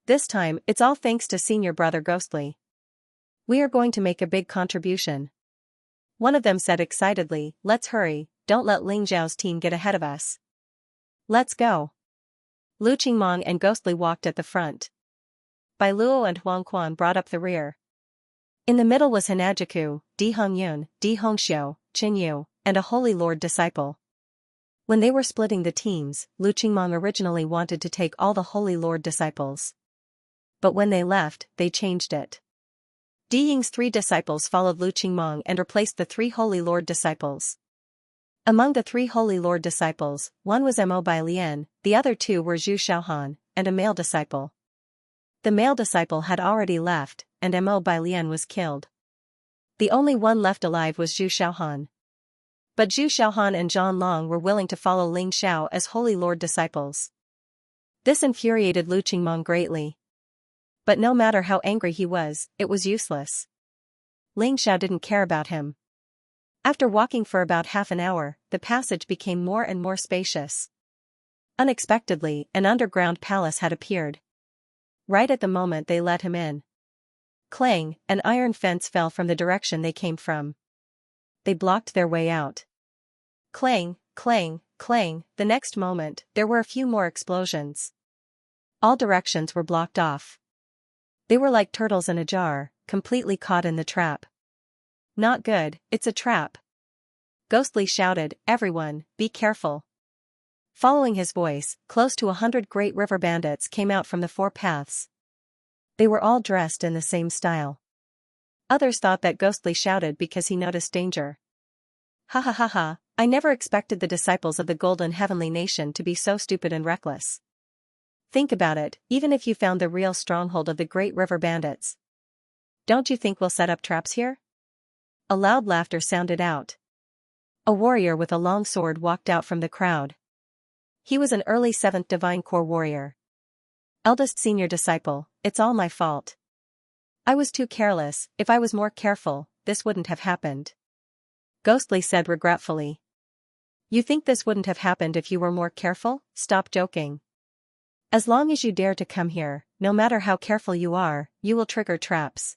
This time, it's all thanks to senior brother Ghostly. We are going to make a big contribution. One of them said excitedly, "Let's hurry, don't let Ling Zhao's team get ahead of us." "Let's go." Lu Qingmong and Ghostly walked at the front. Bai Luo and Huang Quan brought up the rear. In the middle was Hanajiku, Di Hongyun, Di Hongxiu, Qin Yu, and a Holy Lord disciple. When they were splitting the teams, Lu Qingmong originally wanted to take all the Holy Lord disciples. But when they left, they changed it. Di Ying's 3 disciples followed Lu Qingmong and replaced the 3 Holy Lord disciples. Among the 3 Holy Lord disciples, one was Mo Bailian, the other 2 were Zhu Xiaohan, and a male disciple. The male disciple had already left, and Mo Bailian was killed. The only one left alive was Zhu Xiaohan. But Zhu Xiaohan and Zhan Long were willing to follow Ling Xiao as Holy Lord disciples. This infuriated Lu Qingmong greatly. But no matter how angry he was, it was useless. Ling Xiao didn't care about him. After walking for about half an hour, the passage became more and more spacious. Unexpectedly, an underground palace had appeared. Right at the moment they let him in. Clang, an iron fence fell from the direction they came from. They blocked their way out. Clang, clang, clang, the next moment, there were a few more explosions. All directions were blocked off. They were like turtles in a jar, completely caught in the trap. Not good, it's a trap. Ghostly shouted, "Everyone, be careful." Following his voice, close to 100 great river bandits came out from the four paths. They were all dressed in the same style. Others thought that Ghostly shouted because he noticed danger. Ha ha ha ha, I never expected the disciples of the Golden Heavenly Nation to be so stupid and reckless. Think about it, even if you found the real stronghold of the Great River Bandits. Don't you think we'll set up traps here? A loud laughter sounded out. A warrior with a long sword walked out from the crowd. He was an early 7th Divine Corps warrior. Eldest senior disciple, it's all my fault. I was too careless, if I was more careful, this wouldn't have happened. Ghostly said regretfully. You think this wouldn't have happened if you were more careful? Stop joking. As long as you dare to come here, no matter how careful you are, you will trigger traps.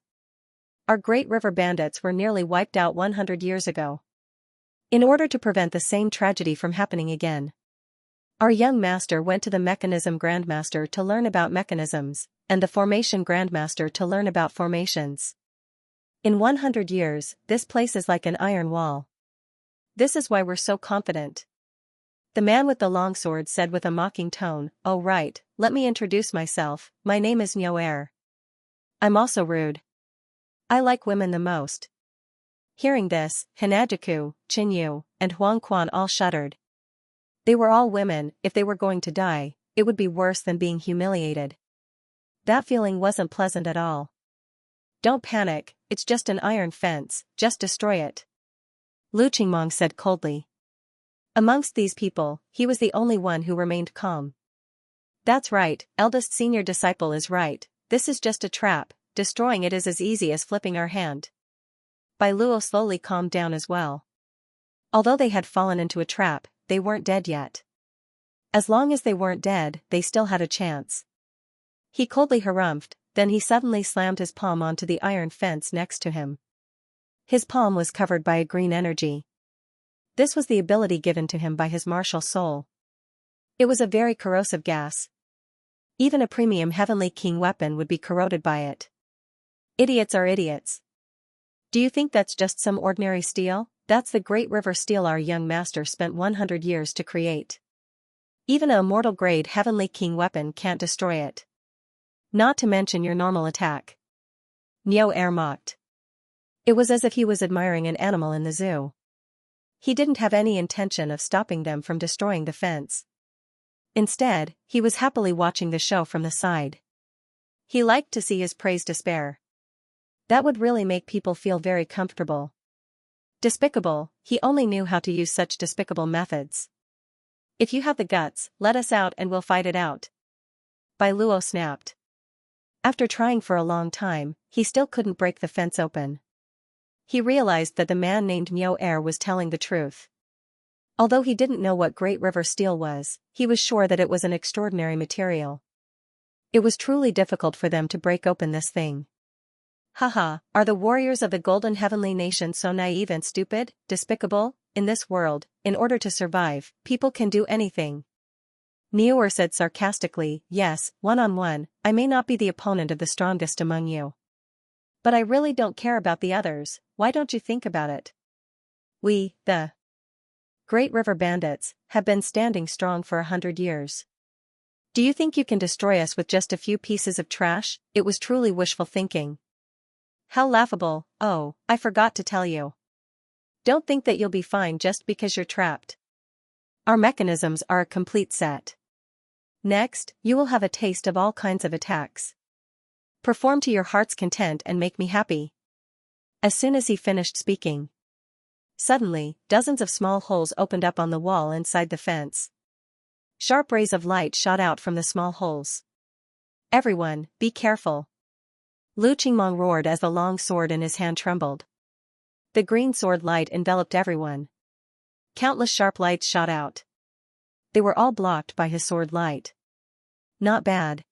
Our Great River Bandits were nearly wiped out 100 years ago. In order to prevent the same tragedy from happening again, our young master went to the Mechanism Grandmaster to learn about mechanisms, and the Formation Grandmaster to learn about formations. In 100 years, this place is like an iron wall. This is why we're so confident. The man with the long sword said with a mocking tone, "Oh right, let me introduce myself, my name is Nyoer. I'm also rude. I like women the most." Hearing this, Hanajaku, Chinyu, and Huang Quan all shuddered. They were all women, if they were going to die, it would be worse than being humiliated. That feeling wasn't pleasant at all. Don't panic, it's just an iron fence, just destroy it. Lu Qingmong said coldly. Amongst these people, he was the only one who remained calm. That's right, eldest senior disciple is right, this is just a trap, destroying it is as easy as flipping our hand. Bai Luo slowly calmed down as well. Although they had fallen into a trap, they weren't dead yet. As long as they weren't dead, they still had a chance. He coldly harumphed, then he suddenly slammed his palm onto the iron fence next to him. His palm was covered by a green energy. This was the ability given to him by his martial soul. It was a very corrosive gas. Even a premium Heavenly King weapon would be corroded by it. Idiots are idiots. Do you think that's just some ordinary steel? That's the Great River steel our young master spent 100 years to create. Even a immortal grade Heavenly King weapon can't destroy it. Not to mention your normal attack. Nyoer mocked. It was as if he was admiring an animal in the zoo. He didn't have any intention of stopping them from destroying the fence. Instead, he was happily watching the show from the side. He liked to see his praise despair. That would really make people feel very comfortable. Despicable, he only knew how to use such despicable methods. If you have the guts, let us out and we'll fight it out. Bai Luo snapped. After trying for a long time, he still couldn't break the fence open. He realized that the man named Nyoer was telling the truth. Although he didn't know what Great River steel was, he was sure that it was an extraordinary material. It was truly difficult for them to break open this thing. Haha, are the warriors of the Golden Heavenly Nation so naive and stupid, despicable? In this world, in order to survive, people can do anything. Nyoer said sarcastically, yes, one-on-one, I may not be the opponent of the strongest among you. But I really don't care about the others, why don't you think about it? We, the Great River Bandits, have been standing strong for 100 years. Do you think you can destroy us with just a few pieces of trash? It was truly wishful thinking. How laughable, oh, I forgot to tell you. Don't think that you'll be fine just because you're trapped. Our mechanisms are a complete set. Next, you will have a taste of all kinds of attacks. Perform to your heart's content and make me happy. As soon as he finished speaking, suddenly, dozens of small holes opened up on the wall inside the fence. Sharp rays of light shot out from the small holes. Everyone, be careful. Lu Qingmong roared as the long sword in his hand trembled. The green sword light enveloped everyone. Countless sharp lights shot out. They were all blocked by his sword light. Not bad.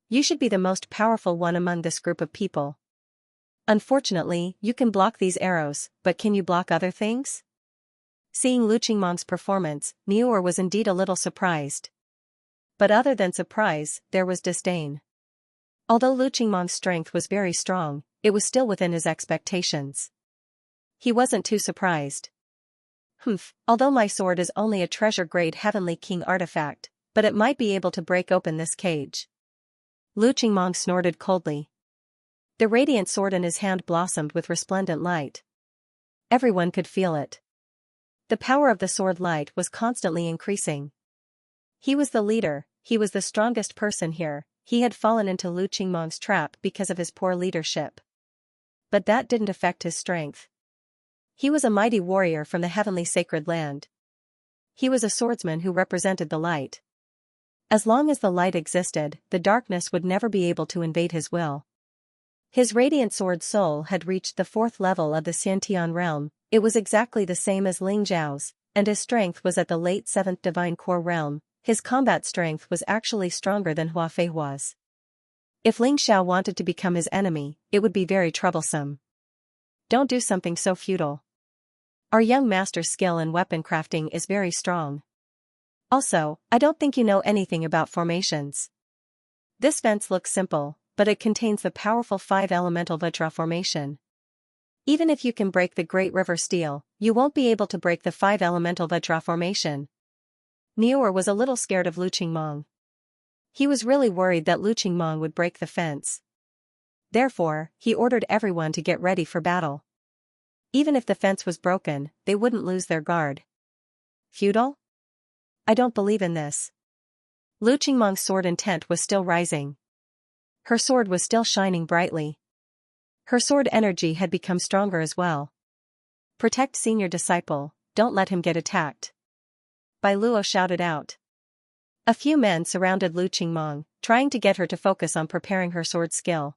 You should be the most powerful one among this group of people. Unfortunately, you can block these arrows, but can you block other things? Seeing Lu Qingmong's performance, Niuer was indeed a little surprised. But other than surprise, there was disdain. Although Lu Qingmong's strength was very strong, it was still within his expectations. He wasn't too surprised. Although my sword is only a treasure-grade Heavenly King artifact, but it might be able to break open this cage. Lu Qingmong snorted coldly. The radiant sword in his hand blossomed with resplendent light. Everyone could feel it. The power of the sword light was constantly increasing. He was the leader, he was the strongest person here, he had fallen into Lu Qingmong's trap because of his poor leadership. But that didn't affect his strength. He was a mighty warrior from the heavenly sacred land. He was a swordsman who represented the light. As long as the light existed, the darkness would never be able to invade his will. His radiant sword soul had reached the 4th level of the Xiantian realm. It was exactly the same as Ling Zhao's, and his strength was at the late 7th divine core realm. His combat strength was actually stronger than Hua Feihua's. If Ling Xiao wanted to become his enemy, it would be very troublesome. Don't do something so futile. Our young master's skill in weapon crafting is very strong. Also, I don't think you know anything about formations. This fence looks simple, but it contains the powerful 5-elemental Vajra formation. Even if you can break the Great River Steel, you won't be able to break the 5-elemental Vajra formation. Niuer was a little scared of Lu Qingmong. He was really worried that Lu Qingmong would break the fence. Therefore, he ordered everyone to get ready for battle. Even if the fence was broken, they wouldn't lose their guard. Futile? I don't believe in this. Lu Qingmong's sword intent was still rising. Her sword was still shining brightly. Her sword energy had become stronger as well. Protect senior disciple, don't let him get attacked. Bai Luo shouted out. A few men surrounded Lu Qingmong, trying to get her to focus on preparing her sword skill.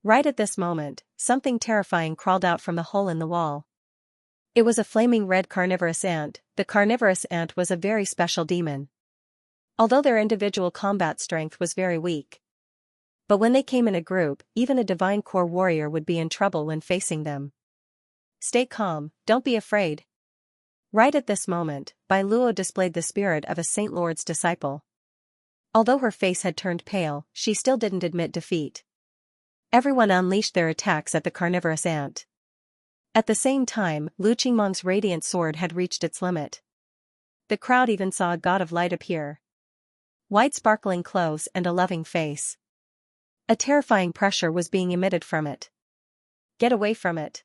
Right at this moment, something terrifying crawled out from the hole in the wall. It was a flaming red carnivorous ant. The carnivorous ant was a very special demon. Although their individual combat strength was very weak. But when they came in a group, even a divine core warrior would be in trouble when facing them. Stay calm, don't be afraid. Right at this moment, Bai Luo displayed the spirit of a Saint Lord's disciple. Although her face had turned pale, she still didn't admit defeat. Everyone unleashed their attacks at the carnivorous ant. At the same time, Lu Qingmong's radiant sword had reached its limit. The crowd even saw a god of light appear. White sparkling clothes and a loving face. A terrifying pressure was being emitted from it. Get away from it.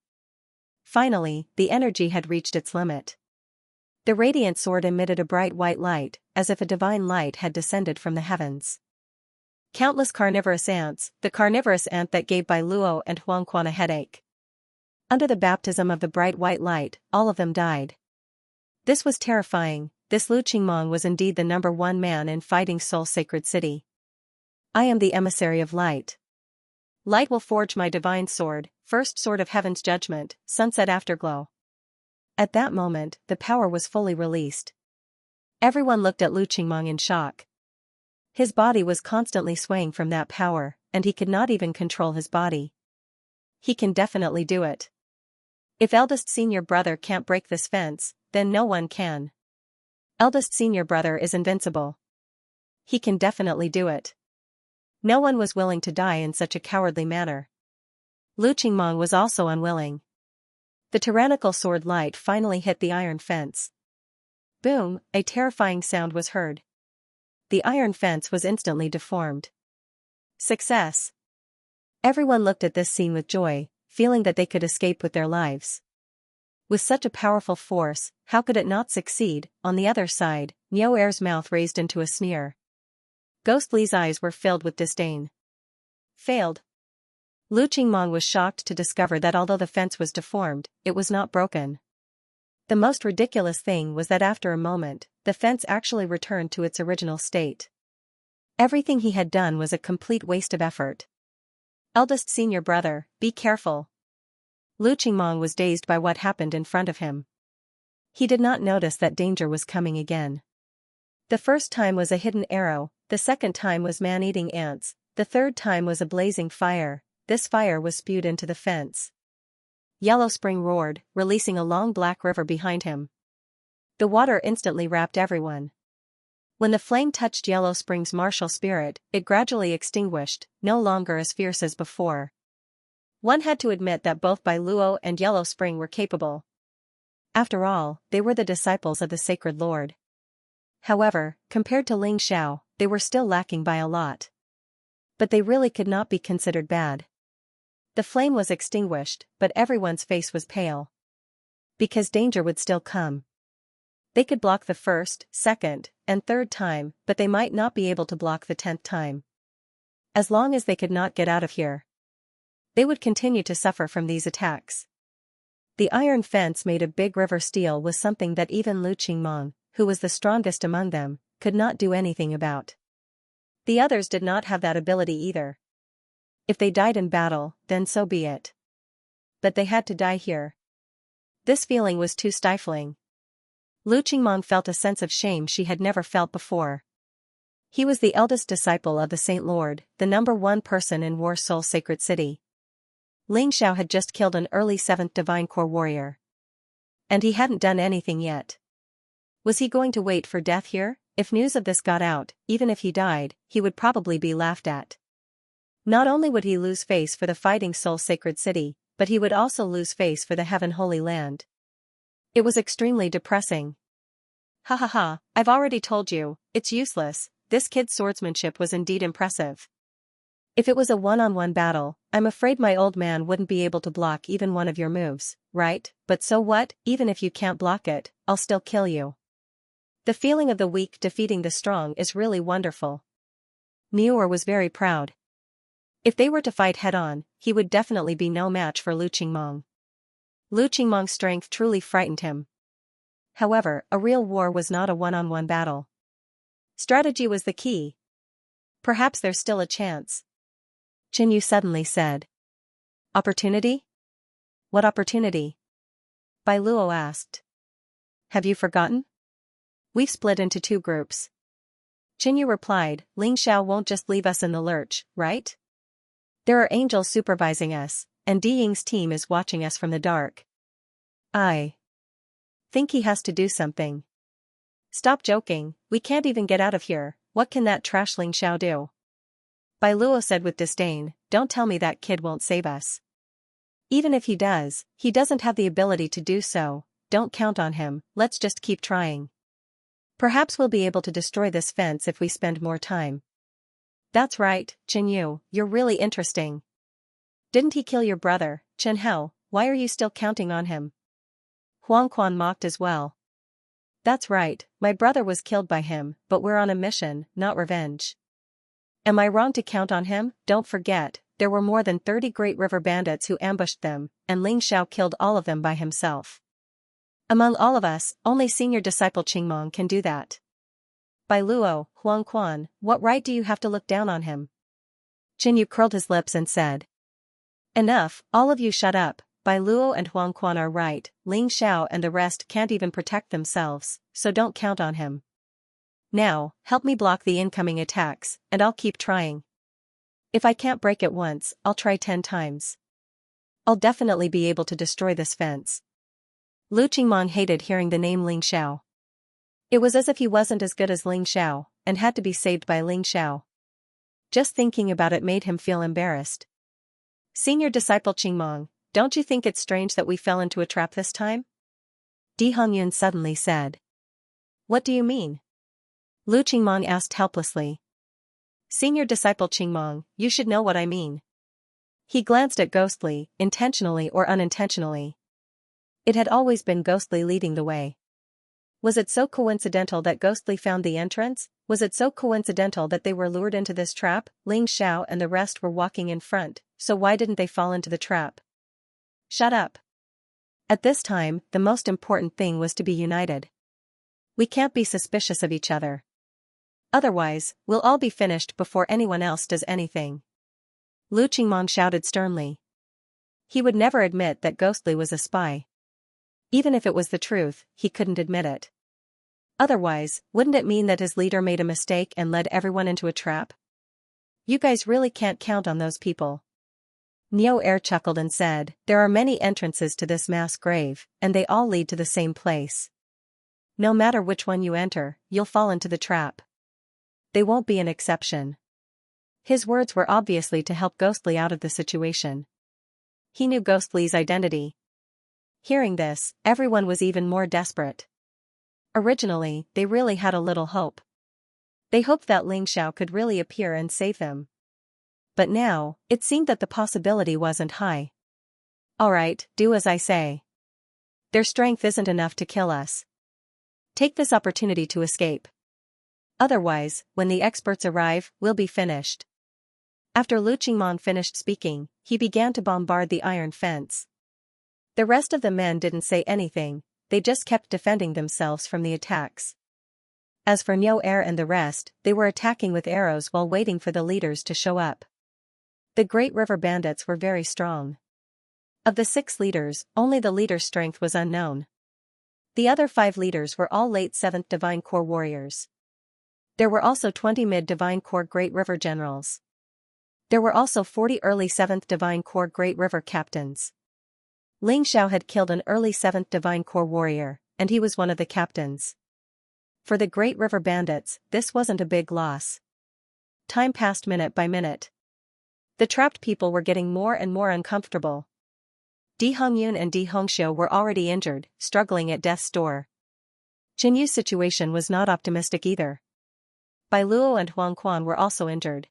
Finally, the energy had reached its limit. The radiant sword emitted a bright white light, as if a divine light had descended from the heavens. Countless carnivorous ants, the carnivorous ant that gave Bai Luo and Huangquan a headache. Under the baptism of the bright white light, all of them died. This was terrifying. This Lu Qingmong was indeed the #1 man in Fighting Soul Sacred City. I am the emissary of light. Light will forge my divine sword, first sword of heaven's judgment, sunset afterglow. At that moment, the power was fully released. Everyone looked at Lu Qingmong in shock. His body was constantly swaying from that power, and he could not even control his body. He can definitely do it. If eldest senior brother can't break this fence, then no one can. Eldest senior brother is invincible. He can definitely do it. No one was willing to die in such a cowardly manner. Lu Qingmong was also unwilling. The tyrannical sword light finally hit the iron fence. Boom, a terrifying sound was heard. The iron fence was instantly deformed. Success! Everyone looked at this scene with joy, feeling that they could escape with their lives. With such a powerful force, how could it not succeed? On the other side, Niu Er's mouth raised into a sneer. Ghost Li's eyes were filled with disdain. Failed. Lu Qingmong was shocked to discover that although the fence was deformed, it was not broken. The most ridiculous thing was that after a moment, the fence actually returned to its original state. Everything he had done was a complete waste of effort. Eldest senior brother, be careful. Lu Qingmong was dazed by what happened in front of him. He did not notice that danger was coming again. The first time was a hidden arrow, the second time was man-eating ants, the third time was a blazing fire. This fire was spewed into the fence. Yellow Spring roared, releasing a long black river behind him. The water instantly wrapped everyone. When the flame touched Yellow Spring's martial spirit, it gradually extinguished, no longer as fierce as before. One had to admit that both Bai Luo and Yellow Spring were capable. After all, they were the disciples of the Sacred Lord. However, compared to Ling Xiao, they were still lacking by a lot. But they really could not be considered bad. The flame was extinguished, but everyone's face was pale. Because danger would still come. They could block the first, second, and third time, but they might not be able to block the 10th time. As long as they could not get out of here, they would continue to suffer from these attacks. The iron fence made of big river steel was something that even Lu Qingmong, who was the strongest among them, could not do anything about. The others did not have that ability either. If they died in battle, then so be it. But they had to die here. This feeling was too stifling. Lu Qingmong felt a sense of shame she had never felt before. He was the eldest disciple of the Saint Lord, the #1 person in War Soul Sacred City. Ling Xiao had just killed an early 7th Divine Core warrior. And he hadn't done anything yet. Was he going to wait for death here? If news of this got out, even if he died, he would probably be laughed at. Not only would he lose face for the Fighting Soul Sacred City, but he would also lose face for the Heaven Holy Land. It was extremely depressing. Ha ha ha, I've already told you, it's useless. This kid's swordsmanship was indeed impressive. If it was a one-on-one battle, I'm afraid my old man wouldn't be able to block even one of your moves, right? But so what, even if you can't block it, I'll still kill you. The feeling of the weak defeating the strong is really wonderful. Muir was very proud. If they were to fight head-on, he would definitely be no match for Lu Qingmong. Lu Qingmong's strength truly frightened him. However, a real war was not a one-on-one battle. Strategy was the key. Perhaps there's still a chance. Qin Yu suddenly said. Opportunity? What opportunity? Bai Luo asked. Have you forgotten? We've split into 2 groups. Qin Yu replied, Ling Xiao won't just leave us in the lurch, right? There are angels supervising us, and Di Ying's team is watching us from the dark. I think he has to do something. Stop joking, we can't even get out of here, what can that trash Ling Xiao do? Bai Luo said with disdain, don't tell me that kid won't save us. Even if he does, he doesn't have the ability to do so, don't count on him, let's just keep trying. Perhaps we'll be able to destroy this fence if we spend more time. That's right, Qin Yu, you're really interesting. Didn't he kill your brother, Chen Hao? Why are you still counting on him? Huang Quan mocked as well. That's right, my brother was killed by him, but we're on a mission, not revenge. Am I wrong to count on him? Don't forget, there were more than 30 Great River bandits who ambushed them, and Ling Xiao killed all of them by himself. Among all of us, only senior disciple Qingmong can do that. Bai Luo, Huang Quan, what right do you have to look down on him? Qin Yu curled his lips and said. Enough, all of you shut up, Bai Luo and Huang Quan are right, Ling Xiao and the rest can't even protect themselves, so don't count on him. Now, help me block the incoming attacks, and I'll keep trying. If I can't break it once, I'll try 10 times. I'll definitely be able to destroy this fence. Lu Qingmong hated hearing the name Ling Xiao. It was as if he wasn't as good as Ling Xiao, and had to be saved by Ling Xiao. Just thinking about it made him feel embarrassed. Senior disciple Qingmong, don't you think it's strange that we fell into a trap this time? Di Hongyun suddenly said. What do you mean? Lu Qingmong asked helplessly. Senior disciple Qingmong, you should know what I mean. He glanced at Ghostly, intentionally or unintentionally. It had always been Ghostly leading the way. Was it so coincidental that Ghostly found the entrance? Was it so coincidental that they were lured into this trap? Ling Xiao and the rest were walking in front, so why didn't they fall into the trap? Shut up. At this time, the most important thing was to be united. We can't be suspicious of each other. Otherwise, we'll all be finished before anyone else does anything. Lu Qingmong shouted sternly. He would never admit that Ghostly was a spy. Even if it was the truth, he couldn't admit it. Otherwise, wouldn't it mean that his leader made a mistake and led everyone into a trap? You guys really can't count on those people. Neo Air chuckled and said, there are many entrances to this mass grave, and they all lead to the same place. No matter which one you enter, you'll fall into the trap. They won't be an exception. His words were obviously to help Ghostly out of the situation. He knew Ghostly's identity. Hearing this, everyone was even more desperate. Originally, they really had a little hope. They hoped that Ling Xiao could really appear and save them. But now, it seemed that the possibility wasn't high. Alright, do as I say. Their strength isn't enough to kill us. Take this opportunity to escape. Otherwise, when the experts arrive, we'll be finished. After Lu Qingmong finished speaking, he began to bombard the iron fence. The rest of the men didn't say anything, they just kept defending themselves from the attacks. As for Neo Air and the rest, they were attacking with arrows while waiting for the leaders to show up. The Great River Bandits were very strong. Of the 6 leaders, only the leader's strength was unknown. The other 5 leaders were all late 7th Divine Corps warriors. There were also 20 mid-Divine Corps Great River generals. There were also 40 early 7th Divine Corps Great River captains. Ling Xiao had killed an early 7th Divine Corps warrior, and he was one of the captains. For the Great River Bandits, this wasn't a big loss. Time passed minute by minute. The trapped people were getting more and more uncomfortable. Di Hongyun and Di Hongxiu were already injured, struggling at death's door. Jin Yu's situation was not optimistic either. Bai Luo and Huang Quan were also injured.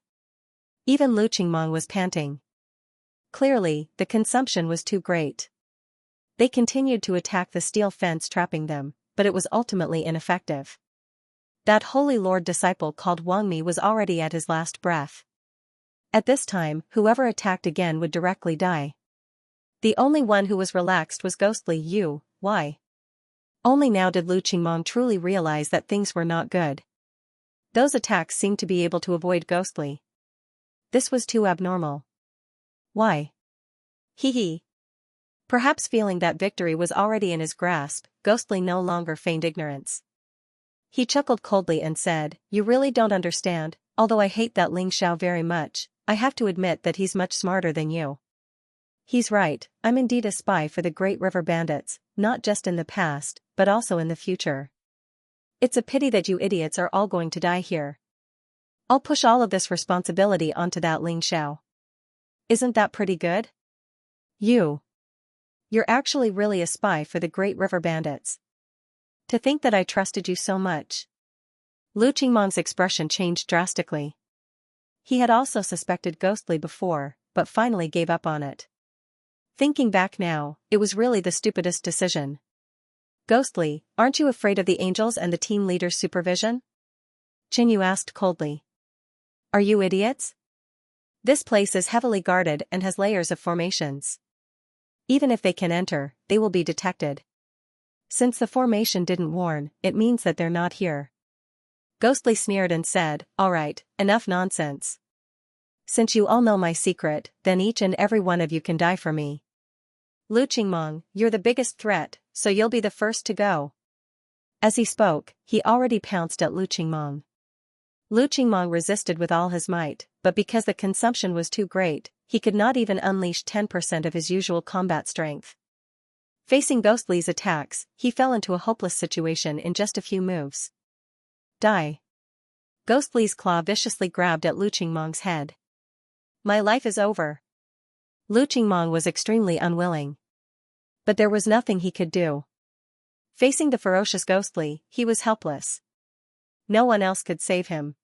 Even Lu Qingmong was panting. Clearly, the consumption was too great. They continued to attack the steel fence trapping them, but it was ultimately ineffective. That Holy Lord disciple called Wang Mi was already at his last breath. At this time, whoever attacked again would directly die. The only one who was relaxed was Ghostly Yu. Why? Only now did Lu Qingmong truly realize that things were not good. Those attacks seemed to be able to avoid Ghostly. This was too abnormal. Why? Hee. Perhaps feeling that victory was already in his grasp, Ghostly no longer feigned ignorance. He chuckled coldly and said, you really don't understand, although I hate that Ling Xiao very much, I have to admit that he's much smarter than you. He's right, I'm indeed a spy for the Great River Bandits, not just in the past, but also in the future. It's a pity that you idiots are all going to die here. I'll push all of this responsibility onto that Ling Xiao. Isn't that pretty good? You're actually really a spy for the Great River Bandits. To think that I trusted you so much. Lu Qingmong's expression changed drastically. He had also suspected Ghostly before, but finally gave up on it. Thinking back now, it was really the stupidest decision. Ghostly, aren't you afraid of the angels and the team leader's supervision? Qin Yu asked coldly. Are you idiots? This place is heavily guarded and has layers of formations. Even if they can enter, they will be detected. Since the formation didn't warn, it means that they're not here. Ghostly sneered and said, alright, enough nonsense. Since you all know my secret, then each and every one of you can die for me. Lu Qingmong, you're the biggest threat, so you'll be the first to go. As he spoke, he already pounced at Lu Qingmong. Lu Qingmong resisted with all his might, but because the consumption was too great, he could not even unleash 10% of his usual combat strength. Facing Ghostly's attacks, he fell into a hopeless situation in just a few moves. Die. Ghostly's claw viciously grabbed at Lu Qingmong's head. My life is over. Lu Qingmong was extremely unwilling. But there was nothing he could do. Facing the ferocious Ghostly, he was helpless. No one else could save him.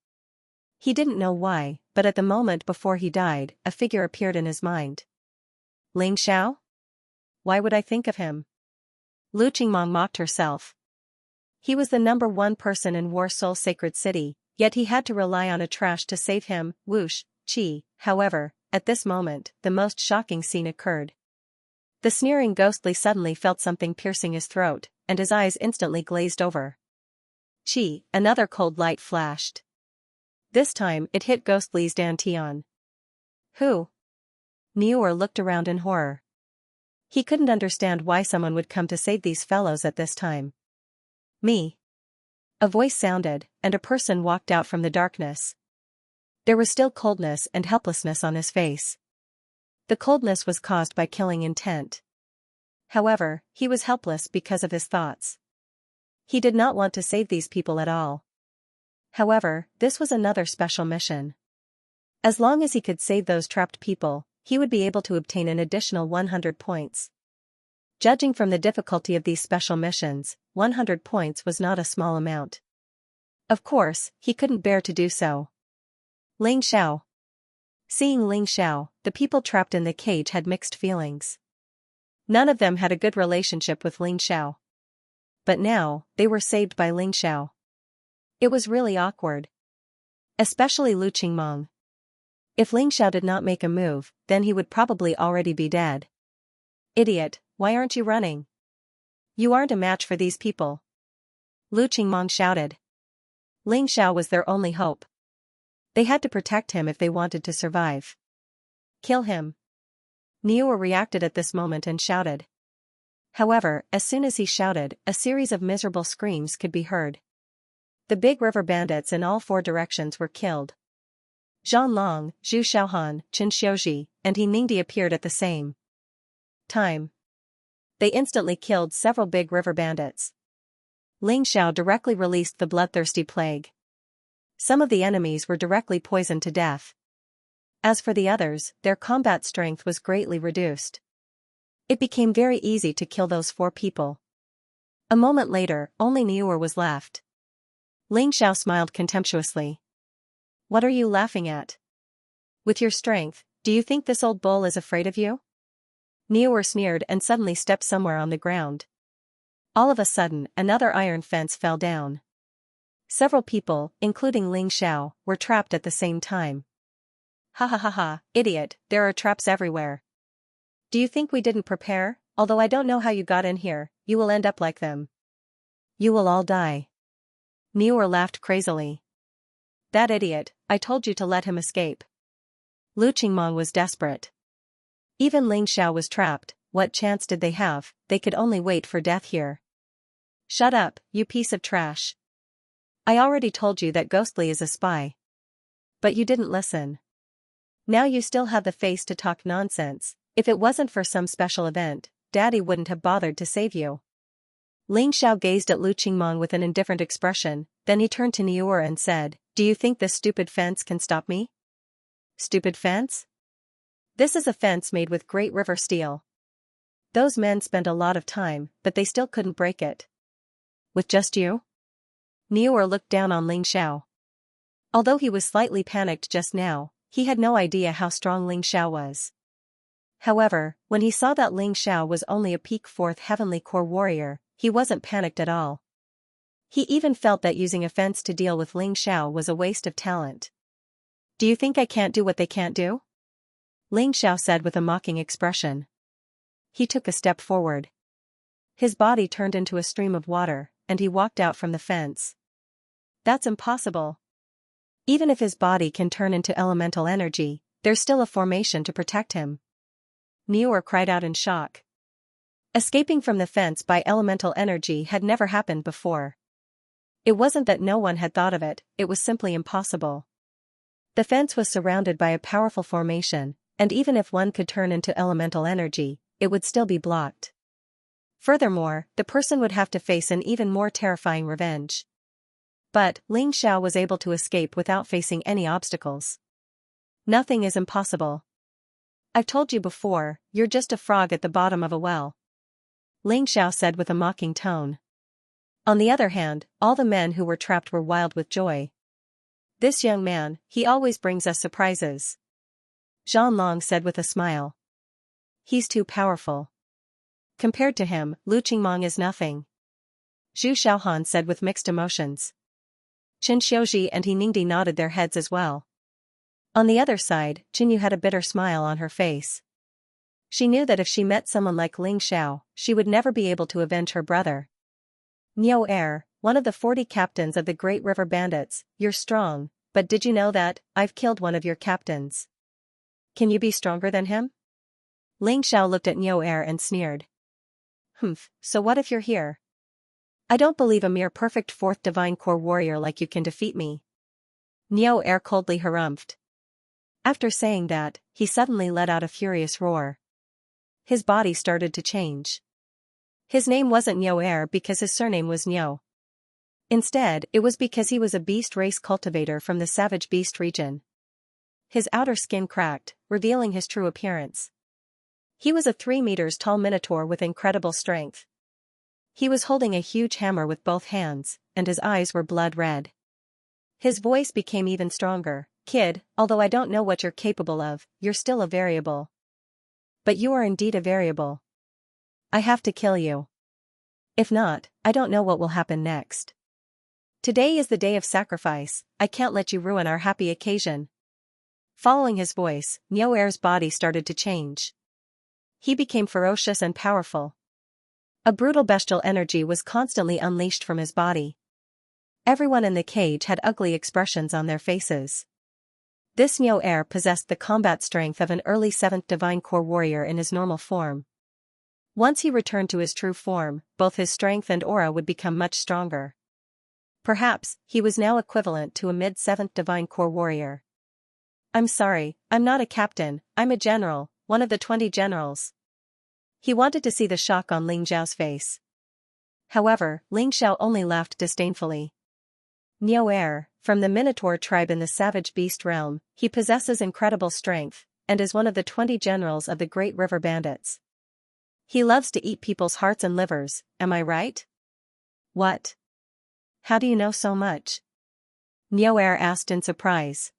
He didn't know why, but at the moment before he died, a figure appeared in his mind. Ling Xiao? Why would I think of him? Lu Qingmong mocked herself. He was the number 1 person in War Soul Sacred City, yet he had to rely on a trash to save him, whoosh, chi. However, at this moment, the most shocking scene occurred. The sneering Ghostly suddenly felt something piercing his throat, and his eyes instantly glazed over. Chi, another cold light flashed. This time it hit Ghostly's Dantian. Who? Niuer looked around in horror. He couldn't understand why someone would come to save these fellows at this time. Me. A voice sounded, and a person walked out from the darkness. There was still coldness and helplessness on his face. The coldness was caused by killing intent. However, he was helpless because of his thoughts. He did not want to save these people at all. However, this was another special mission. As long as he could save those trapped people, he would be able to obtain an additional 100 points. Judging from the difficulty of these special missions, 100 points was not a small amount. Of course, he couldn't bear to do so. Ling Xiao. Seeing Ling Xiao, the people trapped in the cage had mixed feelings. None of them had a good relationship with Ling Xiao. But now, they were saved by Ling Xiao. It was really awkward. Especially Lu Qingmong. If Ling Xiao did not make a move, then he would probably already be dead. Idiot, why aren't you running? You aren't a match for these people. Lu Qingmong shouted. Ling Xiao was their only hope. They had to protect him if they wanted to survive. Kill him. Niuer reacted at this moment and shouted. However, as soon as he shouted, a series of miserable screams could be heard. The big river bandits in all four directions were killed. Zhang Long, Zhu Xiaohan, Chen Xiuji, and He Ningdi appeared at the same time. They instantly killed several big river bandits. Ling Xiao directly released the bloodthirsty plague. Some of the enemies were directly poisoned to death. As for the others, their combat strength was greatly reduced. It became very easy to kill those four people. A moment later, only Niuer was left. Ling Xiao smiled contemptuously. What are you laughing at? With your strength, do you think this old bull is afraid of you? Niuer sneered and suddenly stepped somewhere on the ground. All of a sudden, another iron fence fell down. Several people, including Ling Xiao, were trapped at the same time. Ha ha ha ha, idiot, there are traps everywhere. Do you think we didn't prepare? Although I don't know how you got in here, you will end up like them. You will all die. Niuer laughed crazily. That idiot, I told you to let him escape. Lu Qingmong was desperate. Even Ling Xiao was trapped, what chance did they have? They could only wait for death here. Shut up, you piece of trash. I already told you that Ghostly is a spy. But you didn't listen. Now you still have the face to talk nonsense. If it wasn't for some special event, Daddy wouldn't have bothered to save you. Ling Xiao gazed at Lu Qingmong with an indifferent expression, then he turned to Niuer and said, Do you think this stupid fence can stop me? Stupid fence? This is a fence made with great river steel. Those men spent a lot of time, but they still couldn't break it. With just you? Niuer looked down on Ling Xiao. Although he was slightly panicked just now, he had no idea how strong Ling Xiao was. However, when he saw that Ling Xiao was only a peak 4th Heavenly Core warrior, he wasn't panicked at all. He even felt that using a fence to deal with Ling Xiao was a waste of talent. Do you think I can't do what they can't do? Ling Xiao said with a mocking expression. He took a step forward. His body turned into a stream of water, and he walked out from the fence. That's impossible. Even if his body can turn into elemental energy, there's still a formation to protect him. Niuer cried out in shock. Escaping from the fence by elemental energy had never happened before. It wasn't that no one had thought of it, it was simply impossible. The fence was surrounded by a powerful formation, and even if one could turn into elemental energy, it would still be blocked. Furthermore, the person would have to face an even more terrifying revenge. But Ling Xiao was able to escape without facing any obstacles. Nothing is impossible. I've told you before, you're just a frog at the bottom of a well. Ling Xiao said with a mocking tone. On the other hand, all the men who were trapped were wild with joy. This young man, he always brings us surprises. Zhang Long said with a smile. He's too powerful. Compared to him, Lu Qingmong is nothing. Zhu Xiaohan said with mixed emotions. Chen Xiuji and He Ningdi nodded their heads as well. On the other side, Jinyu had a bitter smile on her face. She knew that if she met someone like Ling Xiao, she would never be able to avenge her brother. Niu Er, one of the 40 captains of the Great River Bandits, you're strong, but did you know that I've killed one of your captains? Can you be stronger than him? Ling Xiao looked at Niu Er and sneered. So what if you're here? I don't believe a mere perfect fourth divine core warrior like you can defeat me. Niu coldly harumphed. After saying that, he suddenly let out a furious roar. His body started to change. His name wasn't Niu because his surname was Niu. Instead, it was because he was a beast race cultivator from the savage beast region. His outer skin cracked, revealing his true appearance. He was a 3 meters tall minotaur with incredible strength. He was holding a huge hammer with both hands, and his eyes were blood red. His voice became even stronger. Kid, although I don't know what you're capable of, you're still a variable. But you are indeed a variable. I have to kill you. If not, I don't know what will happen next. Today is the day of sacrifice, I can't let you ruin our happy occasion. Following his voice, Niu's body started to change. He became ferocious and powerful. A brutal bestial energy was constantly unleashed from his body. Everyone in the cage had ugly expressions on their faces. This Niu possessed the combat strength of an early 7th divine core warrior in his normal form. Once he returned to his true form, both his strength and aura would become much stronger. Perhaps, he was now equivalent to a mid-7th divine core warrior. I'm sorry, I'm not a captain, I'm a general, one of the 20 generals. He wanted to see the shock on Ling Xiao's face. However, Ling Xiao only laughed disdainfully. Niu, from the Minotaur tribe in the savage beast realm, he possesses incredible strength, and is one of the 20 generals of the Great River Bandits. He loves to eat people's hearts and livers, am I right? What? How do you know so much? Niu asked in surprise.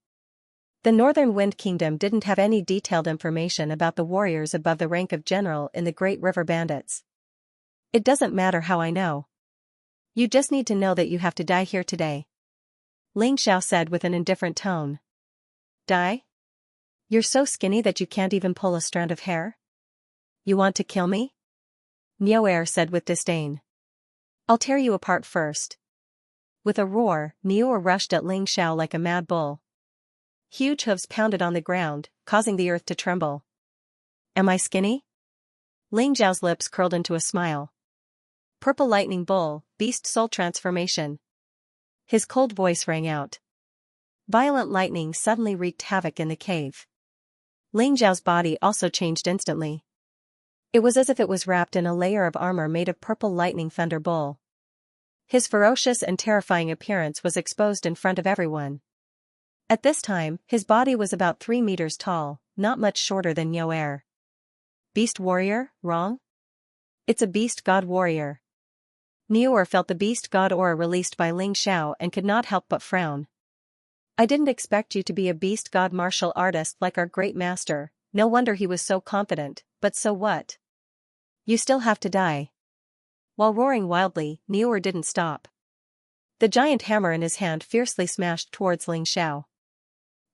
The Northern Wind Kingdom didn't have any detailed information about the warriors above the rank of general in the Great River Bandits. It doesn't matter how I know. You just need to know that you have to die here today. Ling Xiao said with an indifferent tone. Die? You're so skinny that you can't even pull a strand of hair? You want to kill me? Niu said with disdain. I'll tear you apart first. With a roar, Niu rushed at Ling Xiao like a mad bull. Huge hooves pounded on the ground, causing the earth to tremble. Am I skinny? Ling Xiao's lips curled into a smile. Purple lightning bull, beast soul transformation. His cold voice rang out. Violent lightning suddenly wreaked havoc in the cave. Ling Xiao's body also changed instantly. It was as if it was wrapped in a layer of armor made of purple lightning thunder bull. His ferocious and terrifying appearance was exposed in front of everyone. At this time, his body was about 3 meters tall, not much shorter than Niu. Beast warrior, wrong? It's a beast god warrior. Niu felt the beast god aura released by Ling Xiao and could not help but frown. I didn't expect you to be a beast god martial artist like our great master, no wonder he was so confident, but so what? You still have to die. While roaring wildly, Niu didn't stop. The giant hammer in his hand fiercely smashed towards Ling Xiao.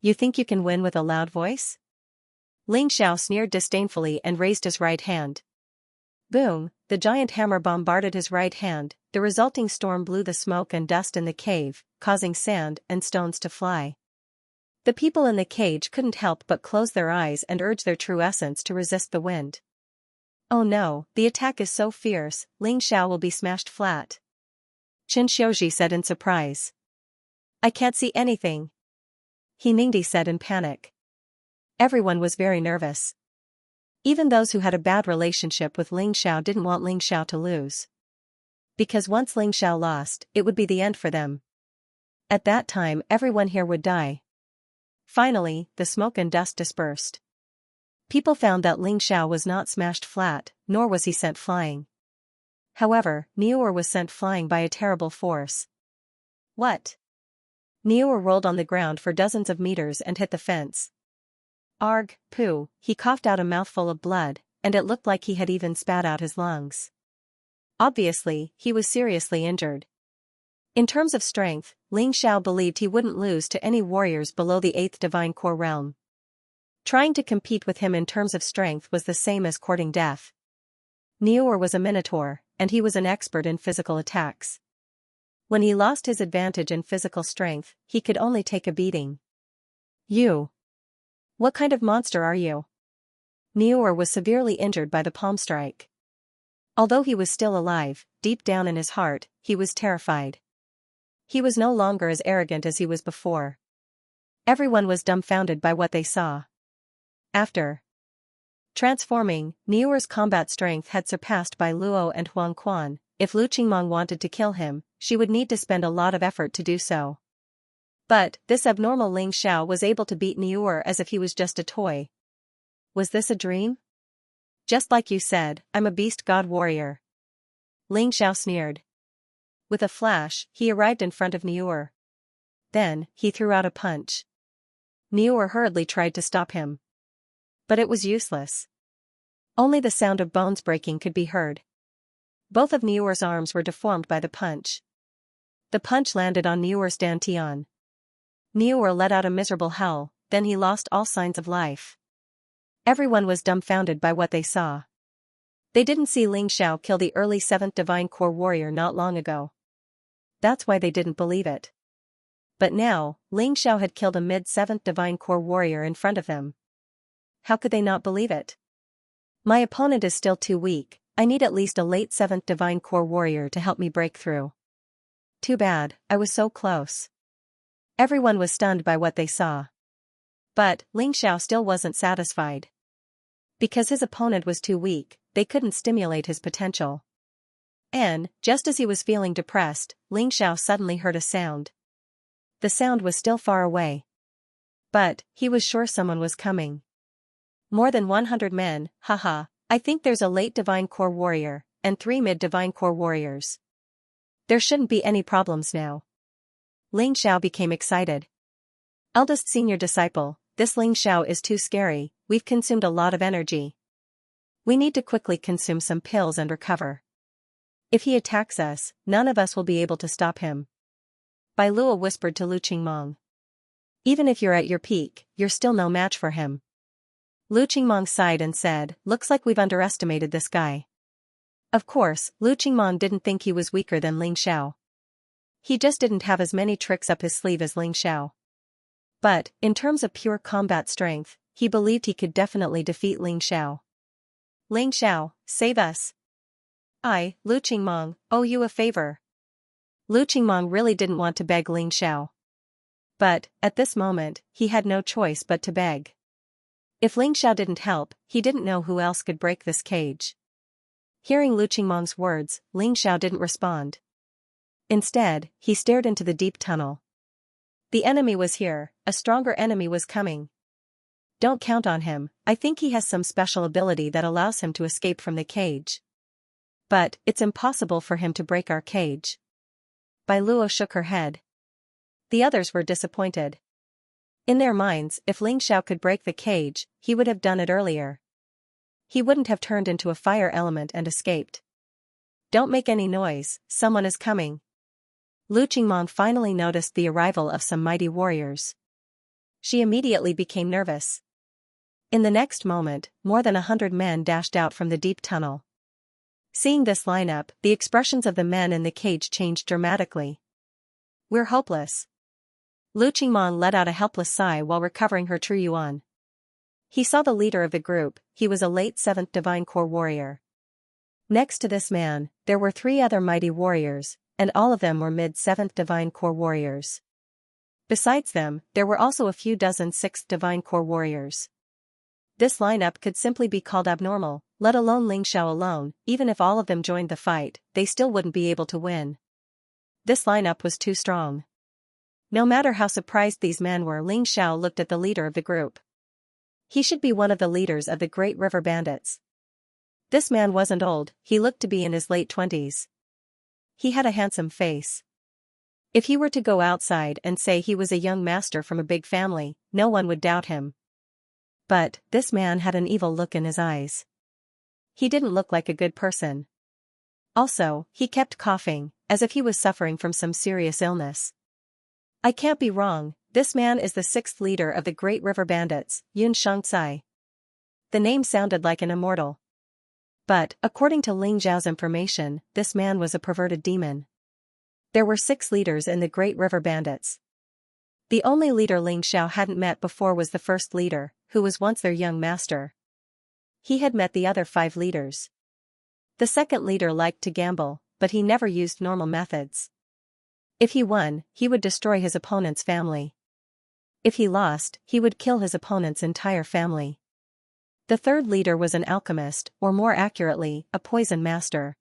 You think you can win with a loud voice? Ling Xiao sneered disdainfully and raised his right hand. Boom, the giant hammer bombarded his right hand, the resulting storm blew the smoke and dust in the cave, causing sand and stones to fly. The people in the cage couldn't help but close their eyes and urge their true essence to resist the wind. Oh no, the attack is so fierce, Ling Xiao will be smashed flat. Qin Xiuji said in surprise. I can't see anything. He Ningdi said in panic. Everyone was very nervous. Even those who had a bad relationship with Ling Xiao didn't want Ling Xiao to lose. Because once Ling Xiao lost, it would be the end for them. At that time everyone here would die. Finally, the smoke and dust dispersed. People found that Ling Xiao was not smashed flat, nor was he sent flying. However, Niu was sent flying by a terrible force. What? Niu rolled on the ground for dozens of meters and hit the fence. Arg, poo, he coughed out a mouthful of blood, and it looked like he had even spat out his lungs. Obviously, he was seriously injured. In terms of strength, Ling Xiao believed he wouldn't lose to any warriors below the 8th divine core realm. Trying to compete with him in terms of strength was the same as courting death. Niu was a minotaur, and he was an expert in physical attacks. When he lost his advantage in physical strength, he could only take a beating. You. What kind of monster are you? Niu was severely injured by the palm strike. Although he was still alive, deep down in his heart, he was terrified. He was no longer as arrogant as he was before. Everyone was dumbfounded by what they saw. After transforming, Niuer's combat strength had surpassed by Luo and Huang Quan. If Lu Qingmong wanted to kill him, she would need to spend a lot of effort to do so. But this abnormal Ling Xiao was able to beat Niuer as if he was just a toy. Was this a dream? Just like you said, I'm a beast god warrior. Ling Xiao sneered. With a flash, he arrived in front of Niuer. Then, he threw out a punch. Niuer hurriedly tried to stop him. But it was useless. Only the sound of bones breaking could be heard. Both of Niuer's arms were deformed by the punch. The punch landed on Niuer's dantian. Niuer let out a miserable howl, then he lost all signs of life. Everyone was dumbfounded by what they saw. They didn't see Ling Xiao kill the early 7th Divine Core warrior not long ago. That's why they didn't believe it. But now, Ling Xiao had killed a mid-7th Divine Core warrior in front of them. How could they not believe it? My opponent is still too weak. I need at least a late 7th Divine Core warrior to help me break through. Too bad, I was so close. Everyone was stunned by what they saw. But, Ling Xiao still wasn't satisfied. Because his opponent was too weak, they couldn't stimulate his potential. And, just as he was feeling depressed, Ling Xiao suddenly heard a sound. The sound was still far away. But, he was sure someone was coming. More than 100 men, haha. I think there's a late Divine Core warrior, and 3 mid-Divine Core warriors. There shouldn't be any problems now. Ling Xiao became excited. Eldest senior disciple, this Ling Xiao is too scary, we've consumed a lot of energy. We need to quickly consume some pills and recover. If he attacks us, none of us will be able to stop him. Bai Luo whispered to Lu Qingmong. Even if you're at your peak, you're still no match for him. Lu Qingmong sighed and said, looks like we've underestimated this guy. Of course, Lu Qingmong didn't think he was weaker than Ling Xiao. He just didn't have as many tricks up his sleeve as Ling Xiao. But, in terms of pure combat strength, he believed he could definitely defeat Ling Xiao. Ling Xiao, save us. I, Lu Qingmong, owe you a favor. Lu Qingmong really didn't want to beg Ling Xiao. But, at this moment, he had no choice but to beg. If Ling Xiao didn't help, he didn't know who else could break this cage. Hearing Lu Qingmong's words, Ling Xiao didn't respond. Instead, he stared into the deep tunnel. The enemy was here, a stronger enemy was coming. Don't count on him, I think he has some special ability that allows him to escape from the cage. But, it's impossible for him to break our cage. Bai Luo shook her head. The others were disappointed. In their minds, if Ling Xiao could break the cage, he would have done it earlier. He wouldn't have turned into a fire element and escaped. Don't make any noise, someone is coming. Lu Qingmong finally noticed the arrival of some mighty warriors. She immediately became nervous. In the next moment, more than 100 men dashed out from the deep tunnel. Seeing this lineup, the expressions of the men in the cage changed dramatically. We're hopeless. Lu Qingmong let out a helpless sigh while recovering her true yuan. He saw the leader of the group, he was a late 7th Divine Core warrior. Next to this man, there were 3 other mighty warriors, and all of them were mid-7th Divine Core warriors. Besides them, there were also a few dozen 6th Divine Core warriors. This lineup could simply be called abnormal, let alone Ling Xiao alone. Even if all of them joined the fight, they still wouldn't be able to win. This lineup was too strong. No matter how surprised these men were, Ling Xiao looked at the leader of the group. He should be one of the leaders of the Great River Bandits. This man wasn't old, he looked to be in his late 20s. He had a handsome face. If he were to go outside and say he was a young master from a big family, no one would doubt him. But, this man had an evil look in his eyes. He didn't look like a good person. Also, he kept coughing, as if he was suffering from some serious illness. I can't be wrong, this man is the 6th leader of the Great River Bandits, Xianxia. The name sounded like an immortal. But, according to Ling Zhao's information, this man was a perverted demon. There were 6 leaders in the Great River Bandits. The only leader Ling Xiao hadn't met before was the first leader, who was once their young master. He had met the other 5 leaders. The second leader liked to gamble, but he never used normal methods. If he won, he would destroy his opponent's family. If he lost, he would kill his opponent's entire family. The third leader was an alchemist, or more accurately, a poison master.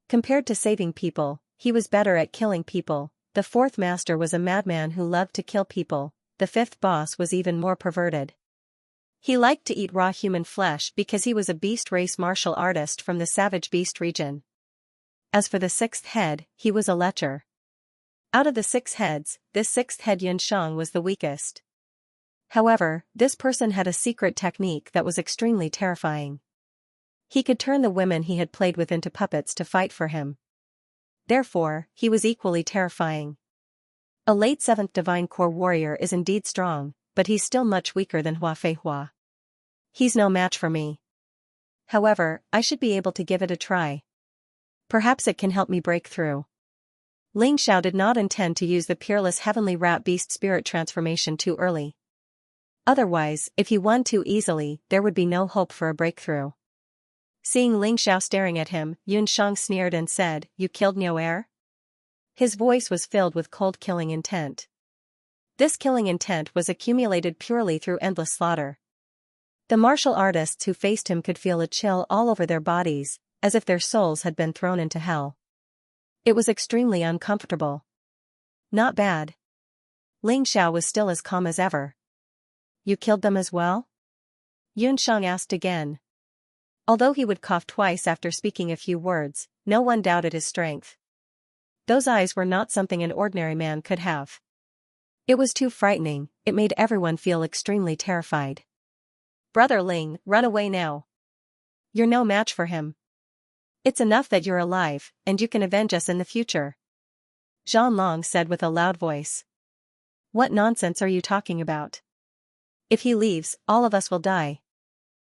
Compared to saving people, he was better at killing people. The fourth master was a madman who loved to kill people. The fifth boss was even more perverted. He liked to eat raw human flesh because he was a beast race martial artist from the savage beast region. As for the sixth head, he was a lecher. Out of the 6 heads, this sixth head Xianxia was the weakest. However, this person had a secret technique that was extremely terrifying. He could turn the women he had played with into puppets to fight for him. Therefore, he was equally terrifying. A late 7th Divine Core warrior is indeed strong, but he's still much weaker than Hua Fei Hua. He's no match for me. However, I should be able to give it a try. Perhaps it can help me break through. Ling Xiao did not intend to use the peerless heavenly rat beast spirit transformation too early. Otherwise, if he won too easily, there would be no hope for a breakthrough. Seeing Ling Xiao staring at him, Xianxia sneered and said, "You killed Niuer?" His voice was filled with cold killing intent. This killing intent was accumulated purely through endless slaughter. The martial artists who faced him could feel a chill all over their bodies, as if their souls had been thrown into hell. It was extremely uncomfortable. Not bad. Ling Xiao was still as calm as ever. "You killed them as well?" Xianxia asked again. Although he would cough twice after speaking a few words, no one doubted his strength. Those eyes were not something an ordinary man could have. It was too frightening, it made everyone feel extremely terrified. "Brother Ling, run away now. You're no match for him. It's enough that you're alive, and you can avenge us in the future," Zhan Long said with a loud voice. "What nonsense are you talking about? If he leaves, all of us will die."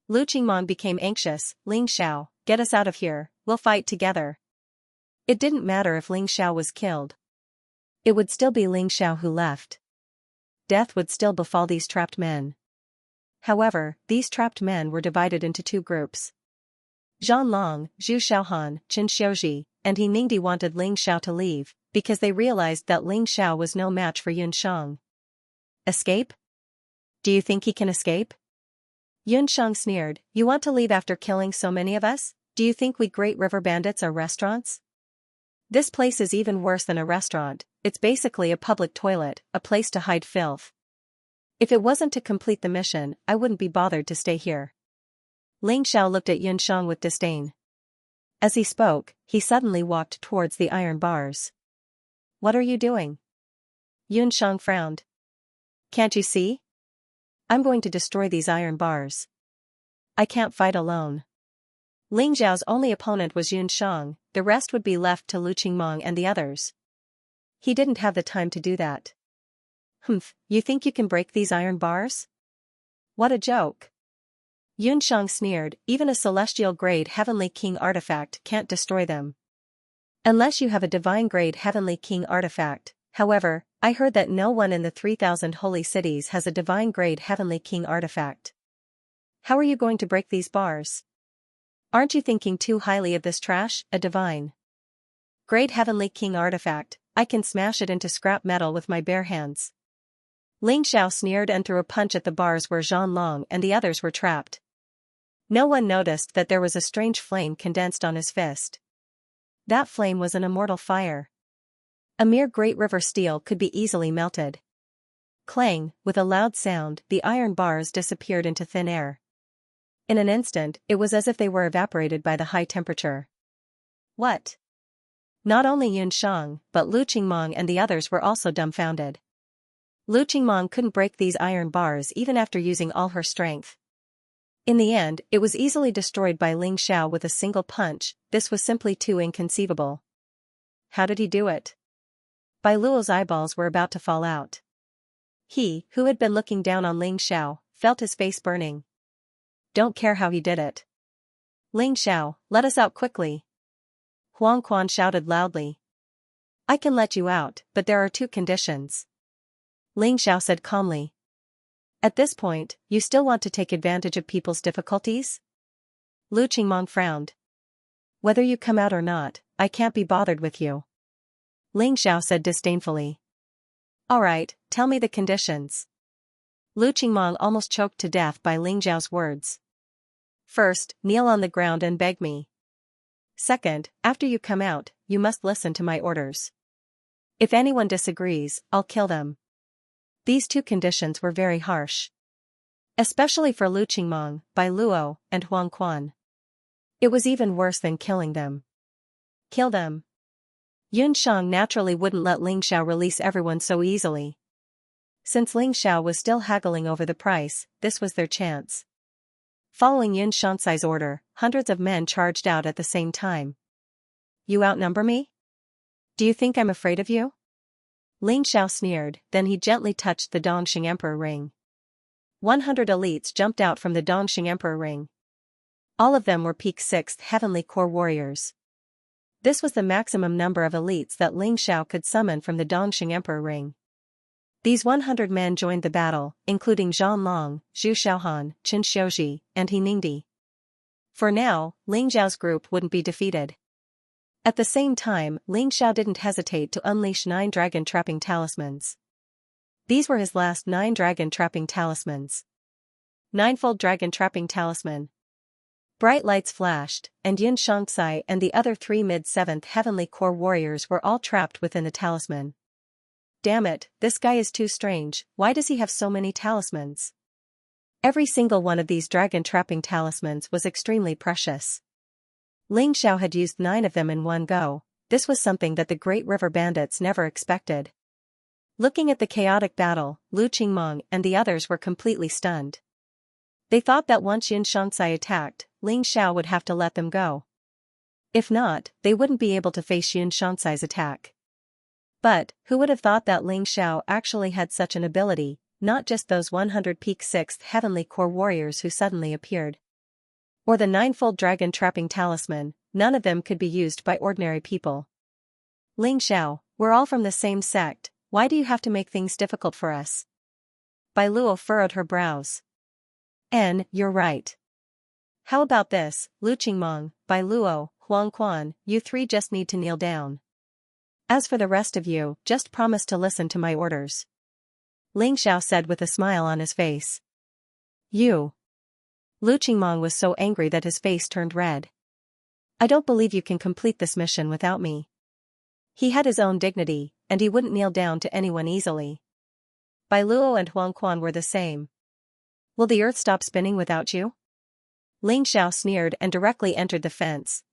Lu Qingmong became anxious. "Ling Xiao, get us out of here, we'll fight together." It didn't matter if Ling Xiao was killed. It would still be Ling Xiao who left. Death would still befall these trapped men. However, these trapped men were divided into 2 groups. Zhan Long, Zhu Xiaohan, Qin Xiuji, and He Ningdi wanted Ling Xiao to leave, because they realized that Ling Xiao was no match for Xianxia. Escape? Do you think he can escape? Xianxia sneered, "You want to leave after killing so many of us? Do you think we Great River Bandits are restaurants? This place is even worse than a restaurant, it's basically a public toilet, a place to hide filth. If it wasn't to complete the mission, I wouldn't be bothered to stay here." Ling Xiao looked at Xianxia with disdain. As he spoke, he suddenly walked towards the iron bars. "What are you doing?" Xianxia frowned. "Can't you see? I'm going to destroy these iron bars. I can't fight alone." Ling Xiao's only opponent was Xianxia, the rest would be left to Lu Qingmong and the others. He didn't have the time to do that. "Humph, you think you can break these iron bars? What a joke." Xianxia sneered, "Even a celestial-grade heavenly king artifact can't destroy them. Unless you have a divine-grade heavenly king artifact. However, I heard that no one in the 3,000 holy cities has a divine-grade heavenly king artifact. How are you going to break these bars? Aren't you thinking too highly of this trash, a divine grade heavenly king artifact? I can smash it into scrap metal with my bare hands." Ling Xiao sneered and threw a punch at the bars where Zhan Long and the others were trapped. No one noticed that there was a strange flame condensed on his fist. That flame was an immortal fire. A mere great river steel could be easily melted. Clang, with a loud sound, the iron bars disappeared into thin air. In an instant, it was as if they were evaporated by the high temperature. What? Not only Xianxia, but Lu Qingmong and the others were also dumbfounded. Lu Qingmong couldn't break these iron bars even after using all her strength. In the end, it was easily destroyed by Ling Xiao with a single punch. This was simply too inconceivable. How did he do it? Bai Luo's eyeballs were about to fall out. He, who had been looking down on Ling Xiao, felt his face burning. Don't care how he did it. Ling Xiao, let us out quickly. Huang Quan shouted loudly. I can let you out, but there are 2 conditions. Ling Xiao said calmly. At this point, you still want to take advantage of people's difficulties? Lu Qingmong frowned. Whether you come out or not, I can't be bothered with you. Ling Xiao said disdainfully. Alright, tell me the conditions. Lu Qingmong almost choked to death by Ling Xiao's words. First, kneel on the ground and beg me. Second, after you come out, you must listen to my orders. If anyone disagrees, I'll kill them. These two conditions were very harsh. Especially for Lu Qingmong, Bai Luo, and Huang Quan. It was even worse than killing them. Kill them. Yun Shang naturally wouldn't let Ling Xiao release everyone so easily. Since Ling Xiao was still haggling over the price, this was their chance. Following Yun Shanxai's order, hundreds of men charged out at the same time. You outnumber me? Do you think I'm afraid of you? Ling Xiao sneered, then he gently touched the Dongxing Emperor ring. 100 elites jumped out from the Dongxing Emperor ring. All of them were peak 6th Heavenly Core warriors. This was the maximum number of elites that Ling Xiao could summon from the Dongxing Emperor ring. These 100 men joined the battle, including Zhang Long, Zhu Xiaohan, Qin Xiuji, and He Ningdi. For now, Ling Xiao's group wouldn't be defeated. At the same time, Ling Xiao didn't hesitate to unleash 9 dragon-trapping talismans. These were his last 9 dragon-trapping talismans. 9-fold dragon-trapping talisman. Bright lights flashed, and Yun Shanxai and the other 3 mid-7th Heavenly Core warriors were all trapped within the talisman. Damn it, this guy is too strange, why does he have so many talismans? Every single one of these dragon-trapping talismans was extremely precious. Ling Xiao had used 9 of them in one go. This was something that the Great River Bandits never expected. Looking at the chaotic battle, Lu Qingmong and the others were completely stunned. They thought that once Yun Shanxai attacked, Ling Xiao would have to let them go. If not, they wouldn't be able to face Yun Shanxai's attack. But, who would have thought that Ling Xiao actually had such an ability, not just those 100 peak 6th Heavenly Core warriors who suddenly appeared. Or the 9-fold dragon-trapping talisman, none of them could be used by ordinary people. Ling Xiao, we're all from the same sect, why do you have to make things difficult for us? Bai Luo furrowed her brows. You're right. How about this, Lu Qingmong, Bai Luo, Huang Quan, you 3 just need to kneel down. As for the rest of you, just promise to listen to my orders. Ling Xiao said with a smile on his face. You. Lu Qingmong was so angry that his face turned red. I don't believe you can complete this mission without me. He had his own dignity, and he wouldn't kneel down to anyone easily. Bai Luo and Huang Quan were the same. Will the earth stop spinning without you? Ling Xiao sneered and directly entered the fence.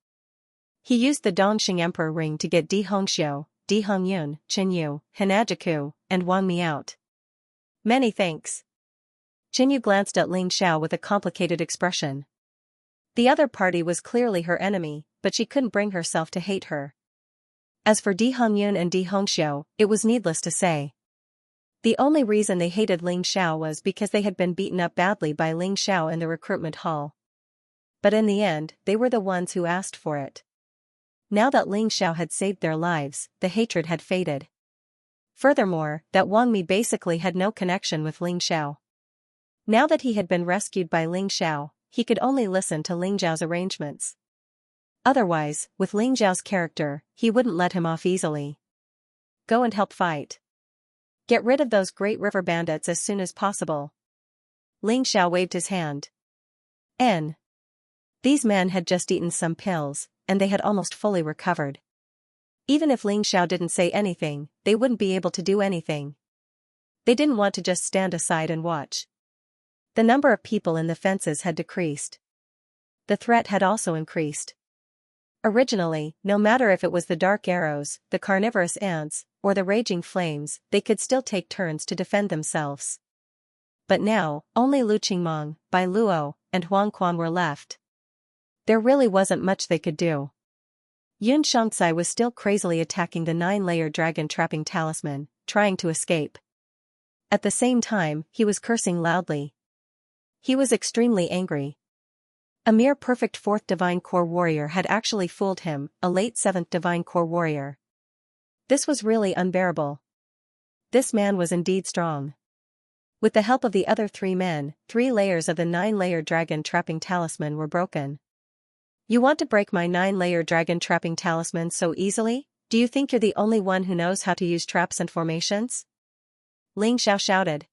He used the Dongxing Emperor ring to get Di Hongxiu, Di Hongyun, Qin Yu, Hanajiku, and Wang Mi out. Many thanks. Qin Yu glanced at Ling Xiao with a complicated expression. The other party was clearly her enemy, but she couldn't bring herself to hate her. As for Di Hongyun and Di Hongxiu, it was needless to say. The only reason they hated Ling Xiao was because they had been beaten up badly by Ling Xiao in the recruitment hall. But in the end, they were the ones who asked for it. Now that Ling Xiao had saved their lives, the hatred had faded. Furthermore, that Wang Mi basically had no connection with Ling Xiao. Now that he had been rescued by Ling Xiao, he could only listen to Ling Xiao's arrangements. Otherwise, with Ling Xiao's character, he wouldn't let him off easily. Go and help fight. Get rid of those Great River Bandits as soon as possible. Ling Xiao waved his hand. These men had just eaten some pills, and they had almost fully recovered. Even if Ling Xiao didn't say anything, they wouldn't be able to do anything. They didn't want to just stand aside and watch. The number of people in the fences had decreased. The threat had also increased. Originally, no matter if it was the dark arrows, the carnivorous ants, or the raging flames, they could still take turns to defend themselves. But now, only Lu Qingmong, Bai Luo, and Huang Quan were left. There really wasn't much they could do. Yun Shanxai was still crazily attacking the 9-layer dragon-trapping talisman, trying to escape. At the same time, he was cursing loudly. He was extremely angry. A mere perfect 4th Divine Core warrior had actually fooled him, a late 7th Divine Core warrior. This was really unbearable. This man was indeed strong. With the help of the other 3 men, 3 layers of the 9-layer dragon-trapping talisman were broken. You want to break my 9-layer dragon trapping talisman so easily? Do you think you're the only one who knows how to use traps and formations? Ling Xiao shouted.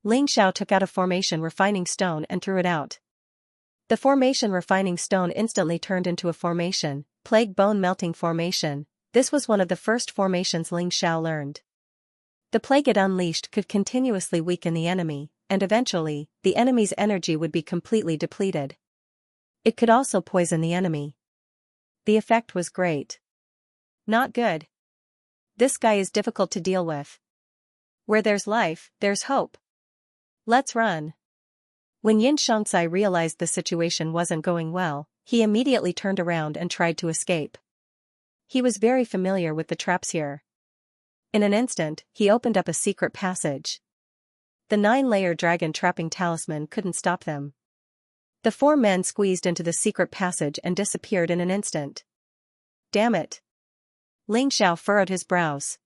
Ling Xiao took out a formation refining stone and threw it out. The formation refining stone instantly turned into a formation, plague bone melting formation. This was one of the first formations Ling Xiao learned. The plague it unleashed could continuously weaken the enemy, and eventually, the enemy's energy would be completely depleted. It could also poison the enemy. The effect was great. Not good. This guy is difficult to deal with. Where there's life, there's hope. Let's run. When Xianxia realized the situation wasn't going well, he immediately turned around and tried to escape. He was very familiar with the traps here. In an instant, he opened up a secret passage. The 9-layer dragon trapping talisman couldn't stop them. The 4 men squeezed into the secret passage and disappeared in an instant. Damn it. Ling Xiao furrowed his brows.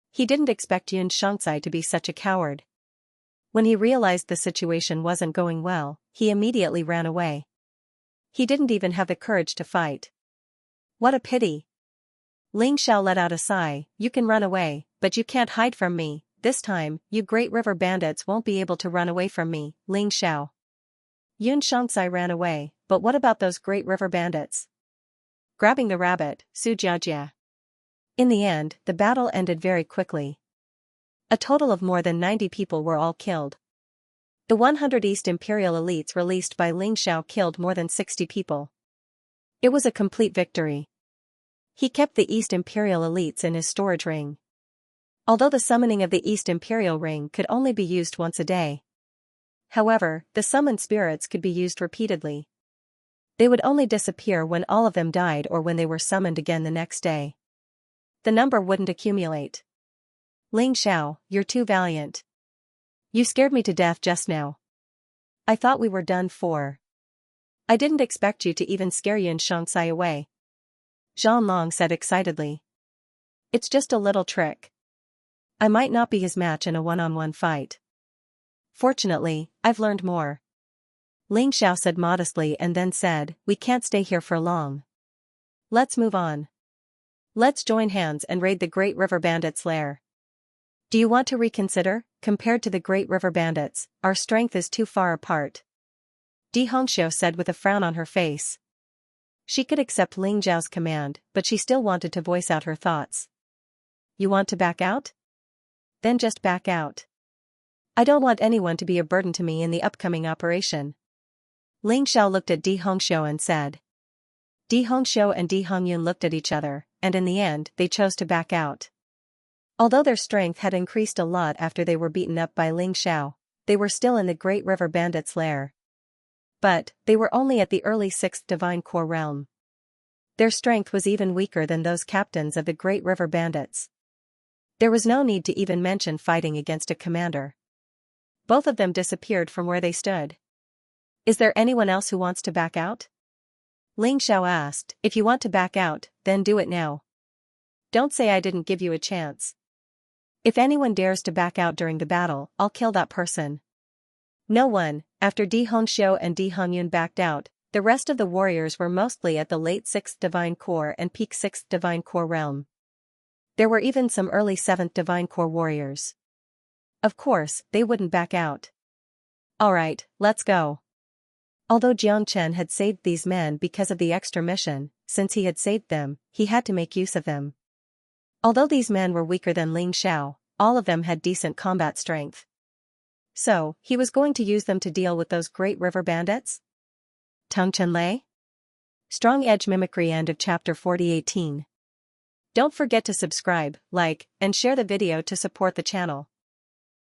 He didn't expect Xianxia to be such a coward. When he realized the situation wasn't going well, he immediately ran away. He didn't even have the courage to fight. What a pity. Ling Xiao let out a sigh. You can run away, but you can't hide from me. This time, you Great River bandits won't be able to run away from me, Ling Xiao. Xianxia ran away, but what about those Great River bandits? Grabbing the rabbit, Su Jiajia. In the end, the battle ended very quickly. A total of more than 90 people were all killed. The 100 East Imperial elites released by Ling Xiao killed more than 60 people. It was a complete victory. He kept the East Imperial elites in his storage ring. Although the summoning of the East Imperial ring could only be used once a day. However, the summoned spirits could be used repeatedly. They would only disappear when all of them died or when they were summoned again the next day. The number wouldn't accumulate. Ling Xiao, you're too valiant. You scared me to death just now. I thought we were done for. I didn't expect you to even scare Xianxia away. Zhang Long said excitedly. It's just a little trick. I might not be his match in a one-on-one fight. Fortunately, I've learned more. Ling Xiao said modestly and then said, we can't stay here for long. Let's move on. Let's join hands and raid the Great River Bandits' lair. Do you want to reconsider? Compared to the Great River Bandits, our strength is too far apart. Di Hongxiu said with a frown on her face. She could accept Ling Zhao's command, but she still wanted to voice out her thoughts. You want to back out? Then just back out. I don't want anyone to be a burden to me in the upcoming operation. Ling Xiao looked at Di Hongxiu and said. Di Hongxiu and Di Hongyun looked at each other, and in the end they chose to back out. Although their strength had increased a lot after they were beaten up by Ling Xiao, they were still in the Great River Bandits' lair. But, they were only at the early 6th Divine Core realm. Their strength was even weaker than those captains of the Great River Bandits. There was no need to even mention fighting against a commander. Both of them disappeared from where they stood. Is there anyone else who wants to back out? Ling Xiao asked. If you want to back out, then do it now. Don't say I didn't give you a chance. If anyone dares to back out during the battle, I'll kill that person. No one. After Di Hongxiu and Di Hongyun backed out, the rest of the warriors were mostly at the late 6th Divine Core and peak 6th Divine Core realm. There were even some early 7th Divine Core warriors. Of course, they wouldn't back out. Alright, let's go. Although Jiang Chen had saved these men because of the extra mission, since he had saved them, he had to make use of them. Although these men were weaker than Ling Xiao, all of them had decent combat strength. So, he was going to use them to deal with those Great River Bandits? Tung Chen Lei? Strong Edge Mimicry. End of Chapter 4018. Don't forget to subscribe, like, and share the video to support the channel.